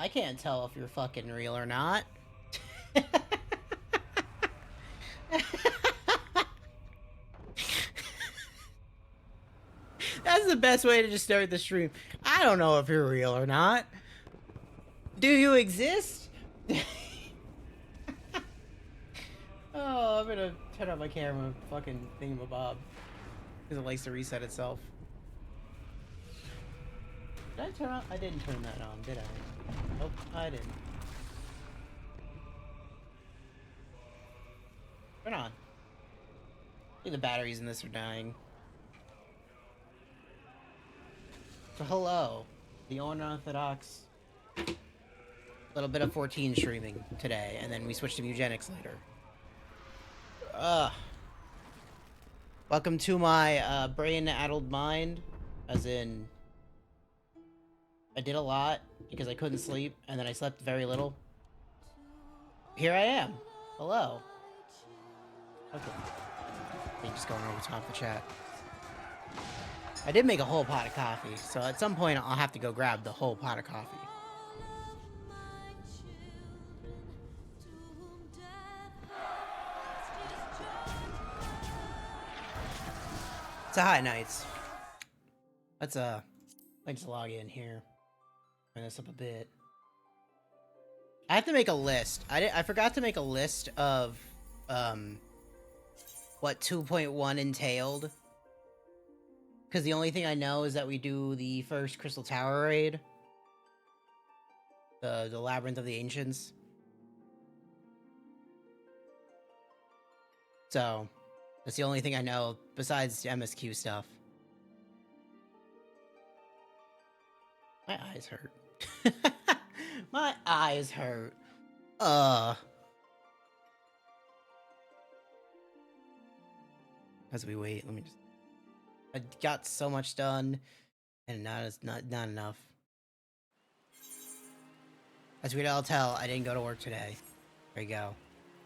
I can't tell if you're fucking real or not. That's the best way to just start the stream. I don't know if you're real or not. Do you exist? Oh, I'm gonna turn on my camera, fucking thingamabob. Because it likes to reset itself. Did I turn on? I didn't turn that on, did I? Nope, I didn't. Turn on. I think the batteries in this are dying. So hello, the unorthodox. Little bit of 14 streaming today, and then we switched to eugenics later. Welcome to my brain-addled mind, as in I did a lot because I couldn't sleep, and then I slept very little. Here I am. Hello. Okay. I'm just going over top the chat. I did make a whole pot of coffee, so at some point I'll have to go grab the whole pot of coffee. It's a high nights. Let's just log in here. Turn this up a bit. I have to make a list. I forgot to make a list of what 2.1 entailed. Because the only thing I know is that we do the first Crystal Tower raid. The Labyrinth of the Ancients. So, that's the only thing I know besides MSQ stuff. My eyes hurt. My eyes hurt. As we wait, let me just... I got so much done, and not enough. As we'd all tell, I didn't go to work today. There you go.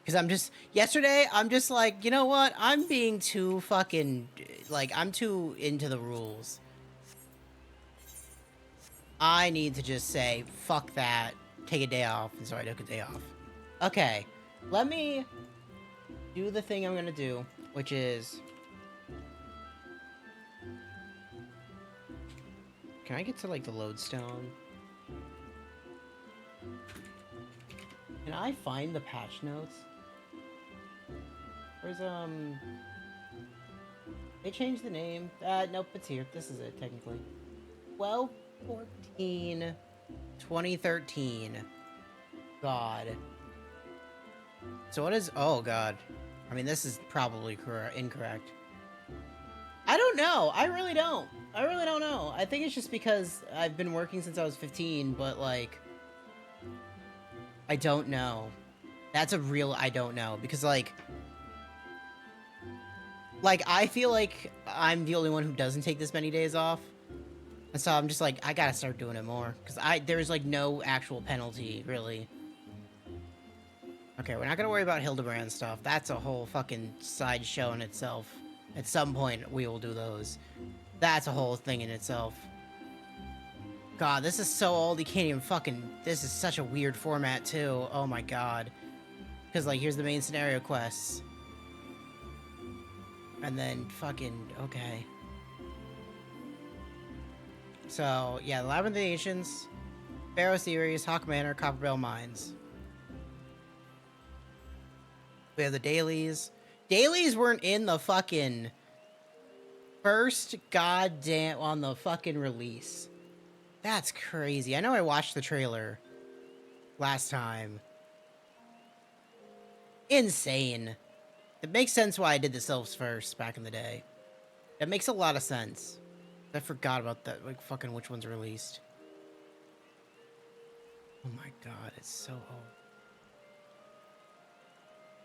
Because I'm just... Yesterday, I'm just like, you know what? I'm being too fucking... Like, I'm too into the rules. I need to just say, fuck that. Take a day off. And so I took a day off. Okay. Let me do the thing I'm gonna do, which is... Can I get to, like, the lodestone? Can I find the patch notes? Where's, They changed the name. Nope, it's here. This is it, technically. 12/14, 2013. God. So what is... Oh, God. I mean, this is probably incorrect. I don't know. I really don't. I really don't know. I think it's just because I've been working since I was 15, but, like... I don't know. That's a real I don't know. Because, like... Like, I feel like I'm the only one who doesn't take this many days off. And so I'm just like, I gotta start doing it more. Because there's, like, no actual penalty, really. Okay, we're not gonna worry about Hildebrand stuff. That's a whole fucking sideshow in itself. At some point, we will do those. That's a whole thing in itself. God, this is so old, you can't even fucking... This is such a weird format, too. Oh my god. Because, like, here's the main scenario quests. And then, fucking... Okay. So, yeah, the Labyrinth of the Ancients, Pharaoh Series, Hawk Manor, Copperbell Mines. We have the dailies. Dailies weren't in the fucking first goddamn on the fucking release. That's crazy. I know I watched the trailer last time. Insane. It makes sense why I did the Sylphs first back in the day. That makes a lot of sense. I forgot about that. Like, fucking which one's released. Oh my god, it's so old.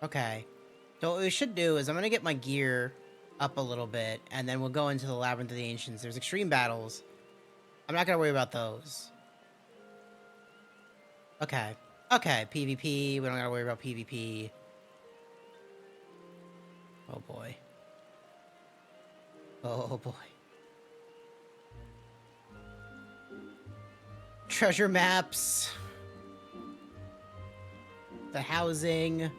Okay. So what we should do is I'm going to get my gear up a little bit, and then we'll go into the Labyrinth of the Ancients. There's extreme battles. I'm not going to worry about those. Okay. Okay, PvP. We don't got to worry about PvP. Oh boy. Oh boy. Treasure maps. the housing.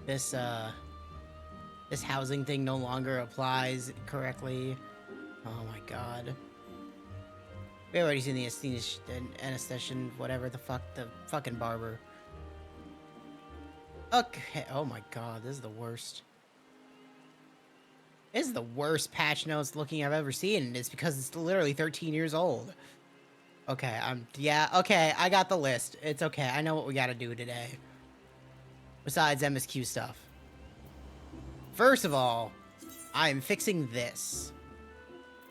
This housing thing no longer applies correctly. Oh my god. We already seen the anesthetician, whatever the fuck, the fucking barber. Okay, oh my god, this is the worst. This is the worst patch notes looking I've ever seen, and it's because it's literally 13 years old. Okay, yeah, okay, I got the list. It's okay, I know what we gotta do today. Besides MSQ stuff. First of all, I'm fixing this.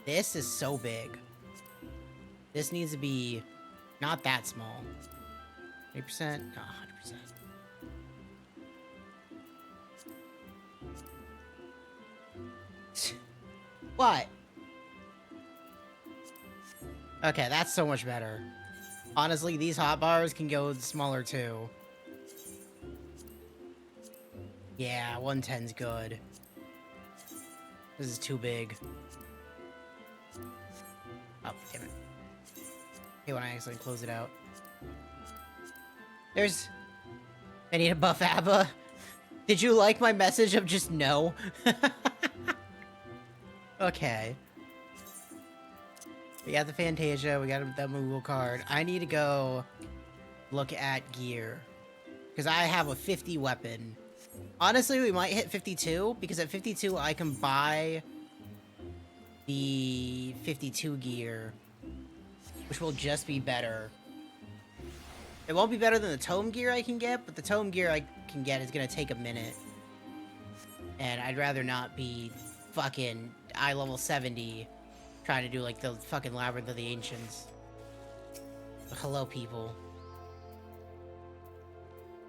This is so big. This needs to be not that small. 20%? No, 100%. What? Okay, that's so much better. Honestly, these hot bars can go smaller too. Yeah, 110's good. This is too big. Oh, damn it. Hey, when I accidentally close it out. There's... I need to buff ABBA. Did you like my message of just no? Okay. We got the Fantasia, we got that Moogle card. I need to go look at gear. Because I have a 50 weapon. Honestly, we might hit 52, because at 52 I can buy the 52 gear, which will just be better. It won't be better than the tome gear I can get, but the tome gear I can get is gonna take a minute. And I'd rather not be fucking eye level 70 trying to do like the fucking Labyrinth of the Ancients. Hello, people.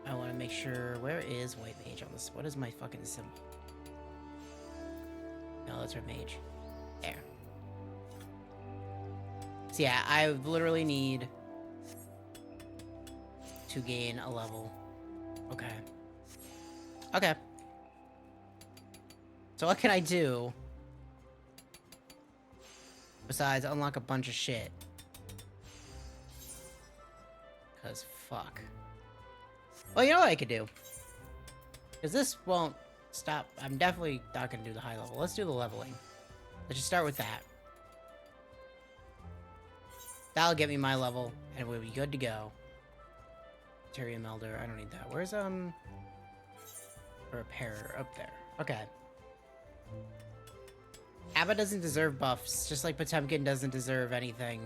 I want to make sure, where is White Mage on this? What is my fucking symbol? No, that's Red Mage. There. So yeah, I literally need to gain a level. Okay. Okay. So what can I do besides unlock a bunch of shit? Cause fuck. Well, you know what I could do? Because this won't stop. I'm definitely not going to do the high level. Let's do the leveling. Let's just start with that. That'll get me my level, and we'll be good to go. Tyrion Melder, I don't need that. Where's, Repairer? Up there. Okay. ABBA doesn't deserve buffs, just like Potemkin doesn't deserve anything.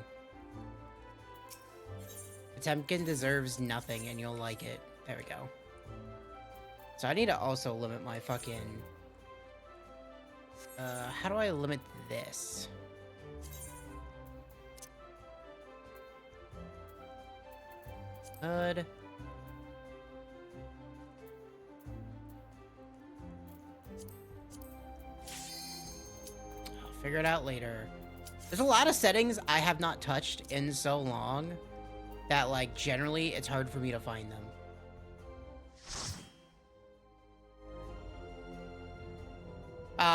Potemkin deserves nothing, and you'll like it. There we go. So I need to also limit my fucking... how do I limit this? Good. I'll figure it out later. There's a lot of settings I have not touched in so long that, like, generally it's hard for me to find them.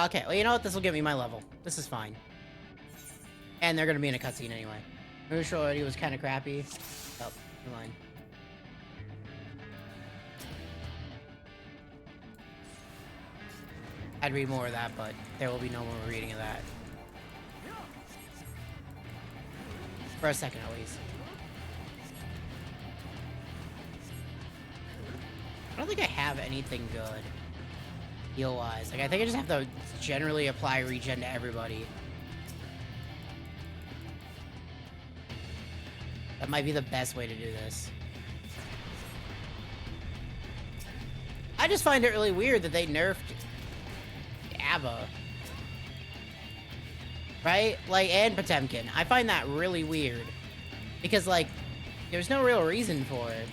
Okay, well, you know what? This will get me my level. This is fine. And they're gonna be in a cutscene anyway. Neutral already was kind of crappy. Oh, never mind. I'd read more of that, but there will be no more reading of that. For a second, at least. I don't think I have anything good heal-wise. Like, I think I just have to generally apply regen to everybody. That might be the best way to do this. I just find it really weird that they nerfed ABBA. Right? Like, and Potemkin. I find that really weird. Because, like, there's no real reason for it.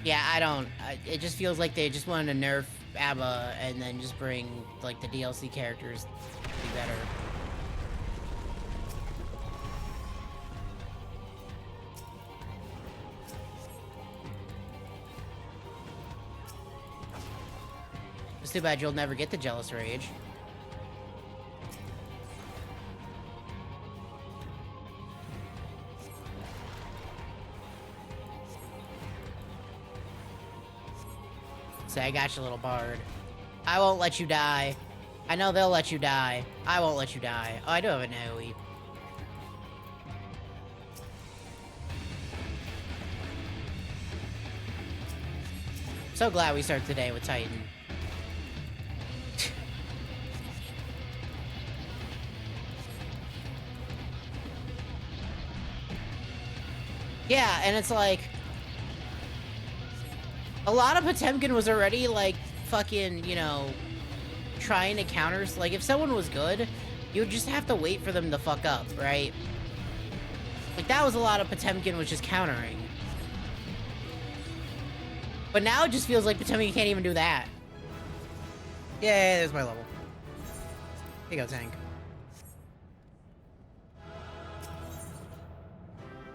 Yeah, I don't... it just feels like they just wanted to nerf ABBA and then just bring, like, the DLC characters to be better. It's too bad you'll never get the Jealous Rage. Say, I got you, little bard. I won't let you die. I know they'll let you die. I won't let you die. Oh, I do have an AoE. So glad we start today with Titan. Yeah, and it's like... a lot of Potemkin was already, like, fucking, you know... trying to counter... like, if someone was good, you would just have to wait for them to fuck up, right? Like, that was a lot of Potemkin was just countering. But now it just feels like Potemkin can't even do that. Yeah, there's my level. Here you go, tank.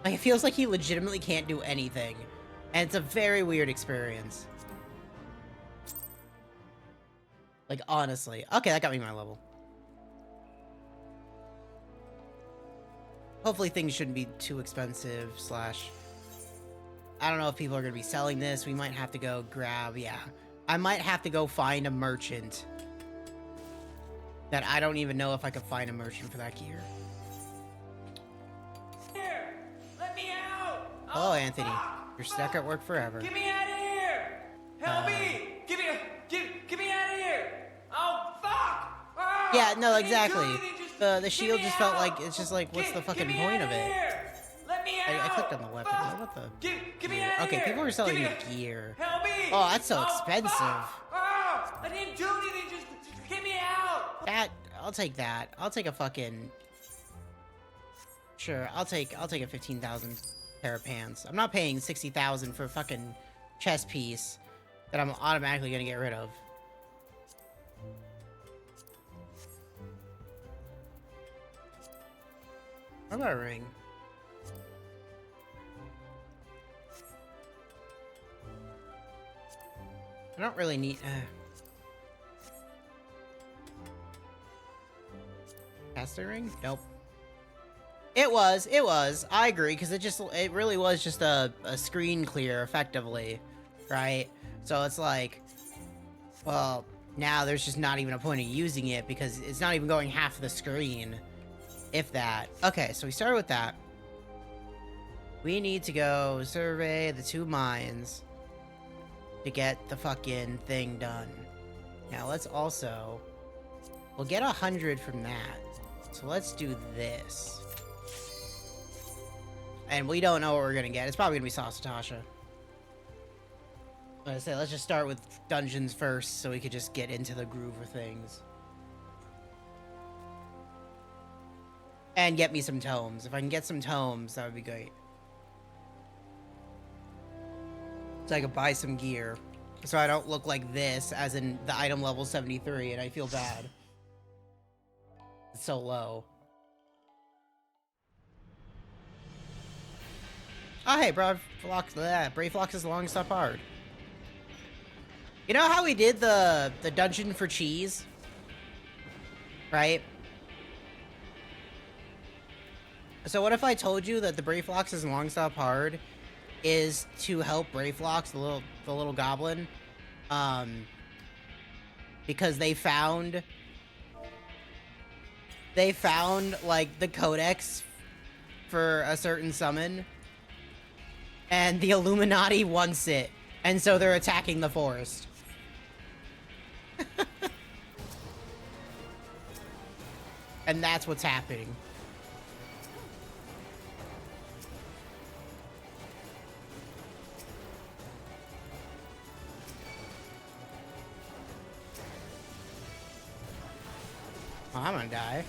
Like, it feels like he legitimately can't do anything. And it's a very weird experience. Like, honestly. Okay, that got me my level. Hopefully things shouldn't be too expensive, slash... I don't know if people are going to be selling this. We might have to go grab... yeah. I might have to go find a merchant. That I don't even know if I could find a merchant for that gear. Here! Let me out! Hello, Anthony. You're stuck at work forever. Get me out of here! Help me! Get me out of here! Oh, fuck! Oh, Yeah, no, I didn't do exactly. anything, The shield just felt like, it's just like, what's the fucking point of it? Let me I out! clicked on the weapon. What the? Get me out of Okay, here! people are selling Give me me gear. Help me! Oh, that's so expensive. Fuck! Oh, I didn't do anything, just get me out! That, I'll take that. I'll take a fucking... Sure, I'll take a 15,000 pair of pants. I'm not paying 60,000 for a fucking chest piece that I'm automatically gonna get rid of. What about a ring? I don't really need... Caster ring? Nope. It was. I agree, because it really was just a screen clear, effectively. Right? So it's like... well, now there's just not even a point of using it, because it's not even going half the screen. If that. Okay, so we started with that. We need to go survey the 2 mines to get the fucking thing done. Now let's also... we'll get 100 from that. So let's do this. And we don't know what we're gonna get. It's probably gonna be Sassatasha. Like I said, let's just start with dungeons first so we could just get into the groove of things. And get me some tomes. If I can get some tomes, that would be great. So I could buy some gear. So I don't look like this, as in the item level 73, and I feel bad. It's so low. Oh, hey, Brave Flox is long stop hard. You know how we did the dungeon for cheese? Right? So what if I told you that the Brave Flox is long stop hard is to help Brave Flox, the little goblin, because they found like the codex for a certain summon, and the Illuminati wants it, and so they're attacking the forest. And that's what's happening. Oh, I'm gonna die.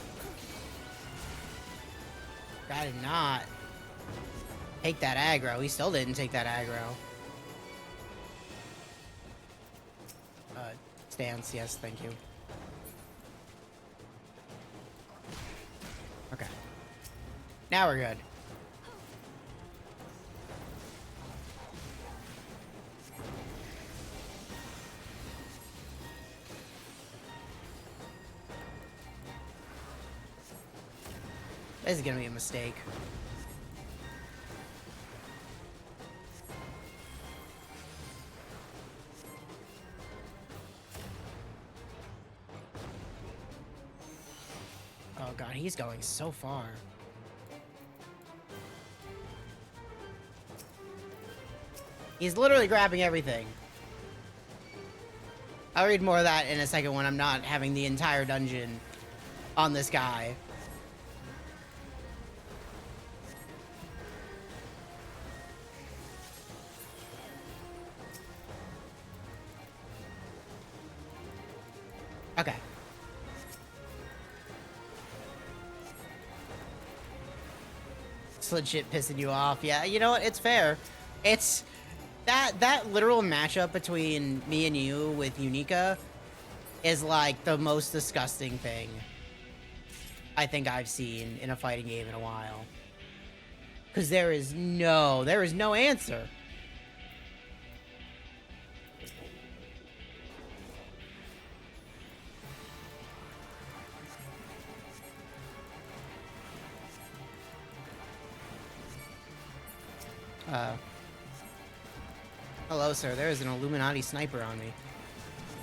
I did not take that aggro. He still didn't take that aggro. Stance, yes, thank you. Okay. Now we're good. This is gonna be a mistake. Oh god, he's going so far. He's literally grabbing everything. I'll read more of that in a second when I'm not having the entire dungeon on this guy. Okay. It's legit pissing you off. Yeah, you know what? It's fair. It's that literal matchup between me and you with Unica is like the most disgusting thing I think I've seen in a fighting game in a while. Because there is no answer. Hello, sir. There is an Illuminati sniper on me.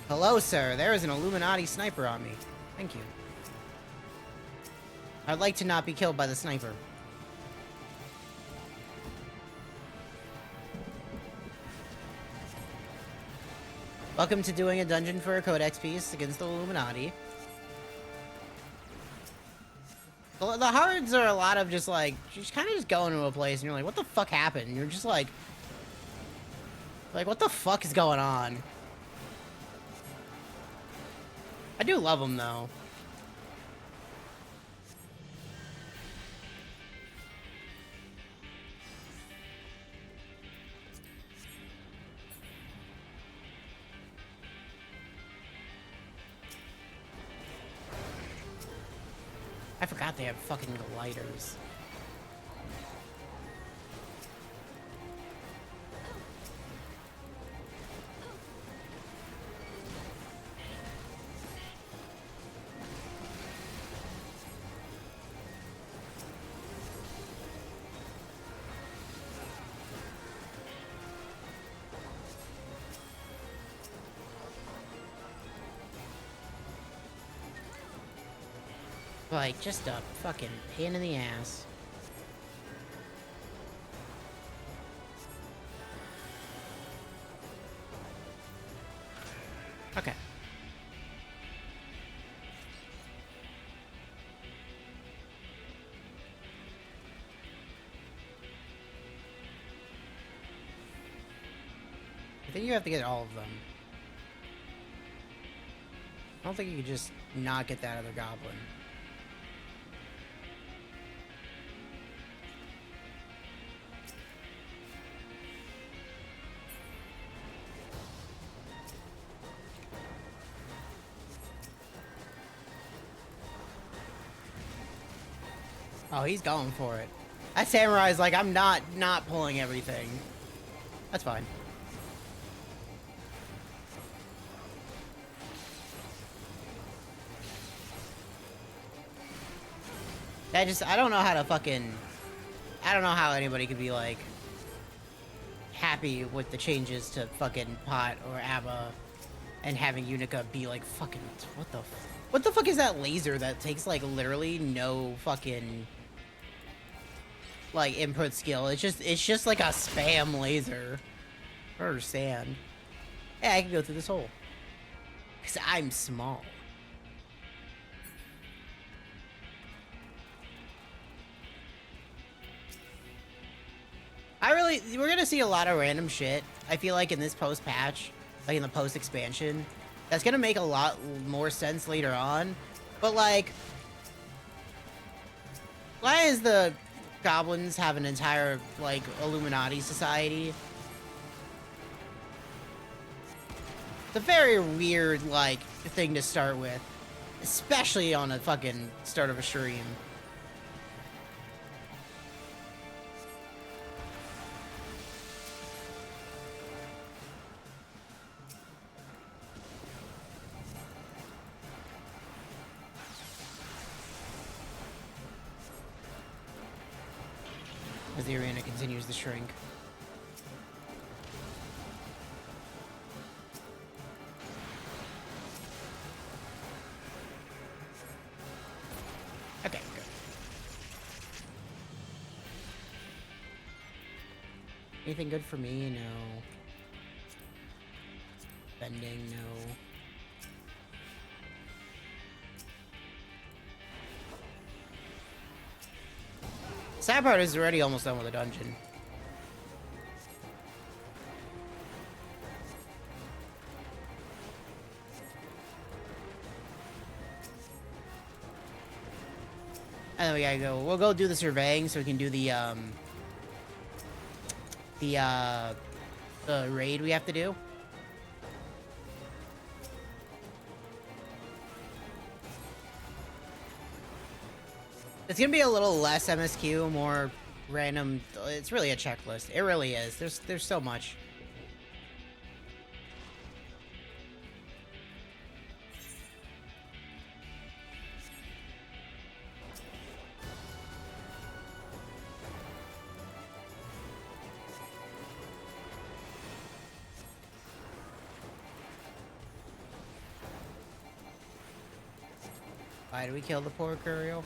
Hello, sir. There is an Illuminati sniper on me. Thank you. I'd like to not be killed by the sniper. Welcome to doing a dungeon for a codex piece against the Illuminati. The hards are a lot of just like, you just kind of just go into a place and you're like, what the fuck happened? And you're just like, what the fuck is going on? I do love them though. I forgot they have fucking gliders. Like, just a fucking pain in the ass. Okay. I think you have to get all of them. I don't think you could just not get that other goblin. Oh, he's going for it. That samurai's like, I'm not pulling everything. That's fine. I don't know how to fucking... I don't know how anybody could be, like, happy with the changes to fucking Pot or Abba and having Unica be, like, fucking... What the fuck is that laser that takes, like, literally no fucking... like, input skill? It's just like a spam laser. I don't understand. Yeah, I can go through this hole. Because I'm small. We're gonna see a lot of random shit, I feel like, in this post-patch, like in the post-expansion. That's gonna make a lot more sense later on. But, like, why is the goblins have an entire, like, Illuminati society? It's a very weird, like, thing to start with. Especially on a fucking start of a stream. As the arena continues to shrink. Anything good for me? No. Bending? No. Sad part is already almost done with the dungeon. And then we gotta go. We'll go do the surveying so we can do the raid we have to do. It's gonna be a little less MSQ, more random. It's really a checklist. It really is. There's so much. Why did we kill the poor Curiel?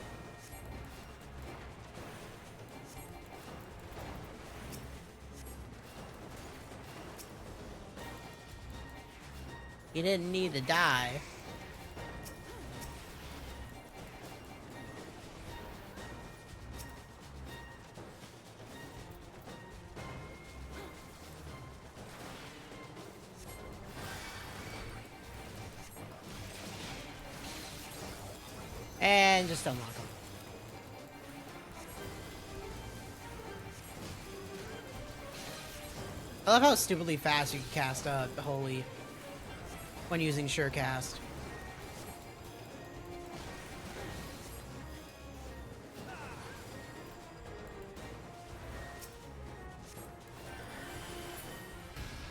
He didn't need to die. And just unlock him. I love how stupidly fast you can cast Holy when using Surecast.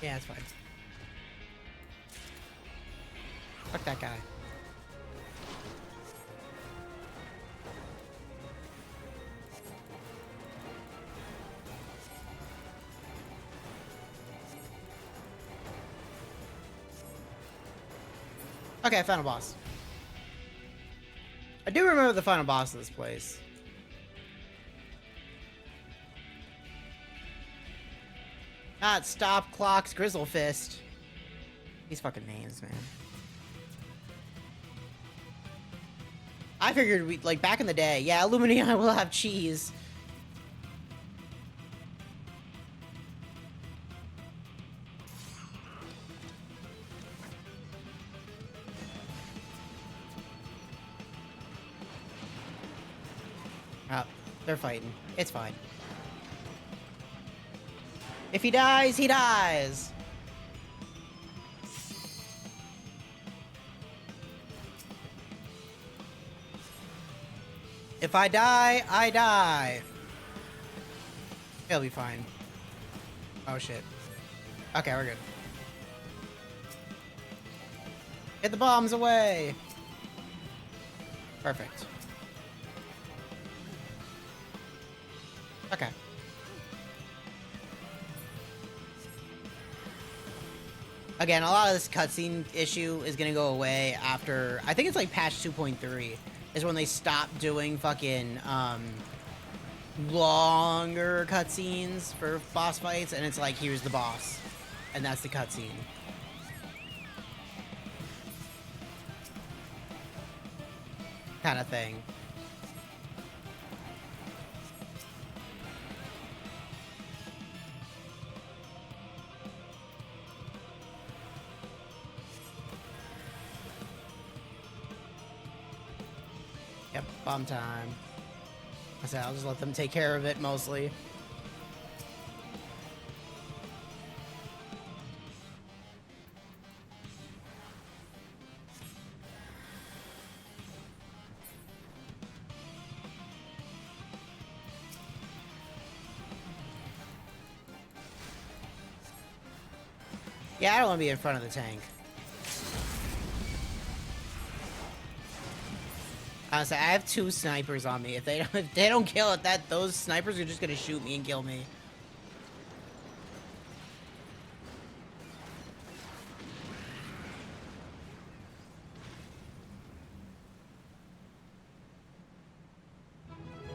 Yeah, it's fine. Fuck that guy. Okay, I found a boss. I do remember the final boss of this place. Not Stop Clocks Grizzlefist. These fucking names, man. I figured we like back in the day. Yeah, Illumini will have cheese. Oh, they're fighting. It's fine. If he dies, he dies. If I die, I die. It'll be fine. Oh shit. Okay, we're good. Get the bombs away. Perfect. Okay. Again, a lot of this cutscene issue is gonna go away after, I think it's like patch 2.3 is when they stop doing fucking longer cutscenes for boss fights, and it's like, here's the boss, and that's the cutscene. Kind of thing. Yep, bomb time. I said I'll just let them take care of it mostly. Yeah, I don't want to be in front of the tank. Honestly, I have 2 snipers on me. If they don't kill it, those snipers are just gonna shoot me and kill me.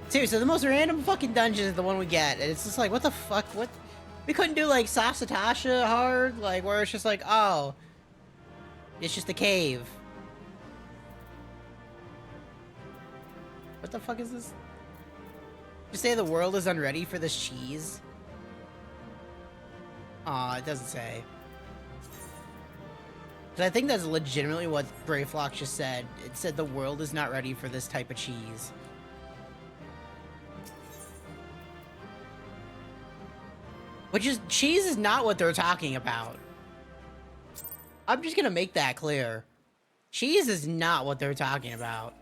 Seriously, the most random fucking dungeon is the one we get, and it's just like, what the fuck? What? We couldn't do like Sashatasha hard, like where it's just like, oh, it's just a cave. What the fuck is this? You say the world is unready for this cheese? Aw, it doesn't say. But I think that's legitimately what Brayflock just said. It said the world is not ready for this type of cheese. Which is, cheese is not what they're talking about. I'm just gonna make that clear. Cheese is not what they're talking about.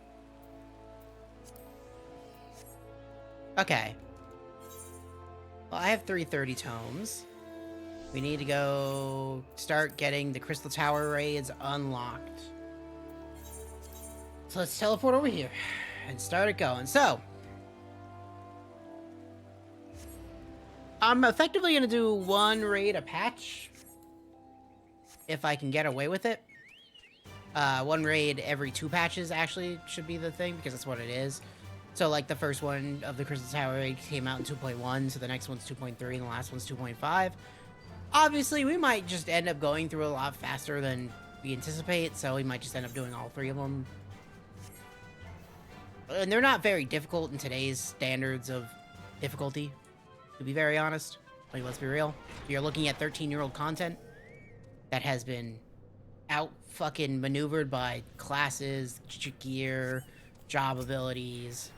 Okay. Well, I have 330 tomes. We need to go start getting the Crystal Tower raids unlocked. So let's teleport over here and start it going. So, I'm effectively going to do one raid a patch, if I can get away with it. One raid every 2 patches actually should be the thing, because that's what it is. So, like, the first one of the Crystal Tower raid came out in 2.1, so the next one's 2.3, and the last one's 2.5. Obviously, we might just end up going through a lot faster than we anticipate, so we might just end up doing all 3 of them. And they're not very difficult in today's standards of difficulty, to be very honest. Like, let's be real. You're looking at 13-year-old content that has been out-fucking maneuvered by classes, gear, job abilities.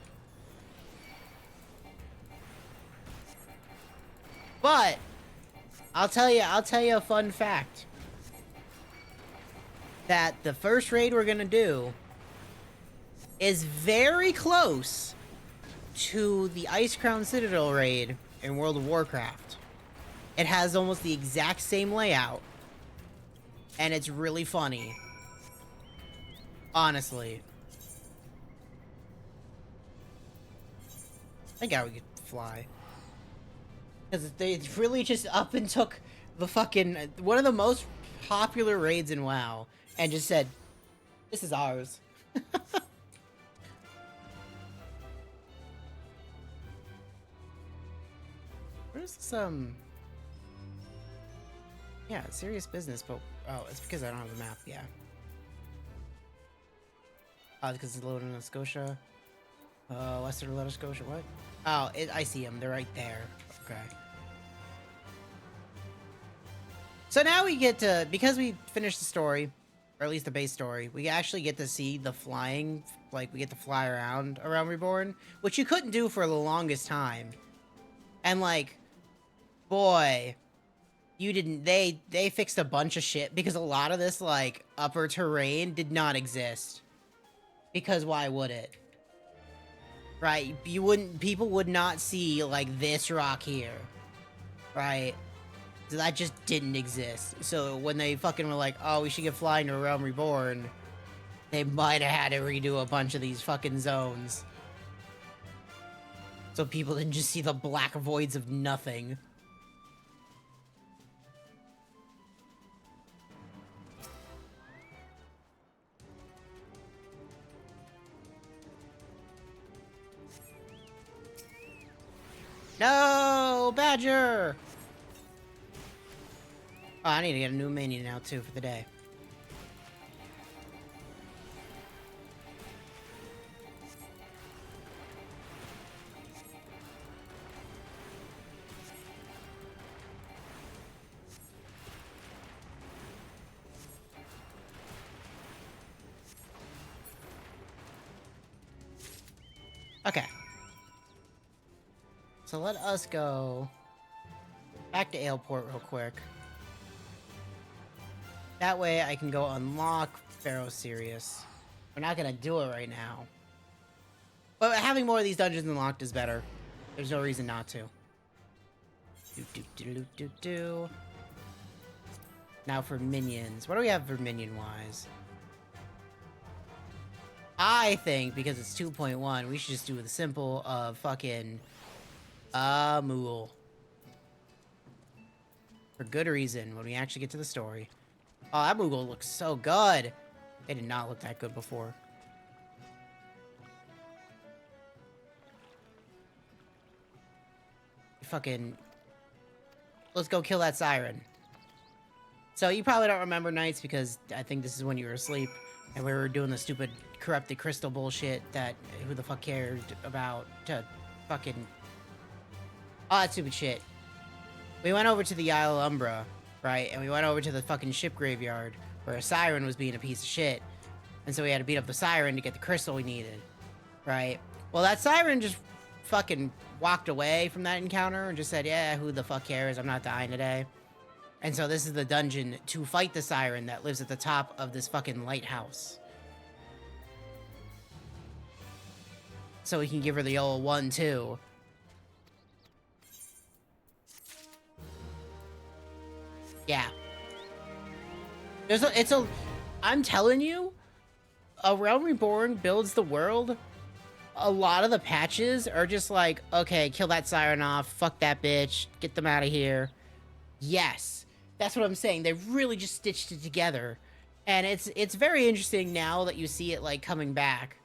But I'll tell you a fun fact. That the first raid we're gonna do is very close to the Ice Crown Citadel raid in World of Warcraft. It has almost the exact same layout. And it's really funny. Honestly. Thank God we could fly. Because they really just up and took the fucking... one of the most popular raids in WoW. And just said, this is ours. Where's this, yeah, serious business, but... oh, it's because I don't have the map, yeah. Oh, because it's loading in Scotia. Western Nova Scotia, what? Oh, I see them. They're right there. Okay. So now we get to... because we finished the story, or at least the base story, we actually get to see the flying... like, we get to fly around Reborn, which you couldn't do for the longest time. And, like... boy... you didn't... they fixed a bunch of shit, because a lot of this, like, upper terrain did not exist. Because why would it? Right? You wouldn't... people would not see, like, this rock here. Right? So that just didn't exist. So when they fucking were like, oh, we should get flying to Realm Reborn, they might have had to redo a bunch of these fucking zones. So people didn't just see the black voids of nothing. No, Badger! Oh, I need to get a new minion now, too, for the day. Okay. So let us go back to Aleport real quick. That way I can go unlock Pharaoh Sirius. We're not gonna do it right now. But having more of these dungeons unlocked is better. There's no reason not to. Now for minions. What do we have for minion-wise? I think, because it's 2.1, we should just do the simple of fucking... Mool. For good reason, when we actually get to the story. Oh, that Moogle looks so good! They did not look that good before. Fucking... let's go kill that siren. So you probably don't remember nights because I think this is when you were asleep and we were doing the stupid corrupted crystal bullshit that who the fuck cared about to fucking all that stupid shit. We went over to the Isle of Umbra, right? And we went over to the fucking ship graveyard where a siren was being a piece of shit. And so we had to beat up the siren to get the crystal we needed, right? Well, that siren just fucking walked away from that encounter and just said, yeah, who the fuck cares? I'm not dying today. And so this is the dungeon to fight the siren that lives at the top of this fucking lighthouse. So we can give her the old 1-2. Yeah. I'm telling you, A Realm Reborn builds the world. A lot of the patches are just like, okay, kill that siren off, fuck that bitch, get them out of here. Yes, that's what I'm saying. They really just stitched it together. And it's very interesting now that you see it, like, coming back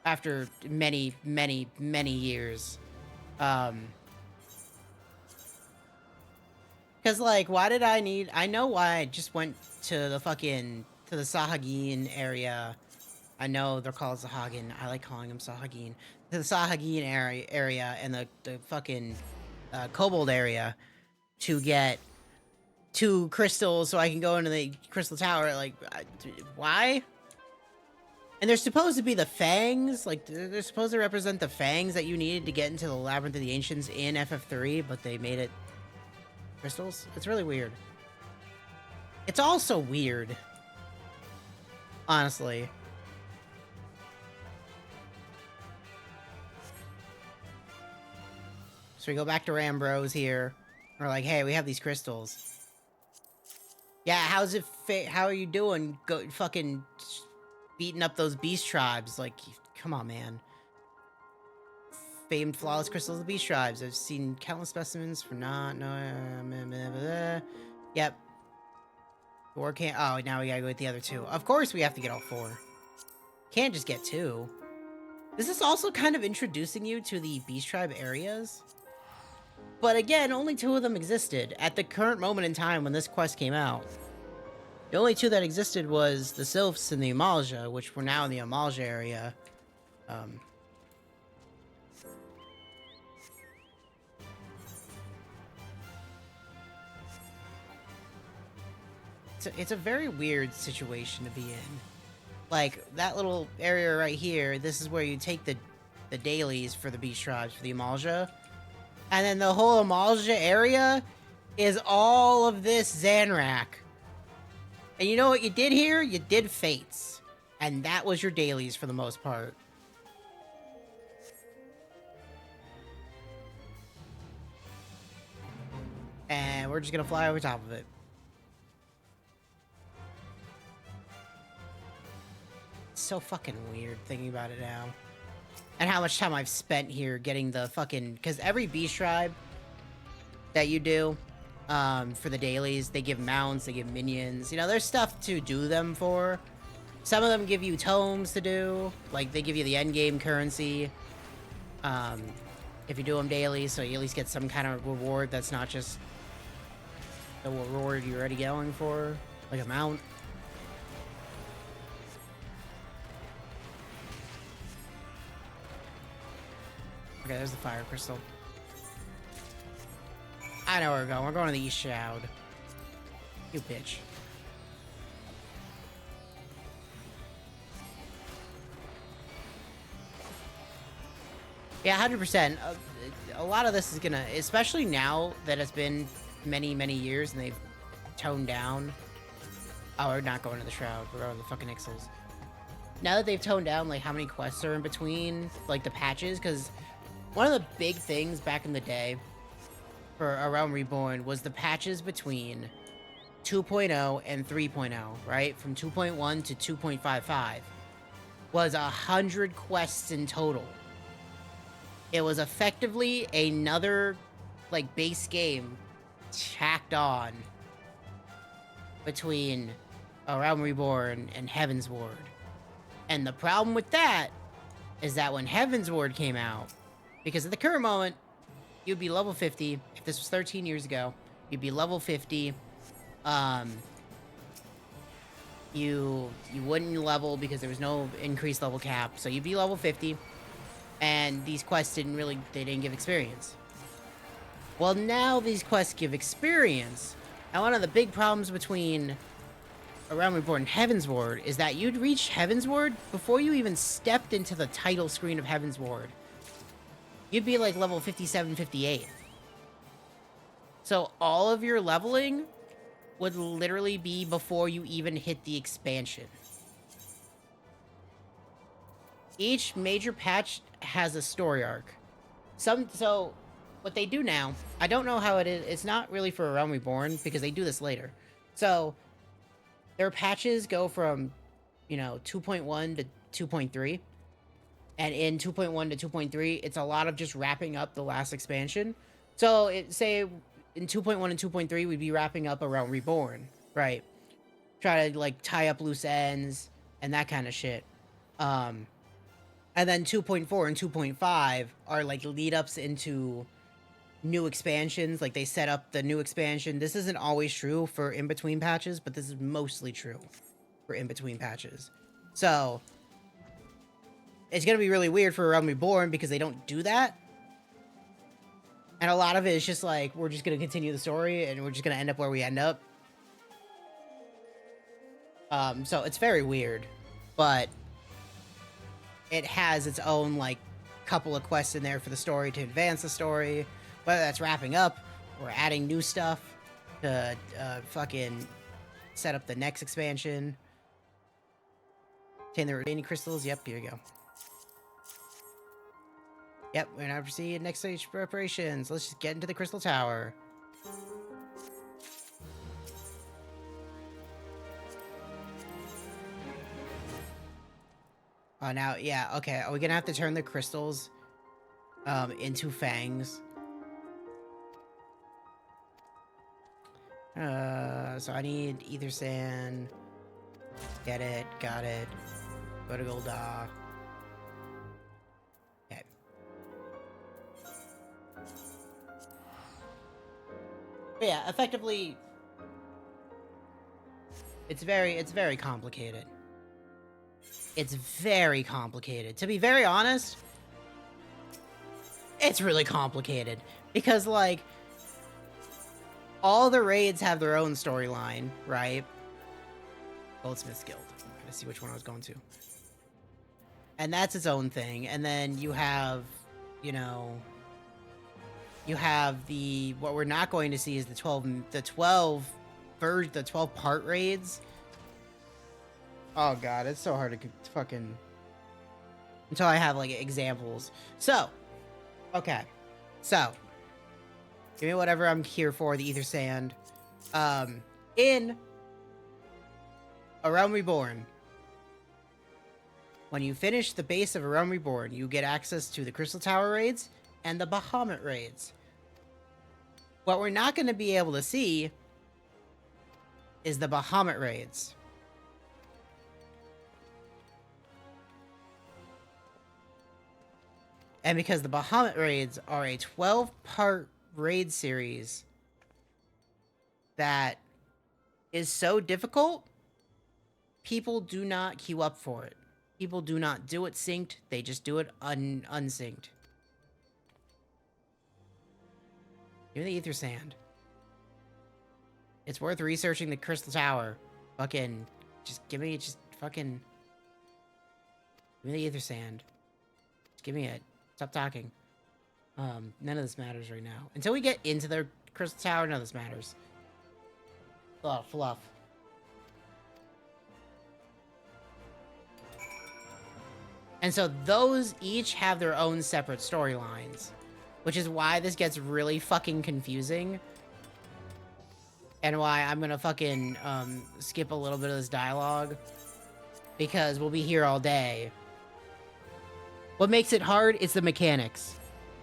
after many, many, many years. Because, like, why did I know why I just went to the Sahagin area. I know they're called Sahagin. I like calling them Sahagin. To the Sahagin area and the fucking Kobold area to get 2 crystals so I can go into the Crystal Tower. Like, why? And they're supposed to be the fangs. Like, they're supposed to represent the fangs that you needed to get into the Labyrinth of the Ancients in FF3, but they made it crystals. It's really weird. It's also weird. Honestly. So we go back to Rambros here. We're like, hey, we have these crystals. Yeah, how are you doing? Go fucking beating up those beast tribes. Like, come on, man. Famed flawless crystals of the beast tribes. I've seen countless specimens for Yep. 4 can't. Oh, now we gotta go with the other 2. Of course we have to get all 4. Can't just get 2. This is also kind of introducing you to the beast tribe areas. But again, only 2 of them existed at the current moment in time when this quest came out. The only 2 that existed was the Sylphs and the Amalja, which were now in the Amalja area. It's a very weird situation to be in. Like, that little area right here, this is where you take the dailies for the beast tribes, for the Amalja. And then the whole Amalja area is all of this Zanrak. And you know what you did here? You did Fates. And that was your dailies for the most part. And we're just gonna fly over top of it. It's so fucking weird thinking about it now. And how much time I've spent here getting the fucking... Because every beast tribe that you do for the dailies, they give mounts, they give minions. You know, there's stuff to do them for. Some of them give you tomes to do. Like, they give you the endgame currency. If you do them daily, so you at least get some kind of reward that's not just the reward you're already going for. Like a mount. Okay, there's the fire crystal. I know where we're going. We're going to the East Shroud. You bitch. Yeah, 100%. A lot of this is gonna... Especially now that it's been many, many years and they've toned down. Oh, we're not going to the Shroud. We're going to the fucking Ixals. Now that they've toned down, like, how many quests are in between, like, the patches, because... One of the big things back in the day for A Realm Reborn was the patches between 2.0 and 3.0, right? From 2.1 to 2.55 was 100 quests in total. It was effectively another, like, base game tacked on between A Realm Reborn and Heaven's Ward. And the problem with that is that when Heaven's Ward came out, because at the current moment, you'd be level 50, if this was 13 years ago, You'd be level 50. You wouldn't level because there was no increased level cap, so you'd be level 50, and these quests didn't give experience. Well, now these quests give experience, and one of the big problems between A Realm Reborn and Heavensward is that you'd reach Heavensward before you even stepped into the title screen of Heavensward. You'd be like level 57, 58. So all of your leveling would literally be before you even hit the expansion. Each major patch has a story arc. So what they do now, I don't know how it is. It's not really for A Realm Reborn because they do this later. So their patches go from, 2.1 to 2.3. And in 2.1 to 2.3, it's a lot of just wrapping up the last expansion. So say in 2.1 and 2.3, we'd be wrapping up A Realm Reborn, right? Try to like tie up loose ends and that kind of shit. And then 2.4 and 2.5 are like lead ups into new expansions. Like they set up the new expansion. This isn't always true for in-between patches, but this is mostly true for in-between patches. So it's going to be really weird for A Realm Reborn because they don't do that. And a lot of it is just like, we're just going to continue the story and we're just going to end up where we end up. So it's very weird, but it has its own like couple of quests in there for the story to advance the story, whether that's wrapping up or adding new stuff to fucking set up the next expansion. Obtain the remaining crystals. Yep, here you go. Yep, we're now proceed next stage preparations. Let's just get into the crystal tower. Oh, now, yeah, okay. Are we gonna have to turn the crystals into fangs? So I need ether sand. Get it, got it. Go to Golda. Okay. But yeah, effectively, it's very complicated. It's very complicated. To be very honest, it's really complicated. Because, like, all the raids have their own storyline, right? Goldsmith's Guild. I'm gonna see which one I was going to. And that's its own thing. And then you have, you have the, what we're not going to see is the 12 part raids. Oh god, it's so hard to fucking... Until I have, like, examples. So, okay. So, give me whatever I'm here for, the ether sand. In A Realm Reborn, when you finish the base of A Realm Reborn, you get access to the Crystal Tower raids and the Bahamut raids. What we're not going to be able to see is the Bahamut raids. And because the Bahamut raids are a 12-part raid series that is so difficult, people do not queue up for it. People do not do it synced, they just do it unsynced. Give me the ether sand. It's worth researching the Crystal Tower. Fucking, just give me the ether sand. Just give me it. Stop talking. None of this matters right now. Until we get into the Crystal Tower, none of this matters. Oh, fluff. And so those each have their own separate storylines, which is why this gets really fucking confusing. And why I'm gonna fucking skip a little bit of this dialogue, because we'll be here all day. What makes it hard is the mechanics.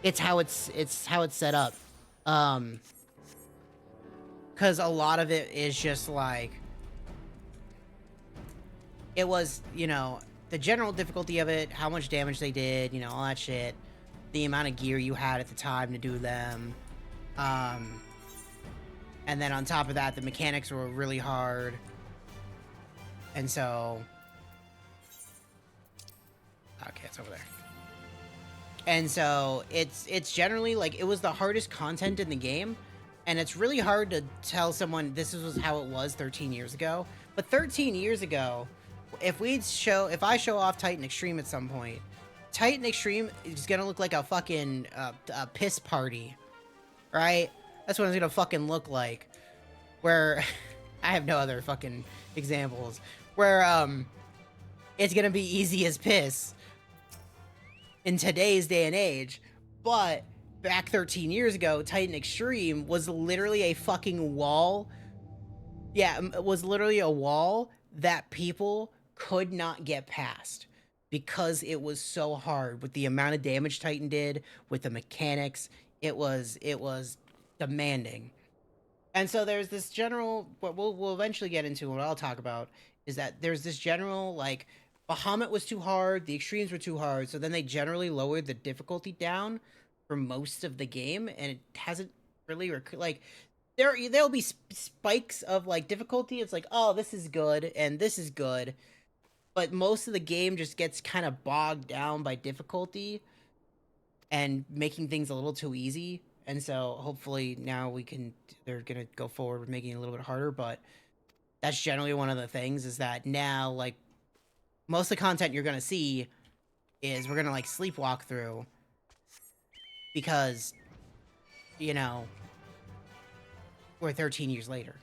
It's how it's set up. Cause a lot of it is just like, it was, the general difficulty of it, how much damage they did, all that shit, the amount of gear you had at the time to do them, And then on top of that, the mechanics were really hard. And so... Okay, it's over there. And so it's generally like, it was the hardest content in the game. And it's really hard to tell someone this was how it was 13 years ago. But 13 years ago, if I show off Titan Extreme at some point, Titan Extreme is gonna look like a fucking a piss party, right? That's what it's gonna fucking look like. Where I have no other fucking examples. Where it's gonna be easy as piss in today's day and age, but back 13 years ago, Titan Extreme was literally a fucking wall. Yeah, it was literally a wall that people could not get past because it was so hard with the amount of damage Titan did, with the mechanics. It was demanding. And so there's this general, what we'll eventually get into, what I'll talk about, is that there's this general, like, Bahamut was too hard, the extremes were too hard, so then they generally lowered the difficulty down for most of the game, and it hasn't really, like, there'll be spikes of, like, difficulty. It's like, oh, this is good, and this is good, but most of the game just gets kind of bogged down by difficulty and making things a little too easy. And so hopefully now they're gonna go forward with making it a little bit harder, but that's generally one of the things, is that now, like, most of the content you're gonna see is we're gonna, like, sleepwalk through because, you know, we're 13 years later.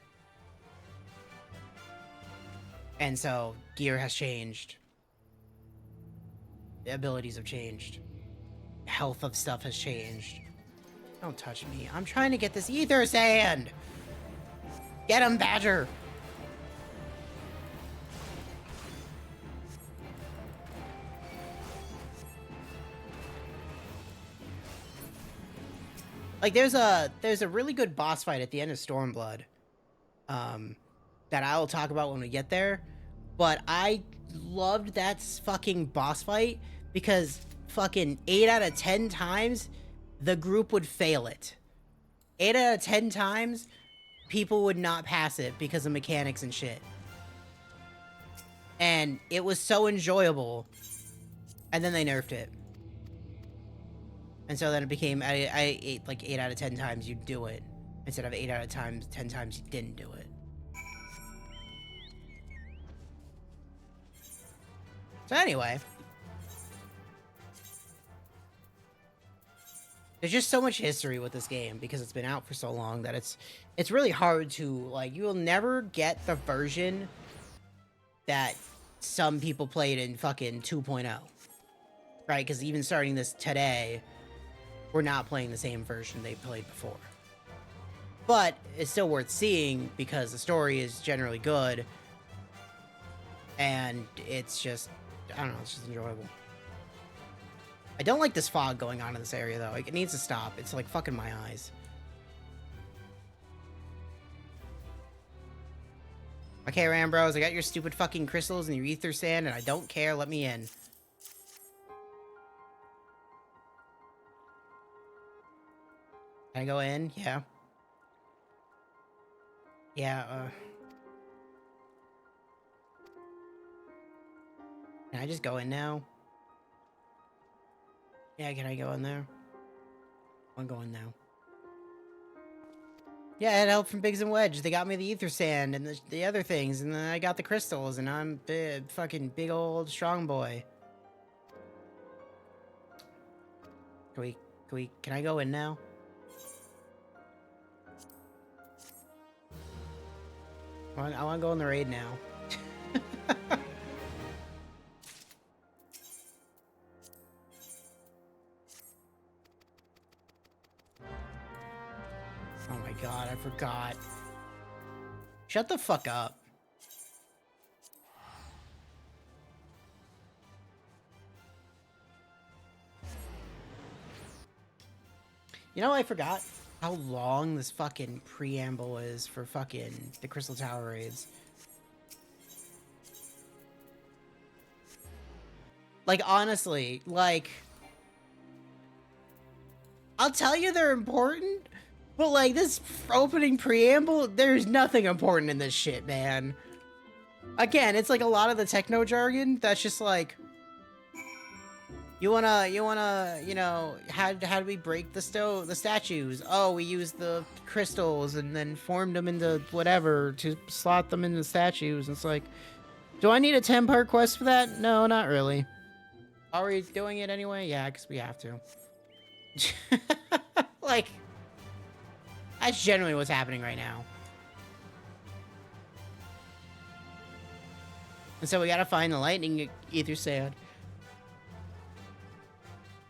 And so gear has changed. The abilities have changed. Health of stuff has changed. Don't touch me. I'm trying to get this ether sand. Get him, Badger. Like, there's a really good boss fight at the end of Stormblood, that I'll talk about when we get there. But I loved that fucking boss fight because fucking 8 out of 10 times the group would fail it. 8 out of 10 times people would not pass it because of mechanics and shit. And it was so enjoyable. And then they nerfed it. And so then it became, like 8 out of 10 times you do it, instead of 8 out of 10 times you didn't do it. So anyway, there's just so much history with this game because it's been out for so long that it's really hard to, like, you will never get the version that some people played in fucking 2.0, right? Because even starting this today, we're not playing the same version they played before. But it's still worth seeing because the story is generally good. And it's just, I don't know, it's just enjoyable. I don't like this fog going on in this area, though. Like, it needs to stop. It's, like, fucking my eyes. Okay, Rambros, I got your stupid fucking crystals and your ether sand, and I don't care. Let me in. Can I go in? Yeah. Yeah, can I just go in now? Yeah, can I go in there? I'm going now. Yeah, I had help from Biggs and Wedge. They got me the ether sand and the other things, and then I got the crystals, and I'm fucking big old strong boy. Can I go in now? I want to go in the raid now. Oh my god, I forgot. Shut the fuck up. You know, I forgot how long this fucking preamble is for fucking the Crystal Tower raids. Like, honestly, like, I'll tell you they're important, But like this opening preamble, there's nothing important in this shit, man. Again, it's like a lot of the techno jargon that's just like, you wanna, you know, how do we break the statues? Oh, we used the crystals and then formed them into whatever to slot them into statues. It's like, do I need a 10-part quest for that? No, not really. Are we doing it anyway? Yeah, because we have to. Like, that's generally what's happening right now. And so we gotta find the lightning ether sand.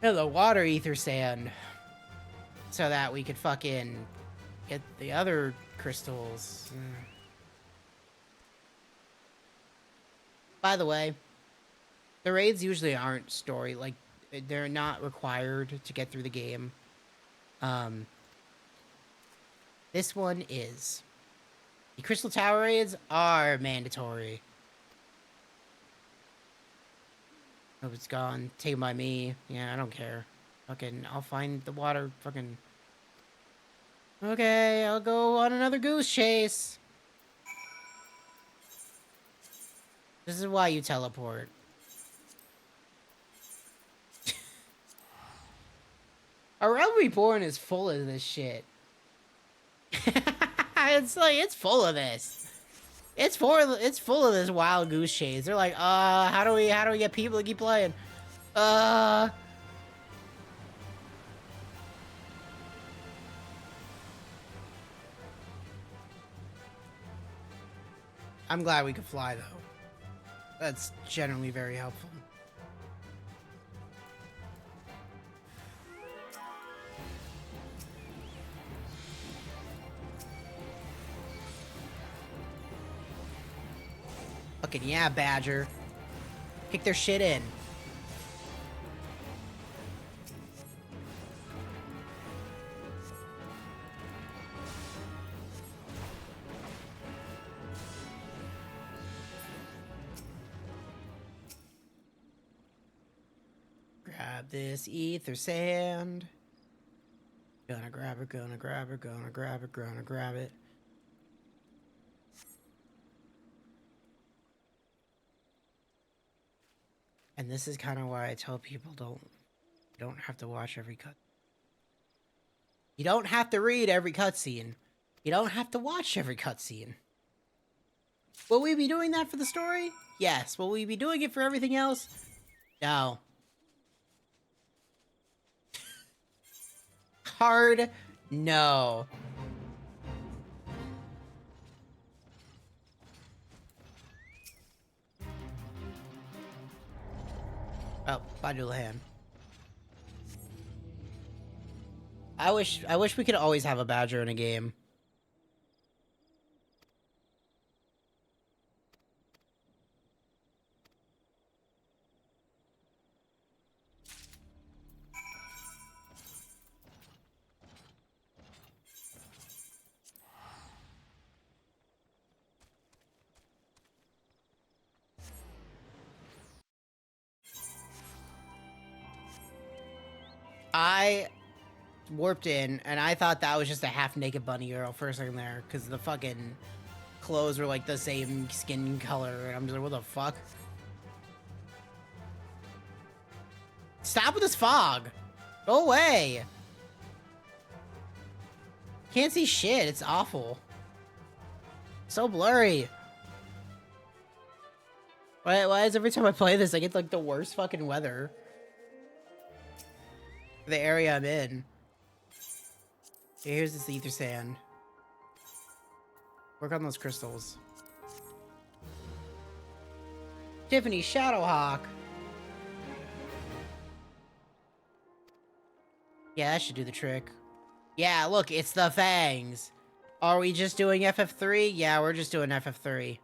No, the water ether sand. So that we could fucking get the other crystals. By the way, the raids usually aren't story, like, they're not required to get through the game. This one is. The Crystal Tower raids are mandatory. Oh, it's gone. Taken by me. Yeah, I don't care. Fucking, I'll find the water. Fucking. Okay, I'll go on another goose chase. This is why you teleport. A Realm Reborn is full of this shit. It's like, it's full of this. It's full of this wild goose chase. They're like, how do we get people to keep playing? I'm glad we could fly though. That's generally very helpful. Fucking yeah, Badger. Kick their shit in. Grab this ether sand. Gonna grab it, gonna grab it, gonna grab it, gonna grab it. And this is kind of why I tell people don't have to watch every cut. You don't have to read every cutscene. You don't have to watch every cutscene. Will we be doing that for the story? Yes. Will we be doing it for everything else? No. Hard no. Oh, bye, Doulahan. I wish we could always have a badger in a game. I warped in, and I thought that was just a half-naked bunny girl for a second there, because the fucking clothes were like the same skin color, and I'm just like, what the fuck? Stop with this fog! Go away! Can't see shit, it's awful. So blurry. Why is every time I play this, I get like the worst fucking weather? The area I'm in. Okay, here's this ether sand. Work on those crystals. Tiffany Shadowhawk. Yeah, that should do the trick. Yeah, look, it's the fangs. Are we just doing FF3? Yeah, we're just doing FF3.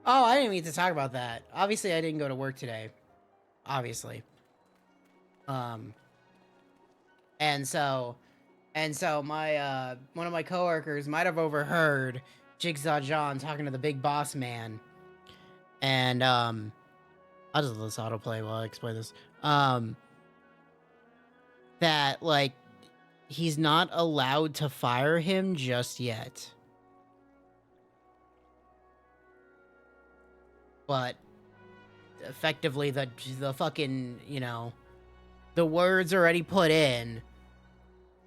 Oh, I didn't mean to talk about that. Obviously, I didn't go to work today. Obviously. And so my, one of my coworkers might have overheard Jigsaw John talking to the big boss man. And, I'll just let this autoplay while I explain this. that like he's not allowed to fire him just yet. But effectively the fucking, you know, the words already put in.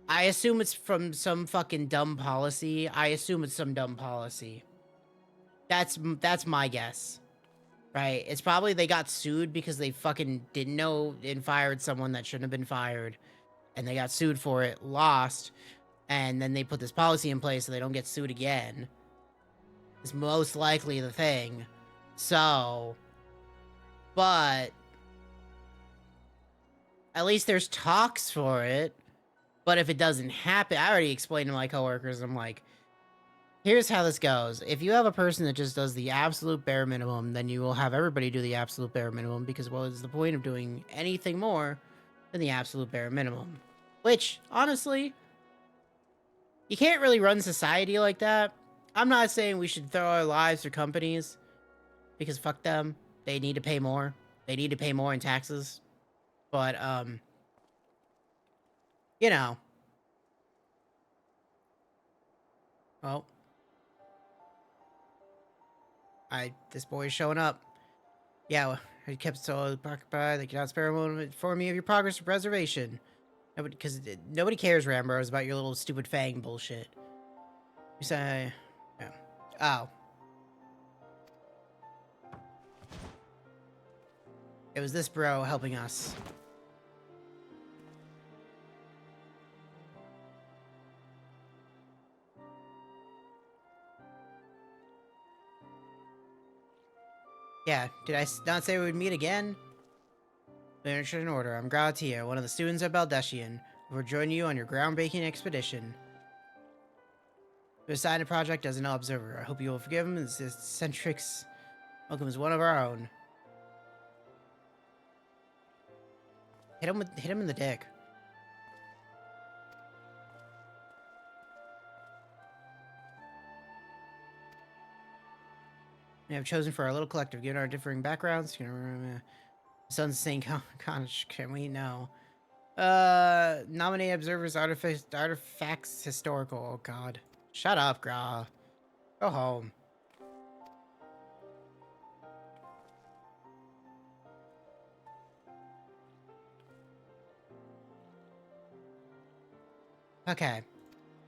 I assume it's from some fucking dumb policy. I assume it's some dumb policy. That's my guess. Right? It's probably they got sued because they fucking didn't know and fired someone that shouldn't have been fired. And they got sued for it, lost, and then they put this policy in place so they don't get sued again. It's most likely the thing. So, but at least there's talks for it. But if it doesn't happen, I already explained to my coworkers, I'm like, here's how this goes. If you have a person that just does the absolute bare minimum, then you will have everybody do the absolute bare minimum because, well, it's the point of doing anything more than the absolute bare minimum. Which, honestly, you can't really run society like that. I'm not saying we should throw our lives through companies because fuck them. They need to pay more. They need to pay more in taxes. But, you know. Well. This boy is showing up. Yeah, he kept so occupied they cannot spare a moment to inform me of your progress of preservation. Because nobody cares, Rambros, about your little stupid fang bullshit. You say, yeah. Oh. It was this bro helping us. Yeah, did I not say we would meet again? Furniture in order. I'm Gratia, one of the students at Baldeshian, who will join you on your groundbreaking expedition. We assigned a project as an observer. I hope you will forgive him, as Centric's welcome as one of our own. Hit him in the dick. We have chosen for our little collective, given our differing backgrounds. Son's saying, can we know? Nominate observers, artifacts, historical. Oh god. Shut up, Gra. Go home. Okay.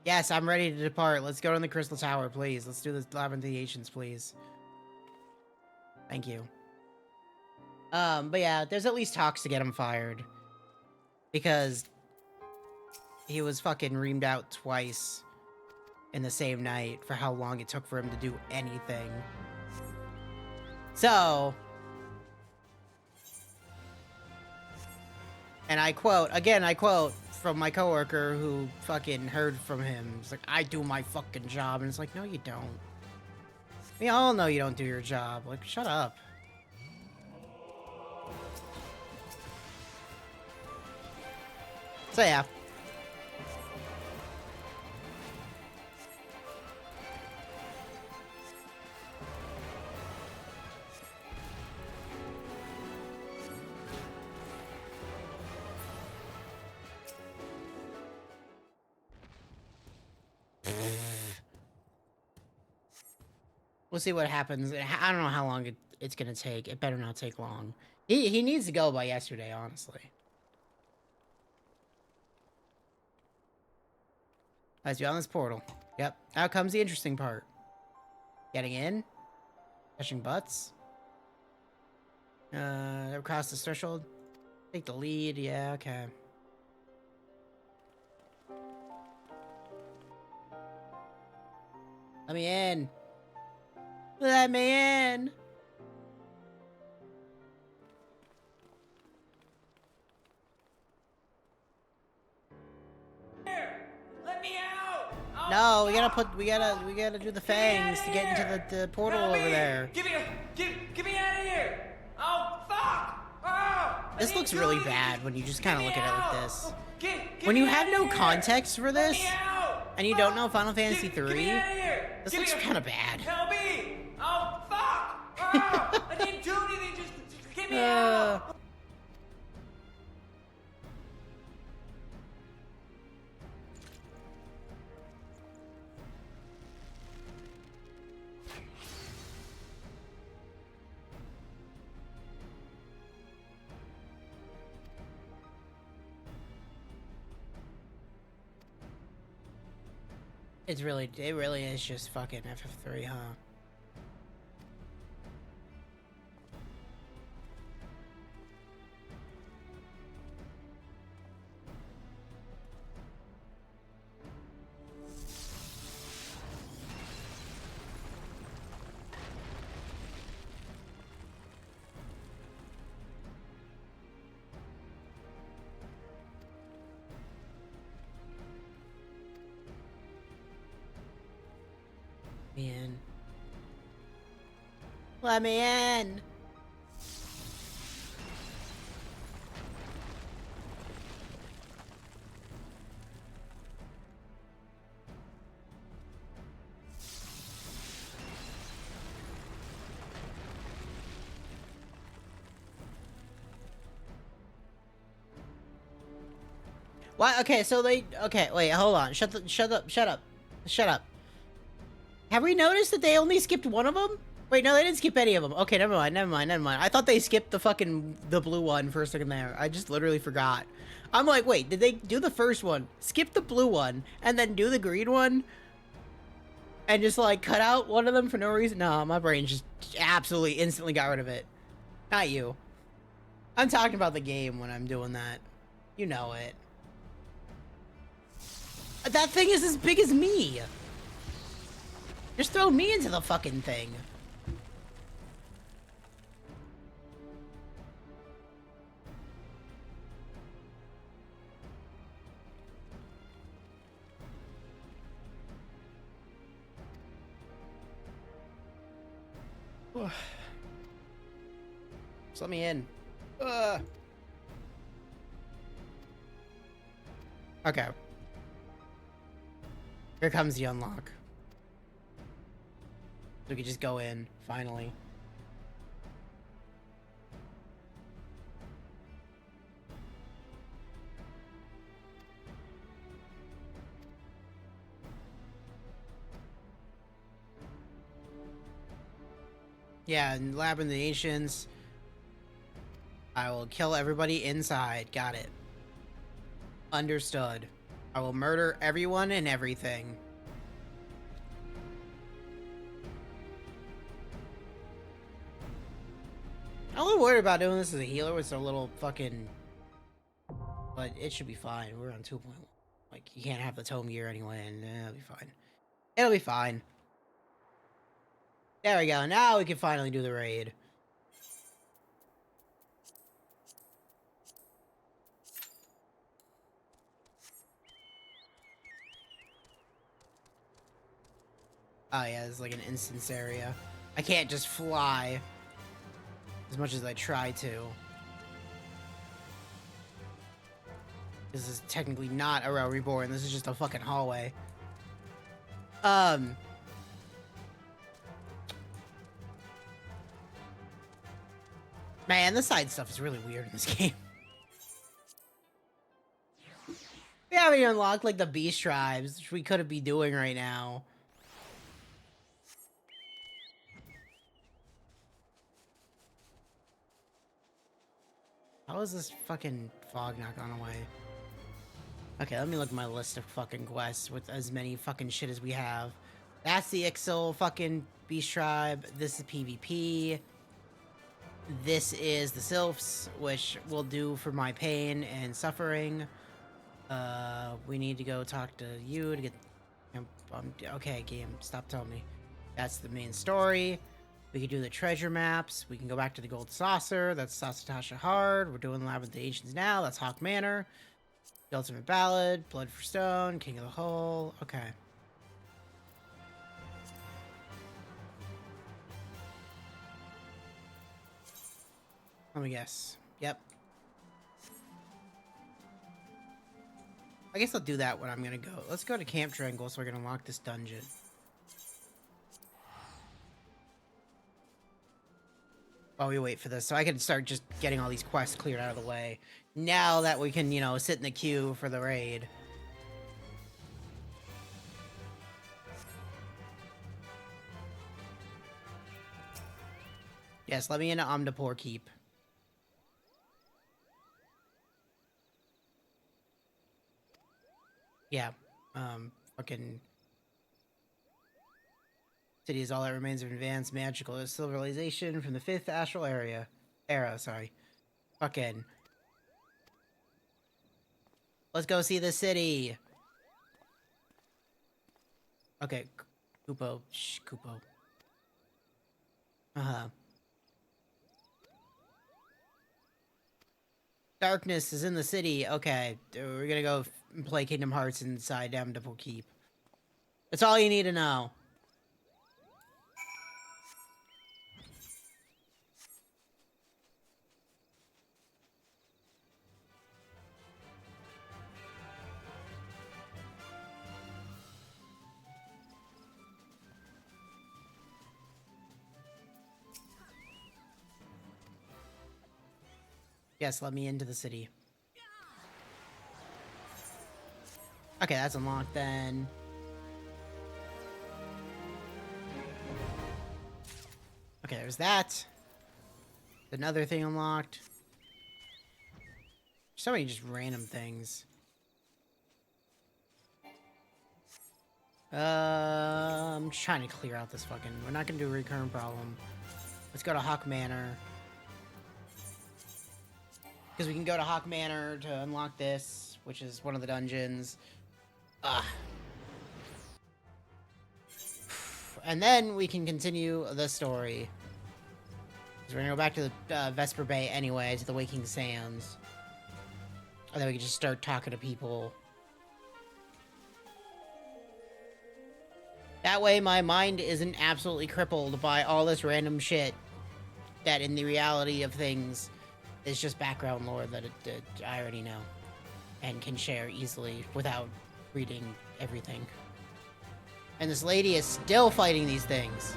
Yes, I'm ready to depart. Let's go to the Crystal Tower, please. Let's do the Labyrinth of the Ancients, please. Thank you. But yeah, there's at least talks to get him fired. Because he was fucking reamed out twice in the same night for how long it took for him to do anything. So, and I quote, again, I quote from my coworker who fucking heard from him. It's like, I do my fucking job. And it's like, no, you don't. We all know you don't do your job. Like, shut up. So yeah. We'll see what happens. I don't know how long it's gonna take. It better not take long. He needs to go by yesterday, honestly. Let's be on this portal. Yep. Now comes the interesting part. Getting in. Touching butts. Across the threshold. Take the lead. Yeah, okay. Let me in. Let me in. Let me out! Oh, No, we gotta do the fangs to get into the portal Help over me! there. Get me out of here! Oh, fuck! Oh, This looks really bad when you just kind of look at it like this. Get When me you out have of no here! context for Let this, me out! and you don't know Final Fantasy Get me 3, out of here! this Get looks me- kind of bad. Help me! Oh, fuck! Oh, I didn't do anything, just get me out! It really is just fucking FF3, huh? Me in. Let me in! What? Okay, so they... Okay, wait, hold on. Shut up. Have we noticed that they only skipped one of them? Wait, no, they didn't skip any of them. Okay, never mind. I thought they skipped the blue one for a second there. I just literally forgot. I'm like, wait, did they do the first one, skip the blue one, and then do the green one? And just, like, cut out one of them for no reason? No, my brain just absolutely instantly got rid of it. Not you. I'm talking about the game when I'm doing that. You know it. That thing is as big as me! Just throw me into the fucking thing. Just let me in. Okay. Here comes the unlock. So we can just go in, finally. Yeah, and Labyrinth of the Ancients. I will kill everybody inside. Got it. Understood. I will murder everyone and everything. I'm a little worried about doing this as a healer with a little fucking... But it should be fine. We're on 2.1. Like, you can't have the tome gear anyway, and it'll be fine. It'll be fine. There we go. Now we can finally do the raid. Oh yeah, it's like an instance area. I can't just fly as much as I try to. This is technically not a Realm Reborn. This is just a fucking hallway. Man, the side stuff is really weird in this game. We haven't even unlocked, like, the beast tribes, which we could be doing right now. How is this fucking fog not gone away? Okay, let me look at my list of fucking quests with as many fucking shit as we have. That's the Ixil fucking beast tribe. This is PvP. This is the Sylphs, which will do for my pain and suffering. We need to go talk to you to get... okay, game, stop telling me. That's the main story. We can do the treasure maps. We can go back to the Gold Saucer. That's Sasatasha Hard. We're doing Labyrinth of the Ancients now. That's Hawk Manor. The Ultimate Ballad. Blood for Stone. King of the Hole. Okay. Let me guess. Yep. I guess I'll do that when I'm gonna go. Let's go to Camp Triangle so I can unlock this dungeon. While we wait for this, so I can start just getting all these quests cleared out of the way. Now that we can, you know, sit in the queue for the raid. Yes, let me into Omnipore Keep. Yeah. Fucking... City is all that remains of advanced magical civilization from the 5th astral era, sorry. Fucking. Let's go see the city. Okay, Kupo. Shh, Kupo. Uh-huh. Darkness is in the city. Okay, we're gonna go play Kingdom Hearts inside Damnable Keep. That's all you need to know. Yes, let me into the city. Okay, that's unlocked then. Okay, there's that. Another thing unlocked. So many just random things. I'm just trying to clear out this fucking... We're not gonna do a recurrent problem. Let's go to Hawk Manor. Because we can go to Hawk Manor to unlock this, which is one of the dungeons. And then we can continue the story. Because we're gonna go back to the Vesper Bay anyway, to the Waking Sands. And then we can just start talking to people. That way my mind isn't absolutely crippled by all this random shit that in the reality of things is just background lore that I already know and can share easily without reading everything. And this lady is still fighting these things.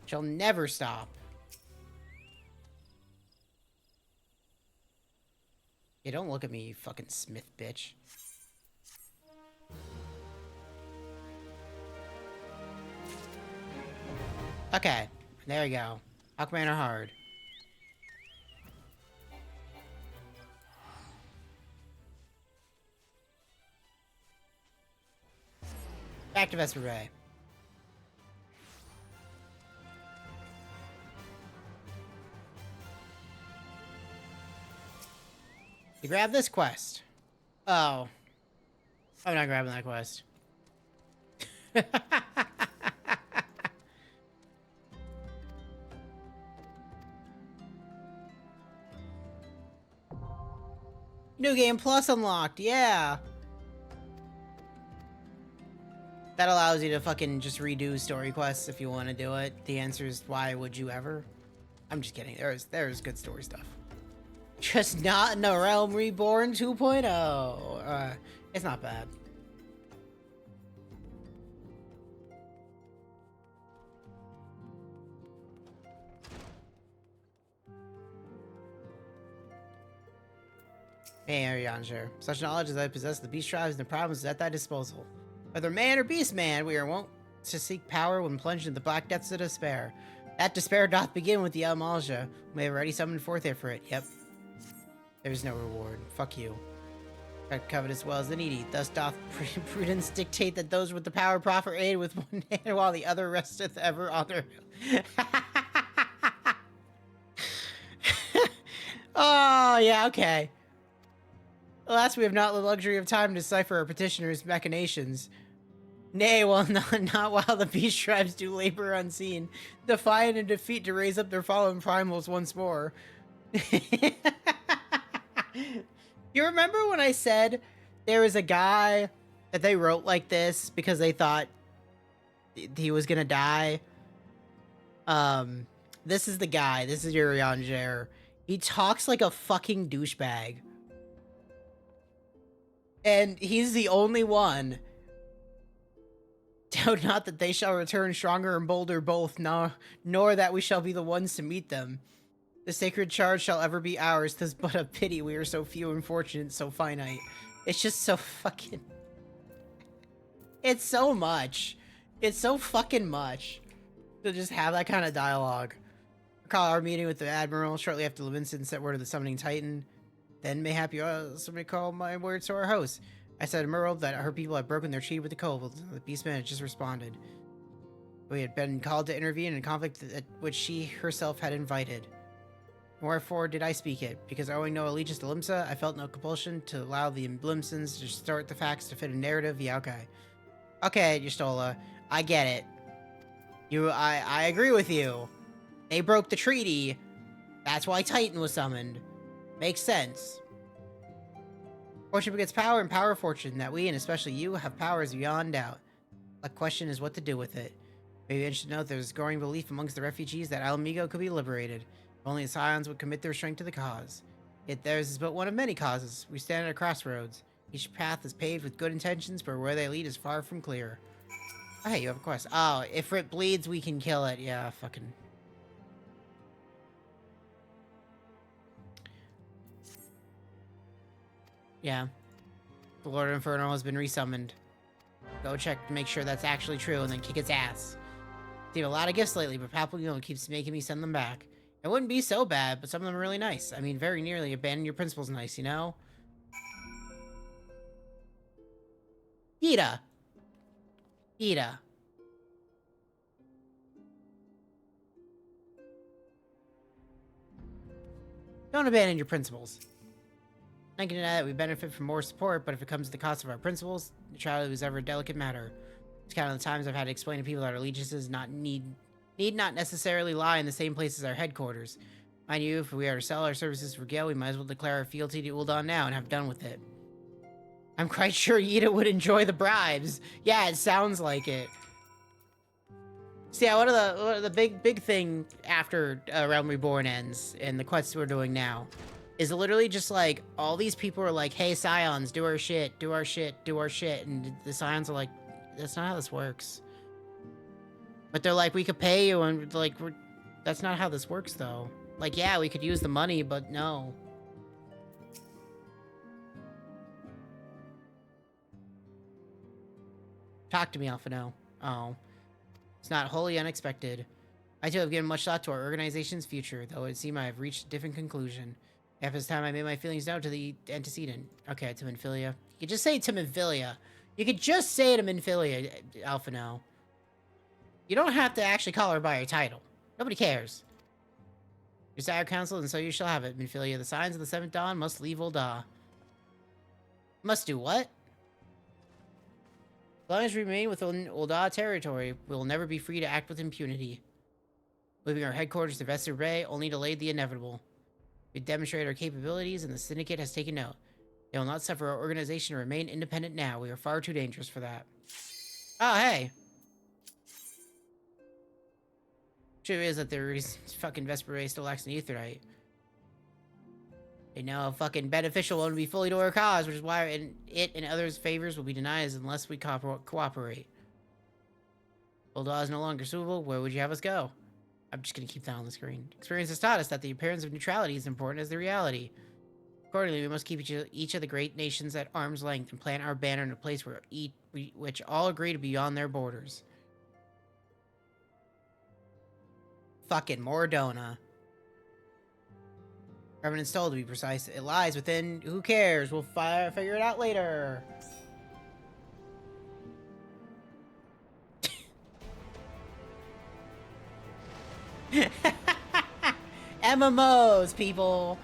She'll never stop. Yeah, don't look at me, you fucking Smith bitch. Okay, there we go. Hawkman are hard. Back to Vesper Bay. You grab this quest. Oh. I'm not grabbing that quest. New Game Plus unlocked, yeah! That allows you to fucking just redo story quests if you want to do it. The answer is, why would you ever? I'm just kidding, there's good story stuff. Just not in the Realm Reborn 2.0. It's not bad. Hey, Arianger. Such knowledge as I possess the beast tribes and the problems is at thy disposal. Whether man or beast man, we are wont to seek power when plunged into the black depths of despair. That despair doth begin with the Amalja. We have already summoned forth here for it. Yep. There's no reward. Fuck you. Covet as well as the needy. Thus doth prudence dictate that those with the power proffer aid with one hand while the other resteth ever on their... Oh, yeah, okay. Alas, we have not the luxury of time to decipher our petitioner's machinations. Nay, well, not while the beast tribes do labor unseen, defiant and defeat to raise up their fallen primals once more. You remember when I said there was a guy that they wrote like this because they thought he was gonna die? This is the guy. This is Urianger. He talks like a fucking douchebag. And he's the only one. Doubt not that they shall return stronger and bolder both, nor that we shall be the ones to meet them. The sacred charge shall ever be ours. 'Tis but a pity we are so few and fortunate, so finite. It's just so fucking... It's so much. It's so fucking much to just have that kind of dialogue. Recall our meeting with the Admiral shortly after Levinson sent word of the summoning Titan. Then mayhap you somebody call my words to our host. I said to Merle that her people had broken their treaty with the kobolds. The beastman had just responded. We had been called to intervene in a conflict which she herself had invited. Wherefore did I speak it? Because owing no allegiance to Limsa, I felt no compulsion to allow the Limsons to distort the facts to fit a narrative. Yeah, okay. Okay, Yustola. I get it. I agree with you. They broke the treaty. That's why Titan was summoned. Makes sense. Fortune begets power, and power fortune. That we, and especially you, have powers beyond doubt. The question is what to do with it. Maybe interested to note there's growing belief amongst the refugees that Alamigo could be liberated. If only the Scions would commit their strength to the cause. Yet theirs is but one of many causes. We stand at a crossroads. Each path is paved with good intentions, but where they lead is far from clear. Oh, hey, you have a quest. Oh, if it bleeds, we can kill it. Yeah, fucking... Yeah. The Lord of Inferno has been resummoned. Go check to make sure that's actually true and then kick its ass. I've seen a lot of gifts lately, but Papillon keeps making me send them back. It wouldn't be so bad, but some of them are really nice. I mean, very nearly abandon your principles nice, you know? Ida. Ida. Don't abandon your principles. I can deny that we benefit from more support, but if it comes to the cost of our principles, neutrality was ever a delicate matter. It's kind of the times I've had to explain to people that our allegiances need not necessarily lie in the same place as our headquarters. Mind you, if we are to sell our services for Gale, we might as well declare our fealty to Ul'dah now and have done with it. I'm quite sure Yida would enjoy the bribes. Yeah, it sounds like it. So yeah, one of the big thing after Realm Reborn ends and the quests we're doing now is literally just like all these people are like, hey Scions, do our shit, do our shit, do our shit, and the Scions are like, that's not how this works. But they're like, we could pay you, and like, that's not how this works though. Like, yeah, we could use the money, but no. Talk to me, Alphino. Oh. It's not wholly unexpected. I too have given much thought to our organization's future, though it seems I have reached a different conclusion. After this time, I made my feelings known to the antecedent. Okay, to Minfilia. You could just say to Minfilia. You could just say to Minfilia, Alphino. You don't have to actually call her by her title. Nobody cares. You desire counsel, and so you shall have it, Minfilia. The Signs of the Seventh Dawn must leave Ul'dah. Must do what? As long as we remain within Ul'dah territory, we will never be free to act with impunity. Moving our headquarters to Vesser Bay only delayed the inevitable. We demonstrated our capabilities, and the Syndicate has taken note. They will not suffer our organization to remain independent now. We are far too dangerous for that. Oh, hey! Truth is that there is fucking Vesper Bay still lacks an Aetherite. They know how fucking beneficial one would be fully to our cause, which is why it and others' favors will be denied unless we cooperate. Ul'dah is no longer suitable. Where would you have us go? I'm just gonna keep that on the screen. Experience has taught us that the appearance of neutrality is important as the reality. Accordingly, we must keep each of the great nations at arm's length and plant our banner in a place where which all agree to be beyond their borders. Fucking Mordona. Revenant's told, to be precise. It lies within... Who cares? We'll figure it out later. MMOs, people.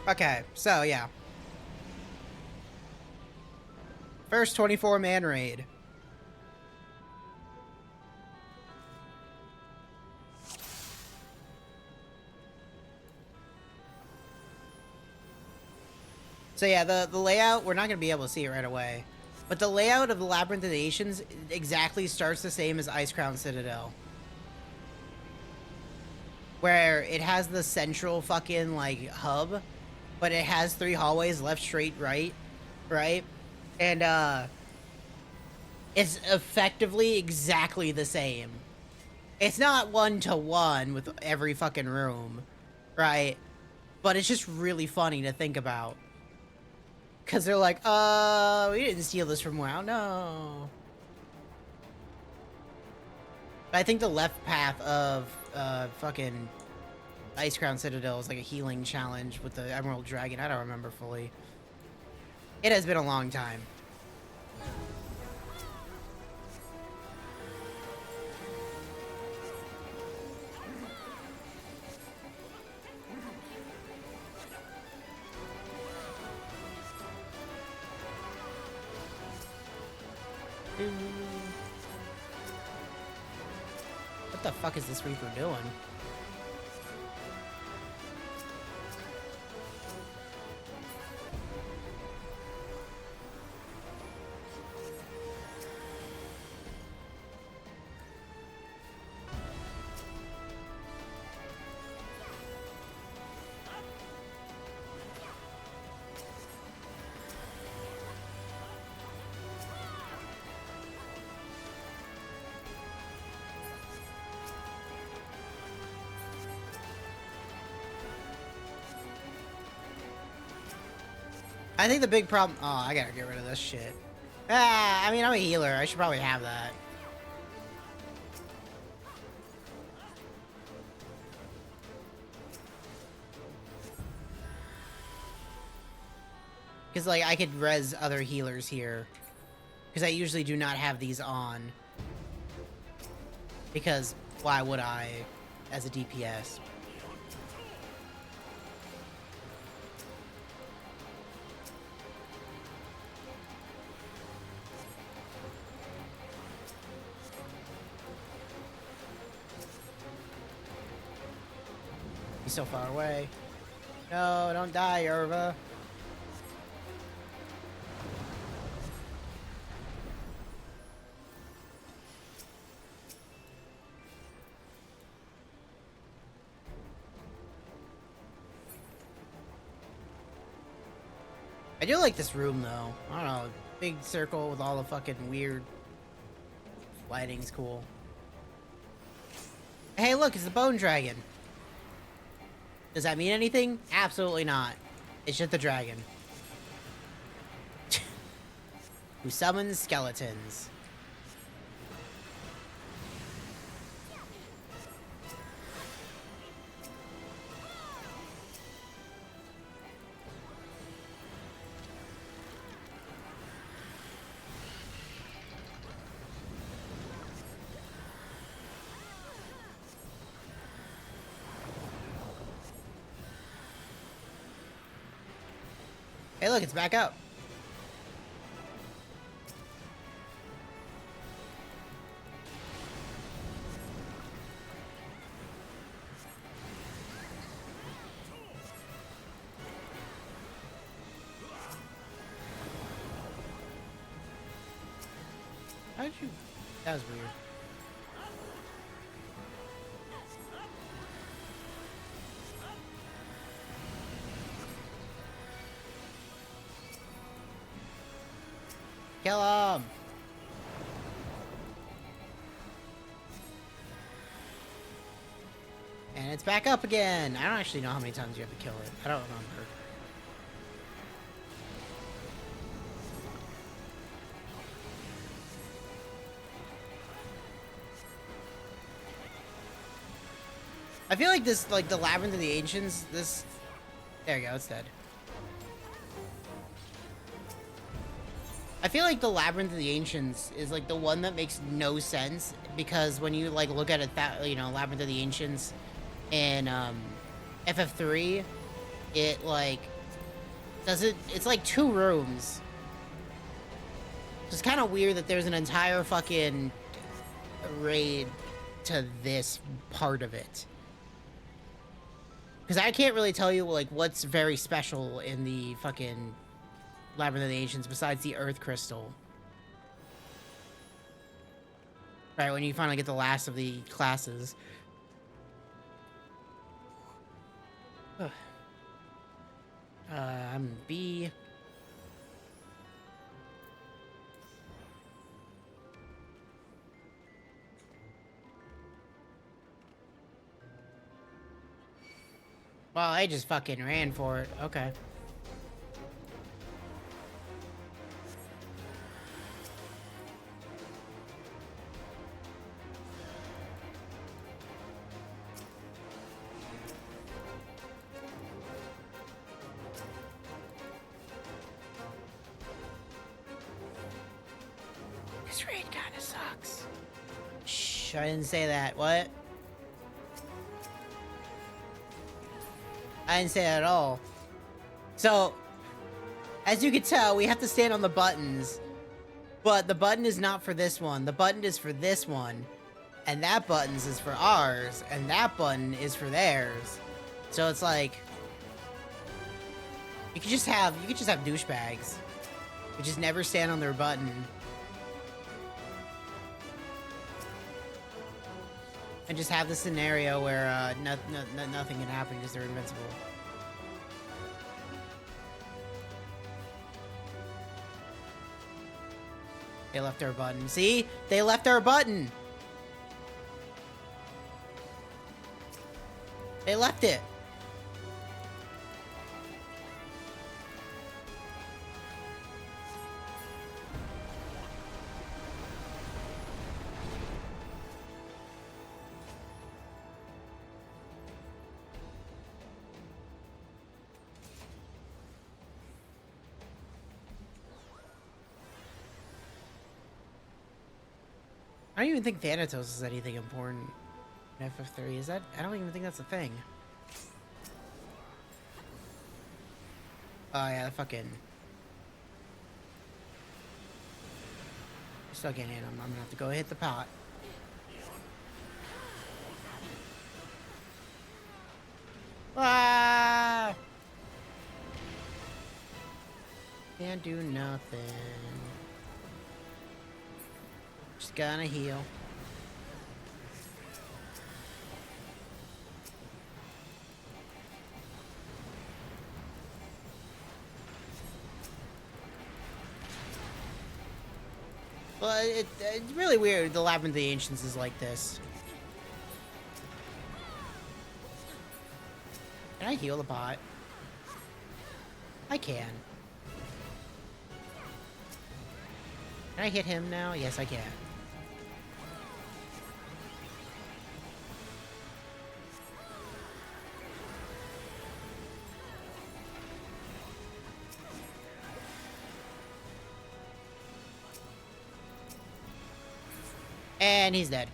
Okay, so yeah. First 24-man raid. So yeah, the layout, we're not going to be able to see it right away. But the layout of the Labyrinth of the Nations exactly starts the same as Icecrown Citadel. Where it has the central fucking, like, hub. But it has 3 hallways, left, straight, right. Right? And, it's effectively exactly the same. It's not 1-to-1 with every fucking room. Right? But it's just really funny to think about. Because they're like, we didn't steal this from WoW, no. But I think the left path of, fucking Ice Crown Citadel is like a healing challenge with the Emerald Dragon. I don't remember fully. It has been a long time. What the fuck is this Reaper doing? I think the big problem... Oh, I gotta get rid of this shit. Ah, I mean, I'm a healer. I should probably have that. Because, like, I could res other healers here. Because I usually do not have these on. Because why would I as a DPS? He's so far away. No, don't die, Yerva. I do like this room, though. I don't know. Big circle with all the fucking weird lighting's cool. Hey, look, it's the Bone Dragon. Does that mean anything? Absolutely not. It's just the dragon. Who summons skeletons. Hey, look, it's back up. How did you... That was weird. Kill him! And it's back up again! I don't actually know how many times you have to kill it. I don't remember. I feel like this, like, the Labyrinth of the Ancients, this... There you go, it's dead. I feel like the Labyrinth of the Ancients is, like, the one that makes no sense, because when you, like, look at it, that, you know, Labyrinth of the Ancients in, FF3, it, like, it's like 2 rooms. It's kind of weird that there's an entire fucking raid to this part of it. Because I can't really tell you, like, what's very special in the fucking Labyrinth of the Ancients besides the Earth Crystal. Right, when you finally get the last of the classes. I'm B. Well, I just fucking ran for it. Okay. This raid kind of sucks. Shh, I didn't say that. What? I didn't say that at all. So, as you can tell, we have to stand on the buttons. But the button is not for this one. The button is for this one. And that button is for ours. And that button is for theirs. So it's like... You could just have douchebags. Who just never stand on their button. And just have the scenario where nothing can happen because they're invincible. They left our button. See? They left our button! They left it! I don't even think Thanatos is anything important in FF3. Is that? I don't even think that's a thing. Oh yeah, the fucking... Still can't hit him. I'm gonna have to go hit the pot. Ah! Can't do nothing. Just gonna heal. Well, it's really weird. The Labyrinth of the Ancients is like this. Can I heal the bot? I can. Can I hit him now? Yes, I can. And he's dead.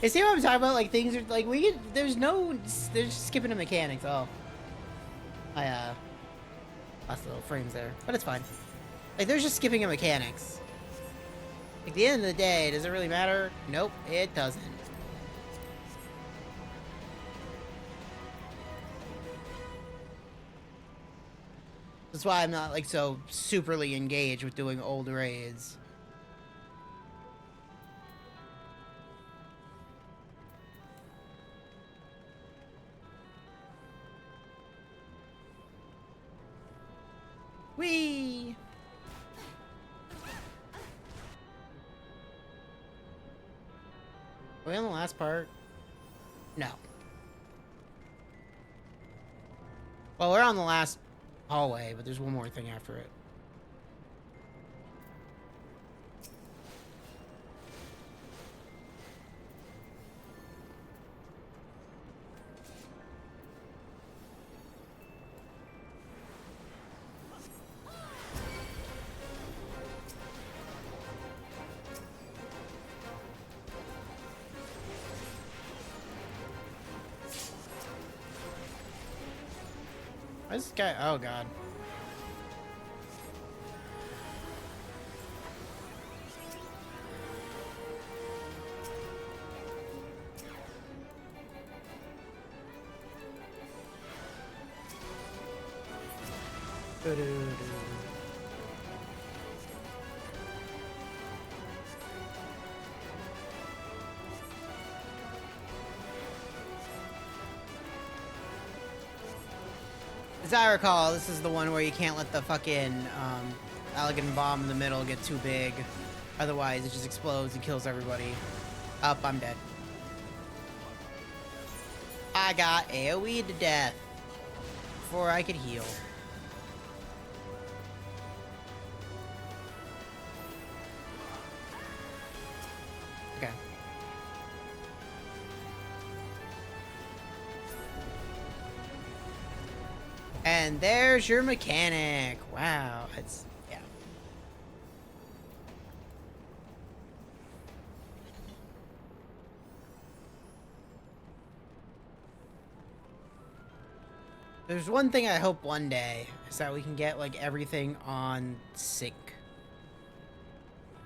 You see what I'm talking about? Like, things are, like, there's just skipping a mechanics. Oh. I, lost little frames there. But it's fine. Like, there's just skipping a mechanics. Like, at the end of the day, does it really matter? Nope, it doesn't. That's why I'm not, like, so superly engaged with doing old raids. Whee! Are we on the last part? No. Well, we're on the last hallway, but there's one more thing after it. Where's this guy? Oh, God. As I recall, this is the one where you can't let the fucking Elegant bomb in the middle get too big. Otherwise, it just explodes and kills everybody. Up, I'm dead. I got AoE'd to death before I could heal. Okay. And there's your mechanic. Wow, There's one thing I hope one day is that we can get like everything on sync.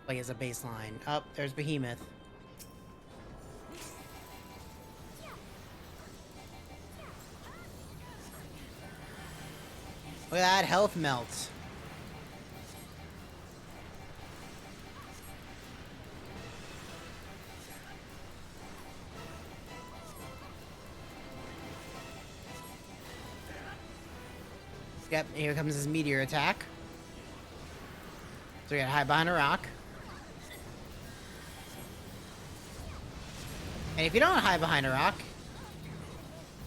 Like as a baseline. Oh, there's Behemoth. Look at that health melt. Yep, here comes his meteor attack. So we gotta hide behind a rock. And if you don't hide behind a rock,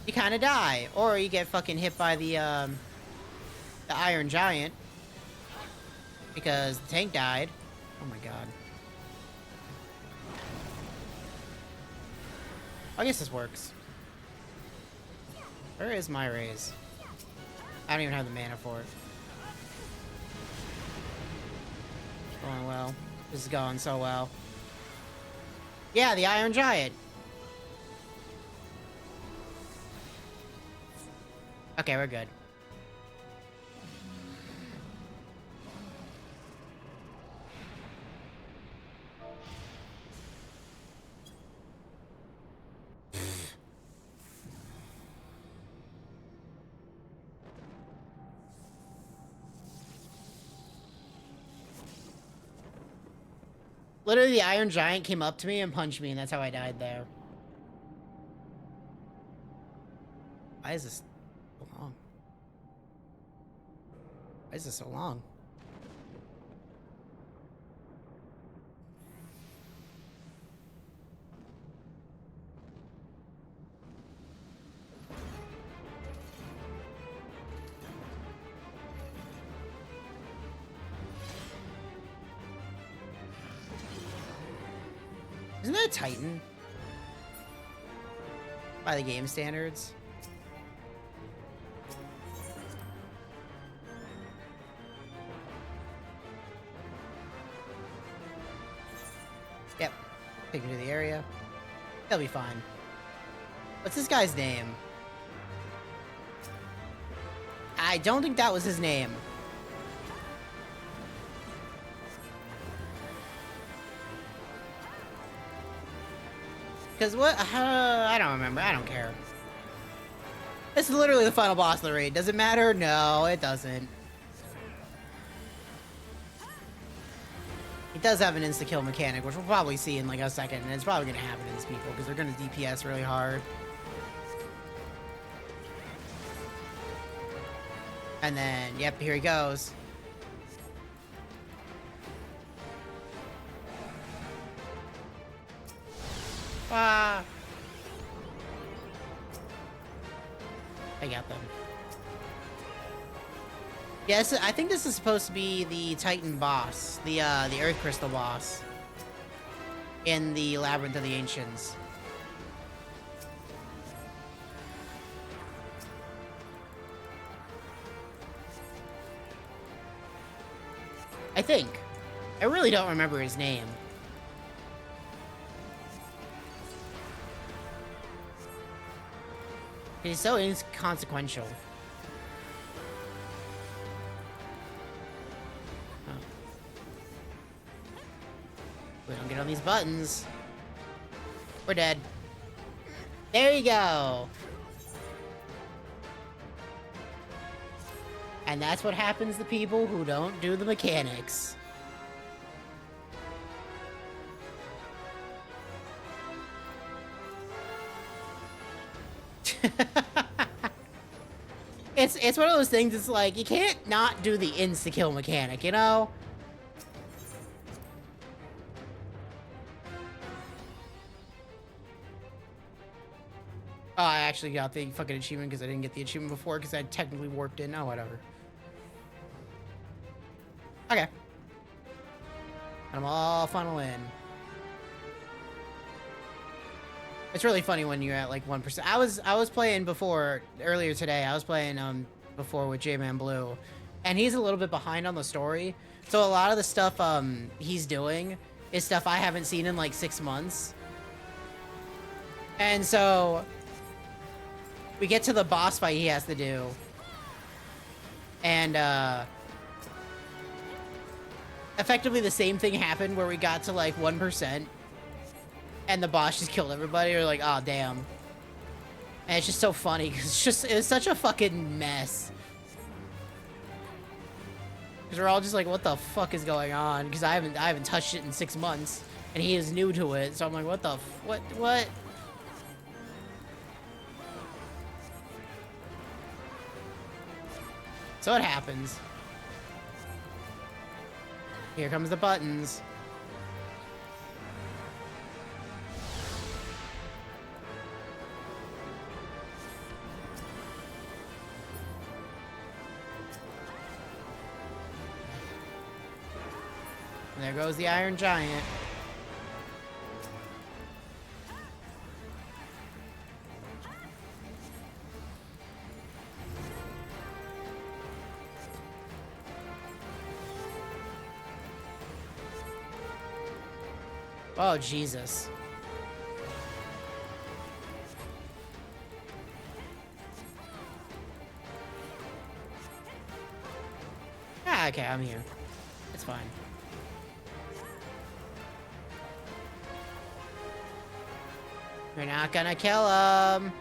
you kind of die, or you get fucking hit by the Iron Giant because the tank died. Oh my god. I guess this works. Where is my raise? I don't even have the mana for it. Going well. This is going so well. Yeah, the Iron Giant. Okay, we're good. Literally, the Iron Giant came up to me and punched me, and that's how I died there. Why is this so long? Why is this so long? Isn't that a Titan? By the game standards? Yep. Take him to the area. He'll be fine. What's this guy's name? I don't think that was his name. Because what? I don't remember. I don't care. This is literally the final boss of the raid. Does it matter? No, it doesn't. It does have an insta-kill mechanic, which we'll probably see in like a second, and it's probably going to happen to these people because they're going to DPS really hard. And then, yep, here he goes. Ah! I got them. Yes, I think this is supposed to be the Titan boss, the Earth Crystal boss in the Labyrinth of the Ancients. I think. I really don't remember his name. He's so inconsequential. Oh. We don't get on these buttons. We're dead. There you go. And that's what happens to people who don't do the mechanics. It's one of those things, it's like, you can't not do the insta-kill mechanic, you know? Oh, I actually got the fucking achievement because I didn't get the achievement before because I technically warped in. Oh, whatever. Okay. I'm all funnel in. It's really funny when you're at like 1%. I was playing before earlier today. I was playing before with J-Man Blue, and he's a little bit behind on the story. So a lot of the stuff he's doing is stuff I haven't seen in like 6 months. And so we get to the boss fight he has to do, And, effectively the same thing happened where we got to, like, 1%, and the boss just killed everybody. We're like, oh, damn. And it's just so funny, because it was such a fucking mess. Because we're all just like, what the fuck is going on? Because I haven't touched it in 6 months, and he is new to it, so I'm like, what the what? So it happens. Here comes the buttons. And there goes the Iron Giant. Oh, Jesus. Ah, okay, I'm here. It's fine. We're not gonna kill them.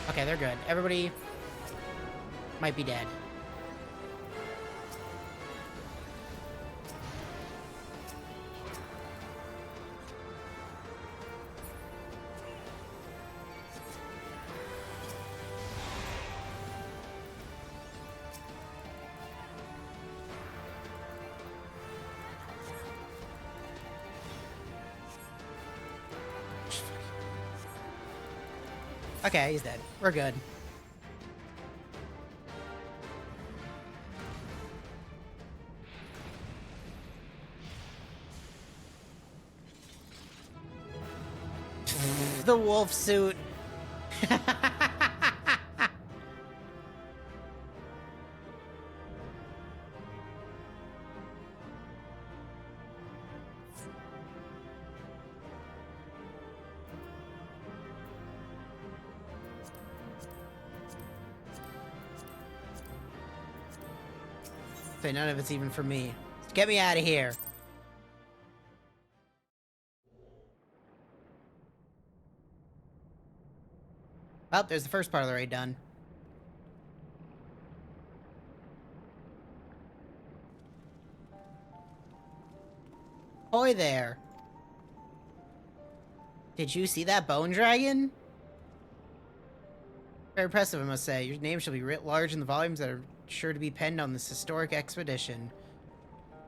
Okay, they're good. Everybody might be dead. Okay, he's dead. We're good. The wolf suit. But none of it's even for me. Get me out of here. Well, there's the first part of the raid done. Hoy there. Did you see that bone dragon? Very impressive, I must say. Your name shall be writ large in the volumes that are sure to be penned on this historic expedition.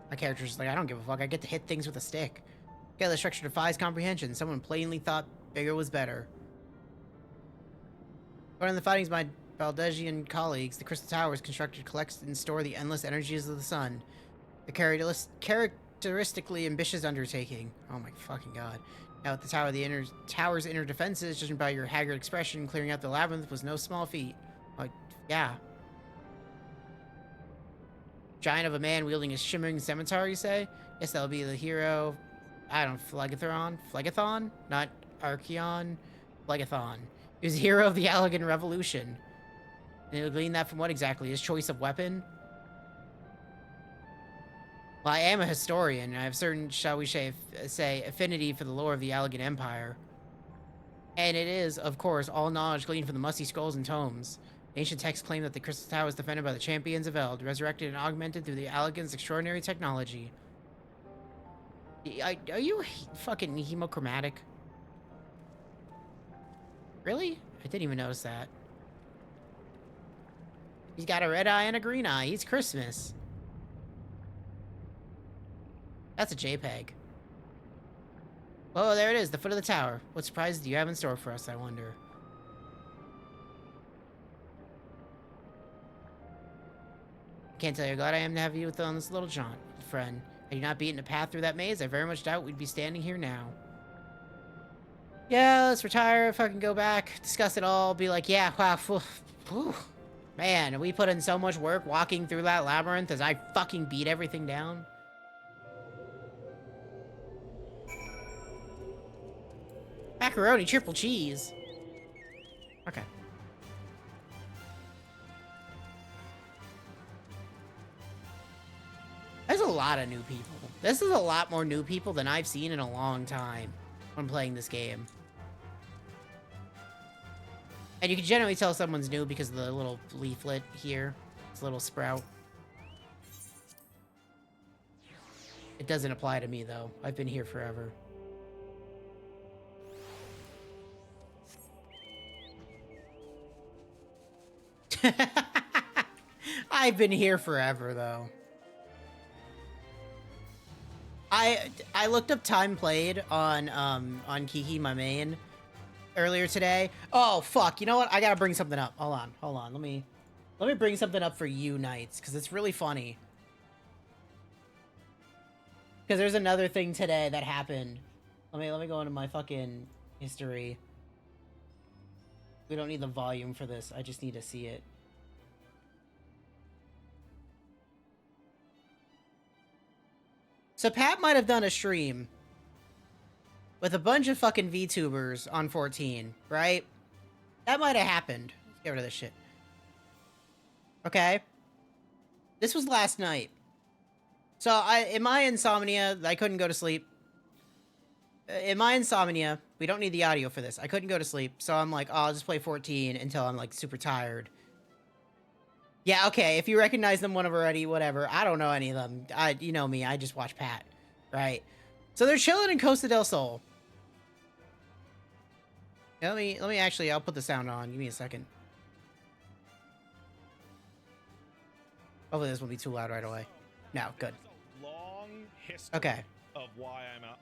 My character's like, I don't give a fuck. I get to hit things with a stick. Yeah, the structure defies comprehension. Someone plainly thought bigger was better. According to the findings of my Baldegian colleagues, the Crystal Tower was constructed to collect and store the endless energies of the sun. A characteristically ambitious undertaking. Oh my fucking god. Now at the tower, the tower's inner defenses, judging by your haggard expression, clearing out the labyrinth was no small feat. Like, yeah. Giant of a man wielding a shimmering scimitar, you say? Yes, that'll be the hero. I don't know, Phlegathon? Not Archeon. Phlegathon. He was the hero of the Allegan Revolution. And you'll glean that from what exactly? His choice of weapon? Well, I am a historian, and I have certain, shall we say, affinity for the lore of the Allegan Empire. And it is, of course, all knowledge gleaned from the musty scrolls and tomes. Ancient texts claim that the Crystal Tower was defended by the champions of Eld, resurrected and augmented through the Allegan's extraordinary technology. Are you fucking hemochromatic? Really? I didn't even notice that. He's got a red eye and a green eye. He's Christmas. That's a JPEG. Oh, there it is, the foot of the tower. What surprises do you have in store for us, I wonder? Can't tell you how glad I am to have you on this little jaunt, friend. Had you not beaten a path through that maze, I very much doubt we'd be standing here now. Yeah, let's retire, fucking go back, discuss it all, be like, yeah, wow, whew. Man, we put in so much work walking through that labyrinth as I fucking beat everything down. Macaroni, triple cheese. Okay. lot of new people. This is a lot more new people than I've seen in a long time when playing this game. And you can generally tell someone's new because of the little leaflet here. This little sprout. It doesn't apply to me, though. I've been here forever. I've been here forever, though. I looked up time played on Kiki, my main, earlier today. Oh fuck! You know what? I gotta bring something up. Hold on. Let me bring something up for you, Knights, because it's really funny. Because there's another thing today that happened. Let me go into my fucking history. We don't need the volume for this. I just need to see it. So Pat might have done a stream with a bunch of fucking VTubers on 14, right? That might have happened. Let's get rid of this shit. Okay. This was last night. So in my insomnia, I couldn't go to sleep. In my insomnia, we don't need the audio for this. I couldn't go to sleep. So I'm like, oh, I'll just play 14 until I'm like super tired. Yeah, okay, if you recognize them one of already, whatever. I don't know any of them. You know me, I just watch Pat, right? So they're chilling in Costa del Sol. Let me actually, I'll put the sound on. Give me a second. Hopefully this won't be too loud right away. No, good. Long history Okay. of why I'm out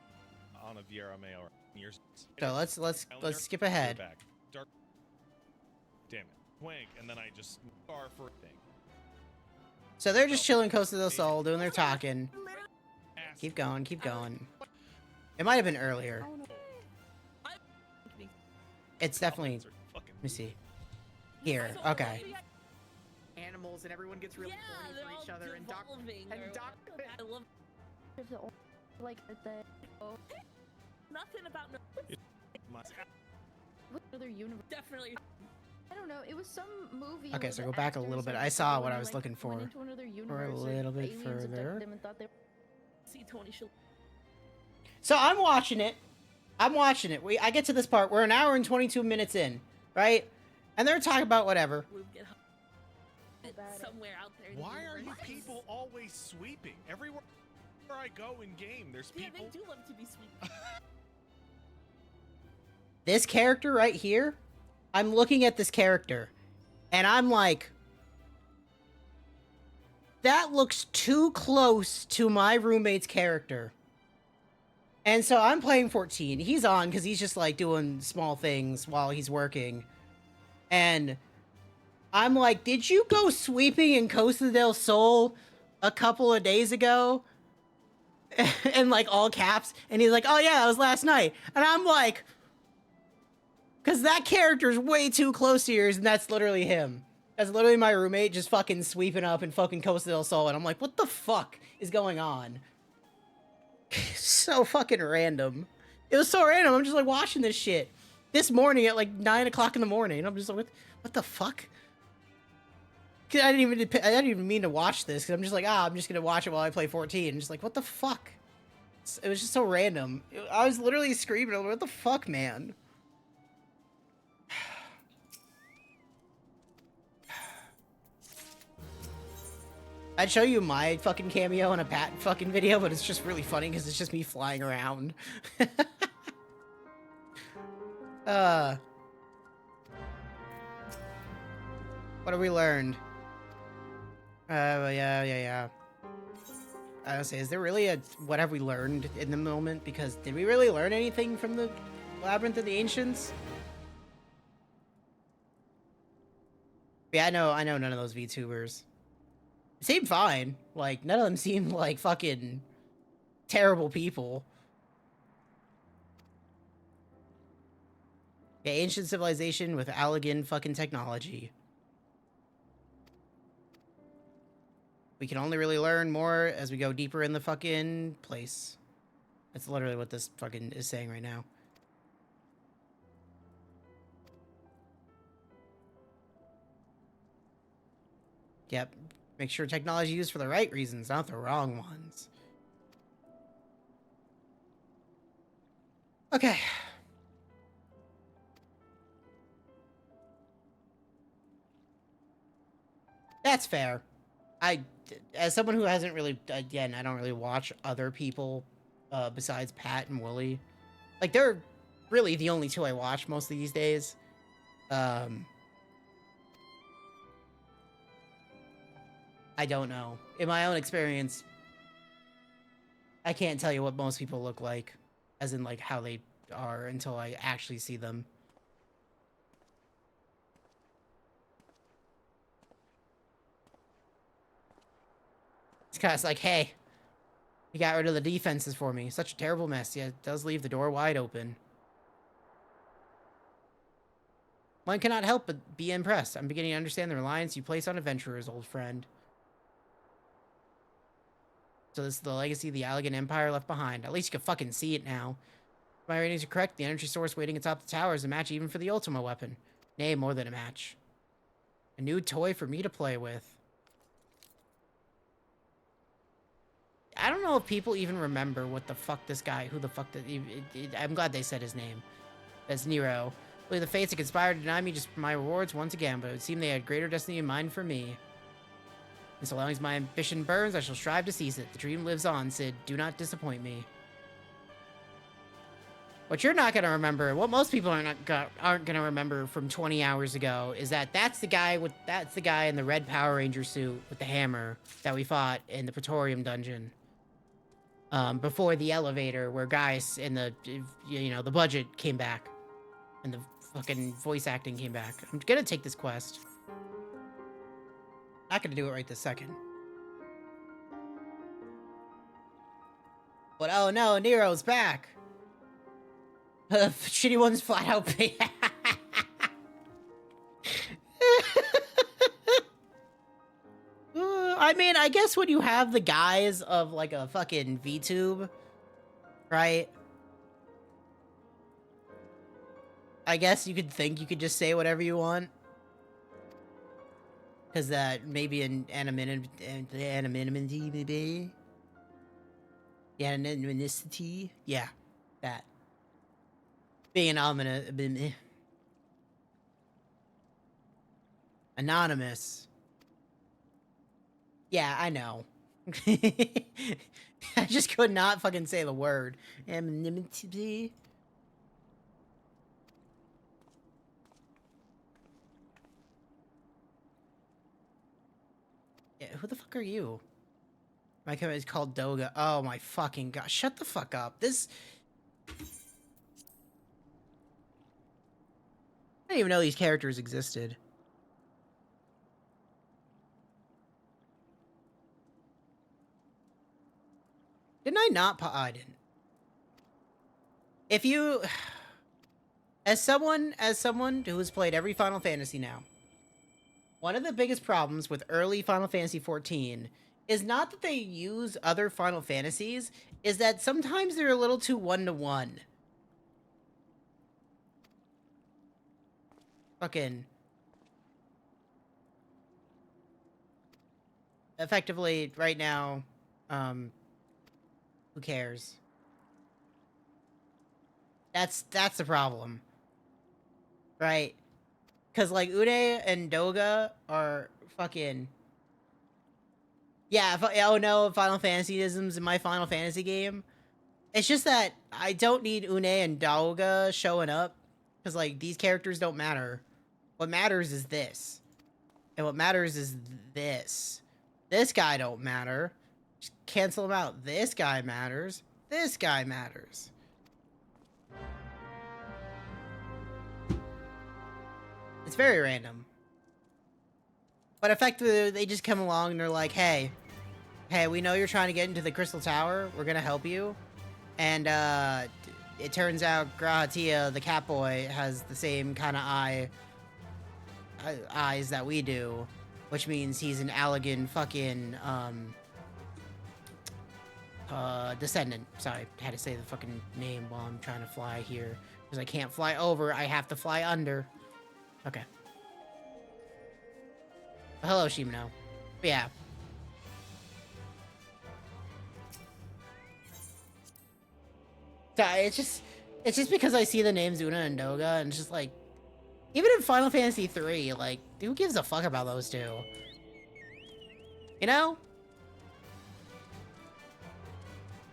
on a Vieira Mayo years. So let's skip ahead. Dark. Damn it. Wank, and then I just star for thing. So they're just chilling Costa del Sol, doing their talking. Keep going, keep going. It might have been earlier. It's definitely. Let me see. Here, okay. Animals and everyone gets really horny for each other and Doc I love like the nothing about another universe. Definitely. I don't know. It was some movie. Okay, where so the go back a actors, little bit. like, I saw went what I and, was like, looking went for. into another Or a universe, little bit aliens abducted further. them and thought they See Tony Shalhoub. So I'm watching it. I get to this part. We're an hour and 22 minutes in, right? And they're talking about whatever. Somewhere out there. In Why the are you universe. people always sweeping? Everywhere I go in game, there's Yeah, people. they do love to be sweet. This character right here, I'm looking at this character, and I'm like, that looks too close to my roommate's character. And so I'm playing 14. He's on because he's just like doing small things while he's working. And I'm like, did you go sweeping in Costa del Sol a couple of days ago? And like all caps. And he's like, oh yeah, that was last night. And I'm like, because that character's way too close to yours, and that's literally him. That's literally my roommate just fucking sweeping up in fucking Costa del Sol, and I'm like, what the fuck is going on? So fucking random. It was so random. I'm just like watching this shit this morning at like 9 o'clock in the morning. I'm just like, what the fuck? 'Cause I didn't even mean to watch this, because I'm just like, I'm just gonna watch it while I play 14. And just like, what the fuck? It was just so random. I was literally screaming, I'm like, what the fuck, man? I'd show you my fucking cameo in a Pat fucking video, but it's just really funny because it's just me flying around. What have we learned? Yeah. I was say, is there really a what have we learned in the moment? Because did we really learn anything from the Labyrinth of the Ancients? Yeah, I know none of those VTubers. Seem fine. Like, none of them seem like fucking terrible people. Yeah, ancient civilization with Allegan fucking technology. We can only really learn more as we go deeper in the fucking place. That's literally what this fucking is saying right now. Yep. Make sure technology used for the right reasons, not the wrong ones. Okay. That's fair. As someone who hasn't really, again, I don't really watch other people besides Pat and Wooly. Like, they're really the only two I watch most of these days. I don't know. In my own experience, I can't tell you what most people look like, as in, like, how they are until I actually see them. It's kind of like, hey, you got rid of the defenses for me. Such a terrible mess. Yeah, it does leave the door wide open. One cannot help but be impressed. I'm beginning to understand the reliance you place on adventurers, old friend. So this is the legacy the Allegan Empire left behind. At least you can fucking see it now. If my ratings are correct, the energy source waiting atop the tower is a match even for the Ultima weapon. Nay, more than a match. A new toy for me to play with. I don't know if people even remember what the fuck this guy, who the fuck, I'm glad they said his name. That's Nero. Really, the fates had conspired to deny me just my rewards once again, but it would seem they had greater destiny in mind for me. And so long as my ambition burns, I shall strive to seize it. The dream lives on, Sid. Do not disappoint me. What you're not gonna remember, what most people aren't gonna remember from 20 hours ago, is that that's the guy in the red Power Ranger suit with the hammer that we fought in the Praetorium dungeon. Before the elevator, where guys in the, you know, the budget came back, and the fucking voice acting came back. I'm gonna take this quest. Not gonna do it right this second. But oh no, Nero's back! Shitty one's flat out pay. I mean, I guess when you have the guise of like a fucking VTube, right? I guess you could think you could just say whatever you want. Because that maybe an anonymity, maybe? The anonymity? Yeah, that. Being anonymous. Yeah, I know. I just could not fucking say the word. Anonymity. Yeah, who the fuck are you? My character is called Doga. Oh my fucking god. Shut the fuck up. This... I didn't even know these characters existed. Didn't I not I didn't. If you... As someone who has played every Final Fantasy now, one of the biggest problems with early Final Fantasy XIV is not that they use other Final Fantasies, is that sometimes they're a little too one-to-one. Fucking... Effectively, right now, who cares? That's the problem. Right? Because, like, Ude and Doga are fucking... Yeah, oh no, Final Fantasyisms in my Final Fantasy game. It's just that I don't need Une and Doga showing up. Because, like, these characters don't matter. What matters is this. And what matters is this. This guy don't matter. Just cancel him out. This guy matters. This guy matters. It's very random. But effectively, they just come along and they're like, hey, we know you're trying to get into the Crystal Tower. We're gonna help you. And, it turns out Grahatia, the Catboy, has the same kind of eyes that we do. Which means he's an Allegan fucking, descendant. Sorry, I had to say the fucking name while I'm trying to fly here. Because I can't fly over, I have to fly under. Okay. Hello, Shimano. But yeah, It's just because I see the names Una and Doga, and it's just like, even in Final Fantasy 3, like, who gives a fuck about those two? You know?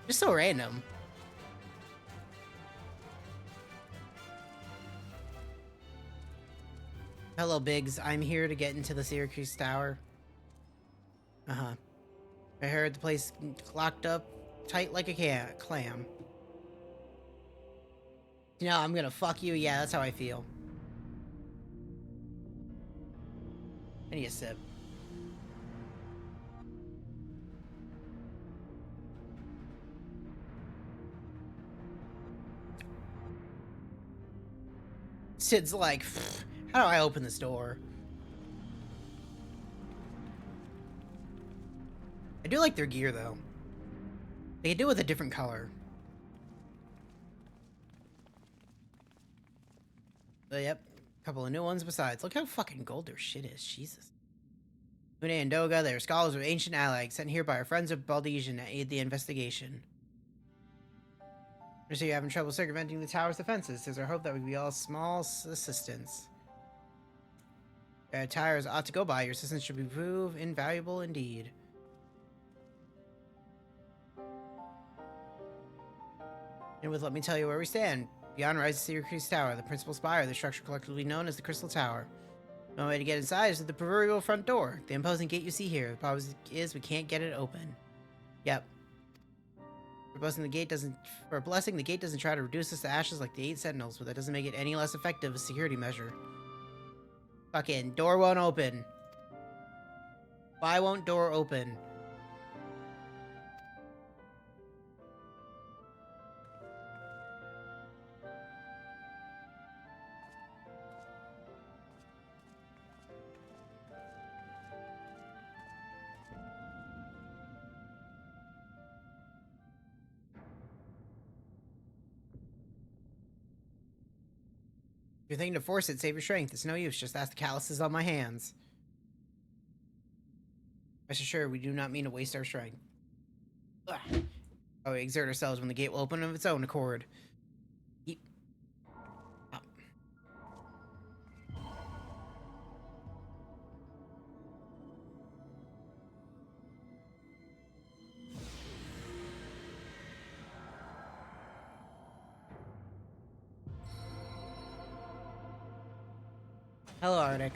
Just so random. Hello, Biggs. I'm here to get into the Syracuse Tower. Uh-huh. I heard the place locked up tight like a clam. You know, I'm gonna fuck you. Yeah, that's how I feel. I need a sip. Sid's like, how do I open this door? I do like their gear, though. They could do it with a different color. But yep, a couple of new ones besides. Look how fucking gold their shit is. Jesus. Une and Doga, they are scholars of ancient allies sent here by our friends of Baldesian to aid the investigation. I see you're having trouble circumventing the tower's defenses. There's our hope that we can be all small assistance. Tires ought to go by. Your assistance should be prove invaluable indeed. And let me tell you where we stand. Beyond rises Syracuse Tower, the principal spire of the structure collectively known as the Crystal Tower. The only way to get inside is through the proverbial front door, the imposing gate you see here. The problem is we can't get it open. Yep. For a blessing, the gate doesn't try to reduce us to ashes like the 8 Sentinels, but that doesn't make it any less effective as a security measure. Fucking door won't open. Why won't door open? If you're thinking to force it, save your strength. It's no use. Just ask the calluses on my hands. Rest assured, we do not mean to waste our strength. Ugh. Oh, we exert ourselves when the gate will open of its own accord. Oh. Hello, Arctic.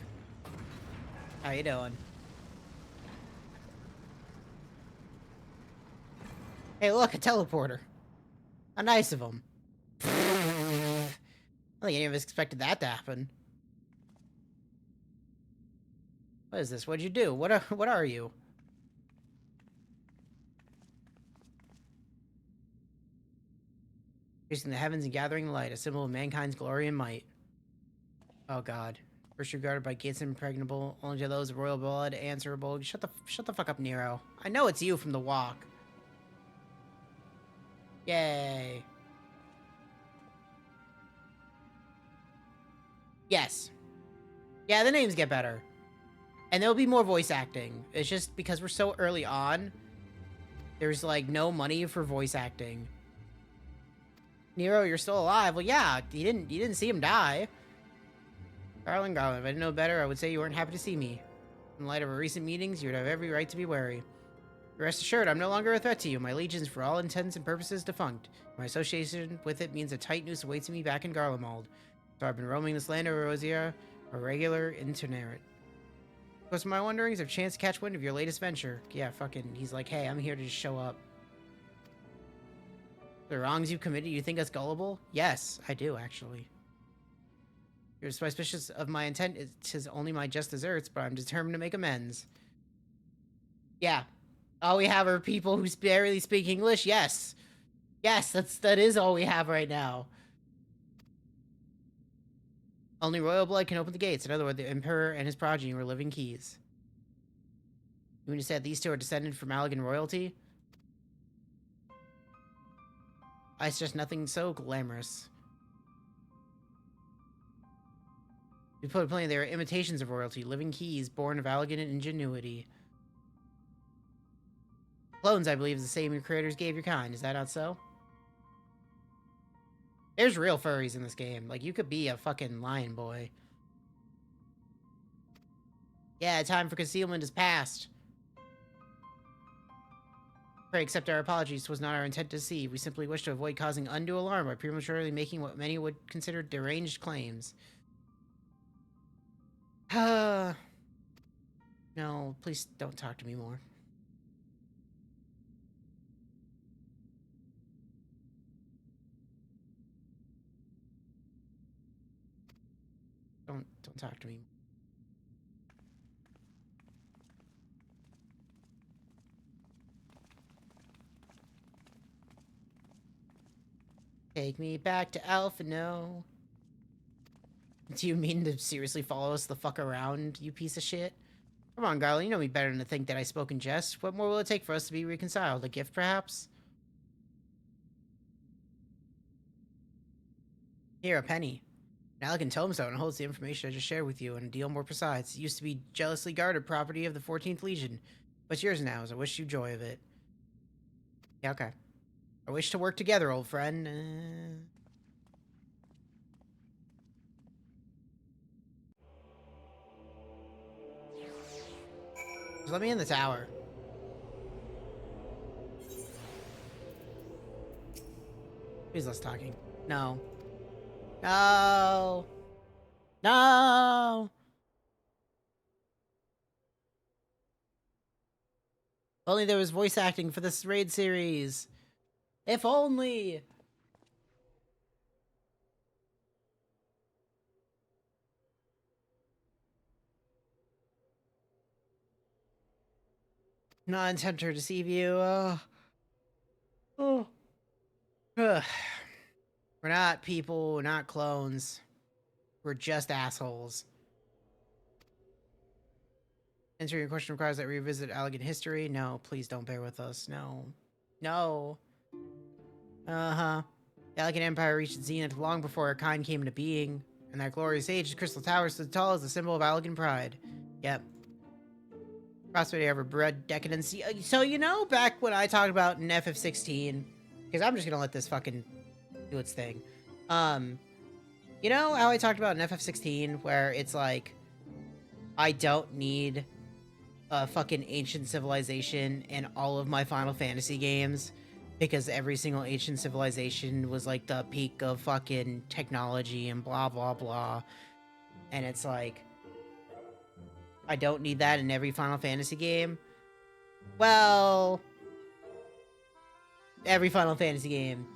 How you doing? Hey, look, a teleporter. How nice of him. I don't think any of us expected that to happen. What is this? What'd you do? What are you? Piercing the heavens and gathering the light, a symbol of mankind's glory and might. Oh god. First regarded by gates impregnable, only to those of royal blood answerable. Shut the fuck up, Nero. I know it's you from the walk. Yay. Yes. Yeah, the names get better. And there'll be more voice acting. It's just because we're so early on, there's like no money for voice acting. Nero, you're still alive. Well, yeah, you didn't see him die. Garland, if I didn't know better, I would say you weren't happy to see me. In light of our recent meetings, you would have every right to be wary. Rest assured, I'm no longer a threat to you. My legion's for all intents and purposes defunct. My association with it means a tight noose awaits me back in Garlemald. So I've been roaming this land of Erosia, a regular itinerant. Because my wonderings, I've chance to catch wind of your latest venture. Yeah, fucking, he's like, hey, I'm here to just show up. The wrongs you committed, you think us gullible? Yes, I do, actually. You're suspicious of my intent. It is only my just deserts, but I'm determined to make amends. Yeah. All we have are people who barely speak English? Yes. Yes, that is all we have right now. Only royal blood can open the gates. In other words, the Emperor and his progeny were living keys. You mean to say that these two are descended from Allegan royalty? It's just nothing so glamorous. We put it plainly, they are imitations of royalty, living keys born of Allegan ingenuity. Clones, I believe, is the same your creators gave your kind. Is that not so? There's real furries in this game. Like, you could be a fucking lion boy. Yeah, time for concealment is past. Pray accept our apologies. 'Twas not our intent to deceive. We simply wish to avoid causing undue alarm by prematurely making what many would consider deranged claims. No, please don't talk to me more. Don't talk to me. Take me back to Alpha, no. Do you mean to seriously follow us the fuck around, you piece of shit? Come on, Garland, you know me better than to think that I spoke in jest. What more will it take for us to be reconciled? A gift, perhaps? Here, a penny. An elegant tombstone holds the information I just shared with you, and a deal more precise. It used to be jealously guarded property of the 14th Legion, but it's yours now, so I wish you joy of it. Yeah, okay. I wish to work together, old friend. Just let me in the tower. Please, less talking. No. No. No. If only there was voice acting for this raid series. If only. Not intent to deceive you. Oh. Ugh. We're not people, we're not clones. We're just assholes. Answering your question requires that we revisit elegant history. No, please don't bear with us. No. No. Uh-huh. The Elegant Empire reached its zenith long before our kind came into being. In that glorious age, the Crystal Tower stood tall as a symbol of elegant pride. Yep. Prosperity ever bred decadence. So, you know, back when I talked about in FF16, because I'm just gonna let this fucking do its thing. You know how I talked about in FF16, where it's like, I don't need a fucking ancient civilization in all of my Final Fantasy games, because every single ancient civilization was like the peak of fucking technology and blah blah blah. And it's like, I don't need that in every Final Fantasy game. Well, every Final Fantasy game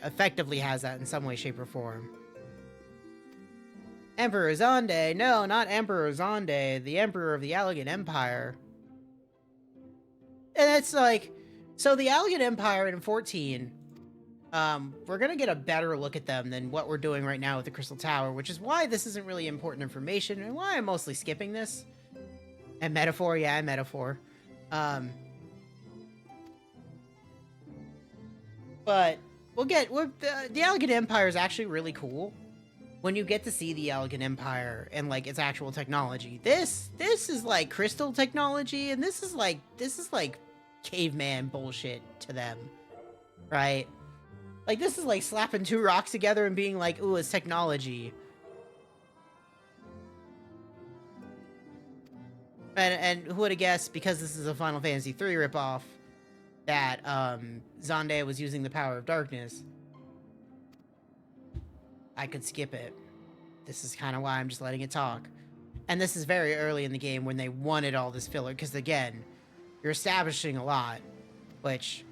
effectively has that in some way, shape, or form. Emperor Zonde. No, not Emperor Zonde. The Emperor of the Elegant Empire. And it's like, so the Elegant Empire in 14, we're gonna get a better look at them than what we're doing right now with the Crystal Tower, which is why this isn't really important information, and why I'm mostly skipping this. And metaphor, yeah, metaphor. But the Elegant Empire is actually really cool when you get to see the Elegant Empire and like its actual technology. This is like crystal technology, and this is like caveman bullshit to them, right? Like, this is like slapping two rocks together and being like, ooh, it's technology. And who would have guessed, because this is a Final Fantasy III ripoff, that Zonde was using the power of darkness. I could skip it. This is kind of why I'm just letting it talk. And this is very early in the game when they wanted all this filler, because again, you're establishing a lot, which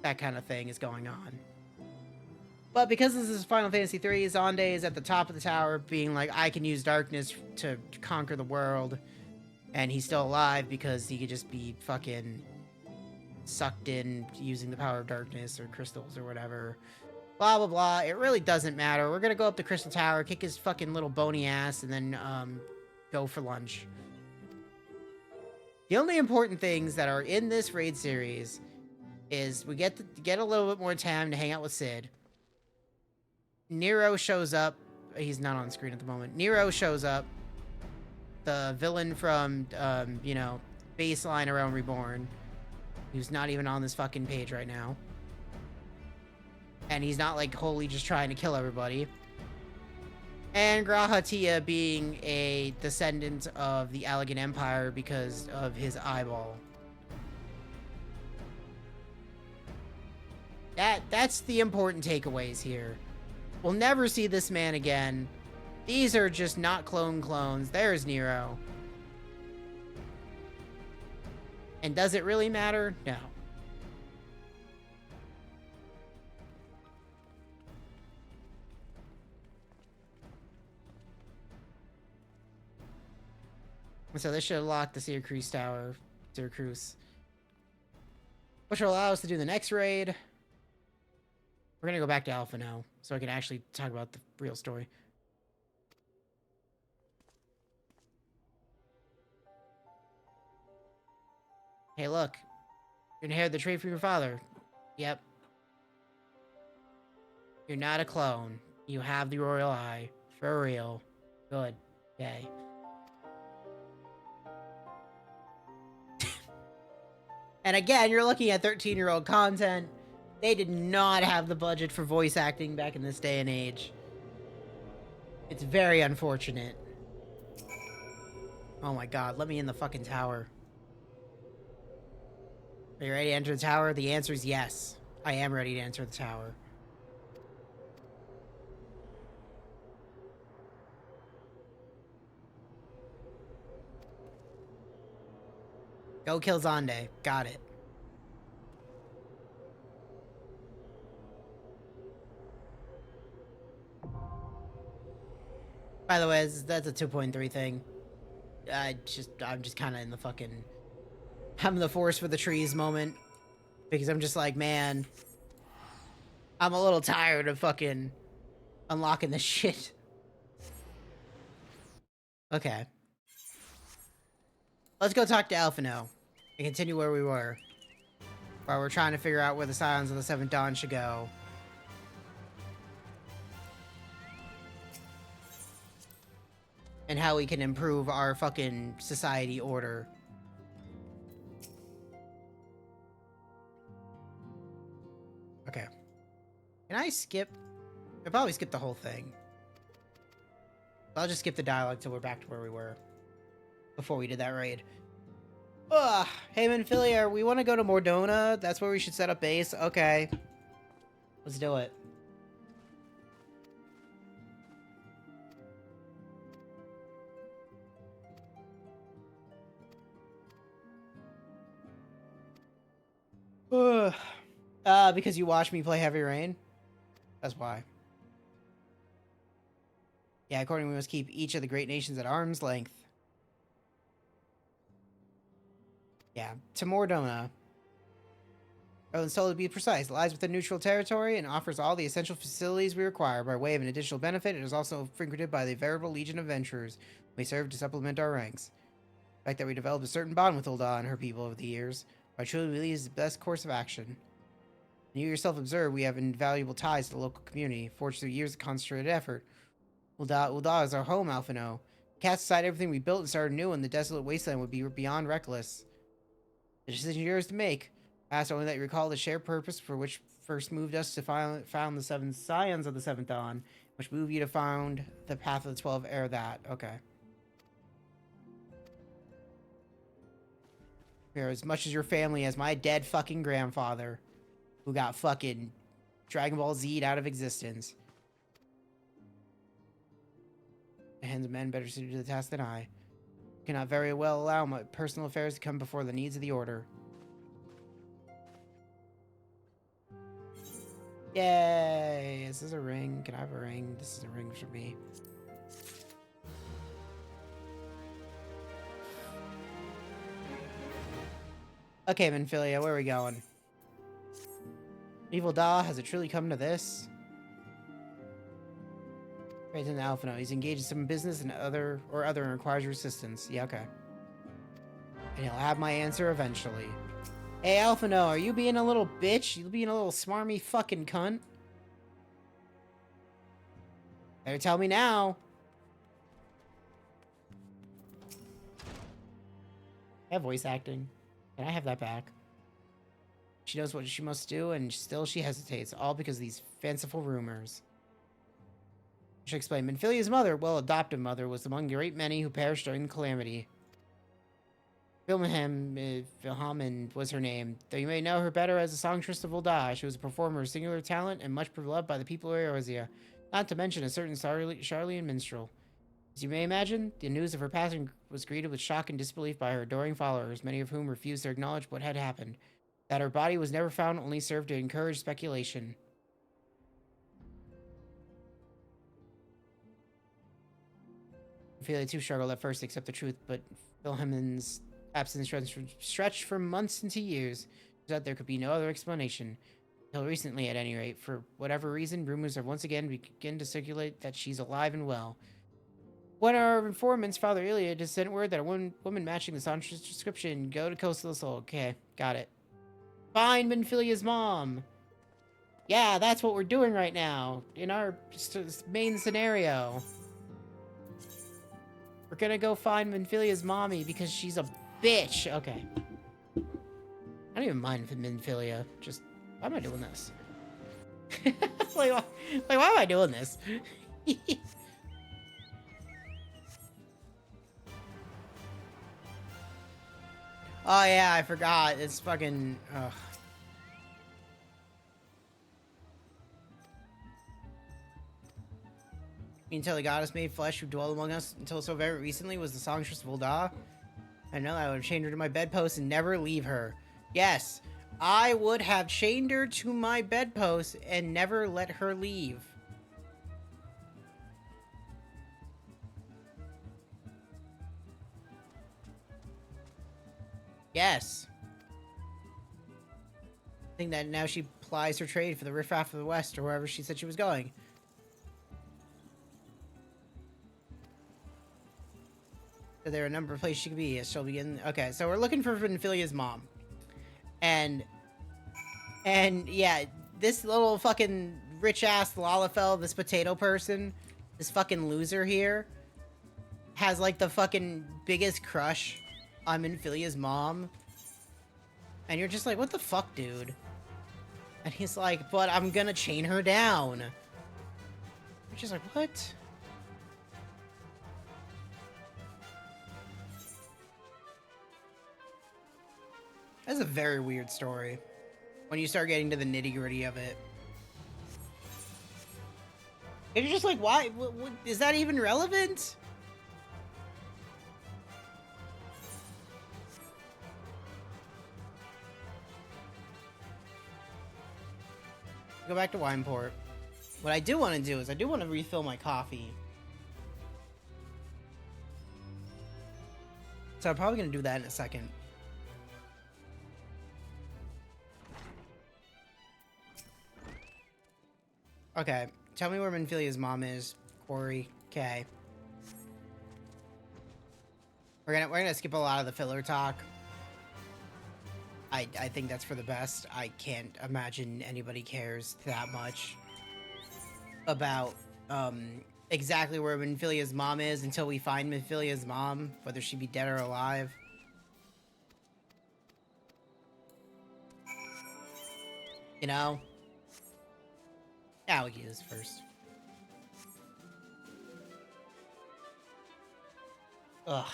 that kind of thing is going on. But because this is Final Fantasy III, Zonde is at the top of the tower being like, I can use darkness to conquer the world. And he's still alive because he could just be fucking sucked in using the power of darkness or crystals or whatever. Blah, blah, blah. It really doesn't matter. We're gonna go up the Crystal Tower, kick his fucking little bony ass, and then go for lunch. The only important things that are in this raid series is we get a little bit more time to hang out with Cid. Nero shows up. He's not on screen at the moment. Nero shows up. The villain from, you know, Baseline Around Reborn. Who's not even on this fucking page right now. And he's not like wholly just trying to kill everybody. And Grahatia being a descendant of the Allegan Empire because of his eyeball. That's the important takeaways here. We'll never see this man again. These are just not clones. There's Nero. And does it really matter? No. So this should lock the Syracuse Tower. Syracuse. Which will allow us to do the next raid. We're gonna go back to Alpha now, so I can actually talk about the real story. Hey, look. You inherited the trait from your father. Yep. You're not a clone. You have the royal eye. For real. Good. Yay. And again, you're looking at 13-year-old content. They did not have the budget for voice acting back in this day and age. It's very unfortunate. Oh my god, let me in the fucking tower. Are you ready to enter the tower? The answer is yes. I am ready to enter the tower. Go kill Zonde. Got it. By the way, that's a 2.3 thing. I'm just kind of in the fucking... I'm the forest for the trees moment. Because I'm just like, man... I'm a little tired of fucking... unlocking this shit. Okay. Let's go talk to Alphino. And continue where we were. While we're trying to figure out where the Scions of the Seventh Dawn should go. And how we can improve our fucking society order. Okay. Can I skip? I'll probably skip the whole thing. I'll just skip the dialogue till we're back to where we were. Before we did that raid. Ugh. Hey, Manphilia, we want to go to Mordona. That's where we should set up base. Okay. Let's do it. Because you watched me play Heavy Rain? That's why. Yeah, accordingly, we must keep each of the great nations at arm's length. Yeah, to Mordona. Told to be precise, it lies within neutral territory and offers all the essential facilities we require. By way of an additional benefit, it is also frequented by the veritable legion of adventurers who may serve to supplement our ranks. The fact that we developed a certain bond with Ulda and her people over the years, I truly believe is the best course of action. And you yourself observe we have invaluable ties to the local community, forged through years of concentrated effort. Ulda is our home, Alphino. Cast aside everything we built and started new, and the desolate wasteland would be beyond reckless. The decision is yours to make. I ask only that you recall the shared purpose for which first moved us to found the 7 Scions of the Seventh Dawn, which moved you to found the Path of the 12 ere that. Okay. You're as much as your family as my dead fucking grandfather, who got fucking Dragon Ball Z'd out of existence. The hands of men better suited to the task than I. Cannot very well allow my personal affairs to come before the needs of the Order. Yay! Is this a ring? Can I have a ring? This is a ring for me. Okay, Manphilia, where are we going? Evil Da, has it truly come to this? Right in the Alphino. He's engaged in some business and other and requires your assistance. Yeah, okay. And he'll have my answer eventually. Hey, Alphino, are you being a little bitch? You being a little smarmy fucking cunt? Better tell me now. I have voice acting. Can I have that back? She knows what she must do, and still she hesitates, all because of these fanciful rumors. I should explain. Minfilia's mother, well, adoptive mother, was among the great many who perished during the calamity. Vilhelm was her name. Though you may know her better as a songstress of Ulda, she was a performer of singular talent and much beloved by the people of Eorzea, not to mention a certain Charlian minstrel. As you may imagine, the news of her passing was greeted with shock and disbelief by her adoring followers, many of whom refused to acknowledge what had happened. That her body was never found only served to encourage speculation. Ophelia too struggled at first to accept the truth, but Wilhelm's absence stretched from months into years, so that there could be no other explanation. Until recently, at any rate. For whatever reason, rumors have once again begun to circulate that she's alive and well. One of our informants, Father Iliad, has sent word that a woman matching the songstress description go to Coastal Soul. Okay, got it. Find Minfilia's mom! Yeah, that's what we're doing right now, in our main scenario. We're gonna go find Minfilia's mommy because she's a bitch. Okay. I don't even mind Minfilia. Just, why am I doing this? Why am I doing this? Oh yeah, I forgot. It's fucking... Ugh. Until the goddess made flesh who dwelled among us until so very recently was the songstress of Ulda. I know I would have chained her to my bedpost and never leave her. Yes, I would have chained her to my bedpost and never let her leave. Yes. I think that now she plies her trade for the riffraff of the West or wherever she said she was going. So there are a number of places she could be as she'll begin. Okay, so we're looking for Minfilia's mom. And yeah, this little fucking rich-ass Lalafell, this potato person, this fucking loser here, has like the fucking biggest crush on Minfilia's mom. And you're just like, what the fuck, dude? And he's like, but I'm gonna chain her down. You're just like, what? That's a very weird story when you start getting to the nitty-gritty of it. And you're just like, why? What, is that even relevant? Go back to Wineport. What I do want to do is I do want to refill my coffee. So I'm probably going to do that in a second. Okay, tell me where Minfilia's mom is, Corey. Okay. We're gonna skip a lot of the filler talk. I think that's for the best. I can't imagine anybody cares that much about exactly where Minfilia's mom is until we find Minfilia's mom, whether she be dead or alive. You know? Yeah, we can do this first. Ugh.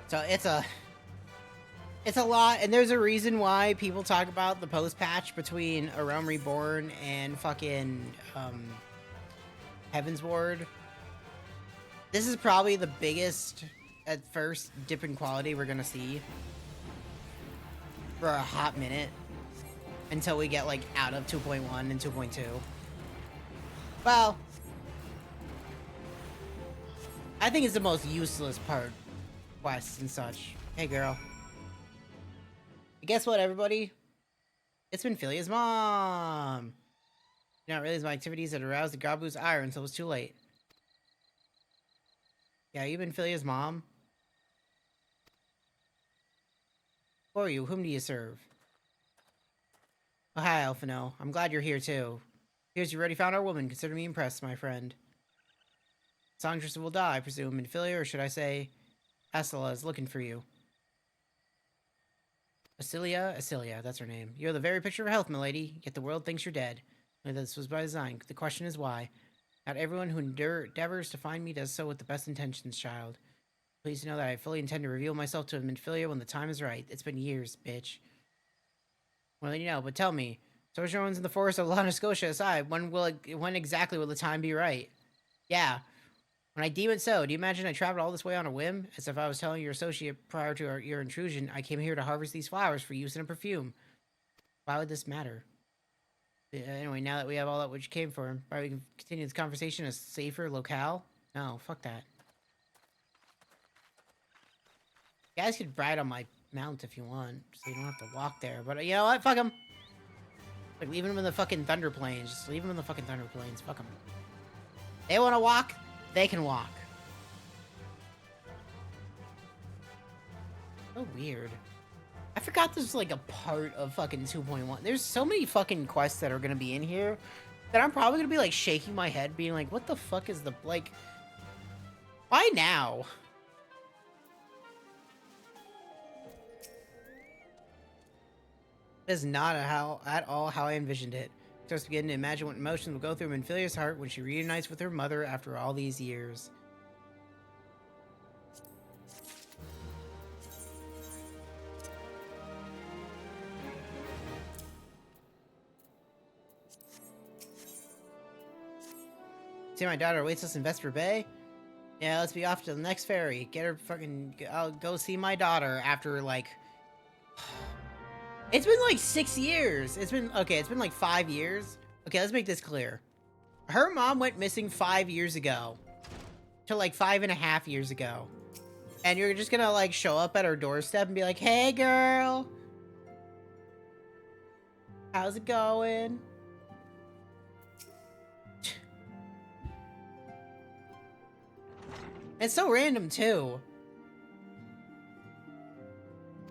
So it's a lot, and there's a reason why people talk about the post-patch between A Realm Reborn and fucking Heaven's Ward. This is probably the biggest, at first, dip in quality we're gonna see for a hot minute until we get like out of 2.1 and 2.2. Well, I think it's the most useless part, quests and such. Hey girl. Guess what, everybody? It's Minfilia's mom. You not realize my activities had aroused the Gabu's ire until it was too late. Yeah, you Minfilia's mom? Who are you? Whom do you serve? Oh, hi, Alphino. I'm glad you're here, too. Here's you already found our woman. Consider me impressed, my friend. Songstress will die, I presume, in Philia, or should I say, Asila is looking for you. Asilia, that's her name. You're the very picture of health, milady, yet the world thinks you're dead. This was by design. The question is why. Not everyone who endeavors to find me does so with the best intentions, child. Please know that I fully intend to reveal myself to Minfilia when the time is right. It's been years, bitch. Well, you know, but tell me, Sojourns in the forest of Lana Scotia aside, when exactly will the time be right? Yeah, when I deem it so. Do you imagine I traveled all this way on a whim? As if I was telling your associate prior to your intrusion, I came here to harvest these flowers for use in a perfume. Why would this matter? Anyway, now that we have all that which came for him, probably we can continue this conversation in a safer locale? No, fuck that. You guys could ride on my mount if you want, so you don't have to walk there. But you know what? Fuck them. Like, leaving them in the fucking Thunder Plains. Just leave them in the fucking Thunder Plains. Fuck them. They want to walk? They can walk. So weird. I forgot this was like a part of fucking 2.1. There's so many fucking quests that are gonna be in here that I'm probably gonna be like shaking my head being like, what the fuck is the, like, why now? That is not at all how I envisioned it. Just begin to imagine what emotions will go through Minfilia's heart when she reunites with her mother after all these years. See, my daughter awaits us in Vesper Bay? Yeah, let's be off to the next ferry. Get her fucking... I'll go see my daughter after, like... It's been, like, 6 years. It's been... Okay, it's been, like, 5 years. Okay, let's make this clear. Her mom went missing 5 years ago. To, like, 5.5 years ago. And you're just gonna, like, show up at her doorstep and be like, hey, girl. How's it going? It's so random, too.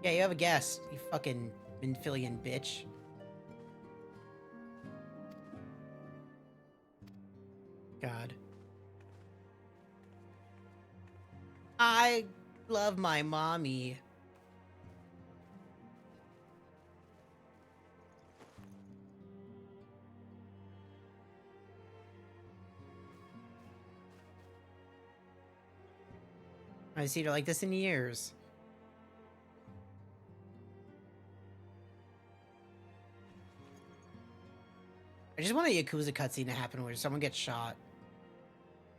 Yeah, you have a guest, you fucking Minfilian bitch. God. I love my mommy. I haven't seen her like this in years. I just want a Yakuza cutscene to happen where someone gets shot.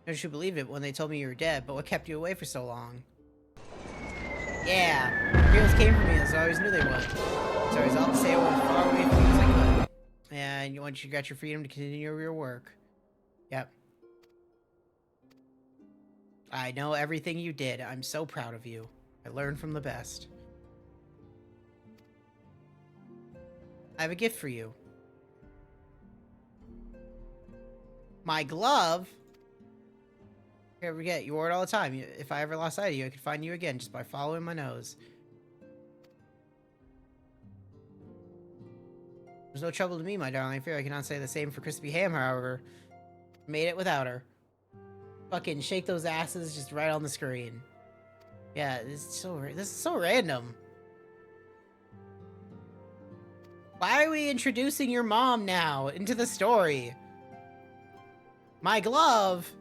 I should believe it when they told me you were dead, but what kept you away for so long? Yeah, heroes came for me as I always knew they would. So I resolved to stay as far away from you as I could. And once you got your freedom to continue your work. Yep. I know everything you did. I'm so proud of you. I learned from the best. I have a gift for you. My glove? Can't forget, you wore it all the time. If I ever lost sight of you, I could find you again just by following my nose. There's no trouble to me, my darling. I fear I cannot say the same for Crispy Ham, however. Made it without her. Fucking shake those asses just right on the screen. Yeah, this is so random. Why are we introducing your mom now into the story? My glove?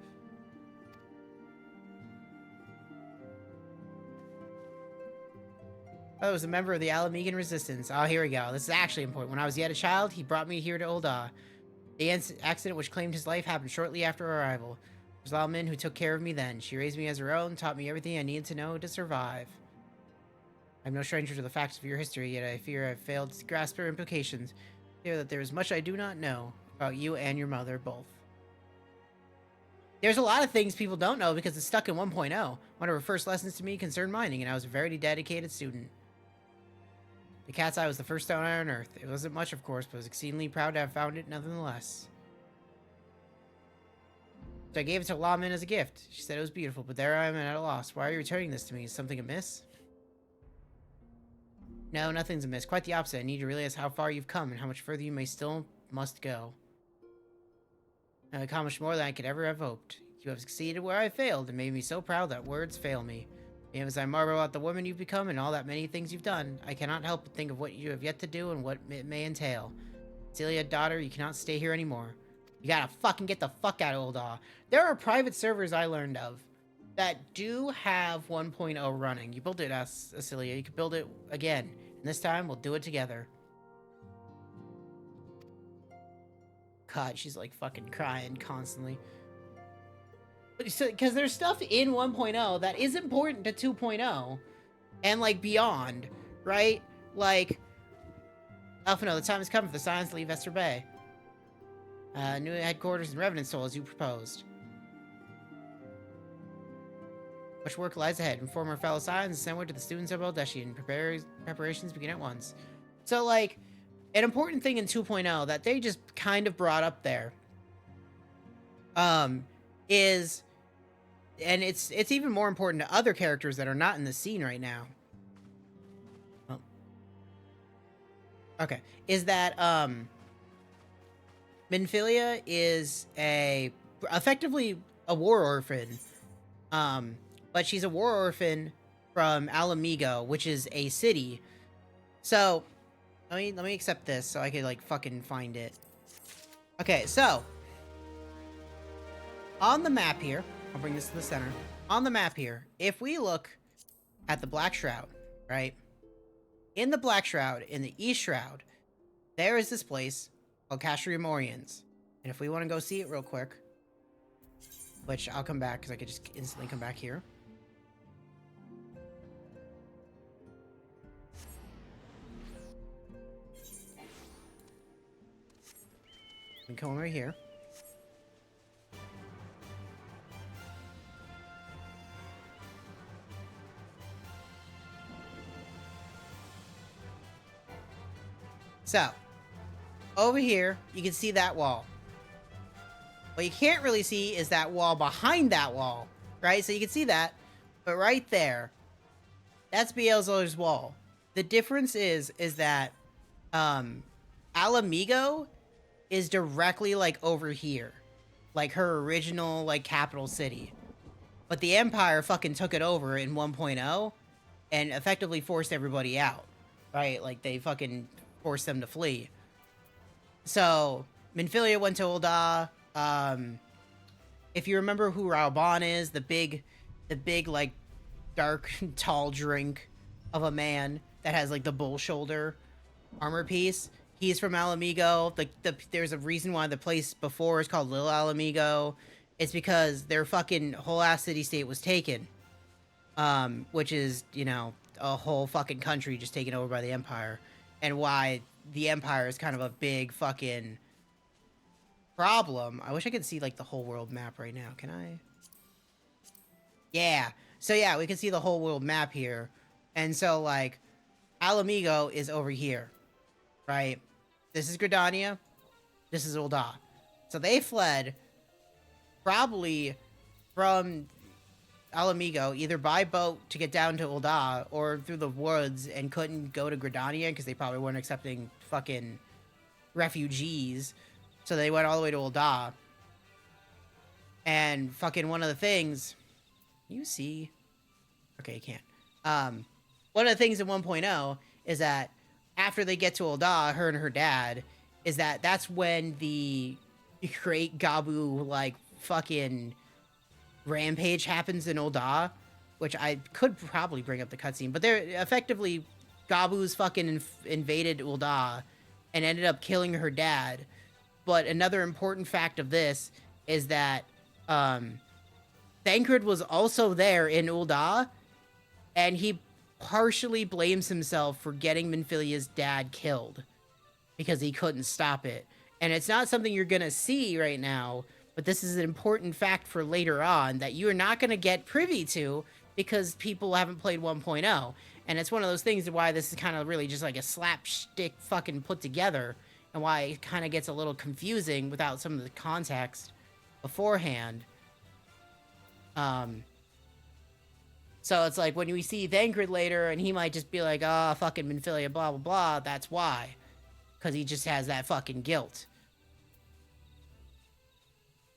Oh, I was a member of the Alamegan Resistance. Oh, here we go. This is actually important. When I was yet a child, he brought me here to Ul'dah. The accident which claimed his life happened shortly after our arrival. It was Lalmin who took care of me then. She raised me as her own, taught me everything I needed to know to survive. I'm no stranger to the facts of your history, yet I fear I've failed to grasp their implications. I fear that there is much I do not know about you and your mother, both. There's a lot of things people don't know because it's stuck in 1.0. One of her first lessons to me concerned mining, and I was a very dedicated student. The cat's eye was the first stone on Earth. It wasn't much, of course, but I was exceedingly proud to have found it nonetheless. So I gave it to Lamin as a gift. She said it was beautiful, but there I am at a loss. Why are you returning this to me? Is something amiss? No, nothing's amiss. Quite the opposite. I need to realize how far you've come and how much further you must go. I've accomplished more than I could ever have hoped. You have succeeded where I failed and made me so proud that words fail me. Even as I marvel at the woman you've become and all that many things you've done, I cannot help but think of what you have yet to do and what it may entail. Celia, daughter, you cannot stay here anymore. You gotta fucking get the fuck out of Ul'dah. There are private servers I learned of that do have 1.0 running. You built it, Celia. You can build it again. And this time, we'll do it together. God, she's like fucking crying constantly. Because there's stuff in 1.0 that is important to 2.0 and like beyond, right? Like, Alphino, the time has come for the Scions to leave Vesper Bay. New headquarters in Revenant Soul as you proposed. Much work lies ahead. Inform our fellow Scions and send word to the students of Eldeshi and preparations begin at once. So like, an important thing in 2.0 that they just kind of brought up there is, and it's even more important to other characters that are not in the scene right now. Oh. Okay. Is that Minfilia is effectively a war orphan. But she's a war orphan from Alamigo, which is a city. So let me accept this so I can like fucking find it. Okay, so on the map here, I'll bring this to the center. On the map here, if we look at the Black Shroud, right? In the Black Shroud, in the East Shroud, there is this place called Castria Morians. And if we want to go see it real quick, which I'll come back because I could just instantly come back here. We come over here. So, over here, you can see that wall. What you can't really see is that wall behind that wall, right? So you can see that, but right there, that's Beelzebub's wall. The difference is that Alamigo is directly like over here, like her original like capital city, but the Empire fucking took it over in 1.0 and effectively forced everybody out, right? Like they fucking forced them to flee. So Minfilia went to Ul'dah. If you remember who Raoban is, the big like dark tall drink of a man that has like the bull shoulder armor piece. He's from Alamigo. There's a reason why the place before is called Little Alamigo. It's because their fucking whole ass city-state was taken. Which is, you know, a whole fucking country just taken over by the Empire. And why the Empire is kind of a big fucking problem. I wish I could see, like, the whole world map right now. Can I? Yeah. So, yeah, we can see the whole world map here. And so, like, Alamigo is over here. Right? This is Gridania. This is Ul'dah. So they fled probably from Alamigo either by boat to get down to Ul'dah or through the woods and couldn't go to Gridania because they probably weren't accepting fucking refugees. So they went all the way to Ul'dah. And fucking one of the things... You see? Okay, you can't. One of the things in 1.0 is that after they get to Ul'dah, her and her dad, is that that's when the great Gabu, like, fucking rampage happens in Ul'dah, which I could probably bring up the cutscene, but they're effectively, Gabu's fucking invaded Ul'dah and ended up killing her dad. But another important fact of this is that, Thancred was also there in Ul'dah, and he partially blames himself for getting Minfilia's dad killed because he couldn't stop it. And it's not something you're gonna see right now, but this is an important fact for later on that you are not gonna get privy to because people haven't played 1.0. And it's one of those things why this is kind of really just like a slapstick fucking put together, and why it kind of gets a little confusing without some of the context beforehand. So it's like when we see Thancred later, and he might just be like, oh, fucking Minfilia, blah, blah, blah, that's why. Because he just has that fucking guilt.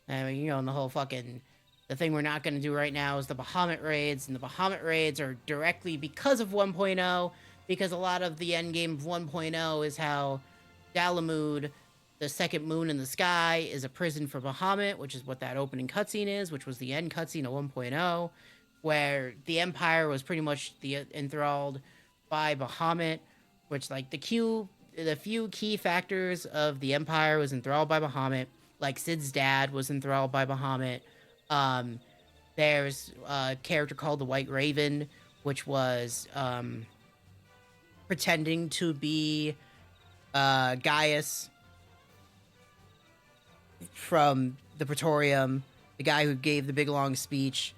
I mean, you know, and the whole fucking The thing we're not going to do right now is the Bahamut raids, and the Bahamut raids are directly because of 1.0, because a lot of the endgame of 1.0 is how Dalamud, the second moon in the sky, is a prison for Bahamut, which is what that opening cutscene is, which was the end cutscene of 1.0, where the Empire was pretty much enthralled by Bahamut, which, like, the few key factors of the Empire was enthralled by Bahamut, like Sid's dad was enthralled by Bahamut. There's a character called the White Raven, which was pretending to be Gaius from the Praetorium, the guy who gave the big long speech.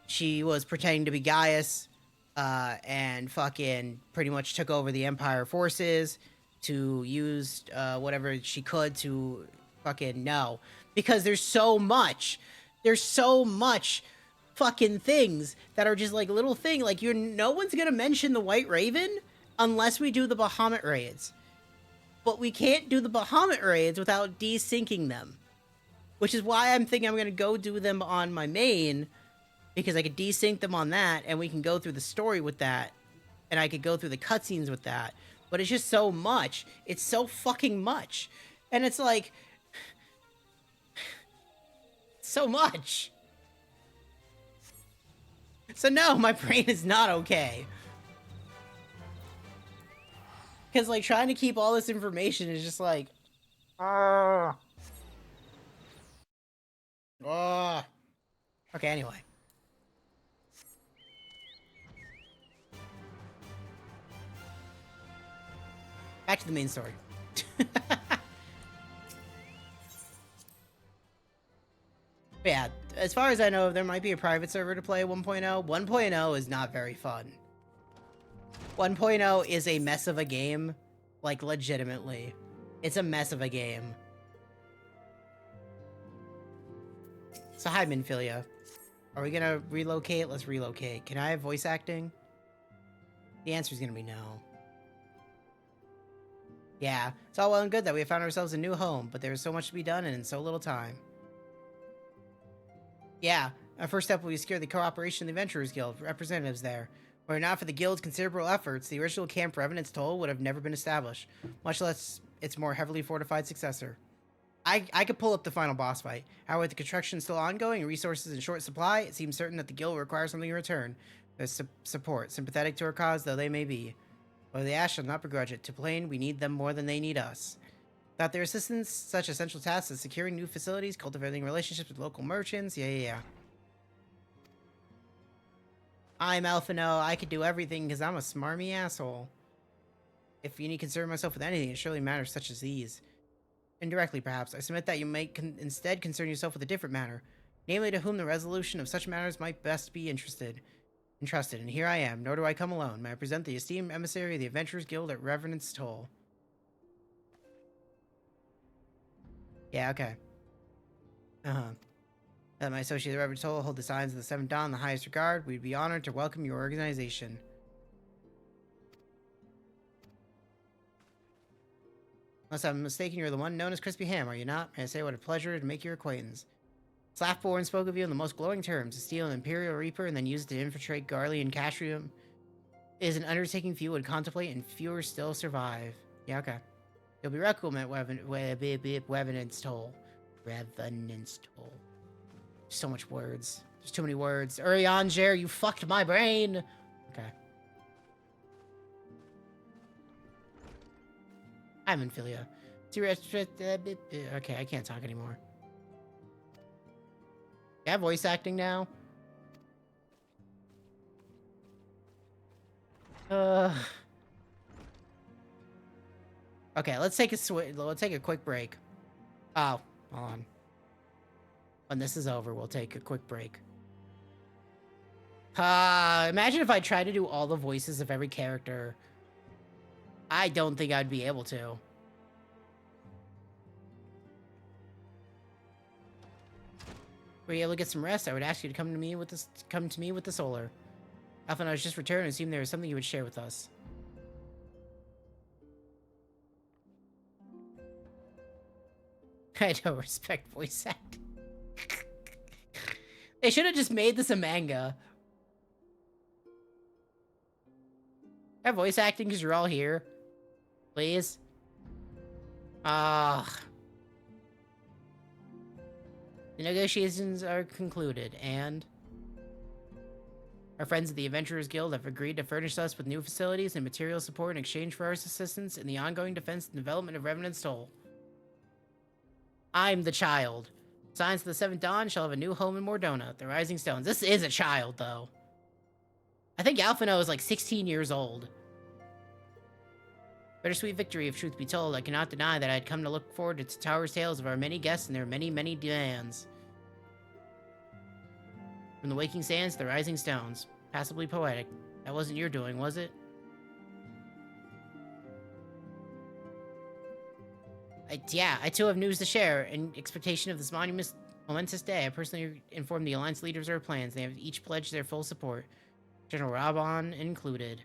She was pretending to be Gaius, and fucking pretty much took over the Empire forces to use whatever she could to fucking know. Because there's so much fucking things that are just like little thing. Like, no one's gonna mention the White Raven unless we do the Bahamut raids. But we can't do the Bahamut raids without desyncing them. Which is why I'm thinking I'm gonna go do them on my main, because I could desync them on that, and we can go through the story with that, and I could go through the cutscenes with that. But it's just so much. It's so fucking much. And it's like, so much. So no, my brain is not okay. Because, like, trying to keep all this information is just like, okay, anyway. Back to the main story. Yeah, as far as I know, there might be a private server to play 1.0. 1.0 is not very fun. 1.0 is a mess of a game. Like, legitimately. It's a mess of a game. So, hi, Minfilia. Are we gonna relocate? Let's relocate. Can I have voice acting? The answer is gonna be no. Yeah, it's all well and good that we have found ourselves a new home, but there's so much to be done and in so little time. Yeah, our first step will be to secure the cooperation of the Adventurers Guild representatives there. Were it not for the Guild's considerable efforts, the original Camp Revenant's Toll would have never been established, much less its more heavily fortified successor. I could pull up the final boss fight. However, with the construction still ongoing and resources in short supply, it seems certain that the Guild will require something in return. There's support, sympathetic to our cause though they may be. But the Ash shall not begrudge it. To plain, we need them more than they need us. Without their assistance, such essential tasks as securing new facilities, cultivating relationships with local merchants, yeah. I'm Alphino. I could do everything because I'm a smarmy asshole. If you need to concern myself with anything, it surely matters such as these. Indirectly, perhaps, I submit that you might instead concern yourself with a different matter, namely to whom the resolution of such matters might best be entrusted, and here I am, nor do I come alone. May I present the esteemed emissary of the Adventurers Guild at Revenant's Toll. Yeah, okay. That my associate, the Reverend Toll, hold the signs of the Seventh Dawn in the highest regard. We'd be honored to welcome your organization. Unless I'm mistaken, you're the one known as Crispy Ham, are you not? May I say what a pleasure to make your acquaintance. Slackborn spoke of you in the most glowing terms. To steal an Imperial Reaper and then use it to infiltrate Garlean Castrium is an undertaking few would contemplate and fewer still survive. Yeah, okay. You'll be welcome at Revenant's Toll. Revenant's Toll. So much words. There's too many words. Urianger, you fucked my brain! Okay. I'm Infilia. Okay, I can't talk anymore. I have voice acting now. Okay, let's take a quick break. Oh, hold on. When this is over, we'll take a quick break. Imagine if I tried to do all the voices of every character. I don't think I'd be able to. Were you able to get some rest? I would ask you to come to me with the solar. Alpha, I was just returned and assumed there was something you would share with us. I don't respect voice acting. They should have just made this a manga. Have voice acting because you're all here. Please. Ah. The negotiations are concluded, and our friends at the Adventurers Guild have agreed to furnish us with new facilities and material support in exchange for our assistance in the ongoing defense and development of Revenant's Toll. I'm the child. Science of the Seventh Dawn shall have a new home in Mordona, the Rising Stones. This is a child, though. I think Alphino is like 16 years old. Bittersweet victory, if truth be told. I cannot deny that I had come to look forward to Tower's tales of our many guests and their many, many demands. From the waking sands to the rising stones. Passably poetic. That wasn't your doing, was it? I too have news to share. In expectation of this momentous day, I personally informed the Alliance leaders of our plans. They have each pledged their full support. General Raban included.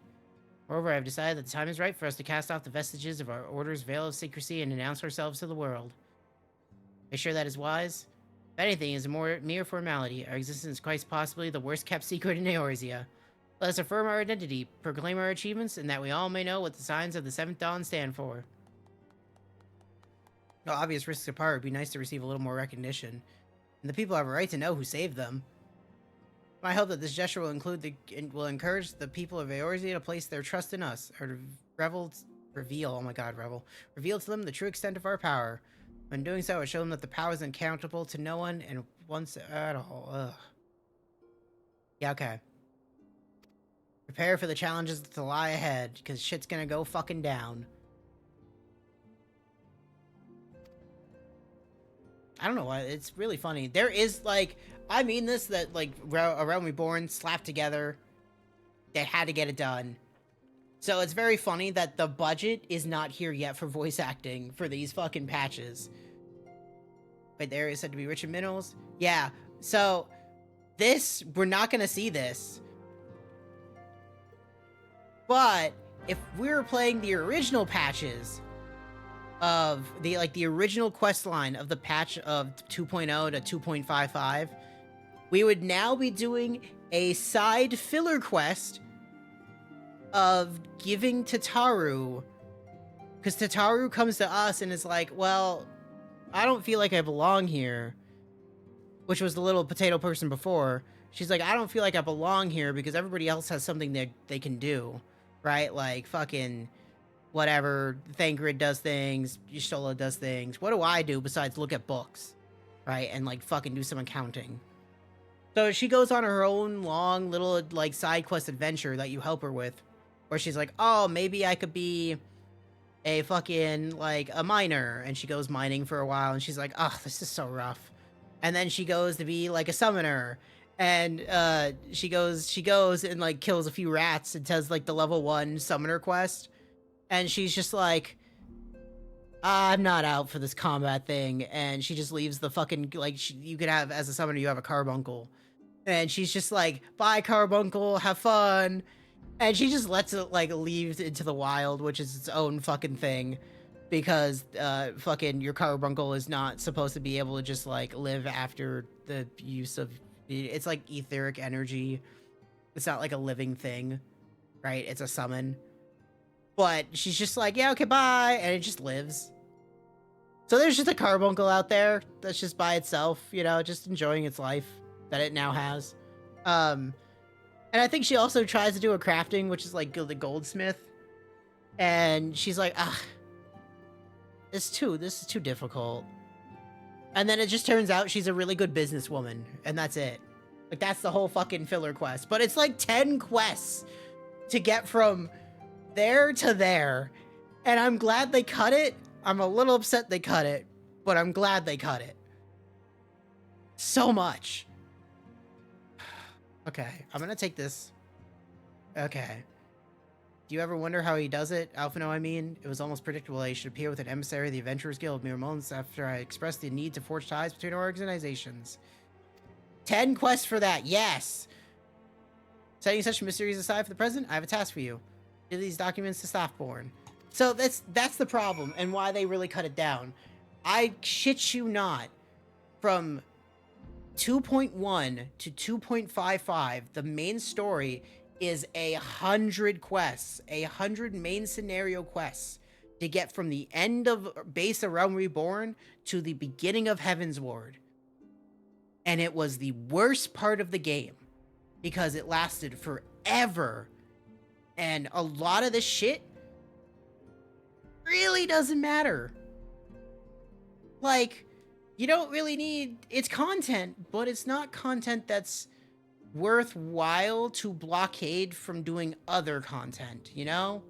Moreover, I have decided that the time is right for us to cast off the vestiges of our order's veil of secrecy and announce ourselves to the world. Are you sure that is wise? If anything, it is a mere formality. Our existence is quite possibly the worst kept secret in Eorzea. Let us affirm our identity, proclaim our achievements, and that we all may know what the signs of the Seventh Dawn stand for. No obvious risks apart, it would be nice to receive a little more recognition. And the people have a right to know who saved them. I hope that this gesture will encourage the people of Eorzea to place their trust in us, or to reveal to them the true extent of our power. When doing so, it will show them that the power is uncountable to no one and once at all. Ugh. Yeah, okay. Prepare for the challenges to lie ahead, because shit's gonna go fucking down. I don't know why, it's really funny. There is, like, I mean this, that, like, Realm Reborn slapped together. They had to get it done. So it's very funny that the budget is not here yet for voice acting for these fucking patches. But there is said to be rich in minerals. Yeah, so this, we're not gonna see this. But if we were playing the original patches of the original quest line of the patch of 2.0 to 2.55, we would now be doing a side filler quest of giving Tataru, because Tataru comes to us and is like, well, I don't feel like I belong here, which was the little potato person before. She's like, I don't feel like I belong here because everybody else has something that they can do, right? Like, fucking whatever, Thancred does things, Y'shtola does things. What do I do besides look at books, right? And, like, fucking do some accounting. So she goes on her own long little, like, side quest adventure that you help her with, where she's like, oh, maybe I could be a fucking, like, a miner. And she goes mining for a while, and she's like, oh, this is so rough. And then she goes to be, like, a summoner. And, she goes and, like, kills a few rats and does, like, the level 1 summoner quest. And she's just like, I'm not out for this combat thing. And she just leaves the fucking, like, you could have, as a summoner, you have a carbuncle. And she's just like, bye, carbuncle, have fun. And she just lets it, like, leave into the wild, which is its own fucking thing. Because, fucking, your carbuncle is not supposed to be able to just, like, live after the use of, it's like etheric energy. It's not like a living thing, right? It's a summon. But she's just like, yeah, okay, bye, and it just lives. So there's just a carbuncle out there that's just by itself, you know, just enjoying its life that it now has. And I think she also tries to do a crafting, which is like the goldsmith. And she's like, this is too difficult. And then it just turns out she's a really good businesswoman, and that's it. Like, that's the whole fucking filler quest. But it's like 10 quests to get from there to there, and I'm glad they cut it. I'm a little upset they cut it, but I'm glad they cut it. So much. Okay, I'm gonna take this. Okay. Do you ever wonder how he does it? Alphino, I mean. It was almost predictable that he should appear with an emissary of the Adventurers Guild mere moments after I expressed the need to forge ties between our organizations. 10 quests for that, yes! Setting such mysteries aside for the present, I have a task for you. Give these documents to Staffborn. So that's the problem, and why they really cut it down. I shit you not. From 2.1 to 2.55, the main story is 100 quests, 100 main scenario quests to get from the end of Base of Realm Reborn to the beginning of Heaven's Ward. And it was the worst part of the game because it lasted forever. And a lot of this shit really doesn't matter. Like, you don't really need... It's content, but it's not content that's worthwhile to blockade from doing other content, you know?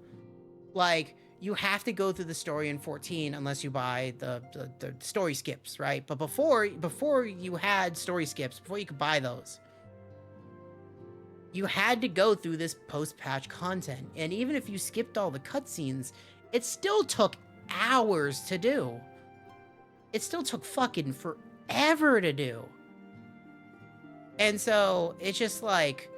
Like, you have to go through the story in 14 unless you buy the story skips, right? But before you had story skips, before you could buy those, you had to go through this post-patch content. And even if you skipped all the cutscenes, it still took hours to do. It still took fucking forever to do. And so, it's just like...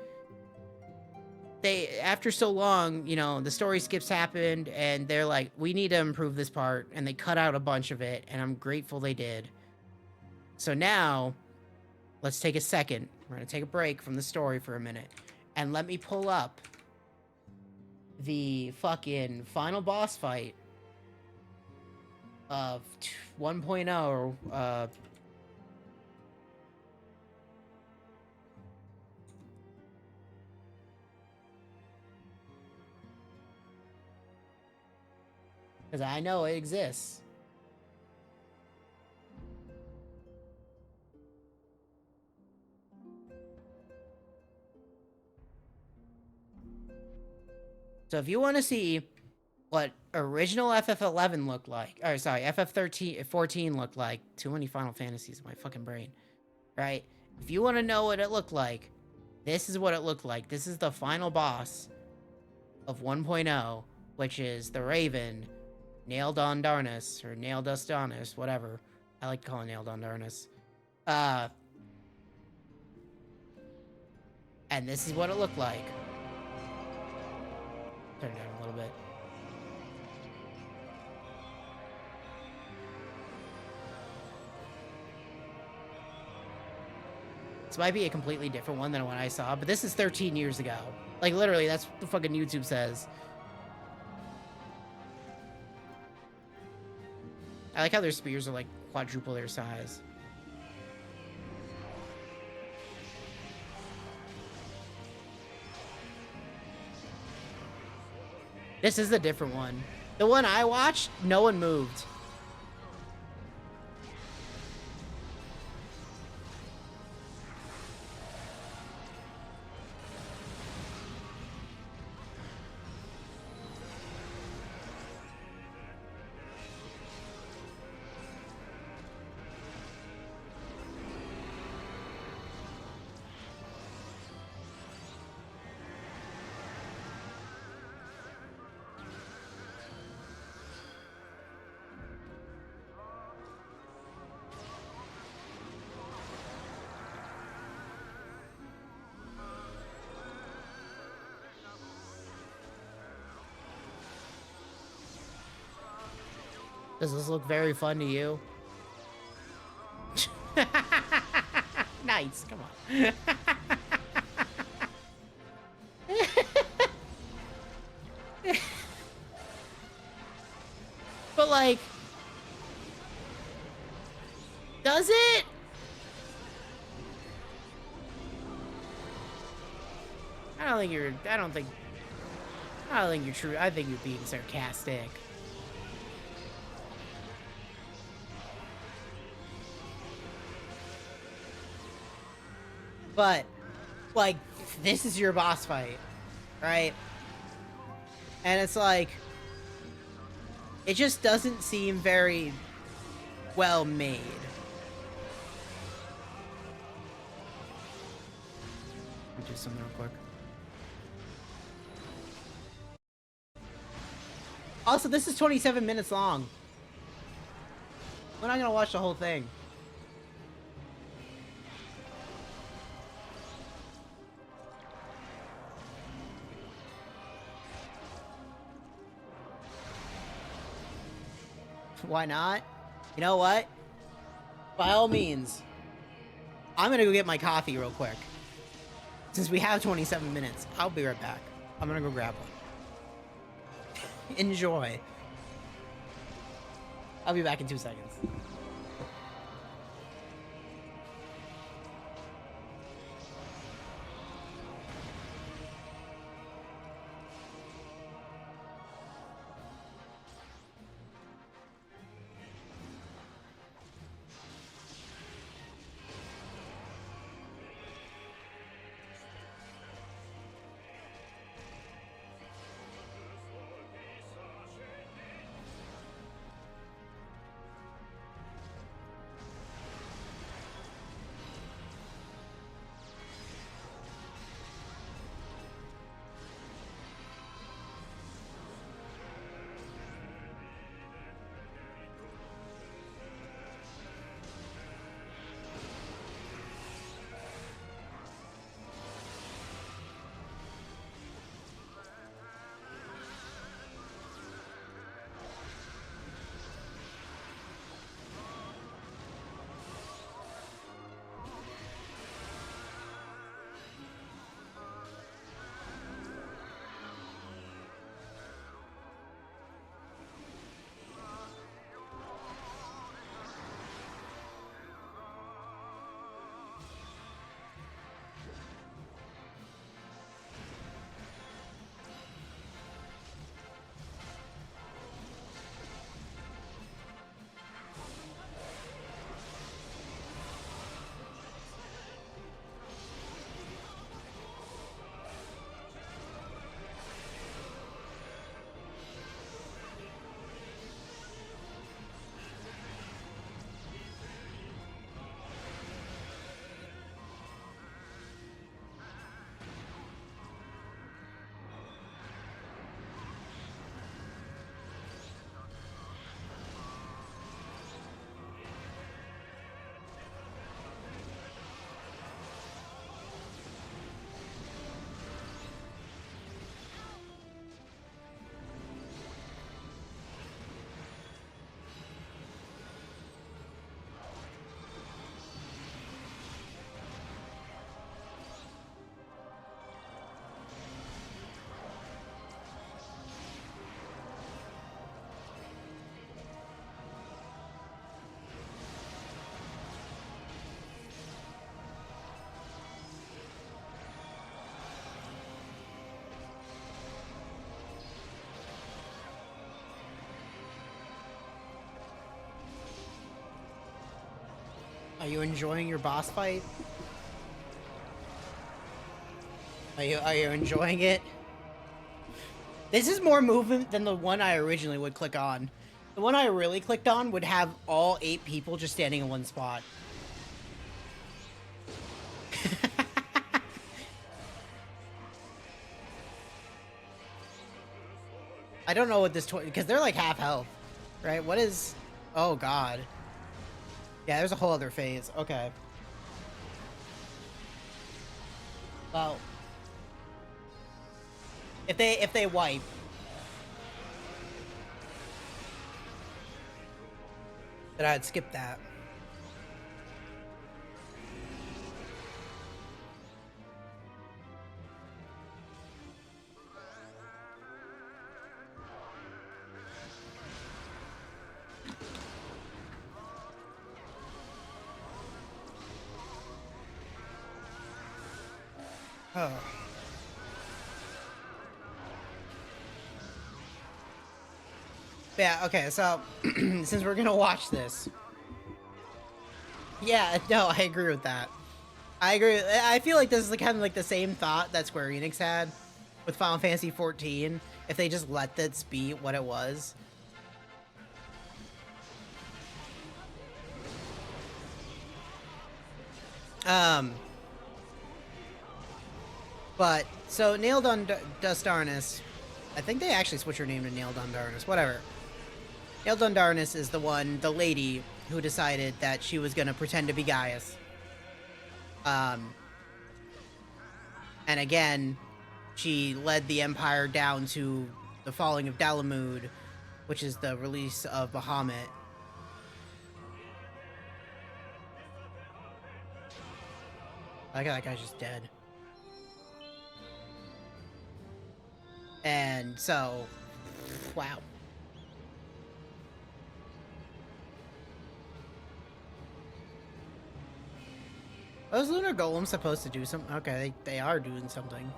after so long, you know, the story skips happened, and they're like, we need to improve this part, and they cut out a bunch of it, and I'm grateful they did. So now, let's take a second. We're gonna take a break from the story for a minute, and let me pull up the fucking final boss fight of 1.0, because I know it exists. So if you want to see what original FF11 looked like, or sorry, FF14 looked like, too many Final Fantasies in my fucking brain, right? If you want to know what it looked like, this is what it looked like. This is the final boss of 1.0, which is the Raven, Nailed on Darnus, or Nailed Dust Darnus, whatever. I like to call it Nailed on Darnus. And this is what it looked like. Turn it down a little bit. This might be a completely different one than what I saw, but this is 13 years ago. Like, literally, that's what the fucking YouTube says. I like how their spears are, like, quadruple their size. This is the different one. The one I watched, no one moved. Does this look very fun to you? Nice, come on. But like, does it? I don't think you're true. I think you're being sarcastic. But, like, this is your boss fight, right? And it's like, it just doesn't seem very well made. Let me do something real quick. Also, this is 27 minutes long. We're not gonna watch the whole thing. Why not? You know what? By all means. I'm gonna go get my coffee real quick. Since we have 27 minutes, I'll be right back. I'm gonna go grab one. Enjoy. I'll be back in 2 seconds. Are you enjoying your boss fight? Are you enjoying it? This is more movement than the one I originally would click on. The one I really clicked on would have all 8 people just standing in one spot. I don't know what this because they're like half health, right? What is? Oh God. Yeah, there's a whole other phase. Okay. Well, if they wipe, then I'd skip that. Oh. Yeah, okay, so since we're gonna watch this. Yeah, no, I agree with that. I agree. I feel like this is kind of like the same thought that Square Enix had with Final Fantasy XIV, if they just let this be what it was. But, so, Nailed on Dustarnis, I think they actually switched her name to Nailed on Darkness, whatever. Nailed on Darkness is the one, the lady, who decided that she was gonna pretend to be Gaius. And again, she led the Empire down to the falling of Dalamud, which is the release of Bahamut. I got that guy's just dead. And so, wow. Are those lunar golems supposed to do something? Okay, they are doing something.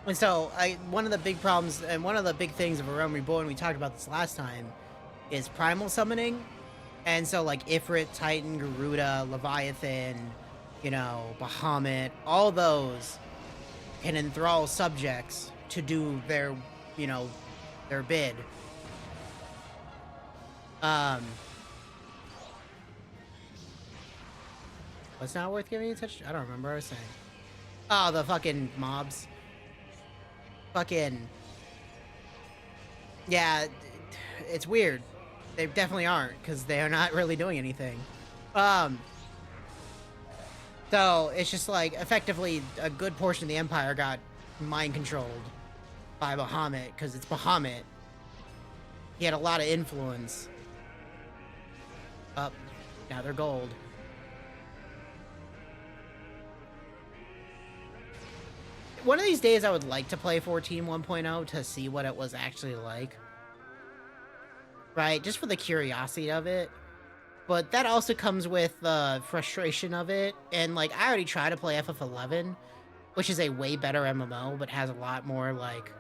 And so, one of the big problems and one of the big things of A Realm Reborn, we talked about this last time, is primal summoning. And so, like, Ifrit, Titan, Garuda, Leviathan, you know, Bahamut, all those can enthrall subjects to do their, you know, their bid. What's not worth giving attention? I don't remember what I was saying. Oh, the fucking mobs. Fucking... Yeah, it's weird. They definitely aren't, because they are not really doing anything. So, it's just like, effectively, a good portion of the Empire got mind-controlled by Bahamut, because it's Bahamut. He had a lot of influence. Up. Now they're gold. One of these days, I would like to play 14 1.0 to see what it was actually like. Right? Just for the curiosity of it. But that also comes with the frustration of it. And, like, I already tried to play FF11, which is a way better MMO, but has a lot more, like,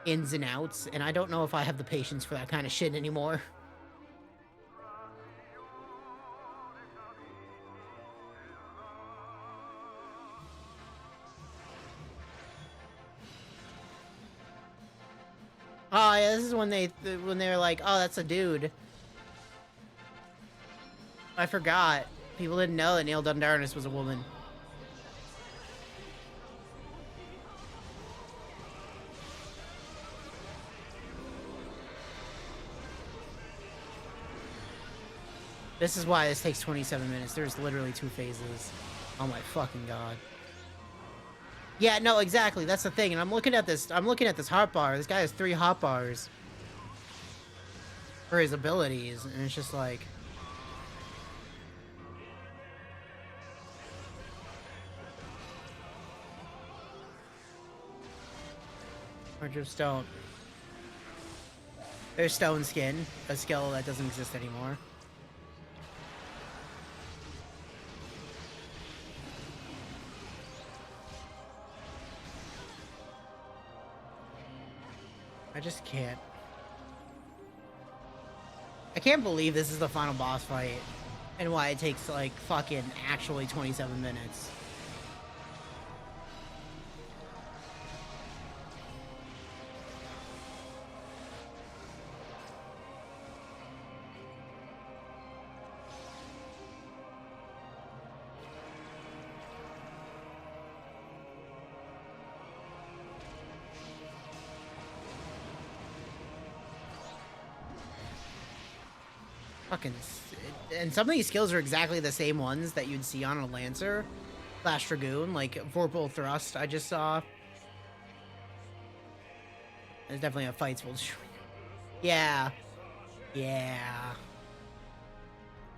ins and outs. And I don't know if I have the patience for that kind of shit anymore. Oh, yeah, this is when they were like, oh, that's a dude. I forgot. People didn't know that Neil Dundarnis was a woman. This is why this takes 27 minutes. There's literally 2 phases. Oh my fucking god. Yeah, no, exactly. That's the thing. And I'm looking at this hotbar. This guy has 3 hotbars for his abilities, and it's just like, March of Stone. There's Stone Skin, a skill that doesn't exist anymore. I just can't. I can't believe this is the final boss fight and why it takes, like, fucking actually 27 minutes. And some of these skills are exactly the same ones that you'd see on a Lancer / Dragoon, like Vorpal Thrust I just saw. There's definitely a fights will destroy. Yeah. Yeah.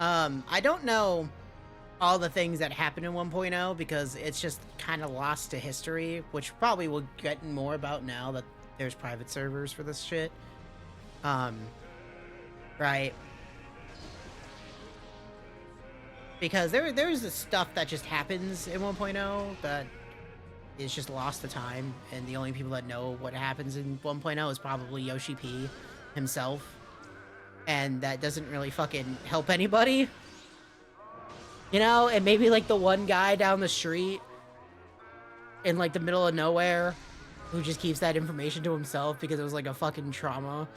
I don't know all the things that happened in 1.0 because it's just kind of lost to history, which probably we'll get more about now that there's private servers for this shit. Right. Because there's this stuff that just happens in 1.0 that is just lost to time, and the only people that know what happens in 1.0 is probably Yoshi P himself, and that doesn't really fucking help anybody. You know, and maybe like the one guy down the street in like the middle of nowhere who just keeps that information to himself because it was like a fucking trauma.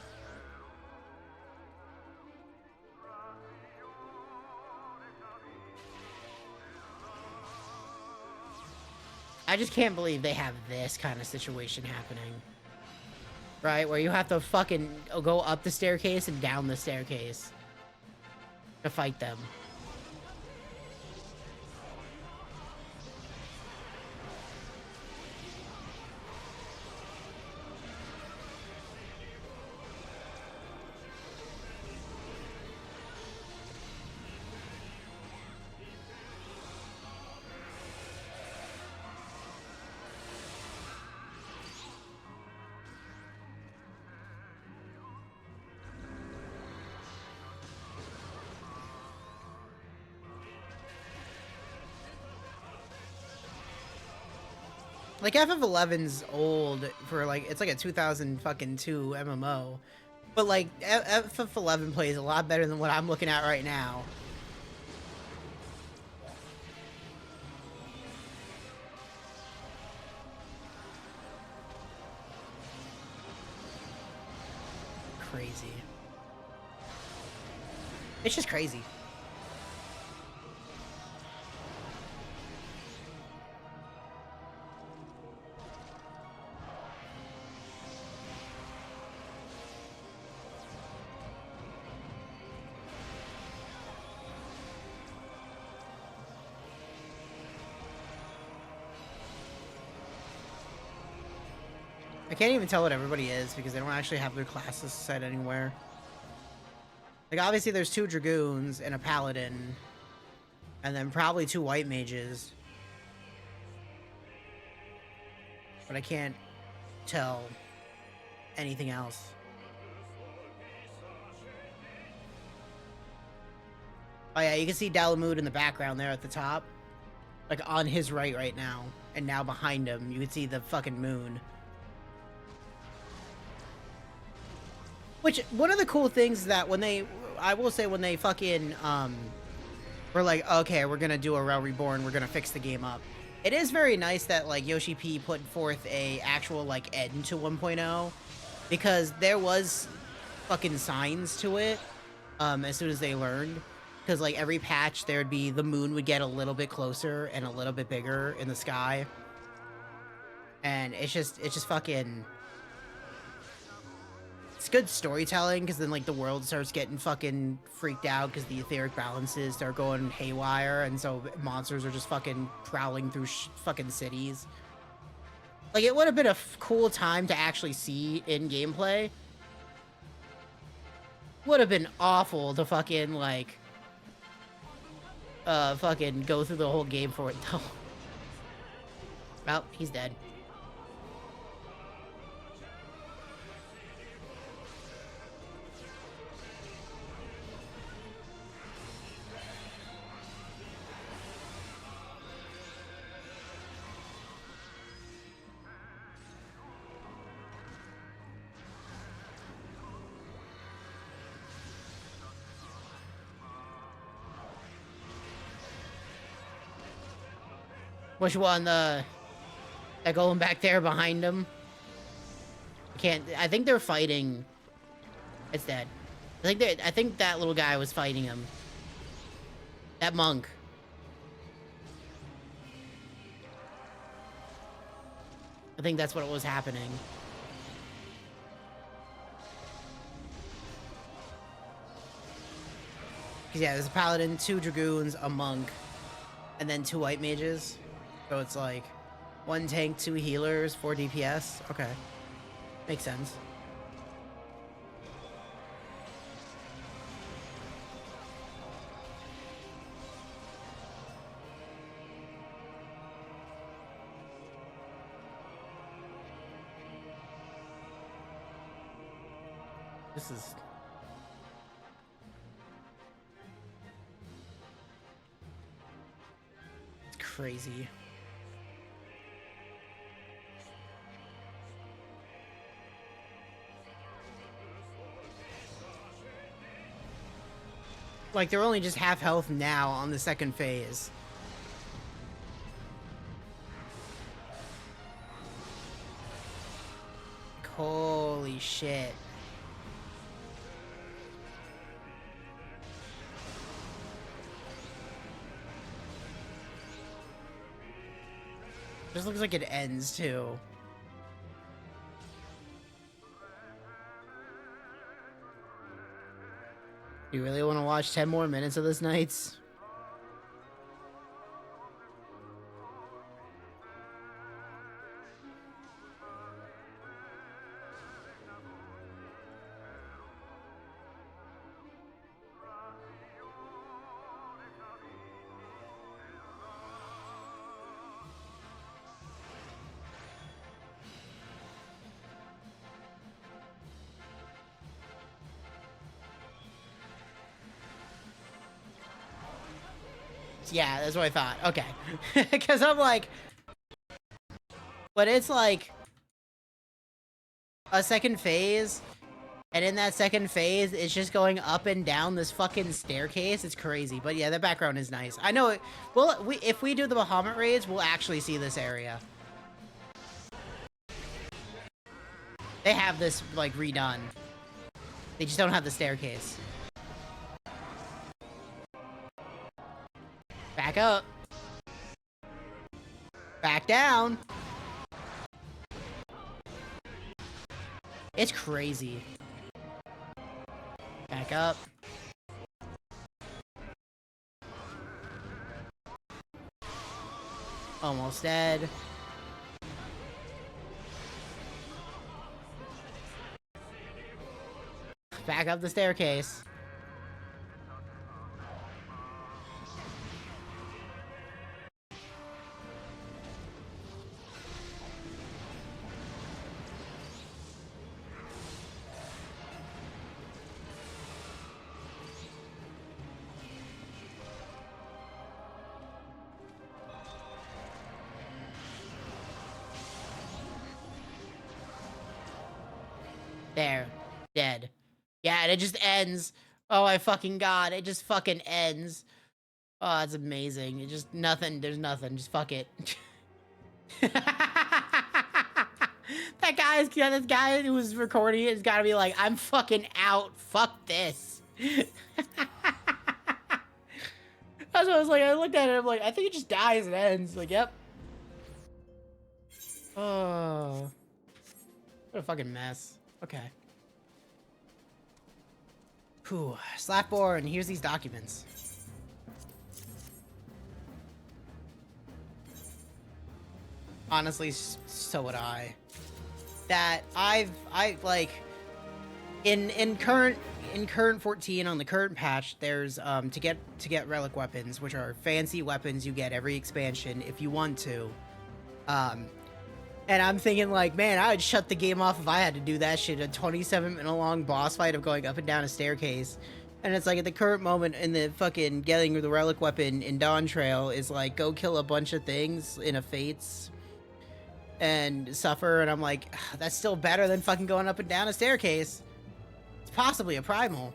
I just can't believe they have this kind of situation happening. Right? Where you have to fucking go up the staircase and down the staircase to fight them. Like FF11's old for like it's like a 2002 MMO, but like FF11 plays a lot better than what I'm looking at right now. Crazy. It's just crazy. I can't even tell what everybody is because they don't actually have their classes set anywhere. Like, obviously there's 2 Dragoons and a Paladin. And then probably 2 White Mages. But I can't tell anything else. Oh yeah, you can see Dalamud in the background there at the top. Like, on his right now. And now behind him, you can see the fucking moon. Which, one of the cool things that when they, I will say when they fucking, were like, okay, we're gonna do a Realm Reborn, we're gonna fix the game up. It is very nice that, like, Yoshi P put forth a actual, like, end to 1.0, because there was fucking signs to it, as soon as they learned. Because, like, every patch, there'd be, the moon would get a little bit closer and a little bit bigger in the sky. And it's just fucking... It's good storytelling, because then, like, the world starts getting fucking freaked out because the etheric balances start going haywire, and so monsters are just fucking prowling through fucking cities. Like, it would have been a cool time to actually see in gameplay. Would have been awful to fucking, like, fucking go through the whole game for it, though. Well, he's dead. Which one, that going back there behind him? I think they're fighting. It's dead. I think that little guy was fighting him. That monk. I think that's what was happening. Cause yeah, there's a paladin, 2 dragoons, a monk, and then 2 white mages. So it's like 1 tank, 2 healers, 4 DPS. Okay. Makes sense. This is... It's crazy. Like, they're only just half health now on the 2nd phase. Holy shit. This looks like it ends, too. You really want to watch 10 more minutes of this, Knights? Yeah, that's what I thought. Okay. Because I'm like, but it's like a second phase, and in that second phase, it's just going up and down this fucking staircase. It's crazy, but yeah, the background is nice. I know it. Well, if we do the Bahamut raids, we'll actually see this area. They have this like redone. They just don't have the staircase. Back up. Back down. It's crazy. Back up. Almost dead. Back up the staircase. There. Dead. Yeah, and it just ends. Oh my fucking god, it just fucking ends. Oh, it's amazing. It just nothing, there's nothing. Just fuck it. This guy who was recording it has gotta be like, I'm fucking out. Fuck this. That's what I was like. I looked at it, I'm like, I think it just dies and ends. Like, yep. Oh. What a fucking mess. Okay. Whew. Slapboard, and here's these documents. Honestly, so would I. That I like in current 14 on the current patch, there's to get relic weapons, which are fancy weapons you get every expansion if you want to. And I'm thinking like, man, I would shut the game off if I had to do that shit. A 27-minute long boss fight of going up and down a staircase. And it's like at the current moment in the fucking getting the relic weapon in Dawn Trail is like, go kill a bunch of things in a Fates and suffer. And I'm like, that's still better than fucking going up and down a staircase. It's possibly a primal.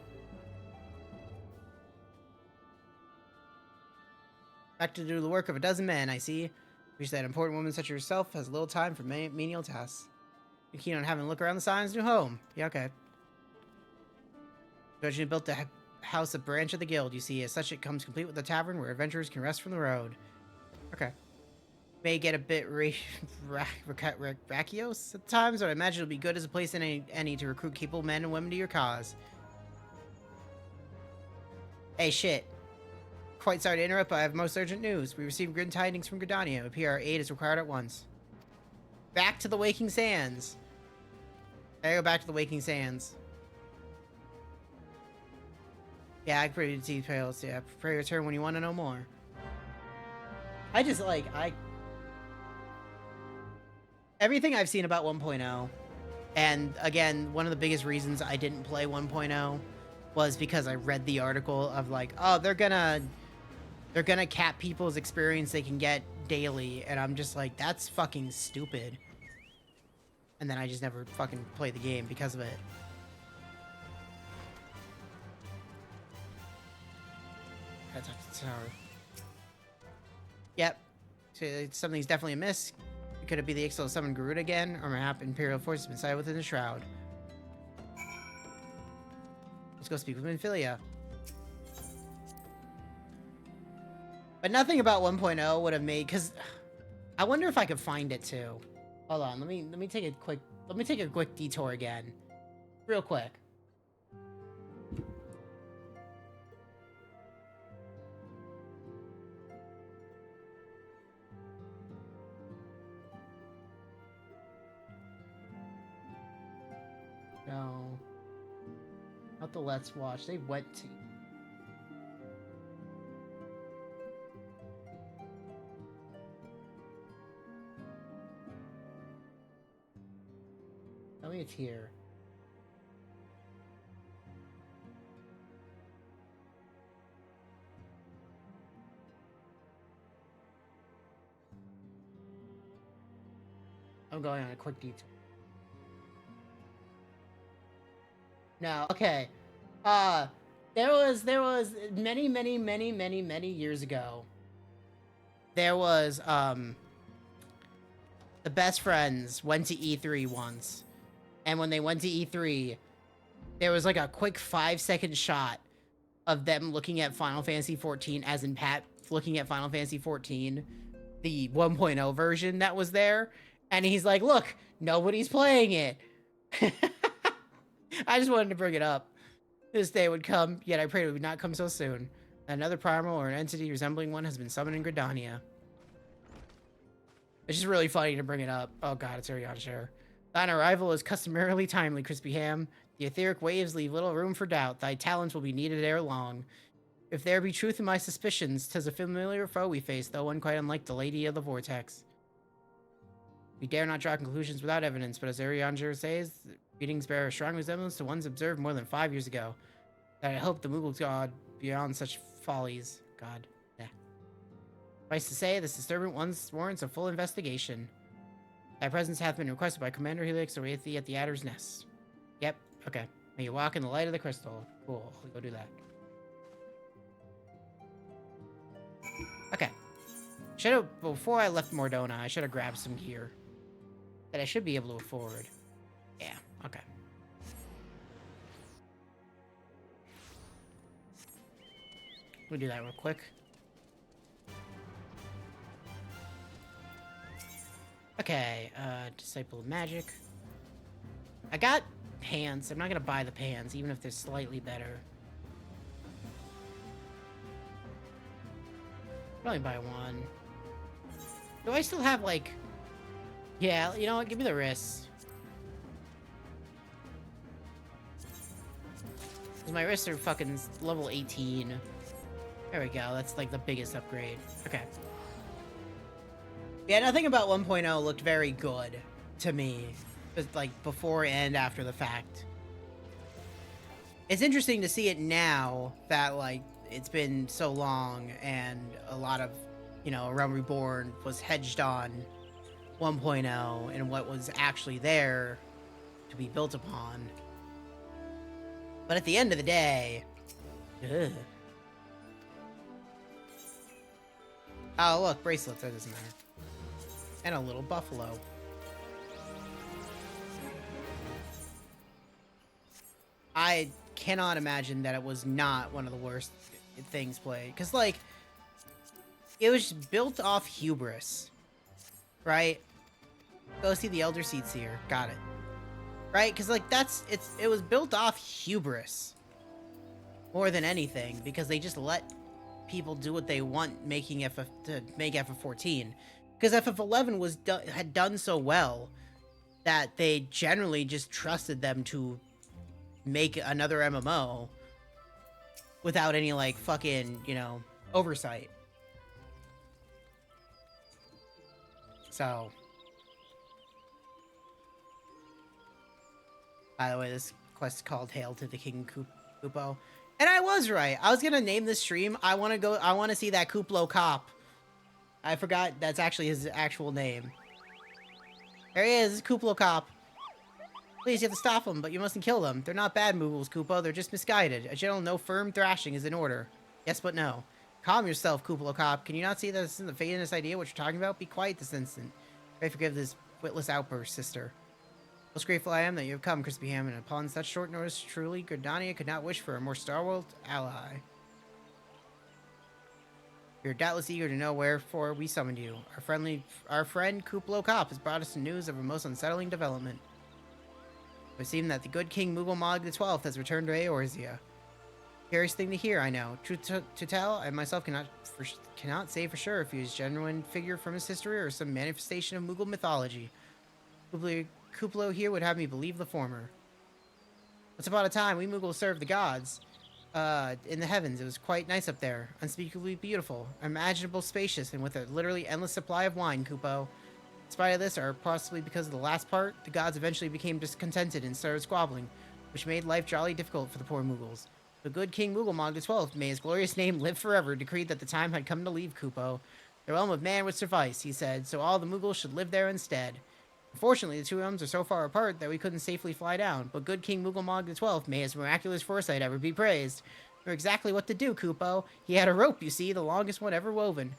Back to do the work of a dozen men, I see. Wish that important woman such as yourself has little time for menial tasks. You're keen on having a look around the signs new home. Yeah, okay. Judge built the house a branch of the guild. You see, as such, it comes complete with a tavern where adventurers can rest from the road. Okay. May get a bit rakios at times, but I imagine it'll be good as a place in any to recruit capable men and women to your cause. Hey, shit. Quite sorry to interrupt, but I have most urgent news. We received good tidings from Gridania. Appear our aid is required at once. Back to the Waking Sands. I go back to the Waking Sands. Yeah, I pretty details. Yeah, prepare your turn when you want to know more. I just like everything I've seen about 1.0, and again, one of the biggest reasons I didn't play 1.0 was because I read the article of like, oh, they're gonna cap people's experience they can get daily, and I'm just like, that's fucking stupid. And then I just never fucking played the game because of it. That's a tower. Yep. So something's definitely amiss. Could it be the Ixtal summoned Garuda again? Or perhaps Imperial Force has been sighted within the shroud? Let's go speak with Minfilia. But nothing about 1.0 would have made, because I wonder if I could find it too. Hold on, let me take a quick detour again. Real quick. No. Not the Let's Watch. They went to... Tell me it's here. I'm going on a quick detour. No, okay. There was many years ago. There was the best friends went to E3 once. And when they went to E3, there was like a quick 5-second shot of them looking at Final Fantasy 14, as in Pat looking at Final Fantasy 14, the 1.0 version that was there. And he's like, look, nobody's playing it. I just wanted to bring it up. This day would come, yet I prayed it would not come so soon. Another primal or an entity resembling one has been summoned in Gridania. It's just really funny to bring it up. Oh god, it's already on share. Thine arrival is customarily timely, Crispy Ham. The etheric waves leave little room for doubt. Thy talents will be needed ere long. If there be truth in my suspicions, 'tis a familiar foe we face, though one quite unlike the Lady of the Vortex. We dare not draw conclusions without evidence, but as Arianger says, readings bear a strong resemblance to ones observed more than 5 years ago. That I hope the Moogle God beyond such follies. God. Yeah. Suffice to say, this disturbance warrants a full investigation. Thy presence hath been requested by Commander Helix to await thee at the Adder's Nest. Yep, okay. May you walk in the light of the crystal. Cool, I'll go do that. Okay. Should've, before I left Mordona, I should have grabbed some gear that I should be able to afford. Yeah, okay. We'll do that real quick. Okay, Disciple of Magic. I got pants. I'm not gonna buy the pants, even if they're slightly better. Probably buy one. Do I still have, like... Yeah, you know what? Give me the wrists. Because my wrists are fucking level 18. There we go. That's, like, the biggest upgrade. Okay. Yeah, nothing about 1.0 looked very good to me. Just, like, before and after the fact. It's interesting to see it now that, like, it's been so long and a lot of, you know, Realm Reborn was hedged on 1.0 and what was actually there to be built upon. But at the end of the day... Ugh. Oh, look, bracelets, that doesn't matter. And a little buffalo. I cannot imagine that it was not one of the worst things played. Because, like, it was built off hubris. Right? Go see the Elder Seats here. Got it. Right? Because, like, it was built off hubris. More than anything. Because they just let people do what they want making to make FF14. Because FF11 had done so well that they generally just trusted them to make another MMO without any, like, fucking, you know, oversight. So, by the way, this quest is called Hail to the King Kupo. And I was right. I was gonna name this stream. I want to see that Kuplo cop. I forgot that's actually his actual name. There he is, this is Kuplo cop. Please, you have to stop them, but you mustn't kill them. They're not bad Moogles, Kupo. They're just misguided. A gentle, no firm thrashing is in order. Yes, but no. Calm yourself, Kuplo cop. Can you not see that this isn't the faintest idea what you're talking about? Be quiet this instant. Pray forgive this witless outburst, sister. Most grateful I am that you have come, Crispy Ham, and upon such short notice, truly, Gridania could not wish for a more stalwart ally. You're doubtless eager to know wherefore we summoned you. Our friend Kuplo Cop has brought us news of a most unsettling development. It would seem that the good King Moogle the 12th has returned to Eorzea. Curious thing to hear, I know. Truth to tell, I myself cannot say for sure if he is a genuine figure from his history or some manifestation of Moogle mythology. Kuplo here would have me believe the former. Once upon a time, we Moogles served the gods. In the heavens, it was quite nice up there. Unspeakably beautiful, unimaginable spacious, and with a literally endless supply of wine, Kupo. In spite of this, or possibly because of the last part, the gods eventually became discontented and started squabbling, which made life jolly difficult for the poor Moogles. The good King Moogle the 12th, may his glorious name live forever, decreed that the time had come to leave Kupo. The realm of man would suffice, he said, so all the Moogles should live there instead. Unfortunately, the two realms are so far apart that we couldn't safely fly down, but good King Moogle the 12th, may his miraculous foresight ever be praised. Knew exactly what to do, Kupo. He had a rope, you see, the longest one ever woven.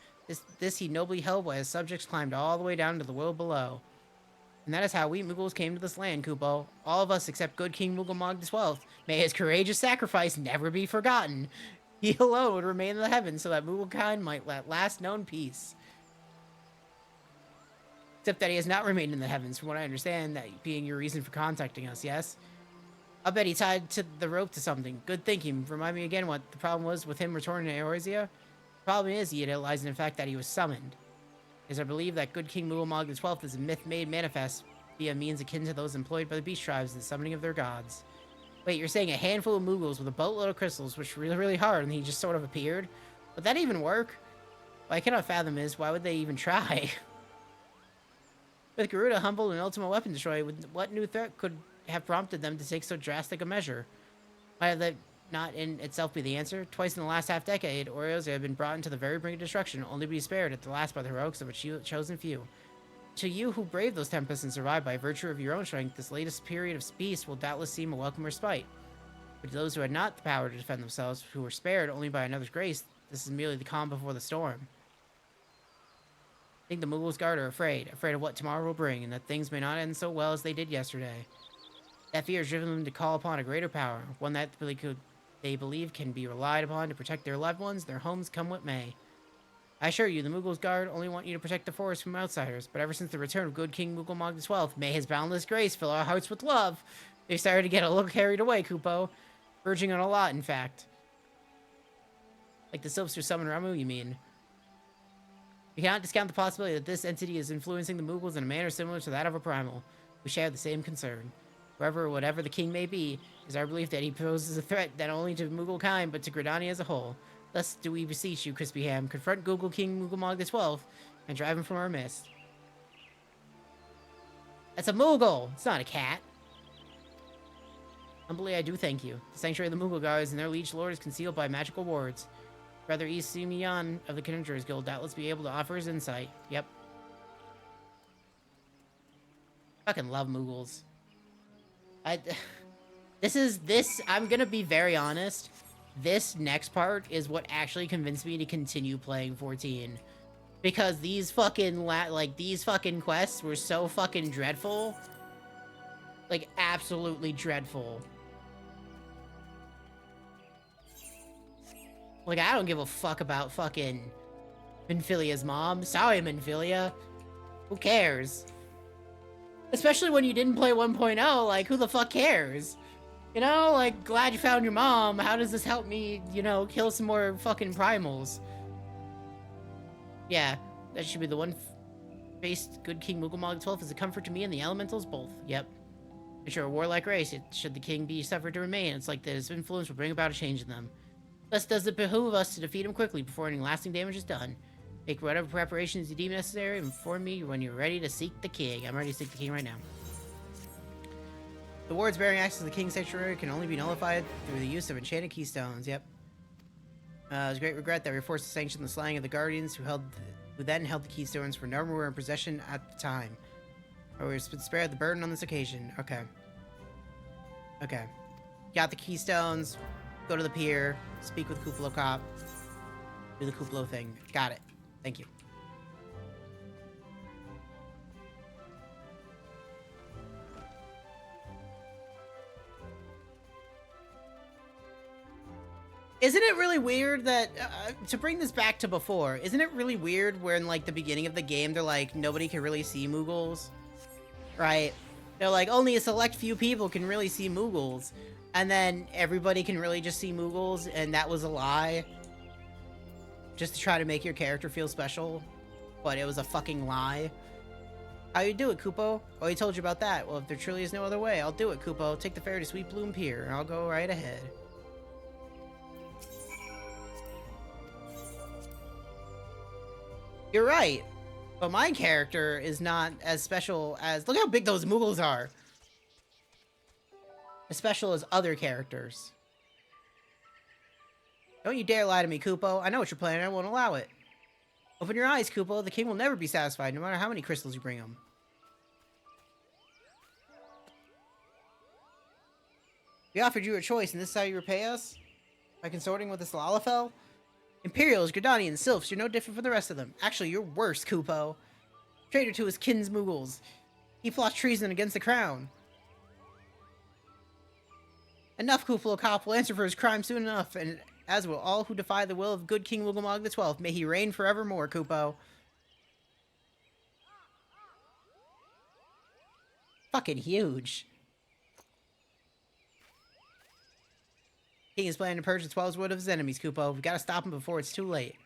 This he nobly held while his subjects climbed all the way down to the world below. And that is how we Moogles came to this land, Kupo. All of us except good King Moogle the 12th. May his courageous sacrifice never be forgotten. He alone would remain in the heavens so that Mooglekind might at last known peace. Except that he has not remained in the heavens, from what I understand, that being your reason for contacting us, yes? I'll bet he tied to the rope to something. Good thinking. Remind me again what the problem was with him returning to Eorzea? The problem is, he lies in the fact that he was summoned. Because I believe that good King Moogle the 12th is a myth made manifest via means akin to those employed by the beast tribes in the summoning of their gods. Wait, you're saying a handful of Moogles with a boatload of crystals, which were really, really hard, and he just sort of appeared? Would that even work? What I cannot fathom is, why would they even try? With Garuda humbled and ultimate weapon destroyed, what new threat could have prompted them to take so drastic a measure? Might that not in itself be the answer? Twice in the last half-decade, Oreos have been brought into the very brink of destruction, only to be spared at the last by the heroics of a chosen few. To you who braved those tempests and survived by virtue of your own strength, this latest period of peace will doubtless seem a welcome respite. But to those who had not the power to defend themselves, who were spared only by another's grace, this is merely the calm before the storm. I think the Moogles Guard are afraid of what tomorrow will bring, and that things may not end so well as they did yesterday. That fear has driven them to call upon a greater power, one that they believe can be relied upon to protect their loved ones, their homes, come what may. I assure you, the Moogles Guard only want you to protect the forest from outsiders, but ever since the return of good King Moogle the 12th, may his boundless grace fill our hearts with love. They started to get a little carried away, Kupo. Verging on a lot, in fact. Like the Sylvester Summon Ramu, you mean? We cannot discount the possibility that this entity is influencing the Moogles in a manner similar to that of a primal. We share the same concern. Whatever the king may be, it is our belief that he poses a threat not only to Moogle kind, but to Gridania as a whole. Thus do we beseech you, Crispy Ham, confront Google King Moogle the 12th, and drive him from our midst. That's a Moogle! It's not a cat. Humbly I do thank you. The sanctuary of the Moogle Guards and their liege lord is concealed by magical wards. Brother E. Simeon of the Conjurer's Guild doubtless be able to offer his insight. Yep. Fucking love Moogles. I'm gonna be very honest. This next part is what actually convinced me to continue playing 14. Because these fucking, these fucking quests were so fucking dreadful. Like, absolutely dreadful. Like, I don't give a fuck about fucking Minfilia's mom. Sorry, Minfilia. Who cares? Especially when you didn't play 1.0, like, who the fuck cares? You know, like, glad you found your mom. How does this help me, you know, kill some more fucking primals? Yeah, that should be the one faced good King Moogle the 12th is a comfort to me and the elementals both. Yep. And sure, a warlike race, should the king be suffered to remain, it's like that his influence will bring about a change in them. Thus does it behoove us to defeat him quickly before any lasting damage is done. Make whatever preparations you deem necessary and inform me when you're ready to seek the king. I'm ready to seek the king right now. The wards bearing access to the king's sanctuary can only be nullified through the use of enchanted keystones. Yep. It was a great regret that we were forced to sanction the slaying of the guardians who then held the keystones, for none were in possession at the time. Or we were spared the burden on this occasion. Okay. Okay. Got the keystones. Go to the pier. Speak with Kuplo Cop. Do the Kuplo thing. Got it. Thank you. Isn't it really weird that, to bring this back to before, isn't it really weird where in, like, the beginning of the game, they're like, nobody can really see Moogles? Right? They're like, only a select few people can really see Moogles. And then everybody can really just see Moogles, and that was a lie. Just to try to make your character feel special. But it was a fucking lie. How you do it, Kupo? Oh, he told you about that. Well, if there truly is no other way, I'll do it, Kupo. Take the ferry to Sweet Bloom Pier, and I'll go right ahead. You're right. But my character is not as special as... Look how big those Moogles are. As special as other characters. Don't you dare lie to me, Kupo. I know what you're planning. I won't allow it. Open your eyes, Kupo. The king will never be satisfied, no matter how many crystals you bring him. We offered you a choice, and this is how you repay us? By consorting with this Lalafell? Imperials, Gridanians, Sylphs, you're no different from the rest of them. Actually, you're worse, Kupo. Traitor to his kin's Moogles. He plots treason against the crown. Enough, Kuplo Cop will answer for his crime soon enough, and as will all who defy the will of good King Woogamog the 12th. May he reign forevermore, Kupo. Fucking huge. King is planning to purge the 12's wood of his enemies, Kupo. We gotta stop him before it's too late.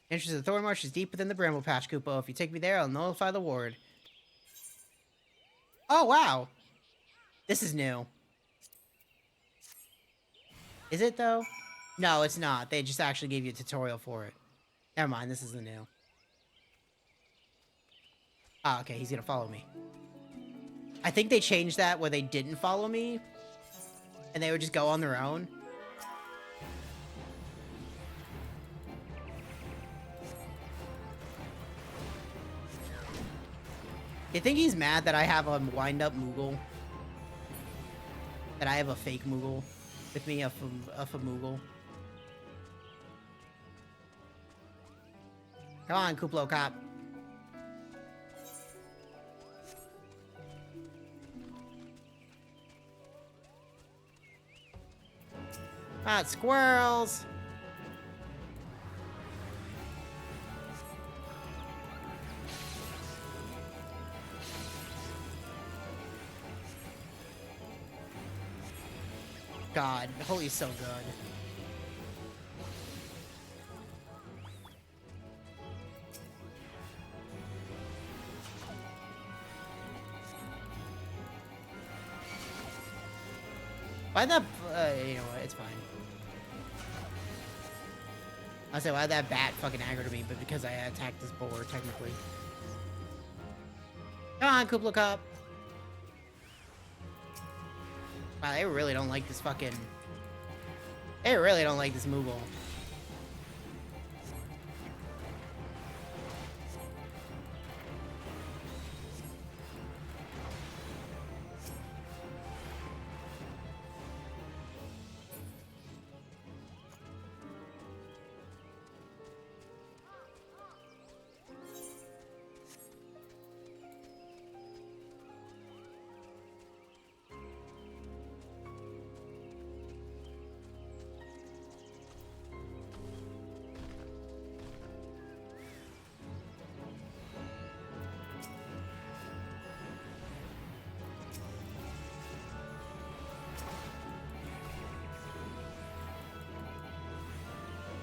The entrance to the Thornmarsh is deep within the Bramble Patch, Kupo. If you take me there, I'll notify the ward. Oh, wow. This is new. Is it, though? No, it's not. They just actually gave you a tutorial for it. Never mind, this is the new. Ah, okay, he's gonna follow me. I think they changed that where they didn't follow me, and they would just go on their own. You think he's mad that I have a wind-up Moogle? That I have a fake Moogle with me, a Moogle? Come on, Kuplo Cop. Ah, squirrels! God, Holy's so good. Why'd that, you know what, it's fine. I'll say, why'd that bat fucking aggro me, but because I attacked this boar, technically. Come on, Kuplo Cop. Wow, they really don't like this fucking... They really don't like this Moogle.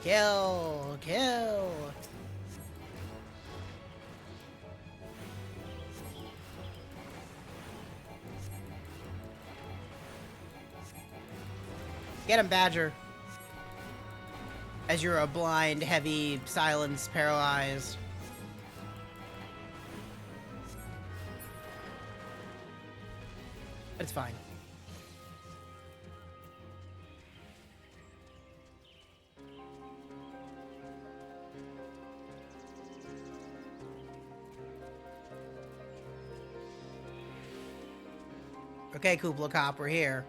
Kill! Kill! Get him, Badger. As you're a blind, heavy, silenced, paralyzed. But it's fine. Okay, Kuplo Cop, we're here.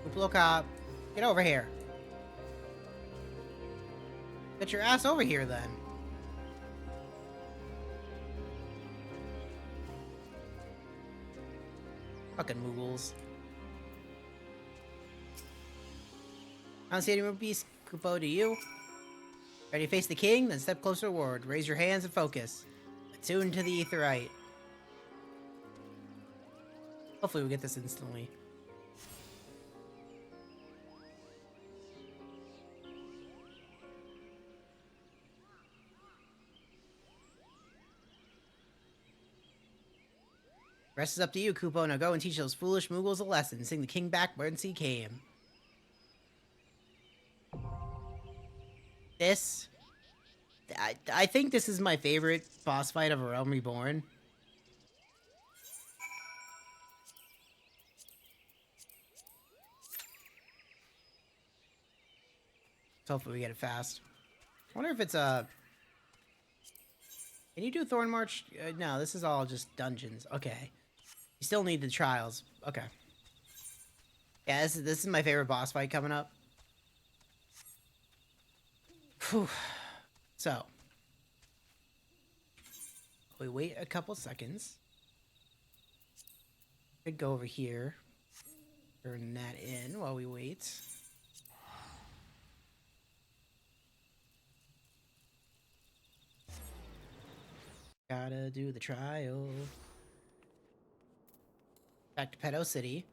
Kuplo Cop, get over here. Get your ass over here, then. Fucking Moogles. I don't see any more beasts, Kupo, do you? Ready to face the king? Then step closer toward. Raise your hands and focus. Attune to the Aetheryte. Hopefully we get this instantly. Rest is up to you, Kupo. Now go and teach those foolish Moogles a lesson. Sing the king back whence he came. This... I think this is my favorite boss fight of A Realm Reborn. So hopefully we get it fast. I wonder if it's a... Can you do Thorn March? No, this is all just dungeons. Okay. You still need the trials. Okay. Yeah, this is my favorite boss fight coming up. Whew. So. We wait a couple seconds. Could go over here. Turn that in while we wait. Gotta do the trial. Back to Pedo City.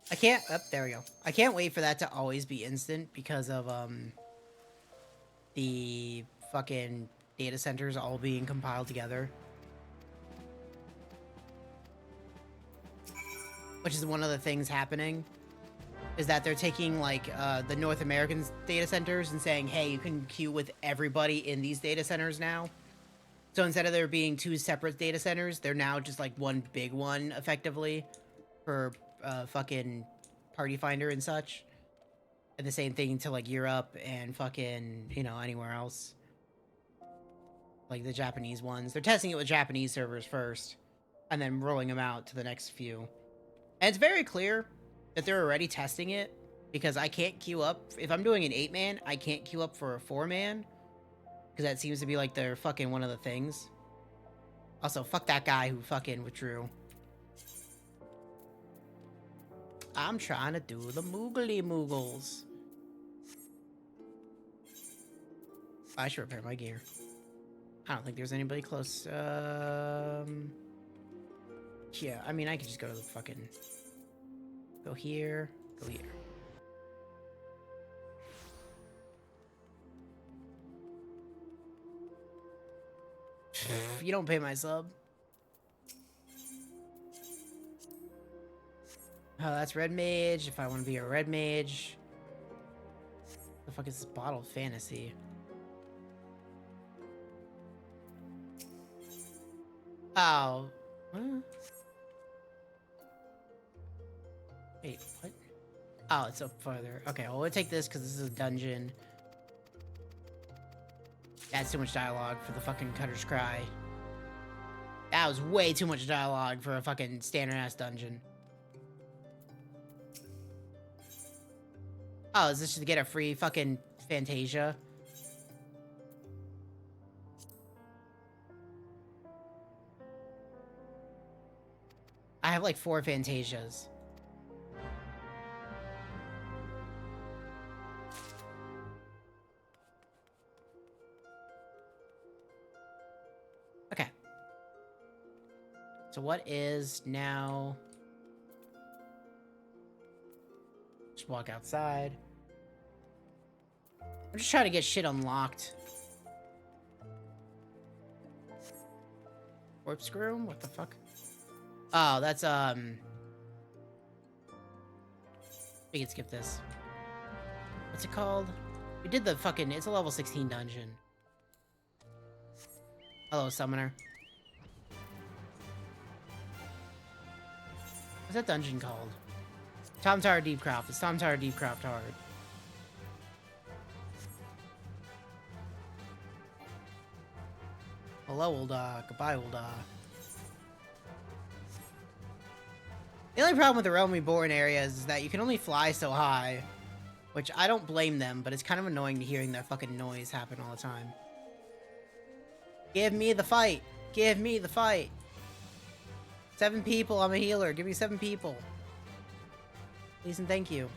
I can't... Oh, there we go. I can't wait for that to always be instant because of, the fucking data centers all being compiled together. Which is one of the things happening. Is that they're taking, like, the North American data centers and saying, hey, you can queue with everybody in these data centers now. So instead of there being two separate data centers, they're now just, like, one big one, effectively, for, fucking Party Finder and such. And the same thing to, like, Europe and fucking, you know, anywhere else. Like, the Japanese ones. They're testing it with Japanese servers first, and then rolling them out to the next few. And it's very clear that they're already testing it, because I can't queue up. If I'm doing an 8-man, I can't queue up for a 4-man, because that seems to be like their fucking one of the things. Also, fuck that guy who fucking withdrew. I'm trying to do the moogly moogles. I should repair my gear. I don't think there's anybody close. Yeah, I mean, I could just go to the fucking... Go here, go here. You don't pay my sub. Oh, that's red mage. If I want to be a red mage. The fuck is this bottle of fantasy? Oh. What? Wait, what? Oh, it's up further. Okay, well, we'll take this because this is a dungeon. That's too much dialogue for the fucking Cutter's Cry. That was way too much dialogue for a fucking standard-ass dungeon. Oh, is this just to get a free fucking Fantasia? I have like 4 Fantasias. Okay. So what is now... Just walk outside. I'm just trying to get shit unlocked. Warp screw? What the fuck? Oh, that's, we can skip this. What's it called? We did the fucking... It's a level 16 dungeon. Hello, summoner. What's that dungeon called? Tom Tower Deepcroft. It's Tom Tower Deepcroft hard. Hello, Ulda. Goodbye, Ulda. The only problem with the Realm Reborn areas is that you can only fly so high. Which, I don't blame them, but it's kind of annoying to hearing that fucking noise happen all the time. Give me the fight! Give me the fight! 7 people, I'm a healer. Give me 7 people. Please and thank you.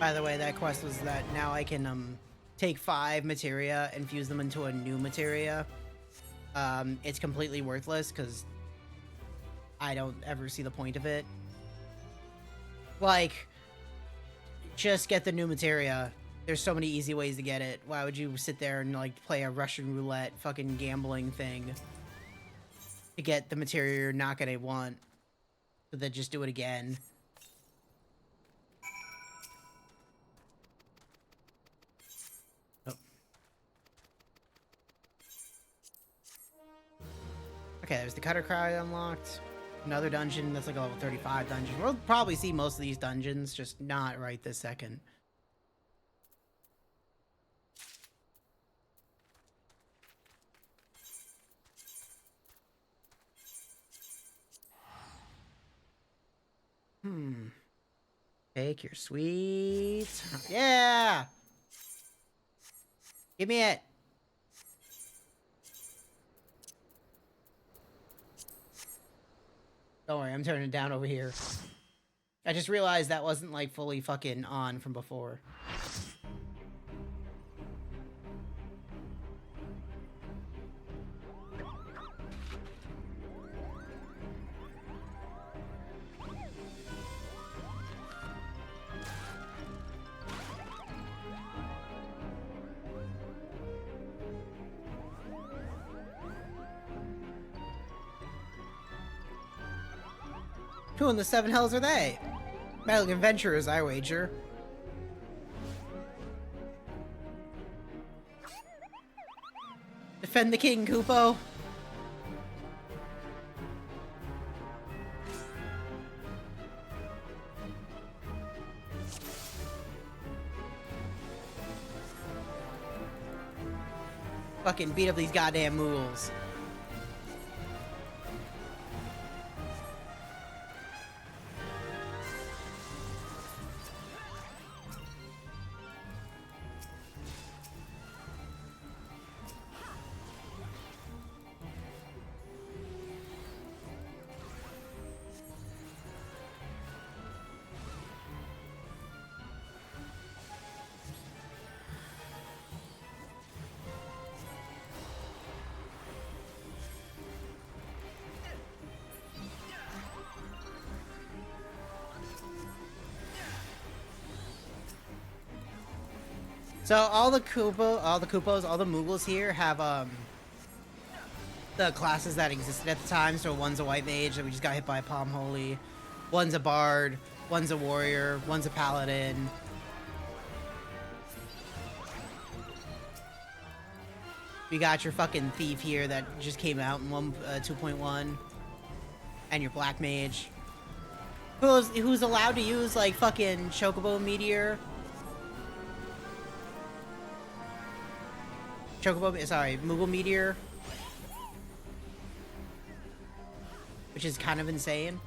By the way, that quest was that now I can take 5 materia and fuse them into a new materia. It's completely worthless because I don't ever see the point of it. Like, just get the new materia. There's so many easy ways to get it. Why would you sit there and like play a Russian roulette fucking gambling thing to get the materia you're not gonna want, but then just do it again? Okay, there's the Cutter Cry unlocked. Another dungeon that's like a level 35 dungeon. We'll probably see most of these dungeons, just not right this second. Take your sweet. Yeah! Give me it. Don't worry, I'm turning it down over here. I just realized that wasn't like fully fucking on from before. Who in the seven hells are they? Metal adventurers, I wager. Defend the king, Kupo. Fucking beat up these goddamn mules. So all the Moogles, all the Moogles here have the classes that existed at the time. So one's a white mage that we just got hit by a Palm Holy, one's a bard, one's a warrior, one's a paladin. You got your fucking thief here that just came out in 2.1, and your black mage, who's allowed to use like fucking Chocobo Meteor. Moogle Meteor. Which is kind of insane.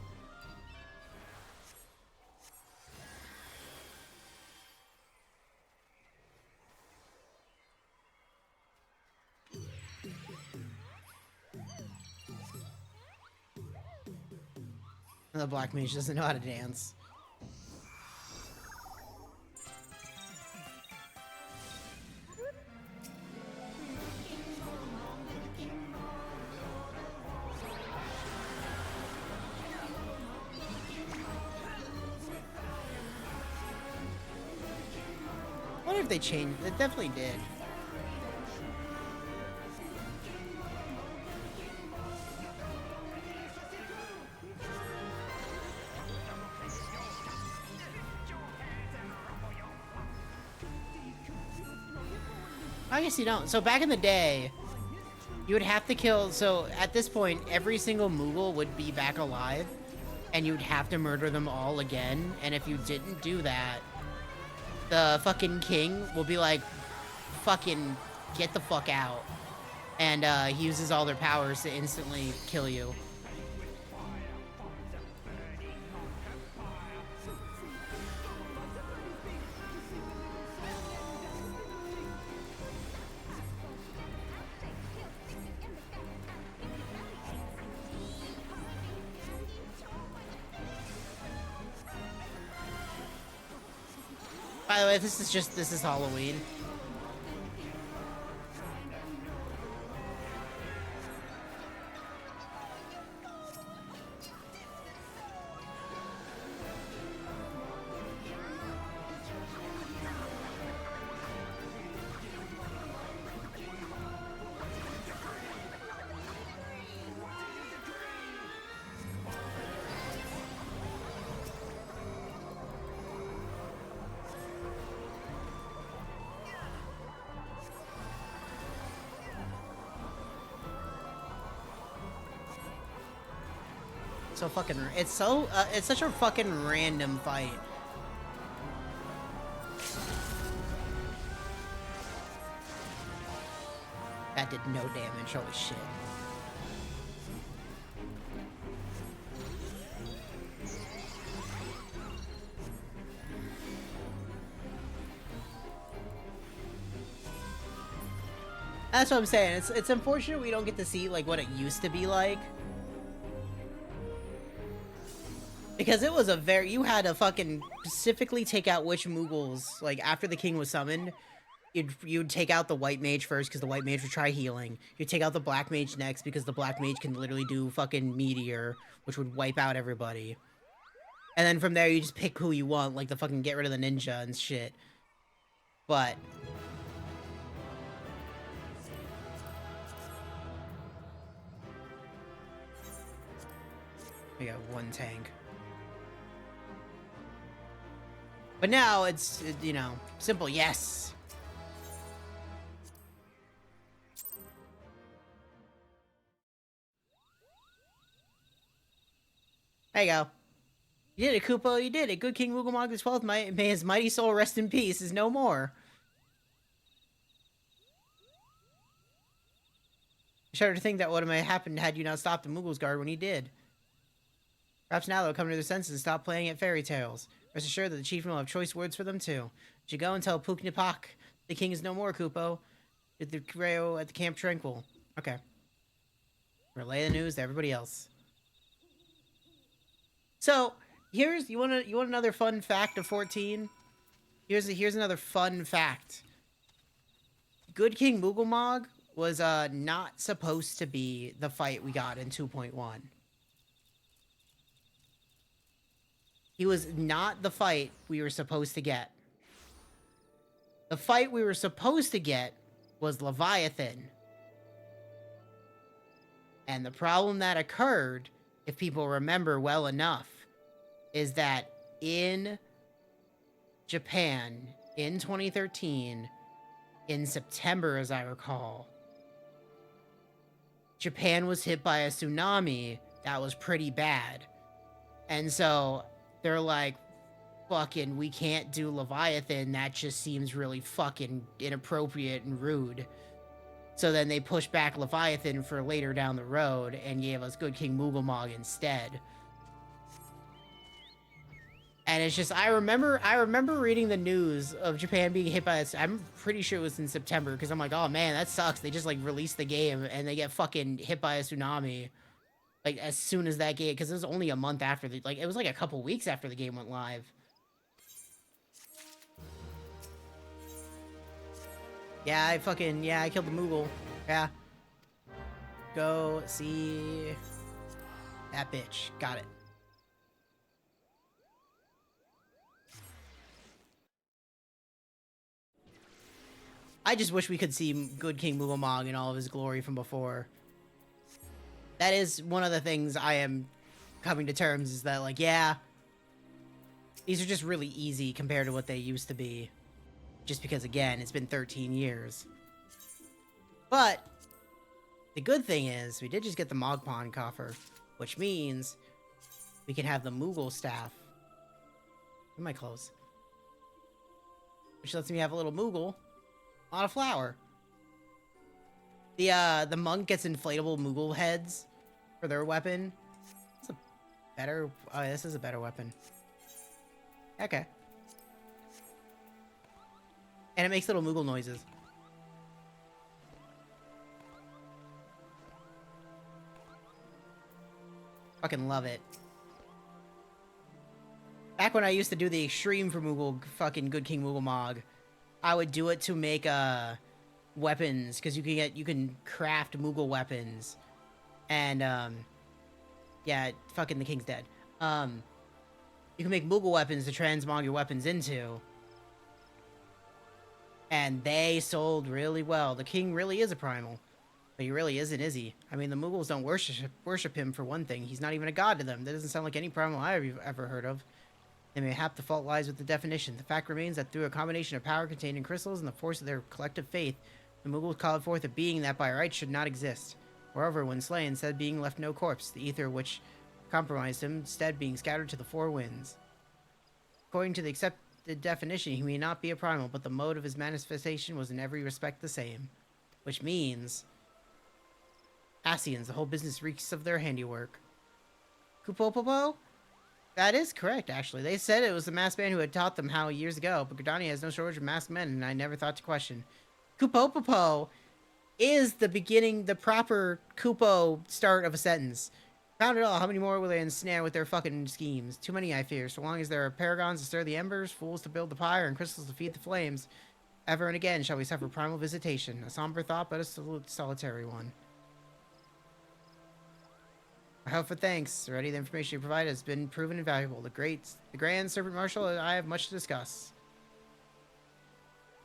And the black mage doesn't know how to dance. I wonder if they changed. It definitely did. I guess you don't. So back in the day, you would have to kill. So at this point, every single Moogle would be back alive, and you'd have to murder them all again. And if you didn't do that, the fucking king will be like, fucking get the fuck out. And he uses all their powers to instantly kill you. By the way, this is Halloween. So fucking, it's such a fucking random fight. That did no damage, holy shit. That's what I'm saying. It's unfortunate we don't get to see like what it used to be like. Because it was a very, you had to fucking specifically take out which Moogles, like after the king was summoned, you'd take out the white mage first because the white mage would try healing. You'd take out the black mage next because the black mage can literally do fucking meteor, which would wipe out everybody. And then from there you just pick who you want, like the fucking get rid of the ninja and shit. But we got one tank. But now it's, you know, simple yes. There you go. You did it, Kupo, you did it. Good King Mugamog the 12th, may his mighty soul rest in peace, is no more. I shudder to think that what might have happened had you not stopped the Moogle's guard when he did. Perhaps now they'll come to their senses and stop playing at fairy tales. Rest assured that the chieftain will have choice words for them too. You go and tell Puknipak the king is no more, Kupo. At the Creo at the Camp Tranquil. Okay. Relay the news to everybody else. So, here's you want another fun fact of 14? Here's another fun fact. Good King Mugamog was not supposed to be the fight we got in 2.1. He was not the fight we were supposed to get. The fight we were supposed to get was Leviathan. And the problem that occurred, if people remember well enough, is that in Japan, in 2013, in September as I recall, Japan was hit by a tsunami that was pretty bad. And so they're like, fucking, we can't do Leviathan. That just seems really fucking inappropriate and rude. So then they pushed back Leviathan for later down the road and gave us Good King Mugamog instead. And it's just, I remember reading the news of Japan being hit by this. I'm pretty sure it was in September because I'm like, oh man, that sucks. They just like released the game and they get fucking hit by a tsunami. Like as soon as that game, because it was only a month after the, like it was like a couple weeks after the game went live. Yeah, I killed the Moogle. Yeah. Go see that bitch. Got it. I just wish we could see Good King Mugamog in all of his glory from before. That is one of the things I am coming to terms is that, like, yeah, these are just really easy compared to what they used to be. Just because, again, it's been 13 years. But the good thing is we did just get the Mogpon coffer, which means we can have the Moogle staff. Where are my clothes? Which lets me have a little Moogle on a flower. The monk gets inflatable Moogle heads for their weapon. It's a better, oh, this is a better weapon. Okay. And it makes little Moogle noises. Fucking love it. Back when I used to do the extreme for Moogle, fucking Good King Mugamog, I would do it to make, weapons, because you can craft Moogle weapons. And, yeah, fucking the king's dead. You can make Moogle weapons to transmog your weapons into. And they sold really well. The king really is a primal. But he really isn't, is he? I mean, the Moogles don't worship him, for one thing. He's not even a god to them. That doesn't sound like any primal I've ever heard of. And mayhap the fault lies with the definition. The fact remains that through a combination of power contained in crystals and the force of their collective faith, the Moogles called forth a being that by right should not exist. Moreover, when slain, said being left no corpse, the ether which compromised him, instead being scattered to the four winds. According to the accepted definition, he may not be a primal, but the mode of his manifestation was in every respect the same. Which means... Asians, the whole business reeks of their handiwork. Kupopopo? That is correct, actually. They said it was the masked man who had taught them how years ago, but Gridania has no shortage of masked men, and I never thought to question. Kupopopo is the beginning, the proper Kupo start of a sentence. Found it all. How many more will they ensnare with their fucking schemes? Too many, I fear. So long as there are paragons to stir the embers, fools to build the pyre, and crystals to feed the flames, ever and again shall we suffer primal visitation. A somber thought, but a solitary one. I hope for thanks. Already the information you provided has been proven invaluable. The Grand Serpent Marshal and I have much to discuss.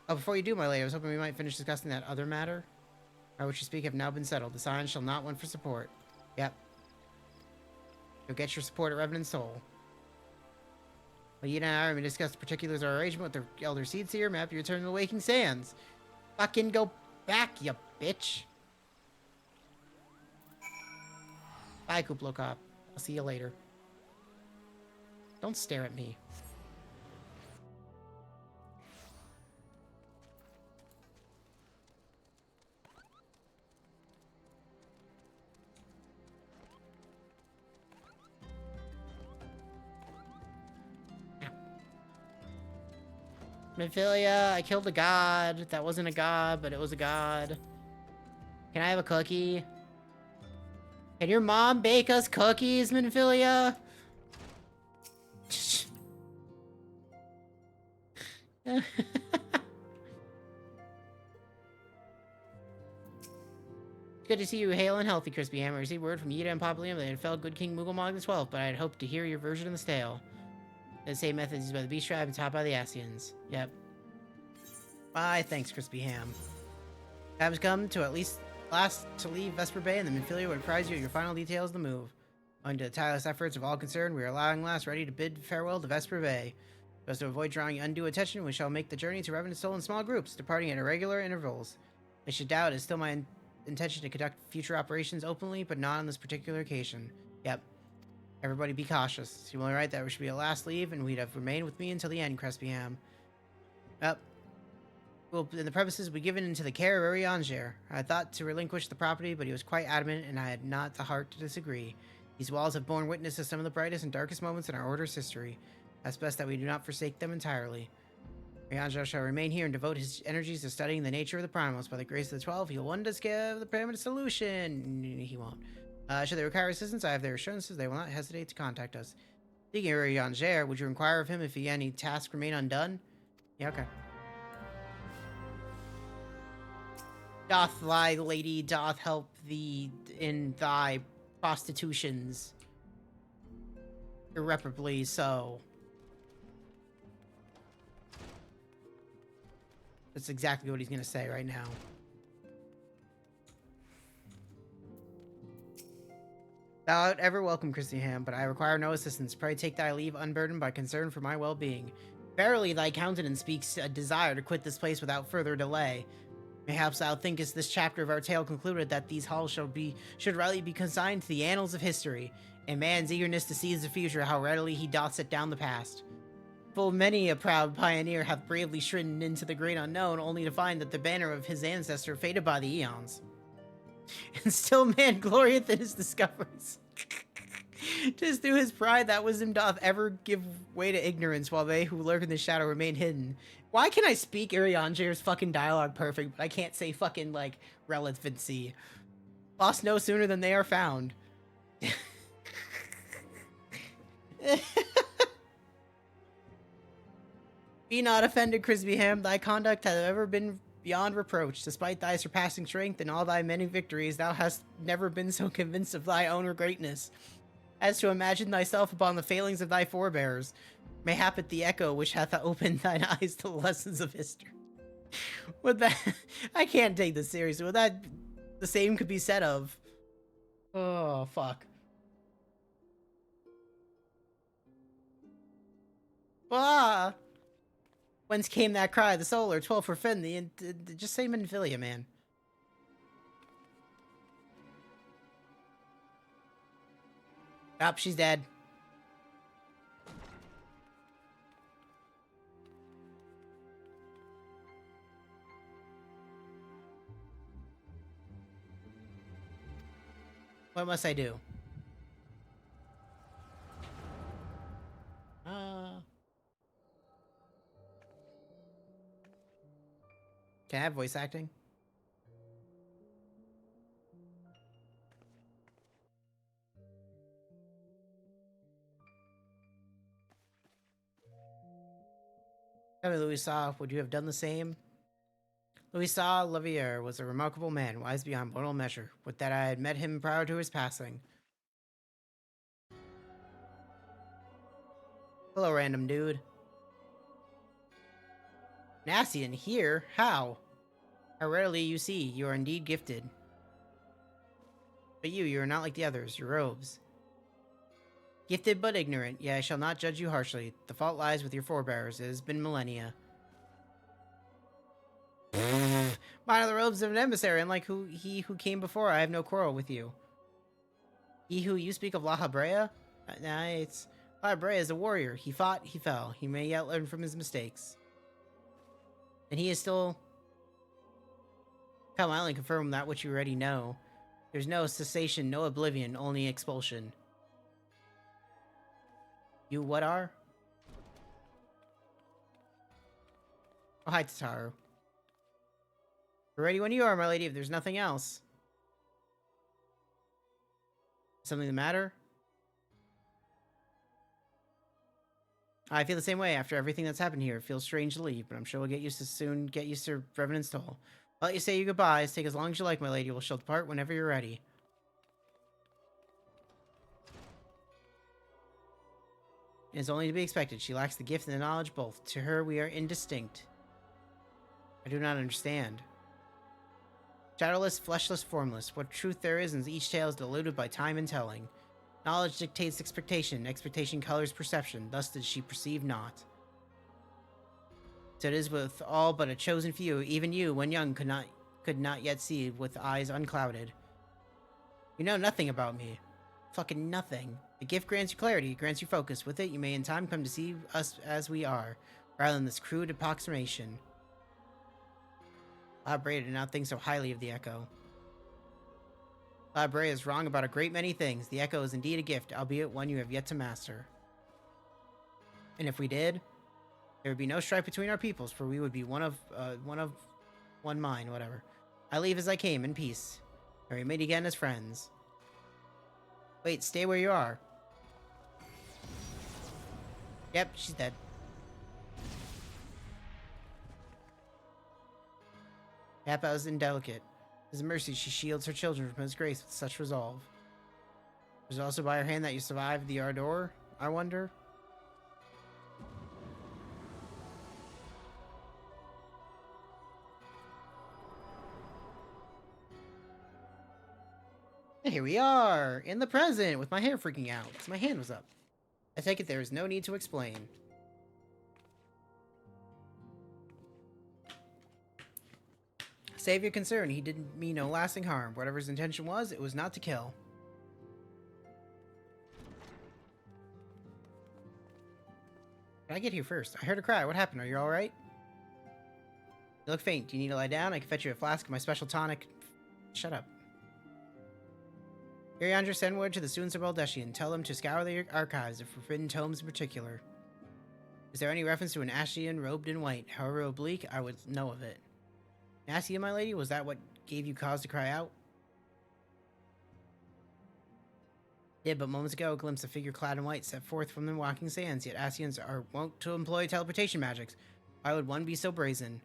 Oh, before you do, my lady, I was hoping we might finish discussing that other matter. By which you speak have now been settled. The Scions shall not want for support. Yep. You'll get your support at Revenant Soul. Well, you and I may discuss the particulars of our arrangement with the Elder Seedseer. Map your return to the Waking Sands. Fucking go back, you bitch. Bye, Kuplo Cop. I'll see you later. Don't stare at me. Mephilia, I killed a god. That wasn't a god, but it was a god. Can I have a cookie? Can your mom bake us cookies, Mephilia? Good to see you hale and healthy, Crispy Hammer. I received word from Yida and Populium that it fell good King Mugglemog the 12th, but I had hoped to hear your version of the tale. The same methods used by the Beast Tribe and taught by the Asians. Yep. Bye, thanks, Crispy Ham. Time has come to at least last to leave Vesper Bay, and the Mephilia would apprise you of your final details of the move. Owing to the tireless efforts of all concerned, we are allowing last ready to bid farewell to Vesper Bay. So as to avoid drawing undue attention, we shall make the journey to Revenant Soul in small groups, departing at irregular intervals. I should doubt it is still my intention to conduct future operations openly, but not on this particular occasion. Yep. Everybody be cautious. You're only right that we should be a last leave, and we'd have remained with me until the end, Crespiam. Yep. Well, the premises will be given into the care of Urianger. I thought to relinquish the property, but he was quite adamant, and I had not the heart to disagree. These walls have borne witness to some of the brightest and darkest moments in our Order's history. It's best that we do not forsake them entirely. Urianger shall remain here and devote his energies to studying the nature of the primals. By the grace of the 12, he will one day give the permanent solution. He won't. Should they require assistance, I have their assurances they will not hesitate to contact us. Speaking of Urianger, would you inquire of him if any tasks remain undone? Yeah, okay. Doth thy lady doth help thee in thy prostitutions. Irreparably so. That's exactly what he's gonna say right now. Thou art ever welcome, Christingham, but I require no assistance. Pray take thy leave unburdened by concern for my well-being. Verily thy countenance speaks a desire to quit this place without further delay. Mayhaps thou thinkest this chapter of our tale concluded that these halls should rightly be consigned to the annals of history. A man's eagerness to seize the future, how readily he doth set down the past. Full many a proud pioneer hath bravely stridden into the great unknown, only to find that the banner of his ancestor faded by the eons. And still man glorieth in his discoveries. 'Tis through his pride that wisdom doth ever give way to ignorance, while they who lurk in the shadow remain hidden. Why can I speak Urianger's fucking dialogue perfect, but I can't say fucking, like, relevancy? Lost no sooner than they are found. Be not offended, Crispyham. Thy conduct hath ever been beyond reproach. Despite thy surpassing strength and all thy many victories, thou hast never been so convinced of thy own greatness as to imagine thyself upon the failings of thy forebears. Mayhap it the echo which hath opened thine eyes to the lessons of history. Would that... I can't take this seriously. Would that... the same could be said of... Oh, fuck. Ah! Whence came that cry of the soul, or 12 for Fin? Just say Menphilia, man. Oh, she's dead. What must I do? Can I have voice acting? Tell me, Louisa, would you have done the same? Louisa Lavier was a remarkable man, wise beyond mortal measure. With that, I had met him prior to his passing. Hello, random dude. Nasty in here? How? How rarely you see. You are indeed gifted. But you are not like the others. Your robes. Gifted but ignorant, yet I shall not judge you harshly. The fault lies with your forebears. It has been millennia. Mine are the robes of an emissary, and like he who came before, I have no quarrel with you. He who you speak of La Habrea? Nah, it's... La Habrea is a warrior. He fought, he fell. He may yet learn from his mistakes. And he is still... Come, I only confirm that which you already know. There's no cessation, no oblivion, only expulsion. You what are? Oh, hi, Tataru. We're ready when you are, my lady, if there's nothing else. Something the matter? I feel the same way after everything that's happened here. It feels strange to leave, but I'm sure we'll get used to Revenant's toll. I'll let you say your goodbyes. Take as long as you like, my lady. We'll shall depart whenever you're ready. It is only to be expected. She lacks the gift and the knowledge both. To her, we are indistinct. I do not understand. Shadowless, fleshless, formless. What truth there is in each tale is diluted by time and telling. Knowledge dictates expectation. Expectation colors perception. Thus did she perceive not. So it is with all but a chosen few. Even you, when young, could not yet see with eyes unclouded. You know nothing about me. Fucking nothing. The gift grants you clarity, grants you focus. With it, you may in time come to see us as we are, rather than this crude approximation. La Brea did not think so highly of the Echo. La Brea is wrong about a great many things. The Echo is indeed a gift, albeit one you have yet to master. And if we did, there would be no strife between our peoples, for we would be one mind, whatever. I leave as I came, in peace. And we meet again as friends. Wait, stay where you are. Yep, she's dead. Appa is indelicate. His mercy, she shields her children from his grace with such resolve. It was also by her hand that you survived the Ardor, I wonder? And here we are, in the present, with my hair freaking out, because my hand was up. I take it there is no need to explain. Save your concern, he didn't mean no lasting harm. Whatever his intention was, it was not to kill. Did I get here first? I heard a cry. What happened? Are you alright? You look faint. Do you need to lie down? I can fetch you a flask of my special tonic. Shut up. Ariandra, send word to the students of Baldeshian and tell them to scour the archives of forbidden tomes in particular. Is there any reference to an Ashian robed in white? However oblique, I would know of it. Nasty, my lady? Was that what gave you cause to cry out? Yeah, but moments ago, a glimpse of figure clad in white set forth from the walking sands, yet Asians are wont to employ teleportation magics. Why would one be so brazen?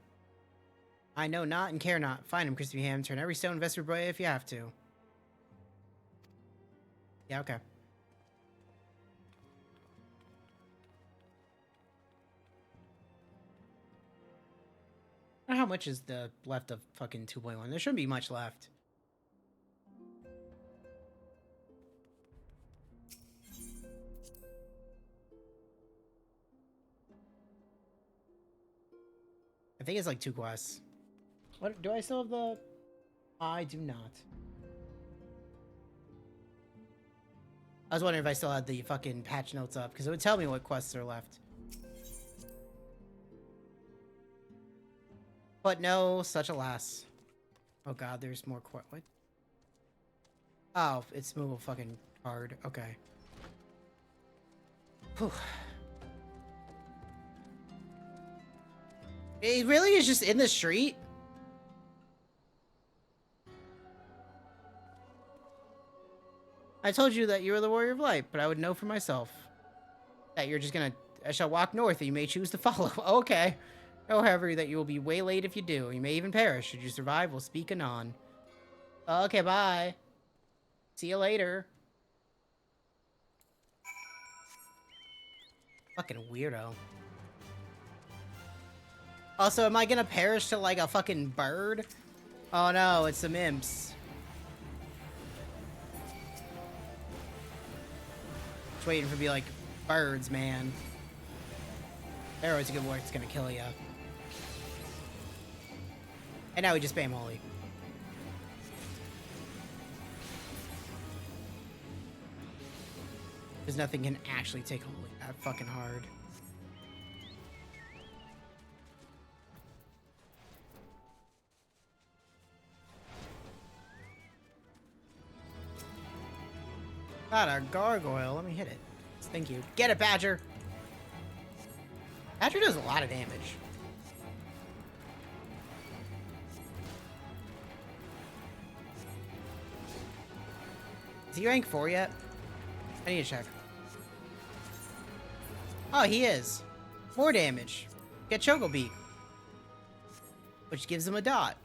I know not and care not. Find him, Crispy Ham. Turn every stone Vesper boy if you have to. Yeah, okay. I don't know how much is the left of fucking 2.1. There shouldn't be much left. I think it's like 2 quests. What do I still have the... I do not. I was wondering if I still had the fucking patch notes up, because it would tell me what quests are left. But no, such alas. Oh god, there's more what? Oh, it's move a fucking card. Okay. Whew. It really is just in the street? I told you that you were the warrior of light, but I would know for myself that you're just gonna... I shall walk north, and you may choose to follow. Okay. Know, however, that you will be waylaid if you do. You may even perish. Should you survive, we'll speak anon. Okay, bye. See you later. Fucking weirdo. Also, am I gonna perish to, like, a fucking bird? Oh no, it's some imps. Just waiting for me, like, birds, man. Arrow's a good word, it's gonna kill ya. And now we just spam holy. Because nothing can actually take holy that fucking hard. Not a gargoyle. Let me hit it. Thank you. Get it, Badger! Badger does a lot of damage. Is he rank 4 yet? I need to check. Oh, he is. More damage. Get Choco Beak. Which gives him a dot.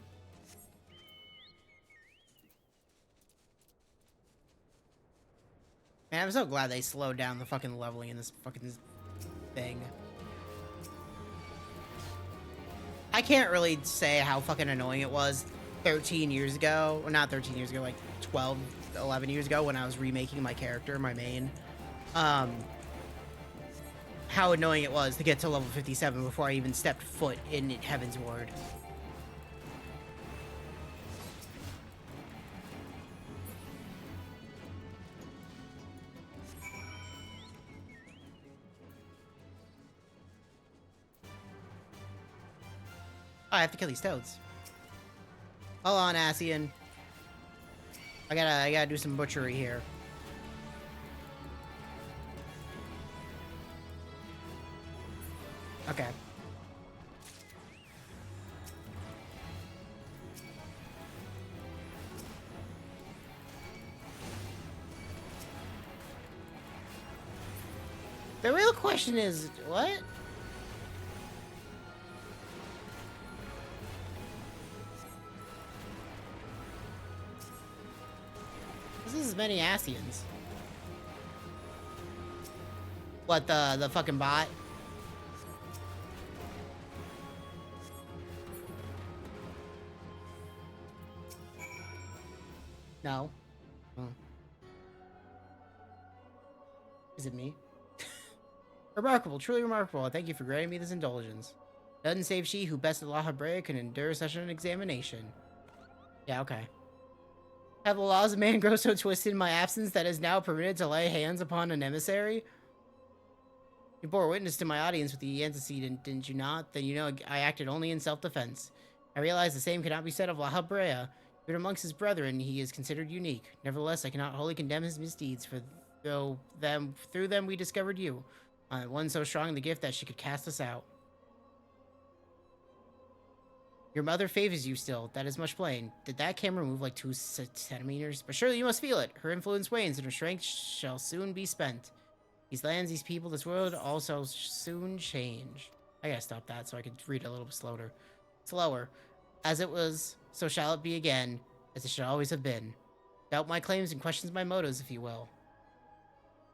Man, I'm so glad they slowed down the fucking leveling in this fucking thing. I can't really say how fucking annoying it was 13 years ago. Or not 13 years ago, like 12, 11 years ago when I was remaking my character, my main. How annoying it was to get to level 57 before I even stepped foot in Heaven's Ward. Oh, I have to kill these toads. Hold on, Asian. I gotta do some butchery here. Okay. The real question is, what? This is many Asians. What, the fucking bot? No. Oh. Is it me? Remarkable, truly remarkable. Thank you for granting me this indulgence. Doesn't save she who bested La Habrea can endure such an examination. Yeah, okay. Have the laws of man grow so twisted in my absence that it is now permitted to lay hands upon an emissary? You bore witness to my audience with the antecedent, didn't you not? Then you know I acted only in self-defense. I realize the same cannot be said of La Habrea. Even amongst his brethren, he is considered unique. Nevertheless, I cannot wholly condemn his misdeeds, for through them we discovered you. One so strong the gift that she could cast us out. Your mother favors you still, that is much plain. Did that camera move like 2 centimeters? But surely you must feel it. Her influence wanes, and her strength shall soon be spent. These lands, these people, this world also soon change. I gotta stop that so I can read it a little bit slower. As it was, so shall it be again, as it should always have been. Doubt my claims and questions my motives, if you will.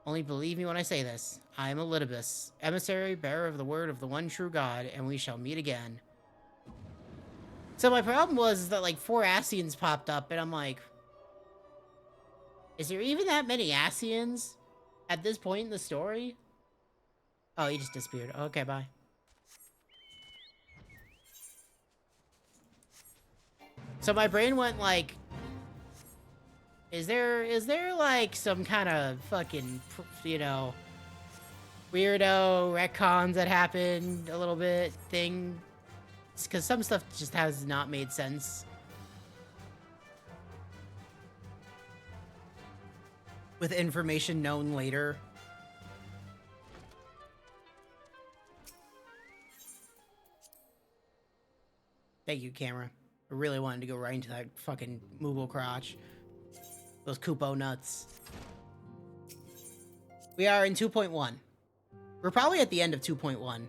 Only believe me when I say this. I am Elidibus, emissary, bearer of the word of the one true God, and we shall meet again. So my problem was that, like, 4 Asians popped up, and I'm like... Is there even that many Asians at this point in the story? Oh, he just disappeared. Okay, bye. So my brain went, like... Is there like some kind of fucking, you know, weirdo retcons that happened a little bit thing? Because some stuff just has not made sense. With information known later. Thank you, camera. I really wanted to go right into that fucking Moogle crotch. Those Koopo nuts. We are in 2.1. We're probably at the end of 2.1.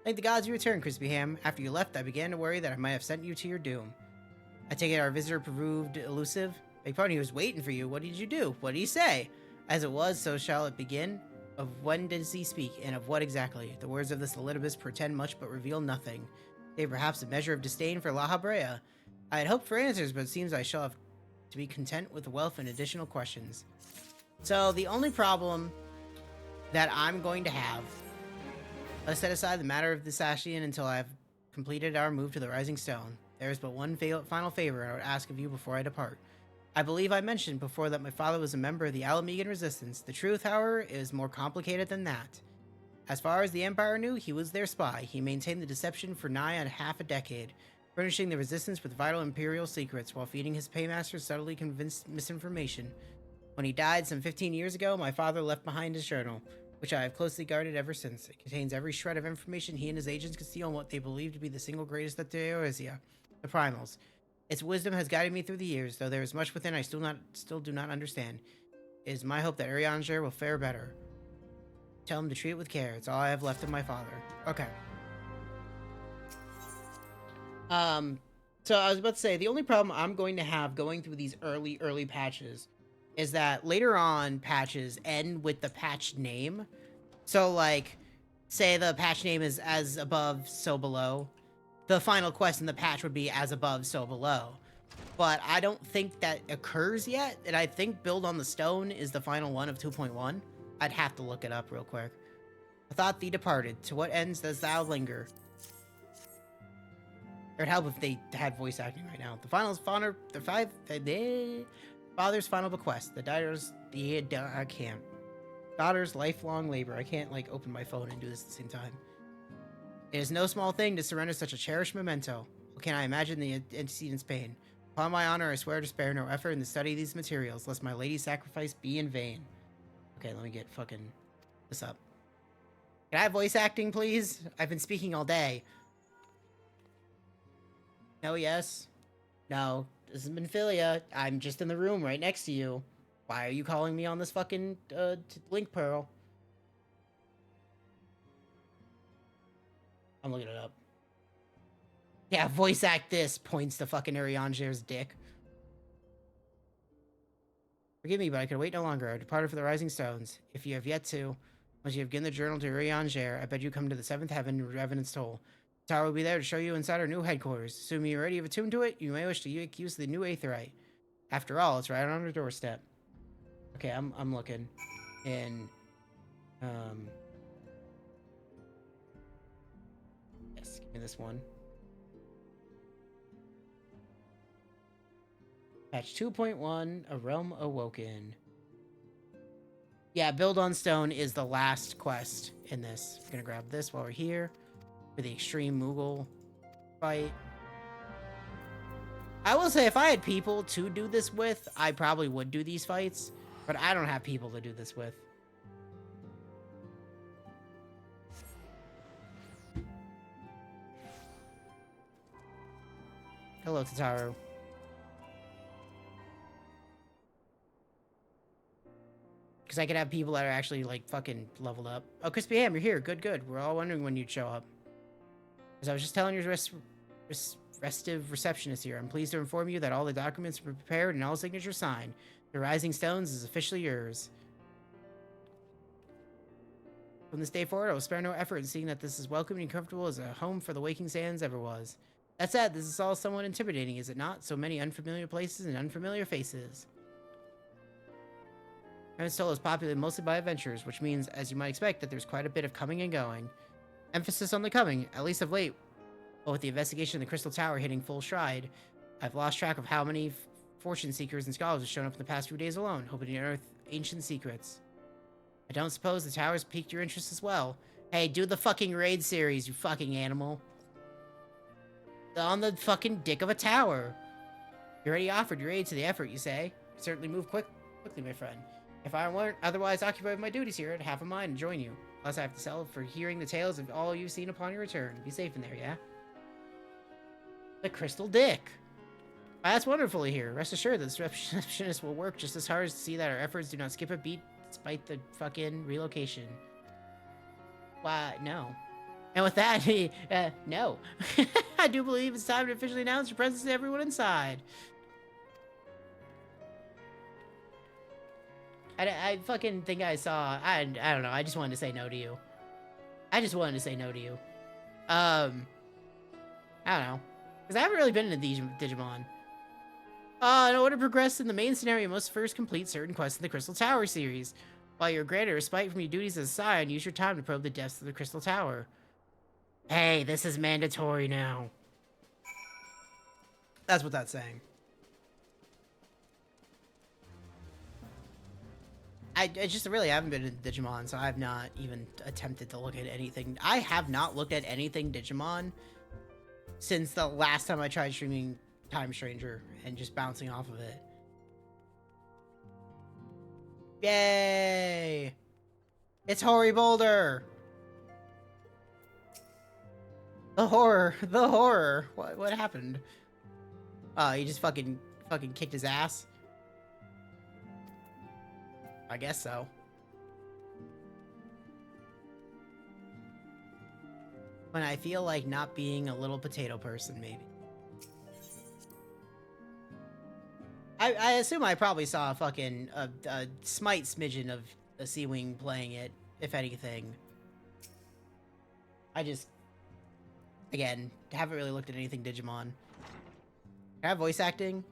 Thank the gods you returned, Crispy Ham. After you left, I began to worry that I might have sent you to your doom. I take it our visitor proved elusive? Beg pardon, he was waiting for you. What did you do? What did he say? As it was, so shall it begin. Of when does he speak, and of what exactly? The words of this Elidibus portend much but reveal nothing. They perhaps a measure of disdain for La Habrea. I had hoped for answers, but it seems I shall have to be content with the wealth and additional questions. So, the only problem that I'm going to have... Let's set aside the matter of the Sashian until I have completed our move to the Rising Stone. There is but one final favor I would ask of you before I depart. I believe I mentioned before that my father was a member of the Alamegan Resistance. The truth, however, is more complicated than that. As far as the Empire knew, he was their spy. He maintained the deception for nigh on half a decade, furnishing the Resistance with vital Imperial secrets while feeding his paymasters subtly convinced misinformation. When he died some 15 years ago, my father left behind his journal, which I have closely guarded ever since. It contains every shred of information he and his agents conceal on what they believe to be the single greatest of Theoresia, the Primals. Its wisdom has guided me through the years, though there is much within I still do not understand. It is my hope that Urianger will fare better. Tell him to treat it with care. It's all I have left of my father. Okay. So I was about to say, the only problem I'm going to have going through these early patches is that later on patches end with the patch name. So like, say the patch name is as above, so below. The final quest in the patch would be as above, so below. But I don't think that occurs yet, and I think Build on the Stone is the final one of 2.1. I'd have to look it up real quick. I thought thee departed. To what ends does thou linger? It would help if they had voice acting right now. Father's final bequest. I can't. Daughter's lifelong labor. I can't, like, open my phone and do this at the same time. It is no small thing to surrender such a cherished memento. What can I imagine the antecedents pain? Upon my honor, I swear to spare no effort in the study of these materials, lest my lady's sacrifice be in vain. Okay, let me get fucking this up. Can I have voice acting, please? I've been speaking all day. No, yes. No, this is Minfilia. I'm just in the room right next to you. Why are you calling me on this fucking link pearl? I'm looking it up. Yeah, voice act this, points to fucking Urianger's dick. Forgive me, but I could wait no longer. I departed for the Rising Stones. If you have yet to, once you have given the journal to Urianger, I bid you come to the 7th heaven and Revenant's Toll. The tower will be there to show you inside our new headquarters. Assuming you already have attuned to it, you may wish to make use of the new Aetherite. After all, it's right on our doorstep. Okay, I'm looking. In, yes, give me this one. Patch 2.1, A Realm Awoken. Yeah, Build on Stone is the last quest in this. I'm gonna grab this while we're here for the Extreme Moogle fight. I will say, if I had people to do this with, I probably would do these fights, but I don't have people to do this with. Hello, Tataru. Because I could have people that are actually, like, fucking leveled up. Oh, Crispy Ham, you're here. Good, good. We're all wondering when you'd show up. Because I was just telling your restive receptionist here. I'm pleased to inform you that all the documents were prepared and all signatures signed. The Rising Stones is officially yours. From this day forward, I will spare no effort in seeing that this is welcoming and comfortable as a home for the Waking Sands ever was. That said, this is all somewhat intimidating, is it not? So many unfamiliar places and unfamiliar faces. Revenant's is populated mostly by adventurers, which means, as you might expect, that there's quite a bit of coming and going. Emphasis on the coming, at least of late. But with the investigation of the Crystal Tower hitting full stride, I've lost track of how many fortune seekers and scholars have shown up in the past few days alone, hoping to unearth ancient secrets. I don't suppose the tower's piqued your interest as well. Hey, do the fucking raid series, you fucking animal. On the fucking dick of a tower. You already offered your aid to the effort, you say? You certainly move quickly, my friend. If I weren't otherwise occupied with my duties here, I'd have a mind to join you. Plus, I have to settle for hearing the tales of all you've seen upon your return. Be safe in there, yeah? The Crystal Dick. That's wonderful to hear. Rest assured that this receptionist will work just as hard to see that our efforts do not skip a beat despite the fucking relocation. Why, no. And with that, no. I do believe it's time to officially announce your presence to everyone inside. I fucking think I saw... I don't know. I just wanted to say no to you. I just wanted to say no to you. I don't know. Because I haven't really been into Digimon. In order to progress in the main scenario, you must first complete certain quests in the Crystal Tower series. While you're granted respite from your duties as a Scion, use your time to probe the depths of the Crystal Tower. Hey, this is mandatory now. That's what that's saying. I just really haven't been in Digimon, so I have not even attempted to look at anything. I have not looked at anything Digimon since the last time I tried streaming Time Stranger and just bouncing off of it. Yay! It's Hori Boulder! The horror. What happened? He just fucking kicked his ass. I guess so. When I feel like not being a little potato person, maybe. I assume I probably saw a fucking a smite smidgen of a Sea-Wing playing it, if anything. I just, again, haven't really looked at anything Digimon. Can I have voice acting?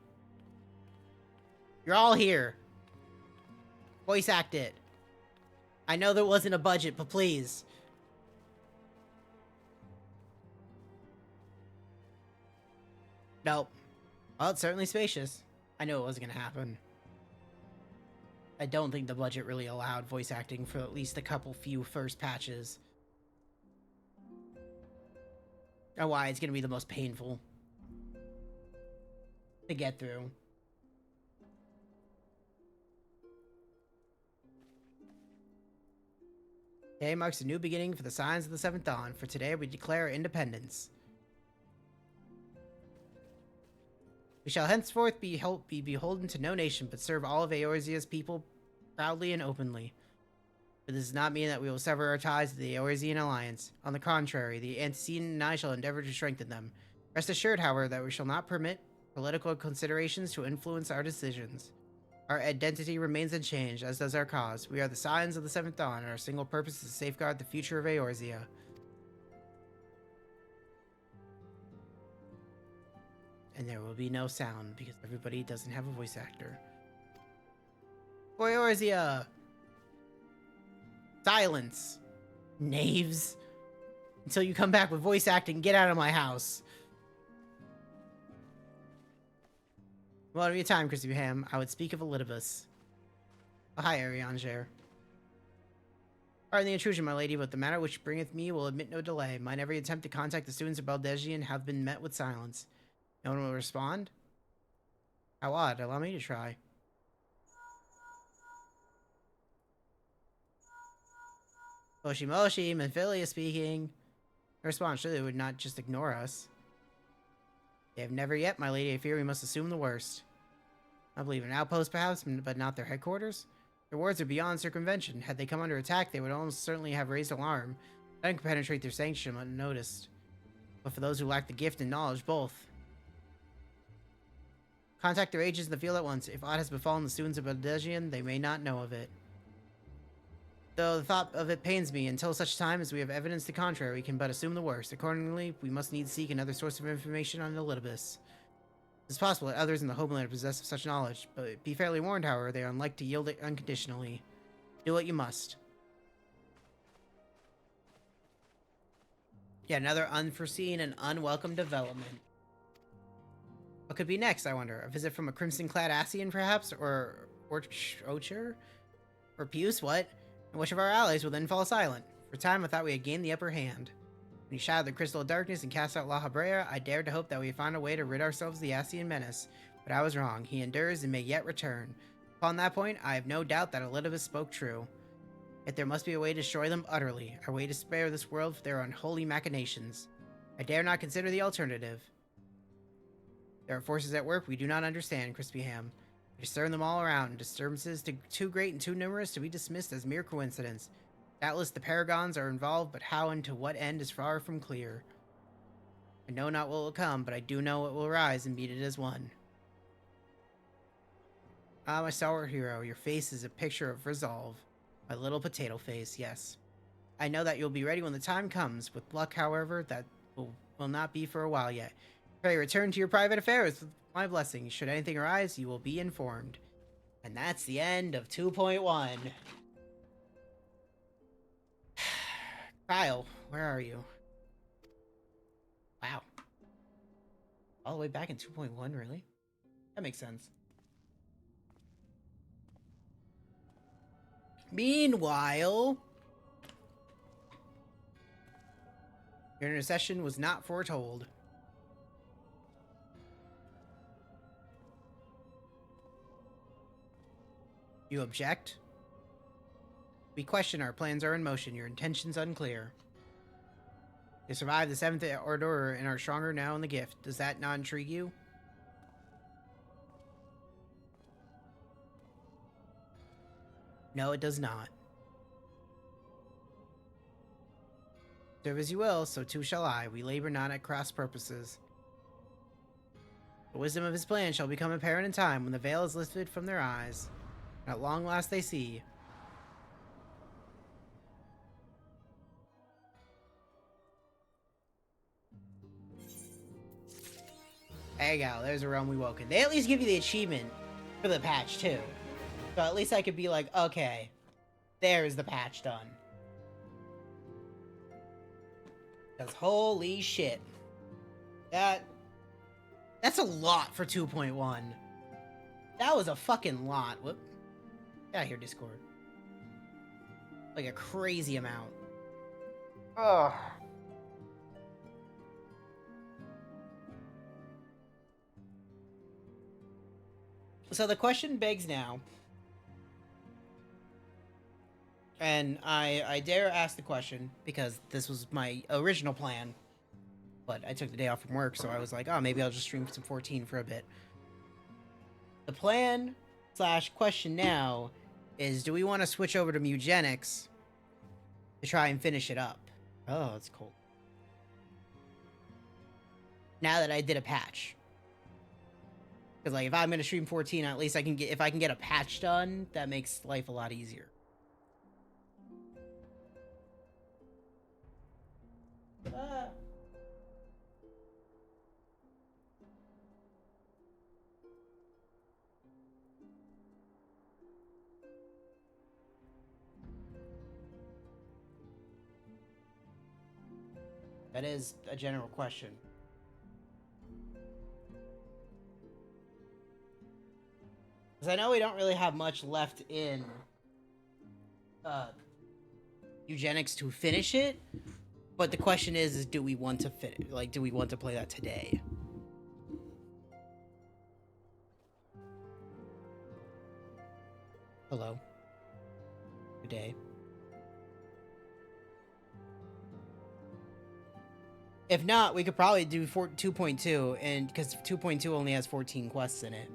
You're all here. Voice act it. I know there wasn't a budget, but please. Nope. Well, it's certainly spacious. I knew it wasn't gonna happen. I don't think the budget really allowed voice acting for at least a few first patches. Or why it's gonna be the most painful to get through. Today marks a new beginning for the Scions of the Seventh Dawn. For today, we declare independence. We shall henceforth be beholden to no nation, but serve all of Eorzea's people proudly and openly. But this does not mean that we will sever our ties to the Eorzean alliance. On the contrary, the Antecedent and I shall endeavor to strengthen them. Rest assured, however, that we shall not permit political considerations to influence our decisions. Our identity remains unchanged, as does our cause. We are the Scions of the Seventh Dawn, and our single purpose is to safeguard the future of Eorzea. And there will be no sound, because everybody doesn't have a voice actor. For Eorzea! Silence! Knaves! Until you come back with voice acting, get out of my house! Well, at your time, Chrissy Ham, I would speak of Elidibus. Oh, hi, Arianger. Pardon the intrusion, my lady, but the matter which bringeth me will admit no delay. Mine every attempt to contact the students of Baldesion have been met with silence. No one will respond? How odd. Allow me to try. Moshi Moshi, Manphilia speaking. The response surely would not just ignore us. They have never yet, my lady. I fear we must assume the worst. I believe an outpost, perhaps, but not their headquarters. Their words are beyond circumvention. Had they come under attack, they would almost certainly have raised alarm. None could penetrate their sanctum unnoticed. But for those who lack the gift and knowledge, both. Contact their agents in the field at once. If aught has befallen the students of Baldesion, they may not know of it. Though the thought of it pains me, until such time as we have evidence to the contrary, we can but assume the worst. Accordingly, we must needs seek another source of information on Elidibus. It is possible that others in the homeland are possessed of such knowledge, but be fairly warned, however, they are unlike to yield it unconditionally. Do what you must. Yeah, another unforeseen and unwelcome development. What could be next, I wonder? A visit from a crimson-clad Asian, perhaps? Or Ocher? Or Puce, what? And which of our allies will then fall silent? For a time, I thought we had gained the upper hand. When he shattered the crystal of darkness and cast out La Habrea, I dared to hope that we would find a way to rid ourselves of the Asian menace. But I was wrong. He endures and may yet return. Upon that point, I have no doubt that Elidibus spoke true. Yet there must be a way to destroy them utterly, a way to spare this world for their unholy machinations. I dare not consider the alternative. There are forces at work we do not understand, Crispy Ham. We discern them all around, disturbances too great and too numerous to be dismissed as mere coincidence. Doubtless the Paragons are involved, but how and to what end is far from clear. I know not what will come, but I do know it will rise and meet it as one. Ah, my stalwart hero, your face is a picture of resolve. My little potato face, yes. I know that you'll be ready when the time comes. With luck, however, that will not be for a while yet. Pray return to your private affairs with my blessing. Should anything arise, you will be informed. And that's the end of 2.1. Kyle, where are you? Wow. All the way back in 2.1, really? That makes sense. Meanwhile, your intercession was not foretold. You object? We question our plans are in motion, your intentions unclear. You survived the 7th Order and are stronger now in the gift. Does that not intrigue you? No, it does not. Serve as you will, so too shall I. We labor not at cross purposes. The wisdom of his plan shall become apparent in time when the veil is lifted from their eyes. And at long last they see. There you go, there's a realm we woken. They at least give you the achievement for the patch too. So at least I could be like, okay, there's the patch done. Because holy shit. That's a lot for 2.1. That was a fucking lot. Whoop. Get out of here, Discord. Like a crazy amount. Ugh. So the question begs now, and I dare ask the question because this was my original plan, but I took the day off from work, so I was like, oh, maybe I'll just stream some 14 for a bit. The plan / question now is, do we want to switch over to Mugenics to try and finish it up? Oh, it's cold. Now that I did a patch. Because, like, if I'm going to stream 14, at least I can get, if I can get a patch done, that makes life a lot easier. That is a general question. Because I know we don't really have much left in Eugenics to finish it, but the question is do we want to fit? Like, do we want to play that today? Hello. Good day. If not, we could probably do 2.2, and because 2.2 only has 14 quests in it.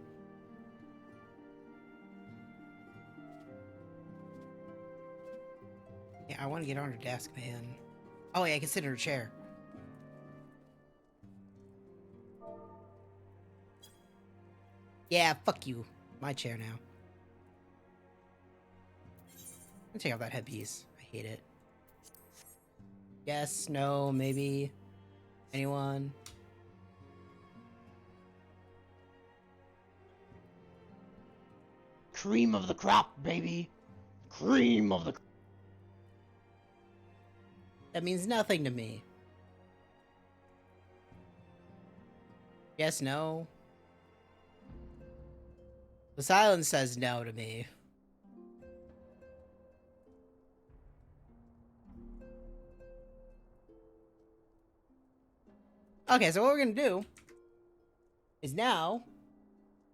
Yeah, I want to get on her desk, man. Oh yeah, I can sit in her chair. Yeah, fuck you. My chair now. I'm gonna take off that headpiece. I hate it. Yes, no, maybe. Anyone? Cream of the crop, baby. Cream of the... That means nothing to me. Yes, no. The silence says no to me. Okay, so what we're gonna do is now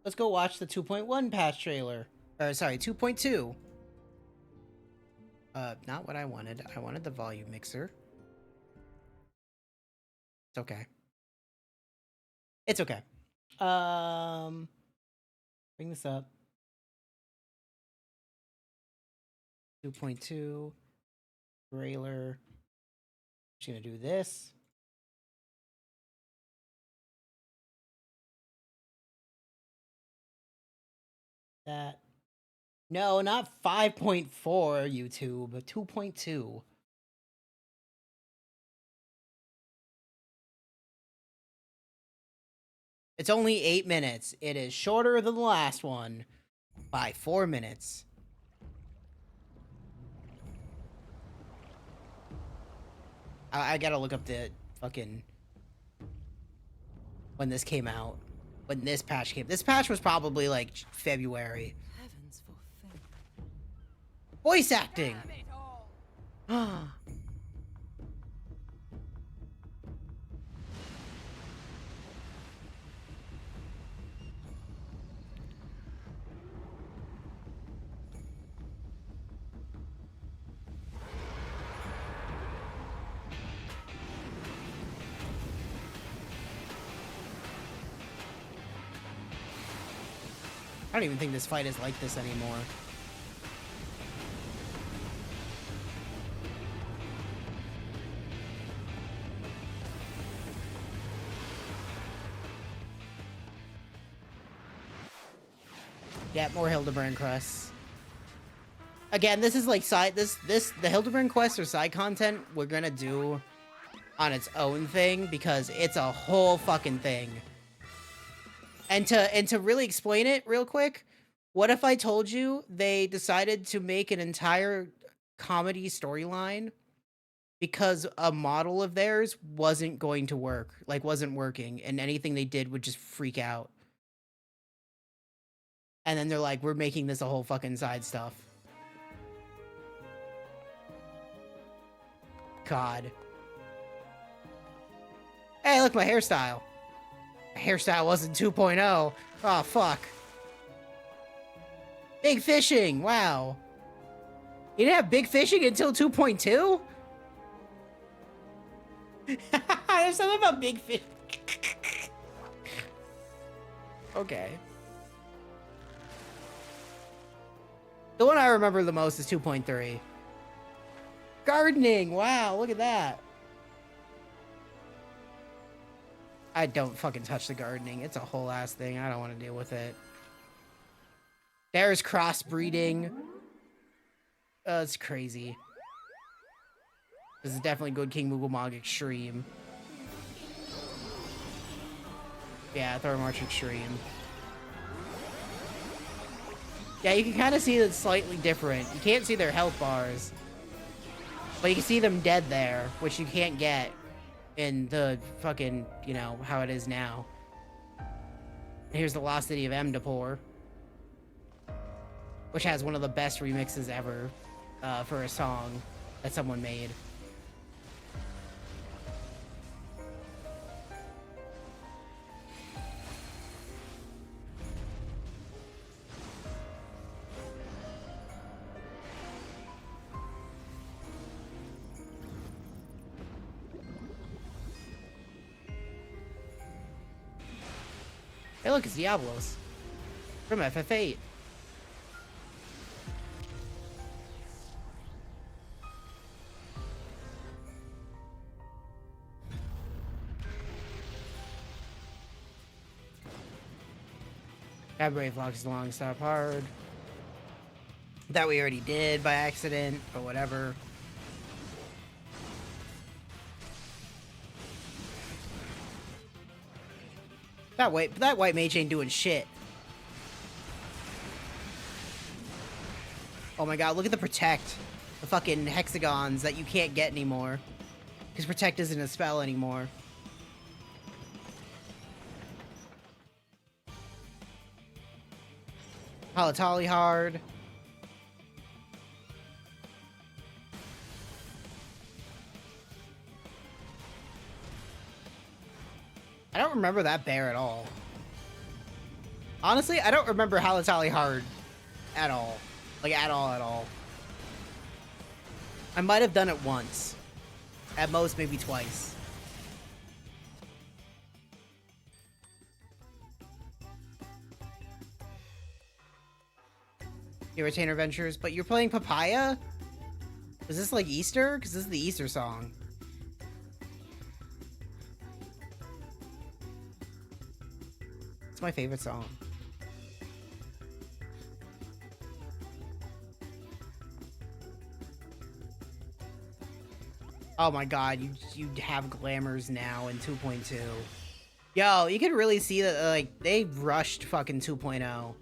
let's go watch the 2.1 patch trailer. Or sorry, 2.2. Not what I wanted. I wanted the volume mixer. It's okay. It's okay. Bring this up. 2.2 trailer. Just gonna do this. That. No, not 5.4 YouTube, 2.2. It's only 8 minutes. It is shorter than the last one by 4 minutes. I gotta look up the fucking when this came out. When this patch came. This patch was probably like February. Heavens forfend. Voice acting. I don't even think this fight is like this anymore. Yeah, more Hildebrand quests. Again, this is like the Hildebrand quests or side content we're gonna do on its own thing because it's a whole fucking thing. And to really explain it real quick, what if I told you they decided to make an entire comedy storyline because a model of theirs wasn't going to work, like wasn't working, and anything they did would just freak out. And then they're like, we're making this a whole fucking side stuff. God. Hey, look, my hairstyle. My hairstyle wasn't 2.0. Oh, fuck. Big fishing. Wow. You didn't have big fishing until 2.2? There's something about big fish. Okay. The one I remember the most is 2.3. Gardening! Wow, look at that. I don't fucking touch the gardening. It's a whole ass thing. I don't want to deal with it. There's crossbreeding. It's crazy. This is definitely Good King Moogle Extreme. Yeah, Thor March Extreme. Yeah, you can kind of see that it's slightly different. You can't see their health bars. But you can see them dead there, which you can't get in the fucking, you know, how it is now. And here's the Lost City of Emdapur, which has one of the best remixes ever for a song that someone made. Hey, look, it's Diablos from FF8. That Brave Lock is long stop hard. That we already did by accident, but whatever. That white mage ain't doing shit. Oh my god, look at the Protect. The fucking hexagons that you can't get anymore. Because Protect isn't a spell anymore. Halatali hard. I don't remember that bear at all. Honestly, I don't remember Halatali hard at all. Like, at all. I might have done it once. At most, maybe twice. Your Retainer Ventures, but you're playing Papaya? Is this like Easter? Because this is the Easter song. It's my favorite song. Oh my god, you have glamours now in 2.2. Yo, you can really see that, like, they rushed fucking 2.0.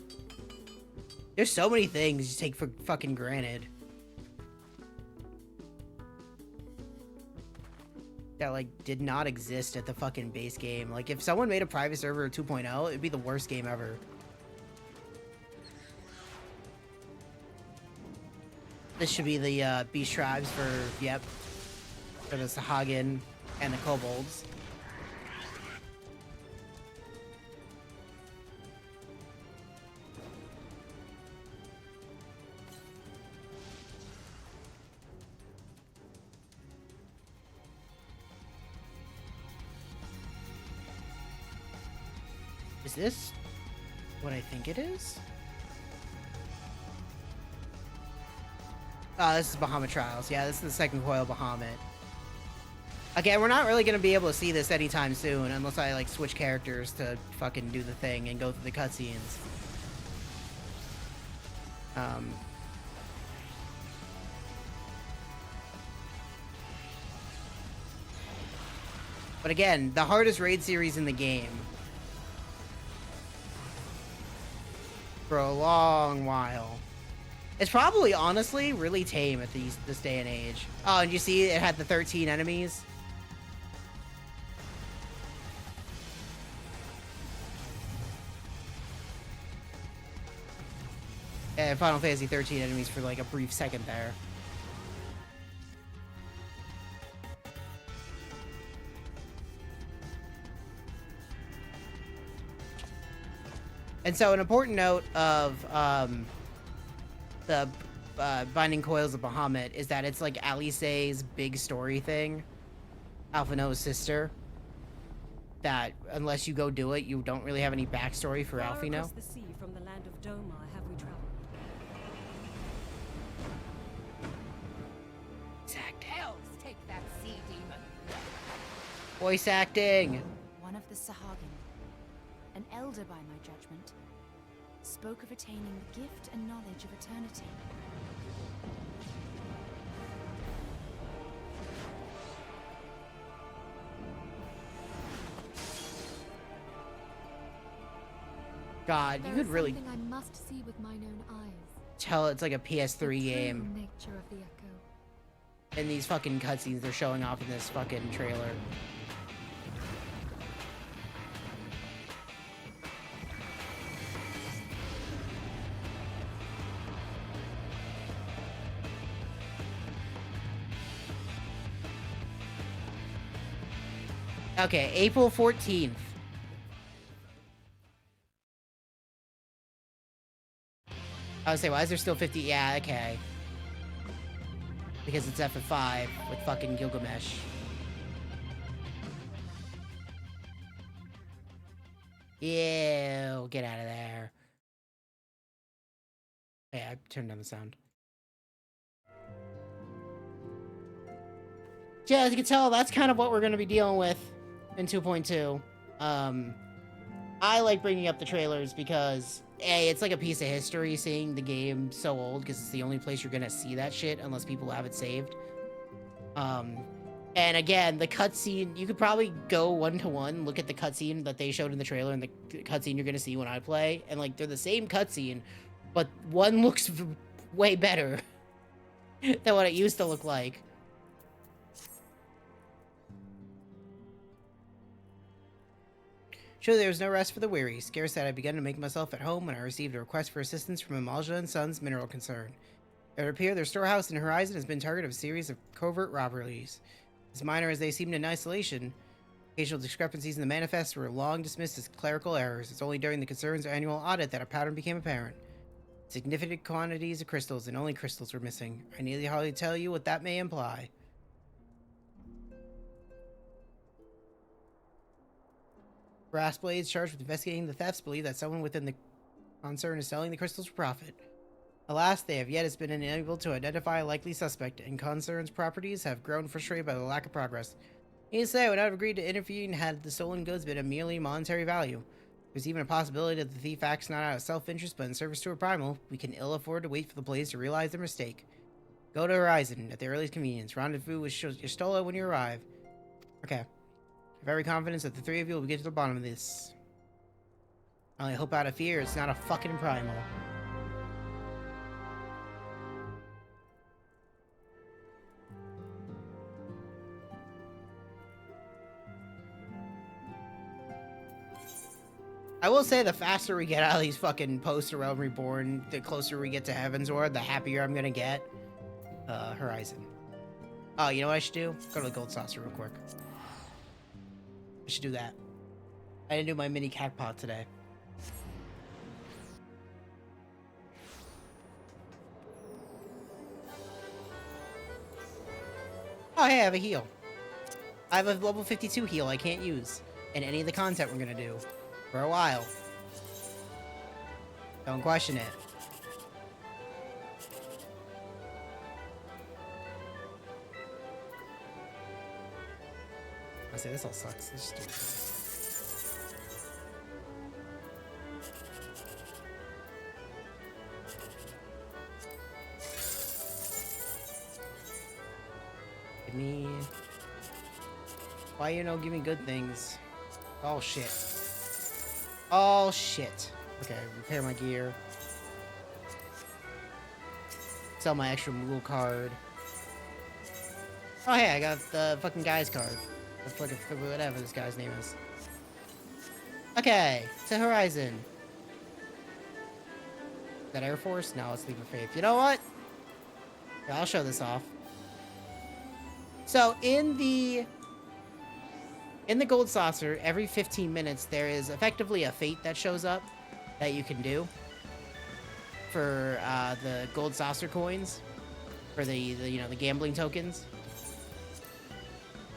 There's so many things you take for fucking granted. That, like, did not exist at the fucking base game. Like, if someone made a private server 2.0, it'd be the worst game ever. This should be the, beast tribes for, yep. For the Sahagin and the kobolds. Is this what I think it is? Oh, this is Bahamut Trials. Yeah, this is the second coil Bahamut. Again, we're not really going to be able to see this anytime soon unless I, like, switch characters to fucking do the thing and go through the cutscenes. But again, the hardest raid series in the game. For a long while. It's probably, honestly, really tame at this day and age. Oh, and you see it had the 13 enemies? Yeah, Final Fantasy 13 enemies for like a brief second there. And so an important note of the Binding Coils of Bahamut is that it's like Alice's big story thing. Alphino's sister. That unless you go do it, you don't really have any backstory for Far Alphino. across the sea from the land of Domar have we traveled. Hells take that sea demon. Voice acting. One of the Sahagin, an elder by my judgment, spoke of attaining the gift and knowledge of eternity. God, you could really I must see with mine own eyes. tell it's like a PS3 game. Nature of the echo. And these fucking cutscenes they're showing off in this fucking trailer. Okay, April 14th. I would say, why is there still 50? Yeah, okay. Because it's FF5 with fucking Gilgamesh. Ew, get out of there. Yeah, I turned down the sound. Yeah, as you can tell, that's kind of what we're going to be dealing with in 2.2. I like bringing up the trailers because, A, it's like a piece of history seeing the game so old because it's the only place you're going to see that shit unless people have it saved. And again, the cutscene, you could probably go one-to-one, look at the cutscene that they showed in the trailer and the cutscene you're going to see when I play, and like they're the same cutscene, but one looks way better than what it used to look like. Surely there was no rest for the weary. Scarce had I begun to make myself at home when I received a request for assistance from Amalja and Sons Mineral Concern. It would appear their storehouse in Horizon has been target of a series of covert robberies. As minor as they seemed in isolation, occasional discrepancies in the manifest were long dismissed as clerical errors. It's only during the Concern's annual audit that a pattern became apparent. Significant quantities of crystals, and only crystals were missing. I need hardly tell you what that may imply. Brass Blades, charged with investigating the thefts, believe that someone within the concern is selling the crystals for profit. Alas, they have yet been unable to identify a likely suspect, and concern's properties have grown frustrated by the lack of progress. Needless to say, I would not have agreed to intervene had the stolen goods been of merely monetary value. There's even a possibility that the thief acts not out of self-interest but in service to a primal. We can ill afford to wait for the Blaze to realize their mistake. Go to Horizon at the earliest convenience. Rendezvous with Stola when you arrive. Okay. I have every confidence that the three of you will get to the bottom of this. I only hope out of fear it's not a fucking primal. I will say the faster we get out of these fucking post-Realm Reborn, the closer we get to Heavensward, the happier I'm gonna get. Horizon. Oh, you know what I should do? Go to the Gold Saucer real quick. I should do that. I didn't do my mini cat pot today. Oh, hey, I have a heal. I have a level 52 heal I can't use in any of the content we're gonna do. For a while. Don't question it. I say this all sucks. Let's just do it. Give me. Why you know give me good things? Oh shit. Oh shit. Okay, repair my gear. Sell my extra Moogle card. Oh hey, I got the fucking guy's card. The fucking whatever this guy's name is. Okay, to Horizon. Is that Air Force? No, it's Leap of Faith. You know what? Yeah, I'll show this off. So in the Gold Saucer, every 15 minutes, there is effectively a fate that shows up that you can do for the Gold Saucer coins, for the you know, the gambling tokens.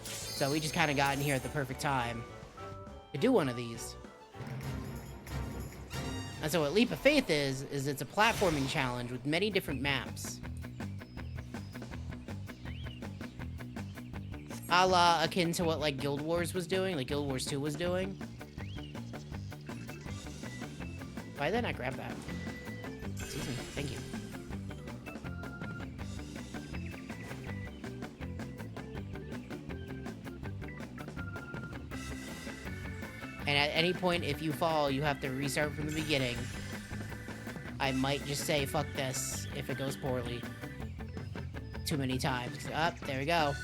So we just kind of got in here at the perfect time to do one of these. And so what Leap of Faith is it's a platforming challenge with many different maps. A la akin to what, like, Guild Wars was doing, like Guild Wars 2 was doing. Why did I not grab that? Excuse me, thank you. And at any point, if you fall, you have to restart from the beginning. I might just say, fuck this, if it goes poorly. Too many times. There we go.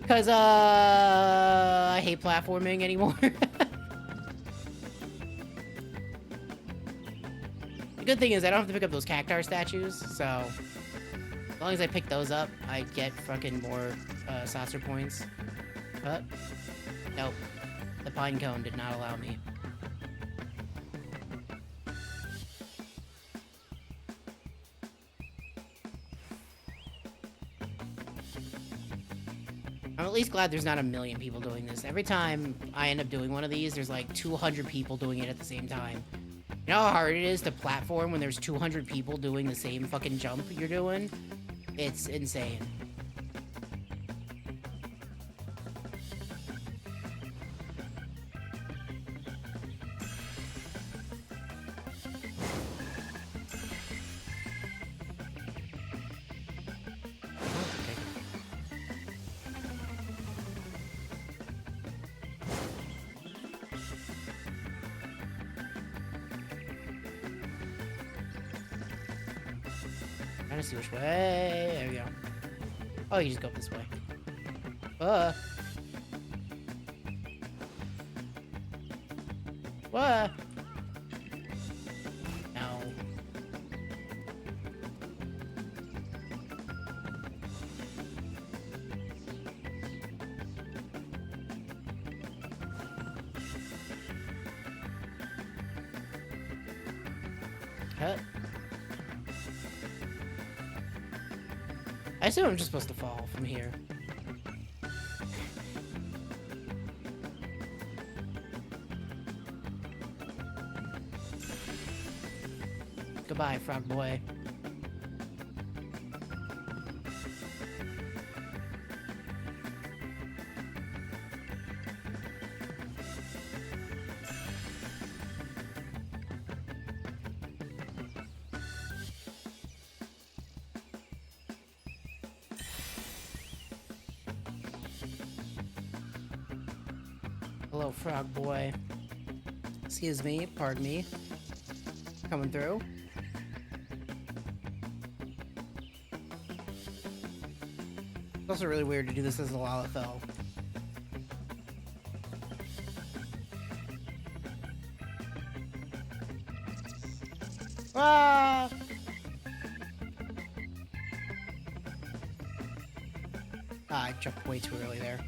Because, I hate platforming anymore. The good thing is I don't have to pick up those cactar statues, so as long as I pick those up, I get fucking more saucer points. Nope. The pine cone did not allow me. I'm at least glad there's not a million people doing this. Every time I end up doing one of these, there's like 200 people doing it at the same time. You know how hard it is to platform when there's 200 people doing the same fucking jump you're doing? It's insane. Trying to see which way. There we go. Oh, you just go up this way. What? No. Cut. I assume I'm just supposed to fall from here. Goodbye, frog boy. Hello, frog boy. Excuse me, pardon me. Coming through. It's also really weird to do this as a Lalafell. Ah! Ah, I jumped way too early there.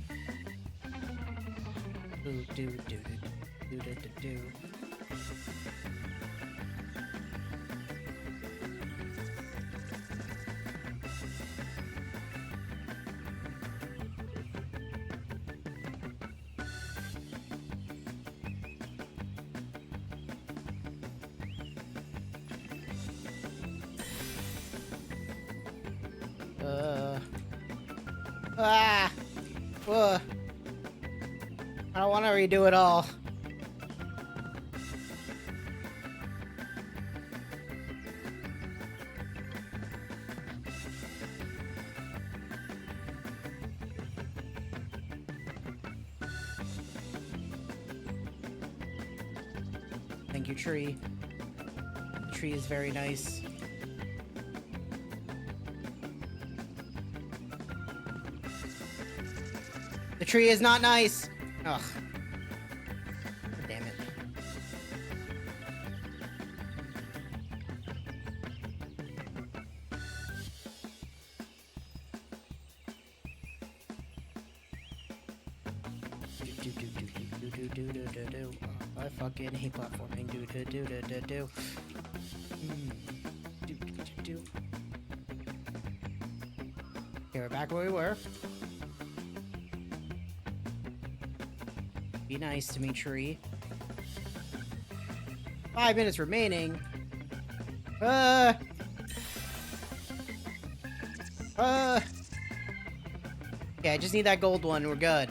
Do do do do do do do. Ah! Ugh. I don't want to redo it all. Thank you, tree. The tree is very nice. The tree is not nice. Ugh. Damn it. Do. I fucking hate platforming. Do. Do. Okay, we're back where we were. Be nice to me, tree. 5 minutes remaining. Okay, I just need that gold one. We're good.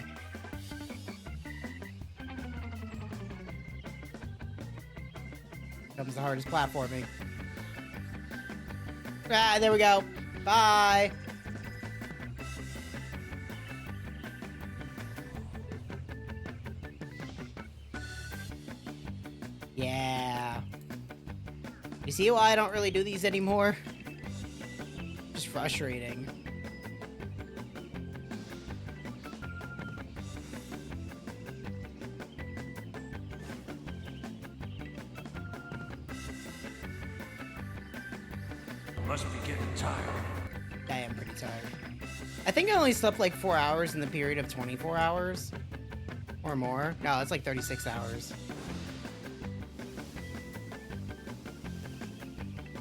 Comes the hardest platforming. Ah, there we go. Bye. Yeah. You see why I don't really do these anymore? Just frustrating. Must be getting tired. I am pretty tired. I think I only slept like 4 hours in the period of 24 hours. Or more. No, it's like 36 hours.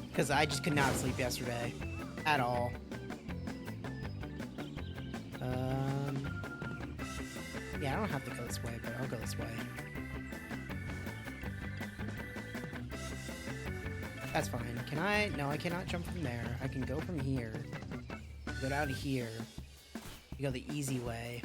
Because I just could not sleep yesterday. At all. Yeah, I don't have to go this way, but I'll go this way. That's fine. Can I? No, I cannot jump from there. I can go from here. Go down here. You go the easy way.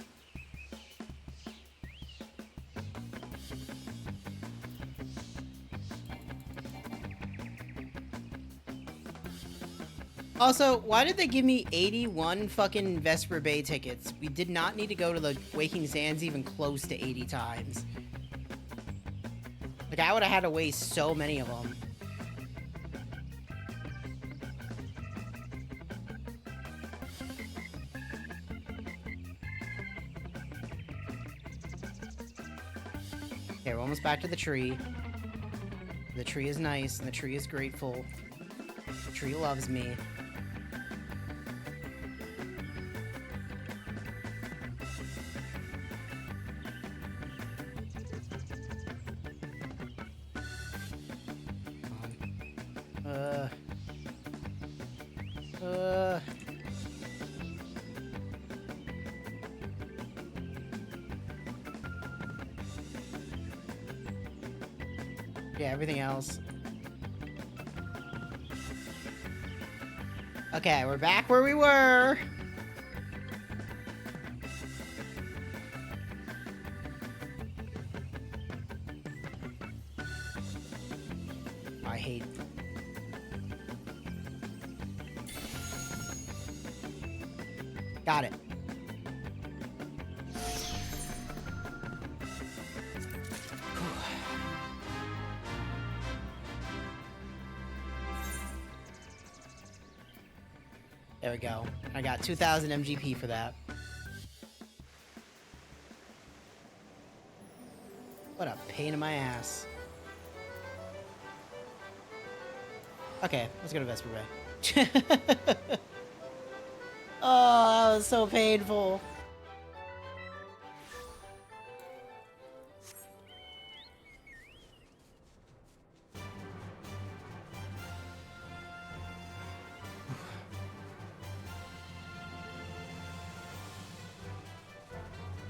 Also, why did they give me 81 fucking Vesper Bay tickets? We did not need to go to the Waking Sands even close to 80 times. Like, I would have had to waste so many of them. Okay, we're almost back to the tree. The tree is nice, and the tree is grateful. The tree loves me. Uh... Yeah, everything else. Okay, we're back where we were. I hate... Got it. There we go. I got 2,000 MGP for that. What a pain in my ass. Okay, let's go to Vesper Bay. Oh, that was so painful.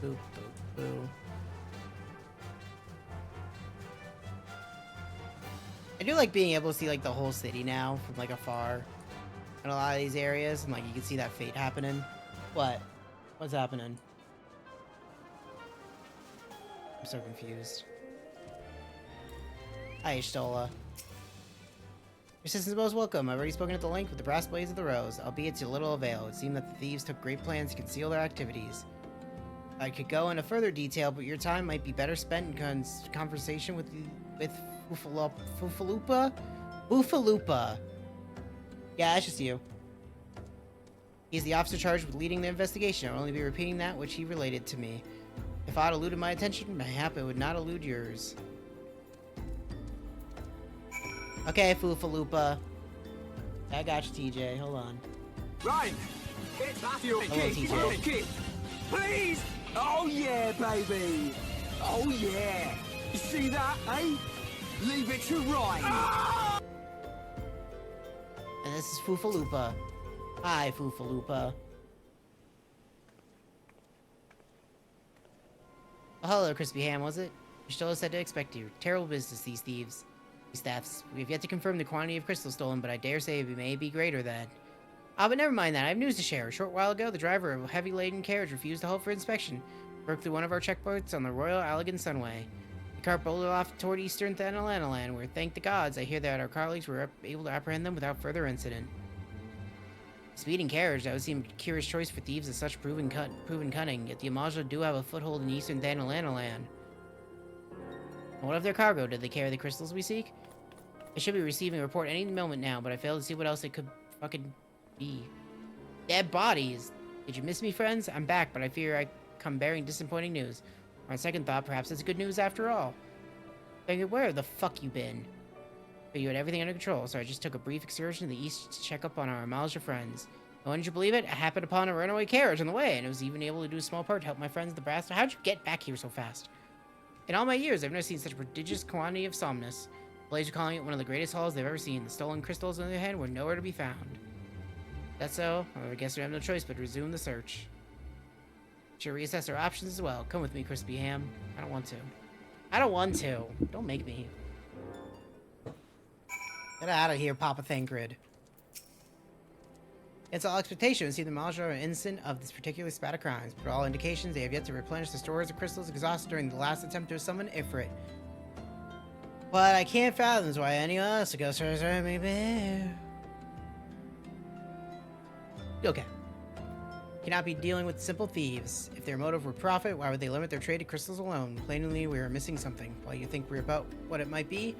Boop, boop, boo. I do like being able to see like the whole city now from like afar in a lot of these areas, and like you can see that fate happening. What? What's happening? I'm so confused. Hi, Ishtola. Your assistance is most welcome. I've already spoken at the length with the brass blades of the rose, albeit to little avail. It seemed that the thieves took great plans to conceal their activities. I could go into further detail, but your time might be better spent in conversation with Fuffalupa? Buffalupa. Yeah, that's just you. He's the officer charged with leading the investigation. I'll only be repeating that which he related to me. If I'd eluded my attention, mayhap it would not elude yours. Okay, Fuffalupa. I got you, TJ. Hold on. Right. Get back your Hello, TJ. Please. Oh yeah, baby. Oh yeah. You see that, eh? Leave it to right. And this is Fuffalupa. Hi, Fuffalupa. Oh, hello, Crispy Ham, was it? You still said to expect you. Terrible business, these thieves. These thefts. We have yet to confirm the quantity of crystals stolen, but I dare say it may be greater than. Ah, but never mind that. I have news to share. A short while ago, the driver of a heavy-laden carriage refused to halt for inspection. Broke through one of our checkpoints on the Royal Allegan Sunway. The car bolted off toward eastern Thanalanaland, where, thank the gods, I hear that our colleagues were able to apprehend them without further incident. Speeding carriage, that would seem a curious choice for thieves of such proven cunning, yet the Amaja do have a foothold in eastern Thanalanaland. What of their cargo? Did they carry the crystals we seek? I should be receiving a report any moment now, but I fail to see what else it could fucking be. Dead bodies! Did you miss me, friends? I'm back, but I fear I come bearing disappointing news. On second thought, perhaps it's good news after all. Figured, where the fuck you been? But you had everything under control, so I just took a brief excursion to the east to check up on our Amalja friends. And wouldn't you believe it? I happened upon a runaway carriage on the way, and I was even able to do a small part to help my friends the brass. How'd you get back here so fast? In all my years, I've never seen such a prodigious quantity of somnus. Blades are calling it one of the greatest hauls they've ever seen. The stolen crystals, on the other hand, were nowhere to be found. That's so. I guess we have no choice but to resume the search. Should reassess our options as well. Come with me, Crispy Ham. I don't want to. I don't want to. Don't make me. Get out of here, Papa Thancred. It's all expectation to see the Malja are innocent of this particular spat of crimes, but all indications they have yet to replenish the stores of crystals exhausted during the last attempt to summon Ifrit. But I can't fathom why anyone else would go search me. Okay. Cannot be dealing with simple thieves. If their motive were profit, why would they limit their trade to crystals alone? Plainly, we are missing something. While you think we're about what it might be,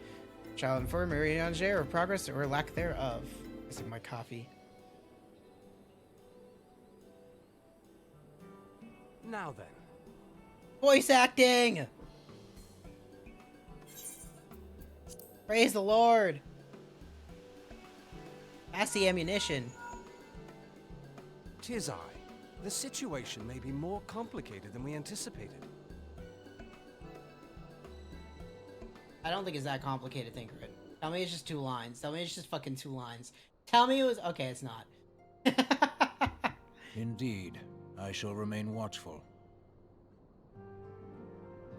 shall inform Marianger of progress or lack thereof. This is my coffee. Now then. Voice acting! Praise the Lord! That's the ammunition. Tis I. The situation may be more complicated than we anticipated. I don't think it's that complicated, Thinkerit. Tell me it's just 2 lines. Tell me it's just fucking 2 lines. Tell me it was... Okay, it's not. Indeed, I shall remain watchful.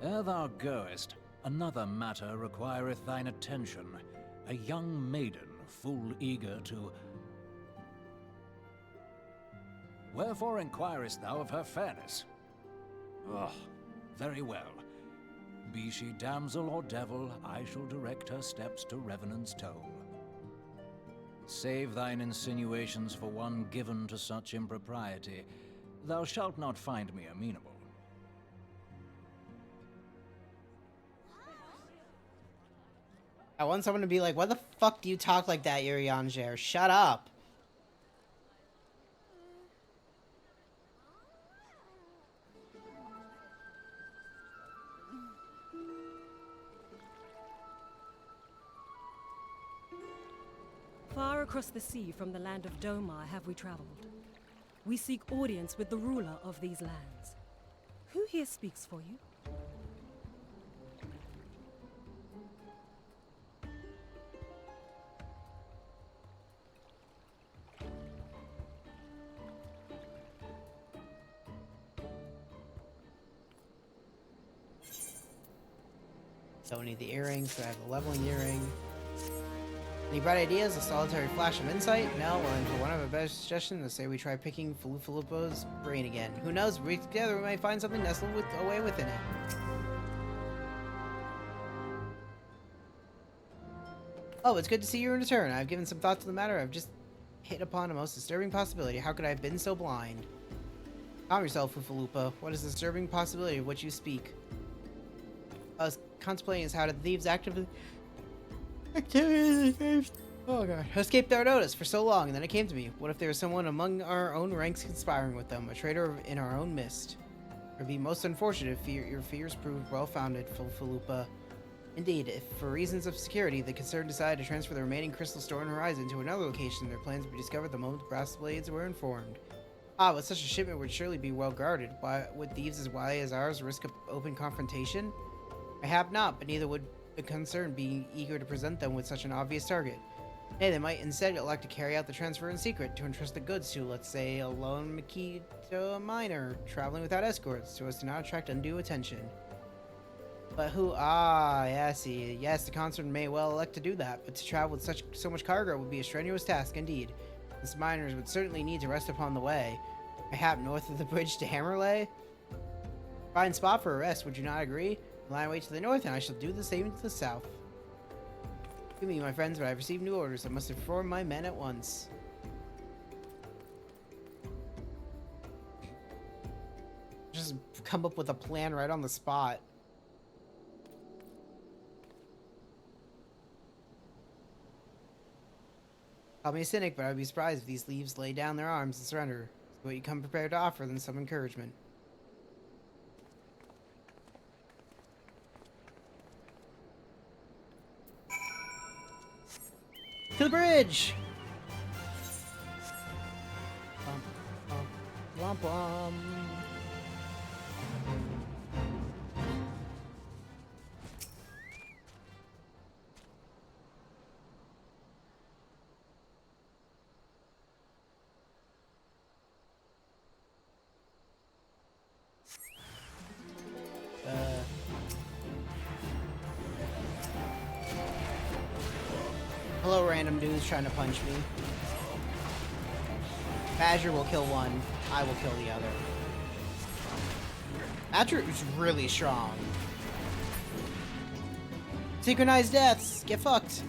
Ere thou goest, another matter requireth thine attention. A young maiden, full eager to... Wherefore inquirest thou of her fairness? Oh, very well. Be she damsel or devil, I shall direct her steps to Revenant's Tome. Save thine insinuations for one given to such impropriety. Thou shalt not find me amenable. I want someone to be like, "Why the fuck do you talk like that, Urianger? Shut up." Far across the sea from the land of Domar have we traveled. We seek audience with the ruler of these lands. Who here speaks for you? So I need the earrings, so I have the leveling earring. Any bright ideas? A solitary flash of insight? No? Well, then for one of a better suggestion, let's say we try picking Filippo's brain again. Who knows? We together we might find something nestled away within it. Oh, it's good to see you in return. I've given some thought to the matter. I've just hit upon a most disturbing possibility. How could I have been so blind? Calm yourself, Filippo. What is the disturbing possibility of which you speak? I was contemplating is how the thieves actively... Oh god. Escaped our notice for so long, and then it came to me. What if there was someone among our own ranks conspiring with them, a traitor in our own midst? It would be most unfortunate if your fears proved well-founded, Filippa. Indeed, if for reasons of security, the concerned decided to transfer the remaining crystal store on Horizon to another location, their plans would be discovered the moment the brass blades were informed. Ah, but such a shipment would surely be well guarded. Why would thieves as wily as ours risk an open confrontation? Perhaps not, but neither would the concerned be eager to present them with such an obvious target. Nay, they might instead elect to carry out the transfer in secret, to entrust the goods to, let's say, a lone Makito miner, traveling without escorts, so as to not attract undue attention. But who? Ah, yes, the concerned may well elect to do that, but to travel with so much cargo would be a strenuous task indeed. These miners would certainly need to rest upon the way, perhaps north of the bridge to Hammerley. Fine spot for a rest, would you not agree? Line away to the north, and I shall do the same to the south. Give me, my friends, but I've received new orders. I must inform my men at once. Just come up with a plan right on the spot. Call me a cynic, but I'd be surprised if these thieves lay down their arms and surrender. So what you come prepared to offer them some encouragement. To the bridge! Womp womp. Hello, random dudes trying to punch me. Badger will kill one. I will kill the other. Badger is really strong. Synchronized deaths. Get fucked.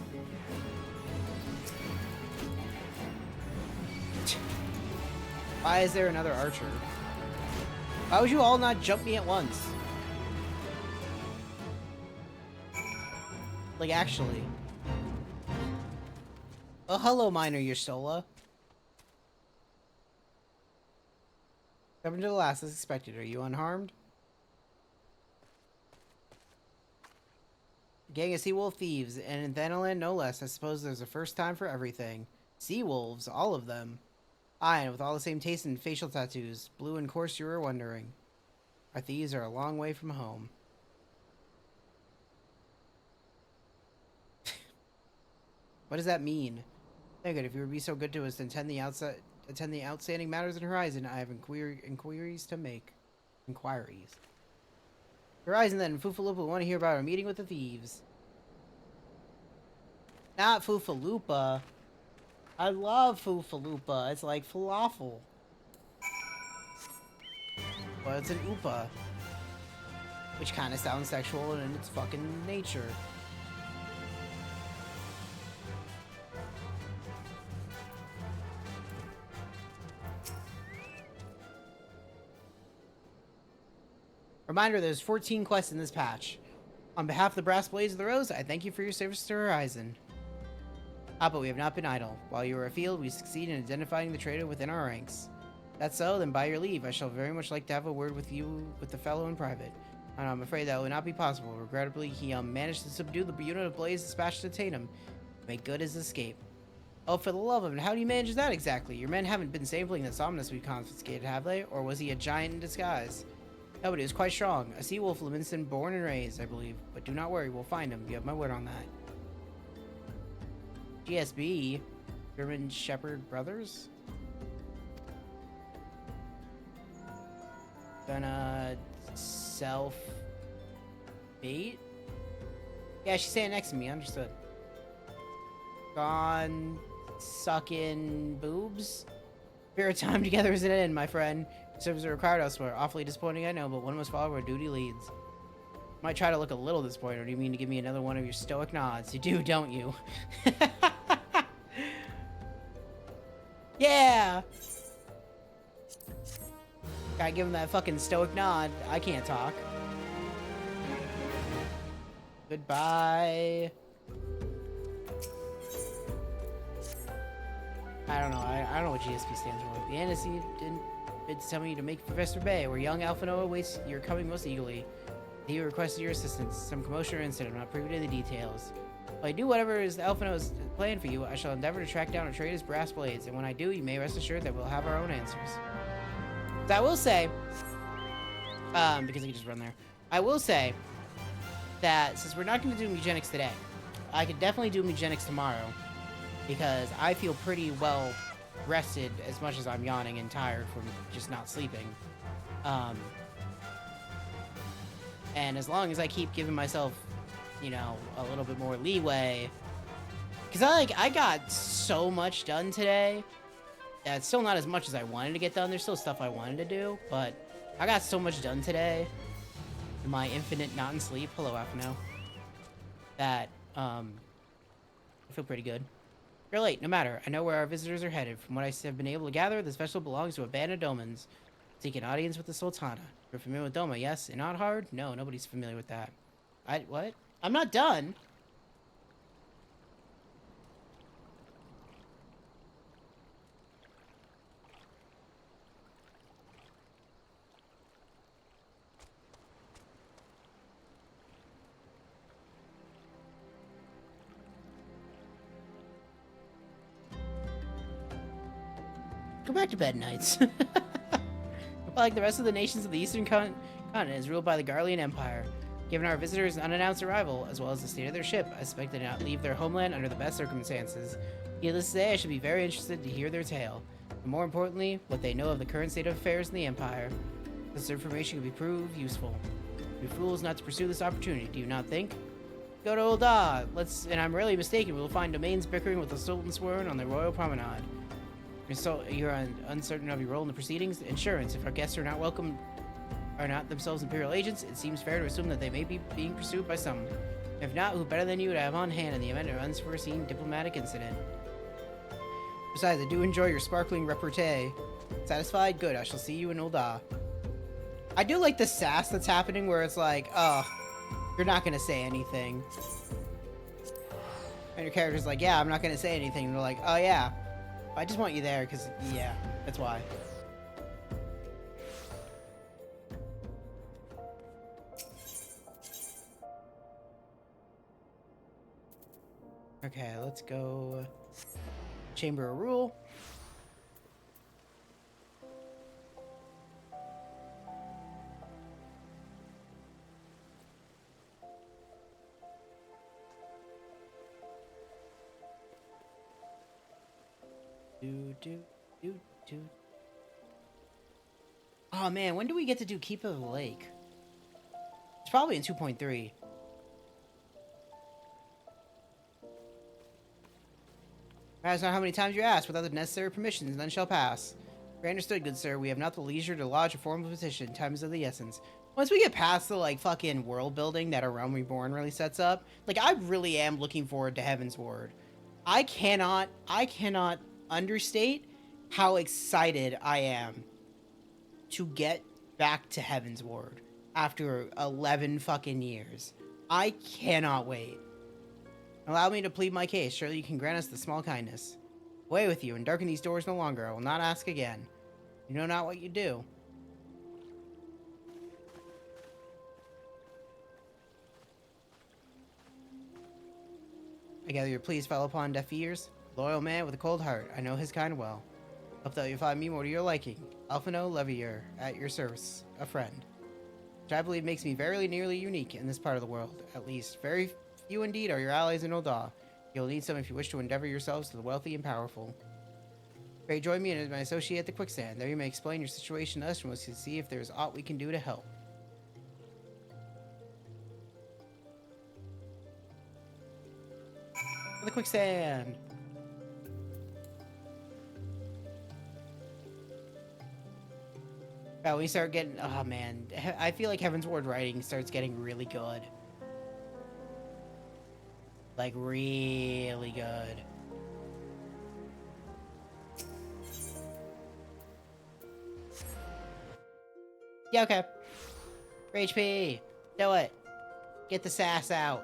Why is there another archer? Why would you all not jump me at once? Like, actually. Oh, hello, Miner Yersola. Coming to the last as expected. Are you unharmed? Gang of seawolf thieves, and in Thanalan no less. I suppose there's a first time for everything. Sea wolves, all of them. Aye, and with all the same taste and facial tattoos. Blue and coarse, you were wondering. Our thieves are a long way from home. What does that mean? Very good. If you would be so good to us to attend the outstanding matters in Horizon, I have inquiries to make. Inquiries. Horizon then, Foofaloopa want to hear about our meeting with the thieves. Not Foofaloopa. I love Foofaloopa. It's like falafel. Well, it's an oopa. Which kind of sounds sexual in its fucking nature. Reminder, there's 14 quests in this patch. On behalf of the Brass Blades of the Rose, I thank you for your service to Horizon. But we have not been idle. While you were afield, we succeed in identifying the traitor within our ranks. That's so, then by your leave, I shall very much like to have a word with the fellow in private. And I'm afraid that will not be possible. Regrettably, he managed to subdue the unit of Blaze dispatched to Tatum. Make good his escape. Oh, for the love of it, how do you manage that exactly? Your men haven't been sampling the Somnus we confiscated, have they? Or was he a giant in disguise? No, but he was quite strong. A sea wolf Livingston, born and raised, I believe. But do not worry, we'll find him. You have my word on that. GSB? German Shepherd Brothers? Gonna self bait? Yeah, she's standing next to me, understood. Gone sucking boobs? Spirit time together is an end, my friend. Services are required elsewhere. Awfully disappointing, I know, but one must follow where duty leads. Might try to look a little disappointed, or do you mean to give me another one of your stoic nods? You do, don't you? Yeah! Gotta give him that fucking stoic nod. I can't talk. Goodbye. I don't know. I don't know what GSP stands for. The NSC didn't tell me to make Professor Bay, where young Alpha Noah awaits your coming most eagerly. He requested your assistance. Some commotion or incident. I'm not privy to the details. If I do whatever is the Alpha Noah's plan for you, I shall endeavor to track down a traitor's brass blades, and when I do, you may rest assured that we'll have our own answers. So I will say, because I can just run there, I will say that since we're not going to do Mugenics today, I could definitely do Mugenics tomorrow, because I feel pretty well rested as much as I'm yawning and tired from just not sleeping. And as long as I keep giving myself, you know, a little bit more leeway, because I got so much done today. It's still not as much as I wanted to get done. There's still stuff I wanted to do, but I got so much done today in my infinite not in sleep. Hello, Afno. That, I feel pretty good. You're late, no matter. I know where our visitors are headed. From what I have been able to gather, this vessel belongs to a band of Domans. Seek an audience with the Sultana. You're familiar with Doma, yes? And not hard? No, nobody's familiar with that. What? I'm not done. Go back to bed, knights. Like the rest of the nations of the Eastern Continent is ruled by the Garlean Empire. Given our visitors' unannounced arrival, as well as the state of their ship, I suspect they did not leave their homeland under the best circumstances. Needless to say, I should be very interested to hear their tale. And more importantly, what they know of the current state of affairs in the Empire. This information could be proved useful. We're fools not to pursue this opportunity, do you not think? Go to Ul'dah! And I'm really mistaken, we'll find domains bickering with the Sultan Sworn on the Royal Promenade. You're uncertain of your role in the proceedings? Insurance. If our guests are not themselves Imperial agents, it seems fair to assume that they may be being pursued by someone. If not, who better than you to have on hand in the event of an unforeseen diplomatic incident? Besides, I do enjoy your sparkling repartee. Satisfied? Good. I shall see you in Ul'dah. I do like the sass that's happening where it's like, oh, you're not going to say anything. And your character's like, yeah, I'm not going to say anything. And they're like, oh, yeah. I just want you there because, yeah, that's why. Okay, let's go. Chamber of Rule. Do. Oh man, when do we get to do Keep of the Lake? It's probably in 2.3. Matters not how many times you ask, without the necessary permissions, none shall pass. Very understood, good sir. We have not the leisure to lodge a formal petition. Time is of the essence. Once we get past the, like, fucking world building that A Realm Reborn really sets up, like, I really am looking forward to Heaven's Ward. I cannot understate how excited I am to get back to Heaven's Ward after 11 fucking years. I cannot wait. Allow me to plead my case. Surely you can grant us the small kindness. Away with you, and darken these doors no longer. I will not ask again. You know not what you do. I gather your pleas fell upon deaf ears. Loyal man with a cold heart. I know his kind well. Hope that you'll find me more to your liking. Alphino Levier, at your service. A friend. Which I believe makes me very nearly unique in this part of the world. At least, very few indeed are your allies in Ul'dah. You'll need some if you wish to endeavor yourselves to the wealthy and powerful. Pray join me as my associate at the Quicksand. There you may explain your situation to us and we'll see if there is aught we can do to help. The Quicksand! Oh, we start getting... Oh, man. I feel like Heaven's Ward writing starts getting really good. Like, really good. Yeah, okay. For HP. Do it. Get the sass out.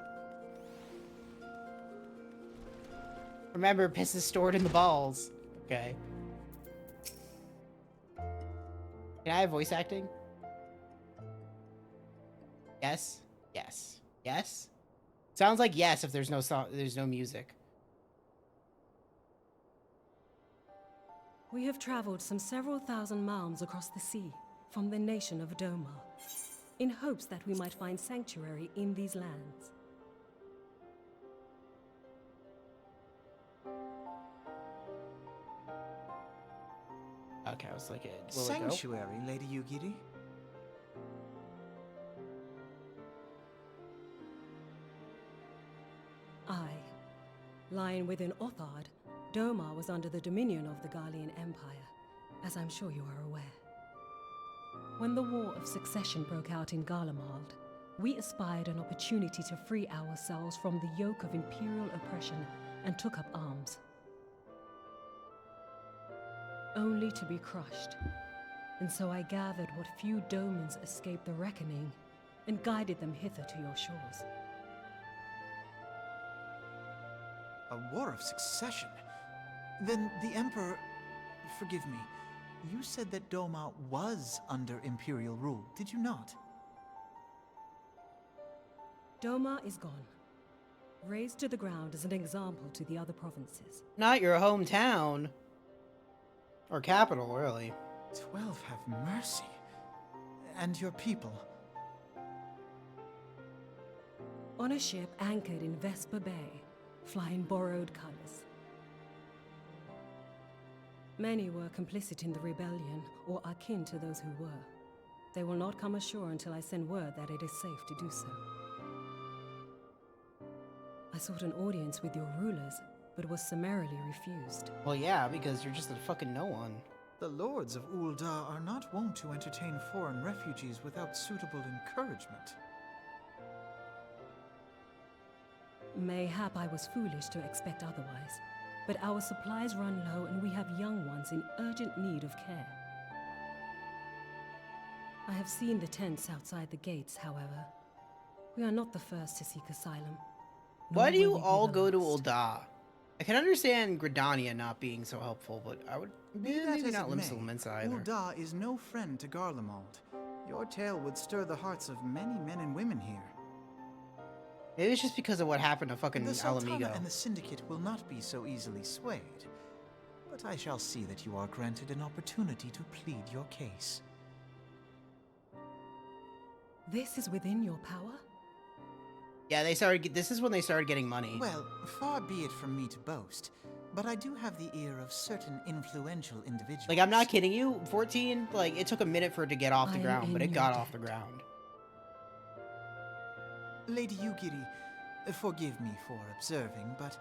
Remember, piss is stored in the balls. Okay. Can I have voice acting? Yes? Yes. Yes? Sounds like yes if there's no song, there's no music. We have traveled some several thousand miles across the sea from the nation of Doma, in hopes that we might find sanctuary in these lands. Okay, I was like, will Sanctuary, Lady Yugiri? Aye. Lying within Othard, Doma was under the dominion of the Garlean Empire, as I'm sure you are aware. When the War of Succession broke out in Garlemald, we espied an opportunity to free ourselves from the yoke of imperial oppression and took up arms. Only to be crushed. And so I gathered what few Domans escaped the reckoning and guided them hither to your shores. A war of succession? Then the Emperor... Forgive me. You said that Doma was under Imperial rule, did you not? Doma is gone. Razed to the ground as an example to the other provinces. Not your hometown. Or capital, really. 12 have mercy. And your people? On a ship anchored in Vesper Bay, flying borrowed colors. Many were complicit in the rebellion, or akin to those who were. They will not come ashore until I send word that it is safe to do so. I sought an audience with your rulers, but was summarily refused. Well, yeah, because you're just a fucking no one. The lords of Ul'dah are not wont to entertain foreign refugees without suitable encouragement. Mayhap I was foolish to expect otherwise, but our supplies run low and we have young ones in urgent need of care. I have seen the tents outside the gates, however. We are not the first to seek asylum. Why do you all go to Ul'dah? I can understand Gridania not being so helpful, but I would maybe not Limsa either. Ul'dah is no friend to Garlemald. Your tale would stir the hearts of many men and women here. Maybe it's just because of what happened to fucking The Sultana Alamigo. and the Syndicate will not be so easily swayed. But I shall see that you are granted an opportunity to plead your case. This is within your power? Yeah, this is when they started getting money. Well, far be it from me to boast, but I do have the ear of certain influential individuals. Like, I'm not kidding you. 14, like, it took a minute for it to get off the I'm ground, but in it your got off debt. the ground. Lady Yugiri, forgive me for observing, but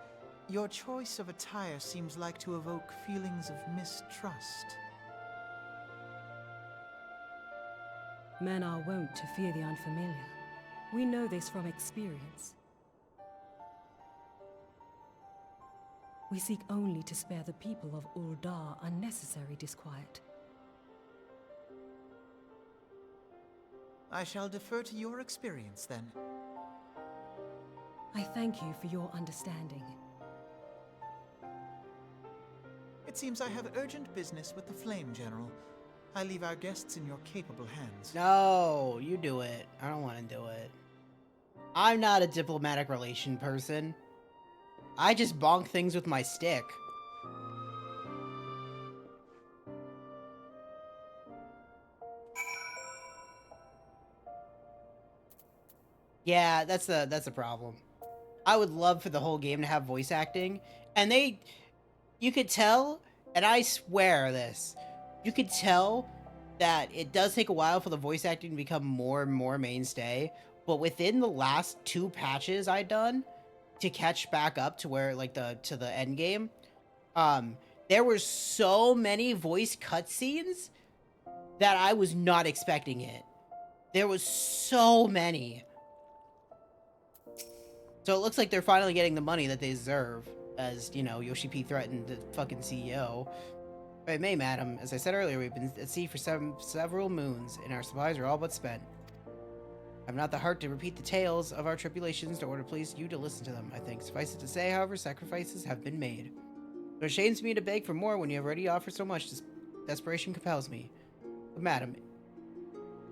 your choice of attire seems like to evoke feelings of mistrust. Men are wont to fear the unfamiliar. We know this from experience. We seek only to spare the people of Uldar unnecessary disquiet. I shall defer to your experience, then. I thank you for your understanding. It seems I have urgent business with the Flame General. I leave our guests in your capable hands. No, you do it. I don't want to do it. I'm not a diplomatic relation person. I just bonk things with my stick. Yeah, that's the problem. I would love for the whole game to have voice acting, and you could tell, and I swear this, you could tell that it does take a while for the voice acting to become more and more mainstay, but within the last 2 patches I'd done to catch back up to where, like, to the end game, there were so many voice cutscenes that I was not expecting it. There was so many. So it looks like they're finally getting the money that they deserve, as, you know, Yoshi P threatened the fucking CEO. If I may, madam, as I said earlier, we've been at sea for several moons, and our supplies are all but spent. I've not the heart to repeat the tales of our tribulations, nor to please you to listen to them, I think. Suffice it to say, however, sacrifices have been made. It shames me to beg for more when you have already offered so much. Desperation compels me. But madam,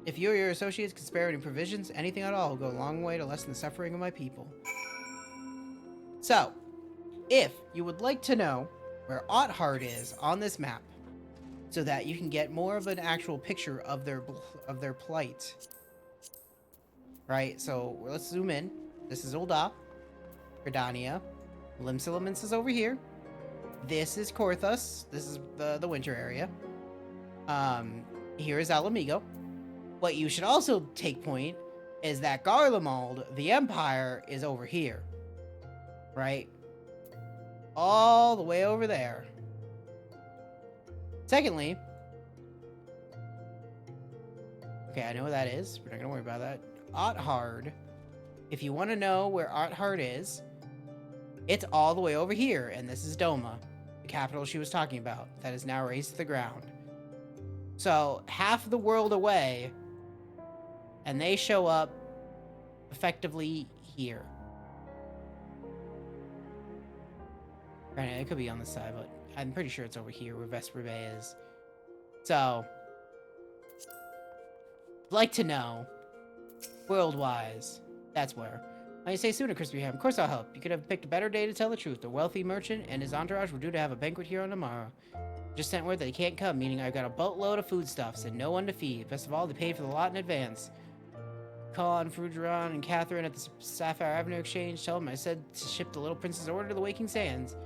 if you or your associates can spare any provisions, anything at all will go a long way to lessen the suffering of my people. So, if you would like to know where Othard is on this map, so that you can get more of an actual picture of their plight. Right, so let's zoom in. This is Ul'dah, Gridania, Limsilaments is over here. This is Korthus. This is the winter area. Here is Alamigo. What you should also take point is that Garlemald, the Empire, is over here. Right? All the way over there. Secondly, okay, I know what that is. We're not gonna worry about that. Othard. If you want to know where Othard is, it's all the way over here, and this is Doma, the capital she was talking about, that is now razed to the ground. So, half the world away, and they show up effectively here. Granted, it could be on this side, but I'm pretty sure it's over here where Vesper Bay is. So, I'd like to know, world-wise, that's where. Now you say sooner, Crispy Ham. Of course I'll help. You could have picked a better day to tell the truth. The wealthy merchant and his entourage were due to have a banquet here on tomorrow. Just sent word that they can't come, meaning I've got a boatload of foodstuffs and no one to feed. Best of all, they paid for the lot in advance. Call on Frugeron and Catherine at the Sapphire Avenue Exchange. Tell them I said to ship the Little Prince's order to the Waking Sands.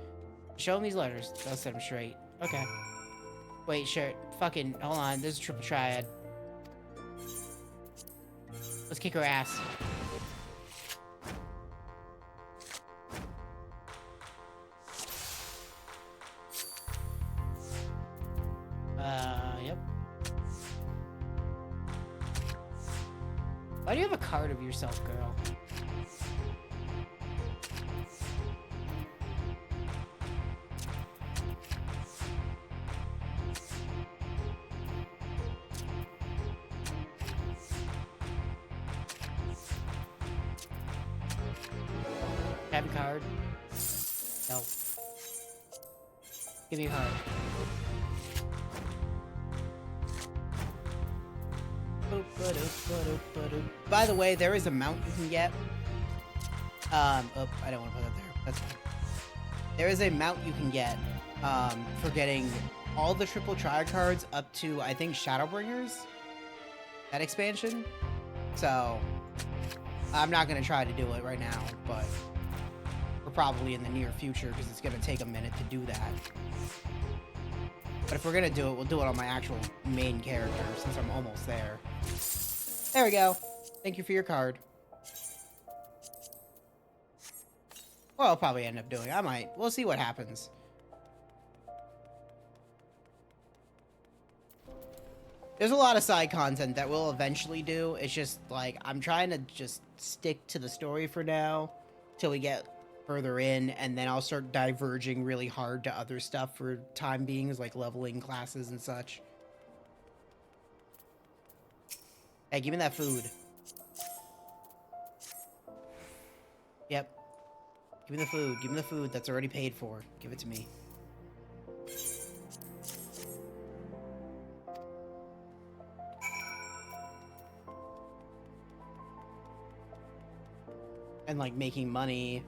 Show them these letters. They'll set them straight. Okay. Wait, sure. Fucking, hold on. There's a triple triad. Let's kick her ass. Yep. Why do you have a card of yourself, girl? Have a card? No. Give me a card. By the way, there is a mount you can get Oh, I don't want to put that there. That's fine. There is a mount you can get for getting all the triple triad cards up to, I think, Shadowbringers. That expansion. So, I'm not going to try to do it right now, but we're probably in the near future because it's going to take a minute to do that. But if we're going to do it, we'll do it on my actual main character since I'm almost there. There we go. Thank you for your card. Well, I'll probably end up doing. I might. We'll see what happens. There's a lot of side content that we'll eventually do. It's just, like, I'm trying to just stick to the story for now till we get further in, and then I'll start diverging really hard to other stuff for time being, like leveling classes and such. Hey, give me that food. Yep. Give me the food. Give me the food that's already paid for. Give it to me. And, like, making money.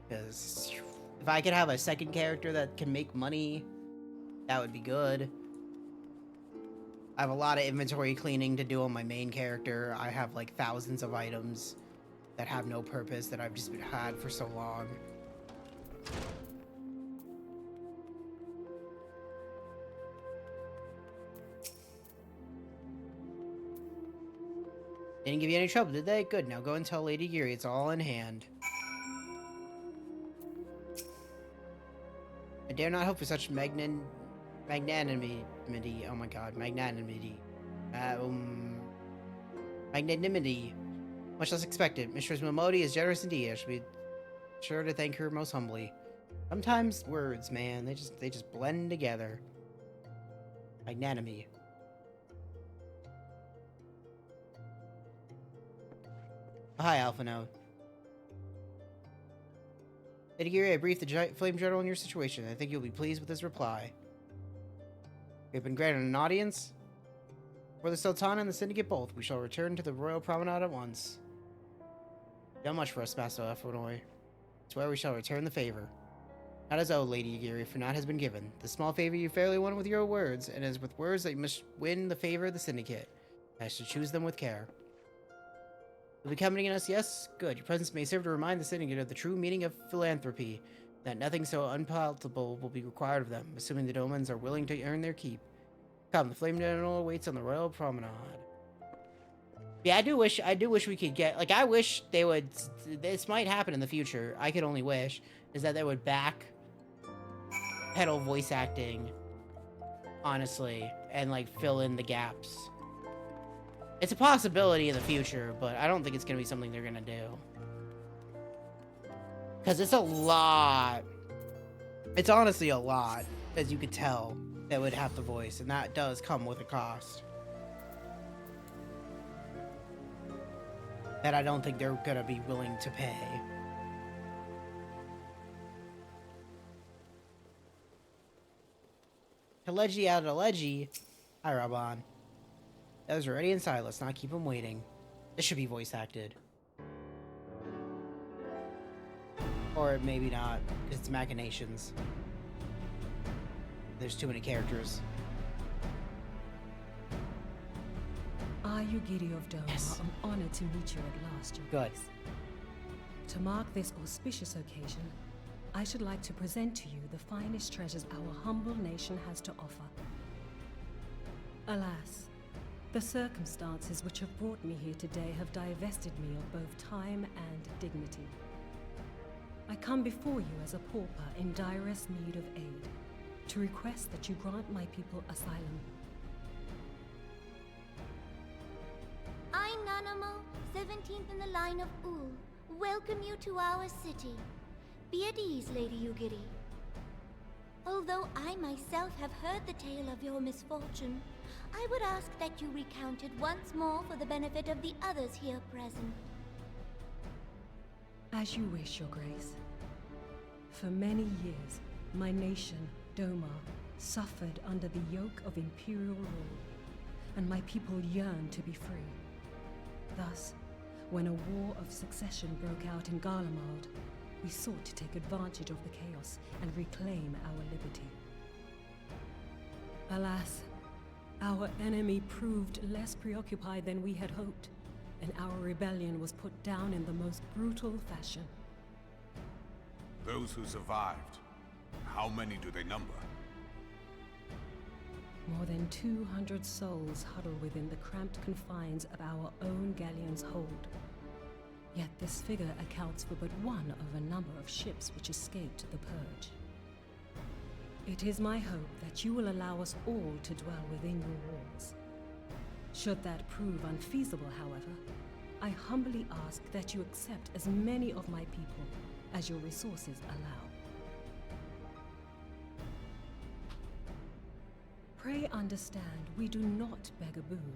Because if I could have a second character that can make money, that would be good. I have a lot of inventory cleaning to do on my main character. I have, like, thousands of items that have no purpose that I've just had for so long. Didn't give you any trouble, did they? Good, now go and tell Lady Geary it's all in hand. I dare not hope for such magnanimity. Oh my god, magnanimity. Magnanimity. Much less expected. Mistress Momodi is generous indeed. I should be sure to thank her most humbly. Sometimes words, man, they just blend together. Magnanimity. Oh, hi, Alphino. Lady Geary, I briefed the Flame General on your situation. I think you'll be pleased with his reply. We have been granted an audience. For the Sultana and the Syndicate both, we shall return to the Royal Promenade at once. Not much for us, Master Alphinoy. Swear we shall return the favor. Not as owed, Lady Geary, for naught has been given. The small favor you fairly won with your words, and as with words that you must win the favor of the Syndicate. I shall choose them with care. You'll be accompanying us, yes? Good. Your presence may serve to remind the Syndicate of the true meaning of philanthropy, that nothing so unpalatable will be required of them, assuming the Domans are willing to earn their keep. Come, the Flame General awaits on the Royal Promenade. Yeah, I do wish we could get, like, I wish they would, this might happen in the future, I could only wish, is that they would back pedal voice acting, honestly, and, like, fill in the gaps. It's a possibility in the future, but I don't think it's going to be something they're going to do. Because it's a lot. It's honestly a lot, as you could tell, that would have the voice, and that does come with a cost. That I don't think they're going to be willing to pay. Telegy out of Telegy. Hi, Raban. Those are ready inside. Let's not keep them waiting. This should be voice acted. Or maybe not, because it's machinations. There's too many characters. Are you Giri of Doma? Yes. I'm honored to meet you at last, Your Good. Grace. To mark this auspicious occasion, I should like to present to you the finest treasures our humble nation has to offer. Alas, the circumstances which have brought me here today have divested me of both time and dignity. I come before you as a pauper in direst need of aid, to request that you grant my people asylum. I, Nanamo, 17th in the line of Ul, welcome you to our city. Be at ease, Lady Yugiri. Although I myself have heard the tale of your misfortune, I would ask that you recount it once more for the benefit of the others here present. As you wish, Your Grace. For many years, my nation, Doma, suffered under the yoke of imperial rule, and my people yearned to be free. Thus, When a war of succession broke out in Garlemald, we sought to take advantage of the chaos and reclaim our liberty. Alas, our enemy proved less preoccupied than we had hoped, and our rebellion was put down in the most brutal fashion. Those who survived, how many do they number? More than 200 souls huddle within the cramped confines of our own galleon's hold. Yet this figure accounts for but one of a number of ships which escaped the Purge. It is my hope that you will allow us all to dwell within your walls. Should that prove unfeasible, however, I humbly ask that you accept as many of my people as your resources allow. Pray understand, we do not beg a boon,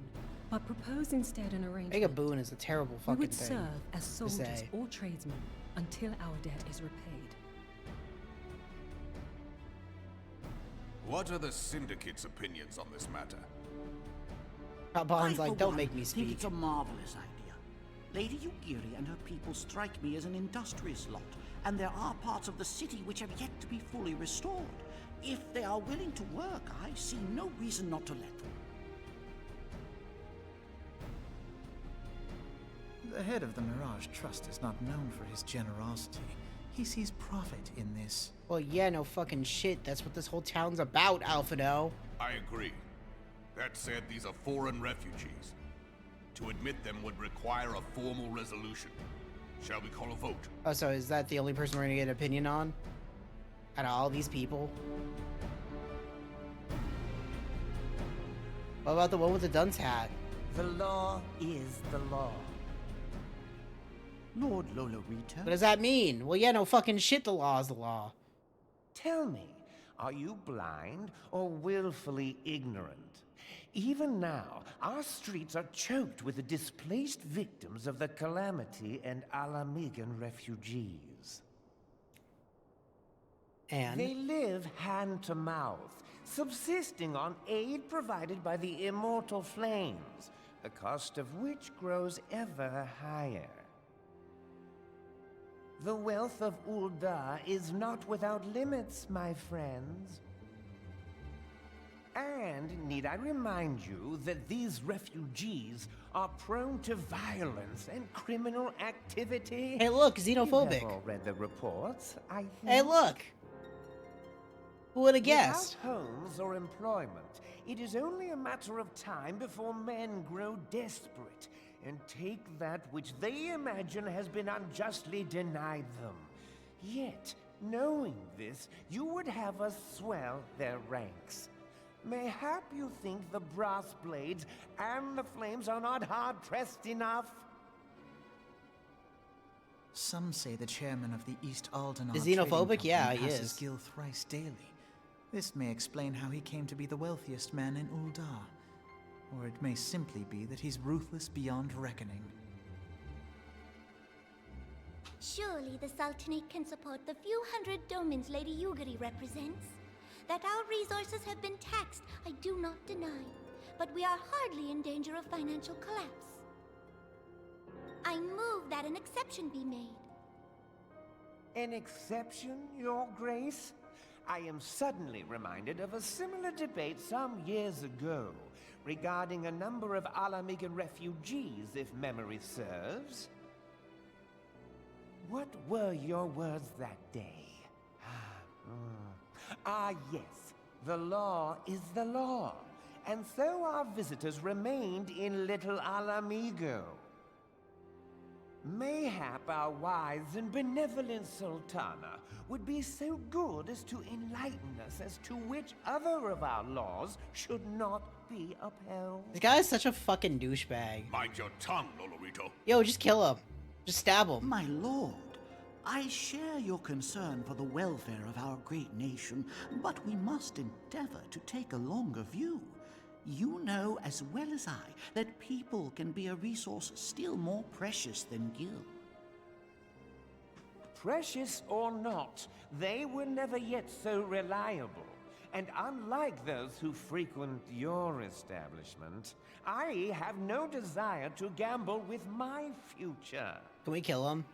but propose instead an arrangement. Beg a boon is a terrible fucking we would thing serve as to soldiers say. or tradesmen until our debt is repaid. What are the Syndicate's opinions on this matter? Bond's I, like, for don't one, make me think speak. it's a marvelous idea. Lady Ugiri and her people strike me as an industrious lot, and there are parts of the city which have yet to be fully restored. If they are willing to work, I see no reason not to let them. The head of the Mirage Trust is not known for his generosity. He sees profit in this. Well, yeah, no fucking shit. That's what this whole town's about, Alphado. I agree. That said, these are foreign refugees. To admit them would require a formal resolution. Shall we call a vote? Oh, so is that the only person we're gonna get an opinion on? Out of all these people? What about the one with the dunce hat? The law is the law. Lord Lolorito? What does that mean? Well, yeah, no fucking shit, the law is the law. Tell me, are you blind or willfully ignorant? Even now, our streets are choked with the displaced victims of the Calamity and Alamigan refugees. And? They live hand to mouth, subsisting on aid provided by the immortal flames, the cost of which grows ever higher. The wealth of Ul'dah is not without limits, my friends. And need I remind you that these refugees are prone to violence and criminal activity? Hey, look, xenophobic. You have all read the reports, I think. Hey, look. Who would have guessed? Without homes or employment, it is only a matter of time before men grow desperate and take that which they imagine has been unjustly denied them. Yet, knowing this, you would have us swell their ranks. Mayhap you think the brass blades and the flames are not hard-pressed enough? Some say the chairman of the East Aldenard Is Trading xenophobic? Company Yeah, he passes is. Gil thrice daily. This may explain how he came to be the wealthiest man in Ul'dah. Or it may simply be that he's ruthless beyond reckoning. Surely the Sultanate can support the few hundred domins Lady Ugiri represents. That our resources have been taxed, I do not deny. But we are hardly in danger of financial collapse. I move that an exception be made. An exception, Your Grace? I am suddenly reminded of a similar debate some years ago regarding a number of Alamigan refugees, if memory serves. What were your words that day? Yes, the law is the law, and so our visitors remained in Little Alamigo. Mayhap our wise and benevolent Sultana would be so good as to enlighten us as to which other of our laws should not be upheld. This guy is such a fucking douchebag. Mind your tongue, Lolorito. Yo, just kill him. Just stab him. My lord, I share your concern for the welfare of our great nation, but we must endeavor to take a longer view. You know as well as I that people can be a resource still more precious than Gil. Precious or not, they were never yet so reliable. And unlike those who frequent your establishment, I have no desire to gamble with my future. Can we kill him?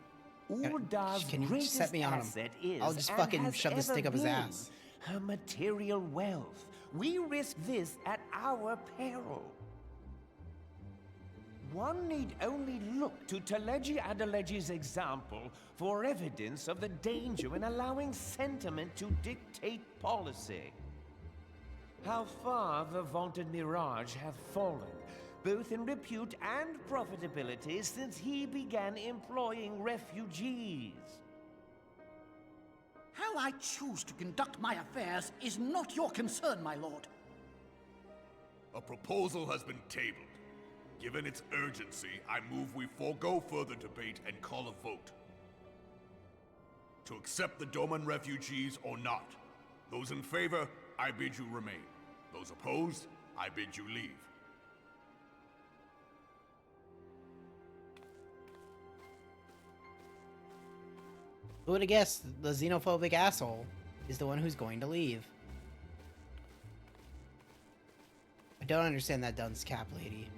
Uldar's Can you greatest set me on him? asset is, I'll just and fucking has shove this ever stick up his been, ass. her material wealth. We risk this at our peril. One need only look to Teleji Adeleji's example for evidence of the danger in allowing sentiment to dictate policy. How far the vaunted Mirage have fallen, both in repute and profitability, since he began employing refugees. How I choose to conduct my affairs is not your concern, my lord. A proposal has been tabled. Given its urgency, I move we forego further debate and call a vote. To accept the Doman refugees or not. Those in favor, I bid you remain. Those opposed, I bid you leave. Who would have guessed the xenophobic asshole is the one who's going to leave? I don't understand that dunce cap lady.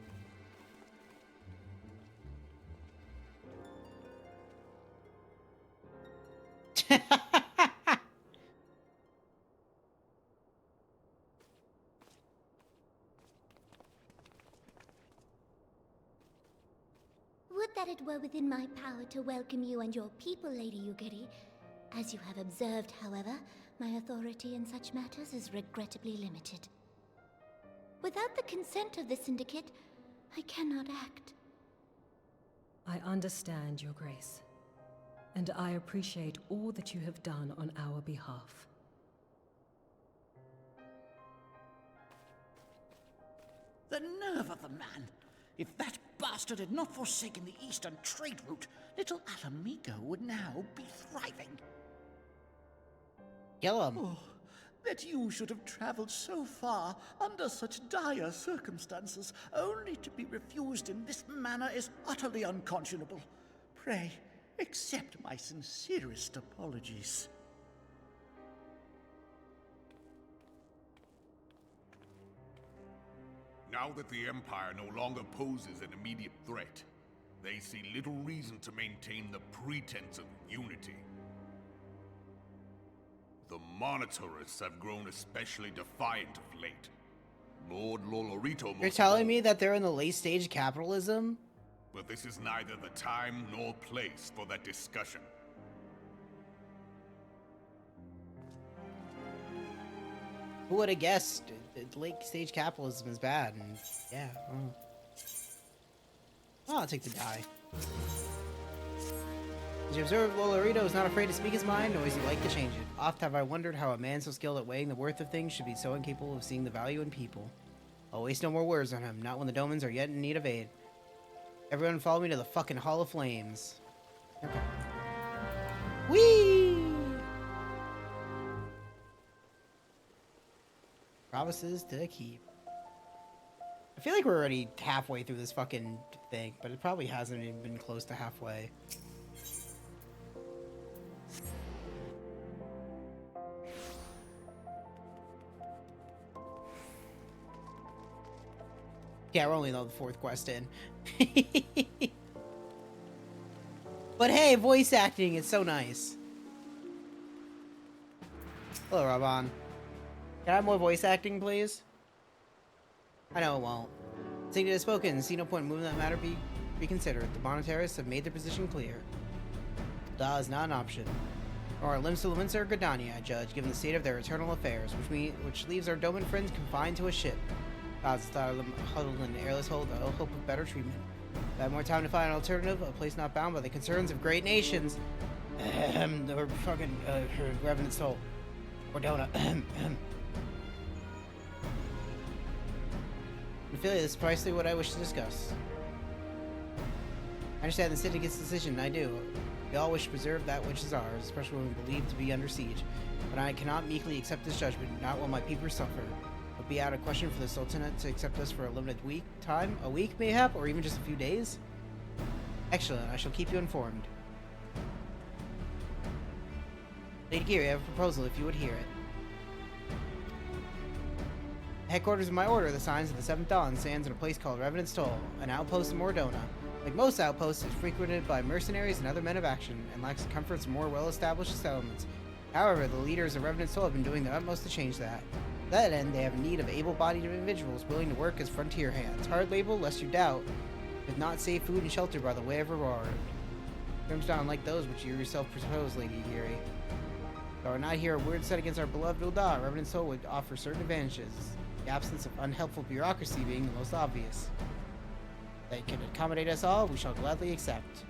Would that it were within my power to welcome you and your people, Lady Yugiri. As you have observed, however, my authority in such matters is regrettably limited. Without the consent of the Syndicate, I cannot act. I understand, Your Grace, and I appreciate all that you have done on our behalf. The nerve of the man! If that bastard had not forsaken the eastern trade route, little Alamigo would now be thriving. Kill him. Oh, that you should have traveled so far under such dire circumstances, only to be refused in this manner is utterly unconscionable. Pray, accept my sincerest apologies. Now that the Empire no longer poses an immediate threat, they see little reason to maintain the pretense of unity. The monitorists have grown especially defiant of late. Lord Lolorito... You're telling me that they're in the late stage capitalism? But this is neither the time nor place for that discussion. Who would have guessed late stage capitalism is bad? And yeah, I'll take the die. As you observe, Lolorito is not afraid to speak his mind, nor is he like to change it. Oft have I wondered how a man so skilled at weighing the worth of things should be so incapable of seeing the value in people. I'll waste no more words on him, not when the Domans are yet in need of aid. Everyone follow me to the fucking Hall of Flames. Okay. Whee! Promises to keep. I feel like we're already halfway through this fucking thing, but it probably hasn't even been close to halfway. Yeah, we're only on the 4th quest in. But hey, voice acting, it's so nice. Hello, Raban. Can I have more voice acting, please? I know it won't. Signet has spoken. See no point in moving that matter be considered. The monetarists have made their position clear. Da is not an option. Or our limbs to Levinsa or Gridania, I judge, given the state of their eternal affairs, which leaves our Doman friends confined to a ship. Gods thought of them huddled in an airless hold, no hope of better treatment. If I had more time to find an alternative, a place not bound by the concerns of great nations. Or fucking, her revenant soul. Or Dona. Ophelia, this is precisely what I wish to discuss. I understand the Syndicate's decision, I do. We all wish to preserve that which is ours, especially when we believe to be under siege. But I cannot meekly accept this judgment, not while my people suffer. It would be out of question for the Sultanate to accept us for a limited time, a week mayhap, or even just a few days. Excellent, I shall keep you informed. Lady Geary, I have a proposal if you would hear it. Headquarters of my order, the Signs of the Seventh Dawn, stands in a place called Revenant's Toll, an outpost in Mordona. Like most outposts, it's frequented by mercenaries and other men of action, and lacks the comforts of more well-established settlements. However, the leaders of Revenant's Toll have been doing their utmost to change that. To that end, they have need of able-bodied individuals willing to work as frontier hands. Hard label, lest you doubt, with not safe food and shelter by the way of reward. Terms not unlike those which you yourself propose, Lady Geary. Though not here a word said against our beloved Ulda, Revenant's Toll would offer certain advantages, the absence of unhelpful bureaucracy being the most obvious. They can accommodate us all, we shall gladly accept.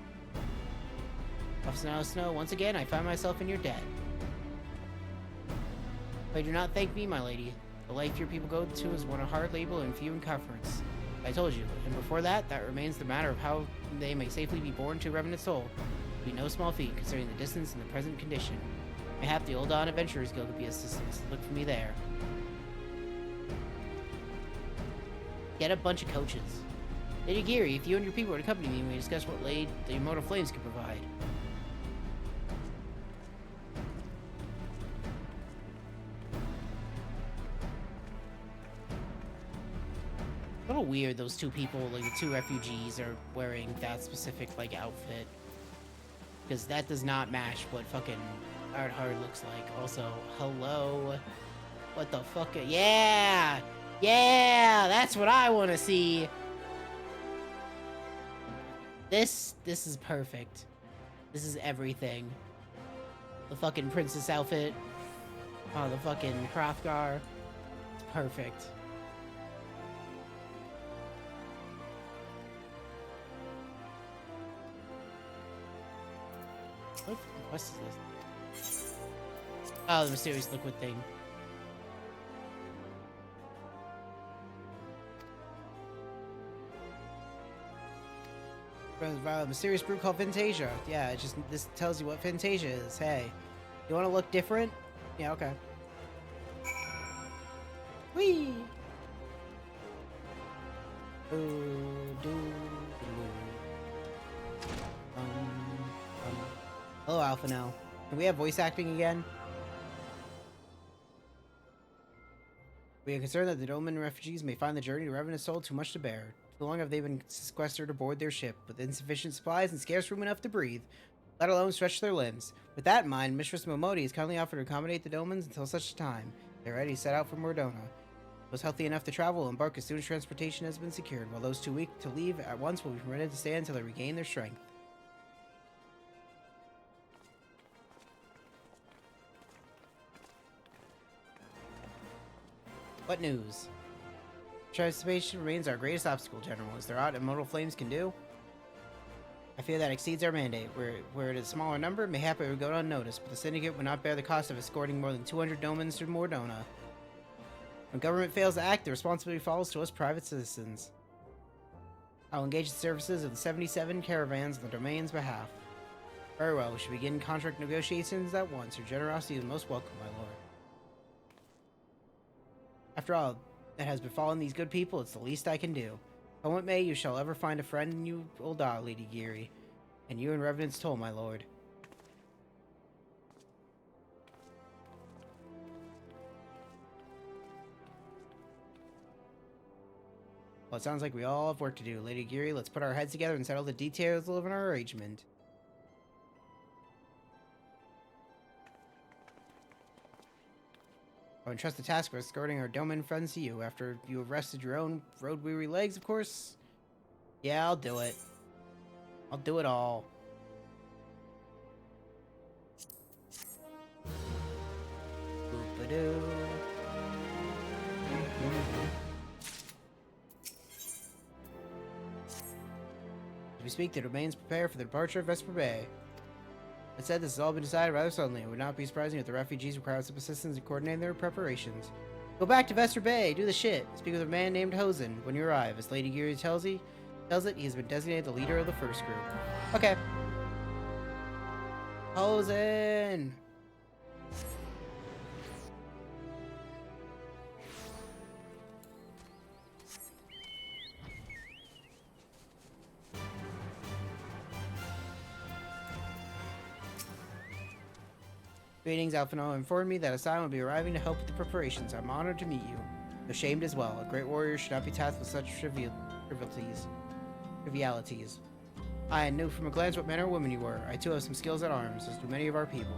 Of Snow, once again, I find myself in your debt. But do not thank me, my lady. The life your people go to is one of hard labor and few in comforts. I told you, and before that, that remains the matter of how they may safely be born to Revenant's Toll. It will be no small feat, considering the distance and the present condition. Mayhap the Old Dawn Adventurers Guild could be assistance. Look for me there. Get a bunch of coaches. Lady Geary, if you and your people would accompany me, we may discuss what the Immortal Flames can provide. A little weird those two people, like the two refugees, are wearing that specific, like, outfit. Because that does not match what fucking Hard looks like. Also, hello? What the fuck? Yeah! Yeah! That's what I want to see! This is perfect. This is everything. The fucking princess outfit. Oh, the fucking Hrothgar. It's perfect. What quest is this? Oh, the mysterious liquid thing. A mysterious brew called Fantasia. Yeah, it just this tells you what Fantasia is. Hey, you want to look different? Yeah, okay. Whee! Hello, Alpha now. Can we have voice acting again? We are concerned that the Doman refugees may find the journey to Revenant's Toll too much to bear. Too long have they been sequestered aboard their ship, with insufficient supplies and scarce room enough to breathe, let alone stretch their limbs. With that in mind, Mistress Momodi has kindly offered to accommodate the Domans until such time they're ready to set out for Mordona. Those healthy enough to travel will embark as soon as transportation has been secured, while those too weak to leave at once will be permitted to stay until they regain their strength. What news? Transportation remains our greatest obstacle, General. Is there aught Immortal Flames can do? I fear that exceeds our mandate. Where it is a smaller number, mayhap it would go unnoticed, but the Syndicate would not bear the cost of escorting more than 200 Domans to Mordona. When government fails to act, the responsibility falls to us private citizens. I'll engage the services of the 77 caravans on the domain's behalf. Very well, we should begin contract negotiations at once. Your generosity is most welcome, my lord. After all that has befallen these good people, it's the least I can do. Come what may, you shall ever find a friend in you, Ulda, Lady Geary. And you in Revenant's Toll, my lord. Well, it sounds like we all have work to do. Lady Geary, let's put our heads together and settle the details of our arrangement. I would entrust the task of escorting our Doman friends to you after you have rested your own road-weary legs, of course. Yeah, I'll do it. I'll do it all. Boop-a-doo. As we speak, the domains prepare for the departure of Vesper Bay. That said, this has all been decided rather suddenly. It would not be surprising if the refugees require some assistance in coordinating their preparations. Go back to Vesper Bay, do the shit. Speak with a man named Hosen when you arrive. As Lady Geary tells it, he has been designated the leader of the first group. Okay. Hosen! Greetings, Alphino informed me that Asylum will be arriving to help with the preparations. I'm honored to meet you. Ashamed as well. A great warrior should not be tasked with such trivialities. I knew from a glance what manner of woman you were. I too have some skills at arms, as do many of our people.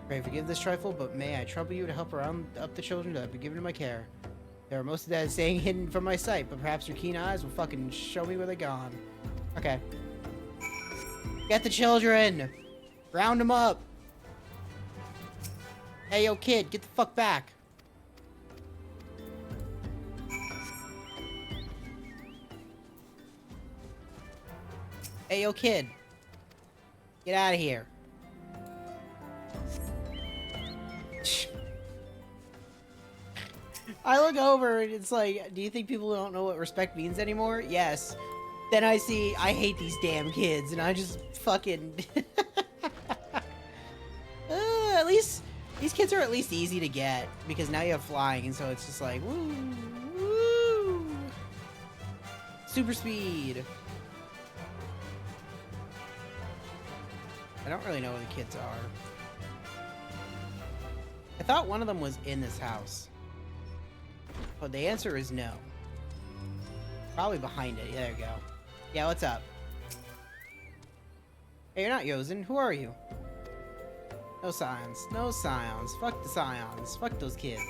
Pray forgive this trifle, but may I trouble you to help round up the children that have been given to my care. They are most of that staying hidden from my sight, but perhaps your keen eyes will fucking show me where they're gone. Okay. Get the children! Round them up! Hey, yo, kid, get the fuck back! Hey, yo, kid. Get out of here. I look over and it's like, do you think people don't know what respect means anymore? Yes. Then I see, I hate these damn kids, and I just fucking... at least, these kids are at least easy to get, because now you have flying, and so it's just like, woo, woo. Super speed. I don't really know where the kids are. I thought one of them was in this house. But the answer is no. Probably behind it. There you go. Yeah, what's up? Hey, you're not Yozen. Who are you? No scions. No scions. Fuck the scions. Fuck those kids.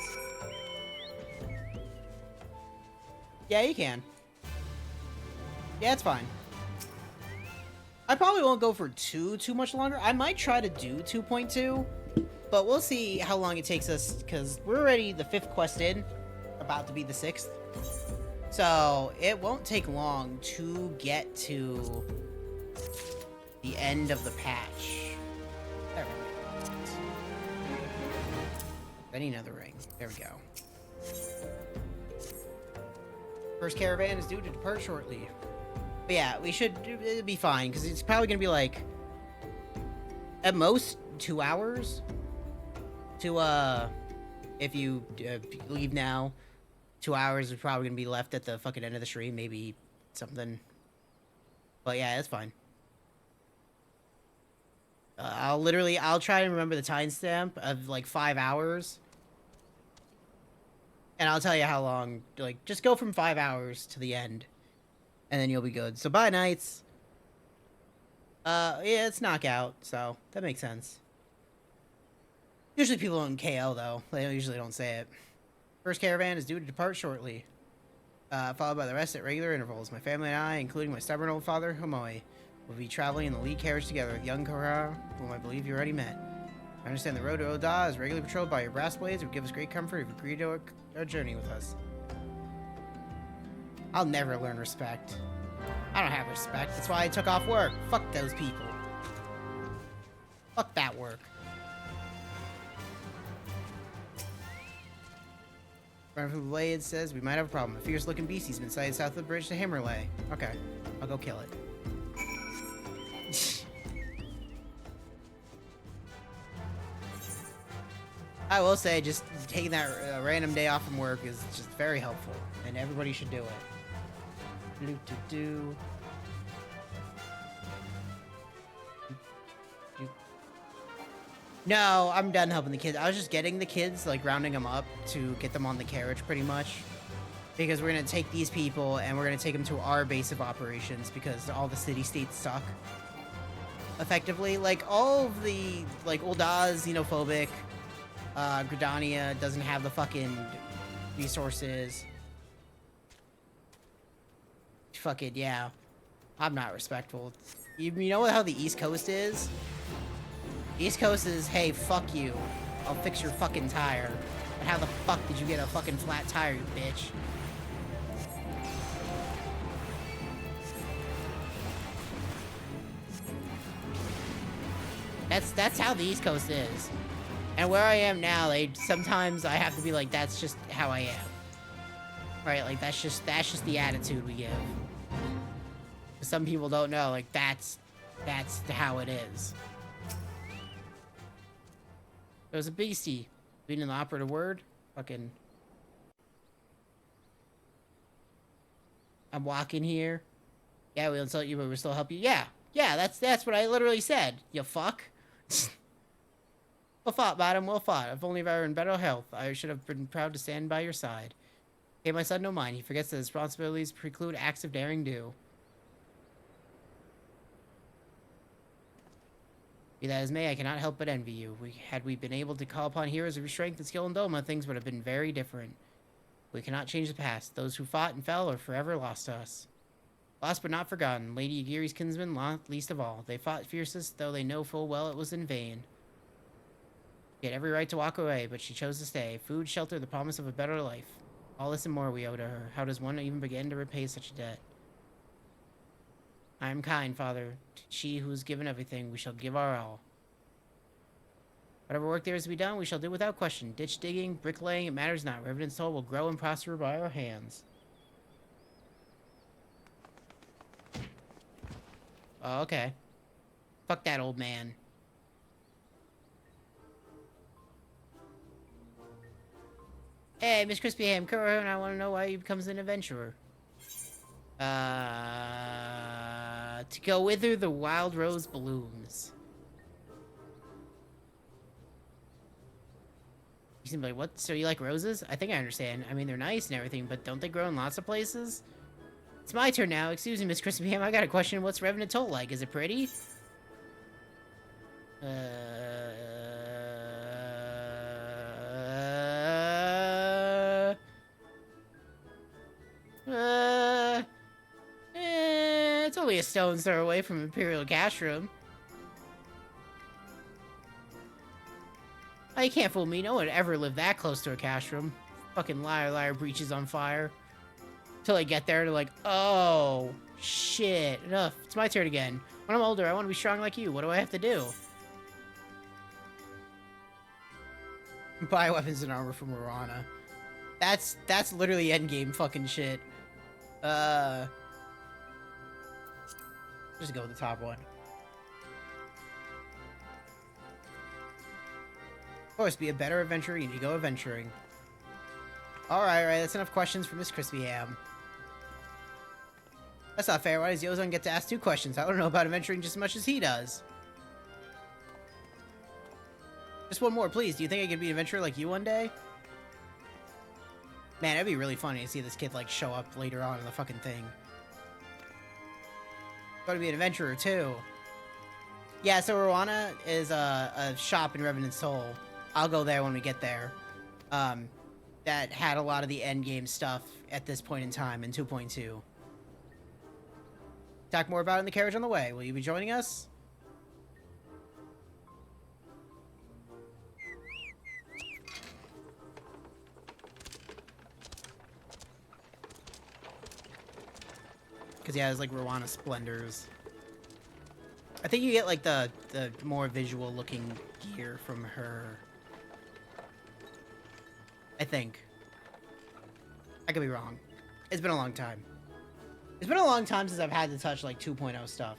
Yeah, you can. Yeah, it's fine. I probably won't go for too much longer. I might try to do 2.2, but we'll see how long it takes us, because we're already the 5th quest in, about to be the 6th. So, it won't take long to get to the end of the patch. There we go. I need another ring. There we go. First caravan is due to depart shortly. But yeah, we should it'll be fine, because it's probably going to be like, at most, 2 hours to, if you leave now. 2 hours is probably going to be left at the fucking end of the stream, maybe something. But yeah, it's fine. I'll try to remember the timestamp of like 5 hours. And I'll tell you how long, like, just go from 5 hours to the end. And then you'll be good. So bye, Knights. Yeah, it's knockout, so that makes sense. Usually people don't KO, though. They usually don't say it. First caravan is due to depart shortly. Followed by the rest at regular intervals. My family and I, including my stubborn old father, Homoi, will be traveling in the lead carriage together with young Kara, whom I believe you already met. I understand the road to Oda is regularly patrolled by your brass blades. It would give us great comfort if you agreed to our journey with us. I'll never learn respect. I don't have respect. That's why I took off work. Fuck those people. Fuck that work. Running from the blade says we might have a problem. A fierce-looking beastie's been sighted south of the bridge to Hammerley. Okay, I'll go kill it. I will say, just taking that random day off from work is just very helpful, and everybody should do it. No, I'm done helping the kids. I was just getting the kids, like, rounding them up to get them on the carriage, pretty much. Because we're gonna take these people, and we're gonna take them to our base of operations, because all the city-states suck. Effectively. Like, all of the, like, Ulda's xenophobic. Gridania doesn't have the fucking resources. Fucking, yeah. I'm not respectful. You know how the East Coast is? East Coast is, hey, fuck you. I'll fix your fucking tire. But how the fuck did you get a fucking flat tire, you bitch? That's how the East Coast is. And where I am now, like, sometimes I have to be like, that's just how I am. Right, like, that's just the attitude we give. Some people don't know, like, that's how it is. There's a beastie. Reading the operative word? Fucking... I'm walking here. Yeah, we'll insult you, but we'll still help you. Yeah, that's what I literally said, you fuck. Well fought, madam, well fought. If only I were in better health, I should have been proud to stand by your side. Pay my son no mind. He forgets that responsibilities preclude acts of daring do. Be that as may, I cannot help but envy you. Had we been able to call upon heroes of your strength and skill in Doma, things would have been very different. We cannot change the past. Those who fought and fell are forever lost to us. Lost but not forgotten. Lady Yagiri's kinsmen, least of all. They fought fiercest, though they know full well it was in vain. She had every right to walk away, but she chose to stay. Food, shelter, the promise of a better life. All this and more we owe to her. How does one even begin to repay such a debt? I am kind, Father. To she who has given everything, we shall give our all. Whatever work there is to be done, we shall do without question. Ditch digging, bricklaying, it matters not. Revenant soul will grow and prosper by our hands. Oh, okay. Fuck that old man. Hey, Miss Crispy Ham, come over and I want to know why he becomes an adventurer. To go wither the wild rose blooms. You seem like, what? So you like roses? I think I understand. I mean, they're nice and everything, but don't they grow in lots of places? It's my turn now. Excuse me, Miss Crispy Ham. I got a question. What's Revenant Toll like? Is it pretty? It's only a stone's throw away from Imperial Cash Room. Oh, you can't fool me. No one ever lived that close to a cash room. Fucking liar, liar, breaches on fire. Till I get there, they're like, oh, shit. Enough. It's my turn again. When I'm older, I want to be strong like you. What do I have to do? Buy weapons and armor from Rana. That's literally endgame fucking shit. Just go with the top one. Of course, be a better adventurer, you need to go adventuring. Alright, that's enough questions for Miss Crispy Ham. That's not fair. Why does Yozon get to ask 2 questions? I don't know about adventuring just as much as he does. Just one more, please. Do you think I could be an adventurer like you one day? Man, it'd be really funny to see this kid, like, show up later on in the fucking thing. Got to be an adventurer, too. Yeah, so Rwana is a shop in Revenant Soul. I'll go there when we get there. That had a lot of the endgame stuff at this point in time in 2.2. Talk more about it in the carriage on the way. Will you be joining us? Because yeah, there's like Rwana Splendors. I think you get like the more visual looking gear from her. I think. I could be wrong. It's been a long time. It's been a long time since I've had to touch like 2.0 stuff.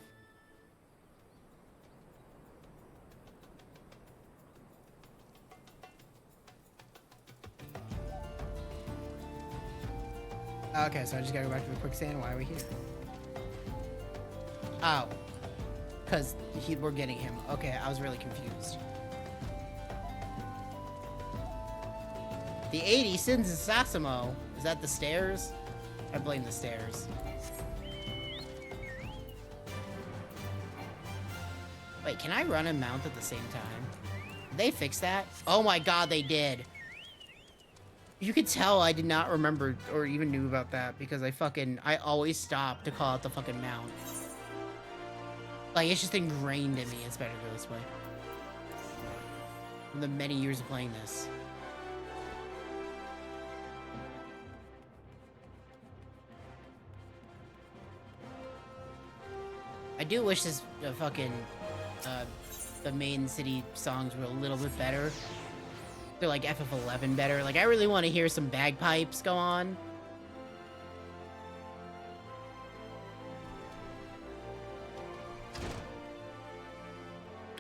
Okay, so I just gotta go back to the quicksand. Why are we here? Oh. Because we're getting him. Okay, I was really confused. The 80 Sins of Sasimo. Is that the stairs? I blame the stairs. Wait, can I run and mount at the same time? Did they fix that? Oh my god, they did. You could tell I did not remember or even knew about that because I always stop to call out the fucking mount. Like, it's just ingrained in me. It's better to go this way. From the many years of playing this. I do wish this the main city songs were a little bit better. They're like FF11 better. Like, I really want to hear some bagpipes go on.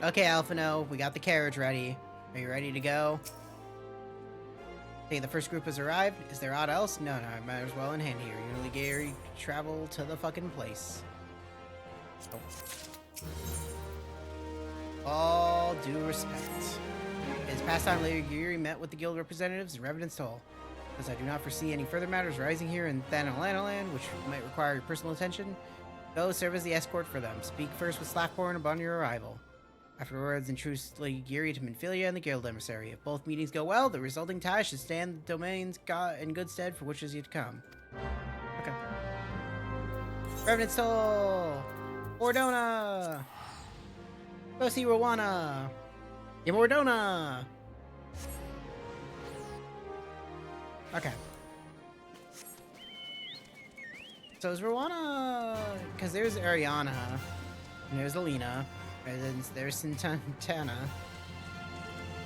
Okay, Alphino, we got the carriage ready. Are you ready to go? Okay, the first group has arrived. Is there aught else? No, it might as well in hand here. You only Gary travel to the fucking place. All due respect. It is past time Lady Yuri met with the guild representatives in Revenant's Toll. As I do not foresee any further matters rising here in Thanalanaland, which might require your personal attention, go serve as the escort for them. Speak first with Slackborn upon your arrival. Afterwards, introduce Lady Geary to Minfilia and the Guild Emissary. If both meetings go well, the resulting tie should stand the domains in good stead for which is yet to come. Okay. Revenant Soul! Ordona! Go see Rowana! Ordona! Okay. So is Rowana... Because there's Ariana, and there's Alina, and then there's Santana.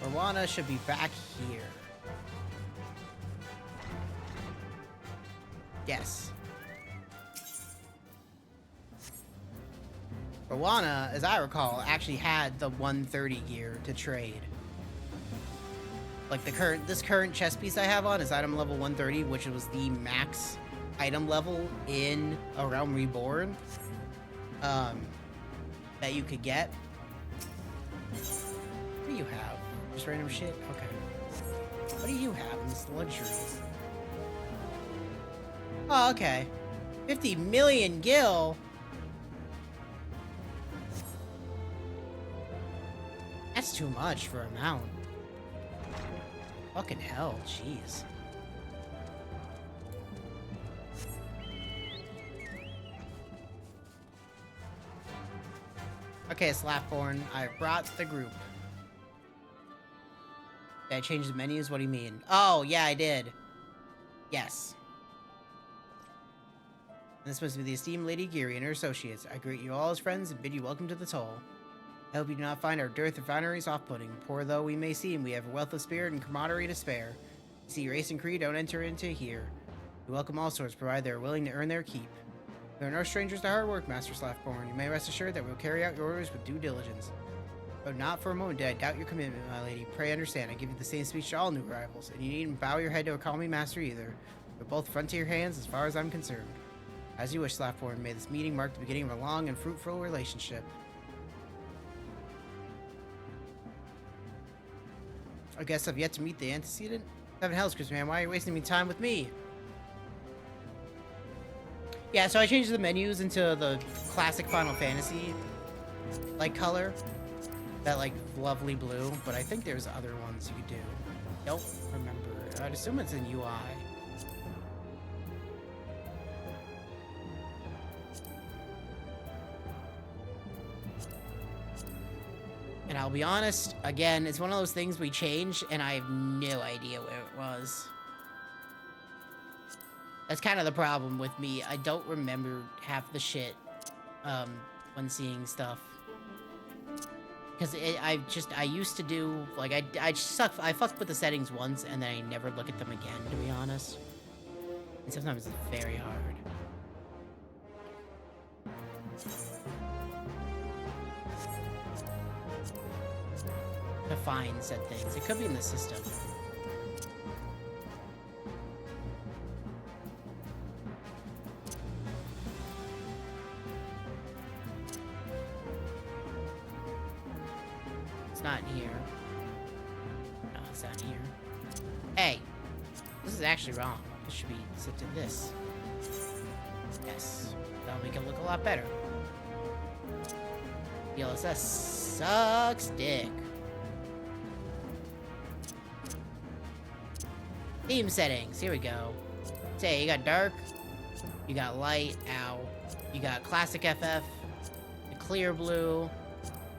Rowana should be back here. Yes. Rowana, as I recall, actually had the 130 gear to trade. Like this current chest piece I have on is item level 130, which was the max item level in A Realm Reborn that you could get. What do you have? Just random shit? Okay. What do you have in this luxuries? Oh, okay. 50 million gil? That's too much for a mount. Fucking hell, jeez. Okay, Slapborn, I brought the group. Did I change the menus? What do you mean? Oh, yeah, I did. Yes. And this must be the esteemed Lady Geary and her associates. I greet you all as friends and bid you welcome to the Toll. I hope you do not find our dearth of fineries off-putting. Poor though we may seem, we have a wealth of spirit and camaraderie to spare. See, race and creed don't enter into here. We welcome all sorts, provided they are willing to earn their keep. We are no strangers to hard work, Master Slackborn. You may rest assured that we will carry out your orders with due diligence. But not for a moment did I doubt your commitment, my lady. Pray understand, I give you the same speech to all new arrivals, and you needn't bow your head to call me master either. We're both frontier hands as far as I'm concerned. As you wish, Slackborn. May this meeting mark the beginning of a long and fruitful relationship. I guess I've yet to meet the antecedent. Heaven hells, Chris, man. Why are you wasting me time with me? Yeah, so I changed the menus into the classic Final Fantasy like color. That like lovely blue, but I think there's other ones you could do. Don't remember. I'd assume it's in UI. And I'll be honest, again, it's one of those things we change, and I have no idea where it was. That's kind of the problem with me. I don't remember half the shit when seeing stuff. Because I used to do, like, I fucked with the settings once, and then I never look at them again, to be honest. And sometimes it's very hard. To find said things. It could be in the system. It's not in here. No, it's not in here. Hey! This is actually wrong. This should be set to this. Yes. That'll make it look a lot better. DLSS sucks dick. Theme settings, here we go. Say, you got dark, you got light, ow. You got classic FF, the clear blue,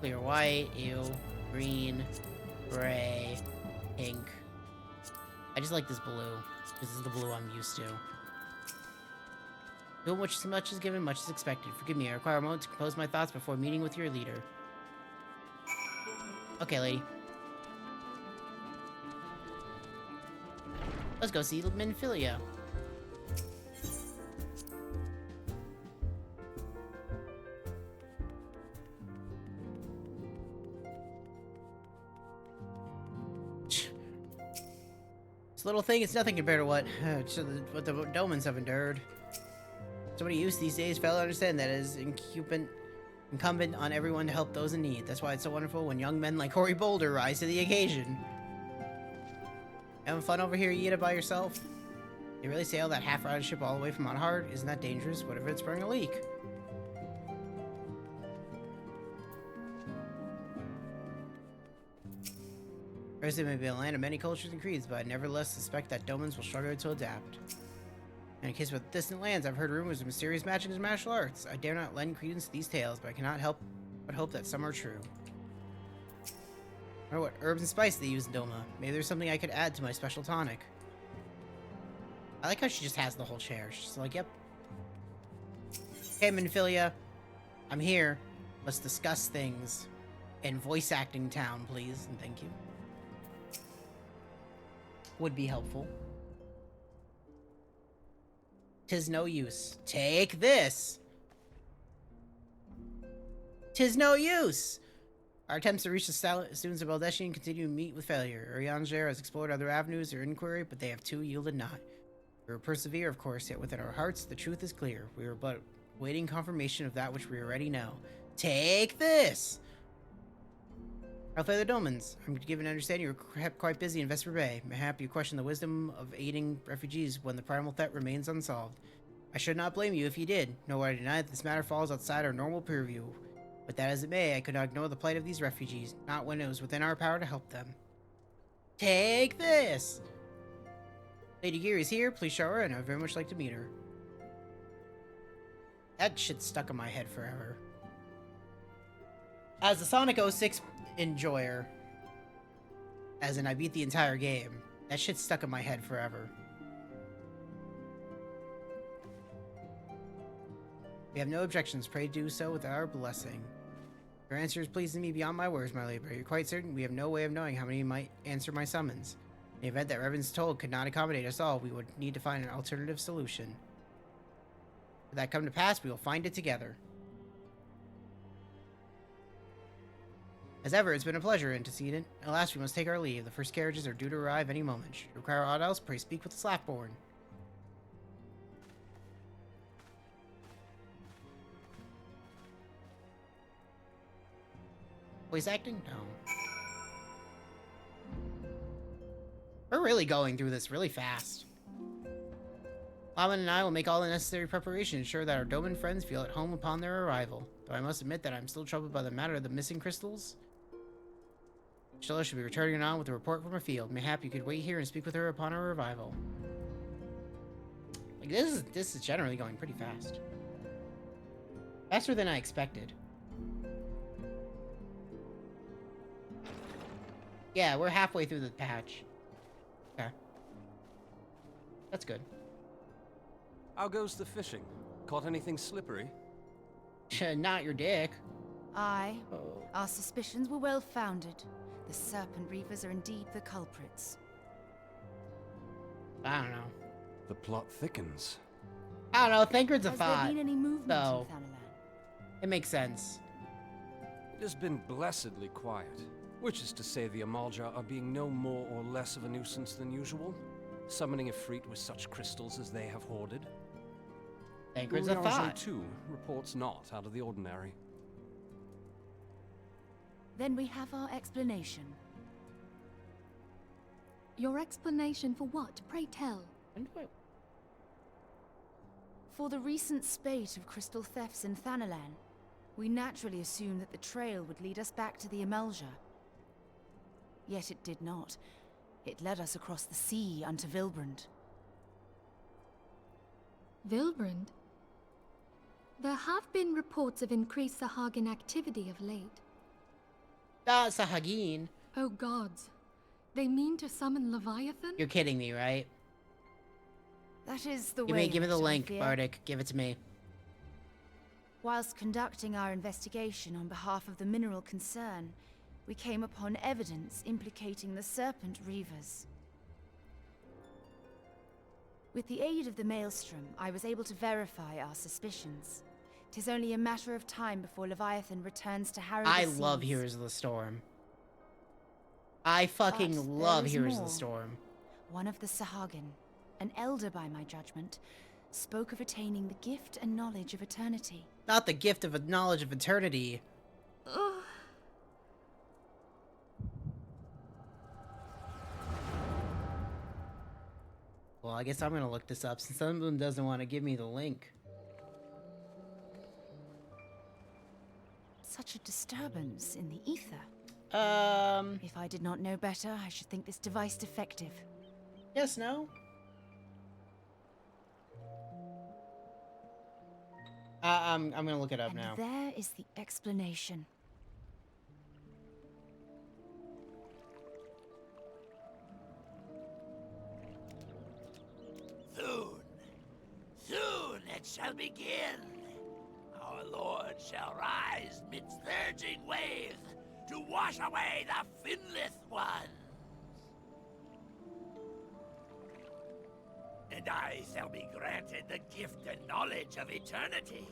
clear white, ew, green, gray, pink. I just like this blue. This is the blue I'm used to. Do much is given, much is expected. Forgive me, I require a moment to compose my thoughts before meeting with your leader. Okay, lady. Let's go see Minfilia. This little thing is nothing compared to what the Domans have endured. Somebody used these days fail to understand that it is incumbent on everyone to help those in need. That's why it's so wonderful when young men like Cory Boulder rise to the occasion. Having fun over here, Yida, by yourself? They really sail that half-rotted ship all the way from Otahard? Isn't that dangerous? What if it's sprung a leak? First, it may be a land of many cultures and creeds, but I nevertheless suspect that Domans will struggle to adapt. In case with distant lands, I've heard rumors of mysterious magic and martial arts. I dare not lend credence to these tales, but I cannot help but hope that some are true. I wonder what herbs and spice they use in Doma. Maybe there's something I could add to my special tonic. I like how she just has the whole chair. She's like, yep. Okay, Minfilia. I'm here. Let's discuss things in voice acting town, please, and thank you. Would be helpful. 'Tis no use. Take this! 'Tis no use! Our attempts to reach the students of Eldeshian continue to meet with failure. Urianger has explored other avenues of inquiry, but they have too yielded not. We will persevere, of course, yet within our hearts the truth is clear. We are but waiting confirmation of that which we already know. Take this! I'll play the Domans. I'm given to understand you were kept quite busy in Vesper Bay. Mayhap you question the wisdom of aiding refugees when the primal threat remains unsolved. I should not blame you if you did, nor would I deny that this matter falls outside our normal purview. But that as it may, I could not ignore the plight of these refugees, not when it was within our power to help them. Take this! Lady Geary is here. Please show her, and I'd very much like to meet her. That shit stuck in my head forever. As a Sonic 06 enjoyer, as in I beat the entire game, that shit stuck in my head forever. We have no objections. Pray do so with our blessing. Your answer is pleasing me beyond my words, my lady, but you're quite certain we have no way of knowing how many might answer my summons. In the event that Revan's told could not accommodate us all, we would need to find an alternative solution. Should that come to pass, we will find it together. As ever, it's been a pleasure, antecedent. Alas, we must take our leave. The first carriages are due to arrive any moment. Should you require aught else, pray speak with the Slackborn. Voice acting? No. We're really going through this really fast. Laman and I will make all the necessary preparations to ensure that our Doman friends feel at home upon their arrival. Though I must admit that I'm still troubled by the matter of the missing crystals. Stella should be returning on with a report from her field. Mayhap you could wait here and speak with her upon her arrival. Like, this is generally going pretty fast. Faster than I expected. Yeah, we're halfway through the patch. Okay. That's good. How goes the fishing? Caught anything slippery? Not your dick. Aye. Oh. Our suspicions were well founded. The Serpent Reapers are indeed the culprits. I don't know. The plot thickens. I don't know. Thancred's a Has thought. there been any movement So, in Thanalan? it makes sense. It has been blessedly quiet, which is to say the Amalja are being no more or less of a nuisance than usual, summoning Ifrit with such crystals as they have hoarded. Thancred's a Urianger, thought. too, reports not out of the ordinary. Then we have our explanation. Your explanation for what? Pray tell. For the recent spate of crystal thefts in Thanalan, we naturally assumed that the trail would lead us back to the Amalja. Yet it did not. It led us across the sea unto Vilbrand. Vilbrand? There have been reports of increased Sahagin activity of late. Sahagin. Oh gods. They mean to summon Leviathan? You're kidding me, right? That is the Give way. me the of it, I link, fear. Bardic. Give it to me. Whilst conducting our investigation on behalf of the mineral concern, we came upon evidence implicating the Serpent Reavers. With the aid of the Maelstrom, I was able to verify our suspicions. 'Tis only a matter of time before Leviathan returns to harrow the I seas. love Heroes of the Storm. I fucking But love there is Heroes of more. the Storm. One of the Sahagin, an elder by my judgment, spoke of attaining the gift and knowledge of eternity. Not the gift of a knowledge of eternity. Ugh. Well, I guess I'm gonna look this up since someone doesn't want to give me the link. Such a disturbance in the ether. If I did not know better, I should think this device defective. Yes, no? I'm gonna look it up And now. there is the explanation. Soon it shall begin. Our Lord shall rise midst surging waves to wash away the finless ones. And I shall be granted the gift and knowledge of eternity,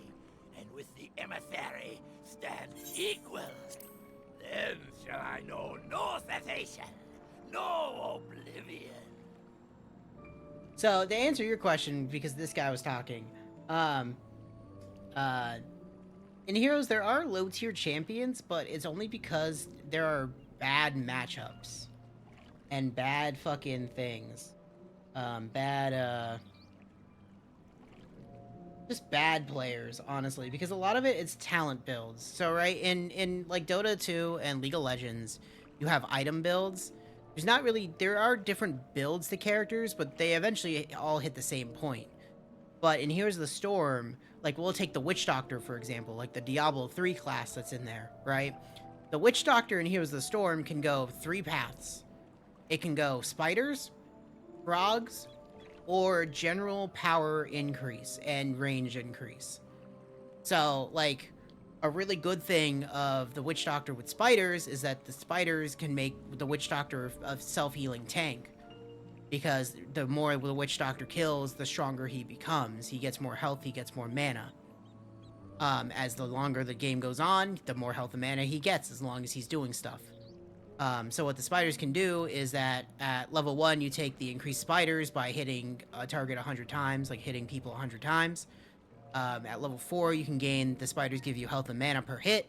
and with the emissary stand equal. Then shall I know no cessation, no oblivion. So, to answer your question, because this guy was talking, in Heroes there are low-tier champions, but it's only because there are bad matchups. And bad fucking things. Just bad players, honestly, because a lot of it's talent builds. So, right, in like Dota 2 and League of Legends, you have item builds. There are different builds to characters, but they eventually all hit the same point. But in Heroes of the Storm, like, we'll take the Witch Doctor, for example, like the Diablo 3 class that's in there, right? The Witch Doctor in Heroes of the Storm can go 3 paths. It can go spiders, frogs, or general power increase and range increase. So, like, a really good thing of the Witch Doctor with spiders is that the spiders can make the Witch Doctor a self-healing tank. Because the more the Witch Doctor kills, the stronger he becomes. He gets more health, he gets more mana. As the longer the game goes on, the more health and mana he gets, as long as he's doing stuff. So what the spiders can do is that at level 1, you take the increased spiders by hitting a target 100 times, like hitting people 100 times. At level 4, you can gain, the spiders give you health and mana per hit.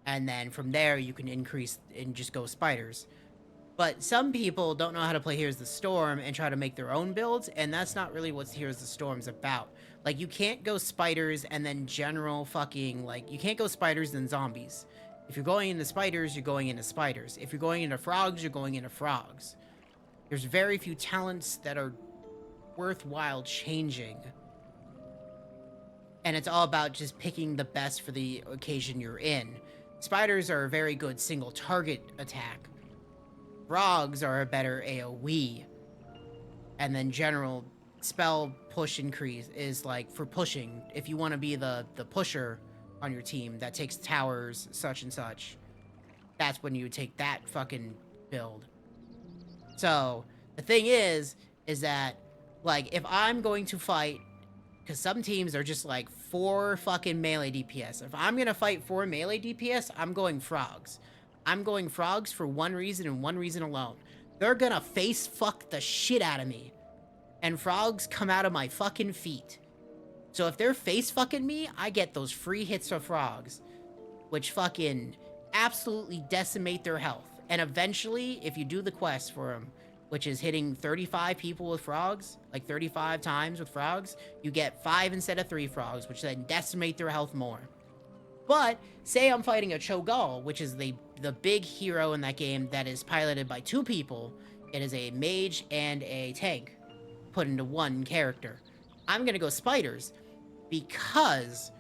And then from there, you can increase and just go spiders. But some people don't know how to play Heroes of the Storm and try to make their own builds, and that's not really what Heroes of the Storm's about. Like, you can't go spiders and then general fucking, like, you can't go spiders and zombies. If you're going into spiders, you're going into spiders. If you're going into frogs, you're going into frogs. There's very few talents that are worthwhile changing. And it's all about just picking the best for the occasion you're in. Spiders are a very good single target attack. Frogs are a better AoE. And then general spell push increase is like for pushing. If you want to be the pusher on your team that takes towers, such and such, that's when you take that fucking build. So the thing is that, like, if I'm going to fight, because some teams are just like 4 fucking melee DPS. If I'm gonna fight 4 melee DPS, I'm going frogs. I'm going frogs for one reason and one reason alone. They're gonna face fuck the shit out of me. And frogs come out of my fucking feet. So if they're face fucking me, I get those free hits of frogs, which fucking absolutely decimate their health. And eventually, if you do the quest for them, which is hitting 35 people with frogs, like 35 times with frogs, you get 5 instead of 3 frogs, which then decimate their health more. But say I'm fighting a Cho'Gall, which is the big hero in that game that is piloted by 2 people. It is a mage and a tank put into one character. I'm gonna go spiders because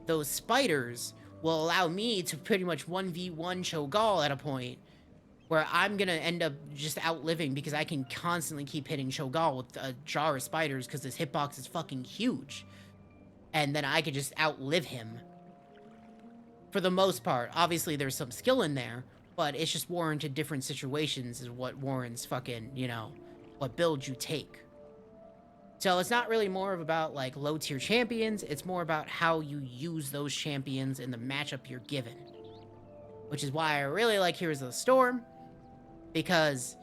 those spiders will allow me to pretty much 1v1 Cho'Gall at a point where I'm gonna end up just outliving because I can constantly keep hitting Cho'Gall with a jar of spiders because his hitbox is fucking huge. And then I could just outlive him. For the most part. Obviously, there's some skill in there, but it's just warranted different situations is what warrants fucking, you know, what build you take. So it's not really more of about, like, low-tier champions. It's more about how you use those champions in the matchup you're given. Which is why I really like Heroes of the Storm, because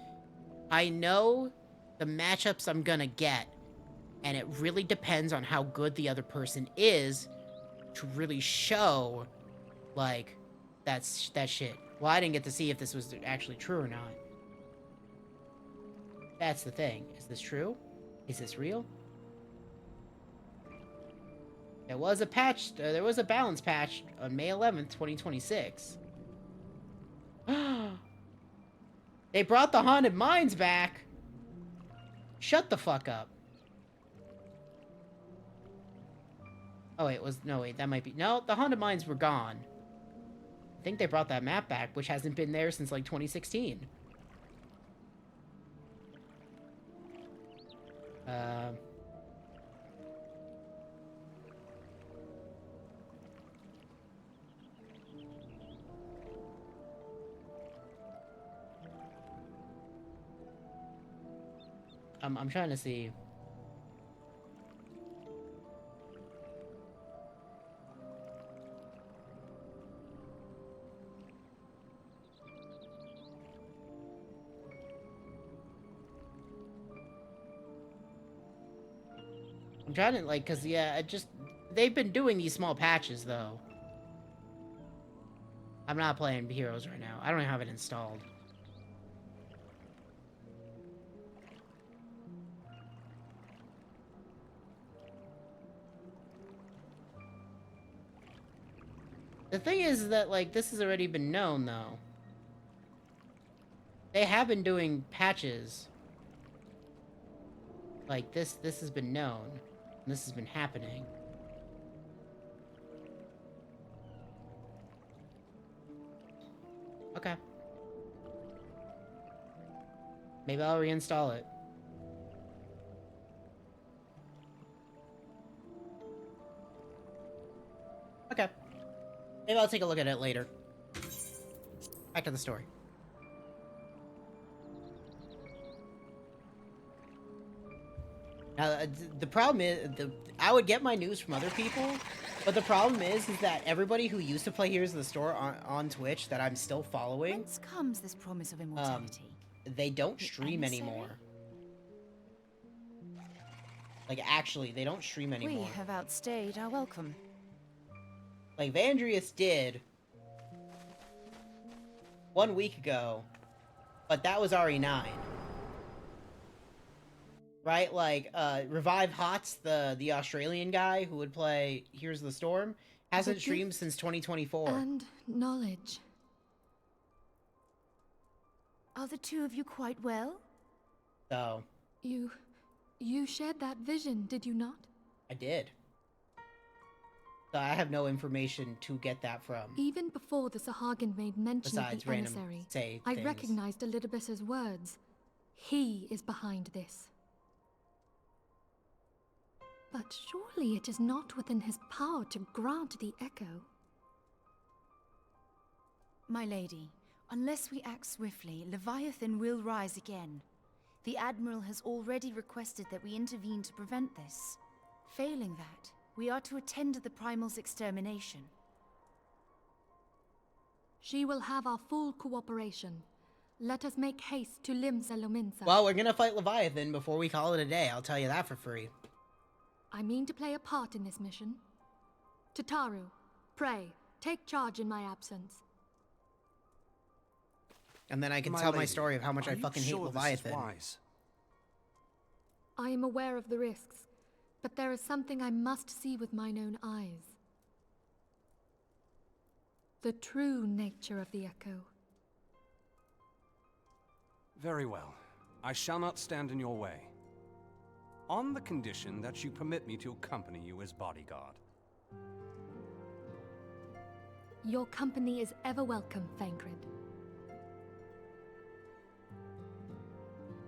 I know the matchups I'm gonna get, and it really depends on how good the other person is to really show, like, that shit. Well, I didn't get to see if this was actually true or not. That's the thing. Is this true? Is this real? There was a patch, there was a balance patch on May 11th, 2026. They brought the haunted mines back. Shut the fuck up. Oh wait, that might be, no, the haunted mines were gone. I think they brought that map back, which hasn't been there since like 2016. I'm trying to see. I'm trying to, like, cause yeah, they've been doing these small patches though. I'm not playing Heroes right now. I don't have it installed. The thing is that, like, this has already been known, though. They have been doing patches. Like, this has been known. And this has been happening. Okay. Maybe I'll reinstall it. Okay. Maybe I'll take a look at it later. Back to the story. Now, the problem is, I would get my news from other people, but the problem is that everybody who used to play Heroes of the Store on Twitch that I'm still following... Whence comes this promise of immortality? They don't stream anymore. Like, actually, they don't stream anymore. We have outstayed our welcome. Like, Vandrius did 1 week ago, but that was RE9. Right? Like, Revive Hots, the Australian guy who would play Heroes of the Storm, hasn't streamed since 2024. And knowledge. Are the two of you quite well? So. You shared that vision, did you not? I did. So I have no information to get that from. Even before the Sahagin made mention of the emissary, I things. recognized Elidibus's words. He is behind this. But surely it is not within his power to grant the echo. My lady, unless we act swiftly, Leviathan will rise again. The Admiral has already requested that we intervene to prevent this. Failing that, we are to attend to the Primal's extermination. She will have our full cooperation. Let us make haste to Limsa Lominsa. Well, we're gonna fight Leviathan before we call it a day, I'll tell you that for free. I mean to play a part in this mission. Tataru, pray, take charge in my absence. And then I can tell my story of how much I fucking hate Leviathan. I am aware of the risks, but there is something I must see with mine own eyes. The true nature of the Echo. Very well. I shall not stand in your way. On the condition that you permit me to accompany you as bodyguard. Your company is ever welcome, Thancred.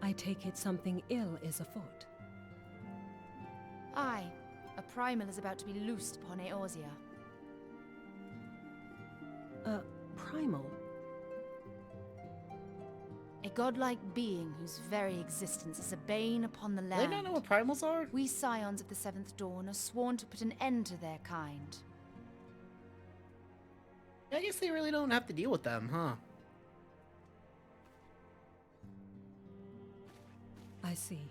I take it something ill is afoot. Aye. A Primal is about to be loosed upon Eorzea. A Primal? A godlike being whose very existence is a bane upon the land. Do they not know what primals are? We Scions of the Seventh Dawn are sworn to put an end to their kind. I guess they really don't have to deal with them, huh? I see.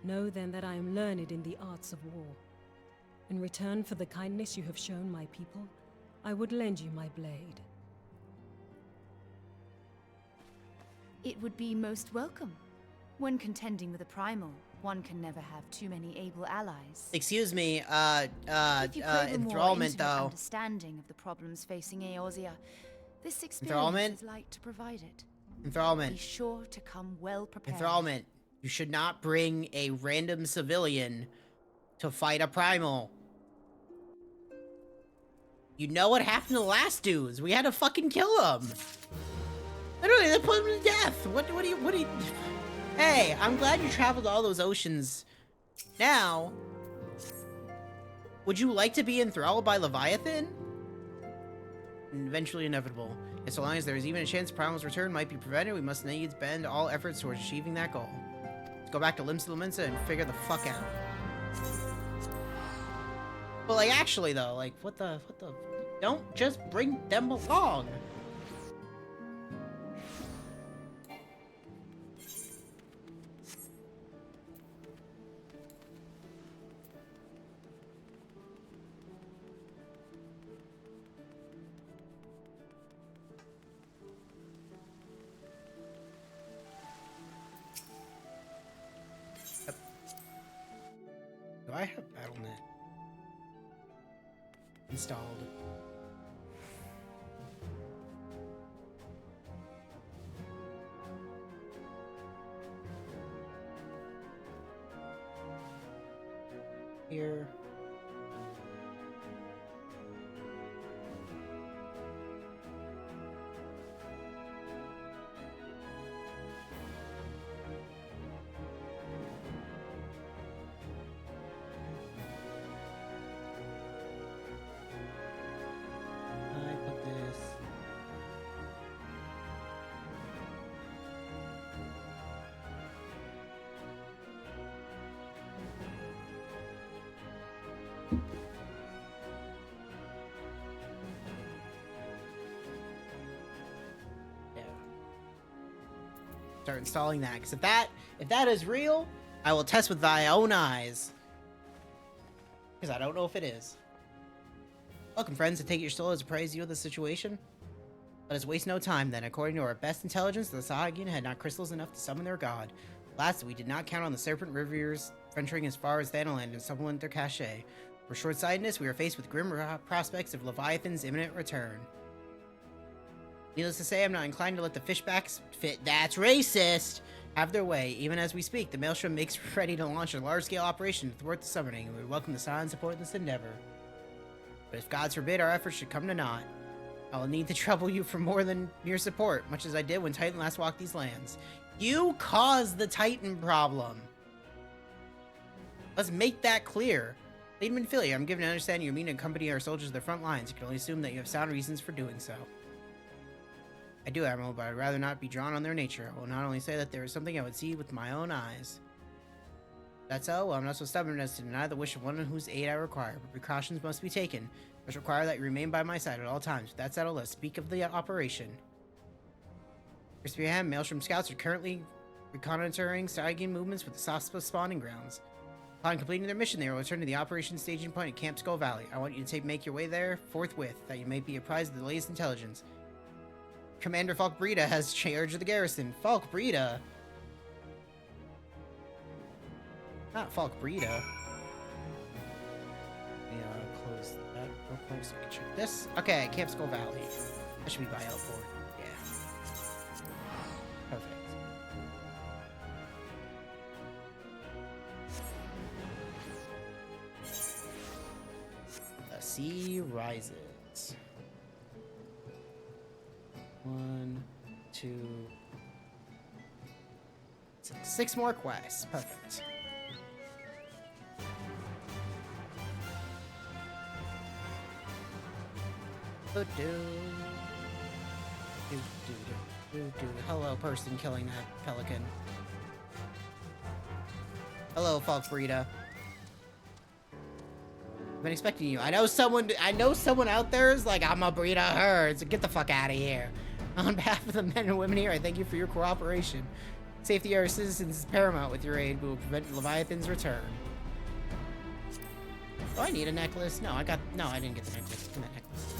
Know then that I am learned in the arts of war. In return for the kindness you have shown my people, I would lend you my blade. It would be most welcome. When contending with a Primal, One can never have too many able allies. Excuse me, If you crave a more enthrallment intimate though. understanding of the problems facing Eorzea, this Enthrallment? experience is like to provide it. Enthrallment. Be sure to come well prepared. Enthrallment. You should not bring a random civilian to fight a primal. You know what happened to the last dudes? We had to fucking kill them. Literally, they put them to death. What do you... Hey, I'm glad you traveled all those oceans. Now, would you like to be enthralled by Leviathan? Eventually inevitable. And so long as there is even a chance Primal's return might be prevented, we must needs bend all efforts towards achieving that goal. Let's go back to Limsa Lominsa and figure the fuck out. But like, actually though, like, what the... Don't just bring them along. Do I have BattleNet installed? Here. Start installing that, because if that is real, I will test with thy own eyes. Because I don't know if it is. Welcome, friends. I take it you're still as appraised of the situation. Let us waste no time, then. According to our best intelligence, the Sahagin had not crystals enough to summon their god. Lastly, we did not count on the Serpent Riviers venturing as far as Thanaland to supplement their cachet. For short-sightedness, we are faced with grim prospects of Leviathan's imminent return. Needless to say, I'm not inclined to let the fishbacks that's racist have their way. Even as we speak, the Maelstrom makes ready to launch a large-scale operation to thwart the summoning, and we would welcome the silent support in this endeavor. But if gods forbid our efforts should come to naught, I will need to trouble you for more than mere support, much as I did when Titan last walked these lands. You caused the Titan problem. Let's make that clear. Lady Minfilia, I'm given to understand you mean to accompany our soldiers to the front lines. You can only assume that you have sound reasons for doing so. I do, Admiral, but I'd rather not be drawn on their nature. I will not only say that there is something I would see with my own eyes. That's so? Well, I'm not so stubborn as to deny the wish of one whose aid I require, but precautions must be taken. I must require that you remain by my side at all times. With that settled, let's speak of the operation. Crispy Maelstrom scouts are currently reconnoitering Sahagin movements with the Saspa spawning grounds. Upon completing their mission, they will return to the operation staging point at Camp Skull Valley. I want you to make your way there forthwith, that you may be apprised of the latest intelligence. Commander Falk Breda has charge of the garrison. Falk Breda? Not Falk Breda. Let me close that real quick so I can check this. Okay, Camp Skull Valley. That should be by Outport. Yeah. Perfect. The sea rises. 1, 2, 6 more quests. Perfect. Hello, person killing that pelican. Hello, Falk Breda. I've been expecting you. I know someone out there is like, I'm a breed of her, so get the fuck out of here. On behalf of the men and women here, I thank you for your cooperation. Safety of our citizens is paramount. With your aid, we will prevent Leviathan's return. Do I need a necklace? No, I didn't get the necklace. Give me that necklace.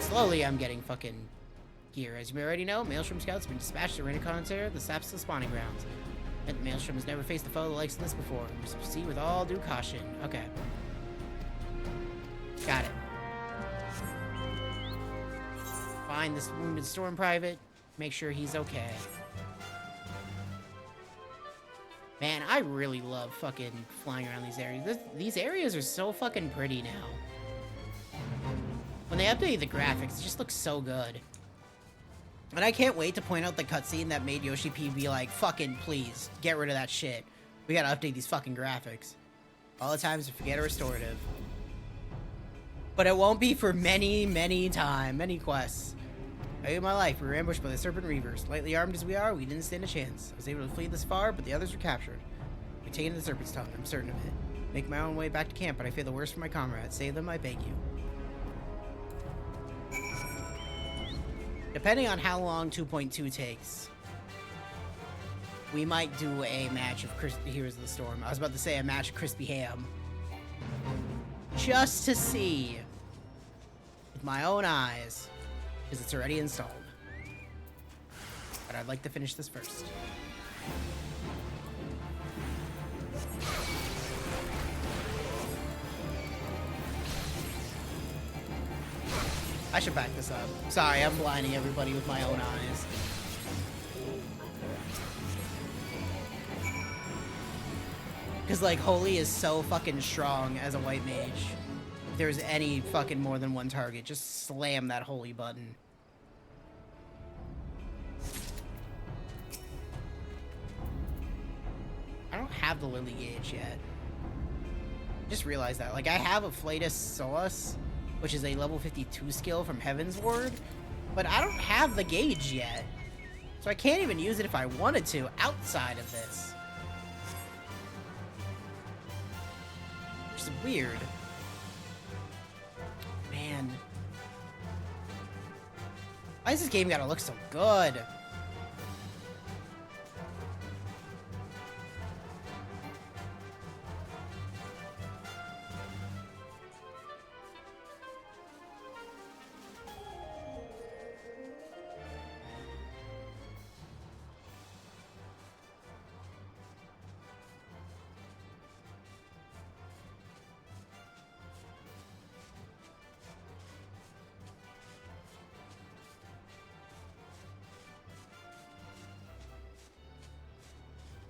Slowly, I'm getting fucking gear. As you may already know, Maelstrom scouts have been dispatched to reconnoiter the Sapsa spawning grounds. And the Maelstrom has never faced a foe the likes of this before. We must proceed with all due caution. Okay. Got it. Find this wounded storm private. Make sure he's okay. Man, I really love fucking flying around these areas. These areas are so fucking pretty now. When they updated the graphics, it just looks so good. And I can't wait to point out the cutscene that made Yoshi P be like, fucking please, get rid of that shit. We gotta update these fucking graphics. All the times to forget a restorative. But it won't be for many quests. I owe my life. We were ambushed by the Serpent Reavers. Lightly armed as we are, we didn't stand a chance. I was able to flee this far, but the others were captured. We're taken to the Serpent's Tongue, I'm certain of it. Make my own way back to camp, but I fear the worst for my comrades. Save them, I beg you. Depending on how long 2.2 takes, we might do a match of Heroes of the Storm. I was about to say a match of Crispy Ham. Just to see with my own eyes, because it's already installed. But I'd like to finish this first. I should back this up. Sorry, I'm blinding everybody with my own eyes. Because, like, Holy is so fucking strong as a white mage. If there's any fucking more than one target, just slam that Holy button. I don't have the Lily gauge yet. Just realized that. Like, I have a Flatus Solus, which is a level 52 skill from Heaven's Ward, but I don't have the gauge yet. So I can't even use it if I wanted to outside of this. Which is weird. Man. Why does this game gotta look so good?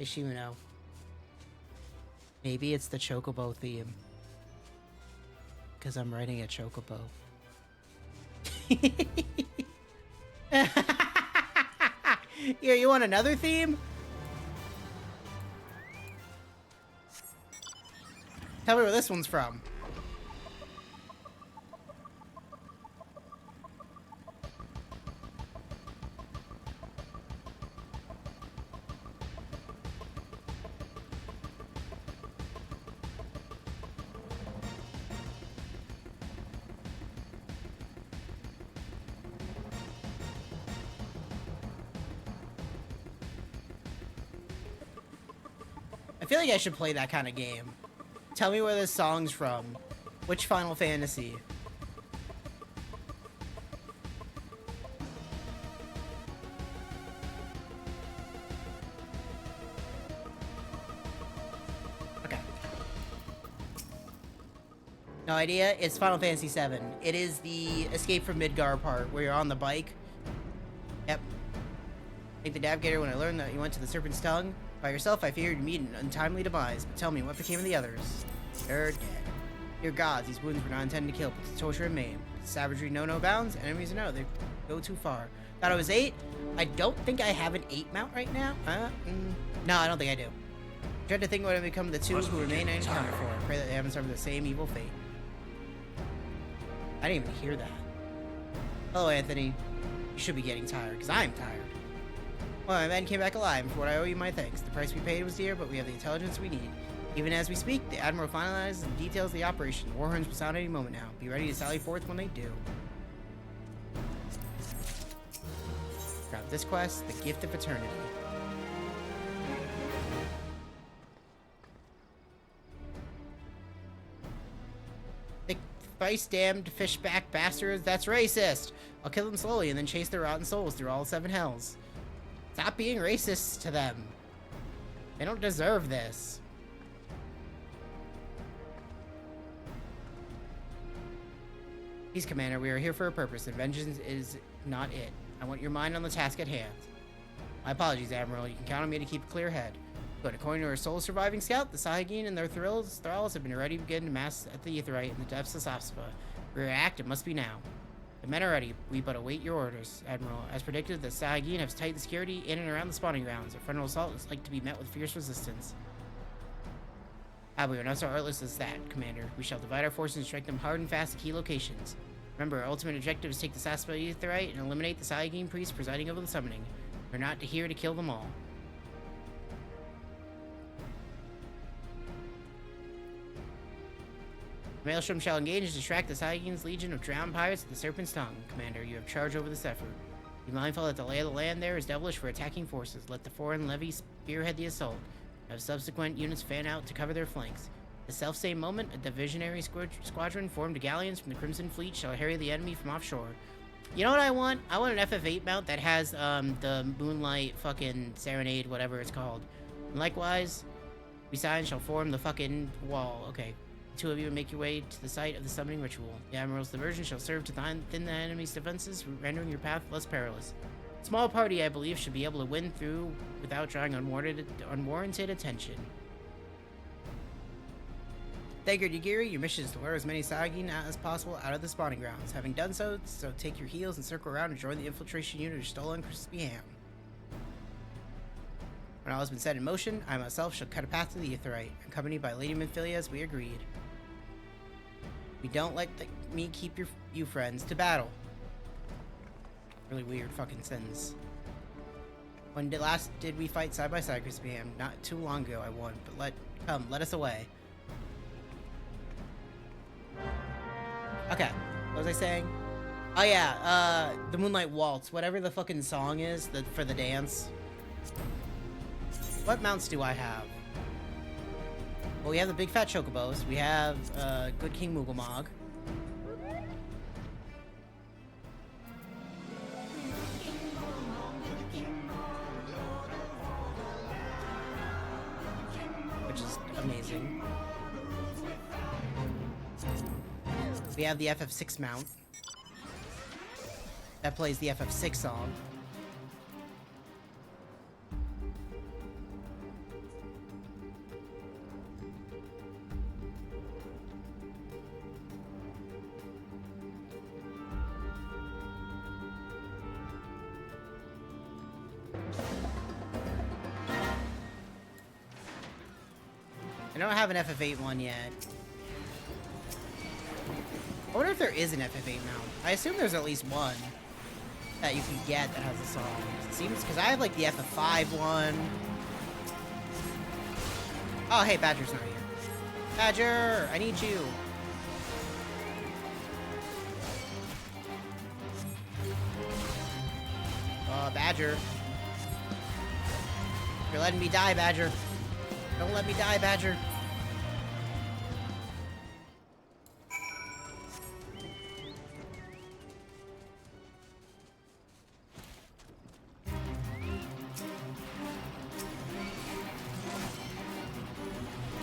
Ishimino. Maybe it's the Chocobo theme. Because I'm writing a Chocobo. Here, you want another theme? Tell me where this one's from. I feel like I should play that kind of game. Tell me where this song's from. Which Final Fantasy? Okay. No idea. It's Final Fantasy VII. It is the Escape from Midgar part where you're on the bike. Yep. Take the navigator when I learned that you went to the Serpent's Tongue. By yourself, I feared you'd meet an untimely demise, but tell me, what became of the others? They're dead. Dear gods, these wounds were not intended to kill, but to torture and maim. Savagery know no bounds, enemies know they go too far. Thought I was 8? I don't think I have an 8 mount right now. No, I don't think I do. Dread to think what would become the two who remain unaccounted for. Pray that they haven't suffered the same evil fate. I didn't even hear that. Hello, Anthony. You should be getting tired, because I'm tired. Well, my men came back alive, and for what I owe you my thanks. The price we paid was dear, but we have the intelligence we need. Even as we speak, the Admiral finalizes the details of the operation. The war horns will sound any moment now. Be ready to sally forth when they do. Grab this quest, the Gift of Eternity. The thrice-damned fishback bastards, that's racist! I'll kill them slowly and then chase their rotten souls through all 7 hells. Stop being racist to them. They don't deserve this. Peace, Commander. We are here for a purpose, and vengeance is not it. I want your mind on the task at hand. My apologies, Admiral. You can count on me to keep a clear head. But according to our sole surviving scout, the Sahagin and their thralls have been ready to begin to mass at the Aetheryte in the depths of Sapspa. We react, it must be now. The men are ready. We but await your orders, Admiral. As predicted, the Sahagin have tightened security in and around the spawning grounds. A frontal assault is like to be met with fierce resistance. We are not so heartless as that, Commander. We shall divide our forces and strike them hard and fast at key locations. Remember, our ultimate objective is to take the Sapspa Aetheryte and eliminate the Sahagin priests presiding over the summoning. We're not here to kill them all. Maelstrom shall engage and distract the Sahagin's legion of drowned pirates at the Serpent's Tongue. Commander, you have charge over this effort. Be mindful that the lay of the land there is devilish for attacking forces. Let the foreign levy spearhead the assault. Have subsequent units fan out to cover their flanks. The self-same moment, a divisionary squadron formed of galleons from the Crimson Fleet shall harry the enemy from offshore. You know what I want? I want an FF8 mount that has the Moonlight fucking Serenade, whatever it's called. And likewise, besides shall form the fucking wall. Okay. The 2 of you make your way to the site of the summoning ritual. The Admiral's diversion shall serve to thin the enemy's defenses, rendering your path less perilous. Small party, I believe, should be able to win through without drawing unwarranted attention. Thagard Yagiri, your mission is to lure as many Sahagin as possible out of the spawning grounds. Having done so take your heels and circle around and join the infiltration unit of stolen crispy ham. When all has been set in motion, I myself shall cut a path to the Aetheryte, accompanied by Lady Minfilia as we agreed. We don't let me keep you friends to battle. Really weird fucking sentence. When last did we fight side by side, Crispy Ham? Not too long ago I won, but let us away. Okay, what was I saying? Oh yeah, the Moonlight Waltz, whatever the fucking song is for the dance. What mounts do I have? Well, we have the big fat chocobos. We have good King Moogelmog. Which is amazing. We have the FF6 mount. That plays the FF6 song. I don't have an FF8 one yet. I wonder if there is an FF8 mount. I assume there's at least one that you can get that has a song. It seems, because I have like the FF5 one. Oh, hey, Badger's not here. Badger, I need you. Badger. You're letting me die, Badger. Don't let me die, Badger.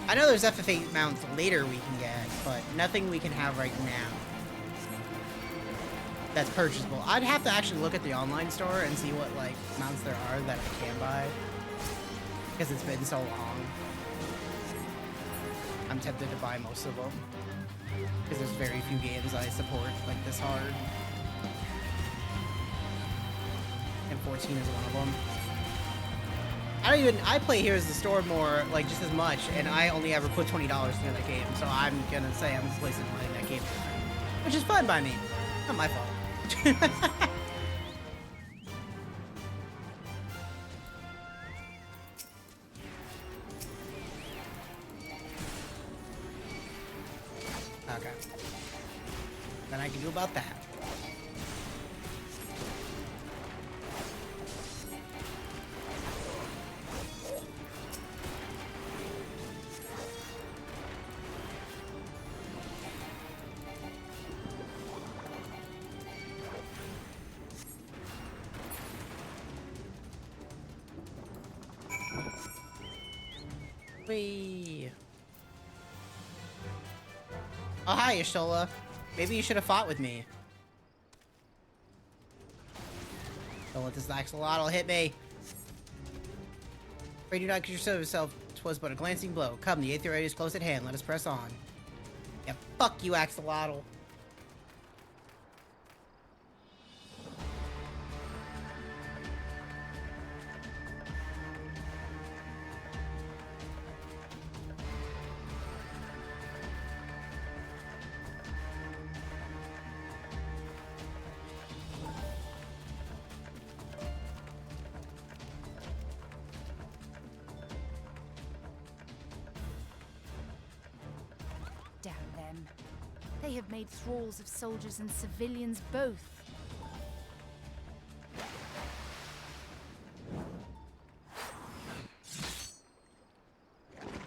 I know there's FF8 mounts later we can get, but nothing we can have right now that's purchasable. I'd have to actually look at the online store and see what like mounts there are that I can buy, because it's been so long. I'm tempted to buy most of them, because there's very few games I support like this hard, and 14 is one of them. I play Heroes of the Storm more, like, just as much, and I only ever put $20 into that game, so I'm gonna say I'm just wasting money in that game, which is fine by me. Not my fault. Okay. Then I can do about that. Whee! Oh, hi, Y'shtola. Maybe you should have fought with me. Don't let this axolotl hit me. Pray do not consider yourself. 'Twas but a glancing blow. Come, the Aether is close at hand. Let us press on. Yeah, fuck you, axolotl. Damn them. They have made thralls of soldiers and civilians both.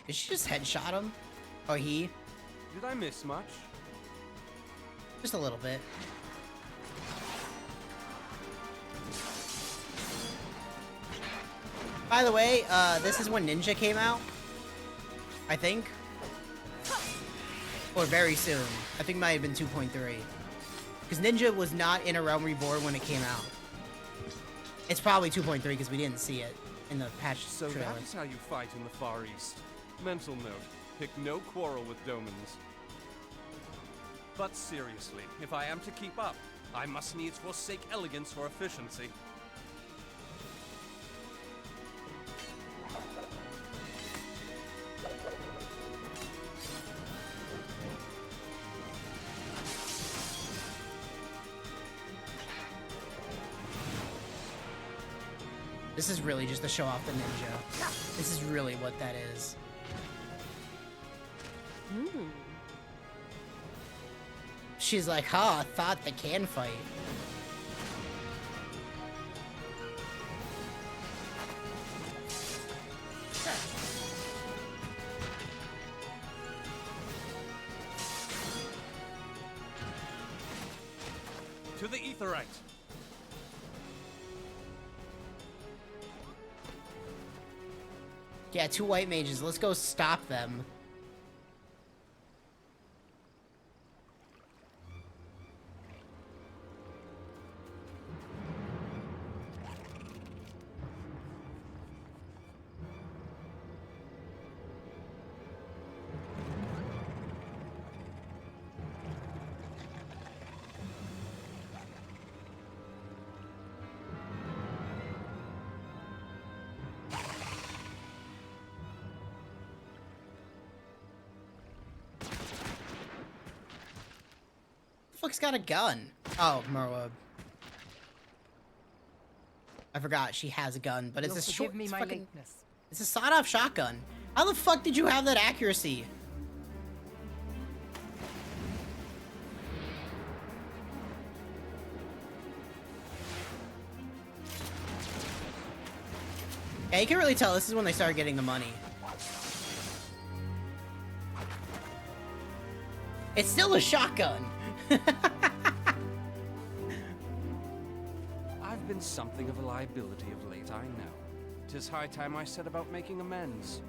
Did she just headshot him? Or he? Did I miss much? Just a little bit. By the way, this is when Ninja came out. I think. Or very soon. I think it might have been 2.3. Because Ninja was not in A Realm Reborn when it came out. It's probably 2.3 because we didn't see it in the patch So trailer. that's how you fight in the Far East. Mental note, pick no quarrel with Domans. But seriously, if I am to keep up, I must needs forsake elegance for efficiency. This is really just to show off the ninja. This is really what that is. She's like, huh, thought they can fight. To the Aetherite! Yeah, 2 white mages. Let's go stop them. Fuck's got a gun? Oh, Merwa. I forgot she has a gun, but it's a short. me It's, my fucking, lateness. it's a sawed-off shotgun. How the fuck did you have that accuracy? Yeah, you can really tell this is when they started getting the money. It's still a shotgun. I've been something of a liability of late, I know. 'Tis high time I set about making amends.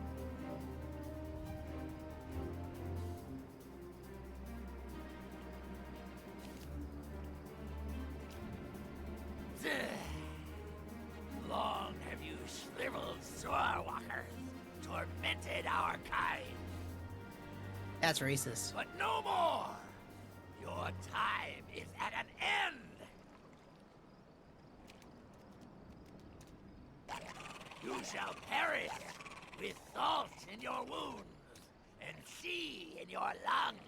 Long have you shriveled Zorwalkers tormented our kind. That's racist. But no more! Your time is at an end! You shall perish with salt in your wounds and sea in your lungs.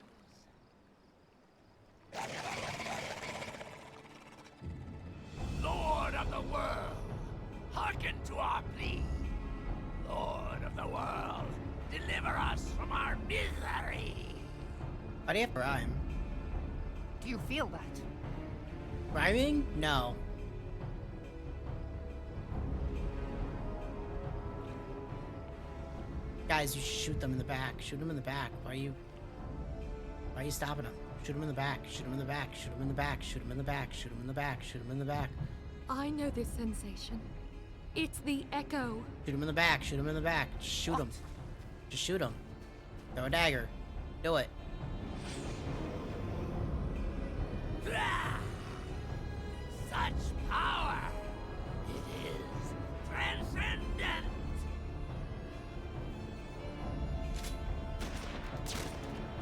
Lord of the world, hearken to our plea. Lord of the world, deliver us from our misery. Why do you have to rhyme? Do you feel that? Rhyming? No. Guys, you should shoot them in the back. Shoot them in the back. Why are you stopping them? Shoot them in the back. Shoot them in the back. Shoot them in the back. Shoot them in the back. Shoot them in the back. Shoot them in the back. I know this sensation. It's the echo. Shoot them in the back. Shoot them in the back. Shoot them. Just shoot him. Throw a dagger. Do it. Such power! It is transcendent!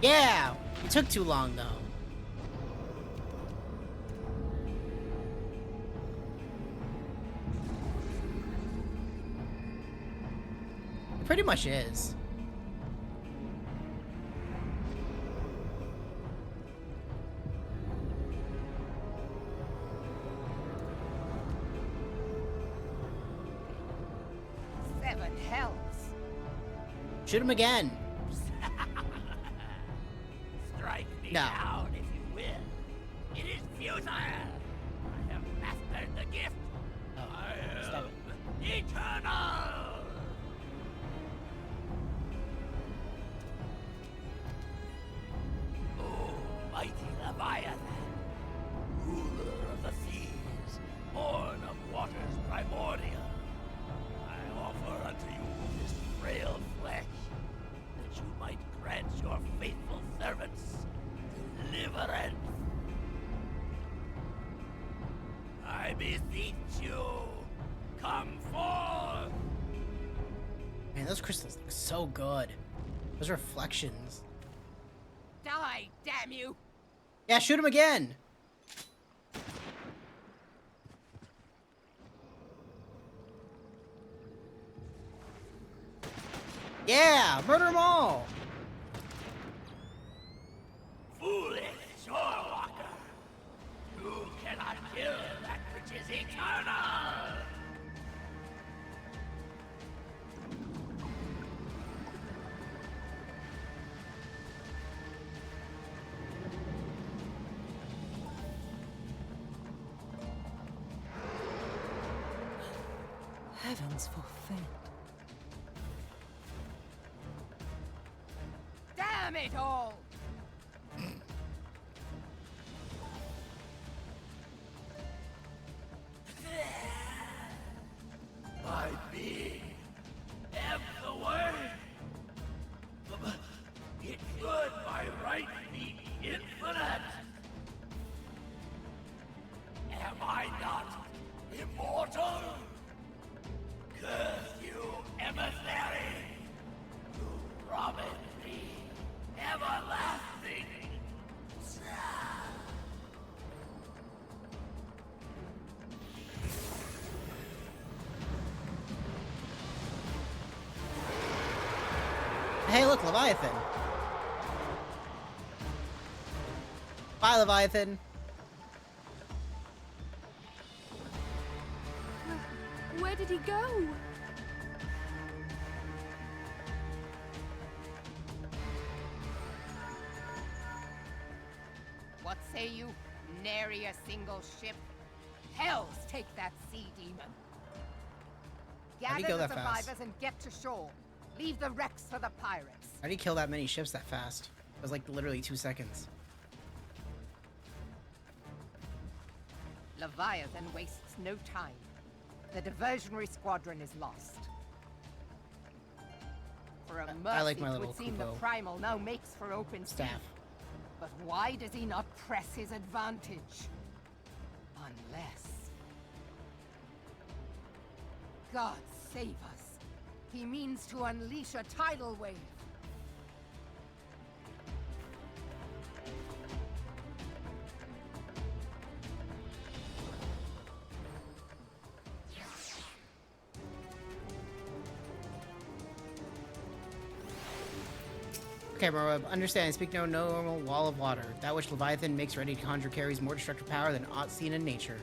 Yeah! It took too long, though. It pretty much is. Seven hells. Shoot him again. Strike me No. down if you will. It is futile. I have mastered the gift. I stop am eternal. Oh, mighty Leviathan, ruler of the seas, born of waters primordial, I offer unto you this frail flesh, that you might grant your faithful servants deliverance. I beseech you, come forth! Man, those crystals look so good. Those reflections. Die, damn you! Yeah, shoot him again. Yeah, murder them all. Foolish shorewalker! You cannot kill that which is eternal! Heavens forfend. Damn it all! My being ebbs away. It should by right be infinite. Am I not immortal? Curse you, emissary! You promised me everlasting. Hey, look, Leviathan. Bye, Leviathan. Where did he go? What say you? Nary a single ship? Hells take that sea demon. How'd he Gather go the that fast? survivors and get to shore. Leave the wrecks for the pirates. How did he kill that many ships that fast? It was like literally 2 seconds. Leviathan wastes no time. The diversionary squadron is lost. For a mercy, I like my it little would seem the Kupo primal now makes for open sea. staff. But why does he not press his advantage? Unless... God save us. He means to unleash a tidal wave. Okay, bro, understand. Speak no normal wall of water. That which Leviathan makes ready to conjure carries more destructive power than aught seen in nature.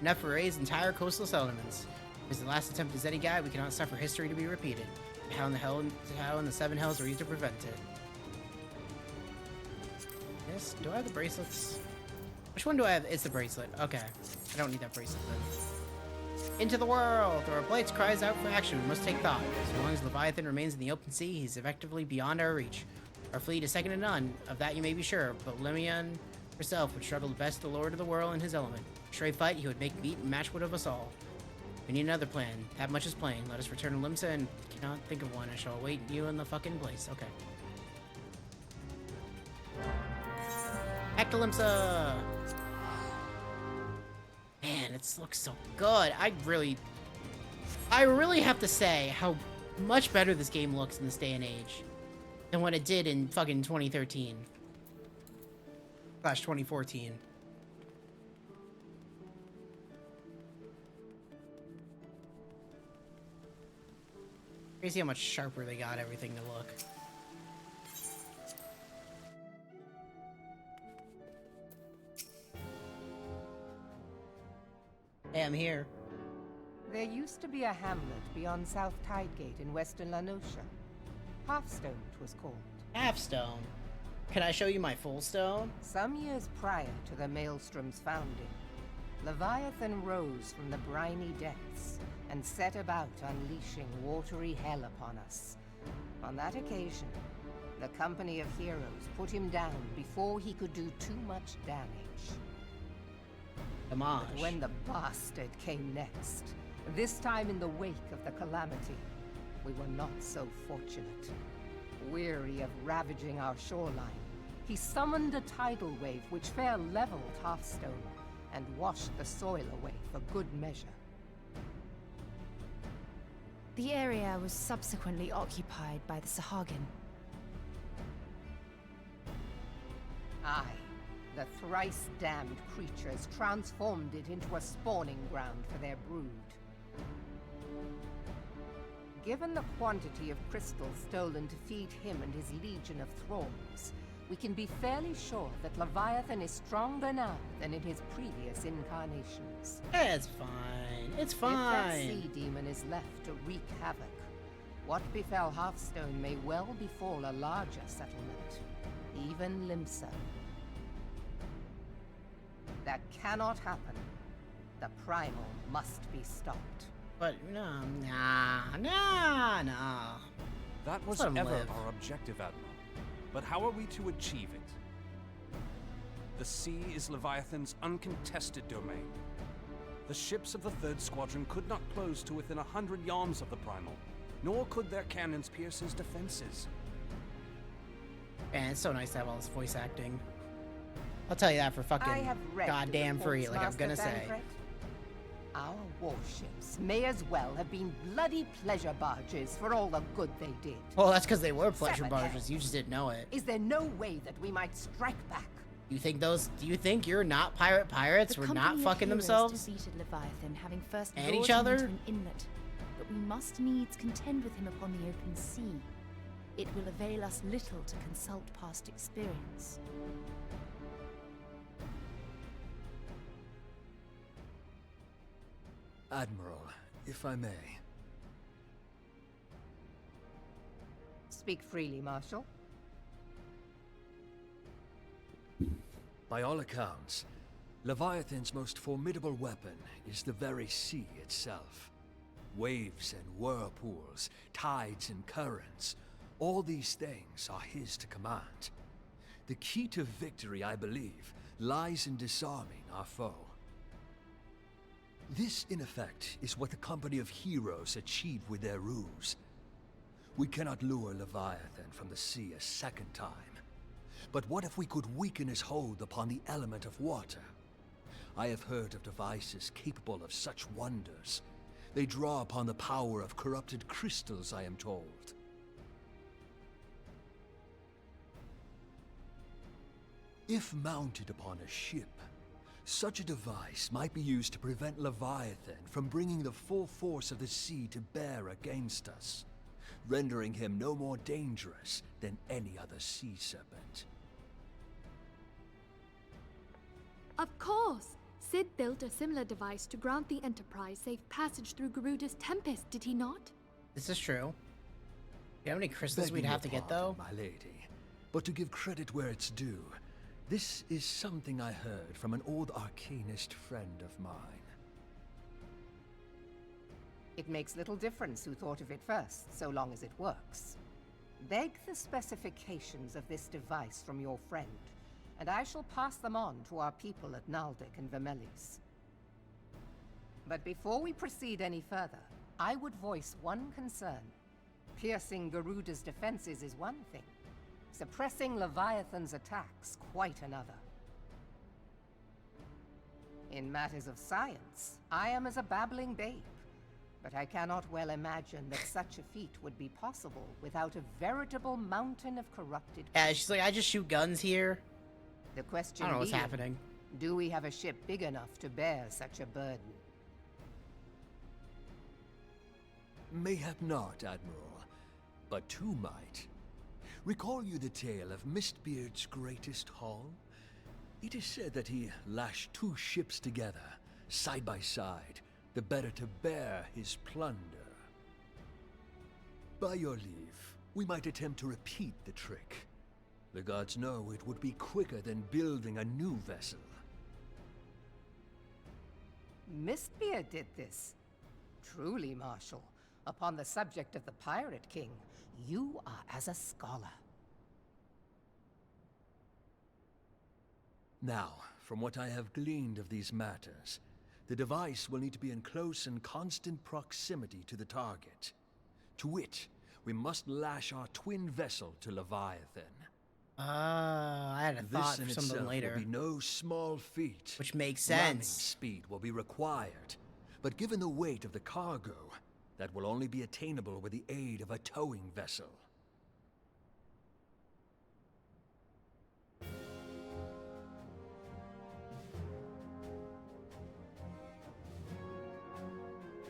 Enough to raise entire coastal settlements. As the last attempt is any guide, we cannot suffer history to be repeated. How in the seven hells are used to prevent it. Yes, do I have the bracelets? Which one do I have? It's the bracelet. Okay. I don't need that bracelet then. Into the world! There are blights cries out for action. We must take thought. As long as Leviathan remains in the open sea, he's effectively beyond our reach. Our fleet is second to none, of that you may be sure, but Lemion herself would struggle to best the lord of the world in his element. Stray fight, he would make meat and matchwood of us all. We need another plan. That much is plain. Let us return to Limsa and cannot think of one. I shall await you in the fucking place. Okay. Back to Limsa! Man, it looks so good. I really have to say how much better this game looks in this day and age than what it did in fucking 2013. / 2014. Crazy how much sharper they got everything to look. Hey, I'm here. There used to be a hamlet beyond South Tidegate in western La Noscia. Halfstone, it was called. Halfstone? Can I show you my full stone? Some years prior to the Maelstrom's founding, Leviathan rose from the briny depths and set about unleashing watery hell upon us. On that occasion, the company of heroes put him down before he could do too much damage. Damage. But when the bastard came next, this time in the wake of the calamity, we were not so fortunate. Weary of ravaging our shoreline, he summoned a tidal wave which fair leveled Halfstone and washed the soil away for good measure. The area was subsequently occupied by the Sahagin. Aye, the thrice-damned creatures transformed it into a spawning ground for their brood. Given the quantity of crystals stolen to feed him and his legion of thralls, we can be fairly sure that Leviathan is stronger now than in his previous incarnations. It's fine. It's fine. If that sea demon is left to wreak havoc, what befell Halfstone may well befall a larger settlement, even Limsa. That cannot happen. The primal must be stopped. But nah. That was Let 'em ever live. our objective, Admiral. But how are we to achieve it? The sea is Leviathan's uncontested domain. The ships of the 3rd Squadron could not close to within 100 yards of the Primal, nor could their cannons pierce his defenses. Man, it's so nice to have all this voice acting. I'll tell you that for fucking I have read goddamn the free, reports, like I'm Master gonna say. Thancred. Our warships may as well have been bloody pleasure barges for all the good they did. Well, that's because they were pleasure Seven barges. heads. You just didn't know it. Is there no way that we might strike back? Do you think you're not pirates? The We're company not of fucking heroes themselves? defeated Leviathan, having first And lured each him other? into an inlet. But we must needs contend with him upon the open sea. It will avail us little to consult past experience. Admiral, if I may. Speak freely, Marshal. By all accounts, Leviathan's most formidable weapon is the very sea itself. Waves and whirlpools, tides and currents, all these things are his to command. The key to victory, I believe, lies in disarming our foe. This, in effect, is what the company of heroes achieved with their ruse. We cannot lure Leviathan from the sea a second time. But what if we could weaken his hold upon the element of water? I have heard of devices capable of such wonders. They draw upon the power of corrupted crystals, I am told. If mounted upon a ship, such a device might be used to prevent Leviathan from bringing the full force of the sea to bear against us, rendering him no more dangerous than any other sea serpent. Of course! Sid built a similar device to grant the Enterprise safe passage through Garuda's Tempest, did he not? This is true. You know how many crystals Begging we'd have your to get, pardon, though? my lady, but to give credit where it's due, this is something I heard from an old arcanist friend of mine. It makes little difference who thought of it first, so long as it works. Beg the specifications of this device from your friend, and I shall pass them on to our people at Naldic and Vermelis. But before we proceed any further, I would voice one concern. Piercing Garuda's defenses is one thing. Suppressing Leviathan's attacks, quite another. In matters of science, I am as a babbling babe. But I cannot well imagine that such a feat would be possible without a veritable mountain of corrupted... Yeah, she's like, I just shoot guns here. The question I don't know what's being, happening. do we have a ship big enough to bear such a burden? Mayhap not, Admiral, but two might. Recall you the tale of Mistbeard's greatest haul? It is said that he lashed two ships together, side by side, the better to bear his plunder. By your leave, we might attempt to repeat the trick. The gods know it would be quicker than building a new vessel. Mistbeard did this. Truly, Marshal, upon the subject of the Pirate King, you are as a scholar. Now, from what I have gleaned of these matters, the device will need to be in close and constant proximity to the target. To wit, we must lash our twin vessel to Leviathan. I had a thought for something later. This in itself will be no small feat. Which makes Ramming sense. speed will be required, but given the weight of the cargo, that will only be attainable with the aid of a towing vessel.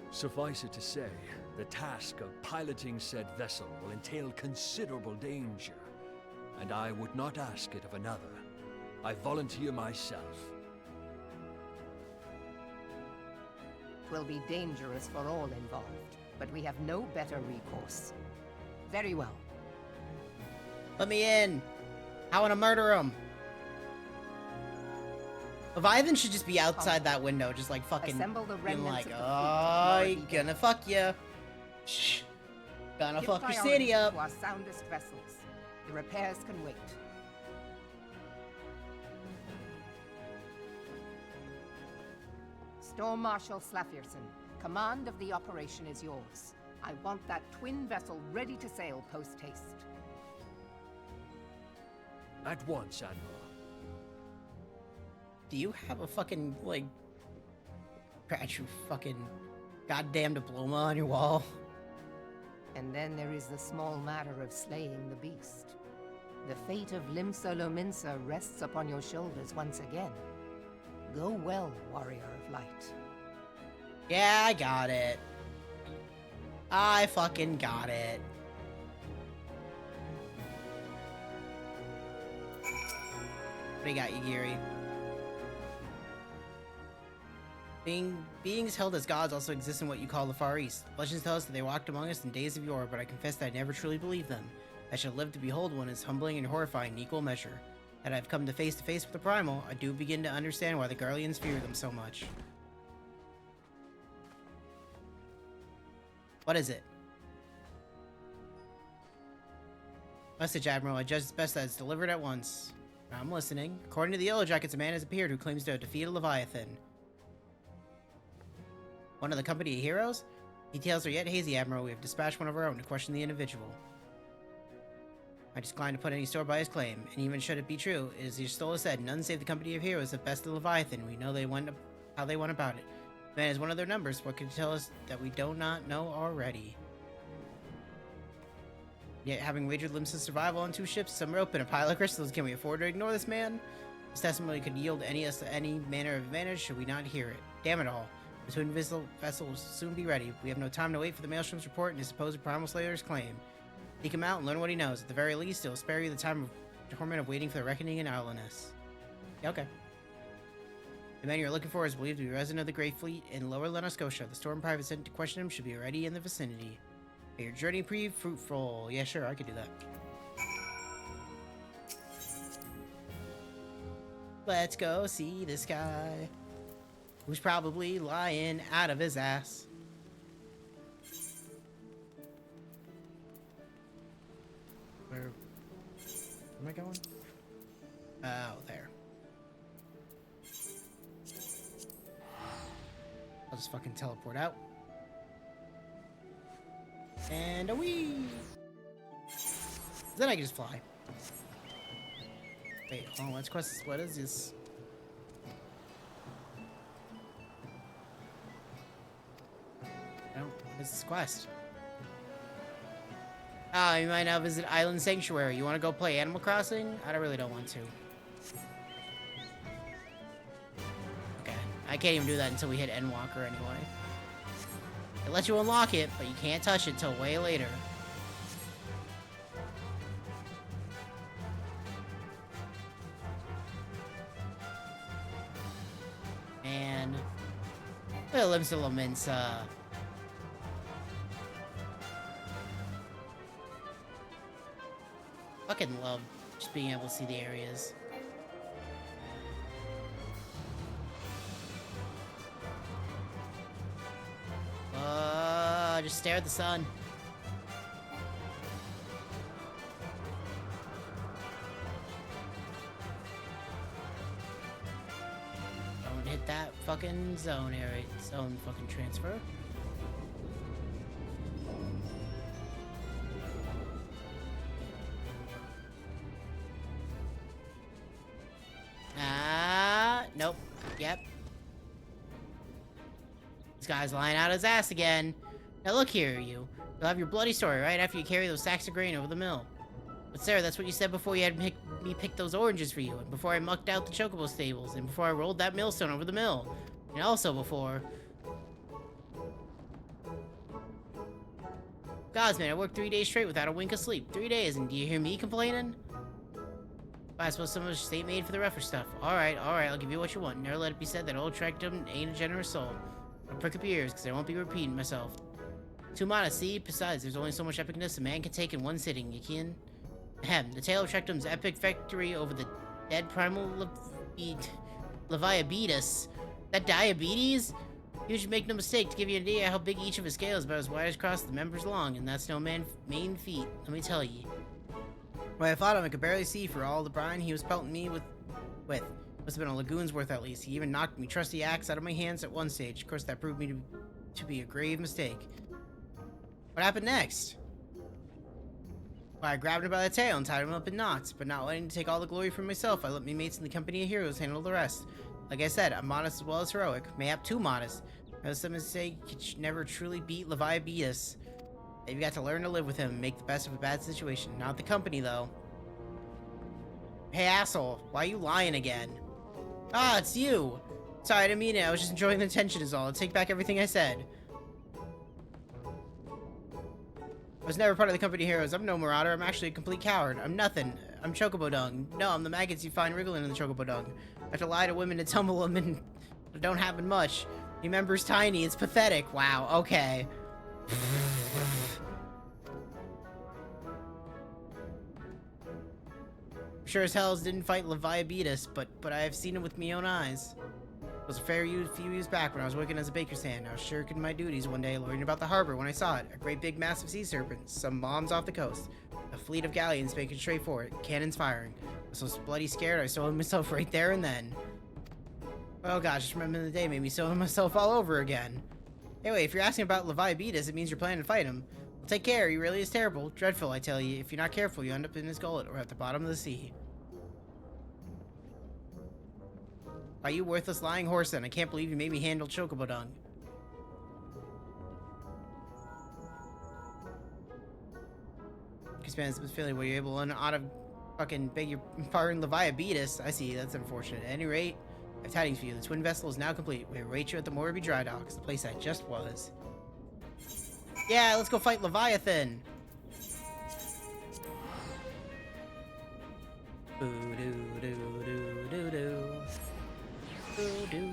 Suffice it to say, the task of piloting said vessel will entail considerable danger, and I would not ask it of another. I volunteer myself. 'Twill be dangerous for all involved, but we have no better recourse. Very well. Let me in. I want to murder him. Leviathan should just be outside that window, just like fucking Assemble the being remnants like, of the oh, fleet tomorrow gonna fuck ya. Shh. Gonna Give fuck your priority city up. to our soundest vessels. The repairs can wait. Storm Marshal Slafierson, command of the operation is yours. I want that twin vessel ready to sail post-haste. At once, Admiral. Do you have a fucking, like, your fucking goddamn diploma on your wall? And then there is the small matter of slaying the beast. The fate of Limsa Lominsa rests upon your shoulders once again. Go well, warrior of light. Yeah, I got it. I fucking got it. What do you got, Yagiri? Beings held as gods also exist in what you call the Far East. Legends tell us that they walked among us in days of yore, but I confess that I never truly believed them. I should live to behold one is humbling and horrifying in equal measure. That I've come to face with the Primal, I do begin to understand why the Garleans fear them so much. What is it? Message, Admiral. I judge it's best that it's delivered at once. I'm listening. According to the Yellow Jackets, a man has appeared who claims to have defeated Leviathan. One of the company of heroes? Details are yet hazy, Admiral. We have dispatched one of our own to question the individual. I decline to put any store by his claim, and even should it be true, it is as Stola said, none save the company of heroes have bested Leviathan. We know how they went about it. The man is one of their numbers. What can you tell us that we do not know already? Yet, having wagered Limsa's survival on 2 ships, some rope, and a pile of crystals, can we afford to ignore this man? His testimony could yield any manner of advantage should we not hear it. Damn it all. The twin vessel will soon be ready. We have no time to wait for the Maelstrom's report and his supposed Primal Slayer's claim. Seek him out and learn what he knows. At the very least, it will spare you the time of torment of waiting for the reckoning in idleness. Yeah, okay. The man you're looking for is believed to be a resident of the Great Fleet in Lower Nova Scotia. The Storm Private sent to question him should be already in the vicinity. May your journey prove fruitful. Yeah, sure, I could do that. Let's go see this guy, who's probably lying out of his ass. Where am I going? Oh, there. I'll just fucking teleport out. And a wee. Then I can just fly. Wait, hold on, let's quest. What is this? No, what is this quest? Ah, you might now visit Island Sanctuary. You want to go play Animal Crossing? I really don't want to. Okay, I can't even do that until we hit Endwalker anyway. It lets you unlock it, but you can't touch it till way later. And well, Limits, fucking love just being able to see the areas. Just stare at the sun. Don't hit that fucking zone area. Zone fucking transfer. Nope. Yep. This guy's lying out his ass again. Now look here, you. You'll have your bloody story right after you carry those sacks of grain over the mill. But Sarah, that's what you said before you had me pick those oranges for you, and before I mucked out the chocobo stables, and before I rolled that millstone over the mill. And also before... Gods, man, I worked 3 days straight without a wink of sleep. 3 days, and do you hear me complaining? I suppose some of the state made for the rougher stuff. Alright, I'll give you what you want. Never let it be said that old Tractum ain't a generous soul. I'll prick up your ears, because I won't be repeating myself. Too modest, see? Besides, there's only so much epicness a man can take in one sitting, you can? Ahem, the tale of Trectum's epic victory over the dead primal Leviabetus. That diabetes? You should make no mistake to give you an idea how big each of his scales, about as wide as across the members long, and that's no main feat, let me tell ye. Well, I fought him, I could barely see for all the brine he was pelting me with. Must have been a lagoon's worth at least. He even knocked me trusty axe out of my hands at one stage. Of course, that proved me to be a grave mistake. What happened next? Well, I grabbed him by the tail and tied him up in knots, but not wanting to take all the glory for myself, I let my mates in the company of heroes handle the rest. Like I said, I'm modest as well as heroic, mayhap too modest. As some say, you should never truly beat Leviabetus. You've got to learn to live with him and make the best of a bad situation. Not the company, though. Hey, asshole, why are you lying again? Ah, it's you! Sorry, I didn't mean it. I was just enjoying the tension is all. I'll take back everything I said. I was never part of the company heroes. I'm no marauder. I'm actually a complete coward. I'm nothing. I'm chocobo dung. No, I'm the maggots you find wriggling in the chocobo dung. I have to lie to women to tumble them and it don't happen much. Your member's tiny. It's pathetic. Wow, okay. Sure as hell didn't fight Leviabetus, but I have seen it with my own eyes. It was a few years back when I was working as a baker's hand. I was shirking my duties one day, learning about the harbor when I saw it. A great big massive sea serpent, some bombs off the coast. A fleet of galleons making straight for it, cannons firing. I was so bloody scared I sold myself right there and then. Oh gosh, just remember the day made me soil myself all over again. Anyway, if you're asking about Leviabetus, it means you're planning to fight him. Well, take care, he really is terrible. Dreadful, I tell you. If you're not careful, you end up in his gullet or at the bottom of the sea. Why, you worthless lying horse then? I can't believe you made me handle chocobo dung. Expands this feeling where you're able to out of fucking beg your pardon Leviabetus. I see, that's unfortunate. At any rate, I have tidings for you. The twin vessel is now complete. We await you at the Morby Dry Docks, the place I just was. Yeah, let's go fight Leviathan! Boo-doo-doo-doo-doo-doo. Boo-doo.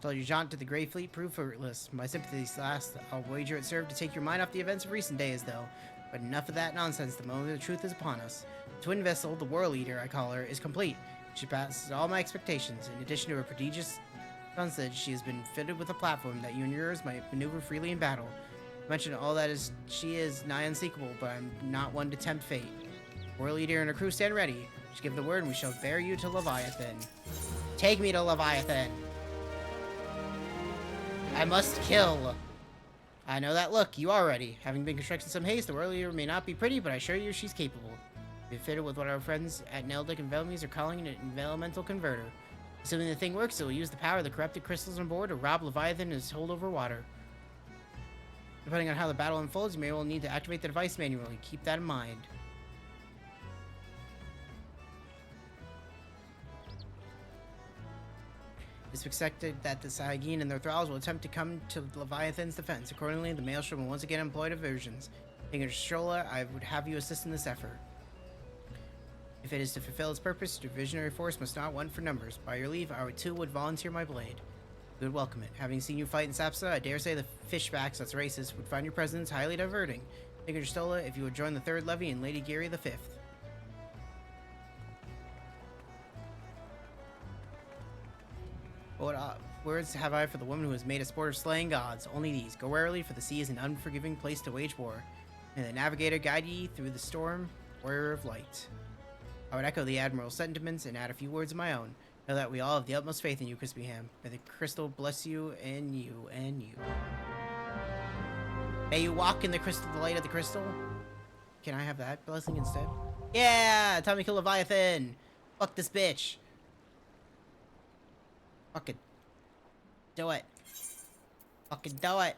Told you jaunt to the Grey Fleet prove fruitless. My sympathies last. I'll wager it served to take your mind off the events of recent days, though. But enough of that nonsense. The moment of the truth is upon us. The twin vessel, the War Leader, I call her, is complete. She passes all my expectations. In addition to her prodigious tonnage, she has been fitted with a platform that you and yours might maneuver freely in battle. Mention all that is she is nigh unseekable, but I'm not one to tempt fate. War leader and her crew stand ready. Just give the word and we shall bear you to Leviathan. Take me to Leviathan. I must kill. I know that look. You are ready. Having been constructed in some haste, the war leader may not be pretty, but I assure you she's capable. Be fitted with what our friends at Neldic and Velmies are calling an elemental converter. Assuming the thing works, it will use the power of the corrupted crystals on board to rob Leviathan and his hold over water. Depending on how the battle unfolds, you may well need to activate the device manually. Keep that in mind. It's expected that the Saiyajin and their thralls will attempt to come to Leviathan's defense. Accordingly, the Maelstrom will once again employ diversions. King Strolla, I would have you assist in this effort. If it is to fulfill its purpose, the divisionary force must not want for numbers. By your leave, I too would volunteer my blade. We would welcome it. Having seen you fight in Sapsa, I dare say the fishbacks, that's racist, would find your presence highly diverting. King Stola, if you would join the 3rd Levy and Lady Geary the 5th. What words have I for the woman who has made a sport of slaying gods? Only these. Go warily, for the sea is an unforgiving place to wage war. May the navigator guide ye through the storm, warrior of light. I would echo the Admiral's sentiments and add a few words of my own. Know that we all have the utmost faith in you, Crispy Ham. May the crystal bless you and you and you. May you walk in the crystal, the light of the crystal. Can I have that blessing instead? Yeah! Time to kill Leviathan! Fuck this bitch. Fucking do it. Fucking do it.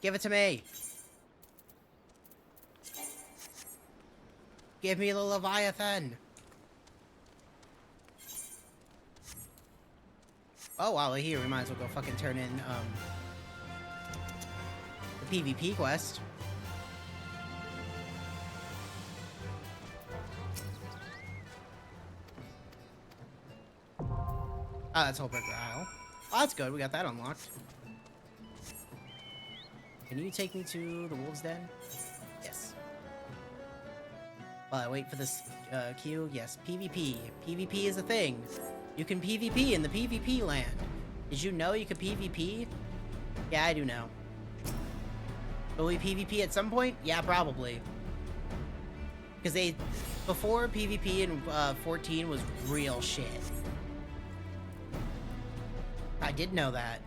Give it to me. Give me the Leviathan. Oh, while we're here, we might as well go fucking turn in, the PvP quest. Oh, that's Holberg Isle. Oh, that's good. We got that unlocked. Can you take me to the Wolves' Den? Yes. While I wait for this queue, yes. PvP. PvP is a thing. You can PvP in the PvP land. Did you know you could PvP? Yeah, I do know. Will we PvP at some point? Yeah, probably. Because before PvP in 14 was real shit. I did know that.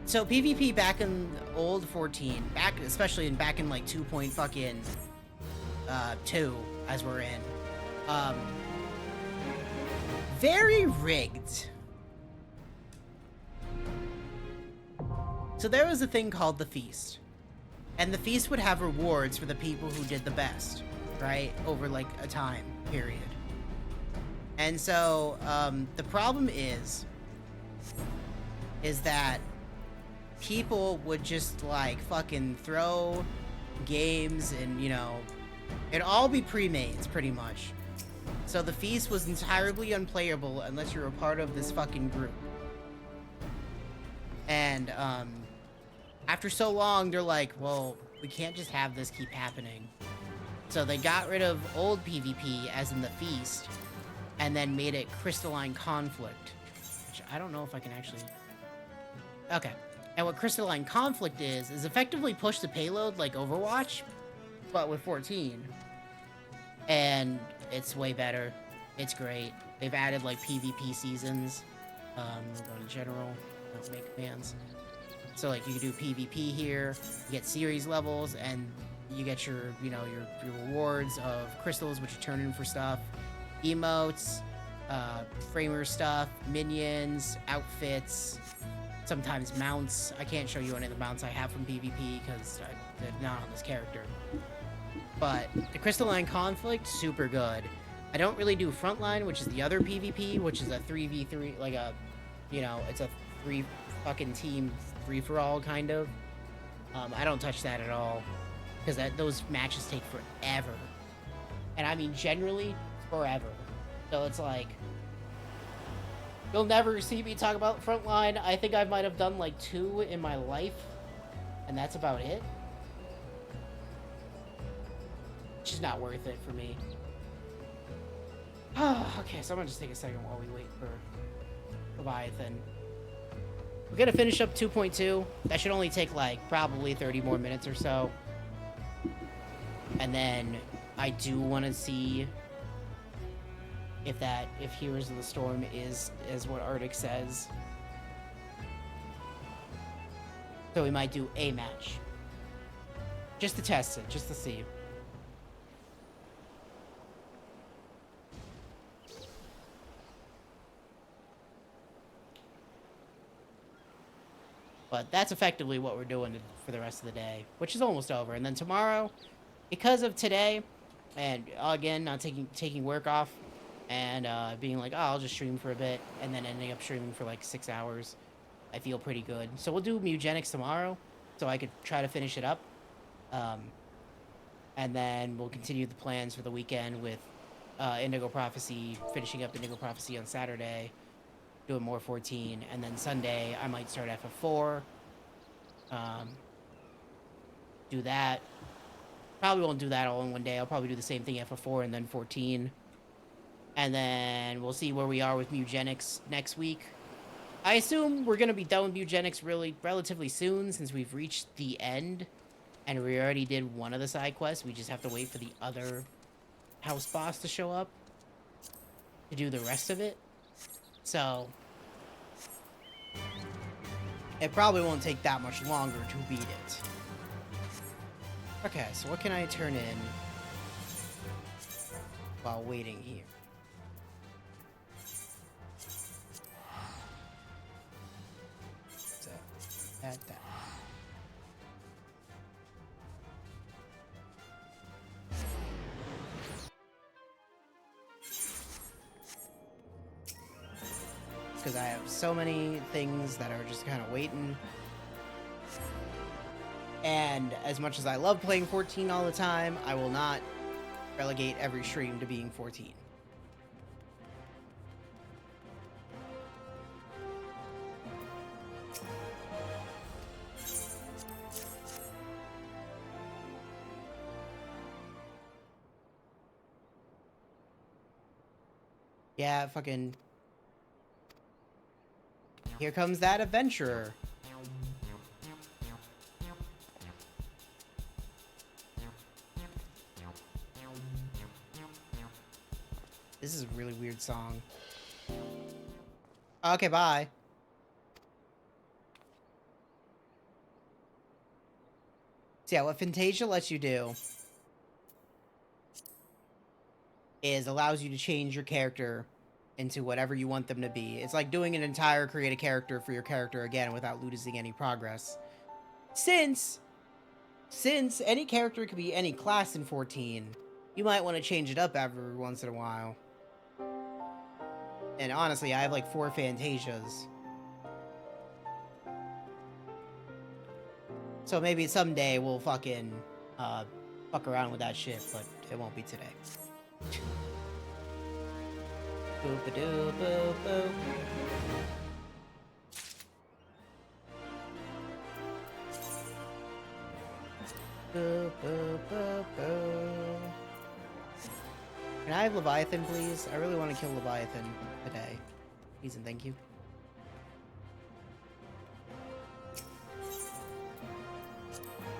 So PvP back in old 14, especially back in like 2 as we're in, very rigged. So there was a thing called the Feast, and the Feast would have rewards for the people who did the best, right, over like a time period. And so the problem is that people would just like fucking throw games and, you know, it'd all be pre-mades pretty much. So the Feast was entirely unplayable unless you're a part of this fucking group. And after so long, they're like, well, we can't just have this keep happening. So they got rid of old PvP, as in the Feast, and then made it Crystalline Conflict, which I don't know if I can actually... Okay. And what Crystalline Conflict is effectively push the payload like Overwatch, but with 14. And it's way better. It's great. They've added like PvP seasons. We'll go to general, don't make commands. So like you can do PvP here, you get series levels, and you get your, you know, your rewards of crystals, which you turn in for stuff, emotes, framer stuff, minions, outfits, sometimes mounts. I can't show you any of the mounts I have from PvP because they're not on this character. But the Crystalline Conflict, super good. I don't really do Frontline, which is the other PvP, which is a 3v3, like a, you know, it's a 3 fucking team free-for-all kind of. I don't touch that at all because those matches take forever. And I mean generally forever. So it's like, you'll never see me talk about Frontline. I think I might have done like 2 in my life, and that's about it. It's just not worth it for me. Okay, so I'm gonna just take a second while we wait for Leviathan. we're gonna finish up 2.2. That should only take like probably 30 more minutes or so. And then I do want to see if Heroes of the Storm is what Arctic says. So we might do a match. Just to test it, just to see. But that's effectively what we're doing for the rest of the day, which is almost over. And then tomorrow, because of today, and again, not taking work off, and being like, oh, I'll just stream for a bit, and then ending up streaming for like 6 hours, I feel pretty good. So we'll do Mugenics tomorrow, so I could try to finish it up. And then we'll continue the plans for the weekend with Indigo Prophecy, finishing up Indigo Prophecy on Saturday, doing more 14, and then Sunday I might start FF4. Do that. Probably won't do that all in one day. I'll probably do the same thing FF4 and then 14. And then we'll see where we are with Mugenics next week. I assume we're going to be done with Mugenics relatively soon, since we've reached the end. And we already did one of the side quests. We just have to wait for the other house boss to show up to do the rest of it. So it probably won't take that much longer to beat it. Okay, so what can I turn in while waiting here? So, add that. Because I have so many things that are just kind of waiting. And as much as I love playing 14 all the time, I will not relegate every stream to being 14. Yeah, fucking... Here comes that adventurer. This is a really weird song. Okay, bye. So yeah, what Fantasia lets you do is allows you to change your character into whatever you want them to be. It's like doing an entire create a character for your character again without losing any progress. Since any character could be any class in 14, you might want to change it up every once in a while. And honestly, I have like 4 Fantasias. So maybe someday we'll fucking fuck around with that shit, but it won't be today. Boop-a-doo, boop, boop. Boop, boop, boop, boop. Can I have Leviathan, please? I really want to kill Leviathan today. Please and thank you.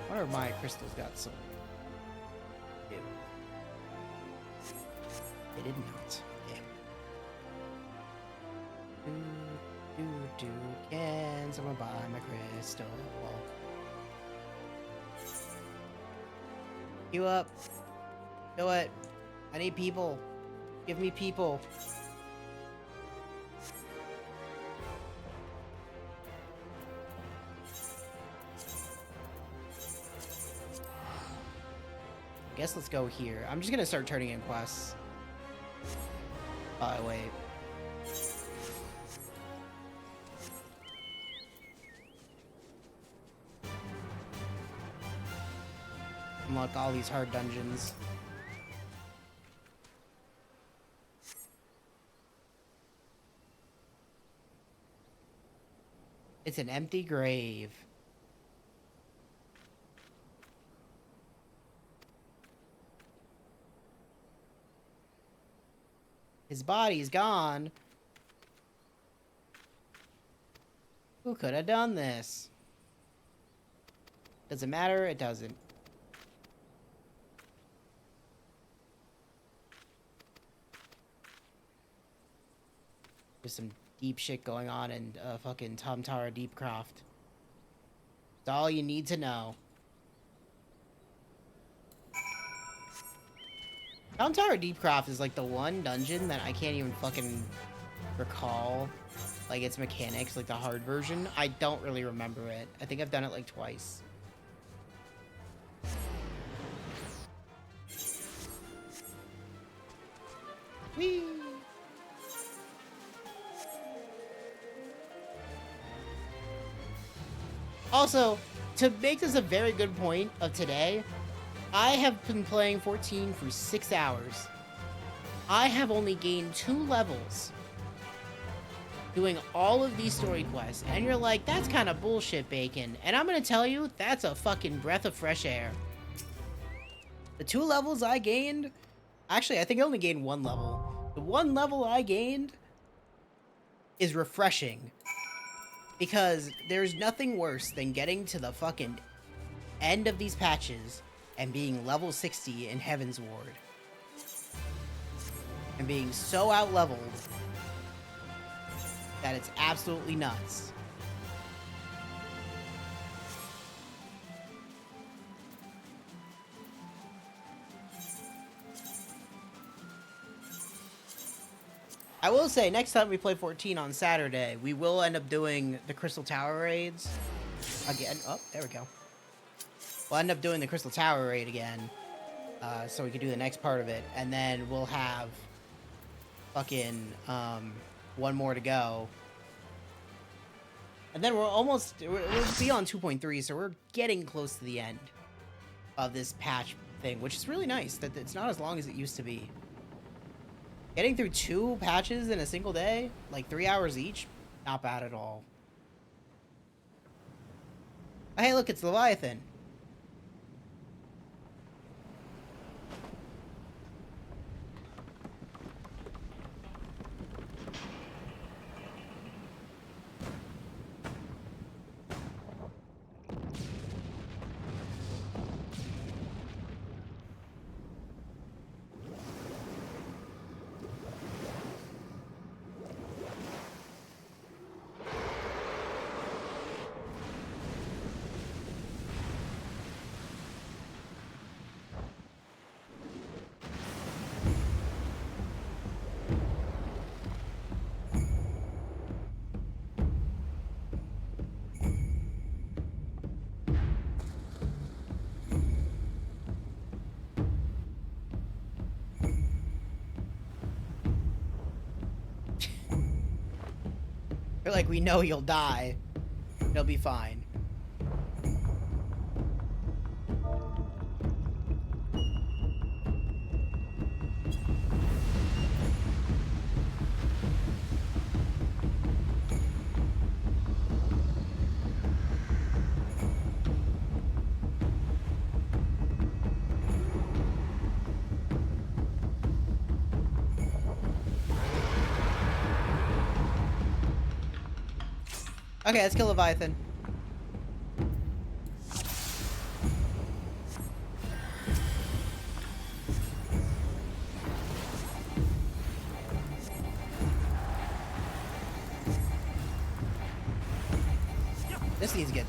What are my crystals got sold? Ew. They did not. Do, can someone buy my crystal? You up? Do it. I need people. Give me people. I guess let's go here. I'm just gonna start turning in quests. Wait. Unlock all these hard dungeons. It's an empty grave. His body's gone. Who could have done this? Does it matter? It doesn't. There's some deep shit going on in fucking Tomtara Deepcroft. It's all you need to know. Tomtara Deepcroft is like the one dungeon that I can't even fucking recall, like its mechanics, like the hard version. I don't really remember it. I think I've done it like twice. Whee! Also, to make this a very good point of today, I have been playing 14 for 6 hours. I have only gained 2 levels doing all of these story quests, and you're like, that's kind of bullshit, Bacon. And I'm gonna tell you, that's a fucking breath of fresh air. The 2 levels I gained, actually, I think I only gained 1 level. The 1 level I gained is refreshing, because there's nothing worse than getting to the fucking end of these patches and being level 60 in Heaven's Ward. And being so out-leveled that it's absolutely nuts. I will say, next time we play 14 on Saturday, we will end up doing the Crystal Tower raids again. Oh, there we go. We'll end up doing the Crystal Tower raid again, so we can do the next part of it, and then we'll have fucking 1 more to go, and then we'll be on 2.3, so we're getting close to the end of this patch thing, which is really nice that it's not as long as it used to be. Getting through 2 patches in a single day, like 3 hours each, not bad at all. Oh, hey, look, it's Leviathan. They're like, we know you'll die. It'll be fine. Okay, let's kill Leviathan. This needs to get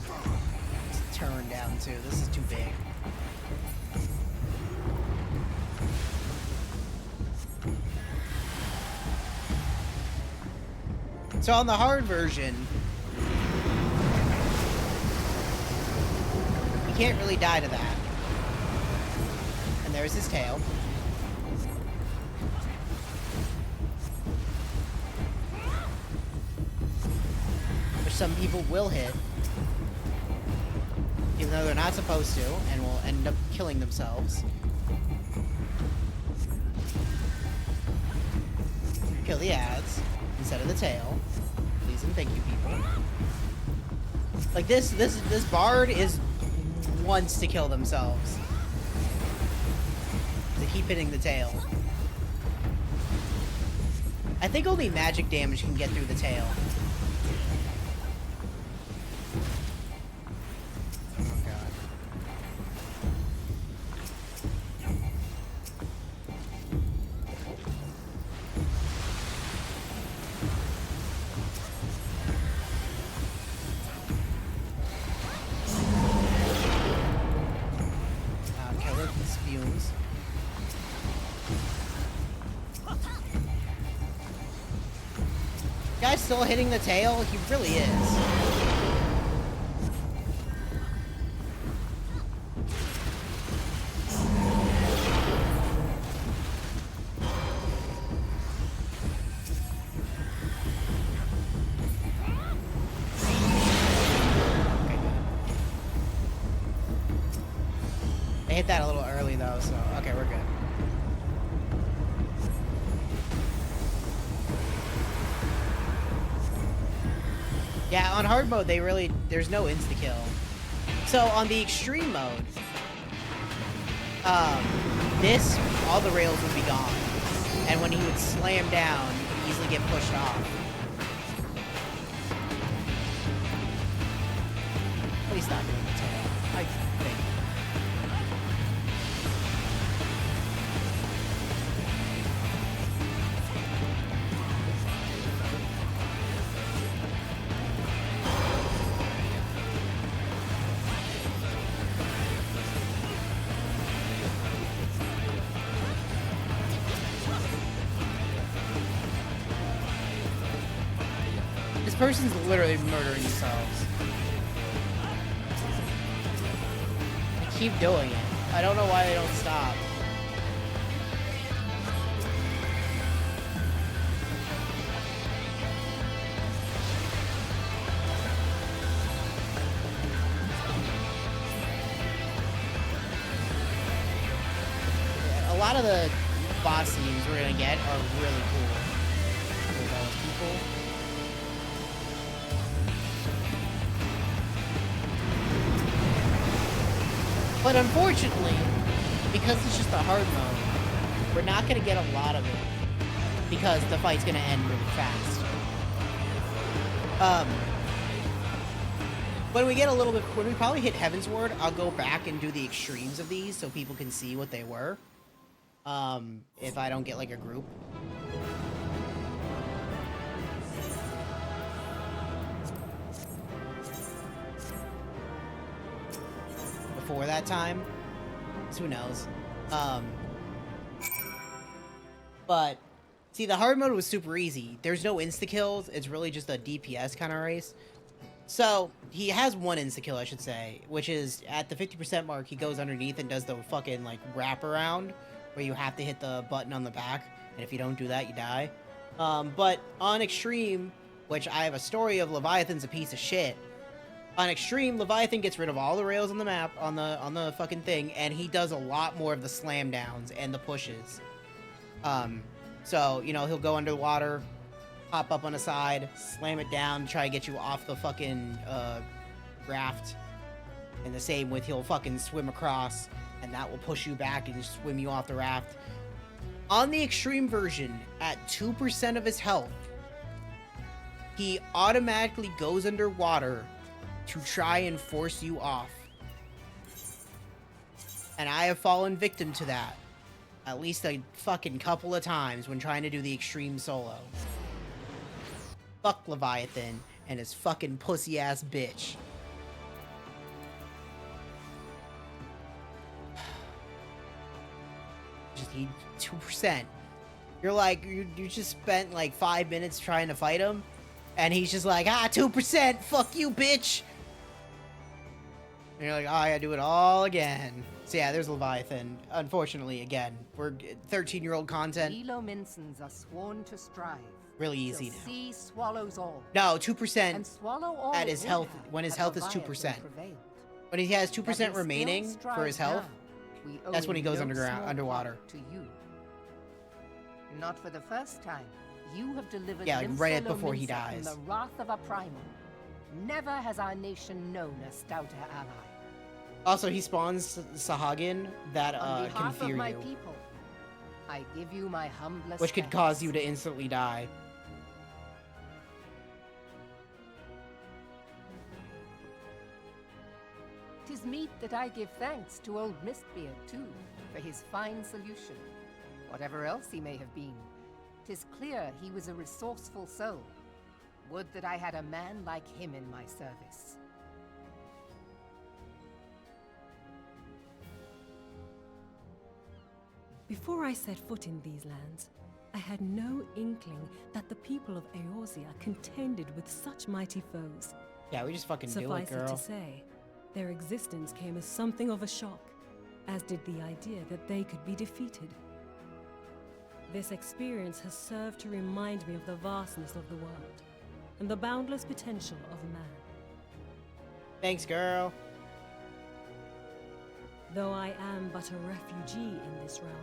turned down too. This is too big. So on the hard version, you can't really die to that. And there's his tail. Which some people will hit, even though they're not supposed to, and will end up killing themselves. Kill the ads instead of the tail. Please and thank you, people. Like this bard wants to kill themselves. They keep hitting the tail. I think only magic damage can get through the tail. fumes. Guy's still hitting the tail? He really is. I hit that a little early though, so okay, we're good. Yeah, on hard mode, there's no insta-kill. So on the extreme mode, all the rails would be gone. And when he would slam down, you could easily get pushed off. At least not doing the tail, I think. This person's literally murdering themselves. They keep doing it. I don't know why they don't stop. A lot of the boss scenes we're gonna get are really cool. With those people. But unfortunately, because it's just a hard mode, we're not going to get a lot of it. Because the fight's going to end really fast. When we probably hit Heaven's Ward, I'll go back and do the extremes of these so people can see what they were. If I don't get like a group. Before that time, so who knows. But see, the hard mode was super easy. There's no insta kills. It's really just a DPS kind of race. So he has one insta kill, I should say, which is at the 50% mark. He goes underneath and does the fucking like wraparound where you have to hit the button on the back, and if you don't do that, you die. But on extreme, which I have a story of, Leviathan's a piece of shit. On extreme, Leviathan gets rid of all the rails on the map, on the fucking thing, and he does a lot more of the slam downs and the pushes. So, you know, he'll go underwater, hop up on the side, slam it down, try to get you off the fucking, raft. And the same with he'll fucking swim across, and that will push you back and swim you off the raft. On the extreme version, at 2% of his health, he automatically goes underwater to try and force you off. And I have fallen victim to that at least a fucking couple of times when trying to do the extreme solo. Fuck Leviathan and his fucking pussy ass bitch. Just need 2%. You're like, you just spent like 5 minutes trying to fight him, and he's just like, 2%, fuck you, bitch. And you're like, I gotta do it all again. So yeah, there's Leviathan. Unfortunately, again, we're 13-year-old content. Elominsons are sworn to strive. Really easy now. Sea swallows all. No, 2% and swallow all at his health, when his health is 2%. When he has 2% remaining for his health, that's when he goes underwater. To you. Not for the first time, you have delivered like right before he dies. From the wrath of a primal. Never has our nation known a stouter ally. Also, he spawns Sahagin that can fear of my you, people, I give you my humblest which could thanks. cause you to instantly die. Tis meet that I give thanks to old Mistbeard, too, for his fine solution. Whatever else he may have been, 'tis clear he was a resourceful soul. Would that I had a man like him in my service. Before I set foot in these lands, I had no inkling that the people of Eorzea contended with such mighty foes. Yeah, we just fucking do it, Suffice it girl. to say, their existence came as something of a shock, as did the idea that they could be defeated. This experience has served to remind me of the vastness of the world, and the boundless potential of man. Thanks, girl. Though I am but a refugee in this realm,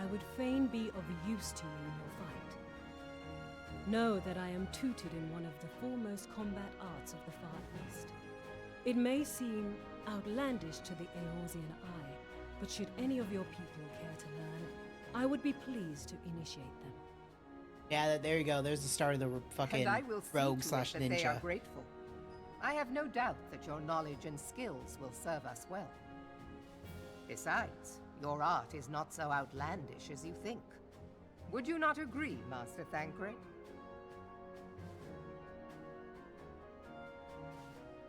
I would fain be of use to you in your fight. Know that I am tutored in one of the foremost combat arts of the Far East. It may seem outlandish to the Eorzean eye, but should any of your people care to learn, I would be pleased to initiate them. Yeah, there you go. There's the start of the fucking And I will see rogue to slash it that they are ninja. grateful. I have no doubt that your knowledge and skills will serve us well. Besides, your art is not so outlandish as you think. Would you not agree, Master Thancred?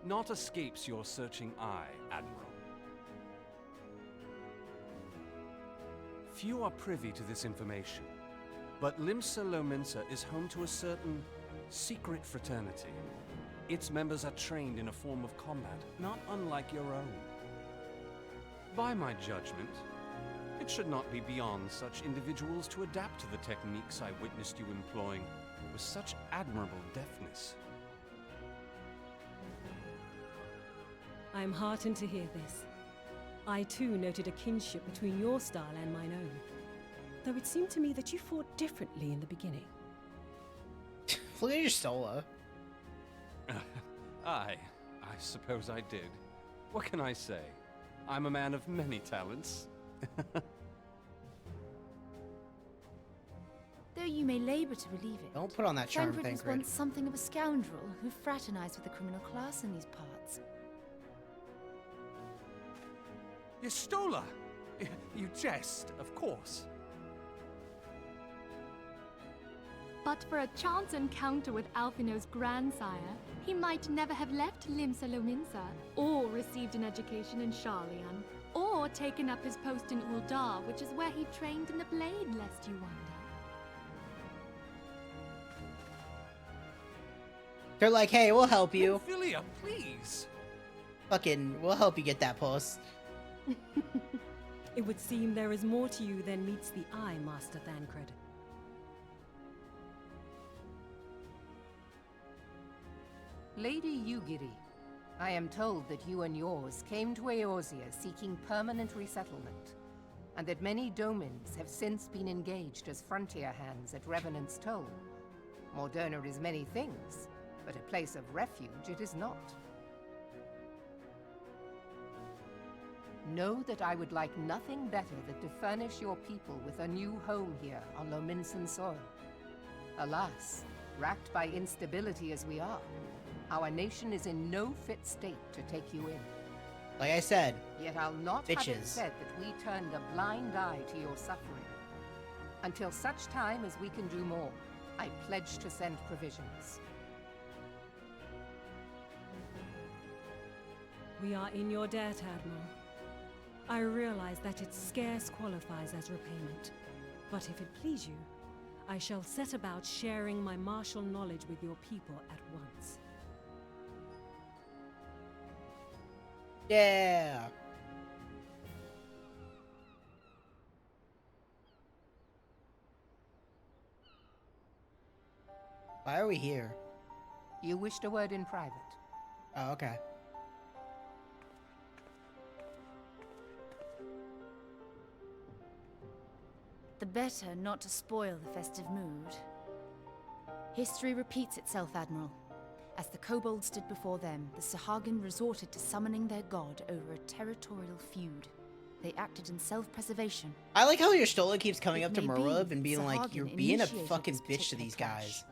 Naught escapes your searching eye, Admiral. Few are privy to this information, but Limsa Lominsa is home to a certain secret fraternity. Its members are trained in a form of combat not unlike your own. By my judgment, it should not be beyond such individuals to adapt to the techniques I witnessed you employing with such admirable deftness. I am heartened to hear this. I too noted a kinship between your style and mine own, though it seemed to me that you fought differently in the beginning. Look at your solo. I suppose I did. What can I say? I'm a man of many talents. Though you may labor to relieve it, Don't put on that charm, Thancred was Thancred. once something of a scoundrel who fraternized with the criminal class in these parts. Yestola! You jest, of course. But for a chance encounter with Alphino's grandsire, he might never have left Limsa Lominsa, or received an education in Sharlayan, or taken up his post in Uldar, which is where he trained in the blade, lest you wonder. They're like, hey, we'll help you. Philia, please! Fucking, we'll help you get that post. It would seem there is more to you than meets the eye, Master Thancred. Lady Yugiri, I am told that you and yours came to Eorzea seeking permanent resettlement, and that many domins have since been engaged as frontier hands at Revenant's Toll. Moderna is many things, but a place of refuge it is not. Know that I would like nothing better than to furnish your people with a new home here on Lominsan soil. Alas, racked by instability as we are, our nation is in no fit state to take you in. Like I said, Yet I'll not have it bitches. said that we turned a blind eye to your suffering. Until such time as we can do more, I pledge to send provisions. We are in your debt, Admiral. I realize that it scarce qualifies as repayment, but if it please you, I shall set about sharing my martial knowledge with your people at once. Yeah. Why are we here? You wished a word in private. Oh, okay. The better not to spoil the festive mood. History repeats itself, Admiral. As the kobolds did before them, the Sahagin resorted to summoning their god over a territorial feud. They acted in self-preservation. I like how your Stola keeps coming It up to may be Merlib and being like, Sahagin you're being a initiated fucking this bitch to particular these clash, guys.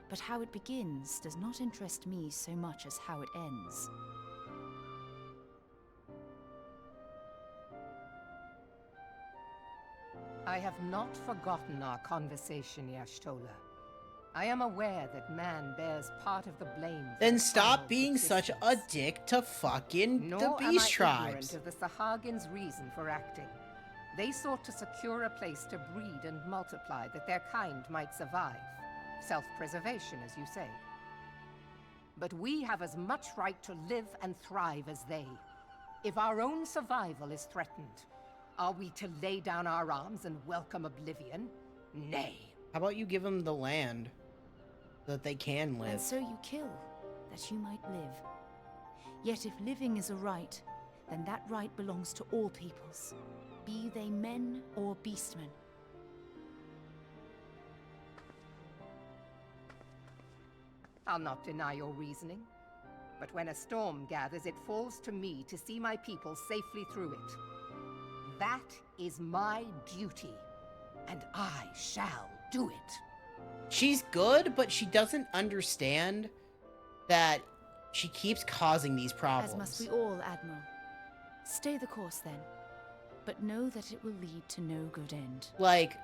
But how it begins does not interest me so much as how it ends. I have not forgotten our conversation, Y'shtola. I am aware that man bears part of the blame. for Then the stop Primal's being such a existence. dick to fucking Nor the am I beast ignorant tribes. of the Sahagin's reason for acting. They sought to secure a place to breed and multiply that their kind might survive. Self-preservation, as you say. But we have as much right to live and thrive as they. If our own survival is threatened, are we to lay down our arms and welcome oblivion? Nay. How about you give them the land so that they can live? And so you kill, that you might live. Yet if living is a right, then that right belongs to all peoples, be they men or beastmen. I'll not deny your reasoning. But when a storm gathers, it falls to me to see my people safely through it. That is my duty, and I shall do it. She's good, but she doesn't understand that she keeps causing these problems. As must we all, Admiral. Stay the course then, but know that it will lead to no good end. Like,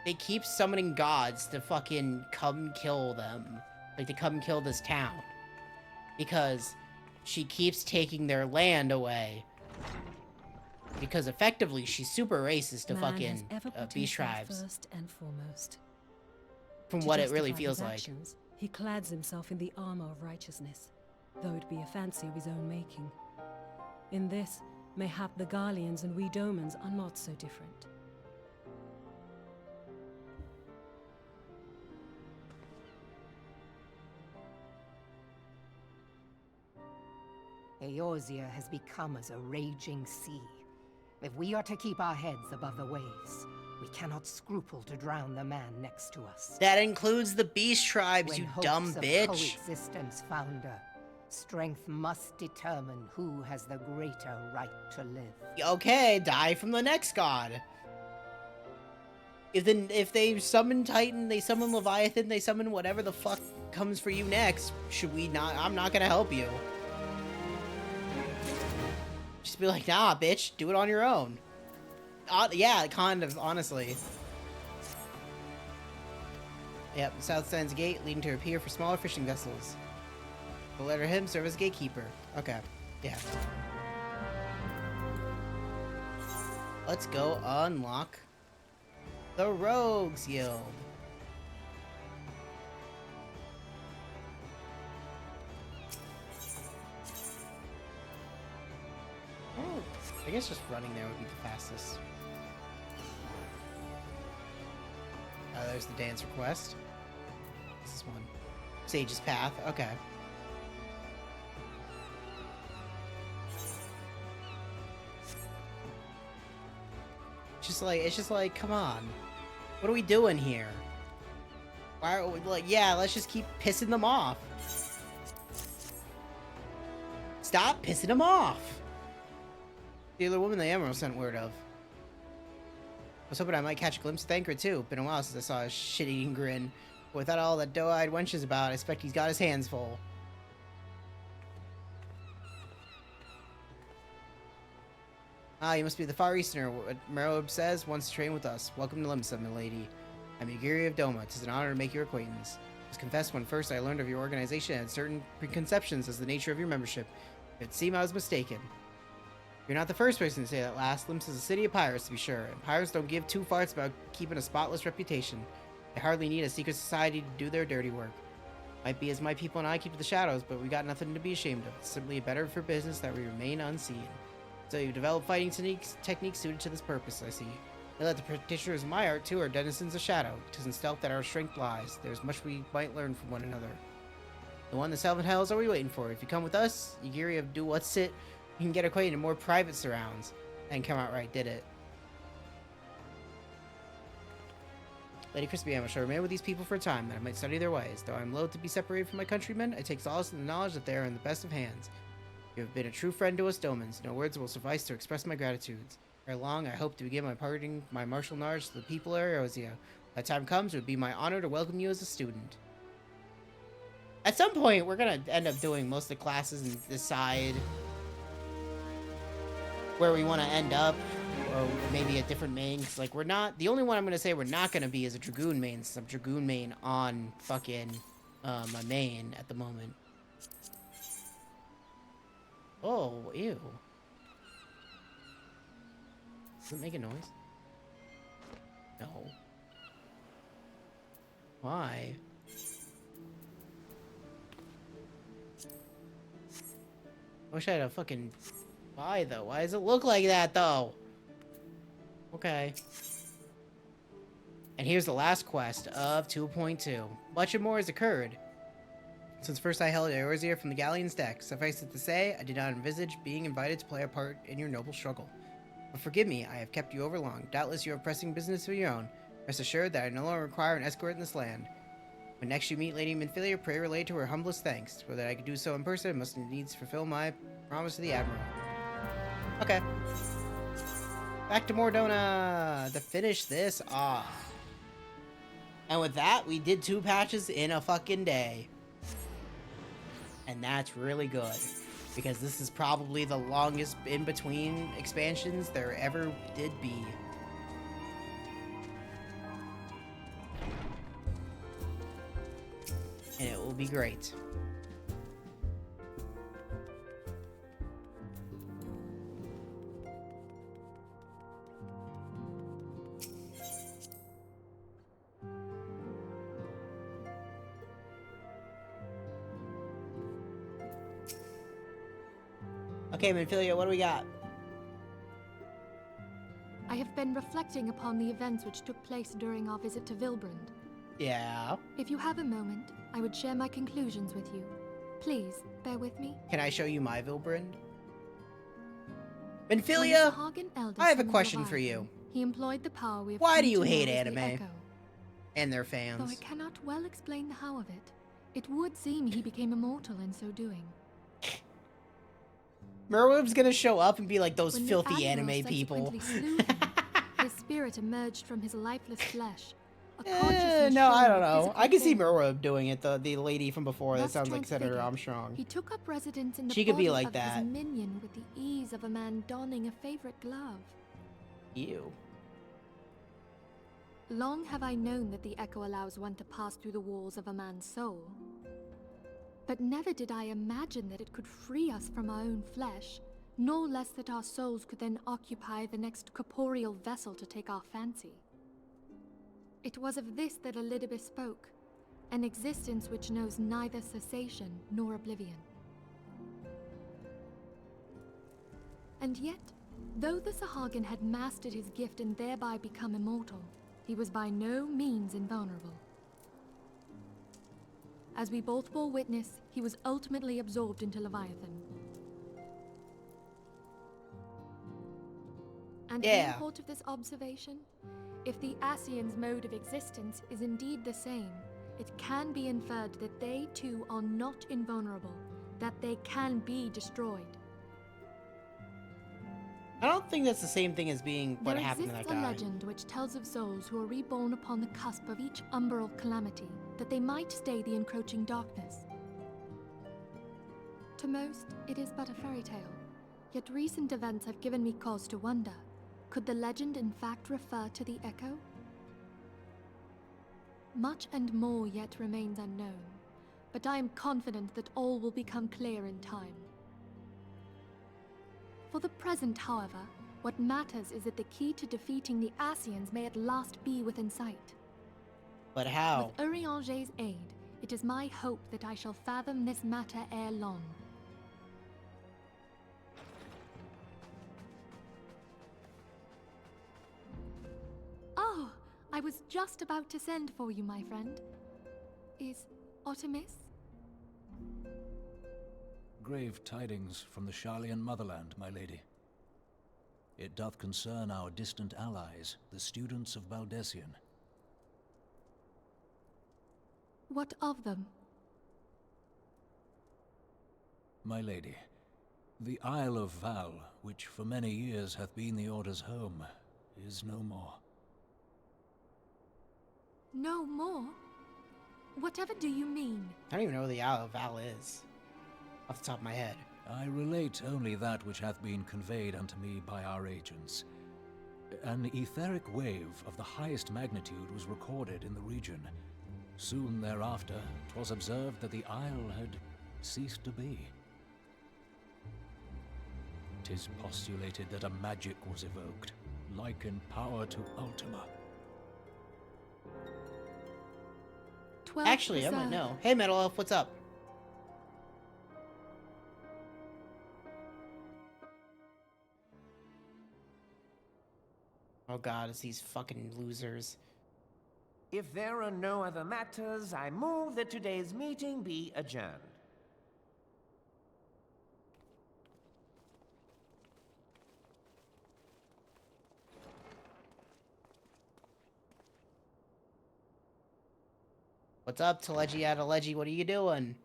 they keep summoning gods to fucking come kill them. Like, to come kill this town. Because she keeps taking their land away. Because effectively, she's super racist to fucking beast tribes. First and foremost. From To what it really justify feels his like. actions, he clads himself in the armor of righteousness, though it be a fancy of his own making. In this, mayhap the Garleans and we Domans are not so different. Eorzea has become as a raging sea. If we are to keep our heads above the waves, we cannot scruple to drown the man next to us. That includes the beast tribes, When you hopes dumb of bitch. coexistence founder, strength must determine who has the greater right to live. Okay, die from the next god. If they summon Titan, they summon Leviathan, they summon whatever the fuck comes for you next, should we not? I'm not gonna help you. Just be like, nah, bitch, do it on your own. Yeah, kind of, honestly. Yep, the south stands a gate leading to a pier for smaller fishing vessels. We'll let him serve as gatekeeper. Okay, yeah. Let's go unlock the Rogues Guild. I guess just running there would be the fastest. There's the dance request. What's this one? Sage's Path. Okay. It's just like, come on. What are we doing here? Why are we, like, yeah, let's just keep pissing them off. Stop pissing them off. The other woman the Emerald sent word of. I was hoping I might catch a glimpse of Thanker too. Been a while since I saw his shit-eating grin. But without all that doe-eyed wench is about, I expect he's got his hands full. Ah, you must be the Far Easterner. What Merob says, wants to train with us. Welcome to Limsa, milady. I'm Yugiri of Doma. 'Tis an honor to make your acquaintance. I must confess, when first I learned of your organization, I had certain preconceptions as the nature of your membership. It seemed I was mistaken. You're not the first person to say that last. Limsa is a city of pirates, to be sure, and pirates don't give two farts about keeping a spotless reputation. They hardly need a secret society to do their dirty work. Might be as my people and I keep to the shadows, but we got nothing to be ashamed of. It's simply better for business that we remain unseen. So you develop fighting techniques suited to this purpose, I see. They let the practitioners of my art, too, are denizens of shadow. 'Tis in stealth that our strength lies. There's much we might learn from one another. The one the Southern Hells are we waiting for? If you come with us, Yugiri of Do What's It, you can get acquainted in more private surrounds. And come out right, did it? Lady Crispy, I shall remain with these people for a time, that I might study their ways. Though I am loath to be separated from my countrymen, I take solace in the knowledge that they are in the best of hands. You have been a true friend to us Domans. No words will suffice to express my gratitude. Ere long, I hope to begin my martial knowledge to the people of Eorzea. When that time comes, it would be my honor to welcome you as a student. At some point, we're gonna end up doing most of the classes and decide where we want to end up, or maybe a different main. 'Cause, like, we're not the only one I'm gonna say we're not gonna be is a Dragoon main, since I'm Dragoon main on fucking my main at the moment. Oh, ew. Does it make a noise? No. Why? I wish I had a fucking... Why, though? Why does it look like that, though? Okay. And here's the last quest of 2.2. Much more has occurred since first I held Eorzea from the Galleon's deck. Suffice it to say, I did not envisage being invited to play a part in your noble struggle. But forgive me, I have kept you over long. Doubtless you have pressing business of your own. Rest assured that I no longer require an escort in this land. When next you meet Lady Minfilia, pray relay to her humblest thanks. For that I could do so in person, I must needs fulfill my promise to the Admiral. Okay. Back to Mordona to finish this off. And with that, we did 2 patches in a fucking day. And that's really good. Because this is probably the longest in-between expansions there ever did be. And it will be great. Okay, Minfilia, what do we got? I have been reflecting upon the events which took place during our visit to Vilbrand. Yeah? If you have a moment, I would share my conclusions with you. Please, bear with me. Can I show you my Vilbrand? When Minfilia, the Hagen eldest I have a summoned question for Leviathan, you. He employed the power we have Why come do you to know hate as the anime? Echo. And their Though I fans. cannot well explain the how of it, it would seem he became immortal in so doing. Merweb's gonna show up and be like those When the filthy Admiral anime people. subsequently slew him, his spirit emerged from his lifeless flesh. A consciousness No, I shown don't in know. physical I can see form. Merweb doing it, the lady from before that Thus sounds like Senator transfigured, Armstrong. He took up residence in the She could be body like of that. his minion with the ease of a man donning a favorite glove. Ew. Long have I known that the Echo allows one to pass through the walls of a man's soul. But never did I imagine that it could free us from our own flesh, no less that our souls could then occupy the next corporeal vessel to take our fancy. It was of this that Elidibus spoke, an existence which knows neither cessation nor oblivion. And yet, though the Sahagin had mastered his gift and thereby become immortal, he was by no means invulnerable. As we both bore witness, he was ultimately absorbed into Leviathan. And the import of this observation? If the Ascians' mode of existence is indeed the same, it can be inferred that they too are not invulnerable, that they can be destroyed. I don't think that's the same thing as being what happened to that There guy. exists a legend which tells of souls who are reborn upon the cusp of each umbral calamity, that they might stay the encroaching darkness. To most, it is but a fairy tale, yet recent events have given me cause to wonder. Could the legend in fact refer to the Echo? Much and more yet remains unknown, but I am confident that all will become clear in time. For the present, however, what matters is that the key to defeating the Ascians may at last be within sight. But how? With Urianger's aid, it is my hope that I shall fathom this matter ere long. Oh, I was just about to send for you, my friend. Is Artemis? Grave tidings from the Sharlayan motherland, my lady. It doth concern our distant allies, the students of Baldessian. What of them? My lady, the Isle of Val, which for many years hath been the Order's home, is no more. No more? Whatever do you mean? I don't even know where the Isle of Val is. Off the top of my head. I relate only that which hath been conveyed unto me by our agents. An etheric wave of the highest magnitude was recorded in the region. Soon thereafter, 'twas observed that the isle had ceased to be. 'Tis postulated that a magic was evoked, liken power to Ultima. 12 Actually, I might reserve. know. Hey, Metal Elf, what's up? Oh god, it's these fucking losers. If there are no other matters, I move that today's meeting be adjourned. What's up, Telegy Adelegy? What are you doing?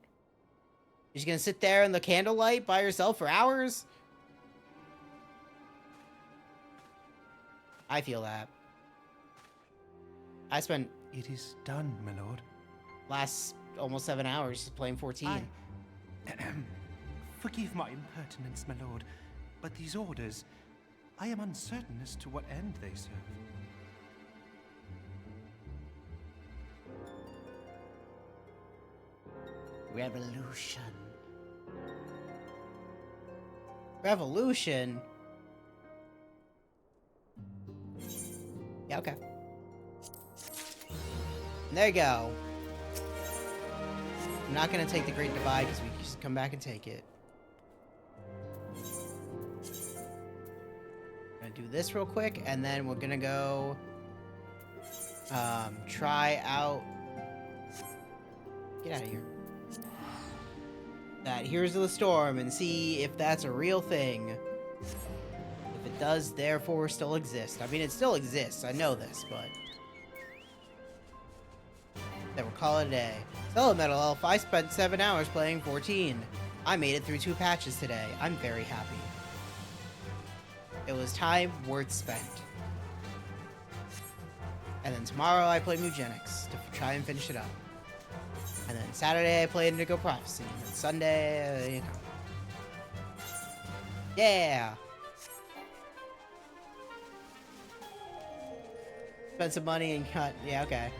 You're just gonna sit there in the candlelight by yourself for hours? I feel that. I spent... It is done, my lord. Last almost 7 hours just playing 14. Forgive my impertinence, my lord, but these orders, I am uncertain as to what end they serve. Revolution. Revolution? Yeah, okay. There you go. I'm not gonna take the Great Divide because we can just come back and take it. Gonna do this real quick, and then we're gonna go try out. Get out of here. That Heroes of the Storm and see if that's a real thing. If it does, therefore, still exist. I mean, it still exists. I know this, but then we'll call it a day. Hello, Metal Elf. I spent 7 hours playing 14. I made it through 2 patches today. I'm very happy. It was time worth spent. And then tomorrow I play Mugenics to try and finish it up. And then Saturday I play Indigo Prophecy. And then Sunday, you know. Yeah! Spend some money and cut. Yeah, okay.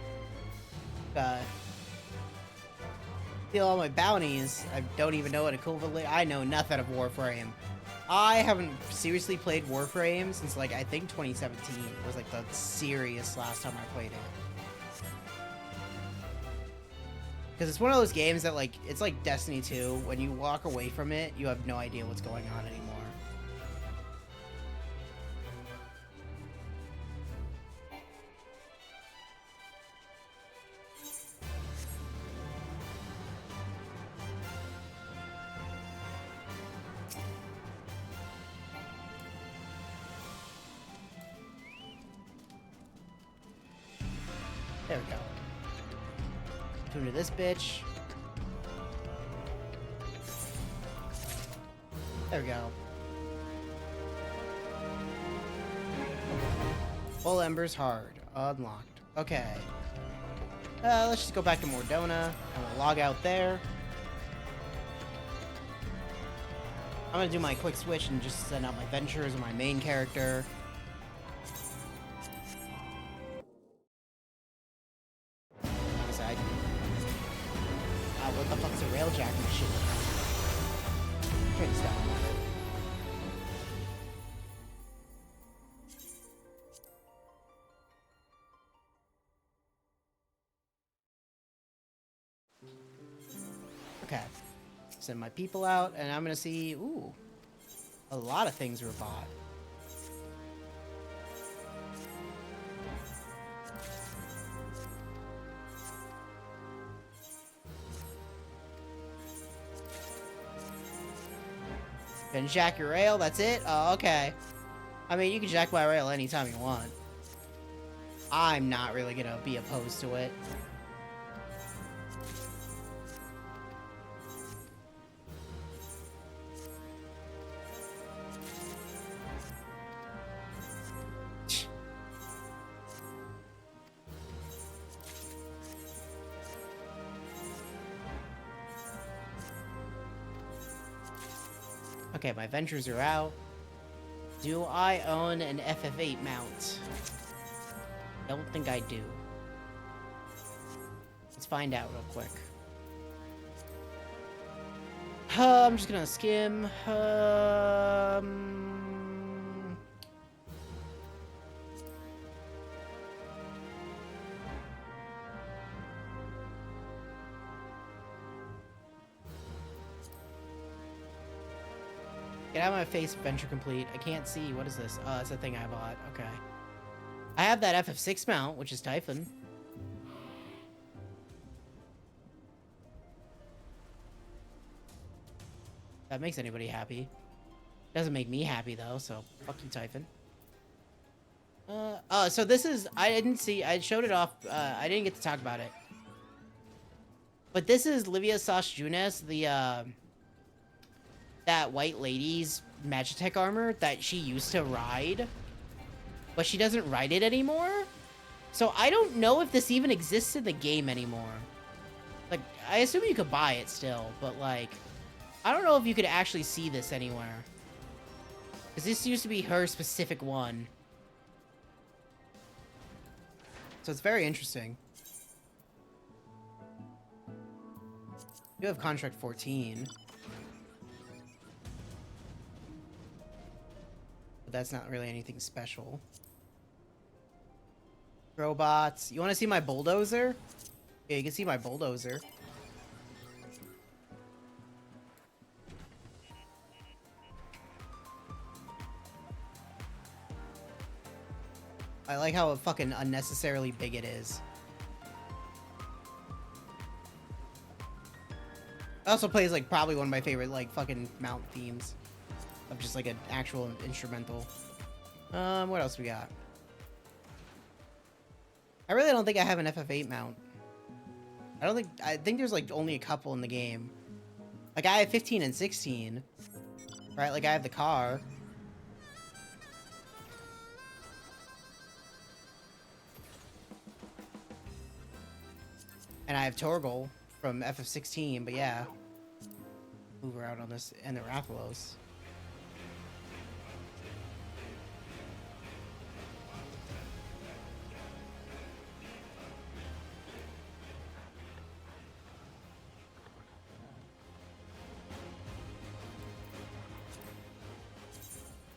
Steal all my bounties. I don't even know what equivalent. I know nothing of Warframe. I haven't seriously played Warframe since, like, I think 2017 was, like, the serious last time I played it. Because it's one of those games that, like, it's like Destiny 2. When you walk away from it, you have no idea what's going on anymore. There we go. Tune to this bitch. There we go. Full Embers hard. Unlocked. Okay. Let's just go back to Mordona, and we'll log out there. I'm gonna do my quick switch and just send out my ventures and my main character. What the fuck's a railjacking shit? Good stuff. Okay. Send my people out, and I'm gonna see. Ooh. A lot of things were bought. Can jack your rail, that's it? Oh, okay. I mean, you can jack my rail anytime you want. I'm not really gonna be opposed to it. Okay, my ventures are out. Do I own an FF8 mount? Don't think I do. Let's find out real quick. I'm just gonna skim. Get out of my face, venture complete. I can't see. What is this? Oh, it's a thing I bought. Okay. I have that FF6 mount, which is Typhon. That makes anybody happy. Doesn't make me happy though, so fuck you, Typhon. So this is, I didn't see, I showed it off, I didn't get to talk about it. But this is Livia Sash Junes, the, that white lady's Magitech armor that she used to ride. But she doesn't ride it anymore. So I don't know if this even exists in the game anymore. Like, I assume you could buy it still, but like, I don't know if you could actually see this anywhere. Because this used to be her specific one. So it's very interesting. You have contract 14. But that's not really anything special. Robots. You want to see my bulldozer? Yeah, you can see my bulldozer. I like how fucking unnecessarily big it is. It also plays like probably one of my favorite like fucking mount themes of just like an actual instrumental. What else we got? I really don't think I have an FF8 mount. I think there's like only a couple in the game. Like I have 15 and 16. Right? Like I have the car. And I have Torgal from FF16, but yeah. Move her out on this, and the Rathalos.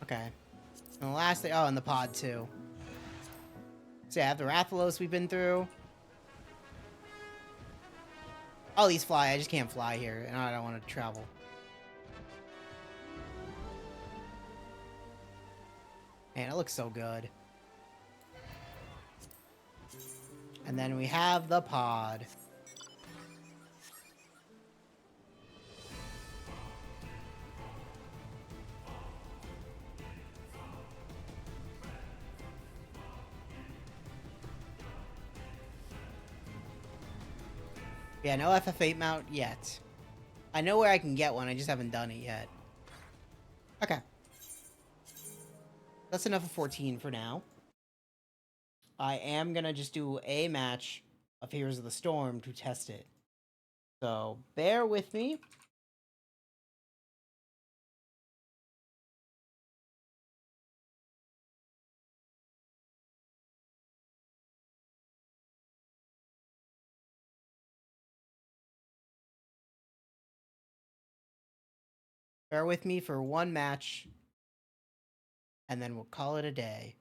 Okay. And the last thing, oh, and the pod too. So yeah, I have the Rathalos we've been through. All these fly, I just can't fly here, and I don't want to travel. Man, it looks so good. And then we have the pod. Yeah, no FF8 mount yet. I know where I can get one, I just haven't done it yet. Okay. That's enough of 14 for now. I am gonna just do a match of Heroes of the Storm to test it. So, bear with me. Bear with me for one match, and then we'll call it a day.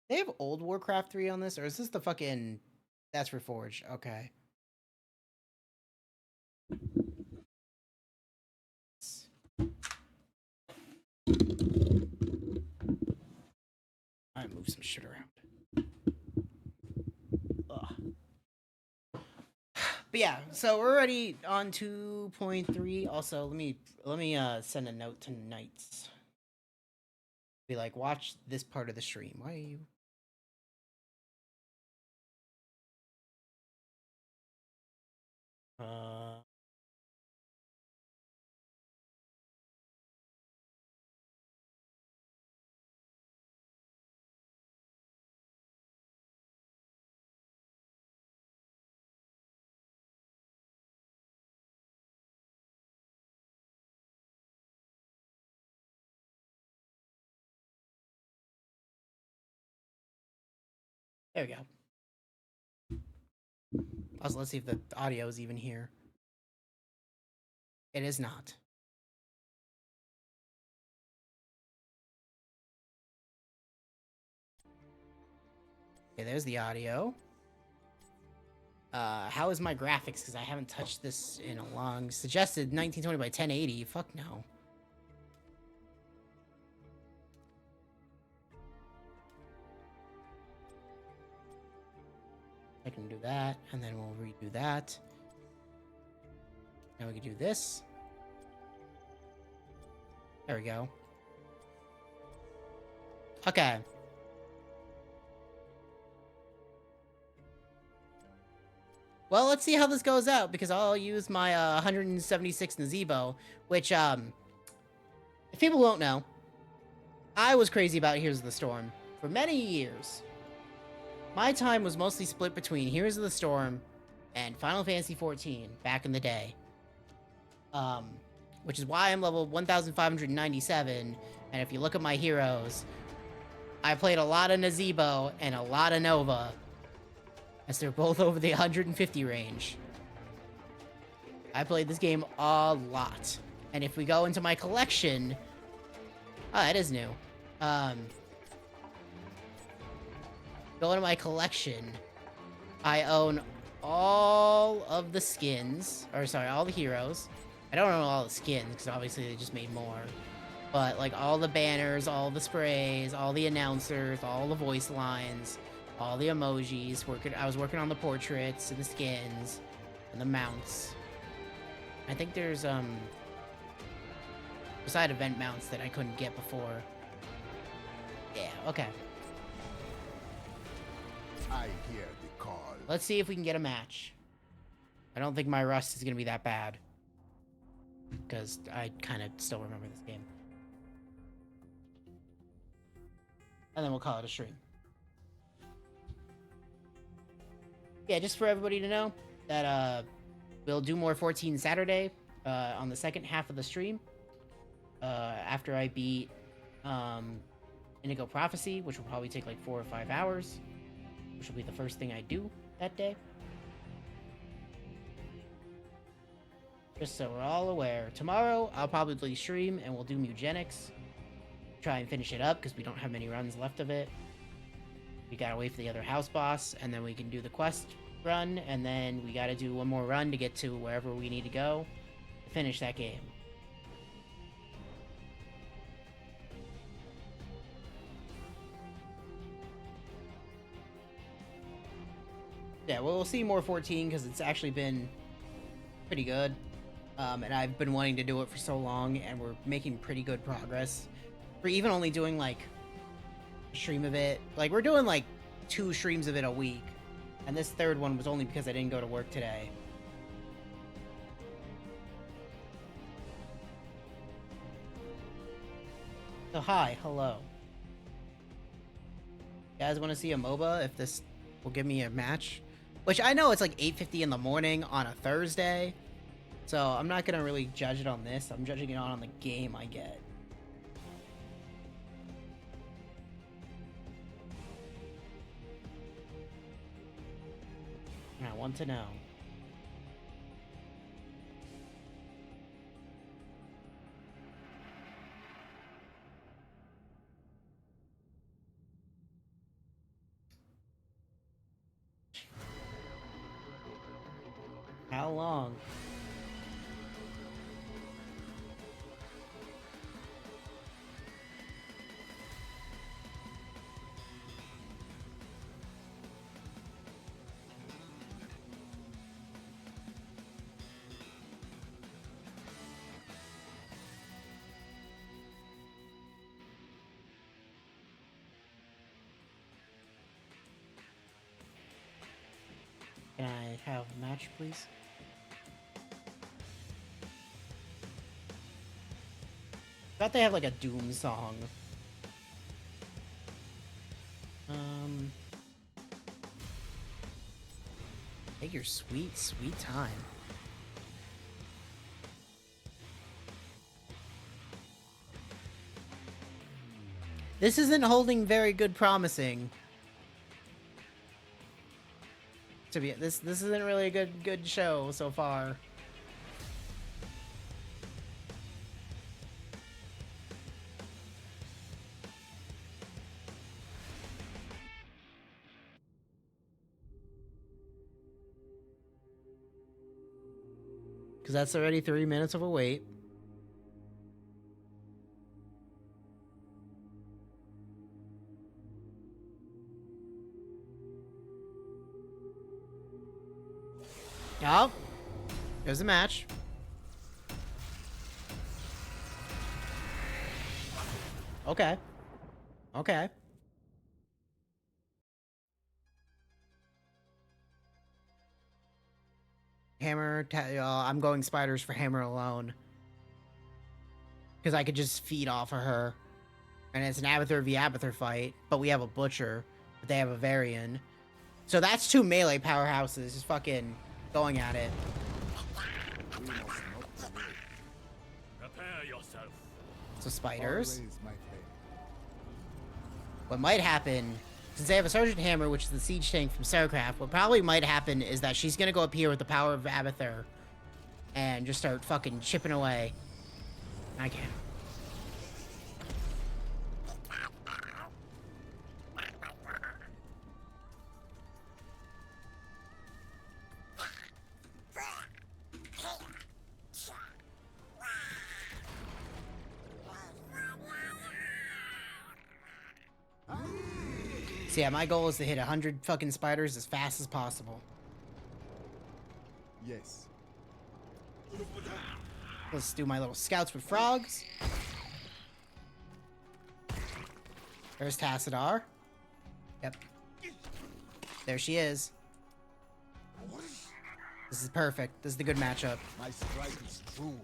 They have old Warcraft 3 on this, or is this the fucking... That's Reforged, okay. Alright, move some shit around. Ugh. But yeah, so we're already on 2.3. Also, let me send a note to Knights. Be like, watch this part of the stream. Why are you? There we go. Also, let's see if the audio is even here. It is not. Okay, there's the audio. How is my graphics? Because I haven't touched this in a long... Suggested 1920 by 1080. Fuck no. I can do that, and then we'll redo that. Now we can do this. There we go. Okay. Well, let's see how this goes out, because I'll use my 176 Nazebo, which, if people don't know, I was crazy about Heroes of the Storm for many years. My time was mostly split between Heroes of the Storm and Final Fantasy XIV back in the day. Which is why I'm level 1,597, and if you look at my heroes, I played a lot of Nazebo and a lot of Nova, as they're both over the 150 range. I played this game a lot. And if we go into my collection... Oh, that is new. Go into my collection. I own all of the skins. Or, sorry, all the heroes. I don't own all the skins, because obviously they just made more. But, like, all the banners, all the sprays, all the announcers, all the voice lines, all the emojis. I was working on the portraits and the skins and the mounts. I think there's, beside event mounts that I couldn't get before. Yeah, okay. I hear the call. Let's see if we can get a match. I don't think my rust is going to be that bad, because I kind of still remember this game. And then we'll call it a stream. Yeah, just for everybody to know that we'll do more 14 Saturday on the second half of the stream. After I beat Indigo Prophecy, which will probably take like 4 or 5 hours, which will be the first thing I do that day. Just so we're all aware. Tomorrow, I'll probably stream and we'll do Mugenics. Try and finish it up, because we don't have many runs left of it. We gotta wait for the other house boss, and then we can do the quest run, and then we gotta do one more run to get to wherever we need to go to finish that game. Yeah, well, we'll see more 14, because it's actually been pretty good. And I've been wanting to do it for so long, and we're making pretty good progress. We're even only doing, like, a stream of it. Like, we're doing, like, 2 streams of it a week. And this third one was only because I didn't go to work today. So, hi, hello. You guys want to see a MOBA, if this will give me a match? Which I know it's like 8:50 in the morning on a Thursday. So I'm not going to really judge it on this. I'm judging it on the game I get. And I want to know. How long? Can I have a match, please? Thought they have like a Doom song. Take your sweet, sweet time. This isn't holding very good promising. To be this isn't really a good show so far. Because that's already 3 minutes of a wait. Oh, there's a match. Okay. Okay. Hammer, I'm going spiders for Hammer alone. Because I could just feed off of her. And it's an Abathur v Abathur fight, but we have a Butcher, but they have a Varian. So that's two melee powerhouses just fucking going at it. Prepare yourself. So spiders. What might happen, since they have a Sergeant Hammer, which is the siege tank from StarCraft, what probably might happen is that she's gonna go up here with the power of Abathur and just start fucking chipping away. I can't. So yeah, my goal is to hit 100 fucking spiders as fast as possible. Yes. Let's do my little scouts with frogs. There's Tassadar. Yep. There she is. This is perfect. This is the good matchup. My strike is true.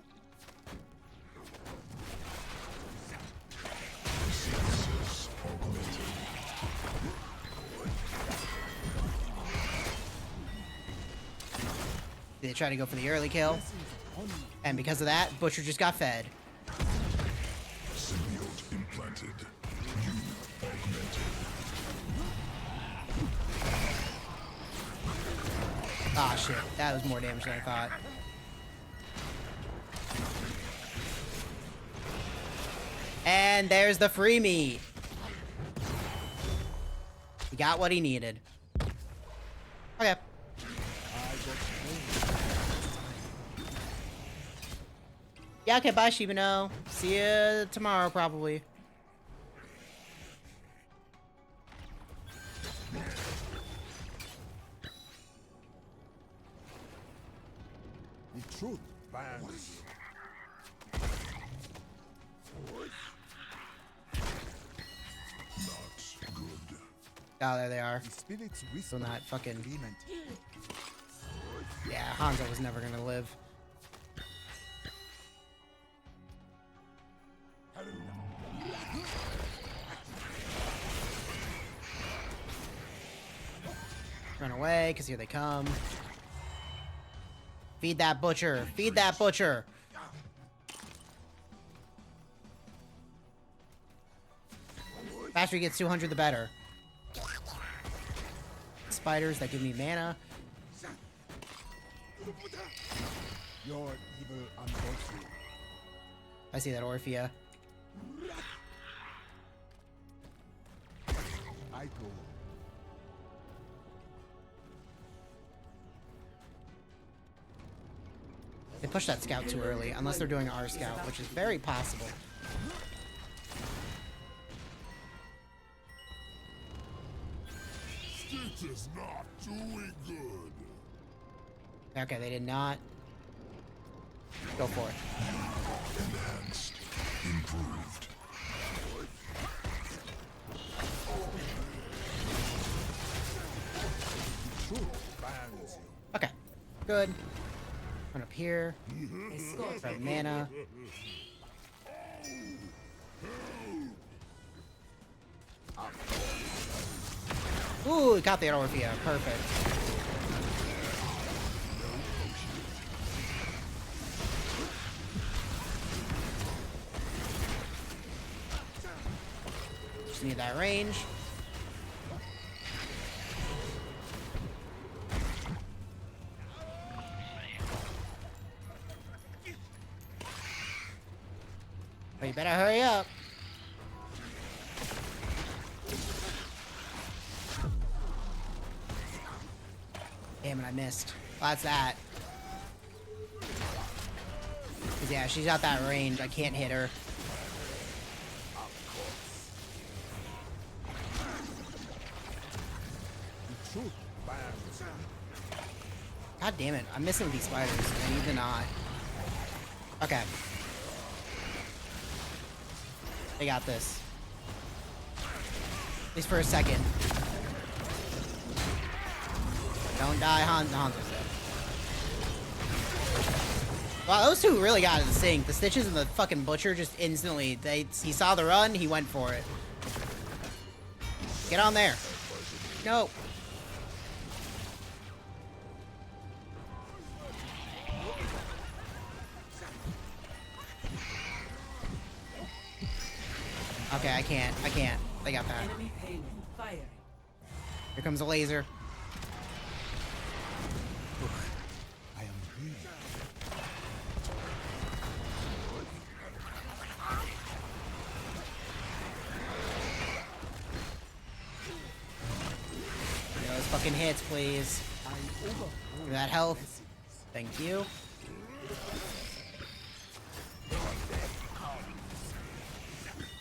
They try to go for the early kill. And because of that, Butcher just got fed. Symbiote implanted. You augmented. Ah, shit. That was more damage than I thought. And there's the freebie. He got what he needed. Okay. Yeah, okay, bye, Shibano. See you tomorrow, probably. The truth burns. Not good. Oh, there they are. The spirits So whisper not fucking... agreement. Yeah, Hanzo was never gonna live. Run away, because here they come. Feed that butcher. Feed that butcher. Faster he gets 200, the better. Spiders that give me mana. Your evil unfolds you. I see that Orphea. I go. They pushed that scout too early, unless they're doing our scout, which is very possible. Stitch is not doing good. Okay, they did not. Go for it. Enhanced. Improved. Okay, good. Run up here. Grab mana. Ooh, got the Orphea. Perfect. Just need that range. But you better hurry up. Damn it, I missed. Well, that's that. Cause yeah, she's got that range. I can't hit her. God damn it. I'm missing these spiders. I need to not. Okay. They got this. At least for a second. Don't die, Hanzo's dead. Wow, those two really got in sync. The Stitches and the fucking Butcher just instantly, he saw the run, he went for it. Get on there. No. Okay, I can't. They got that. Here comes a laser. I am here. Those fucking hits, please. Give me that health. Thank you.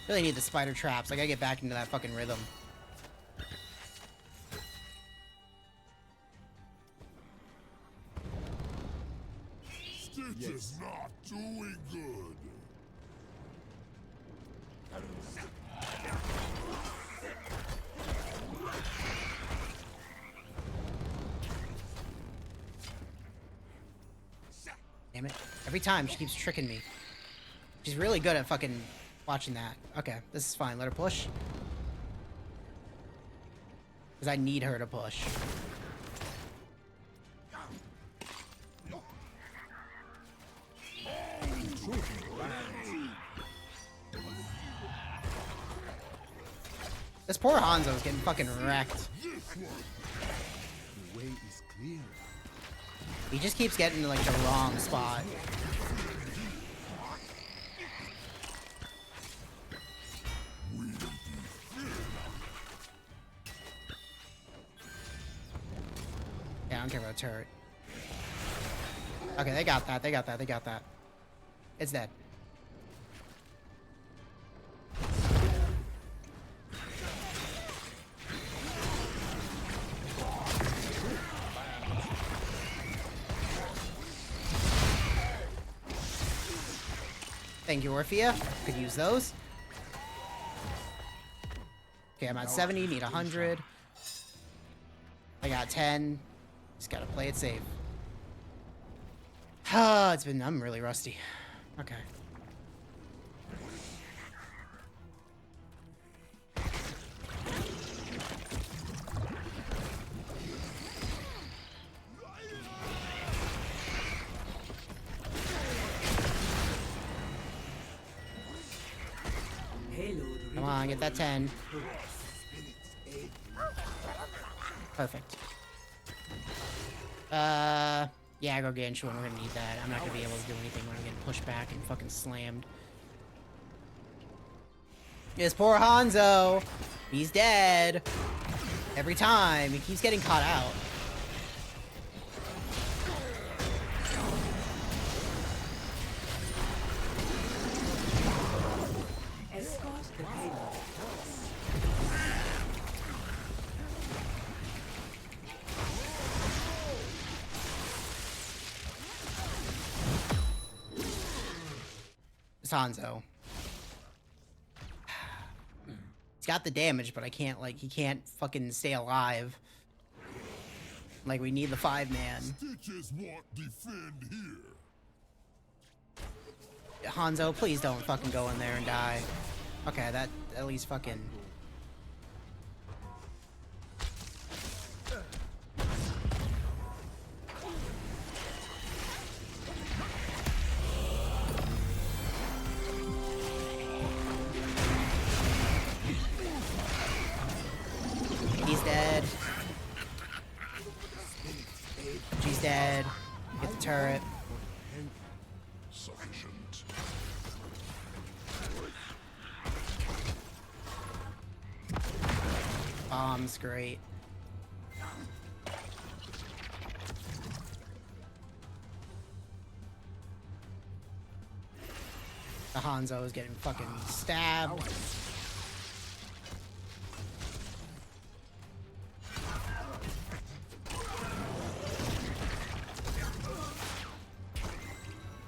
Really need the spider traps. I gotta get back into that fucking rhythm. Stitch is not doing good. Damn it. Every time she keeps tricking me. She's really good at fucking watching that. Okay, this is fine. Let her push. Because I need her to push. This poor Hanzo's getting fucking wrecked. The way is clear. He just keeps getting to like the wrong spot. Yeah, I don't care about a turret. Okay, they got that. They got that. They got that. It's dead. Thank you, Orphea. Could use those. Okay, I'm at 70, need 100. I got 10. Just gotta play it safe. I'm really rusty. Okay. Come on, get that 10. Perfect. Yeah, Gargantuan, we're gonna need that. I'm not gonna be able to do anything when I'm getting pushed back and fucking slammed. This poor Hanzo! He's dead! Every time, he keeps getting caught out. It's Hanzo. He's got the damage, but I can't, like, he can't fucking stay alive. Like, we need the 5-man. Stitches won't defend here. Hanzo, please don't fucking go in there and die. Okay, that at least fucking... He's dead. She's dead. Get the turret. Sufficient. Bomb's great. The Hanzo is getting fucking stabbed.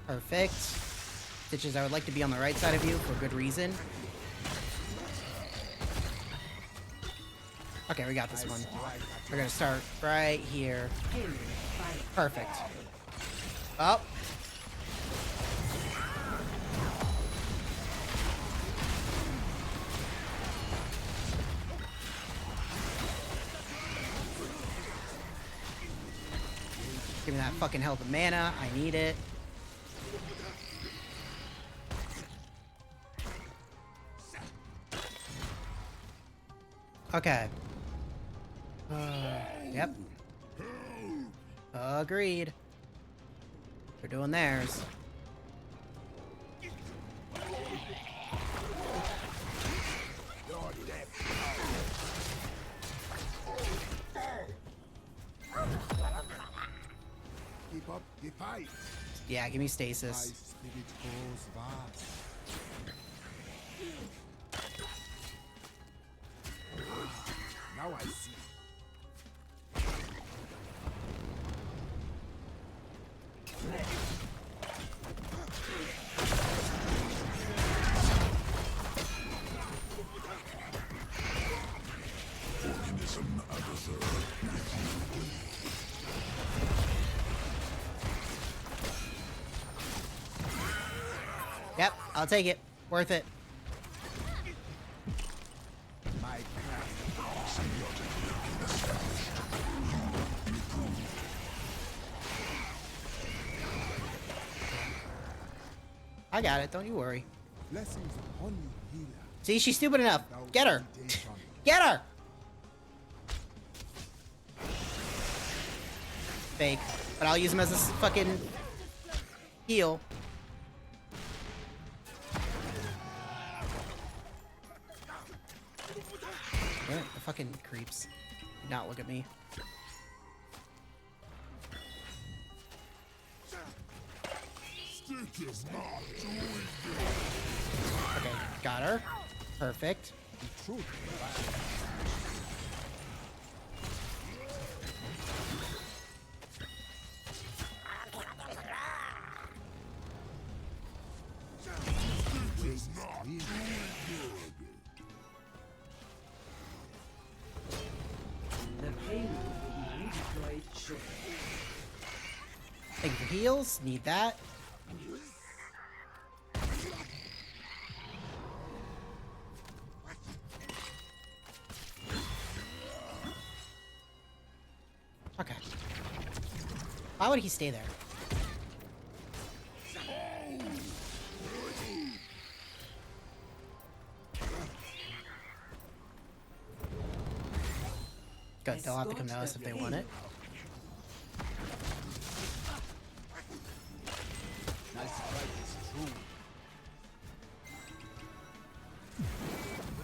Perfect. Stitches, I would like to be on the right side of you for good reason. Okay, we got this one. We're gonna start right here. Perfect. Oh. Give me that fucking health of mana. I need it. Okay. Yep. Agreed. They're doing theirs. Keep up the fight. Yeah, give me stasis. My spirit goes vast. Now I see. Organism observed. Yep, I'll take it. Worth it. My I got it, don't you worry. blessings upon you, healer. See, she's stupid enough. Get her. Get her. Fake. But I'll use him as a fucking heal. Damn it, the fucking creeps. Do not look at me. Stick is not doing good. Okay, got her. Perfect. The truth. Is not doing good. The payload will be redeployed shortly. Thank you for heals. Need that. Okay. Why would he stay there? Good, they'll have to come to us if they want it. Nice fight is true.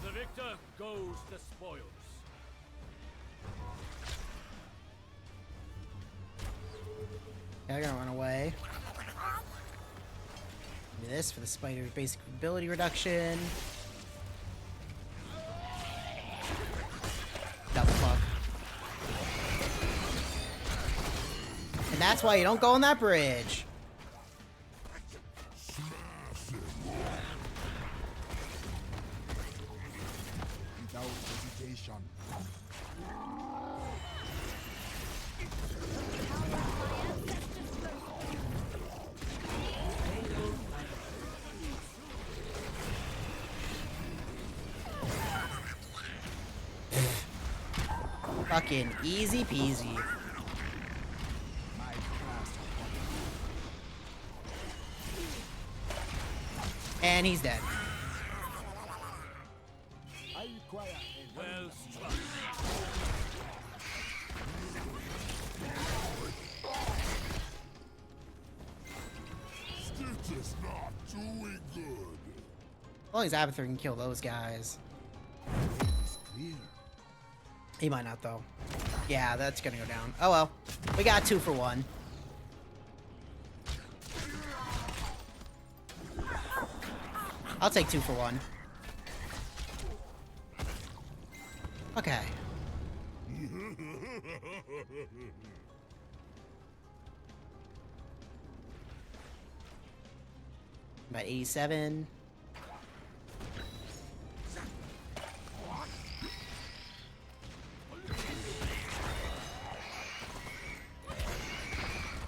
To the victor goes the spoils. Yeah, they're gonna run away. Do this for the spider's basic ability reduction. Double fuck. And that's why you don't go on that bridge. Without hesitation. Fucking easy peasy. And he's dead. I require a well struck. Stick is not doing good. As long as Abathur can kill those guys. It's clear. He might not though. Yeah, that's gonna go down. Oh well. We got 2 for 1. I'll take 2 for 1. Okay. About 87.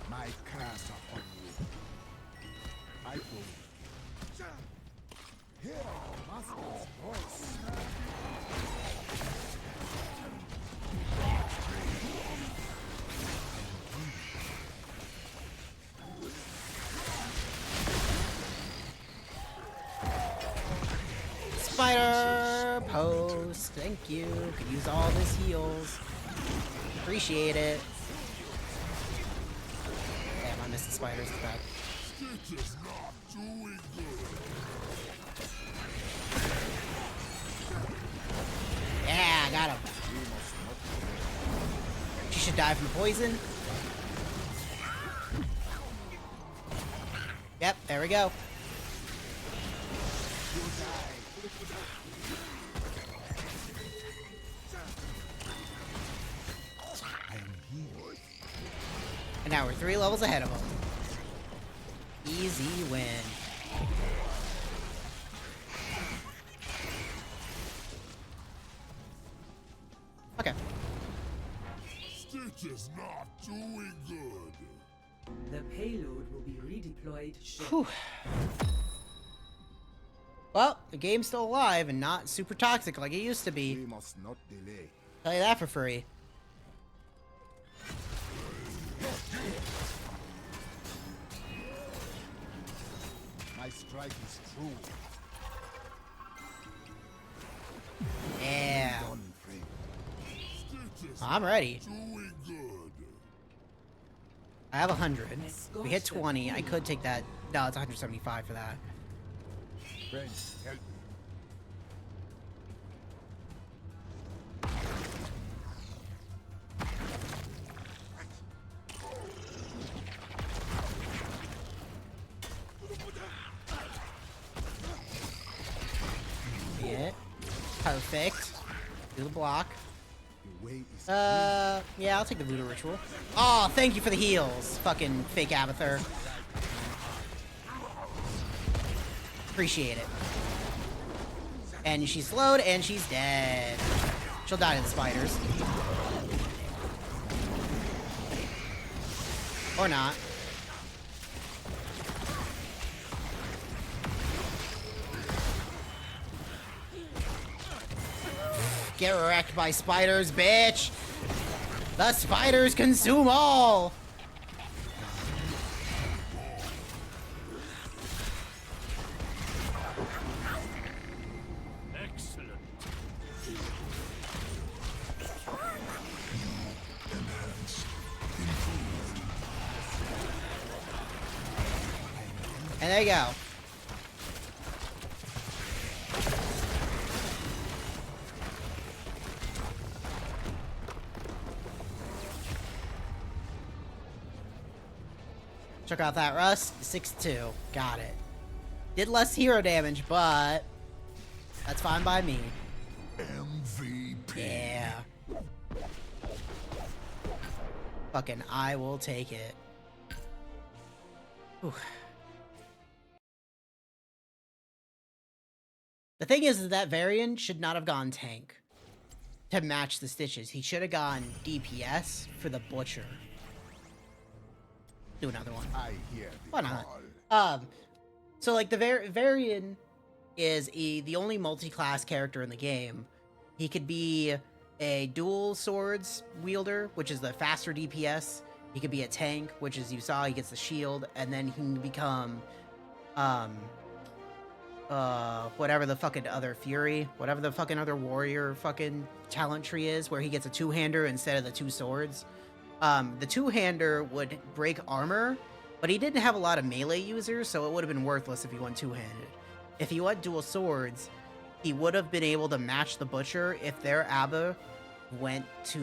My curse upon you. I will. Hear the master's voice. Spider post. Thank you. Could use all this heals. Appreciate it. Damn, I missed the spiders. Back. Stitch is not doing good. Yeah, I got him. She should die from the poison. Yep, there we go. And now we're 3 levels ahead of him. Easy win. Okay. Stitch is not doing good. The payload will be redeployed shortly. Whew. Well, the game's still alive and not super toxic like it used to be. We must not delay. Tell you that for free. My strike is true. Yeah. Done, friend. Stitch is I'm ready. doing good. I have 100. If we hit 20, I could take that. No, it's 175 for that. Friend, help me. Yeah. Perfect. Do the block. The way is Yeah, I'll take the voodoo ritual. Oh, thank you for the heals, fucking fake Abathur. Appreciate it. And she's slowed, and she's dead. She'll die to the spiders. Or not. Get wrecked by spiders, bitch! The spiders consume all! Excellent. And there you go. Check out that rust. 6-2. Got it. Did less hero damage, but that's fine by me. MVP. Yeah. Fucking I will take it. Whew. The thing is that Varian should not have gone tank to match the stitches. He should have gone DPS for the butcher. Do another one. I hear the Why not? call. So like the Varian is the only multi-class character in the game. He could be a dual swords wielder, which is the faster DPS. He could be a tank, which is, you saw, he gets the shield, and then he can become whatever the fucking other fury, whatever the fucking other warrior fucking talent tree is, where he gets a two-hander instead of the two swords. The two-hander would break armor, but he didn't have a lot of melee users, so it would have been worthless if he went two-handed. If he went dual swords, he would have been able to match the butcher if their Abba went to,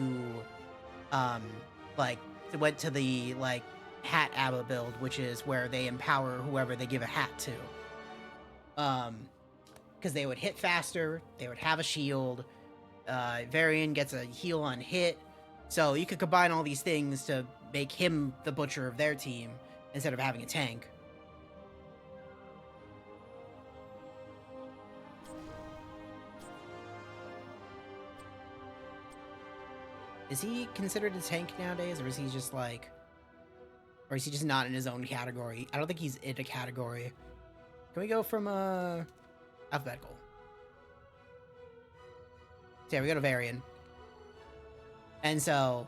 went to the, hat Abba build, which is where they empower whoever they give a hat to. Because they would hit faster, they would have a shield, Varian gets a heal on hit, so you could combine all these things to make him the butcher of their team, instead of having a tank. Is he considered a tank nowadays, or is he just like... Or is he just not in his own category? I don't think he's in a category. Can we go from, alphabetical? So yeah, we go to Varian. And so...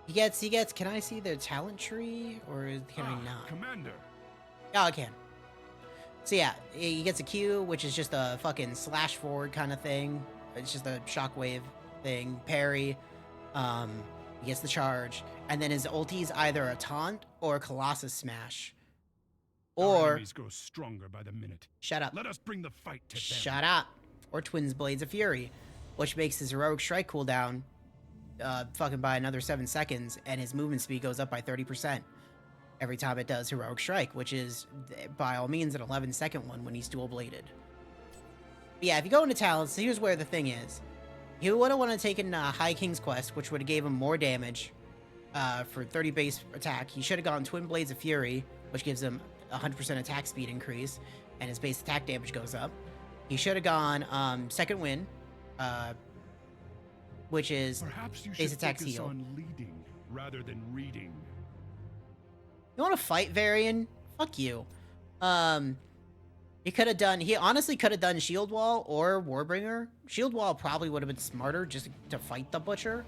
He gets, can I see their talent tree? Or can I not? Commander. Oh, I can. So yeah, he gets a Q, which is just a fucking slash forward kind of thing. It's just a shockwave thing. Parry. He gets the charge. And then his ulti's either a taunt or a Colossus smash. Our Or... enemies grow stronger by the minute. Shut up. Let us bring the fight to them. Shut up. Or Twins Blades of Fury, which makes his heroic strike cooldown fucking by another 7 seconds, and his movement speed goes up by 30% every time it does heroic strike, which is by all means an 11-second one when he's dual bladed. Yeah, if you go into talents, here's where the thing is. You would have wanted to take in High King's Quest, which would have gave him more damage for 30 base attack. He should have gone Twin Blades of Fury, which gives him 100% attack speed increase, and his base attack damage goes up. He should have gone Second Wind, which is Perhaps you base should attacks focus heal. on leading rather than reading. You want to fight Varian? Fuck you. He could have done... He honestly could have done Shield Wall or Warbringer. Shield Wall probably would have been smarter just to fight the Butcher.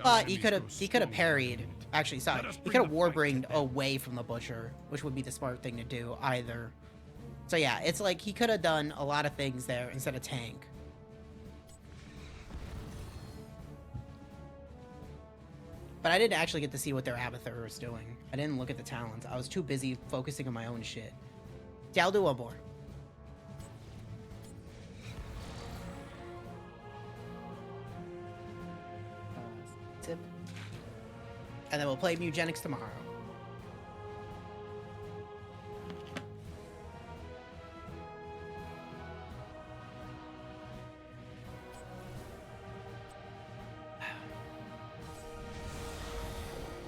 But he could have parried. Actually, sorry. He could have Warbringed away from the Butcher, which would be the smart thing to do either. So yeah, it's like he could have done a lot of things there instead of tank. But I didn't actually get to see what their Abathur was doing. I didn't look at the talents. I was too busy focusing on my own shit. Yeah, I'll do one more. Tip. And then we'll play Mugenics tomorrow.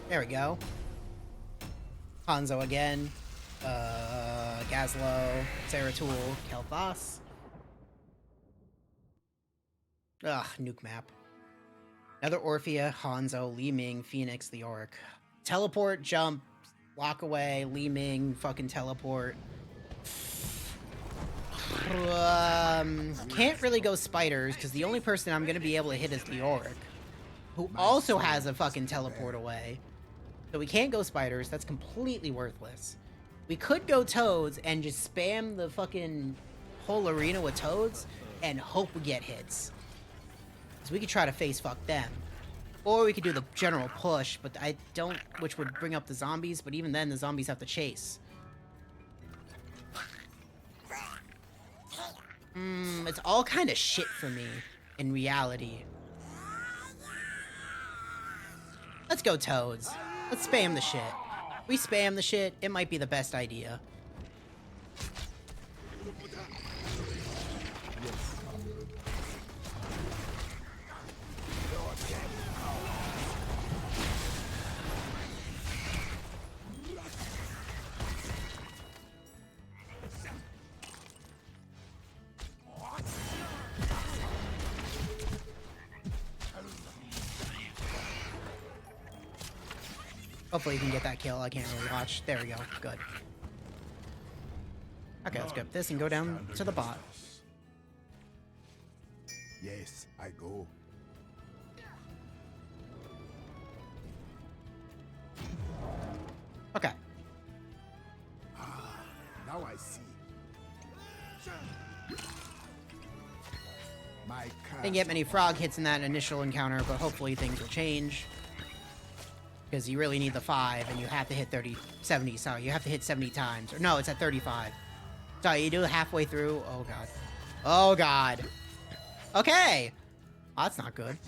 There we go. Hanzo again. Gazlo, Zeratul, Kel'Thas. Ugh, nuke map. Another Orphea, Hanzo, Li Ming, Phoenix, Leoric. Teleport, jump, lock away, Li Ming, fucking teleport. Can't really go spiders, because the only person I'm going to be able to hit is Leoric, who also has a fucking teleport away. So we can't go spiders. That's completely worthless. We could go toads and just spam the fucking whole arena with toads and hope we get hits. So we could try to face fuck them. Or we could do the general push, but I don't, which would bring up the zombies, but even then the zombies have to chase. It's all kind of shit for me in reality. Let's go toads. Let's spam the shit. We spam the shit, it might be the best idea. Hopefully you can get that kill. I can't really watch. There we go. Good. Okay, let's grab this and go down to the bot. Yes, I go. Okay. Now I see. My Didn't get many frog hits in that initial encounter, but hopefully things will change. Because you really need the 5, and you have to hit 70, sorry, you have to hit 70 times. Or no, it's at 35. Sorry, you do it halfway through. Oh, God. Oh, God. Okay. Oh, that's not good.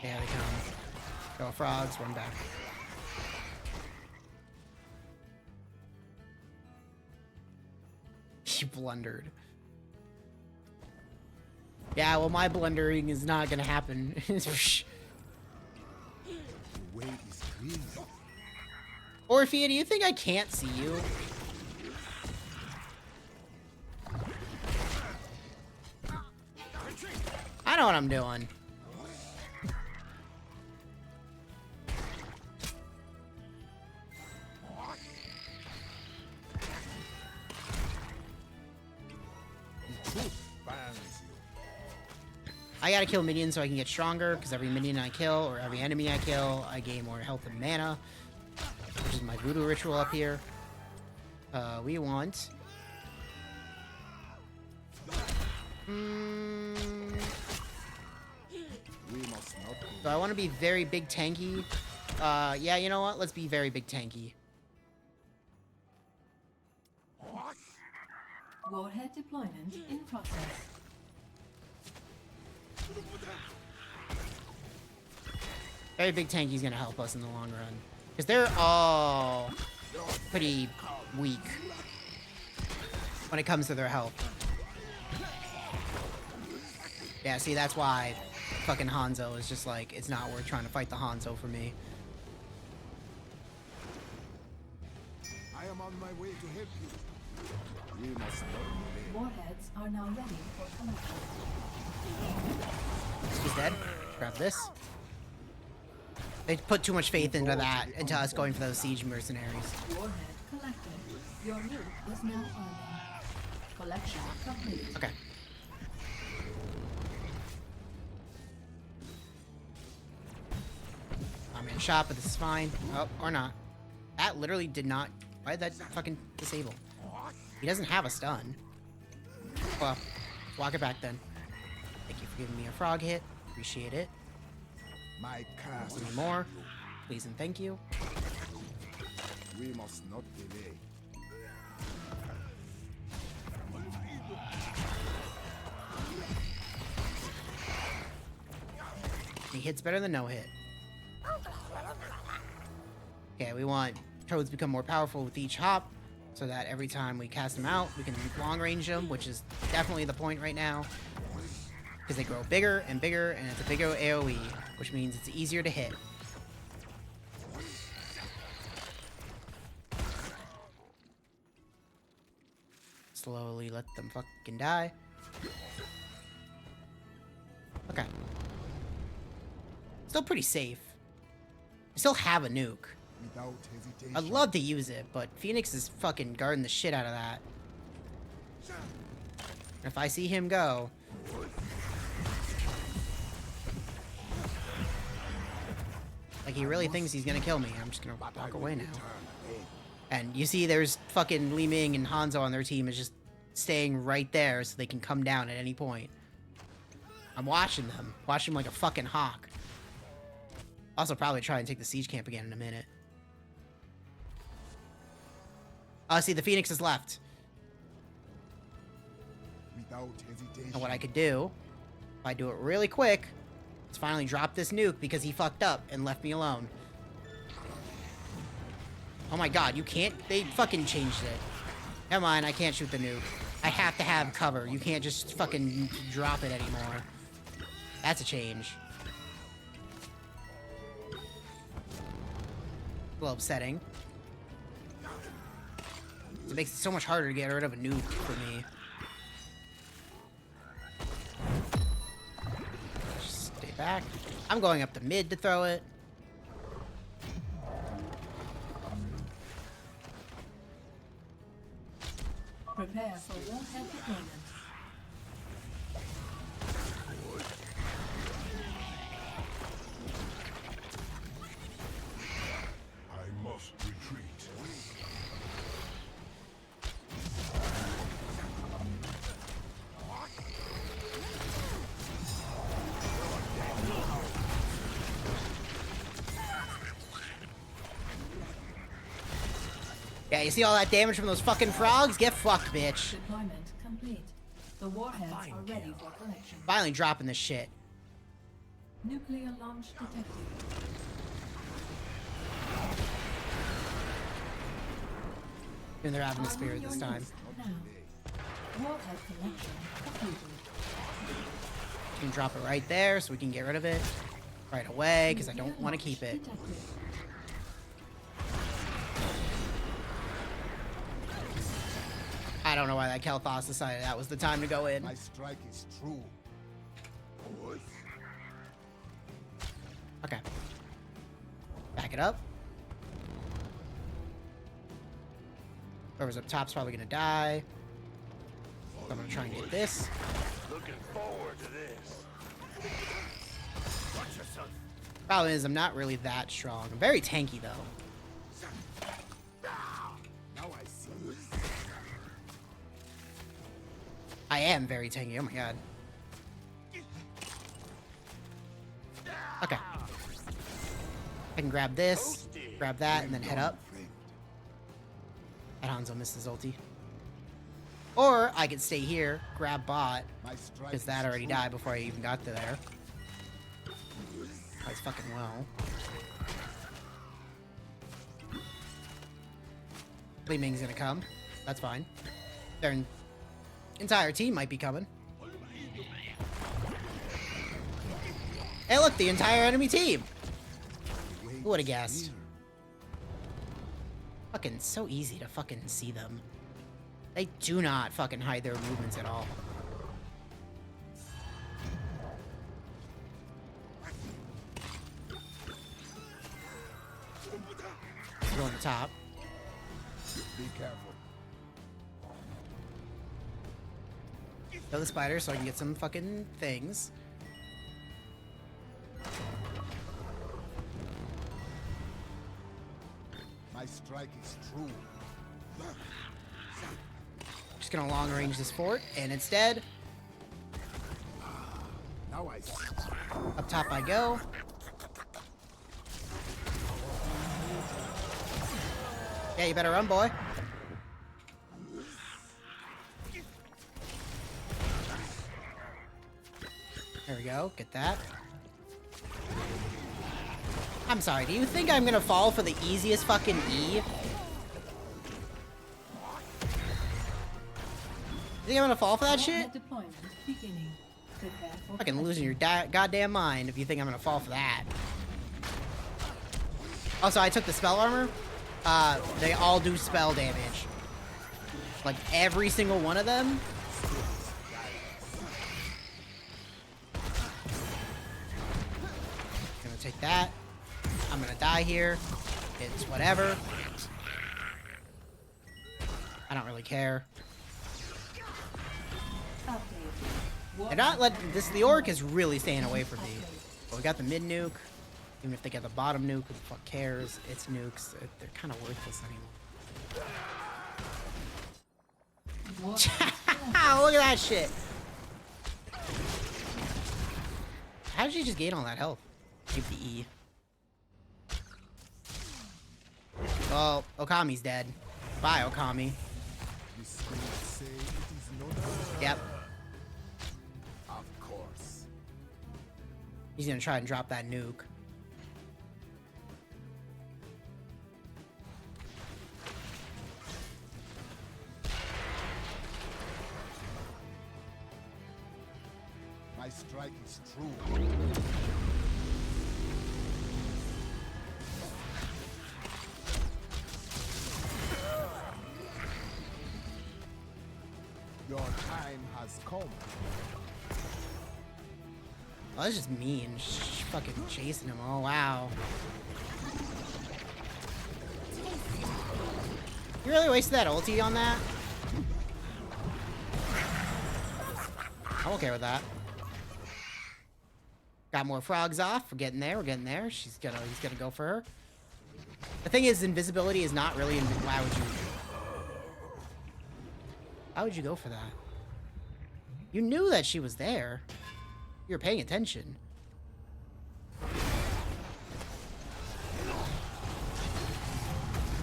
Yeah, they come. Go frogs, run back. You blundered. Yeah, well, my blundering is not gonna happen. way is clean. Orphea, do you think I can't see you? I know what I'm doing. I gotta kill minions so I can get stronger, because every minion I kill, or every enemy I kill, I gain more health and mana. Which is my voodoo ritual up here. We want... So I want to be very big tanky. Yeah, you know what? Let's be very big tanky. Warhead deployment in process. Very big tanky's gonna help us in the long run. Because they're all pretty weak when it comes to their health. Yeah, see, that's why fucking Hanzo is just like, it's not worth trying to fight the Hanzo for me. I am on my way to help you. We must not delay. Warheads are now ready for collection. He's dead. Grab this. They put too much faith into that, into us going for those siege mercenaries. Warhead collected. Your loot is now arming. Collection complete. Okay. I'm in shot, but this is fine. Oh, or not. That literally did not... Why did that fucking disable? He doesn't have a stun. Well, walk it back then. Thank you for giving me a frog hit. Appreciate it. My cast. Any more? Please and thank you. We must not delay. He hits better than no hit. Okay, we want toads become more powerful with each hop, so that every time we cast them out, we can long range them, which is definitely the point right now. Because they grow bigger and bigger, and it's a bigger AoE, which means it's easier to hit. Slowly let them fucking die. Okay. Still pretty safe. We still have a nuke. Without hesitation. I'd love to use it, but Phoenix is fucking guarding the shit out of that. If I see him go... Like, he really thinks he's gonna kill me. I'm just gonna walk away now. And you see there's fucking Li Ming and Hanzo on their team is just staying right there so they can come down at any point. I'm watching them. Watching them like a fucking hawk. Also probably try and take the siege camp again in a minute. Oh, see, the Phoenix is left. Without hesitation. And what I could do, if I do it really quick, is finally drop this nuke because he fucked up and left me alone. Oh my god, you can't... They fucking changed it. Never mind, I can't shoot the nuke. I have to have cover. You can't just fucking drop it anymore. That's a change. A little upsetting. It makes it so much harder to get rid of a nuke for me. Just stay back. I'm going up to mid to throw it. Prepare for warhead deployment. I must retreat. Yeah, you see all that damage from those fucking frogs? Get fucked, bitch. Deployment complete. The warheads are ready for collection. Finally dropping this shit. Nuclear launch detected. And they're having the spirit this time. Now, warhead collection completed. You can drop it right there so we can get rid of it right away because I don't want to keep it. Detected. I don't know why that Kel'Thas decided that was the time to go in. My strike is true. Okay. Back it up. Whoever's up top's probably gonna die. So I'm gonna try and get this. Looking forward to this. Watch yourself. Problem is, I'm not really that strong. I'm very tanky, though. Now I see. I am very tanky. Oh my god. Okay. I can grab this, grab that, and then head up. And Hanzo missed his ulti. Or I could stay here, grab bot, because that already died before I even got to there. As fucking well. Li Ming's gonna come. That's fine. Their entire team might be coming. Hey, look, the entire enemy team. Who would have guessed? Fucking so easy to fucking see them. They do not fucking hide their movements at all. Go on the top. Be careful. Kill the spider so I can get some fucking things. My strike is true. Just gonna long range this fort, and it's dead. Now I see. Up top I go. Yeah, you better run, boy. There we go. Get that. I'm sorry, do you think I'm gonna fall for the easiest fucking E? You think I'm gonna fall for that shit? Deployment beginning. Prepare for Fucking losing your goddamn mind if you think I'm gonna fall for that. Also, I took the spell armor. They all do spell damage. Like, every single one of them. Gonna take that. I'm gonna die here. It's whatever. I don't really care. They're not letting this. The orc is really staying away from me. But we got the mid nuke. Even if they get the bottom nuke, who the fuck cares? It's nukes. They're kind of worthless anymore. Look at that shit. How did you just gain all that health? Keep the E. Oh, Okami's dead. Bye, Okami. Yep. Of course. He's gonna try and drop that nuke. My strike is true. Your time has come. Oh, that's just mean. Fucking chasing him. Oh, wow. You really wasted that ulti on that? I'm okay with that. Got more frogs off. We're getting there. We're getting there. He's gonna go for her. The thing is, invisibility is not really. Why would you go for that? You knew that she was there. You were paying attention.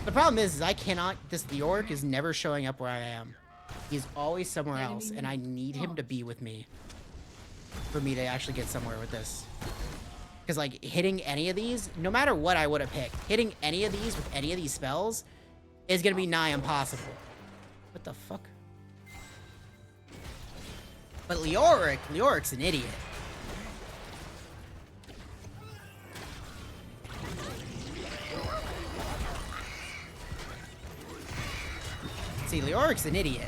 The problem is I cannot. The orc is never showing up where I am. He's always somewhere else, and I need him to be with me for me to actually get somewhere with this. Because, like, hitting any of these, no matter what I would have picked, hitting any of these with any of these spells is going to be nigh impossible. What the fuck? But Leoric's an idiot. See, Leoric's an idiot.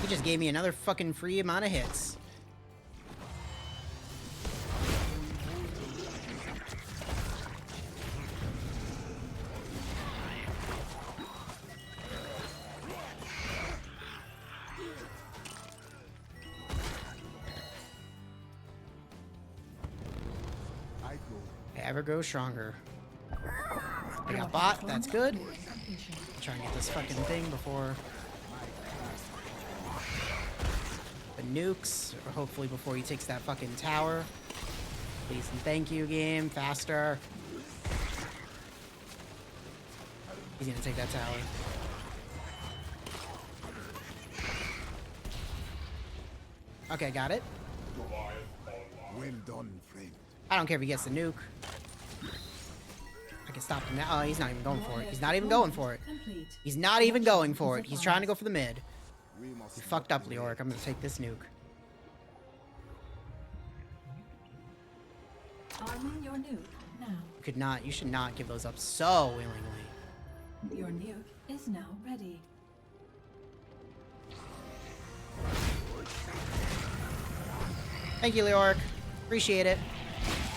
He just gave me another fucking free amount of hits. Ever grow stronger. I got bot, that's good. Try and get this fucking thing before the nukes, or hopefully before he takes that fucking tower. Please and thank you, game. Faster. He's gonna take that tower. Okay, got it. Well done, friend. I don't care if he gets the nuke. I can stop him now. Oh, he's not even going for it. He's not even going for it. He's not even going for it. He's trying to go for the mid. You fucked up, Leoric. I'm gonna take this nuke. Arming your nuke now. You could not. You should not give those up so willingly. Your nuke is now ready. Thank you, Leoric. Appreciate it.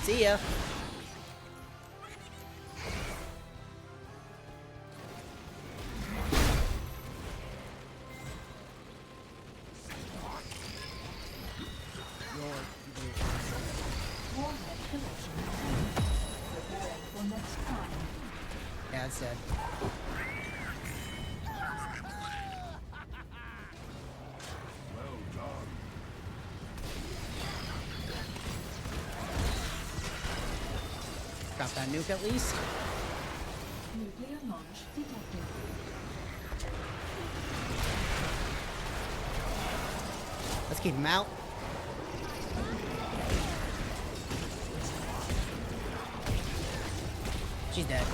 See ya. Warhead collection. Preparing for next time. Yeah, it's dead. Well done. Got that nuke at least. Nuclear launch detected. Let's keep him out. She's dead.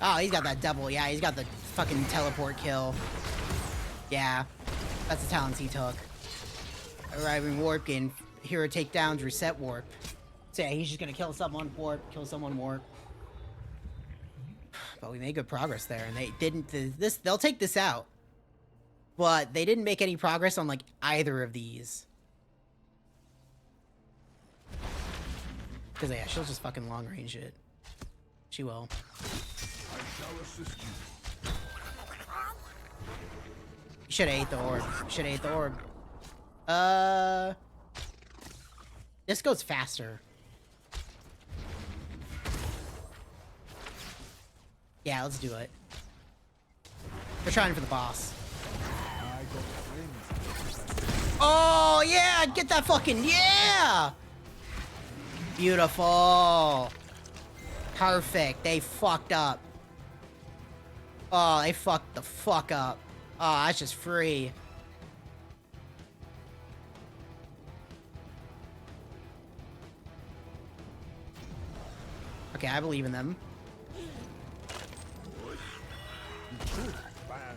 Oh, he's got that double. Yeah, he's got the fucking teleport kill. Yeah, that's the talents he took. Arriving warp, gain hero takedowns, reset warp. So yeah, he's just gonna kill someone, warp, kill someone, warp. But we made good progress there, and they didn't. They'll take this out, but they didn't make any progress on like either of these. Because yeah, she'll just fucking long range it. She will. I shall assist you. You should have ate the orb. You should have ate the orb. This goes faster. Yeah, let's do it. We're trying for the boss. I got friends. Oh, yeah! Get that fucking... Yeah! Beautiful. Perfect. They fucked up. Oh, they fucked the fuck up. Oh, that's just free. Okay, I believe in them.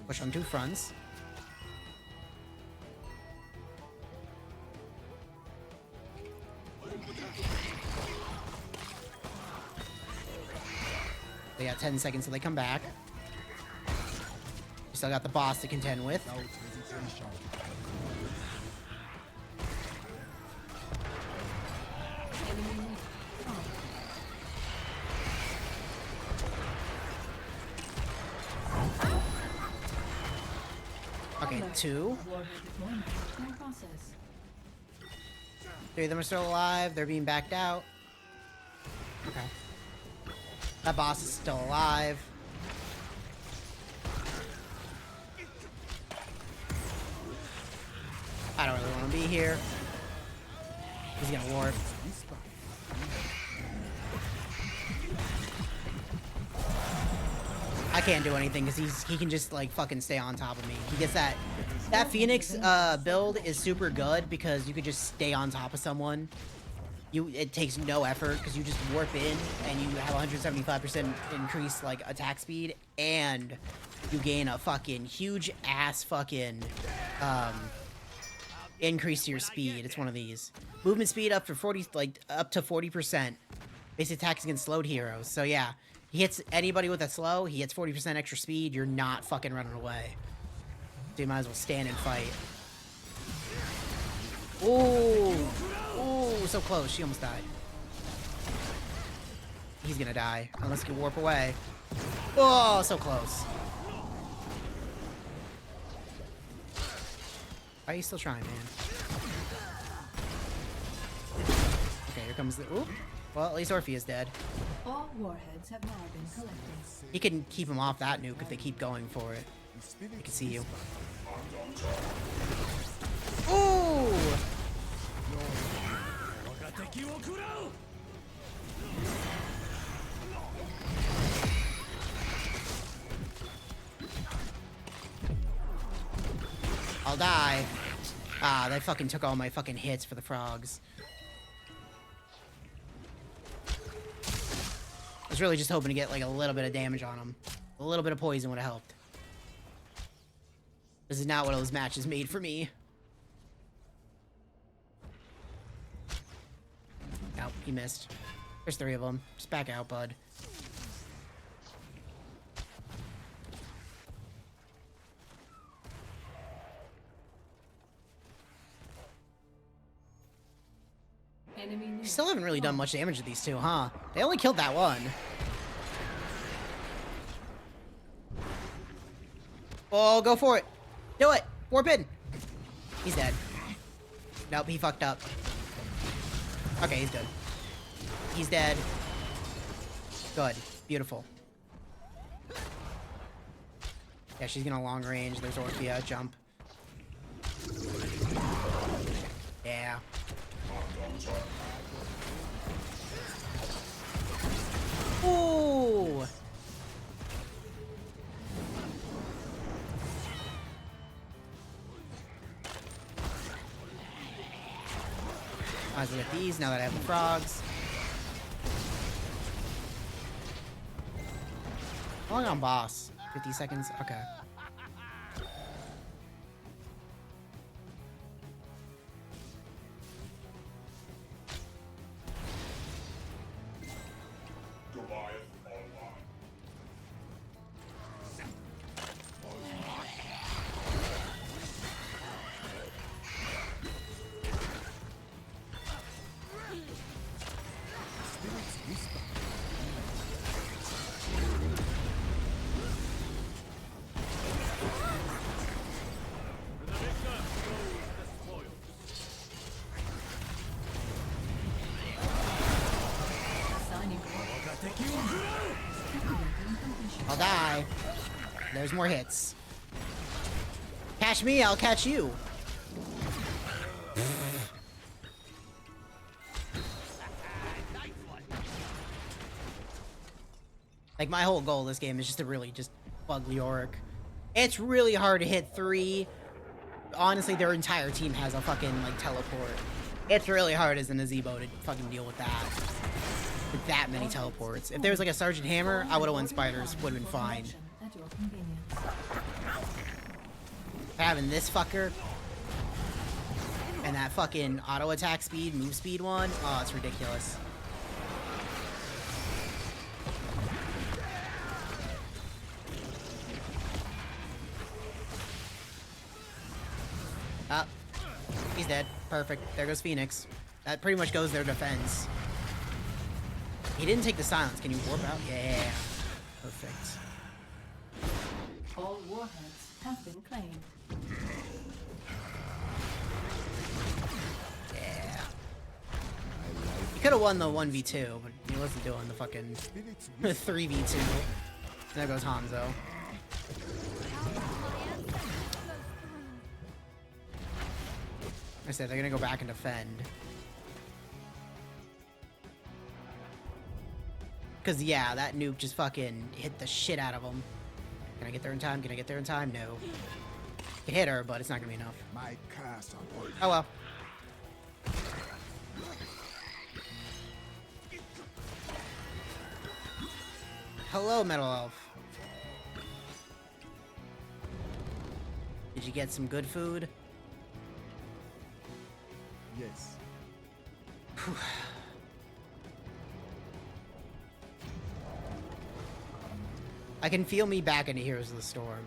Push on two fronts. They got 10 seconds till they come back. We still got the boss to contend with. Okay, 2. Three of them are still alive. They're being backed out. Okay. That boss is still alive. I don't really want to be here. He's gonna warp. I can't do anything because he can just like fucking stay on top of me. He gets that Phoenix build is super good because you could just stay on top of someone. It takes no effort because you just warp in and you have 175% increase like attack speed and you gain a fucking huge ass fucking increase to your speed. It's one of these. Movement speed up to 40%. Basic attacks against slowed heroes. So yeah, he hits anybody with a slow, he hits 40% extra speed, you're not fucking running away. So you might as well stand and fight. Ooh. Ooh, so close. She almost died. He's gonna die. Unless he can warp away. Oh, so close. Why are you still trying, man? Okay, here comes the... Oop. Well, at least Orpheus dead. All warheads have now been collected. He can keep him off that nuke if they keep going for it. I can see you. Ooh! I'll die. Ah, they fucking took all my fucking hits for the frogs. I was really just hoping to get like a little bit of damage on them. A little bit of poison would have helped. This is not what those matches made for me. Nope, he missed. There's 3 of them. Just back out, bud. Enemy Still haven't really done much damage to these two, huh? They only killed that one. Oh, go for it. Do it. Warp in. He's dead. Nope, he fucked up. Okay, he's good. He's dead. Good. Beautiful. Yeah, she's gonna long range. There's Orphea. Jump. Yeah. Ooh! Might as well get these now that I have the frogs. How long on boss? 50 seconds? Okay. I'll die. There's more hits. Catch me, I'll catch you. Like, my whole goal this game is just to really just bug Leoric. It's really hard to hit 3. Honestly, their entire team has a fucking, like, teleport. It's really hard as an Azebo to fucking deal with that. With that many teleports. If there was, like, a Sergeant Hammer, I would have won Spiders. Would have been fine. At your convenience. Having this fucker and that fucking auto attack speed, move speed one, oh, it's ridiculous. Ah, he's dead. Perfect. There goes Phoenix. That pretty much goes their defense. He didn't take the silence. Can you warp out? Yeah. Perfect. All warheads have been claimed. Yeah. He could have won the 1v2, but he wasn't doing the fucking 3v2. There goes Hanzo. I said they're gonna go back and defend. Cause yeah, that nuke just fucking hit the shit out of them. Can I get there in time? Can I get there in time? No. Can hit her, but it's not gonna be enough. My castle. Oh well. Hello, Metal Elf. Did you get some good food? Yes. I can feel me back into Heroes of the Storm.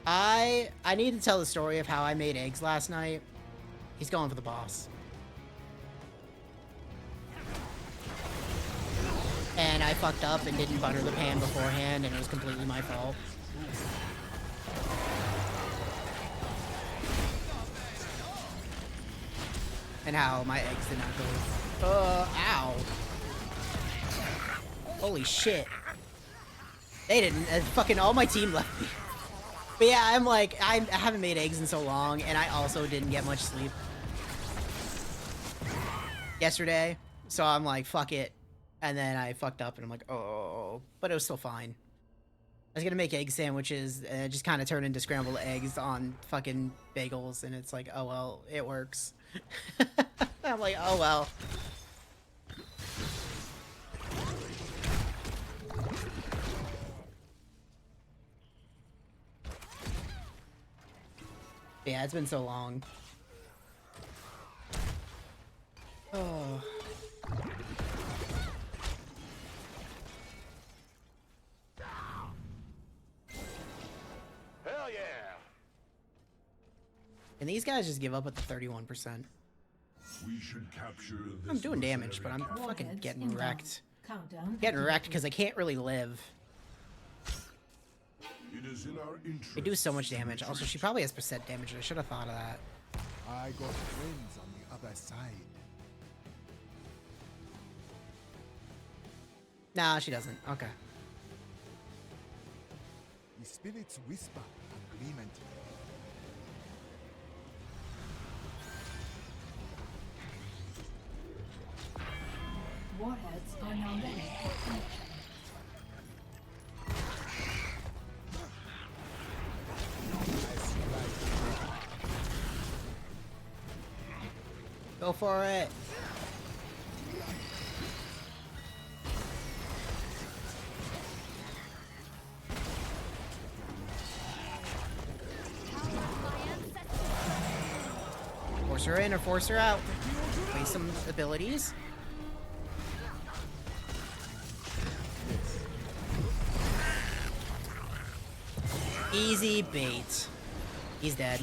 I need to tell the story of how I made eggs last night. He's going for the boss. And I fucked up and didn't butter the pan beforehand, and it was completely my fault. and how my eggs did not go. Ow. Holy shit. They didn't. Fucking all my team left me. But yeah, I'm like, I haven't made eggs in so long, and I also didn't get much sleep yesterday. So I'm like, fuck it. And then I fucked up, and I'm like, oh. But it was still fine. I was gonna make egg sandwiches, and it just kind of turned into scrambled eggs on fucking bagels, and it's like, oh well, it works. I'm like, oh well. Yeah, it's been so long. Oh. Hell yeah! And these guys just give up at the 31%. We should capture this. I'm doing damage, but I'm Warheads fucking getting inbound. wrecked. Countdown. Getting wrecked because I can't really live. It is in our interest. They do so much damage. Also, she probably has percent damage. I should have thought of that. I got friends on the other side. Nah, she doesn't. Okay. The spirits whisper agreement. Warheads are now ready for connection. Go for it. Force her in or force her out. Waste some abilities. Easy bait. He's dead.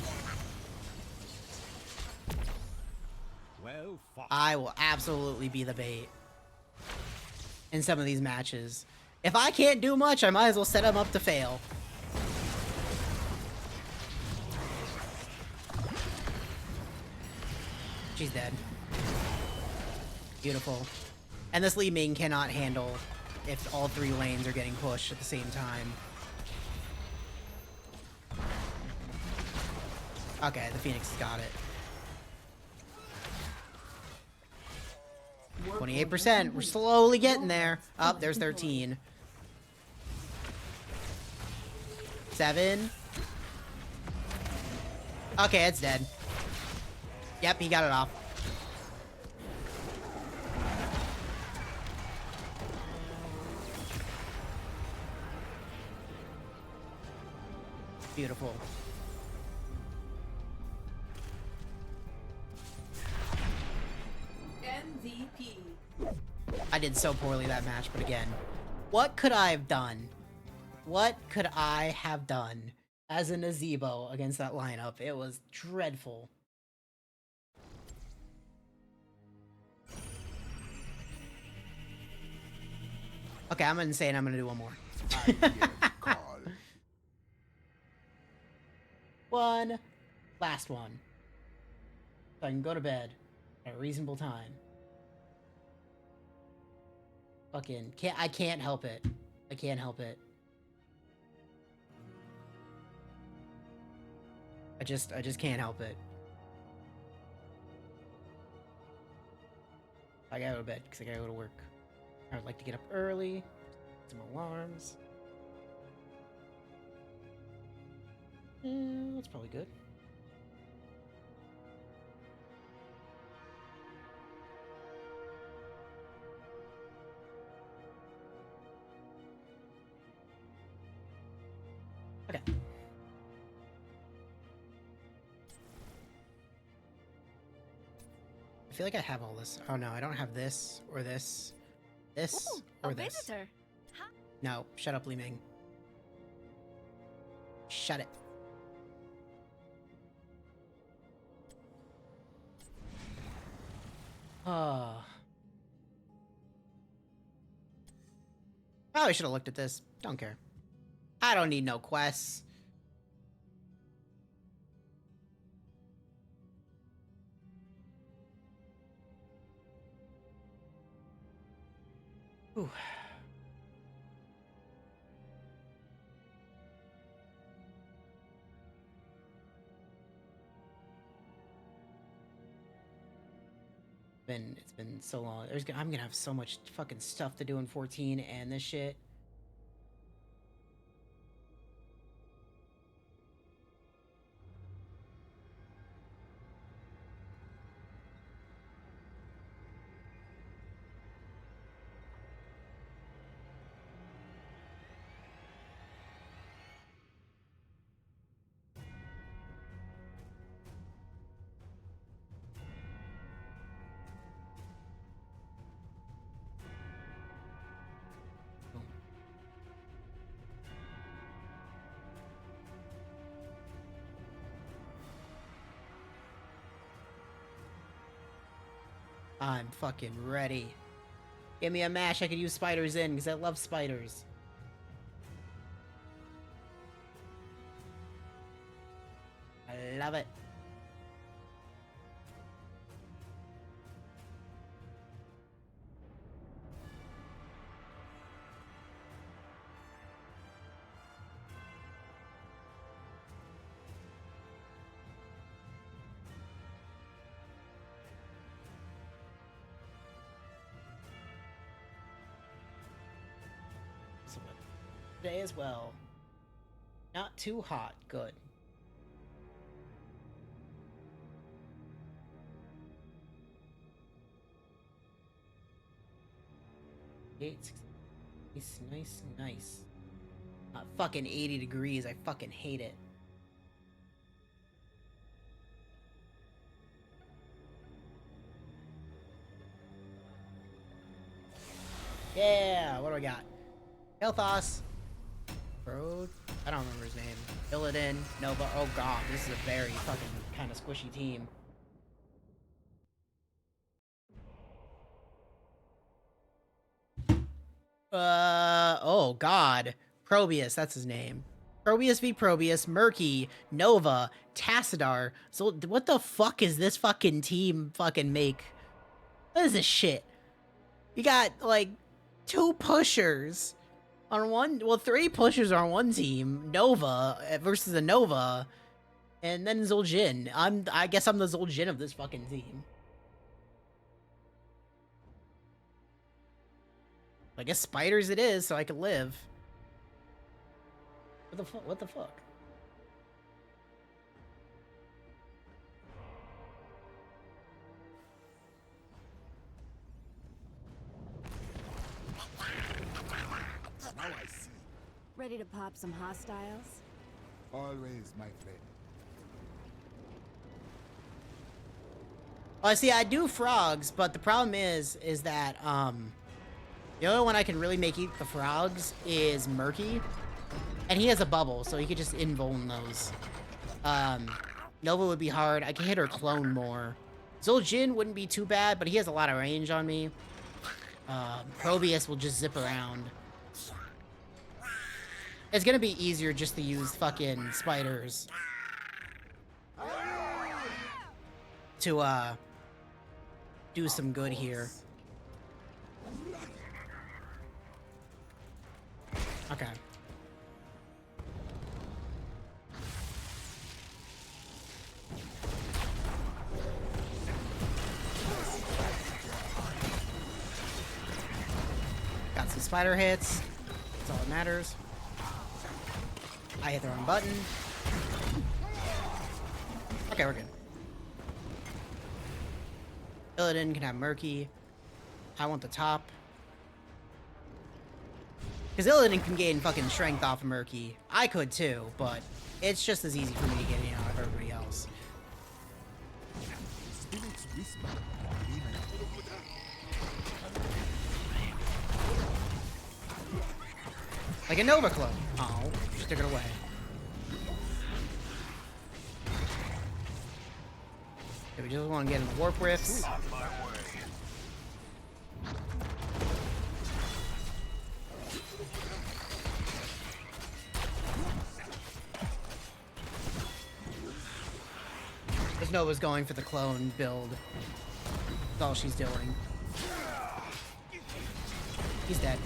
Well, fuck. I will absolutely be the bait in some of these matches. If I can't do much, I might as well set him up to fail. She's dead. Beautiful. And this Li Ming cannot handle if all three lanes are getting pushed at the same time. Okay, the Phoenix has got it. 28%. We're slowly getting there. Oh, there's 13. 7. Okay, it's dead. Yep, he got it off. Beautiful. MVP. I did so poorly that match, but again, what could I have done? What could I have done as a Nazebo against that lineup? It was dreadful. Okay, I'm insane. I'm gonna do one more. One. Last one. So I can go to bed at a reasonable time. Fucking I can't help it. I can't help it. I just can't help it. I gotta go to bed because I gotta go to work. I would like to get up early. Some alarms. That's probably good. Okay. I feel like I have all this. Oh no, I don't have this or this. This Ooh, or a this. visitor. Huh? No, shut up, Li Ming. Shut it. Oh. Probably should have looked at this. Don't care. I don't need no quests. Whew. It's been so long. I'm gonna have so much fucking stuff to do in 14 and this shit. I'm fucking ready. Give me a mash I could use spiders in, because I love spiders. I love it. Today as well. Not too hot. Good. Nice. Not fucking 80 degrees. I fucking hate it. Yeah, what do I got? Helthos. Bro, I don't remember his name. Illidan, Nova. Oh god, this is a very fucking kind of squishy team. Oh god. Probius, that's his name. Probius v Probius, Murky, Nova, Tassadar. So what the fuck is this fucking team fucking make? What is this shit? You got like 2 pushers on one, well, 3 pushers on one team, Nova versus a Nova, and then Zul'jin. I guess I'm the Zul'jin of this fucking team. I guess spiders it is, so I can live. What the fuck? Now I see. Ready to pop some hostiles? Always, my friend. Well, see, I do frogs, but the problem is that, the only one I can really make eat the frogs is Murky. And he has a bubble, so he could just invuln those. Nova would be hard. I can hit her clone more. Zul'jin wouldn't be too bad, but he has a lot of range on me. Probius will just zip around. It's gonna be easier just to use fucking spiders. To, do some good here. Okay. Got some spider hits. That's all that matters. I hit the wrong button. Okay, we're good. Illidan can have Murky. I want the top. Because Illidan can gain fucking strength off of Murky. I could too, but it's just as easy for me to get in out of everybody else. Spirits whisper. Like a Nova clone. Oh, just took it away. Okay, we just want to get in the warp rifts. This Nova's going for the clone build. That's all she's doing. He's dead.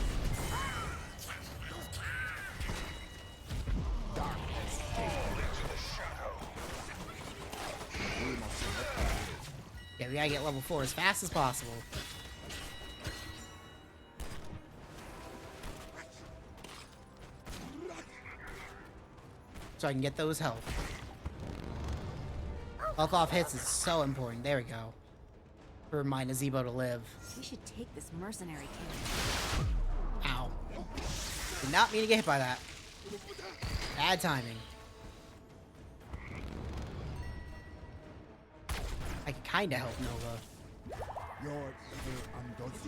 Yeah, we gotta get level 4 as fast as possible. So I can get those health. Health off hits is so important. There we go. For my Nazebo to live. We should take this mercenary camp. Ow. Did not mean to get hit by that. Bad timing. I can kinda help Nova. Your evil undoes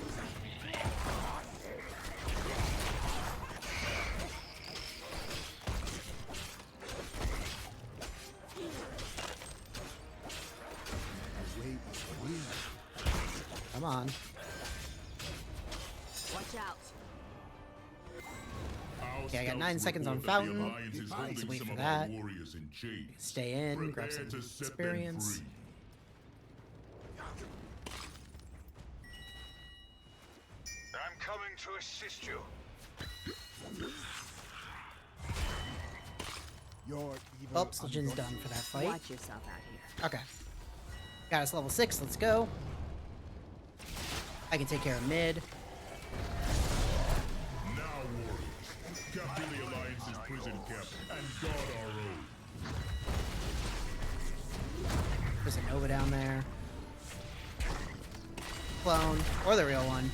Come on. Watch out. Okay, I got 9 seconds on Fountain. Let's wait for that. Stay in, grab some experience. I'm coming to assist you. Your Oh, Sljin's done for that fight. Watch yourself out here. Okay. Got us level 6, let's go. I can take care of mid. Now, warriors, capture the Alliance's prison camp and guard our own. There's a Nova down there. Clone, or the real one.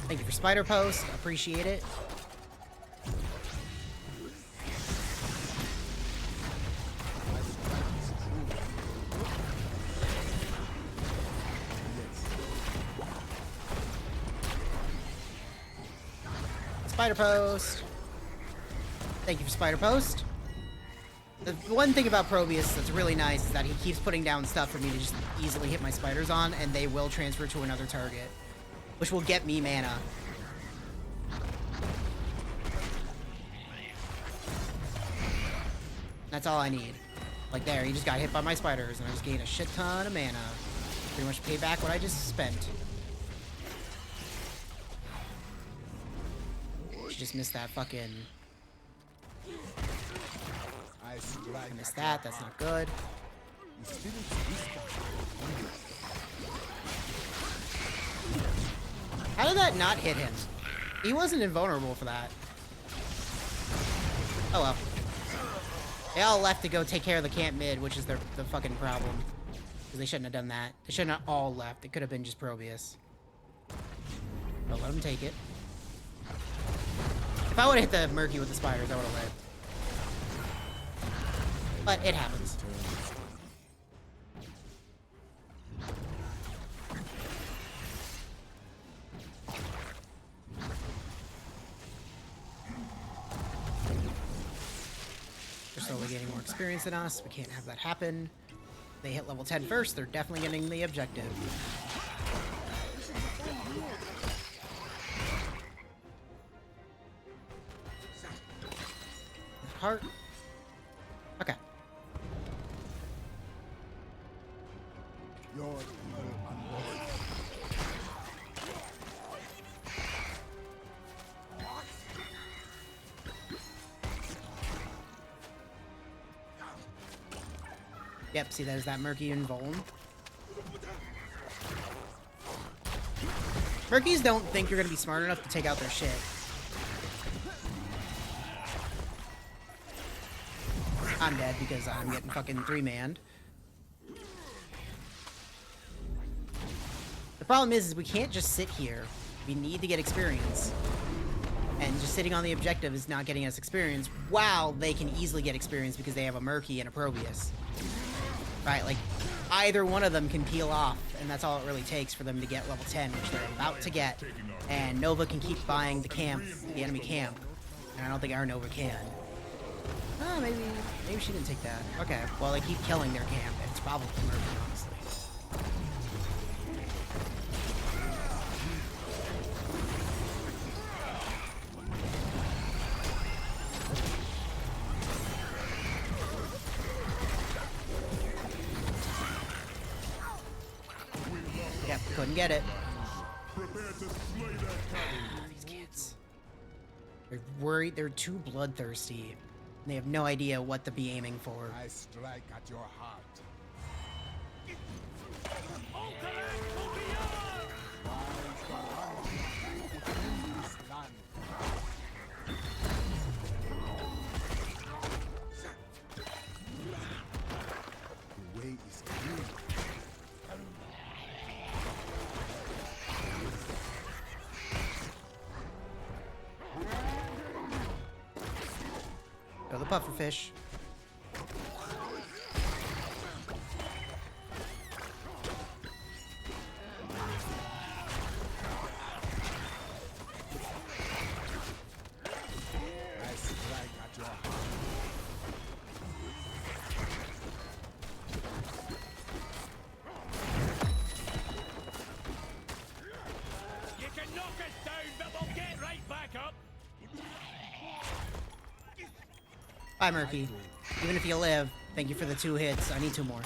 Thank you for Spider Post. Appreciate it. Spider Post. Thank you for Spider Post. The one thing about Probius that's really nice is that he keeps putting down stuff for me to just easily hit my spiders on, and they will transfer to another target, which will get me mana. That's all I need. Like there, he just got hit by my spiders, and I just gained a shit ton of mana. Pretty much pay back what I just spent. She just missed that fucking... I missed that, that's not good. How did that not hit him? He wasn't invulnerable for that. Oh well. They all left to go take care of the camp mid, which is the fucking problem. Because they shouldn't have done that. They shouldn't have all left. It could have been just Probius. But let them take it. If I would have hit the Murky with the spiders, I would have lived. But it happens. They're slowly getting more experience than us. We can't have that happen. They hit level 10 first. They're definitely getting the objective. Heart. Okay. Your evil undoes. Yep, see there's that Murky and Vuln. Murkies don't think you're gonna be smart enough to take out their shit. I'm dead because I'm getting fucking 3-manned. The problem is we can't just sit here. We need to get experience. And just sitting on the objective is not getting us experience, while they can easily get experience because they have a Murky and a Probius. Right, like, either one of them can peel off, and that's all it really takes for them to get level 10, which they're about to get. And Nova can keep buying the camp, the enemy camp. And I don't think our Nova can. Oh, maybe she didn't take that. Okay, well, they keep killing their camp. It's probably Murky, honestly. Couldn't get it. Prepare to slay that cannon. These kids. They're worried. They're too bloodthirsty. They have no idea what to be aiming for. I strike at your heart. The way is clear. Go the pufferfish. I strike at your heart. You can knock us down, but we'll get right back up. Bye, Murky. Even if you live, thank you for the 2 hits. I need 2 more.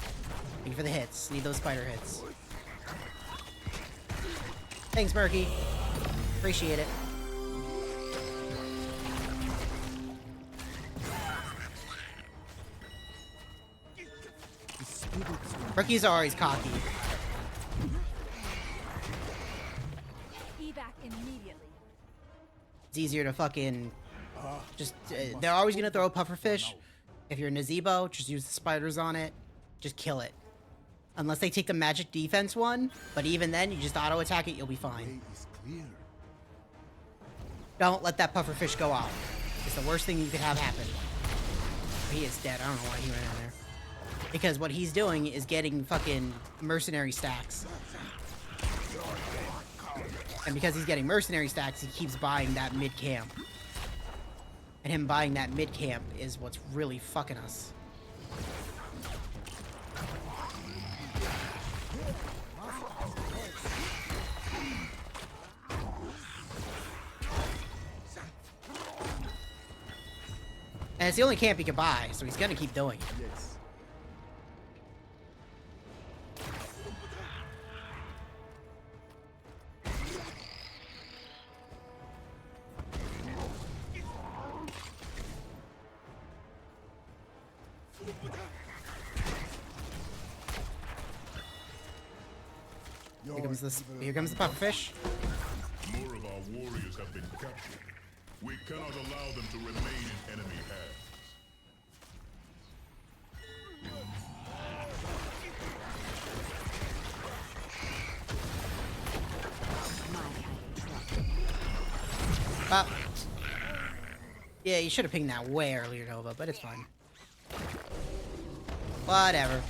Thank you for the hits. Need those spider hits. Thanks, Murky. Appreciate it. Murky's always cocky. Evac immediately. It's easier to fucking just they're always gonna throw a pufferfish. If you're Nazebo, just use the spiders on it. Just kill it. Unless they take the magic defense one, but even then, you just auto attack it, you'll be fine. Don't let that pufferfish go off. It's the worst thing you could have happen. He is dead. I don't know why he ran in there. Because what he's doing is getting fucking mercenary stacks. And because he's getting mercenary stacks, he keeps buying that mid-camp. And him buying that mid-camp is what's really fucking us. And it's the only camp he can buy, so he's gonna keep doing it. Yes. Here comes the pufferfish. More of our warriors have been captured. We cannot allow them to remain in enemy hands. Yeah, you should have pinged that way earlier, Nova, but it's fine. Whatever.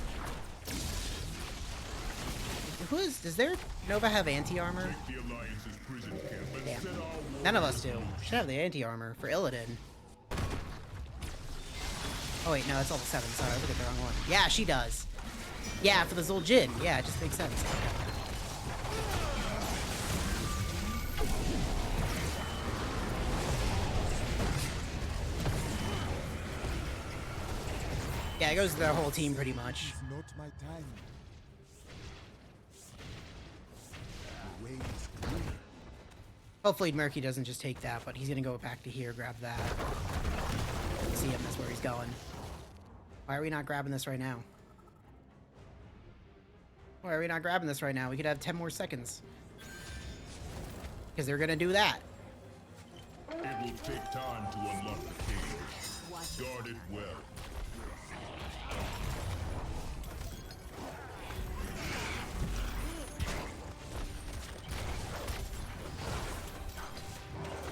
Does their Nova have anti-armor? Yeah. None of us do. Should have the anti-armor for Illidan. Oh wait, no, it's level 7. Sorry, I looked at the wrong one. Yeah, she does. Yeah, for the Zul'jin. Yeah, it just makes sense. Yeah, it goes to their whole team pretty much. It's not my time. The way is clear. Hopefully Murky doesn't just take that, but he's gonna go back to here, grab that. See him, that's where he's going. Why are we not grabbing this right now? Why are we not grabbing this right now? We could have 10 more seconds. Because they're gonna do that. It will take time to unlock the cage. Guard it well.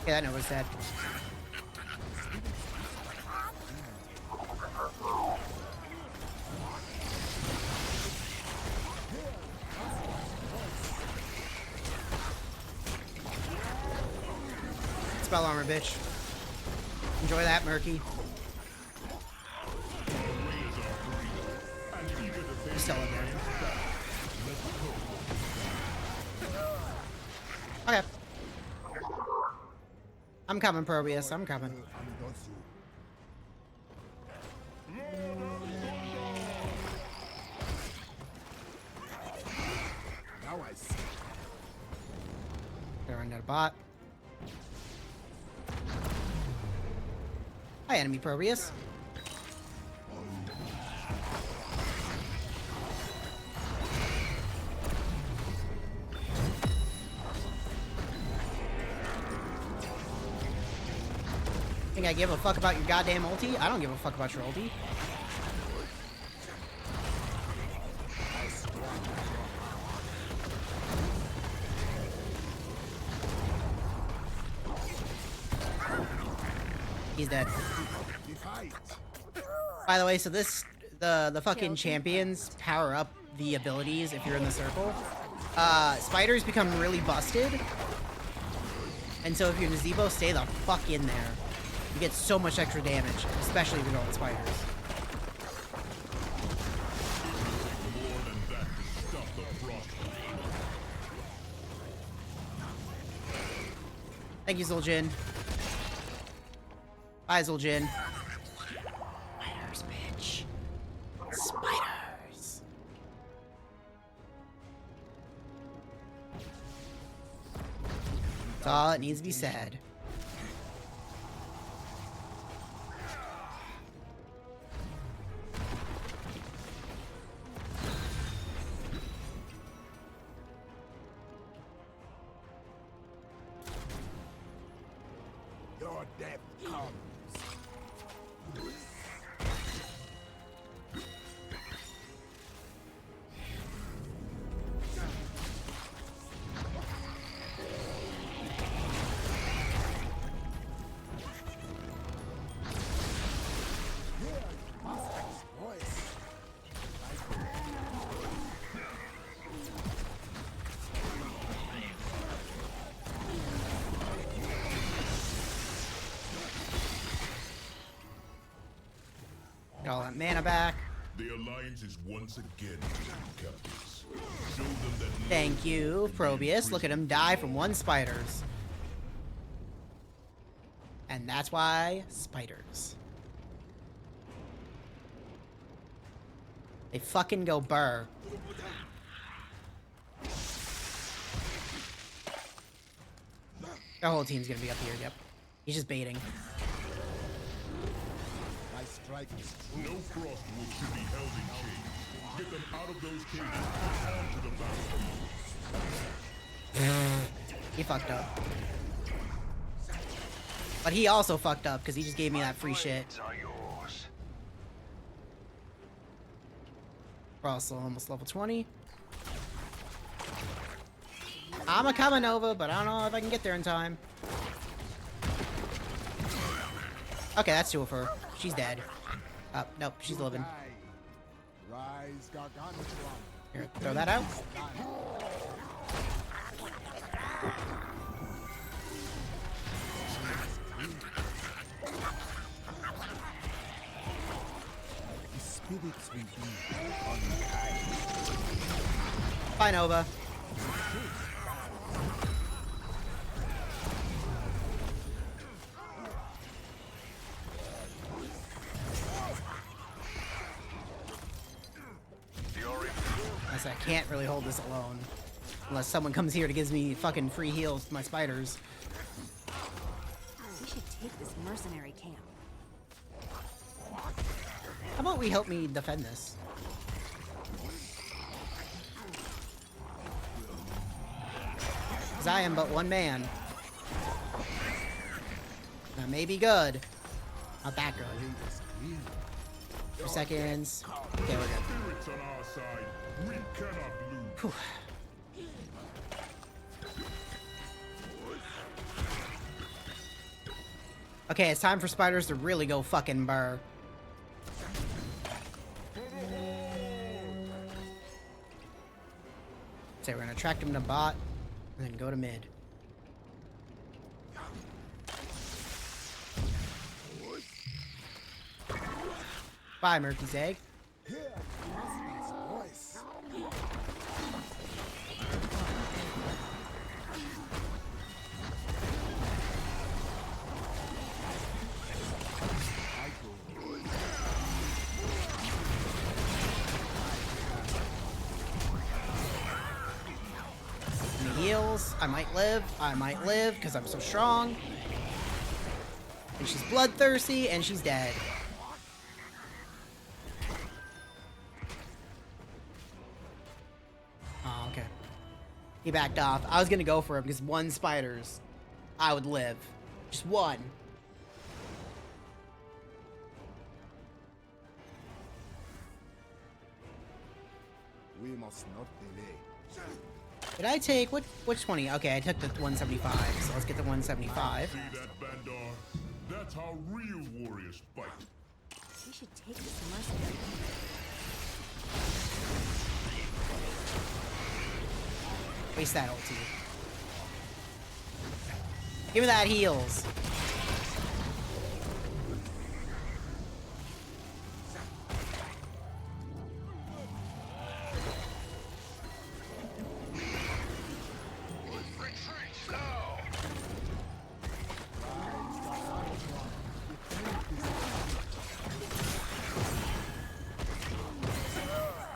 Okay, that Nova's dead. Spell armor, bitch. Enjoy that, Murky. He's still in there. Okay. I'm coming, Probius. I'm coming. Now I see. running out of bot. Hi, enemy Probius. Think I give a fuck about your goddamn ulti? I don't give a fuck about your ulti. He's dead. By the way, so the fucking champions power up the abilities if you're in the circle. Spiders become really busted. And so if you're Nazebo, stay the fuck in there. You get so much extra damage, especially if you're going spiders. Thank you, Zul'jin. Bye, Zul'jin. Spiders, bitch. Spiders. That's all it needs to be said. Your death comes. Get all that mana back. The Alliance is once again captives. Show them that Thank you, Probius. Look at him die from one spiders. And that's why spiders. They fucking go burr. Our whole team's gonna be up here, yep. He's just baiting. My strike is true. no frostwood should be held in chains. Get them out of those cages and onto the battlefield. He fucked up. But he also fucked up because he just gave me that free shit. We're also almost level 20. I'm a coming over, but I don't know if I can get there in time. Okay, that's two of her. She's dead. Nope, she's living. Rise, Gargantuan. Here, throw that out. The spirits will be unkind. Bye, Nova. Guess I can't really hold this alone. Unless someone comes here to give me fucking free heals to my spiders. We should take this mercenary camp. How about we help me defend this? Because I am but one man. That may be good. Not that good. 2 seconds. Okay, we're good. Spirits on our side. We cannot lose. Whew. Okay, it's time for spiders to really go fucking burr. So we're gonna attract him to bot, and then go to mid. Bye, Murphy's egg. heals. I might live. I might live because I'm so strong. And she's bloodthirsty, and she's dead. Oh, okay. He backed off. I was gonna go for him because one spiders, I would live. Just one. We must not delay. Did I take which 20? Okay, I took the 175. So let's get the 175. See that, Bandar? That's how real warriors fight. We should take this mercenary. Waste that ulti. Give me that heals.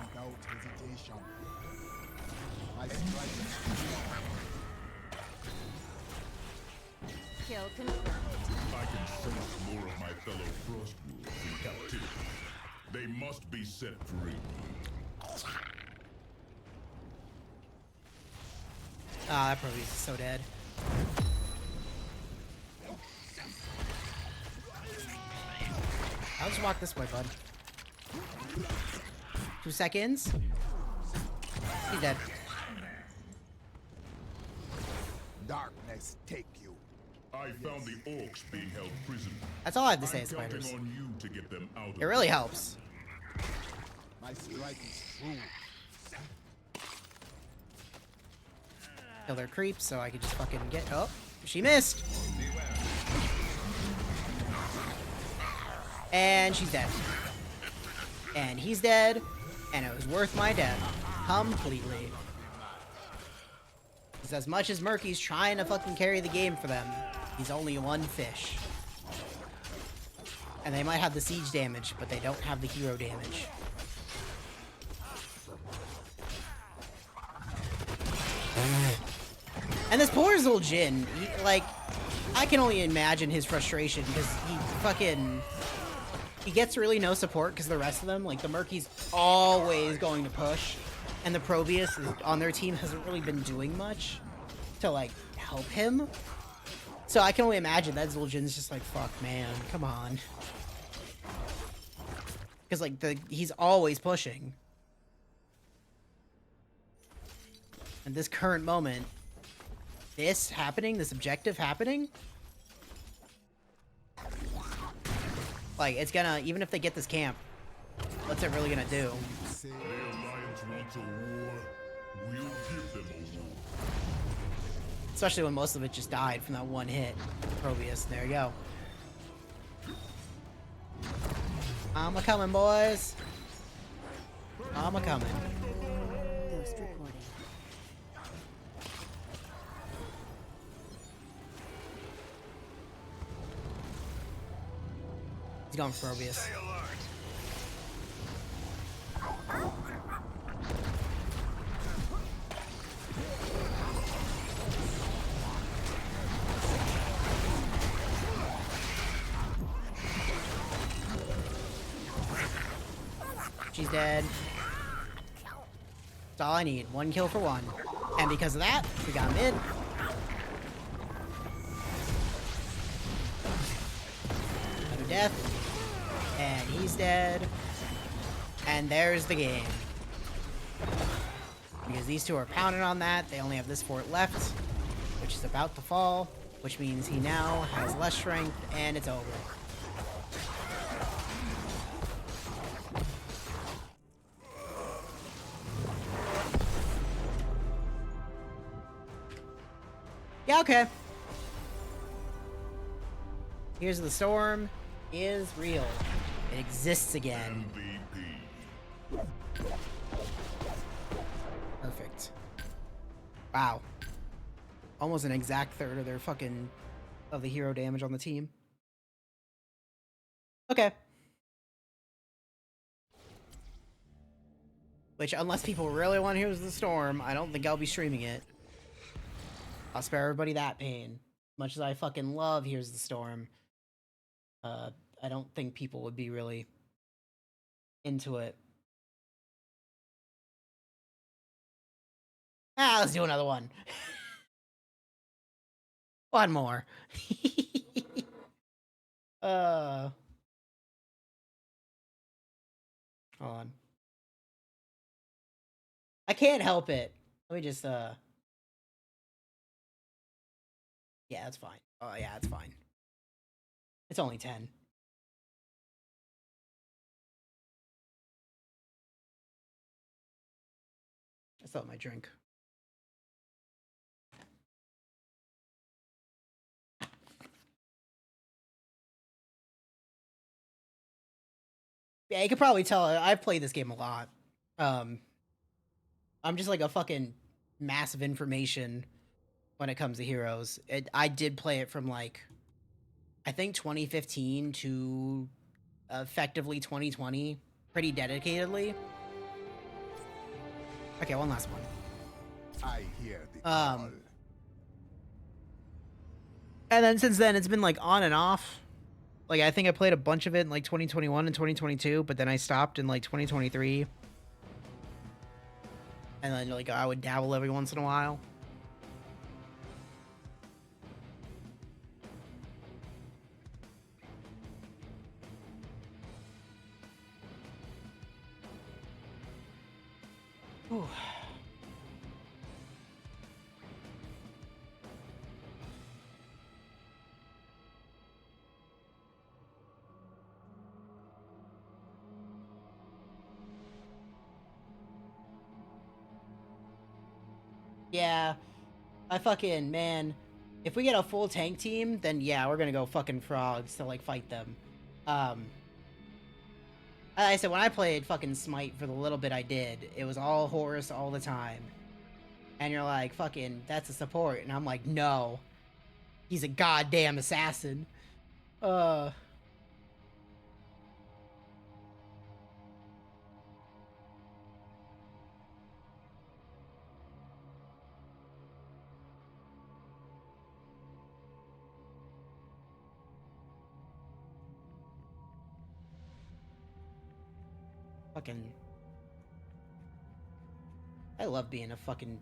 Without hesitation. My strike is true. Kill confirmed. I can sense more of my fellow Frostwolves in captivity. They must be set free. Ah, that probably is so dead. I'll just walk this way, bud. 2 seconds. He's dead. Darkness take you. I found the orcs being held prisoner. That's all I have to say, I'm spiders. counting on you to get them out of It really helps. My strike is true. Kill their creeps so I could just fucking get. Oh, she missed. And she's dead. And he's dead. And it was worth my death. Completely. Because as much as Murky's trying to fucking carry the game for them, he's only one fish. And they might have the siege damage, but they don't have the hero damage. And this poor little Jin, like, I can only imagine his frustration because he gets really no support because the rest of them, like the Murky's always going to push, and the Probius on their team hasn't really been doing much to like help him. So I can only imagine that Zul'jin's just like, fuck man, come on. Because like he's always pushing. And this current moment, this happening, this objective happening, like it's gonna, even if they get this camp, what's it really gonna do? The Alliance wants a war. We'll give them a war. Especially when most of it just died from that one hit. Probius, there you go. I'm a-coming, boys. I'm a-coming. Ghost recording. He's going for Probius. She's dead. That's all I need. 1 kill for 1. And because of that, we got mid. Another death. And he's dead. And there's the game. Because these two are pounding on that, they only have this fort left, which is about to fall, which means he now has less strength, and it's over. Yeah, okay. Here's the storm is real. It exists again. Perfect. Wow. Almost an exact third of their fucking of the hero damage on the team. Okay. Which, unless people really want to hear the storm, I don't think I'll be streaming it. I'll spare everybody that pain. Much as I fucking love Here's the Storm, I don't think people would be really into it. Let's do another one. One more. Hold on. I can't help it. Let me just, yeah, that's fine. Oh, yeah, it's fine. It's only 10. I still have my drink. Yeah, you could probably tell I've played this game a lot. I'm just like a fucking mass of information when it comes to Heroes. I did play it from like, I think 2015 to effectively 2020, pretty dedicatedly. Okay, one last one. I hear the call. And then since then, it's been like on and off. Like, I think I played a bunch of it in like 2021 and 2022, but then I stopped in like 2023. And then like I would dabble every once in a while. Whew. Yeah, man, if we get a full tank team, then yeah, we're gonna go fucking frogs to like fight them. I said when I played fucking Smite for the little bit I did, it was all Horus all the time. And you're like, fucking, that's a support. And I'm like, no, he's a goddamn assassin. Fucking, I love being a fucking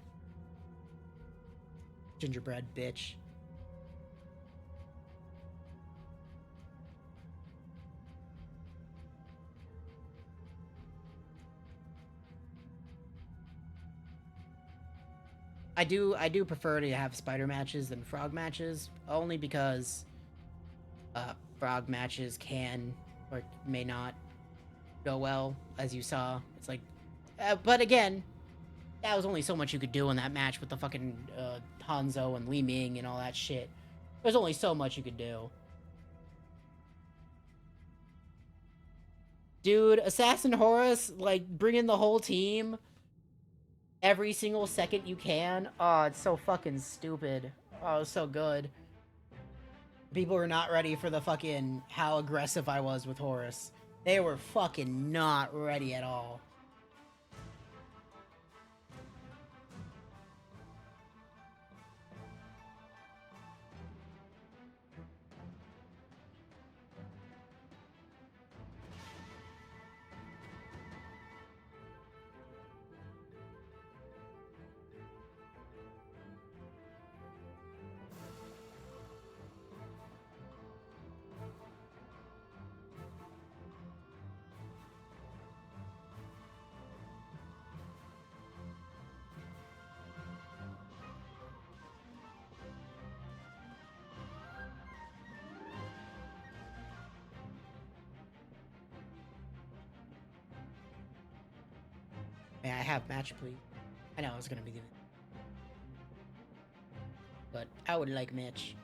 gingerbread bitch. I do prefer to have spider matches than frog matches, only because frog matches can or may not go well, as you saw. It's like, but again, that was only so much you could do in that match with the fucking Hanzo and Li Ming and all that shit. There's only so much you could do. Dude, Assassin Horus, like, bring in the whole team every single second you can. Oh, it's so fucking stupid. Oh, it's so good. People were not ready for the fucking how aggressive I was with Horus. They were fucking not ready at all. May I have match, please? I know I was gonna be doing, but I would like match.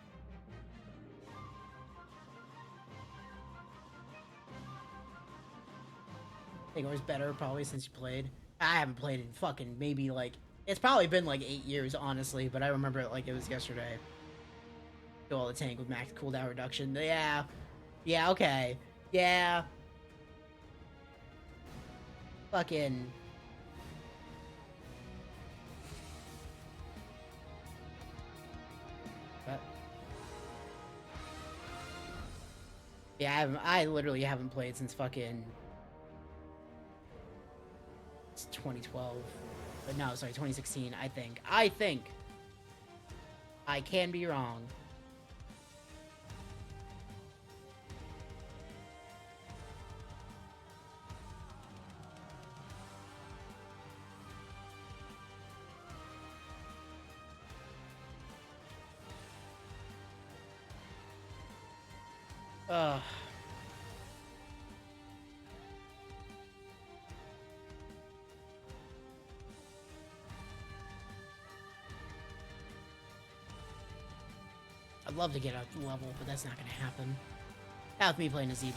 I think it was better probably since you played. I haven't played in fucking maybe like, it's probably been like 8 years honestly, but I remember it like it was yesterday. Do all the tank with max cooldown reduction. Yeah. Yeah, okay. Yeah. Fucking. that. Yeah, I literally haven't played since fucking... It's 2012. But no, sorry, 2016, I think. I can be wrong. Ugh. I'd love to get up level, but that's not gonna happen. Not with me playing a Zebo.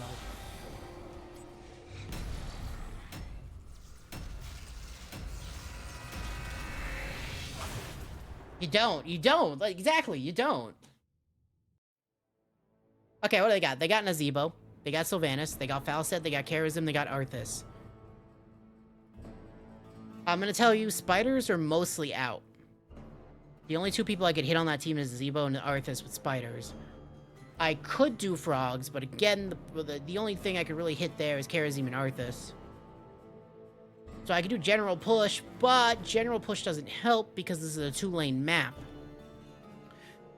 You don't. Like, exactly, you don't. Okay, what do they got? They got Nazebo. They got Sylvanas. They got Falset. They got Charism. They got Arthas. I'm gonna tell you, spiders are mostly out. The only two people I could hit on that team is Zebo and Arthas with spiders. I could do frogs, but again, the only thing I could really hit there is Charism and Arthas. So I could do General Push, but General Push doesn't help because this is a 2-lane map.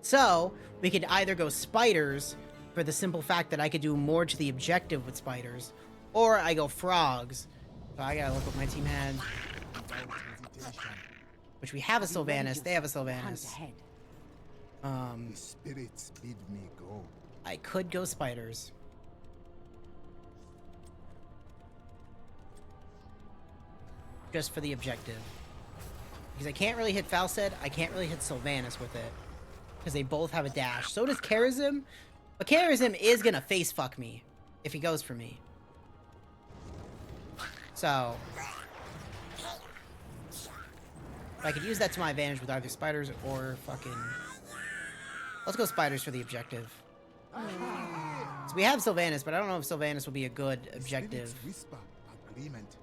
So, we could either go spiders, for the simple fact that I could do more to the objective with spiders, or I go frogs. So I gotta look what my team had. Which we have a Sylvanas, they have a Sylvanas. The spirits bid me go. I could go spiders. Just for the objective. Because I can't really hit Falset, I can't really hit Sylvanas with it. Because they both have a dash. So does Charism. But Charism is gonna face fuck me if he goes for me. So I could use that to my advantage with either spiders or fucking... Let's go spiders for the objective. So we have Sylvanas, but I don't know if Sylvanas will be a good objective. Whisper agreement.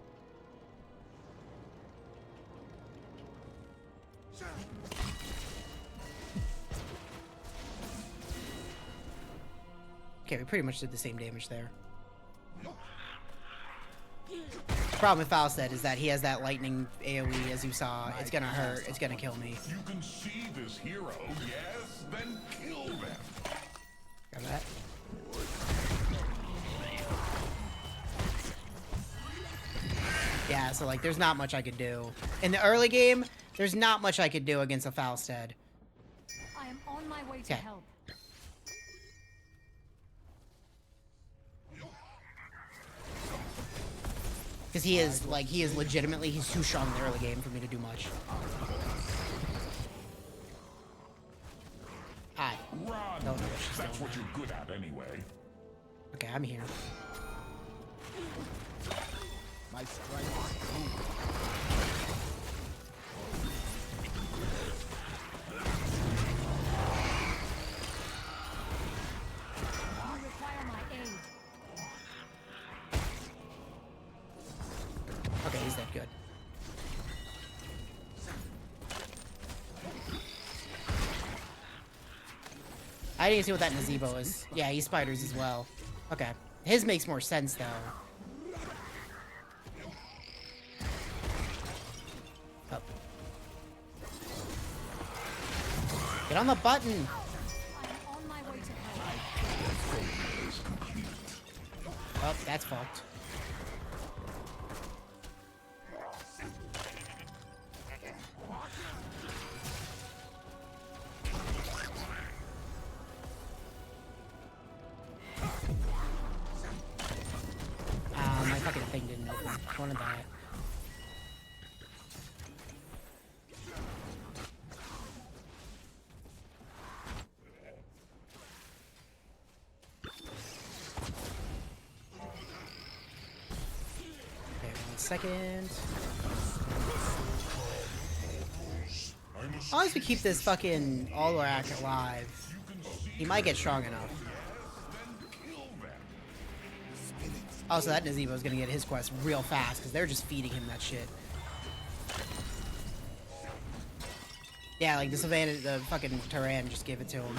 Okay, we pretty much did the same damage there. The problem with Falstad is that he has that lightning AoE, as you saw. It's gonna hurt. It's gonna kill me. You can see this hero, yes? Then kill them. Got that. Yeah, so like, there's not much I could do. In the early game, there's not much I could do against a Falstad. I am on my way to help. Because he is, like, legitimately, he's too strong in the early game for me to do much. Hi. Run. Don't know what she's That's doing. what you're good at anyway. Okay, I'm here. My strike is true. You require my aid. Okay, he's dead. Good. I didn't see what that Nazebo is. Yeah, he's spiders as well. Okay. His makes more sense, though. Oh. Get on the button! On my way to help. Oh, that's fucked. My fucking thing didn't open. I wanted that. Okay, 1 second. As long as we keep this fucking Olarak alive, he might get strong enough. Also, that Nazebo is gonna get his quest real fast because they're just feeding him that shit. Yeah, like the Savannah, the fucking Tyran just gave it to him.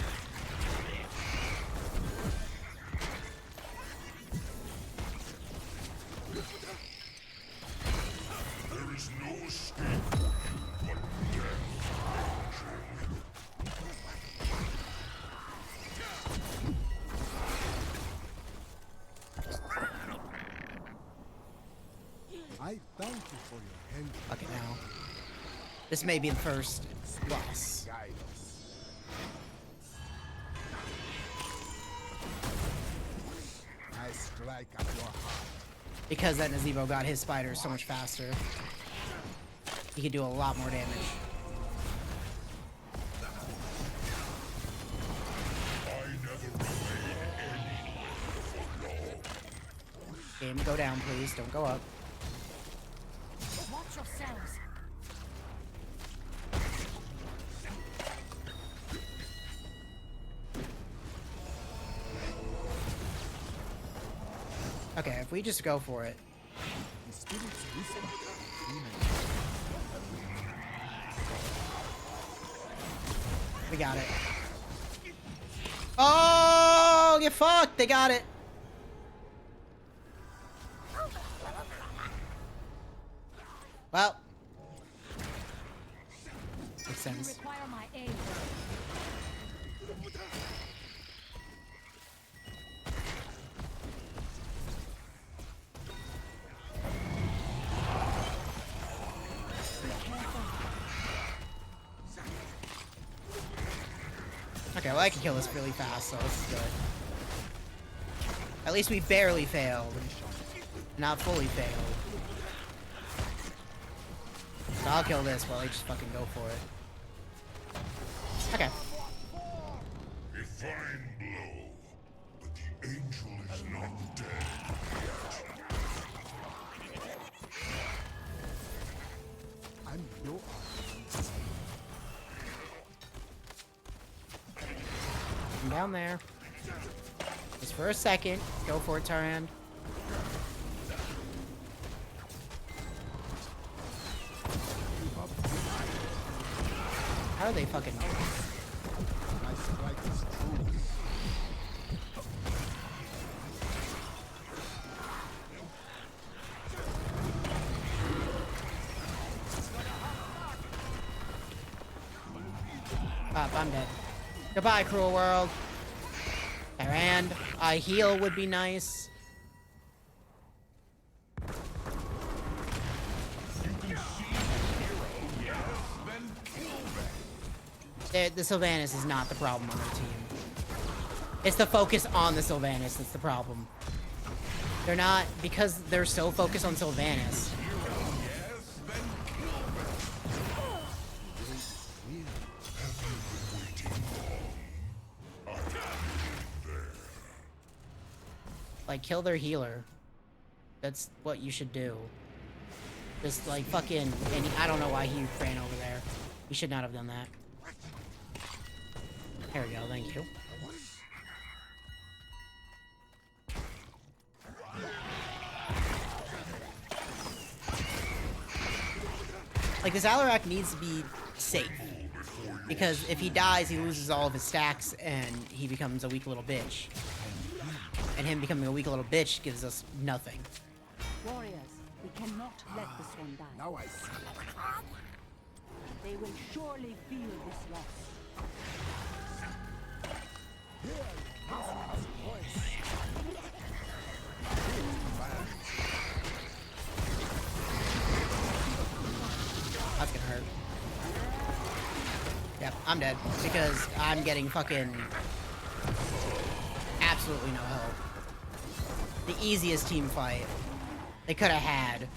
There is no escape but death. I thank you for your help. Fuck it now. This may be the first loss. Guide us. I strike at your heart. Because that Nazebo got his spiders so much faster. He could do a lot more damage. I never remain anywhere for long. Game, go down, please. Don't go up. Watch yourselves. Okay, if we just go for it. The spirits whisper. We got it. Oh, get fucked! They got it. Well, makes sense. Require my aid. Okay, well I can kill this really fast, so this is good. At least we barely failed. Not fully failed. So I'll kill this while I just fucking go for it. Okay. A fine blow, but the angel is not dead yet. I'm your Come down there. Just for a second. Go for it, Taran. How are they fucking... My strike is true. Up, I'm dead. Goodbye, cruel world. And a heal would be nice. The Sylvanas is not the problem on their team. It's the focus on the Sylvanas that's the problem. They're not, because they're so focused on Sylvanas. Like, kill their healer. That's what you should do. Just, like, fucking... And I don't know why he ran over there. He should not have done that. There we go, thank you. Like, this Alarak needs to be safe. Because if he dies, he loses all of his stacks, and he becomes a weak little bitch. And him becoming a weak little bitch gives us nothing. Warriors, we cannot let this one die. Now I see. They will surely feel this loss. That's gonna hurt. Yep, I'm dead. Because I'm getting fucking... absolutely no help. The easiest team fight they could have had.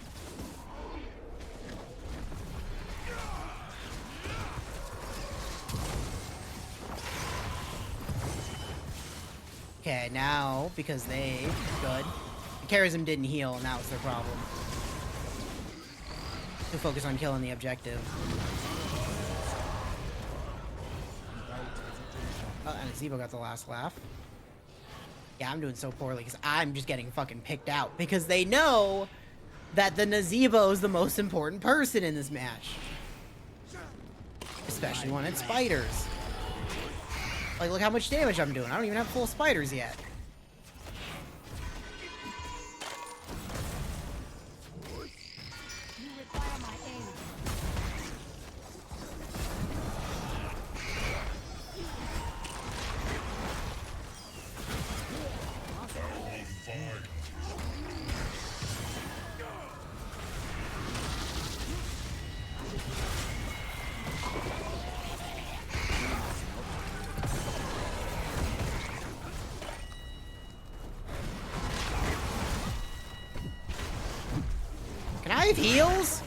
Okay, now, because they... good. The Charism didn't heal, and that was their problem. To focus on killing the objective. Oh, and Zebo got the last laugh. Yeah, I'm doing so poorly because I'm just getting fucking picked out. Because they know that the Nazebo is the most important person in this match. Especially when it's spiders. Like, look how much damage I'm doing. I don't even have full spiders yet. You require my aid. Can I have heals?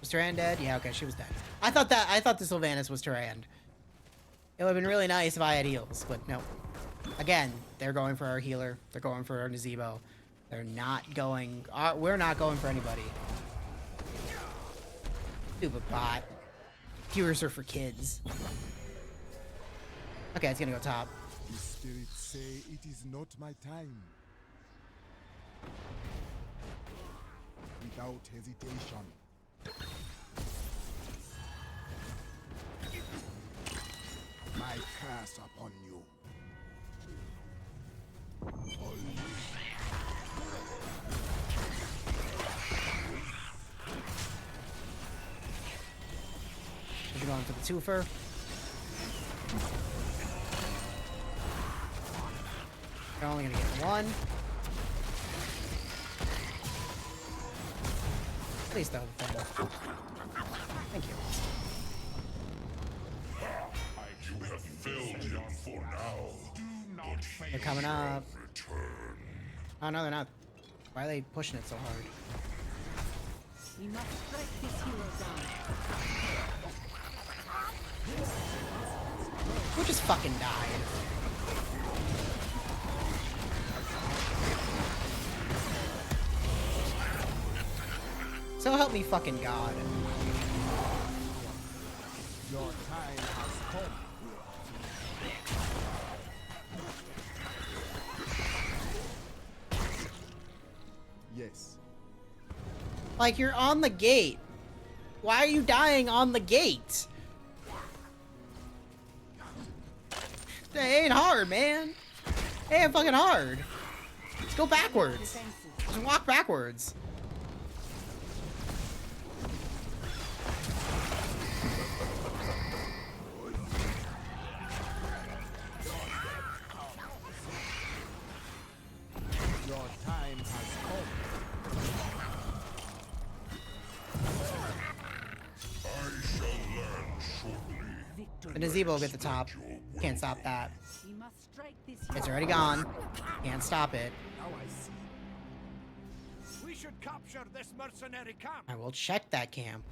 Was Tyran dead? Yeah, okay, she was dead. I thought the Sylvanas was Tyran. It would have been really nice if I had heals, but no. Again, they're going for our healer. They're going for our Nazebo. They're not going... we're not going for anybody. Stupid bot. Viewers are for kids. Okay, it's gonna go top. The spirits say it is not my time. Without hesitation. My curse upon you. We're going for the twofer. They're only gonna get one. Please don't. Thank you. You have filled him for now. They're coming up. Oh no, they're not. Why are they pushing it so hard? We must strike this hero down. Who just fucking died? So help me fucking God. Your time has come. Yes. Like, you're on the gate. Why are you dying on the gate? It ain't hard, man. It ain't fucking hard. Let's go backwards. Just walk backwards. Your time has come. I shall learn shortly. The Nazebo will get the top. Can't stop that. We must strike this It's already gone. Can't stop it. Now I see. We should capture this mercenary camp. I will check that camp.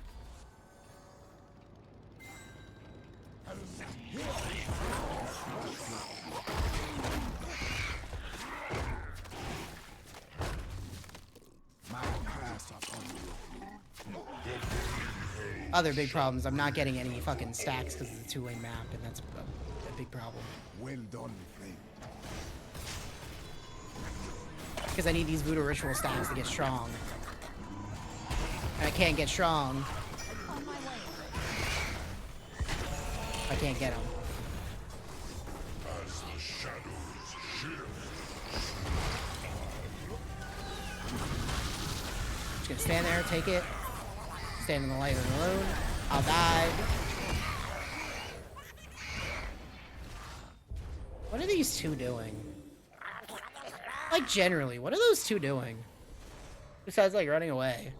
My curse upon you. Other big problems. I'm not getting any fucking stacks because of the two-lane map, and that's a big problem. Well done, friend. Because I need these voodoo ritual stacks to get strong. And I can't get strong. I can't get them. As the shadows shift. Just gonna stand there, take it. Stand in the light of the moon. I'll die. What are these two doing? Like, generally, what are those two doing? Besides, like, running away.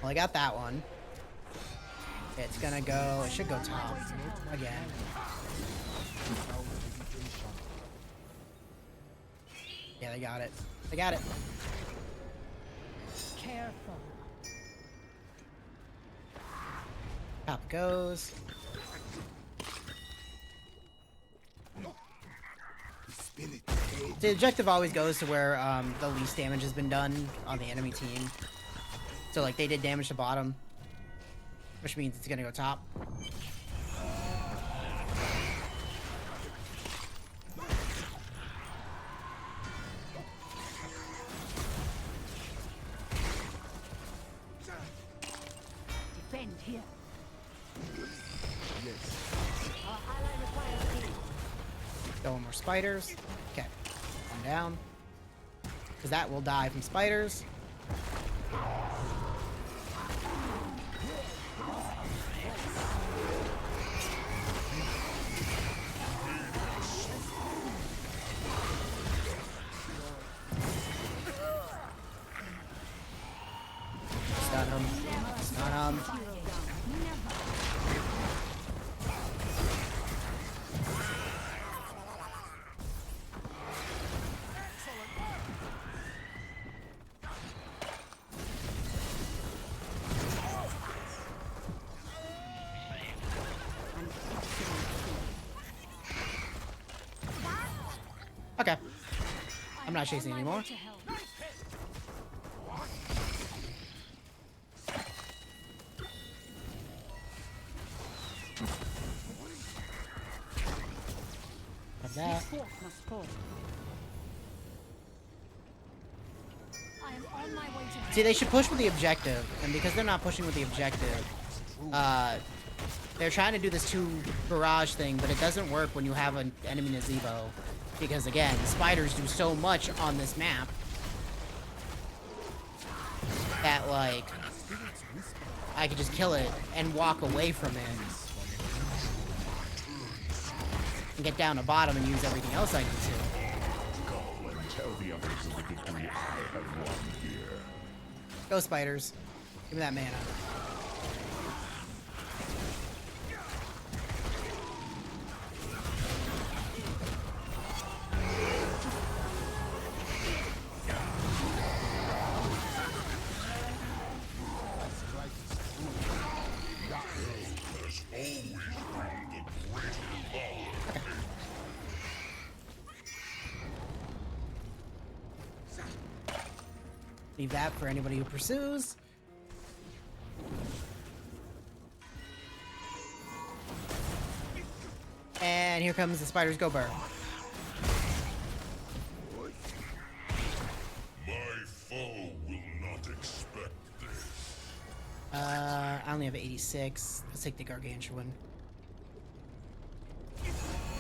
Well, I got that one. It's gonna go, it should go top again. Yeah, they got it. They got it. Careful. Top goes. The objective always goes to where the least damage has been done on the enemy team. So like they did damage to bottom, which means it's gonna go top. Defend here. Yes. Our ally requires aid. Go more spiders. Okay, calm down. Because that will die from spiders. Stun him. Stun him. Okay. I'm not chasing anymore. Like that. I am on my way to See, they should push with the objective, and because they're not pushing with the objective, they're trying to do this 2 barrage thing, but it doesn't work when you have an enemy Nazebo. Because again, spiders do so much on this map that like I could just kill it and walk away from it and get down to bottom and use everything else I need to. Go and tell the others of the victory I have won here. Go spiders. Give me that mana. Leave that for anybody who pursues. And here comes the spiders go burn. My foe will not expect this. I only have 86. Let's take the gargantuan.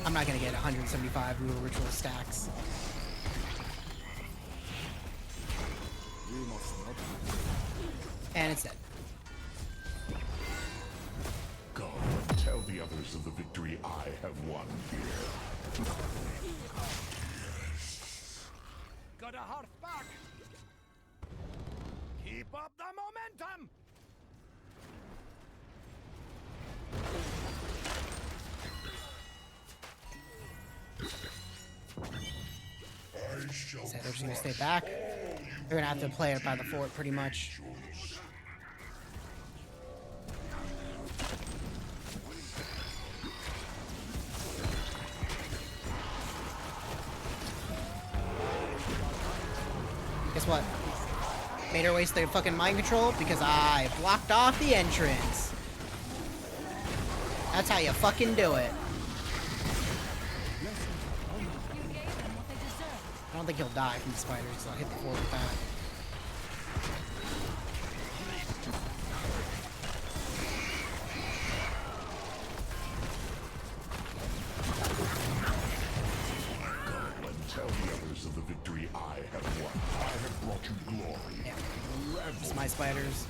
I'm not gonna get 175 ritual stacks. And it's dead. Go and tell the others of the victory I have won here. Got a heart back. Keep up the momentum. So they're just gonna stay back. They're gonna have to play it by the fort pretty much. Guess what? Made her waste their fucking mind control because I blocked off the entrance. That's how you fucking do it. I don't think he'll die from the spiders, so I'll hit the floor with that. Go and tell the others of the victory I have won. I have brought you glory. Yeah. Just my spiders.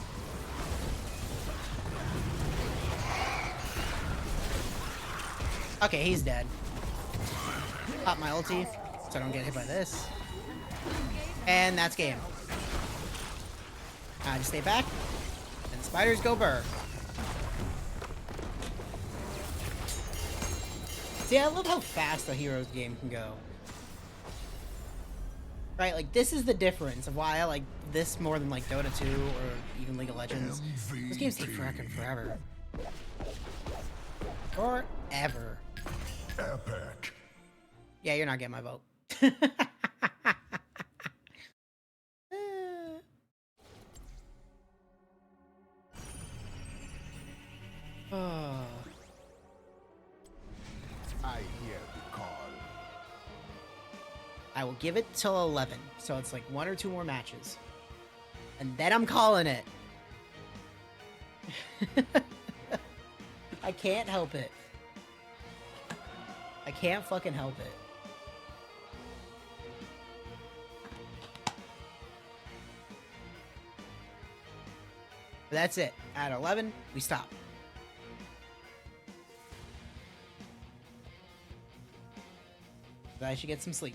Okay, he's dead. Pop my ulti, so I don't get hit by this. And that's game. I just stay back, and the spiders go burr. See, I love how fast a Heroes game can go. Right, like, this is the difference of why I like this more than, like, Dota 2 or even League of Legends. Those games take fucking forever. Forever. Epic. Yeah, you're not getting my vote. Oh. I hear the call. I will give it till 11, so it's like 1 or 2 more matches. And then I'm calling it. I can't help it. I can't fucking help it. But that's it. At 11, we stop. But I should get some sleep.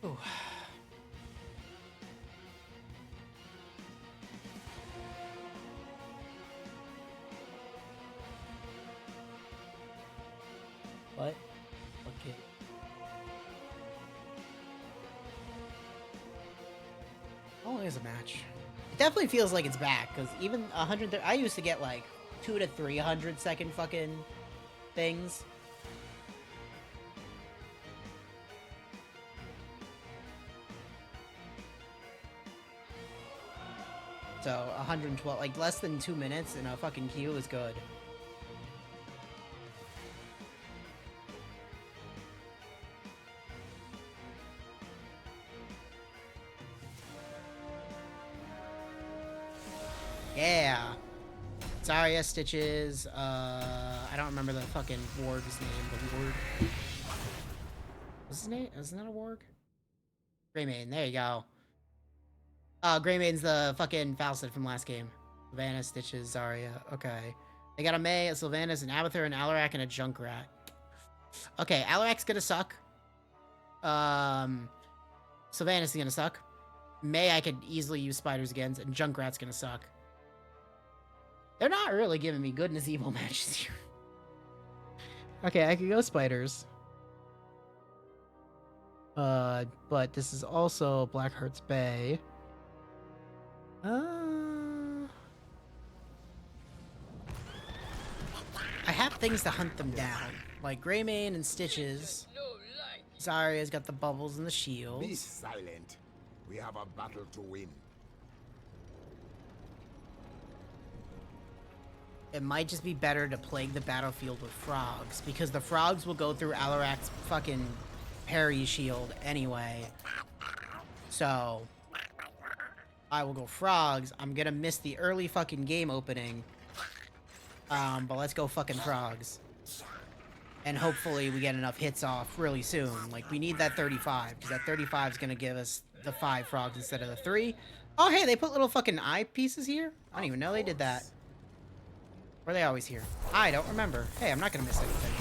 Ooh. What? Okay. How long is a match? It definitely feels like it's back, because even 100... I used to get like 2 to 300 second fucking things. So 112, like less than 2 minutes in a fucking queue is good. Yeah. Zarya, Stitches, I don't remember the fucking warg's name, the warg. What's his name? Isn't that a warg? Greymane, there you go. Grey Maiden's the fucking Falstad from last game. Sylvanas, Stitches, Zarya. Okay. They got a Mei, a Sylvanas, an Abathur, an Alarak, and a Junkrat. Okay, Alarak's gonna suck. Sylvanas is gonna suck. Mei I could easily use spiders against, and Junkrat's gonna suck. They're not really giving me good and evil matches here. Okay, I could go spiders. But this is also Blackheart's Bay. I have things to hunt them down, like Greymane and Stitches. Zarya's got the bubbles and the shields. Be silent. We have a battle to win. It might just be better to plague the battlefield with frogs, because the frogs will go through Alarak's fucking parry shield anyway. So I will go frogs. I'm gonna miss the early fucking game opening. But let's go fucking frogs. And hopefully we get enough hits off really soon. Like, we need that 35, because that 35 is gonna give us the 5 frogs instead of the 3. Oh, hey, they put little fucking eye pieces here? I don't even know they did that. Or are they always here? I don't remember. Hey, I'm not gonna miss anything.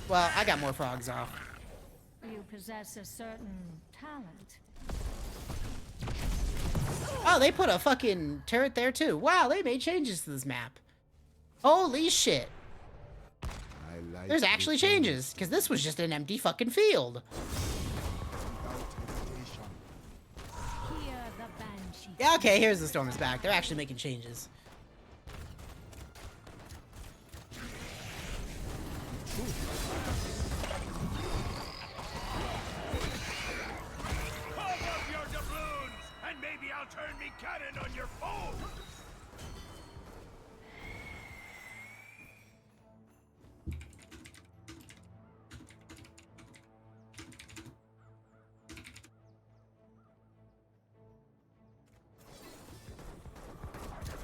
Well, I got more frogs off. You possess a certain talent. Oh, they put a fucking turret there too. Wow, they made changes to this map. Holy shit. There's actually changes, because this was just an empty fucking field. Yeah, okay, here's the storm is back. They're actually making changes. Turn me cannon on your foe!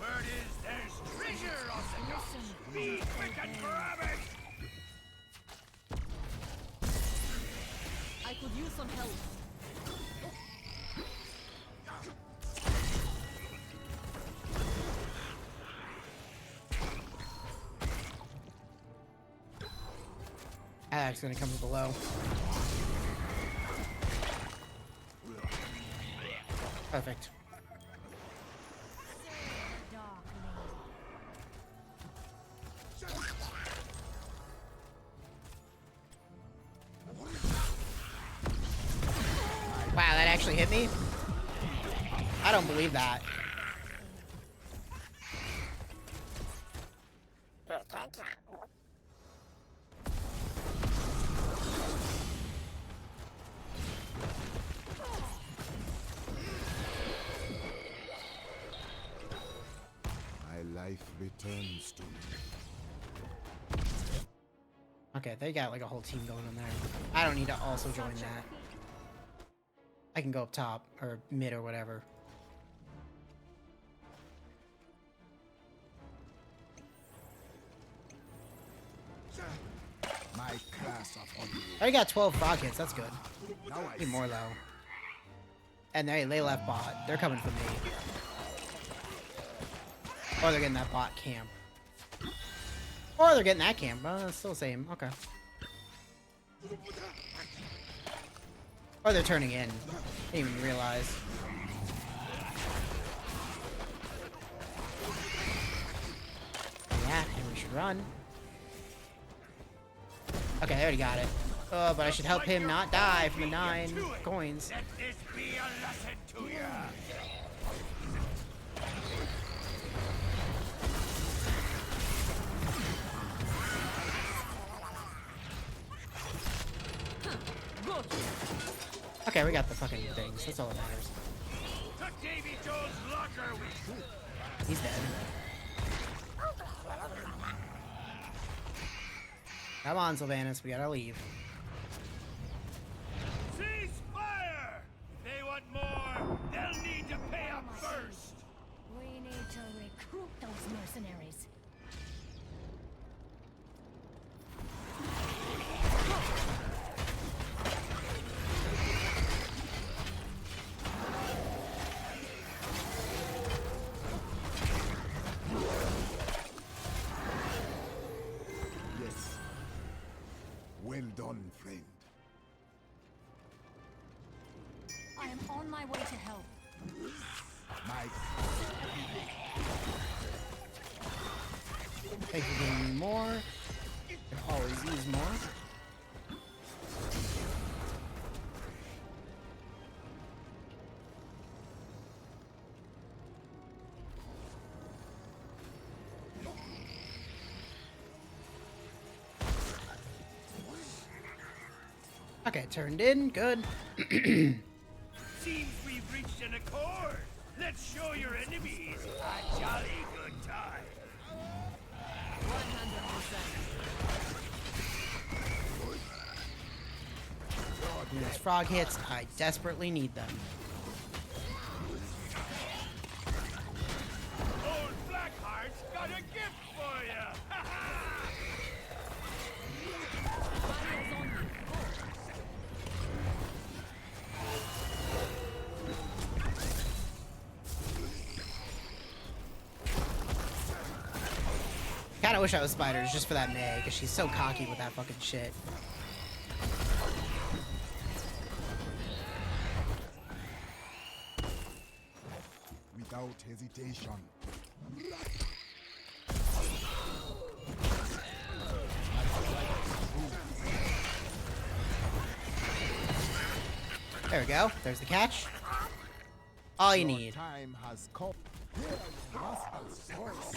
Word is there's treasure on the docks. Be quick and grab it! I could use some help. Alak's gonna come from below. Perfect. actually hit me? I don't believe that. My life returns to me. Okay, they got like a whole team going on there. I don't need to also join that. I can go up top, or mid, or whatever. My class of I already got 12 frog hits, that's good. Now I Need more though. And they left bot. They're coming for me. Or they're getting that bot camp. Or they're getting that camp. It's still the same. Okay. Or they're turning in. Didn't even realize. Yeah, and we should run. Okay, they already got it. Oh, but I should help him not die from the 9 coins. Let this be a lesson to you. Okay, we got the fucking things. That's all that matters. To Davy Jones' locker we... He's dead. Come on, Sylvanas, we gotta leave. Cease fire! If they want more, they'll need to pay up first. We need to recruit those mercenaries. Yes. Well done, friend. I am on my way to help. My Thank you for giving me more. Can always use more. Okay, turned in. Good. Seems we've reached an accord. Let's show your enemies a jolly good time. 100%. Those frog hits, I desperately need them. Old Blackheart's got a gift for you. Kinda wish I was Spiders just for that May, because she's so cocky with that fucking shit. without hesitation. There we go. There's the catch. All you need. Time has come. Here you must have voice.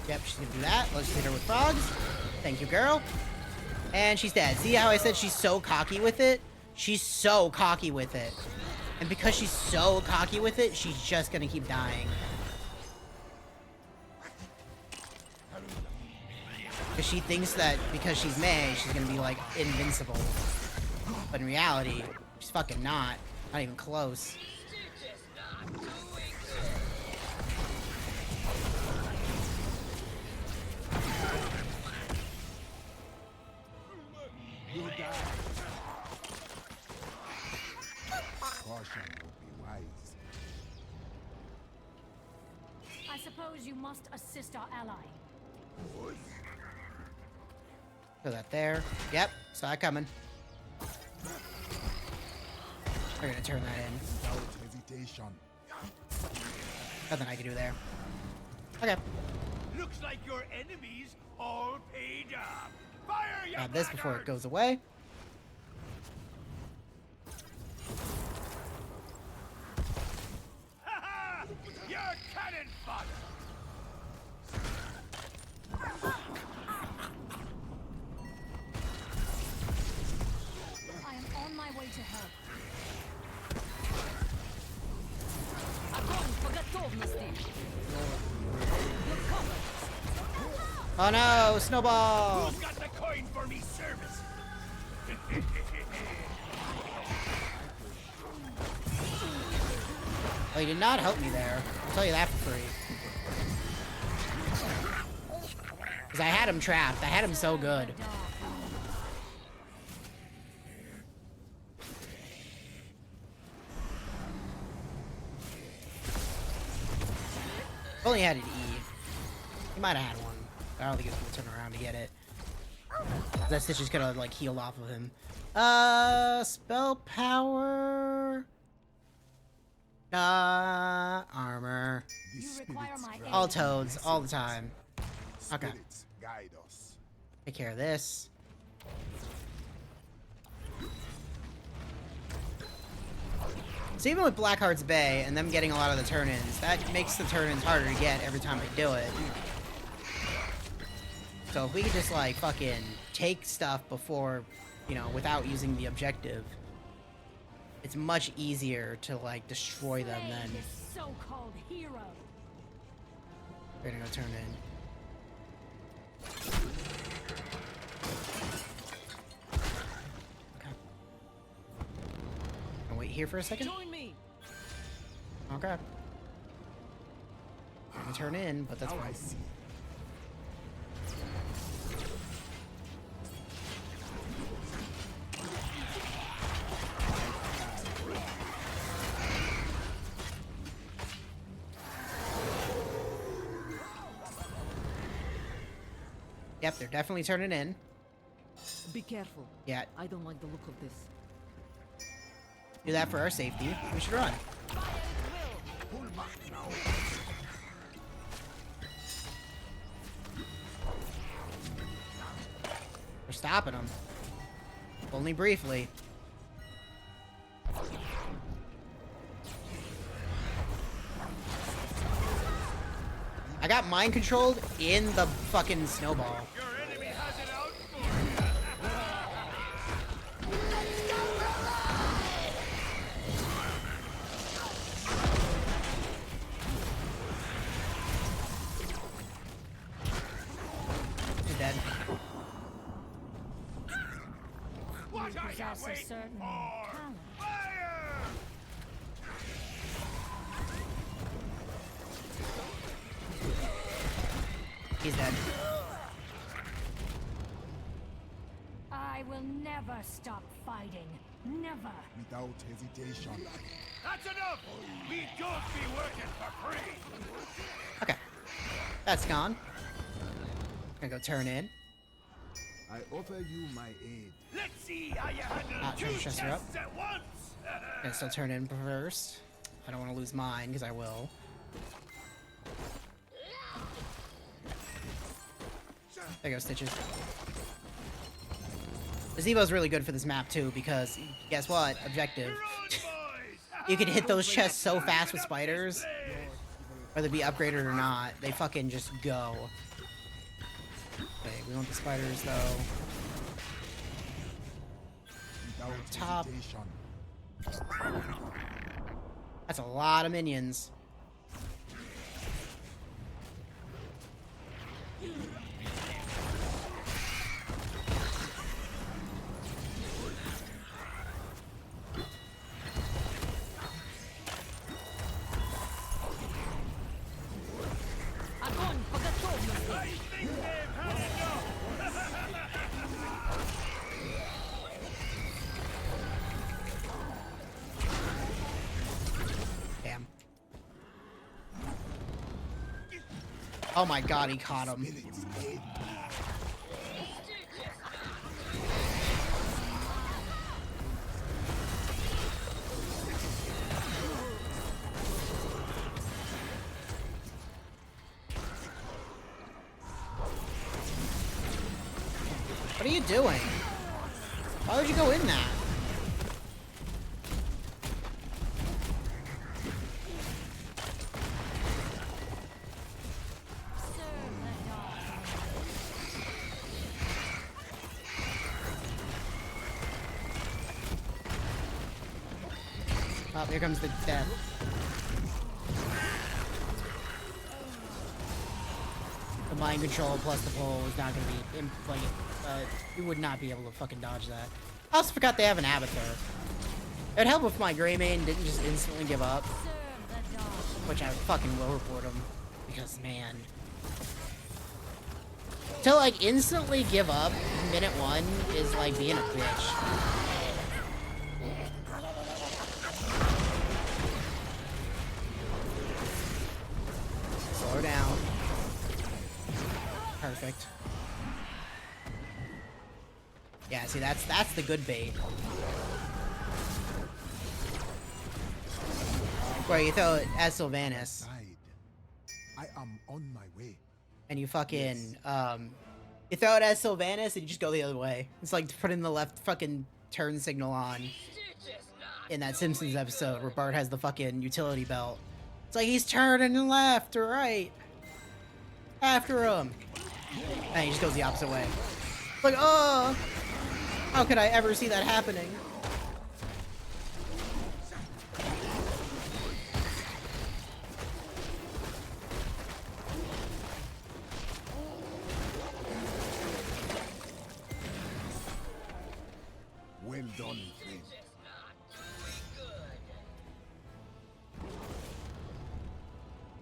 Yep, she's gonna do that. Let's hit her with frogs. Thank you, girl. And she's dead. See how I said she's so cocky with it? She's so cocky with it. And because she's so cocky with it, she's just gonna keep dying. Because she thinks that because she's May, she's gonna be, like, invincible. But in reality, she's fucking not. Not even close. You die. Caution would be wise. I suppose you must assist our ally. Put that there. Yep, saw that coming. We're gonna turn that in. Without hesitation. Nothing I can do there. Okay. Looks like your enemies all paid up. Fire, you Grab this before it blackguards! goes away. Ha ha! You're cannon fodder! I am on my way to help. Oh no, snowball! Who's got the coin for me service? Oh, you did not help me there. I'll tell you that for free. Because I had him trapped. I had him so good. If only had an E. He might have had one. I don't think he was gonna turn around to get it. That Stitch is gonna like heal off of him. Spell power. Armor. All toads, all the time. Okay. Guide us. Take care of this. So even with Blackheart's Bay and them getting a lot of the turn-ins, that makes the turn-ins harder to get every time I do it. So if we could just like fucking take stuff before, you know, without using the objective, it's much easier to like destroy them than So-called hero. we're gonna go turn in. Okay. I'll wait here for a second. Join me. Okay. I'm gonna turn in, but that's fine. Yep, they're definitely turning in. Be careful. Yeah. I don't like the look of this. Do that for our safety. We should run. We're stopping them. Only briefly. I got mind controlled in the fucking snowball. He's dead. What You are you possess a waiting certain for? talent. Fire! He's dead. I will never stop fighting. Never. Without hesitation. That's enough! We don't be working for free! Okay. That's gone. Gonna go turn in. I offer you my aid. Let's see how you handle Try to two chest her up. chests at once! Gonna still turn in first. I don't want to lose mine, because I will. There goes Stitches. The Zeebo's really good for this map, too, because, guess what? Objective. You can hit those chests so fast with spiders, whether they be upgraded or not. They fucking just go. Okay, we want the spiders, though. Without Top. hesitation. That's a lot of minions. Damn. Oh my god, he caught him. What are you doing? Why would you go in that? Oh, here comes the death. The mind control plus the pole is not gonna be like you would not be able to fucking dodge that. I also forgot they have an avatar. It'd help if my Greymane didn't just instantly give up, which I fucking will report him because man, to like instantly give up minute 1 is like being a bitch. Slow down. Perfect. Yeah, see, that's the good bait. Where you throw it as Sylvanas. I am on my way. And you fucking, you throw it as Sylvanas and you just go the other way. It's like putting the left fucking turn signal on in that Simpsons episode where Bart has the fucking utility belt. It's like he's turning left or right. After him. And he just goes the opposite way. It's like, oh, how could I ever see that happening? Well done, friend.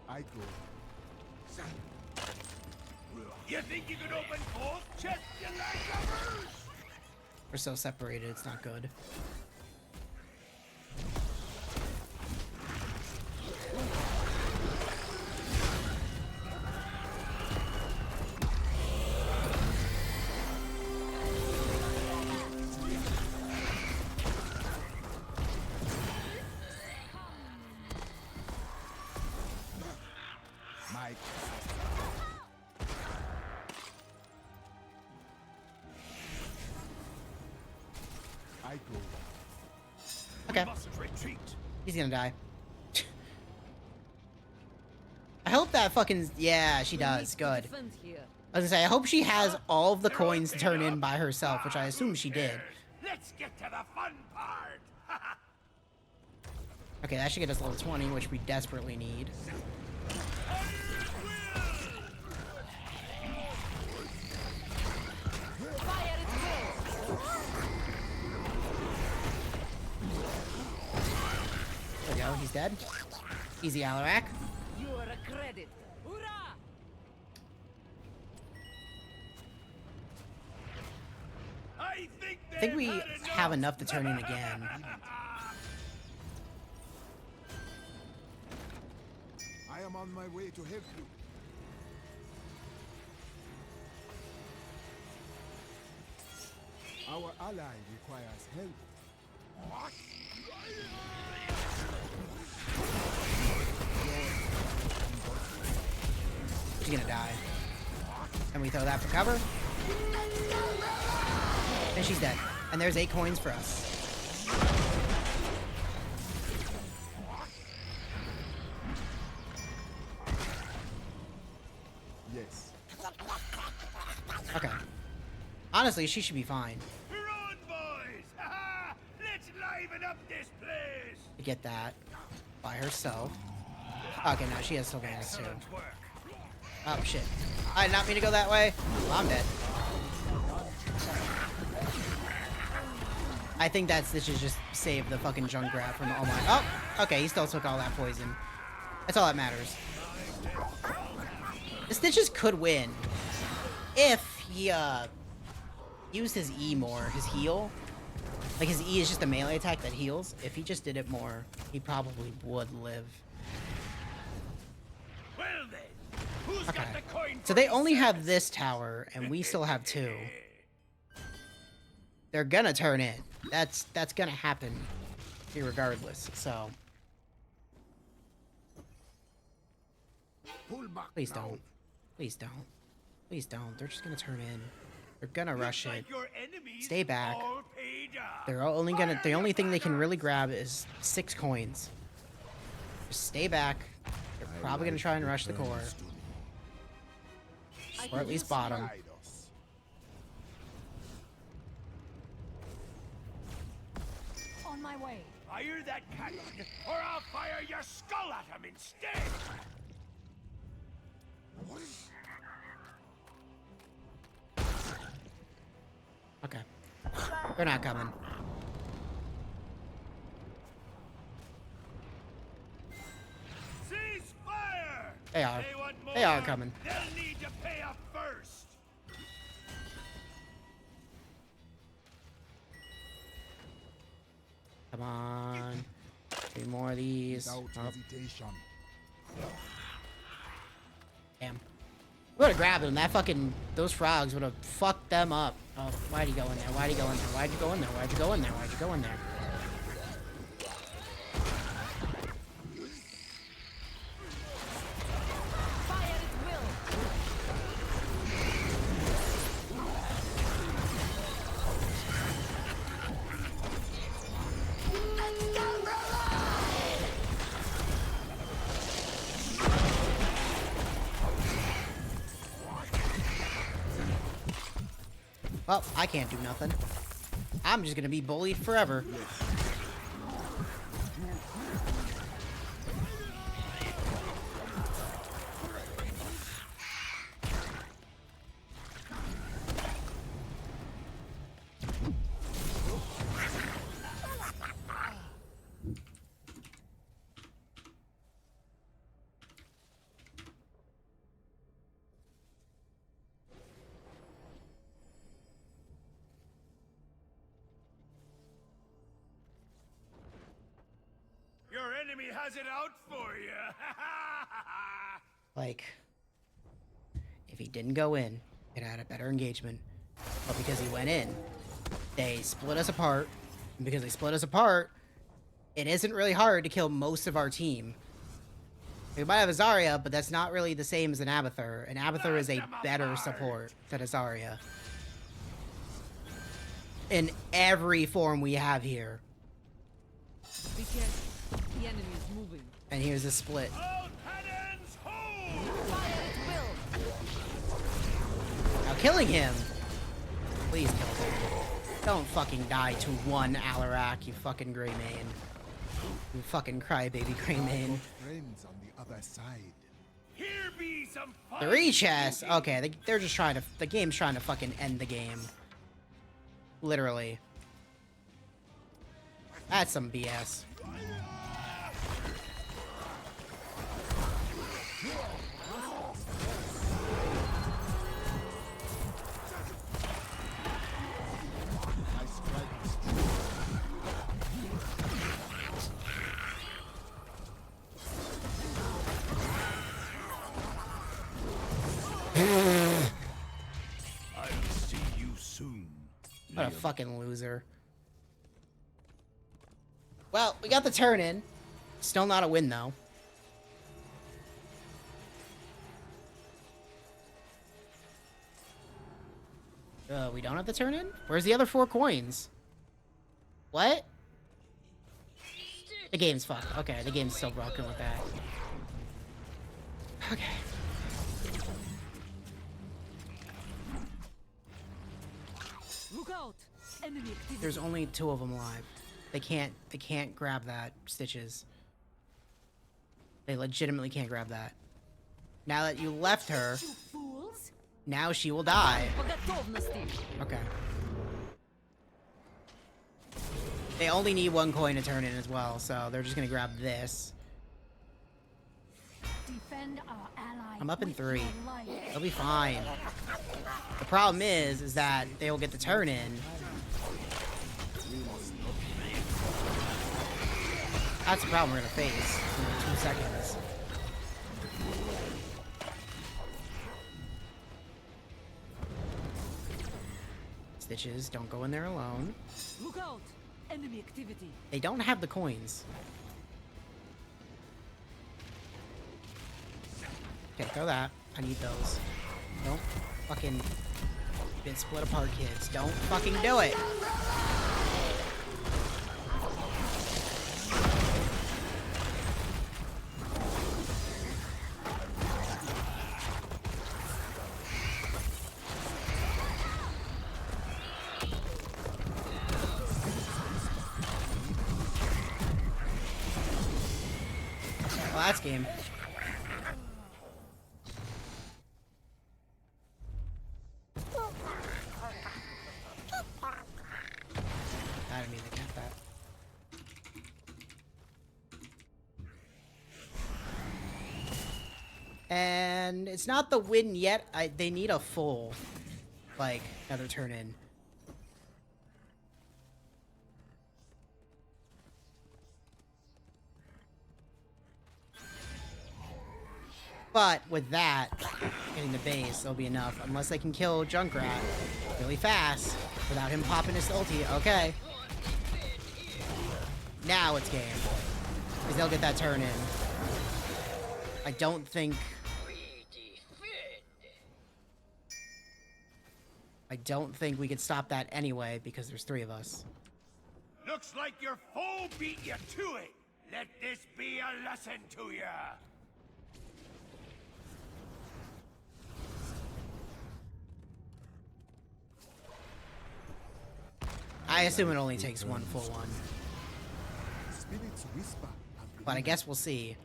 I go. You think you could open both chests, you landlubbers? We're so separated, it's not good. Mike. I go. Okay. He's gonna die. I hope that fucking... Yeah, she does. Good. I was gonna say, I hope she has all of the coins to turn in by herself, which I assume she did. Let's get to the fun part. Okay, that should get us level 20, which we desperately need. There we go, he's dead. Easy, Alarak. You are a credit. Hoorah! I think we have enough to turn in again. I am on my way to help you. Our ally requires help. She's gonna die. And we throw that for cover. And she's dead. And there's 8 coins for us. Yes. Okay. Honestly, she should be fine. Run, boys! Let's liven up this place. To get that by herself. Okay, now she has Sylvanas too. Oh shit. I did not mean to go that way. Well, I'm dead. I think that Stitches just saved the fucking Junkrat from all my... Oh! Okay, he still took all that poison. That's all that matters. The Stitches could win if he, used his E more, his heal. Like, his E is just a melee attack that heals. If he just did it more, he probably would live. Well then, who's Okay. got the coin? So they only have this tower, and we still have 2. They're gonna turn in. That's gonna happen irregardless, so... Pull back Please now. don't. Please don't. Please don't. They're just gonna turn in. They're gonna rush it. Like your enemies Stay back. all paid up. The only thing they can really grab is 6 coins. Just stay back. They're probably gonna try and rush the core. Or at least bottom. On my way. Fire that cannon, or I'll fire your skull at him instead. Okay. They're not coming. Cease fire! They are. want They are more, coming. They'll need to pay up first. Come on. 3 more of these. Without Oh, hesitation. damn. We would've grabbed them. That fucking... Those frogs would've fucked them up. Oh, why'd he go in there? Why'd he go in there? Why'd you go in there? Why'd you go in there? Why'd you go in there? Fire at will. Well, I can't do nothing. I'm just gonna be bullied forever. Your enemy has it out for you. Like, if he didn't go in, it had a better engagement. But because he went in, they split us apart. And because they split us apart, it isn't really hard to kill most of our team. We might have a Zarya, but that's not really the same as an Abathur. An Abathur is a better support than a Zarya. In every form we have here. Be careful. The enemy is moving. And here's a split. Fire at will. Now killing him. Please kill him. Don't fucking die to 1 Alarak, you fucking Grey Mane. You fucking crybaby Grey Mane. Friends on the other side. Here be some 3 chests. Okay, they're just trying to. The game's trying to fucking end the game. Literally. That's some BS. I'll see you soon. What a fucking loser. Well, we got the turn in. Still not a win, though. We don't have the turn in? Where's the other 4 coins? What? The game's fucked. Okay, the game's still broken with that. Okay. Look out! Enemy activity. There's only 2 of them alive. They can't grab that, Stitches. They legitimately can't grab that. Now that you left her, You fools! now she will die. Готовности. Okay. They only need 1 coin to turn in as well, so they're just gonna grab this. Defend our ally. I'm up in with 3. your life. They'll be fine. The problem is that they will get the turn in. That's the problem we're gonna face in 2 seconds. Stitches, don't go in there alone. Look out! Enemy activity. They don't have the coins. Okay, throw that. I need those. Don't fucking Been split apart, kids. Don't fucking do it. Well, that's game. I didn't mean to count that. And it's not the win yet. They need a full, like, another turn in. But with that, getting the base, it'll be enough. Unless they can kill Junkrat really fast without him popping his ulti. Okay. Now it's game. Because they'll get that turn in. I don't think... I don't think we could stop that anyway, because there's 3 of us. Looks like your foe beat you to it. Let this be a lesson to you. I assume it only takes 1 full one. Spirits whisper. But I guess we'll see.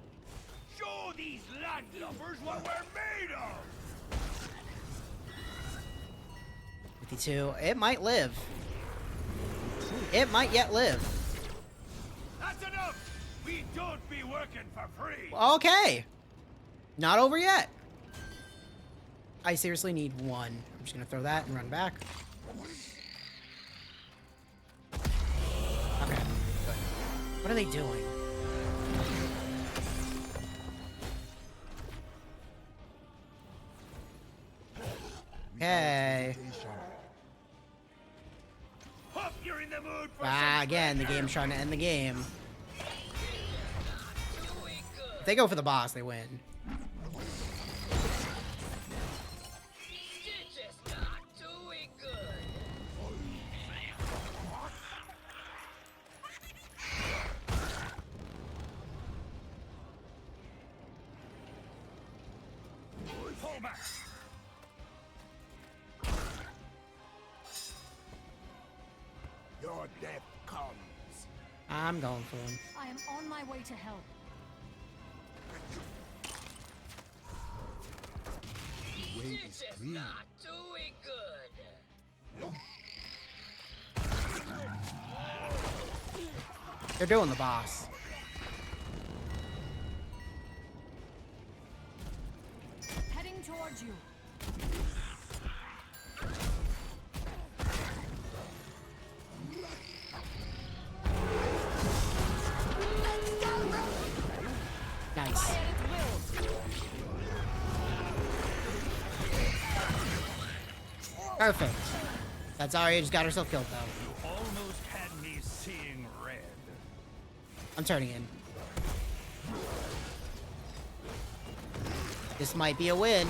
Show these landlubbers what we're made of. 52. It might live. It might yet live. That's enough. We don't be working for free. Okay. Not over yet. I seriously need 1. I'm just gonna throw that and run back. Okay, good. What are they doing? Okay. Hope you're in the mood for Again, the game's trying to end the game. If they go for the boss, they win. Pull back. Your death comes. I'm going for him. I am on my way to help. The way is clear. They're doing the boss. Heading towards you. Nice. Perfect. That's Arya just got herself killed, though. You almost had me seeing red. I'm turning in. This might be a win.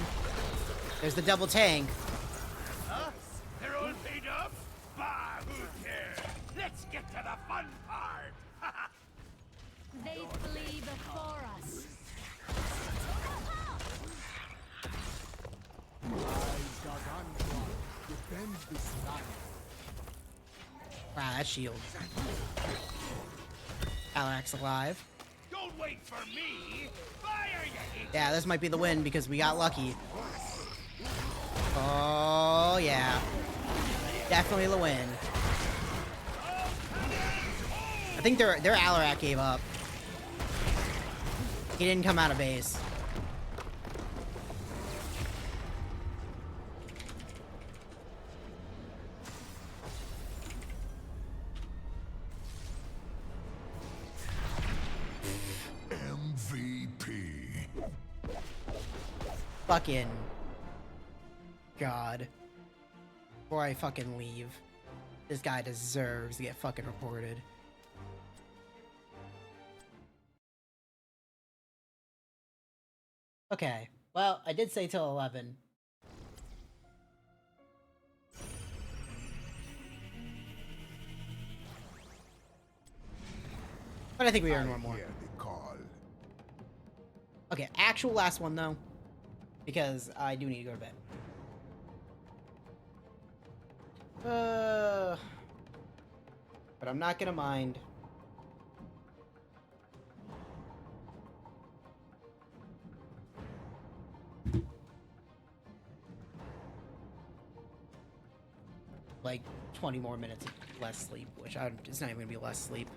There's the double tank. Huh? They're all paid up? Bah, who cares? Let's get to the fun part. They flee before us. Defend this land. Wow, that shield. Alak's alive. Don't wait for me. Fire, you idiot. Yeah, this might be the win because we got lucky. Oh, yeah. Definitely the win. I think their Alarak gave up. He didn't come out of base. MVP. Fucking God. Before I fucking leave, this guy deserves to get fucking reported. Okay, well, I did say till 11. But I think we earn one more. Hear the call. Okay, actual last one though, because I do need to go to bed. But I'm not gonna mind. Like 20 more minutes of less sleep, which it's not even gonna be less sleep.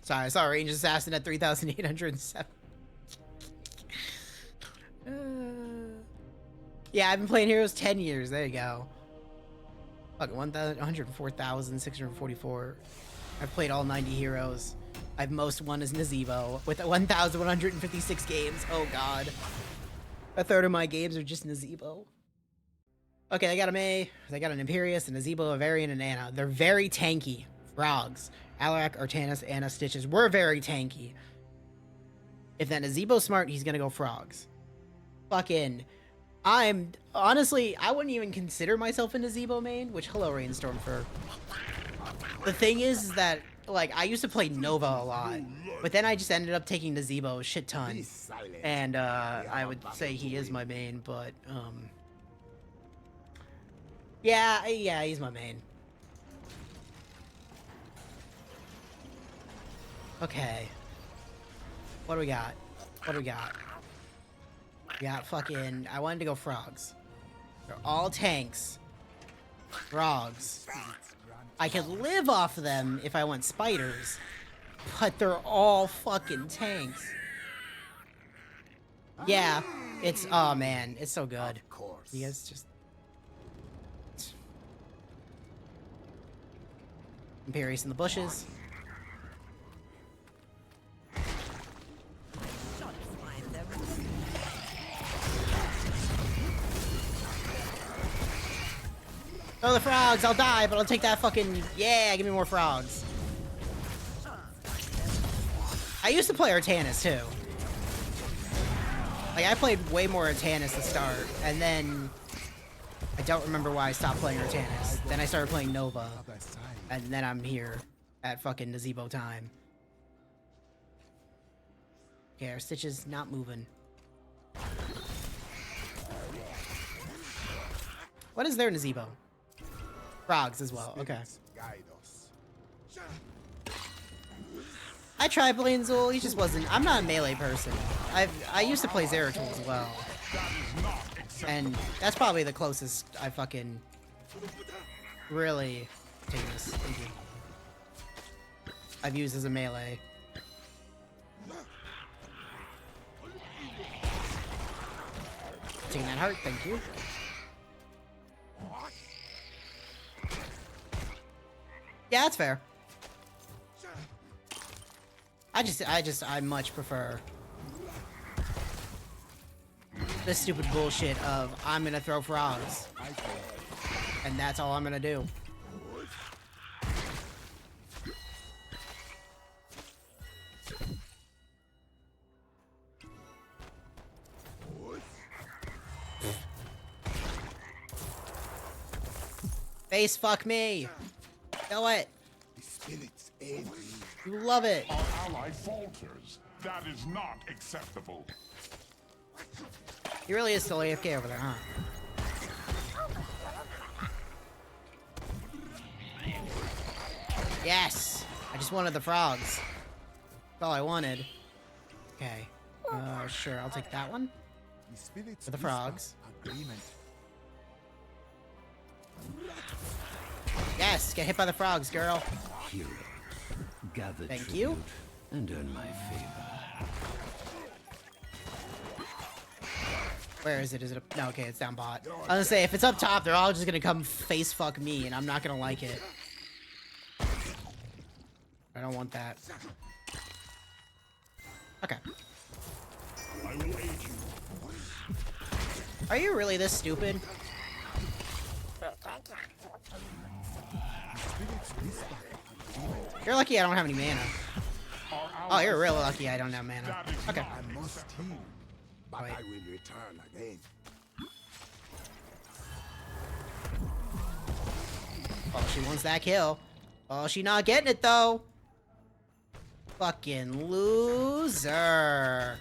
Sorry, I saw a ranged assassin at 3,807. Yeah, I've been playing Heroes 10 years. There you go. Fuck, 104,644. I've played all 90 heroes. I've most won as Nazeebo with 1,156 games. Oh god. A third of my games are just Nazeebo. Okay, they got a May, they got an Imperius, a Nazeebo, a Varian, and Anna. They're very tanky. Frogs. Alarak, Artanis, Anna, Stitches. We're very tanky. If that Nazeebo's smart, he's gonna go Frogs. Fucking... honestly, I wouldn't even consider myself a Nazeebo main, which, hello, Rainstorm Fur. The thing is that, like, I used to play Nova a lot, but then I just ended up taking Nazeebo a shit ton. And, I would say he is my main, but, yeah, he's my main. Okay. What do we got? What do we got? We got fucking... I wanted to go Frogs. They're all tanks. Frogs. I could live off of them if I went Spiders. But they're all fucking tanks. Yeah. It's... Oh, man. It's so good. Of course. You guys just... Imperius in the bushes. Oh, the frogs! I'll die, but I'll take that fucking... Yeah, give me more frogs. I used to play Artanis, too. Like, I played way more Artanis to start, and then... I don't remember why I stopped playing Artanis. Then I started playing Nova. And then I'm here at fucking Nazeebo time. Okay, our Stitch is not moving. What is their Nazeebo? Frogs as well, okay. I tried playing Zul, he just wasn't... I'm not a melee person. I used to play Zeratul as well. And that's probably the closest I fucking... really... Take this, thank you. I've used as a melee. Taking that heart, thank you. Yeah, that's fair. I much prefer this stupid bullshit of I'm gonna throw frogs. And that's all I'm gonna do. Face fuck me! Know it! The spirits aid me. You love it! Our ally falters. That is not acceptable. He really is still AFK over there, huh? Yes! I just wanted the frogs. That's all I wanted. Okay. Sure, I'll take that one. For the frogs. Yes, get hit by the frogs, girl. Heroes, gather Thank tribute you. and earn my favor. Where is it? Is it no, okay, it's down bot. I was gonna say, if it's up top, they're all just gonna come face fuck me, and I'm not gonna like it. I don't want that. Okay. I will aid you. Are you really this stupid? You're lucky I don't have any mana. Oh, you're real lucky I don't have mana. Okay. Still, but Wait. I will return again. Oh, she wants that kill. Oh, she not getting it though. Fucking loser.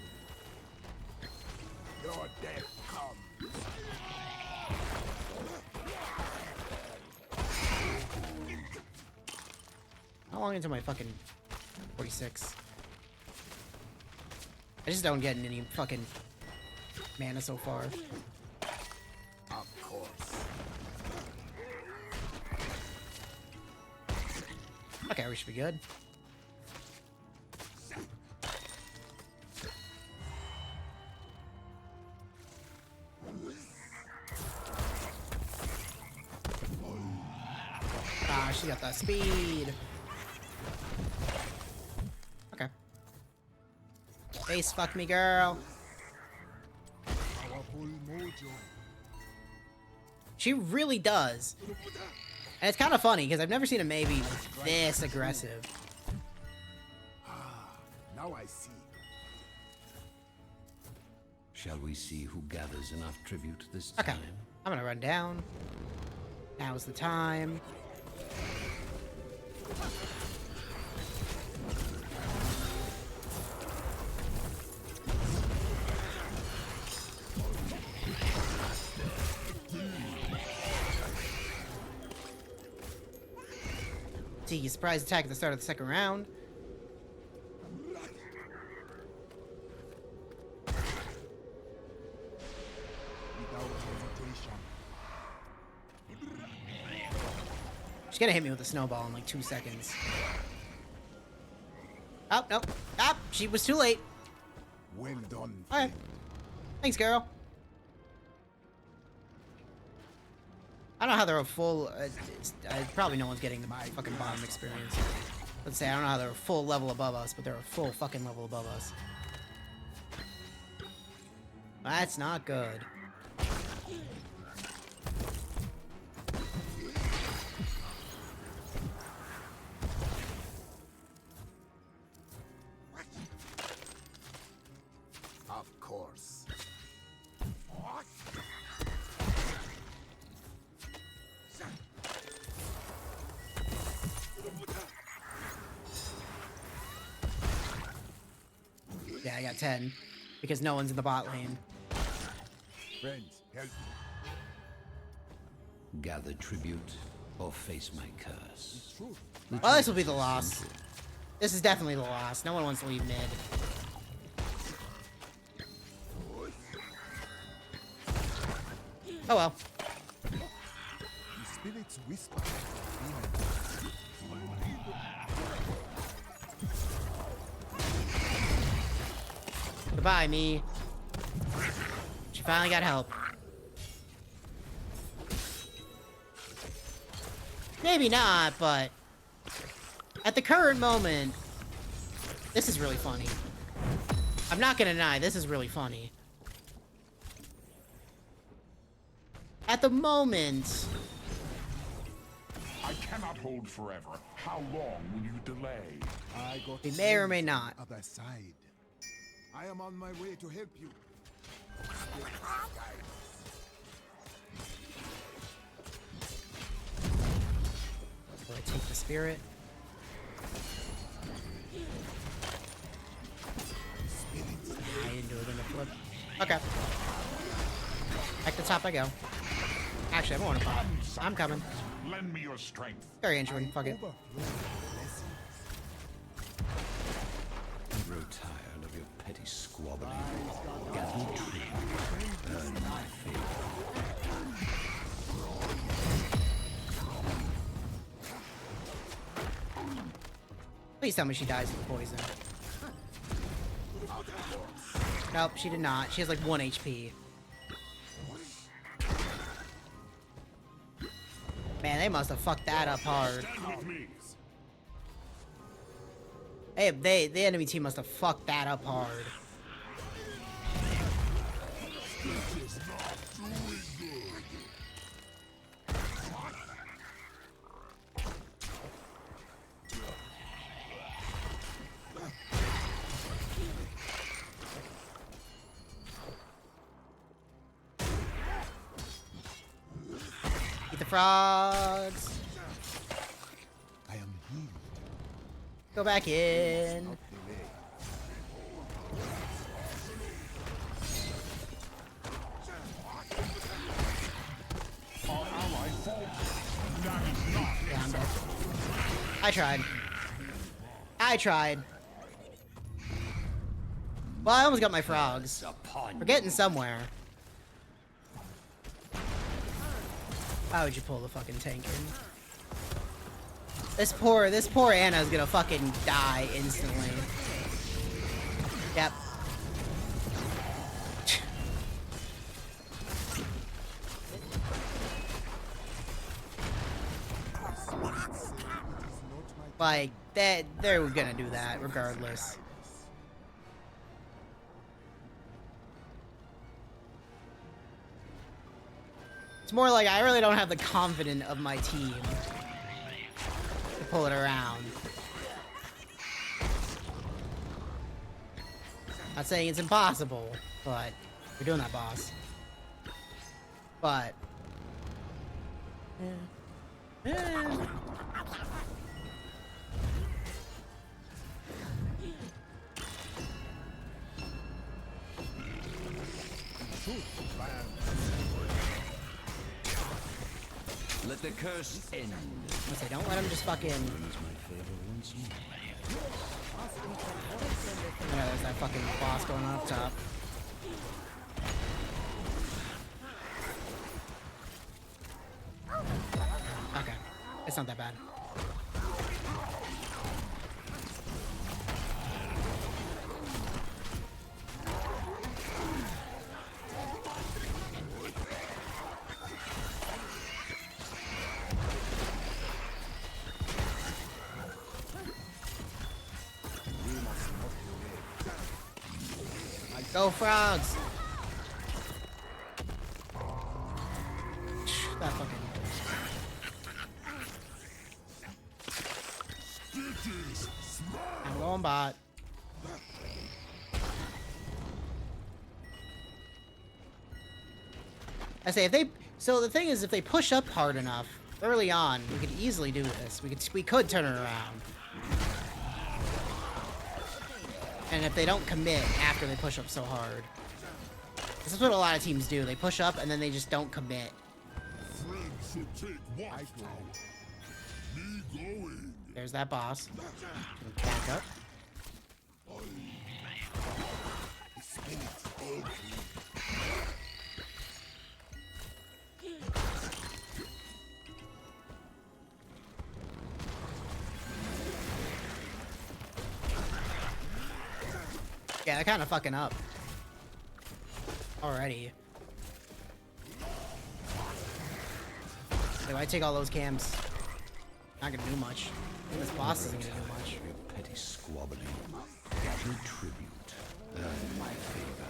Your death comes. How long into my fucking 46? I just don't get any fucking mana so far. Of course. Okay, we should be good. Ah, she got that speed. Okay. Face fuck me, girl. Powerful mojo. She really does. And it's kind of funny, because I've never seen a May be this aggressive. Now I see. Shall we see who gathers enough tribute this Okay. time? I'm gonna run down. Now's the time. See, surprise attack at the start of the second round. Without hesitation. She's gonna hit me with a snowball in like 2 seconds. Oh, no. Ah, she was too late. Well done. Alright. Thanks, girl. I don't know how they're a full... probably no one's getting the fucking bottom experience. Let's say, I don't know how they're a full level above us, but they're a full fucking level above us. That's not good. Of course. Yeah, I got 10. Because no one's in the bot lane. Friends, help Gather tribute or face my curse. Well, this will be the loss. This is definitely the loss. No one wants to leave mid. Oh well. The spirits whisper. Goodbye, me. She finally got help. Maybe not, but at the current moment, this is really funny. I'm not gonna deny, this is really funny. At the moment, I cannot hold forever. How long will you delay? I got we may or may not. other side. I am on my way to help you. Will I take the spirit? I didn't do it in the flip. Okay. Back to top I go. Actually, I don't want to pop. I'm coming. Lend me your strength. Very injured. Fuck it. I grow tired of your petty squabbling. Gather tribute. Earn my favor. Please tell me she dies of poison. Nope, she did not. She has like 1 HP. Man, they must have fucked that up hard. Hey, the enemy team must have fucked that up hard. Get the frogs. I am healed. Go back in. Yeah, I'm dead. I tried. I tried. Well, I almost got my frogs. We're getting somewhere. Why would you pull the fucking tank in? This poor Anna's gonna fucking die instantly. Yep. Like, they're gonna do that regardless. It's more like I really don't have the confidence of my team to pull it around. Not saying it's impossible, but we're doing that, boss. But Let the curse end. I say, don't let him just fucking. My favor once more. Yeah, there's that fucking boss going on up top. Okay, it's not that bad. Go frogs! That fucking. I'm going bot. I say if they. So the thing is, if they push up hard enough early on, we could easily do this. We could turn it around. And if they don't commit after they push up so hard. This is what a lot of teams do. They push up and then they just don't commit. There's that boss. Back up. Yeah, they're kind of fucking up. Already. If I take all those cams, not gonna do much. I think this boss isn't gonna do much. Your petty squabbling. Gather tribute. Earn my favor.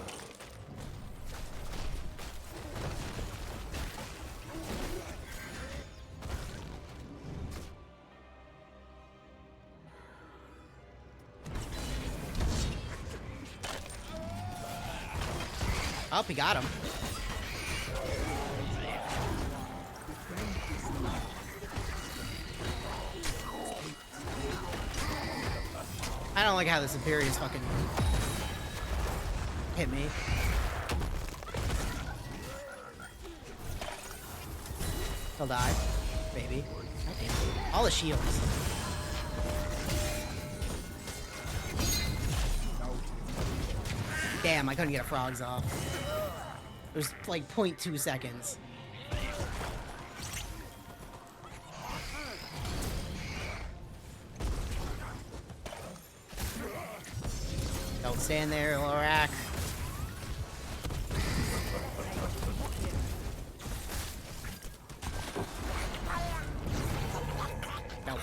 Oh, he got him. I don't like how this Imperius fucking hit me. He'll die. Baby. All the shields. Damn, I couldn't get a frogs off. It was like 0.2 seconds. Don't stand there, Lorak. Nope.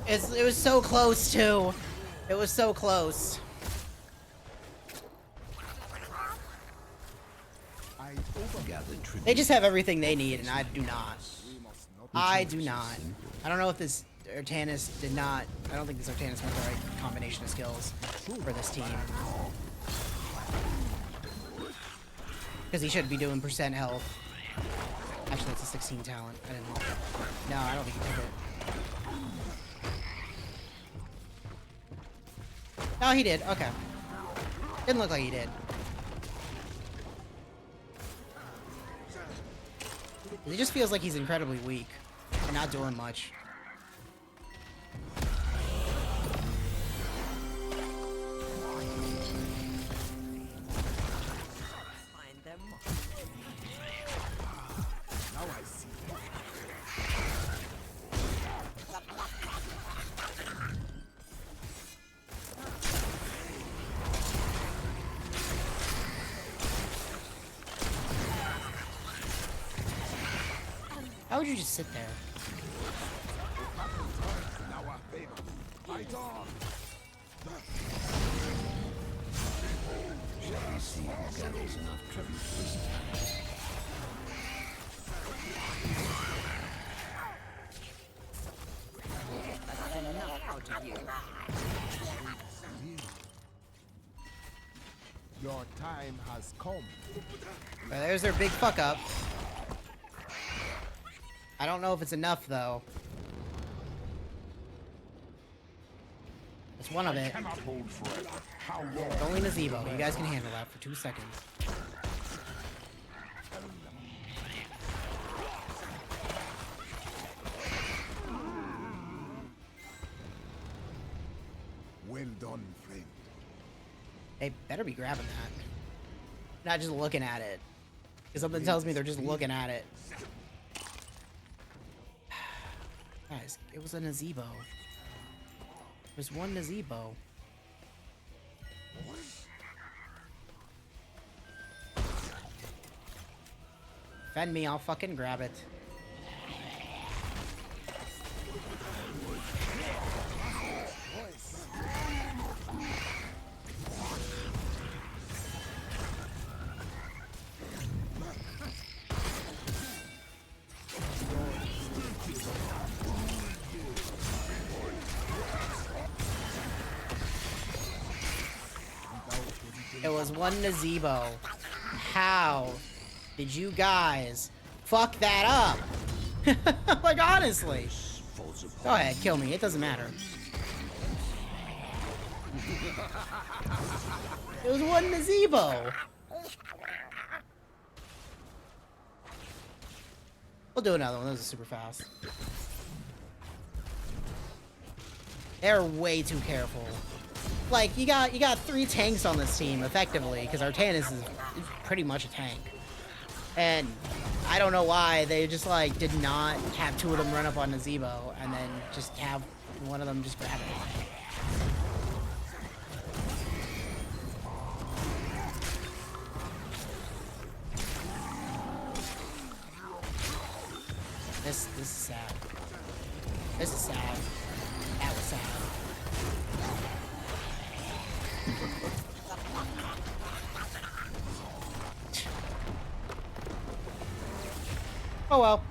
It was so close too. It was so close. They just have everything they need, and I do not. I do not. I don't know if this Artanis did not. I don't think this Artanis went the right combination of skills for this team. Because he should be doing percent health. Actually, that's a 16 talent. I didn't know. No, I don't think he did it. No, he did. Okay. Didn't look like he did. He just feels like he's incredibly weak and not doing much. Now I see. How would you just sit there? In our favor. Fight on. Shall we see who gathers enough tribute this time? Your time has come. Well, there's their big fuck up. I don't know if it's enough though. It's one of it. Cannot hold forever. How long? It's only Nazebo. You guys can handle that for 2 seconds. Well done, friend. They better be grabbing that. Not just looking at it. Because something tells me they're just looking at it. Guys, it was a Nazebo. There's one Nazebo. Defend me, I'll fucking grab it. It was one Nazebo. How did you guys fuck that up? Like, honestly. Go ahead, kill me. It doesn't matter. It was one Nazebo. We'll do another one. Those are super fast. They're way too careful. Like, you got 3 tanks on this team, effectively, because Artanis is pretty much a tank. And I don't know why they just, like, did not have 2 of them run up on Nazebo, and then just have one of them just grab it. This is sad. This is sad. That was sad. Oh well.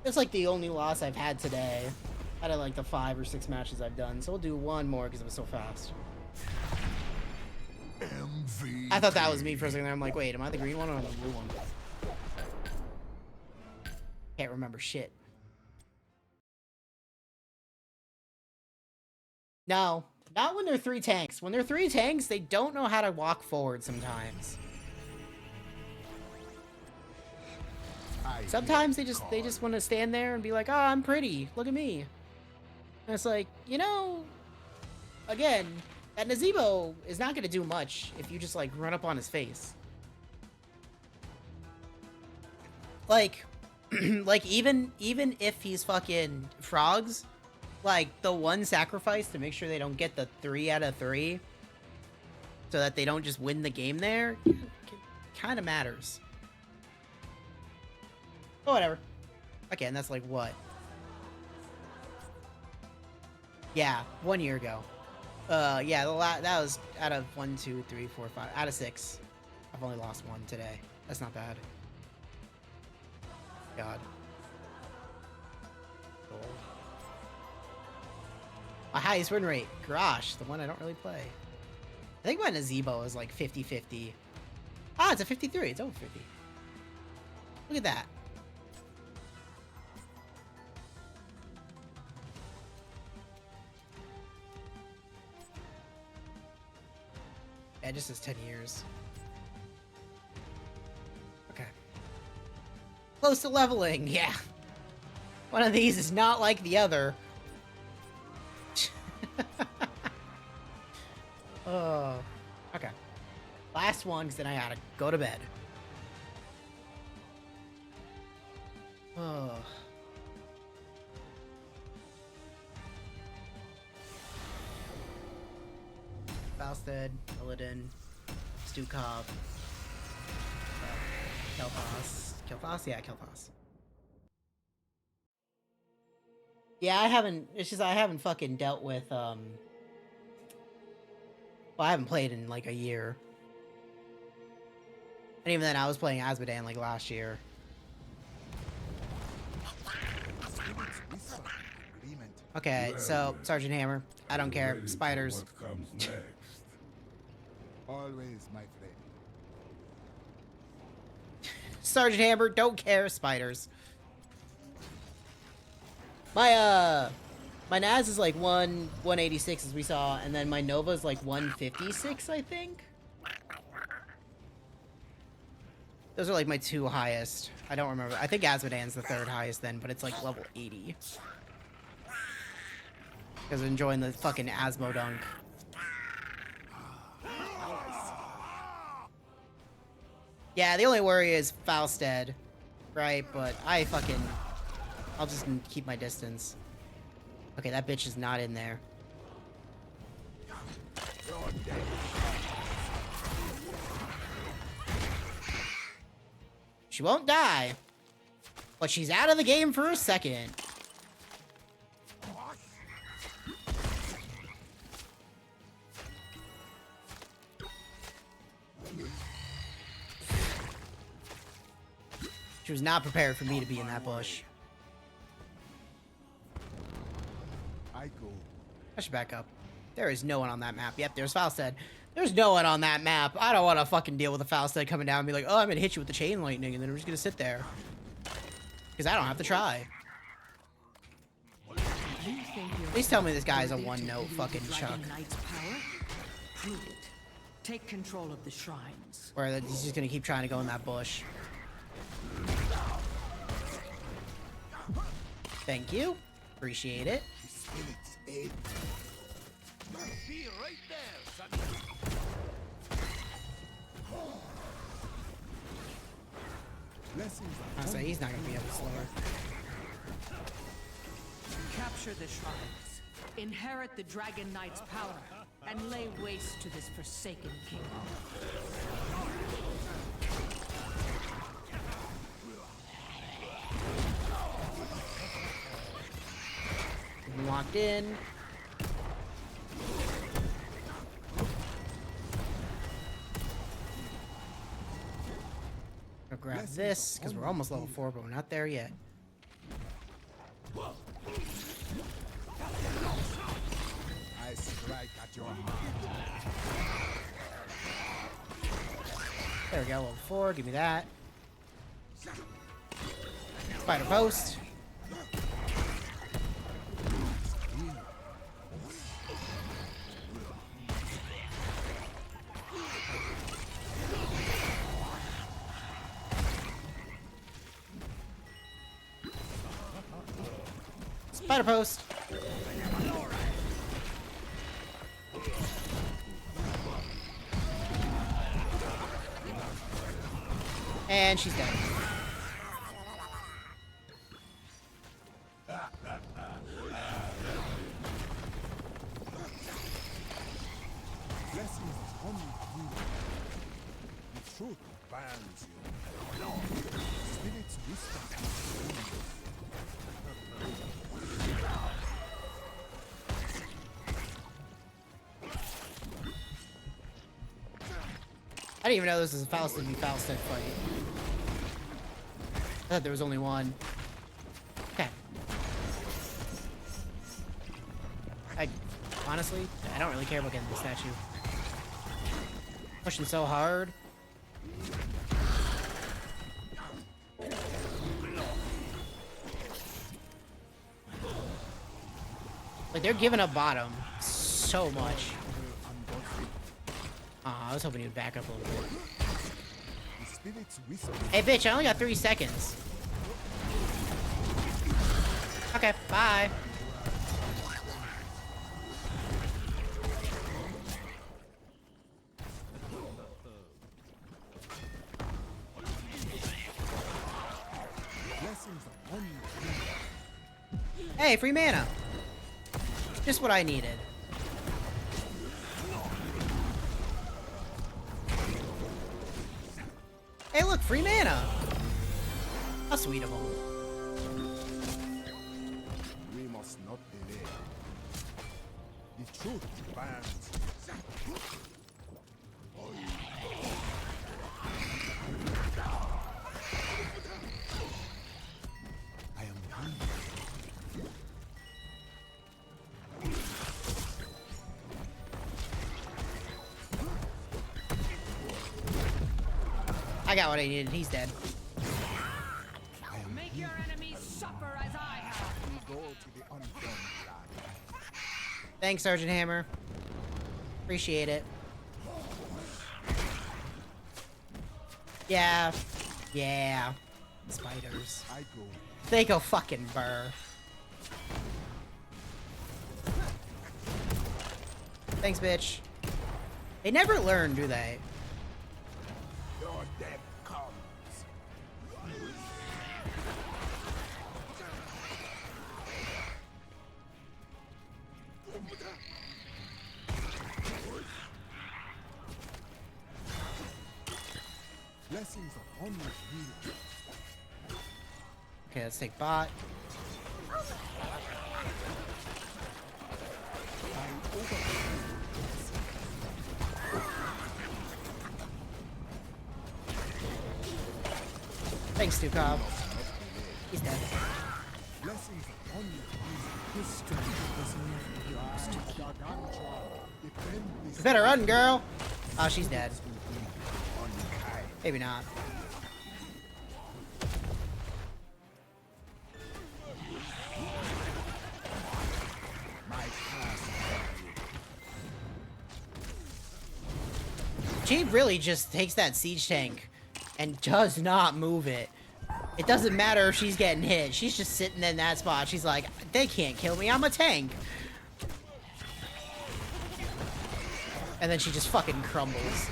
It's like the only loss I've had today out of like the 5 or 6 matches I've done. So we'll do one more because it was so fast. MVP. I thought that was me for a second there. I'm like, wait, am I the green one or the blue one? Can't remember shit. No, not when they're 3 tanks. When they're 3 tanks, they don't know how to walk forward sometimes. Sometimes they just want to stand there and be like, oh, I'm pretty. Look at me. And it's like, you know, again, that Nazebo is not going to do much if you just, like, run up on his face. Like, like, even if he's fucking frogs, like, the one sacrifice to make sure they don't get the 3 out of 3 so that they don't just win the game there kind of matters. Oh, whatever. Okay, and that's like what? Yeah, 1 year ago. Yeah, that was out of 1, 2, 3, 4, 5, out of 6. I've only lost 1 today. That's not bad. God. Gold. My highest win rate. Garrosh, the one I don't really play. I think my Nazebo is like 50-50. Ah, it's a 53. It's over 50. Look at that. Yeah, it just says 10 years. Okay. Close to leveling, yeah. One of these is not like the other. Oh, okay. Last one, because then I gotta go to bed. Oh. Falstead, Illidan, Stukov, Kel'Thas. Kel'Thas? Yeah, Kel'Thas. Yeah, I haven't, it's just I haven't fucking dealt with, well, I haven't played in like a year. And even then, I was playing Azmodan like last year. Okay, so Sergeant Hammer, I don't care. Spiders. What comes next? Always, my friend. Sergeant Hammer, don't care. Spiders. My Naz is like 186 as we saw, and then my Nova is like 156, I think. Those are like my two highest. I don't remember. I think Azmodan's the third highest then, but it's like level 80. Because I'm enjoying the fucking Asmodunk. Yeah, the only worry is Falstead, right? But I'll just keep my distance. Okay, that bitch is not in there. She won't die, but she's out of the game for a second. She was not prepared for me to be in that bush. I should back up. There is no one on that map. Yep, there's Falstead. There's no one on that map. I don't want to fucking deal with a Falstead coming down and be like, oh, I'm going to hit you with the chain lightning, and then I'm just going to sit there. Because I don't have to try. Please tell me this guy is a one-note fucking Chuck. Prove it. Take control of the shrines. Or that he's just going to keep trying to go in that bush. Thank you. Appreciate it. Be right there, son. I say he's not gonna be able to slow her. Capture the shrines. Inherit the Dragon Knight's power. And lay waste to this forsaken kingdom. Locked in. I'll grab this because we're almost level 4, but we're not there yet. I strike at your heart. There we go, level 4. Give me that. Spider post. Spider post. And she's dead. Blessings come with you. The truth binds you. Spirits whisper. I didn't even know this was a Falstead v Falstead fight. I thought there was only one. Okay. Honestly, I don't really care about getting the statue. Pushing so hard. Like, they're giving up bottom so much. Aw, I was hoping he would back up a little bit. Hey, bitch, I only got 3 seconds. Okay, bye. Hey, free mana. Just what I needed. Hey, look, free mana. How sweet of them. We must not delay. The truth demands. I am hungry. I got what I needed. He's dead. Make your enemies suffer as I have. We go to the undone plan. Thanks, Sergeant Hammer. Appreciate it. Yeah. Yeah. Spiders. I go. They go fucking burr. Thanks, bitch. They never learn, do they? Your death comes. Blessings upon you. Okay, let's take bot. Thanks, Stukov. He's dead. Blessings upon you. His strength was never yours to keep. You better run, girl. Oh, she's dead. Maybe not. She really just takes that siege tank and does not move it. It doesn't matter if she's getting hit. She's just sitting in that spot. She's like, they can't kill me. I'm a tank. And then she just fucking crumbles.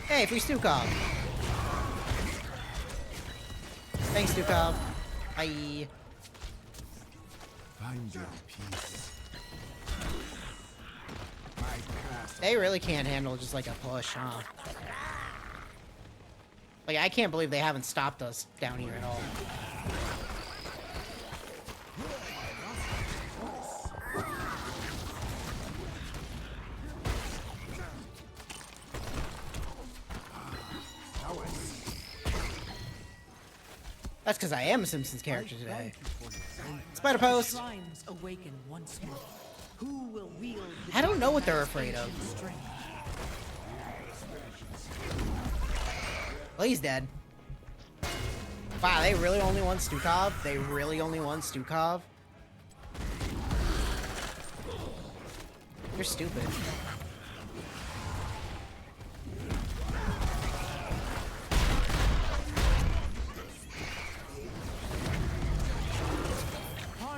Hey, free Stukov. Thanks, Stukov. Bye. Find your peace. They really can't handle just like a push, huh? Like, I can't believe they haven't stopped us down here at all. That's because I am a Simpsons character today. Spider post. Shrines awaken once more. Who will wield I don't know what they're afraid of. Well, he's dead. Wow, they really only want Stukov? They really only want Stukov? You're stupid.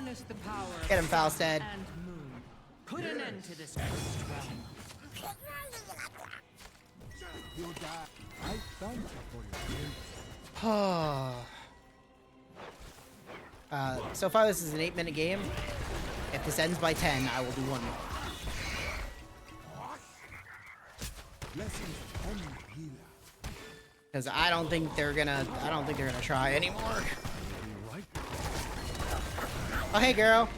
harness the power Get him, Falstad. and moon. Put an end to this cursed realm. You die. I thank you for your help. So far this is an 8-minute game. If this ends by 10, I will do one more. Blessings upon you, healer. Because I don't think they're gonna try anymore. Oh, hey, girl.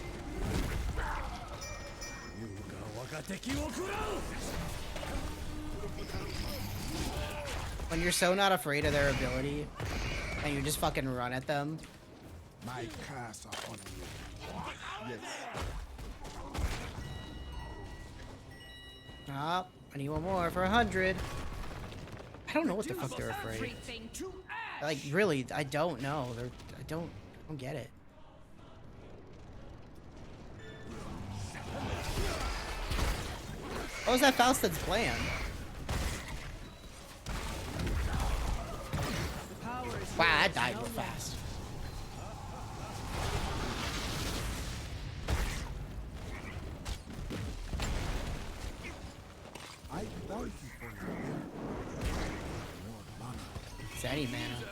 When you're so not afraid of their ability, and you just fucking run at them. My curse upon you. Yes. Oh, I need one more for 100. I don't know what the fuck they're afraid. Like, really, I don't know. I don't get it. What was that Fausted's plan? Wow, that died real fast. I thank you for your mana. It's any mana.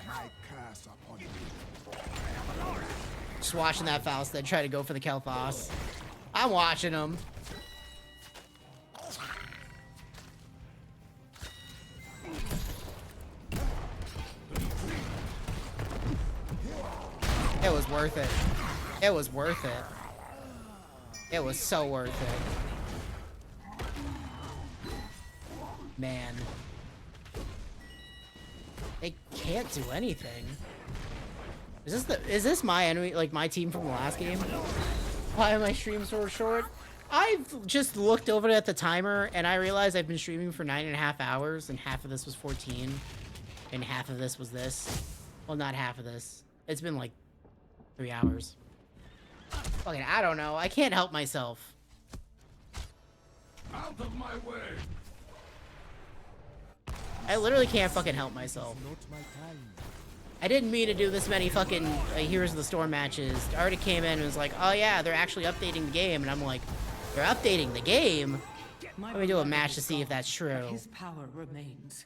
My curse upon you. Just watching that Fausted try to go for the Kel'Thas. I'm watching him. It was worth it. It was worth it. It was so worth it. Man. They can't do anything. Is this my enemy, like my team from the last game? Why are my streams so short? I've just looked over at the timer and I realized I've been streaming for 9.5 hours and half of this was 14 and half of this was this. Well, not half of this. It's been like 3 hours. Fucking, I don't know. I can't help myself. Out of my way. I literally can't fucking help myself. I didn't mean to do this many fucking Heroes of the Storm matches. I already came in and was like, oh yeah, they're actually updating the game. And I'm like, they're updating the game? Let me do a match to see if that's true. His power remains.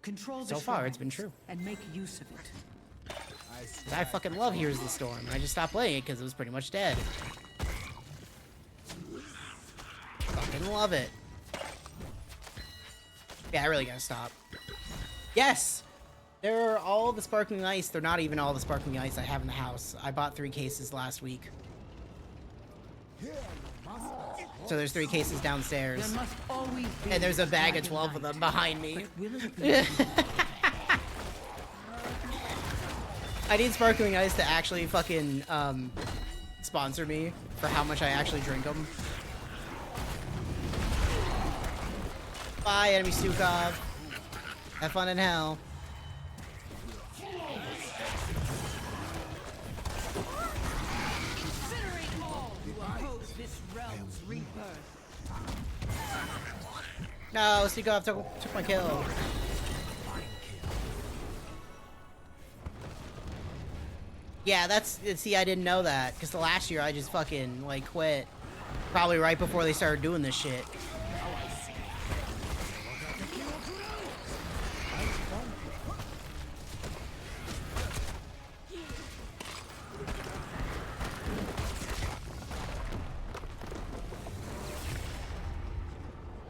Control So far, it's been true. And make use of it. I fucking love Heroes of the Storm. And I just stopped playing it because it was pretty much dead. Fucking love it. Yeah, I really gotta stop. Yes! They're all the sparkling ice. They're not even all the sparkling ice I have in the house. I bought 3 cases last week. So there's 3 cases downstairs. There must always be And there's a bag of 12 of them behind me. I need sparkling ice to actually fucking sponsor me for how much I actually drink them. Bye, enemy Stukov. Have fun in hell. No, Stukov took my kill. Yeah, see, I didn't know that, because the last year I just fucking, like, quit. Probably right before they started doing this shit.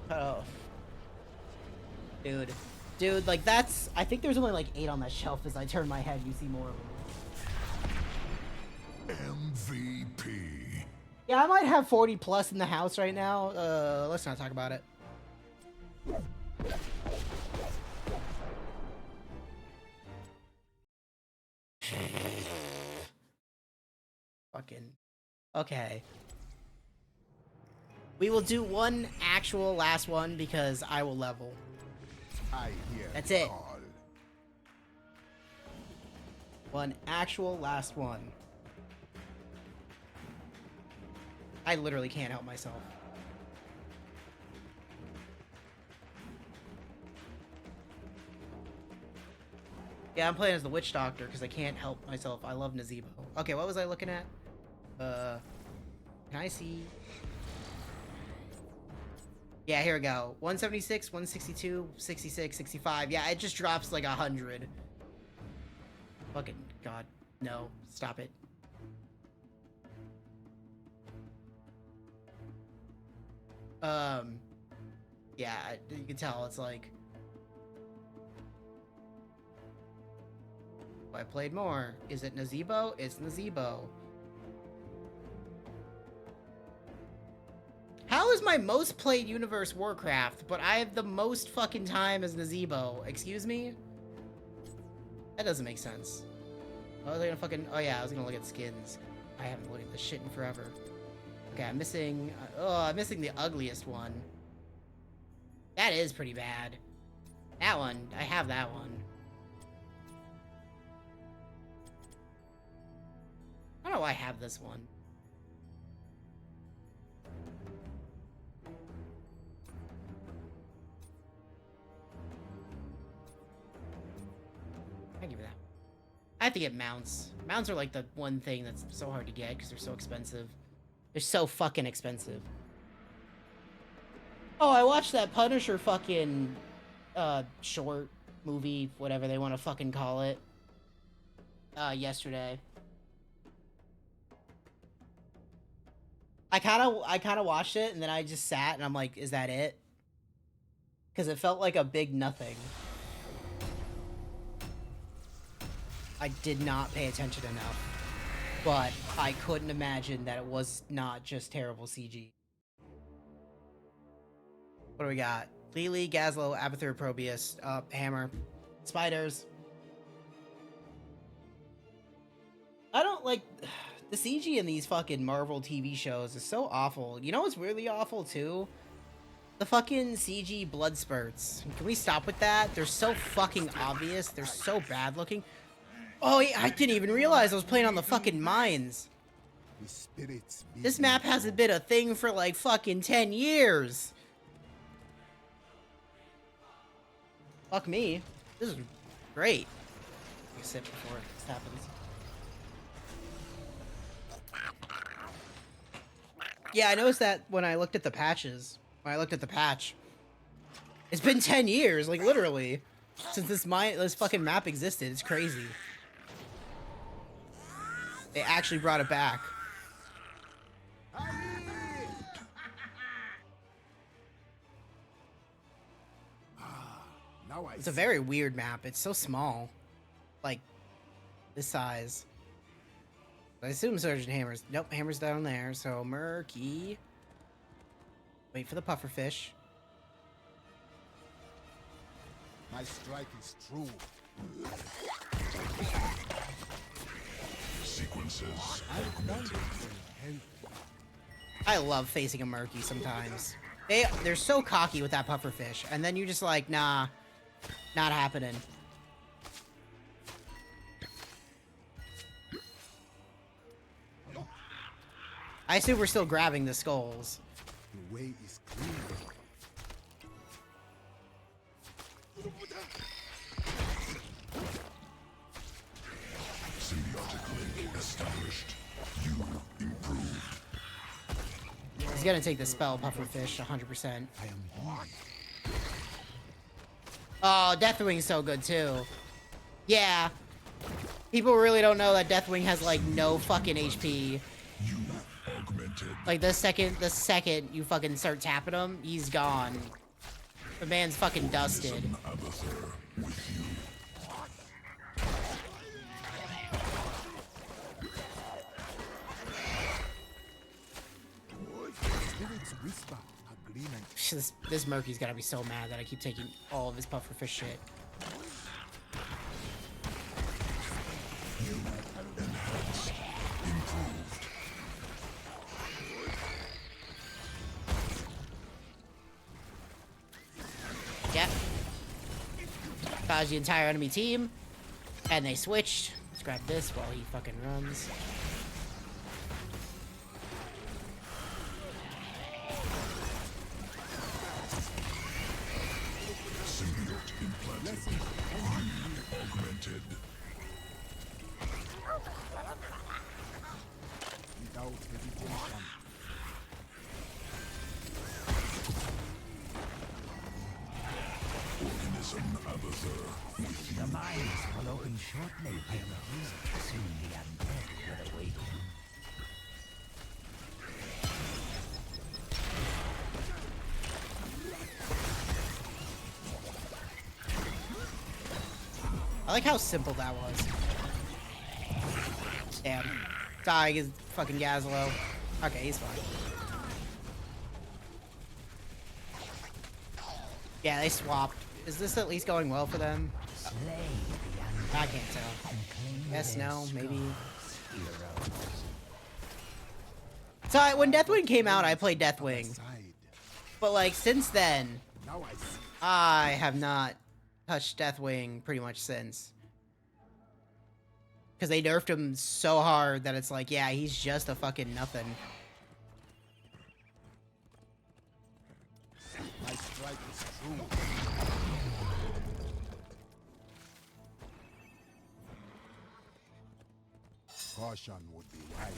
Oh. Dude, like, that's... I think there's only, like, 8 on that shelf. As I turn my head, you see more of them. MVP. Yeah, I might have 40 plus in the house right now. Let's not talk about it. Fucking... Okay. We will do one actual last one because I will level. That's it. One actual last one. I literally can't help myself. Yeah, I'm playing as the Witch Doctor because I can't help myself. I love Nazebo. Okay, what was I looking at? Can I see? Yeah, here we go. 176, 162, 66, 65. Yeah, it just drops like 100. Fucking God. No. Stop it. Yeah, you can tell it's like... I played more. Is it Nazebo? It's Nazebo. How is my my most played universe Warcraft, but I have the most fucking time as Nazebo. Excuse me? That doesn't make sense. Oh, they're gonna fucking... Oh yeah, I was gonna look at skins. I haven't looked at this shit in forever. Okay, I'm missing... I'm missing the ugliest one. That is pretty bad. That one. I have that one. I don't know why I have this one. I give you that. I have to get mounts. Mounts are like the one thing that's so hard to get because they're so expensive. They're so fucking expensive. Oh, I watched that Punisher fucking short movie, whatever they want to fucking call it, yesterday. I kind of watched it and then I just sat and I'm like, is that it? Because it felt like a big nothing. I did not pay attention enough, but I couldn't imagine that it was not just terrible CG. What do we got? Lily, Gazlo, Abathur, Probius, Hammer, Spiders. I don't like... The CG in these fucking Marvel TV shows is so awful. You know what's really awful, too? The fucking CG blood spurts. Can we stop with that? They're so fucking obvious. They're so bad looking. Oh, I didn't even realize I was playing on the fucking mines. This map hasn't been a thing for like fucking 10 years. Fuck me. This is great. Let me sip before this happens. Yeah, I noticed that when I looked at the patches. When I looked at the patch. It's been 10 years, like literally. Since this fucking map existed. It's crazy. They actually brought it back. It's a very weird map. It's so small. Like, this size. I assume Sergeant Hammer's... Nope, Hammer's down there. So, Murky. Wait for the pufferfish. My strike is true. Sequences. I love facing a Murky sometimes. They're so cocky with that pufferfish. And then you're just like, nah. Not happening. I assume we're still grabbing the skulls. The way is clear. Symbiotic link established. You improved. He's gonna take the spell, pufferfish, 100%. Oh, Deathwing's so good too. Yeah. People really don't know that Deathwing has like no fucking HP. You augmented. Like the second you fucking start tapping him, he's gone. The man's fucking dusted. This Murky's gotta be so mad that I keep taking all of his pufferfish shit. Enhanced. Improved. Yep. Dodged the entire enemy team. And they switched. Let's grab this while he fucking runs. Symbiote implanted. You augmented. Without hesitation. Organism Abathur with you. The mines will open shortly. I am soon the undead will awaken. I like how simple that was. Damn. Dying is fucking Gazlo. Okay, he's fine. Yeah, they swapped. Is this at least going well for them? I can't tell. Yes, no, maybe. So when Deathwing came out, I played Deathwing. But like since then, I have not touched Deathwing pretty much since. Because they nerfed him so hard that it's like, yeah, he's just a fucking nothing. My strike is true. Caution would be wise.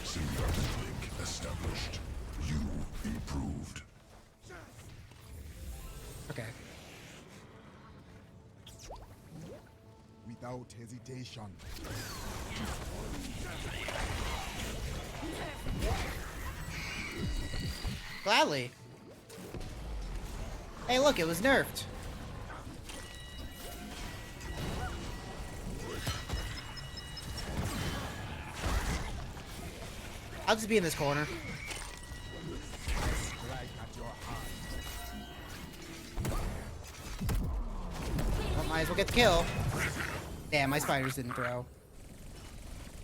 Symbiotic link established. You improved. Okay. Without hesitation. Gladly. Hey, look, it was nerfed. I'll just be in this corner. Well, might as well get the kill. Damn, my spiders didn't throw.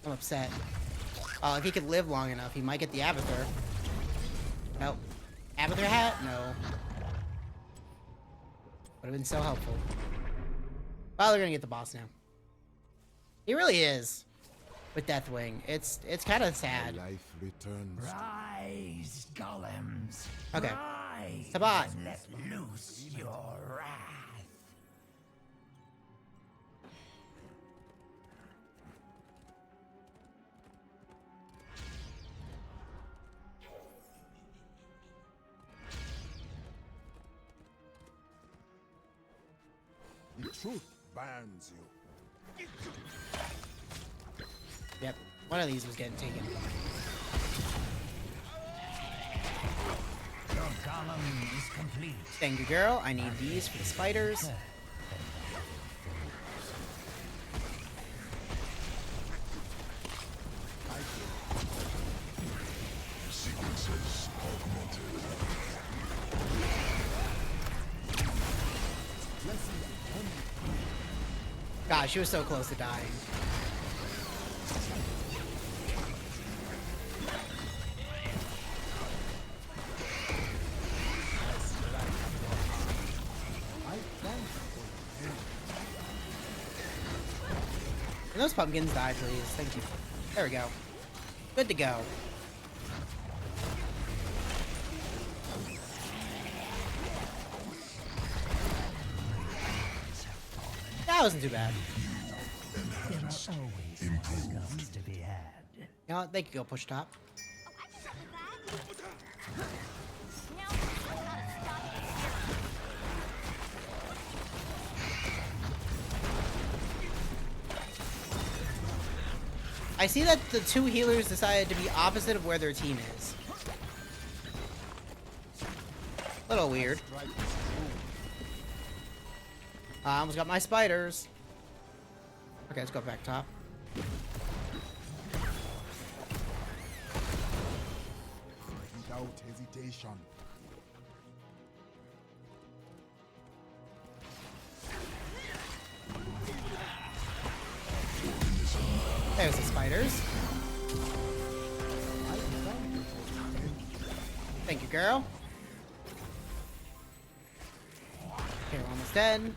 I'm upset. Oh, if he could live long enough, he might get the Abathur. Nope. Abathur hat? No. Would have been so helpful. Well, they're gonna get the boss now. He really is. With Deathwing. It's kind of sad. Life returns. Rise, golems. Okay. Rise Sabat. and let loose your wrath. The truth burns you. Yep. One of these was getting taken. Your golem is complete. Thank you, girl. I need these for the spiders. Sequences augmented. God, she was so close to dying. Can those pumpkins die, please? Thank you. There we go. Good to go. That wasn't too bad. To be had. You know what? They could go push top. I see that the two healers decided to be opposite of where their team is. A little weird. I almost got my spiders. Okay, let's go back top. Without hesitation. There's the spiders. Thank you, girl. Okay, we're almost dead.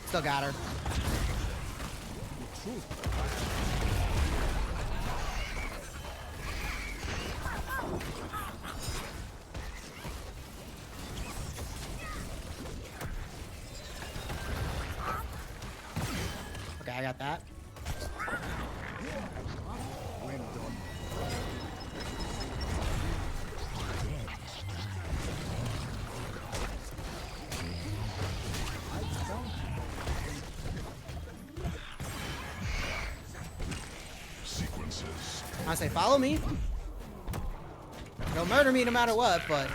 Still got her. Okay, I got that. Well done. Sequences. I say follow me. Don't murder me no matter what, but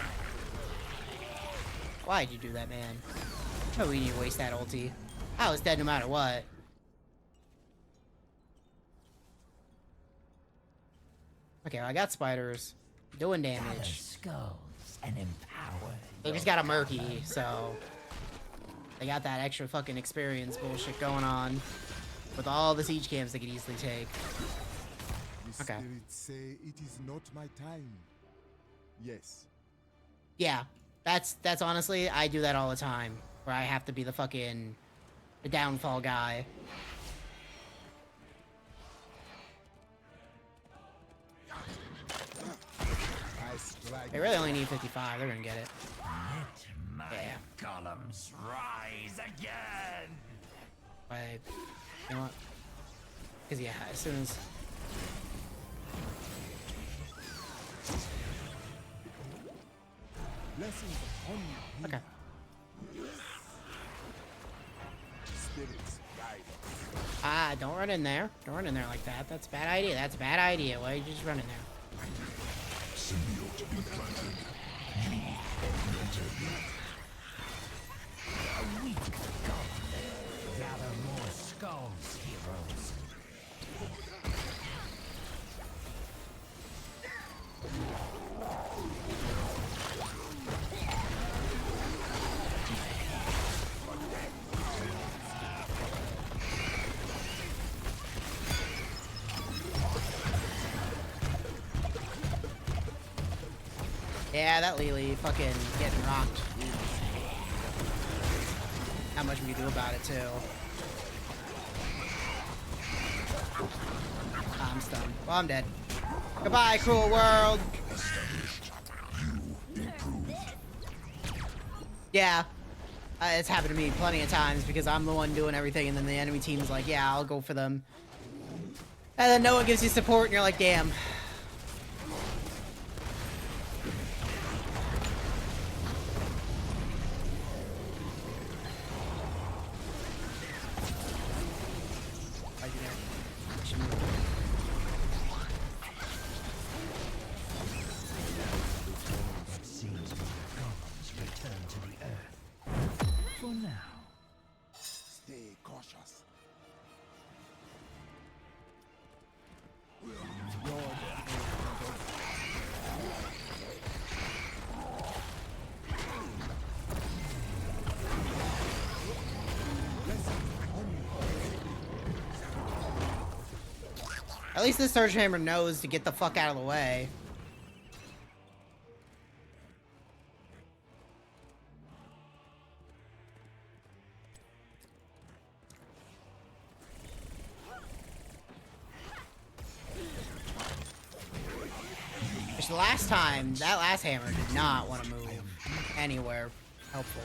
why'd you do that, man? No, we need to waste that ulti. I was dead no matter what. Okay, I got spiders. Doing damage. Skulls and empower. They just got a murky, so they got that extra fucking experience bullshit going on with all the siege camps they could easily take. The Okay. spirits say it is not my time. Yes. Yeah, that's honestly, I do that all the time, where I have to be the fucking the downfall guy. They really only need 55. They're gonna get it. Let my Yeah. columns rise again. But you know what? Because yeah, as soon as Blessings upon you. okay. Spirits guide us. Ah, don't run in there. Don't run in there like that. That's a bad idea. That's a bad idea. Why you just run in there? Symbiote implanted. You augmented. A weak god. Gather more skulls, heroes. Yeah, that Lily fucking getting rocked. Not much we can do about it, too. I'm stunned. Well, I'm dead. Goodbye, cruel world! Yeah. It's happened to me plenty of times because I'm the one doing everything and then the enemy team's like, yeah, I'll go for them. And then no one gives you support and you're like, damn. It seems my golems return to the earth. For now. Stay cautious. At least this Surge Hammer knows to get the fuck out of the way. Which the last time, that last hammer did not want to move anywhere helpful.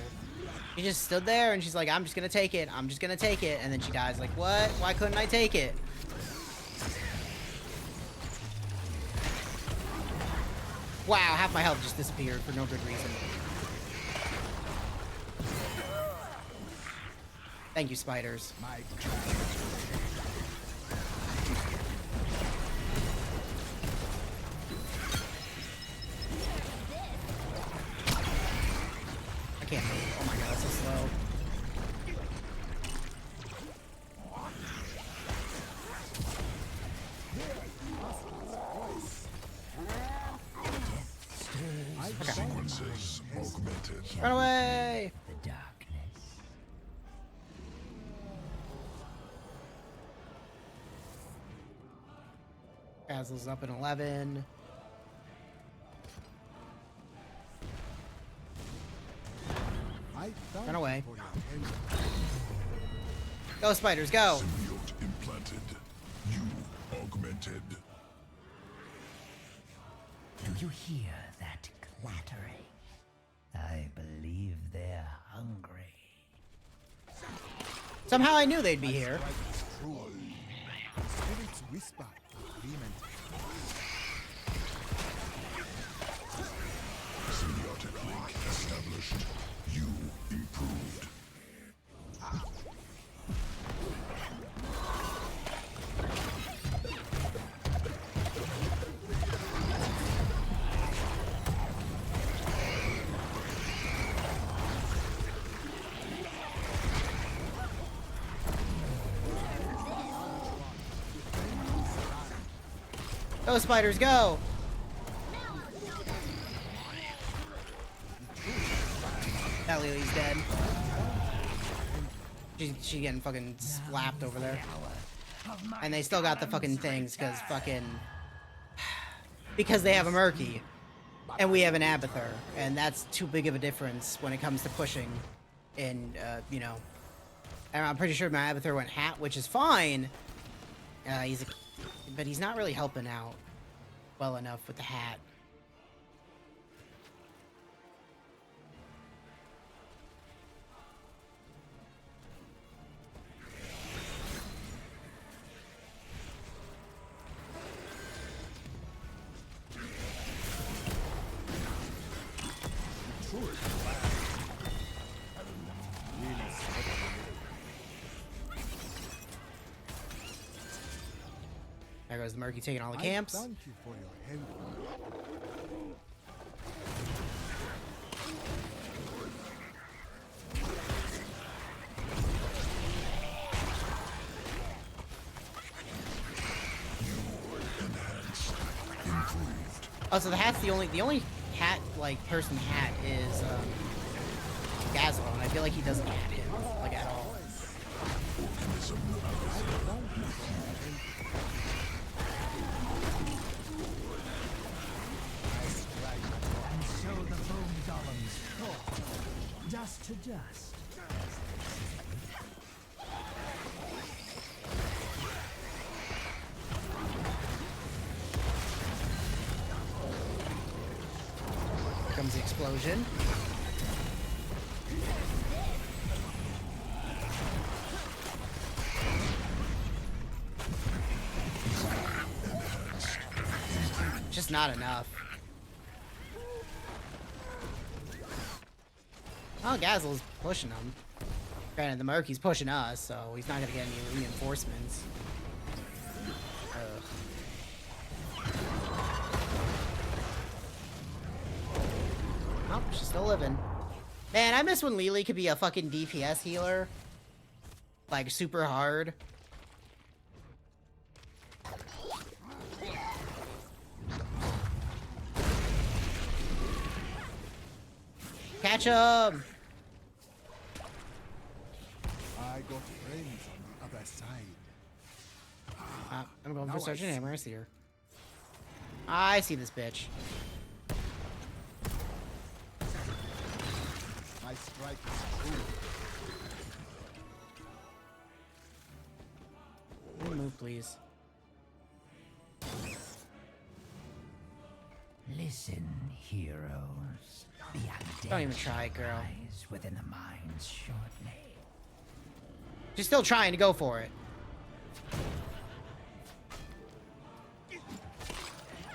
She just stood there and she's like, I'm just gonna take it, I'm just gonna take it, and then she dies like, what? Why couldn't I take it? Wow, half my health just disappeared for no good reason. Thank you, spiders. I can't move. Oh my god, it's so slow. Sequences augmented. Run away! The darkness. Basil's up in 11. Run away. Go, spiders, go! Symbiote implanted. You augmented. Do you hear that clattering? I believe they're hungry. Somehow I knew they'd be here. Spirits whisper agreement. Symbiotic link established. You improved. Go, spiders, go! That Lily's dead. She getting fucking slapped over there. And they still got the fucking things, because fucking... Because they have a Murky. And we have an Abathur. And that's too big of a difference when it comes to pushing. And, you know... And I'm pretty sure my Abathur went hat, which is fine. But he's not really helping out well enough with the hat. There goes the Murky taking all the camps. Thank you for your help. Oh, so the hat's the only hat like person hat is Gazelle, and I feel like he doesn't hat him like at all. And so the bone golems fall, dust to dust. Here comes the explosion. Just not enough. Oh, Gazelle's pushing him. Granted, the Murky's pushing us, so he's not gonna get any reinforcements. Oh, she's still living. Man, I miss when Lily could be a fucking DPS healer. Like, super hard. Catch him! I got friends on the other side. I'm going for Sergeant Hammer. I see her. I see this bitch. My strike is true. Move, please. Listen, heroes. The undead Don't even try, girl. lies within the mind's shortly. She's still trying to go for it.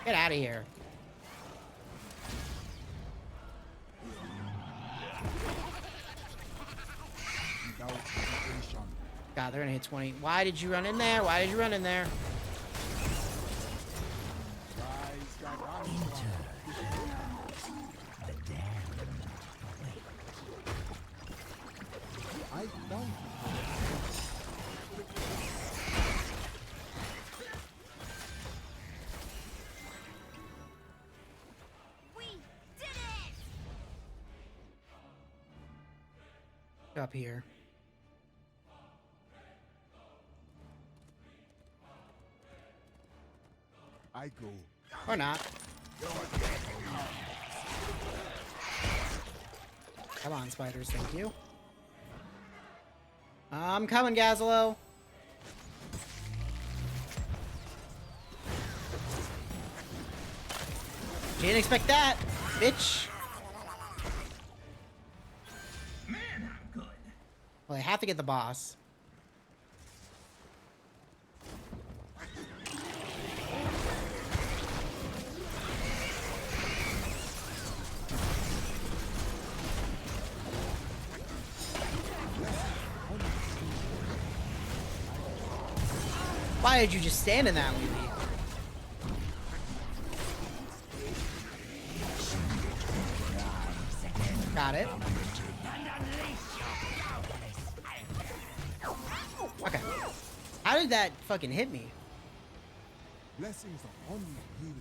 Get out of here. God, they're gonna hit 20. Why did you run in there? Why did you run in there? I don't. Up here. I go. Or not. Come on, spiders, thank you. I'm coming, Gazelle. You didn't expect that, bitch. Man, I'm good. Well, I have to get the boss. Why did you just stand in that, Lily? Got it. Okay. How did that fucking hit me? Blessings upon you, healer.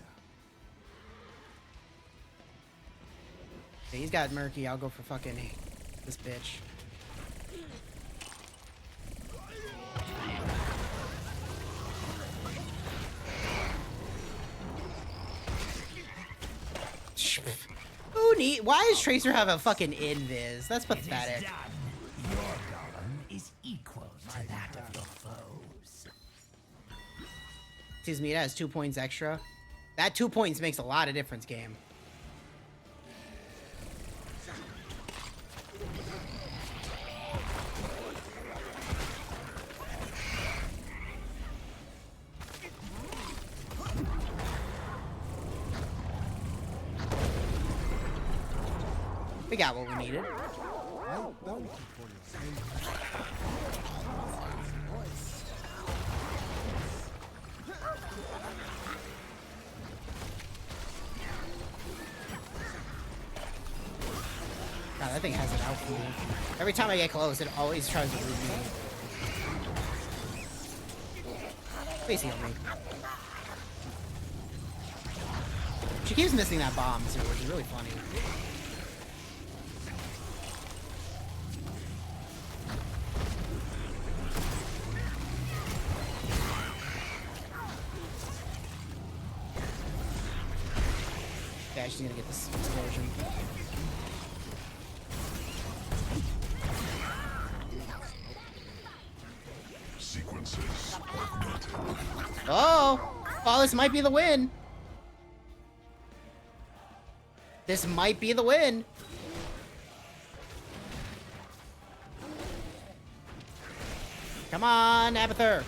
Okay, he's got Murky. I'll go for fucking this bitch. Who need? Why does Tracer have a fucking invis? That's pathetic. Your golem is equal to that of your foes. Excuse me, it has 2 points extra. That 2 points makes a lot of difference, game. We got what we needed. Well done for your saving. God, that thing has it out for me. Every time I get close, it always tries to root me. Please heal me. She keeps missing that bomb too, which is really funny. Yeah, she's gonna get this explosion. Sequences augmented. Oh! Oh, this might be the win! This might be the win! Come on, Abathur!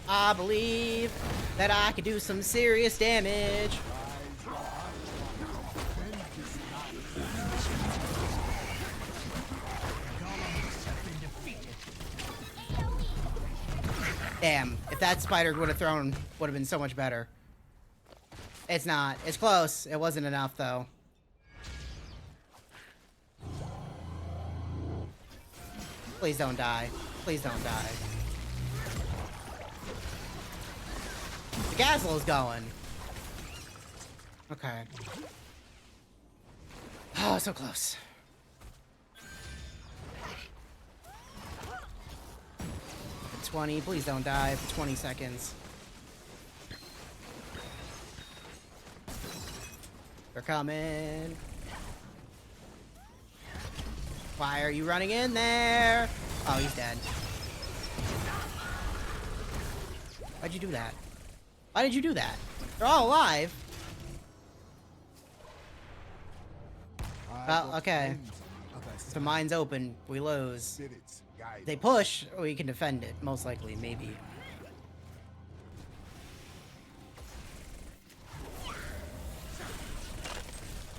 I believe that I could do some serious damage. Damn, if that spider would have thrown, would have been so much better. It's not. It's close. It wasn't enough, though. Please don't die. Please don't die. The Gazlo's going. Okay. Oh, so close. For 20, please don't die for 20 seconds. They're coming. Why are you running in there? Oh, he's dead. Why'd you do that? Why did you do that? They're all alive. Well, okay. If the mine's open, we lose. If they push, we can defend it. Most likely, maybe.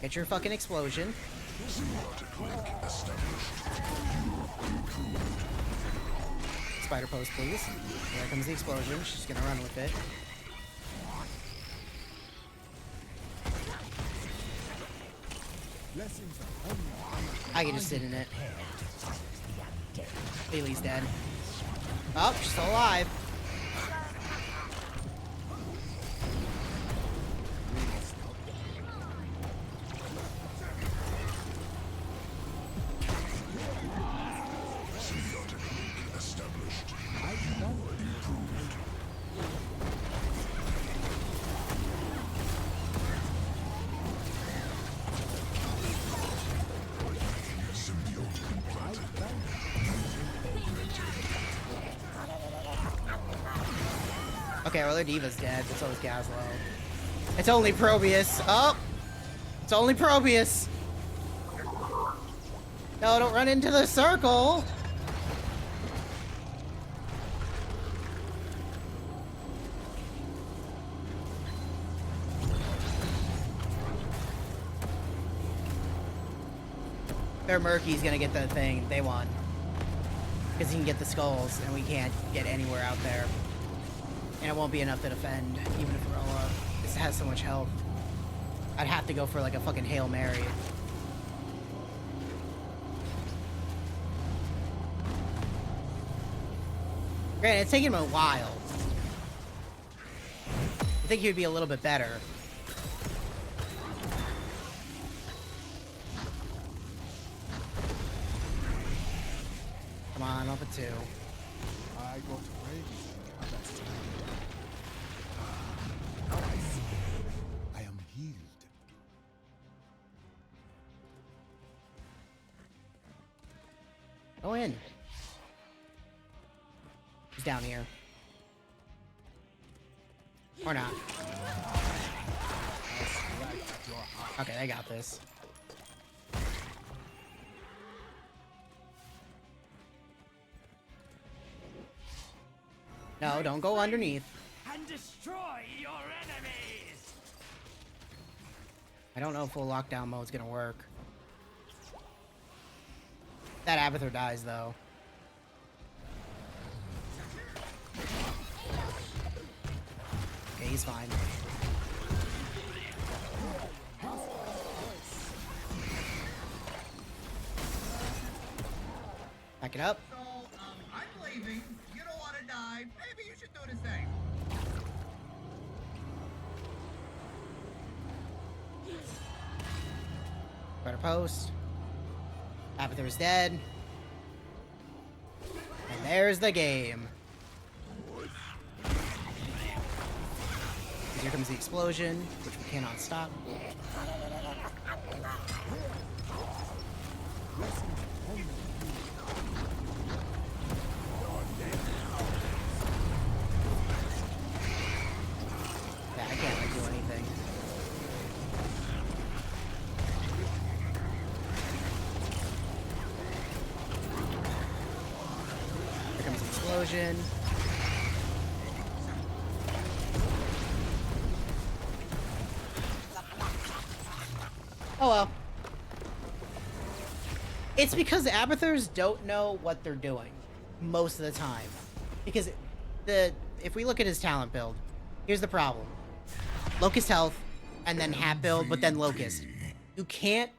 Get your fucking explosion. Spider pose, please. Here comes the explosion. She's gonna run with it. I can just sit in it. Haley's dead. Oh, she's still alive. Okay, well, their Diva's dead, but so is Gazlo. It's only Probius. Oh! It's only Probius! No, don't run into the circle! Their Murky's gonna get the thing. They won. Because he can get the skulls, and we can't get anywhere out there. And it won't be enough to defend, even if we're all up. This has so much health. I'd have to go for like a fucking Hail Mary. Granted, it's taken him a while. I think he would be a little bit better. Come on, up at 2. I got crazy at that time. Now I see. I am healed. Go in. He's down here. Or not. Okay, I got this. No, don't go underneath. And destroy your enemies. I don't know if full lockdown mode's gonna work. That Abathur dies, though. Okay, he's fine. Back it up. So, I'm leaving. You don't want to die. Maybe you should do the same. Better post. Abathur's dead. And there's the game. Here comes the explosion, which we cannot stop. Yeah, I can't like, do anything. Here comes the explosion. Oh well. It's because the Abathurs don't know what they're doing most of the time. Because if we look at his talent build, here's the problem. Locust health, and then hat build, but then Locust. You can't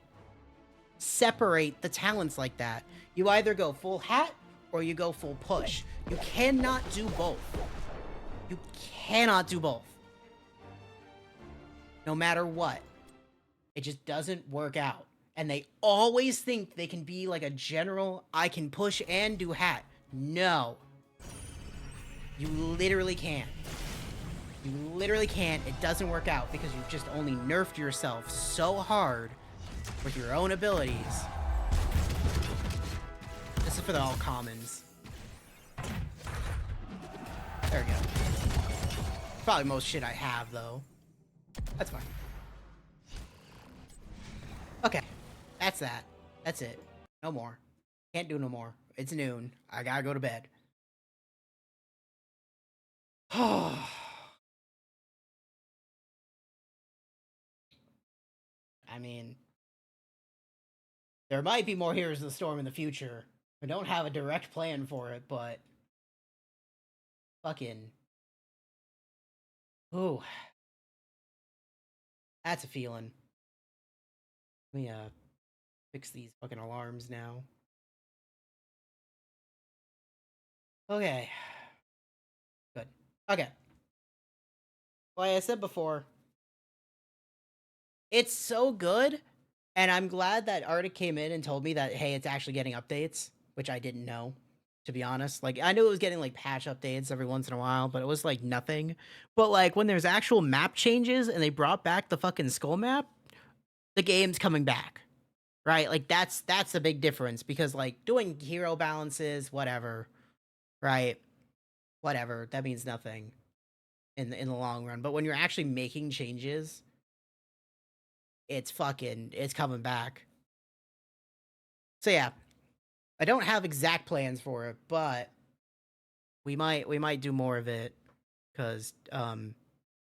separate the talents like that. You either go full hat, or you go full push. You cannot do both. You cannot do both. No matter what. It just doesn't work out. And they always think they can be like a general, I can push and do hat. No. You literally can't. You literally can't. It doesn't work out because you've just only nerfed yourself so hard with your own abilities. This is for the all commons. There we go. Probably most shit I have, though. That's fine. Okay. That's that. That's it. No more. Can't do no more. It's noon. I gotta go to bed. I mean, there might be more Heroes of the Storm in the future. I don't have a direct plan for it, but fucking, ooh, that's a feeling. Let me fix these fucking alarms now. Okay. Good. Okay. Like I said before, it's so good, and I'm glad that Arctic came in and told me that, hey, it's actually getting updates, which I didn't know, to be honest. Like, I knew it was getting, like, patch updates every once in a while, but it was, like, nothing. But, like, when there's actual map changes and they brought back the fucking skull map, the game's coming back, right? Like, that's the big difference, because, like, doing hero balances, whatever, right? Whatever, that means nothing in the long run. But when you're actually making changes, it's coming back. So yeah, I don't have exact plans for it, but we might do more of it, because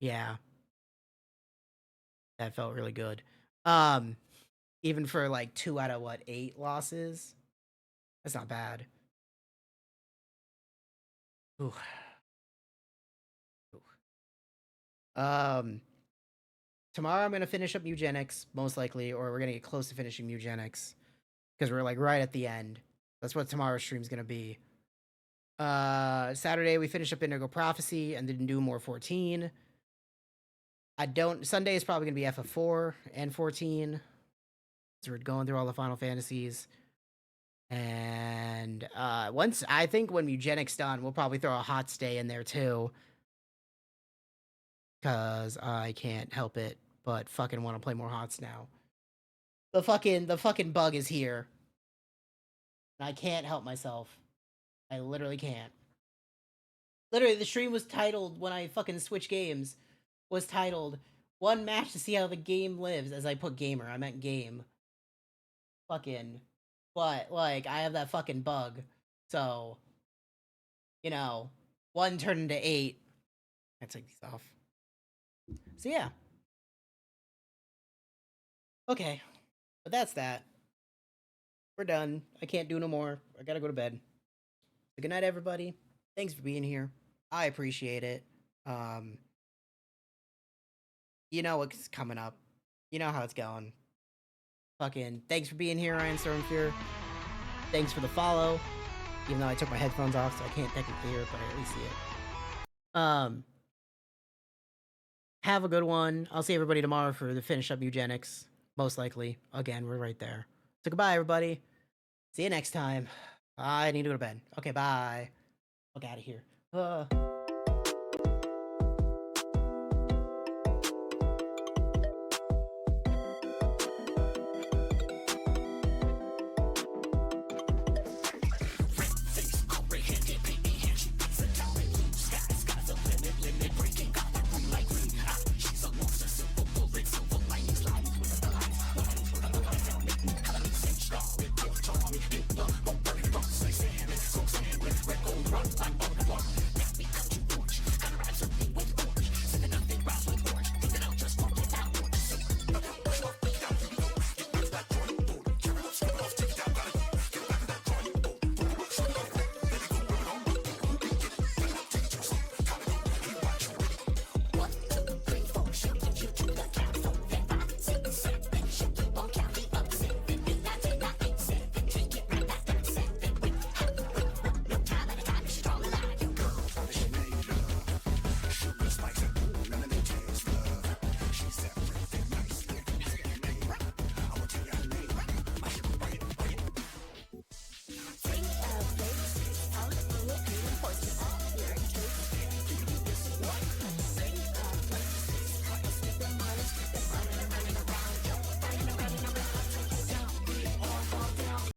yeah, that felt really good. Even for like 2 out of 8 losses, that's not bad. Ooh. Tomorrow I'm gonna finish up Eugenics, most likely, or we're gonna get close to finishing Eugenics, because we're like right at the end. That's what tomorrow's stream's gonna be. Saturday we finished up Indigo Prophecy and then do more 14. Sunday is probably gonna be FF4 and 14. So we're going through all the Final Fantasies. And I think when Eugenic's done, we'll probably throw a hot stay in there too. Cause I can't help it, but fucking want to play more HOTS now. The fucking bug is here. And I can't help myself. I literally can't. Literally, the stream was titled, when I fucking switch games, was titled, one match to see how the game lives, as I put gamer, I meant game. Fucking, but, like, I have that fucking bug, so, you know, 1 turned into 8. I take these off. So, yeah. Okay, but that's that. We're done. I can't do no more. I gotta go to bed. So good night, everybody. Thanks for being here. I appreciate it. You know what's coming up. You know how it's going. Fucking thanks for being here, Ryan Stormfear. Thanks for the follow. Even though I took my headphones off, so I can't technically hear it, but I at least see it. Have a good one. I'll see everybody tomorrow for the finish up Eugenics. Most likely. Again, we're right there. So goodbye, everybody. See you next time. I need to go to bed. Okay, bye. Fuck out of here.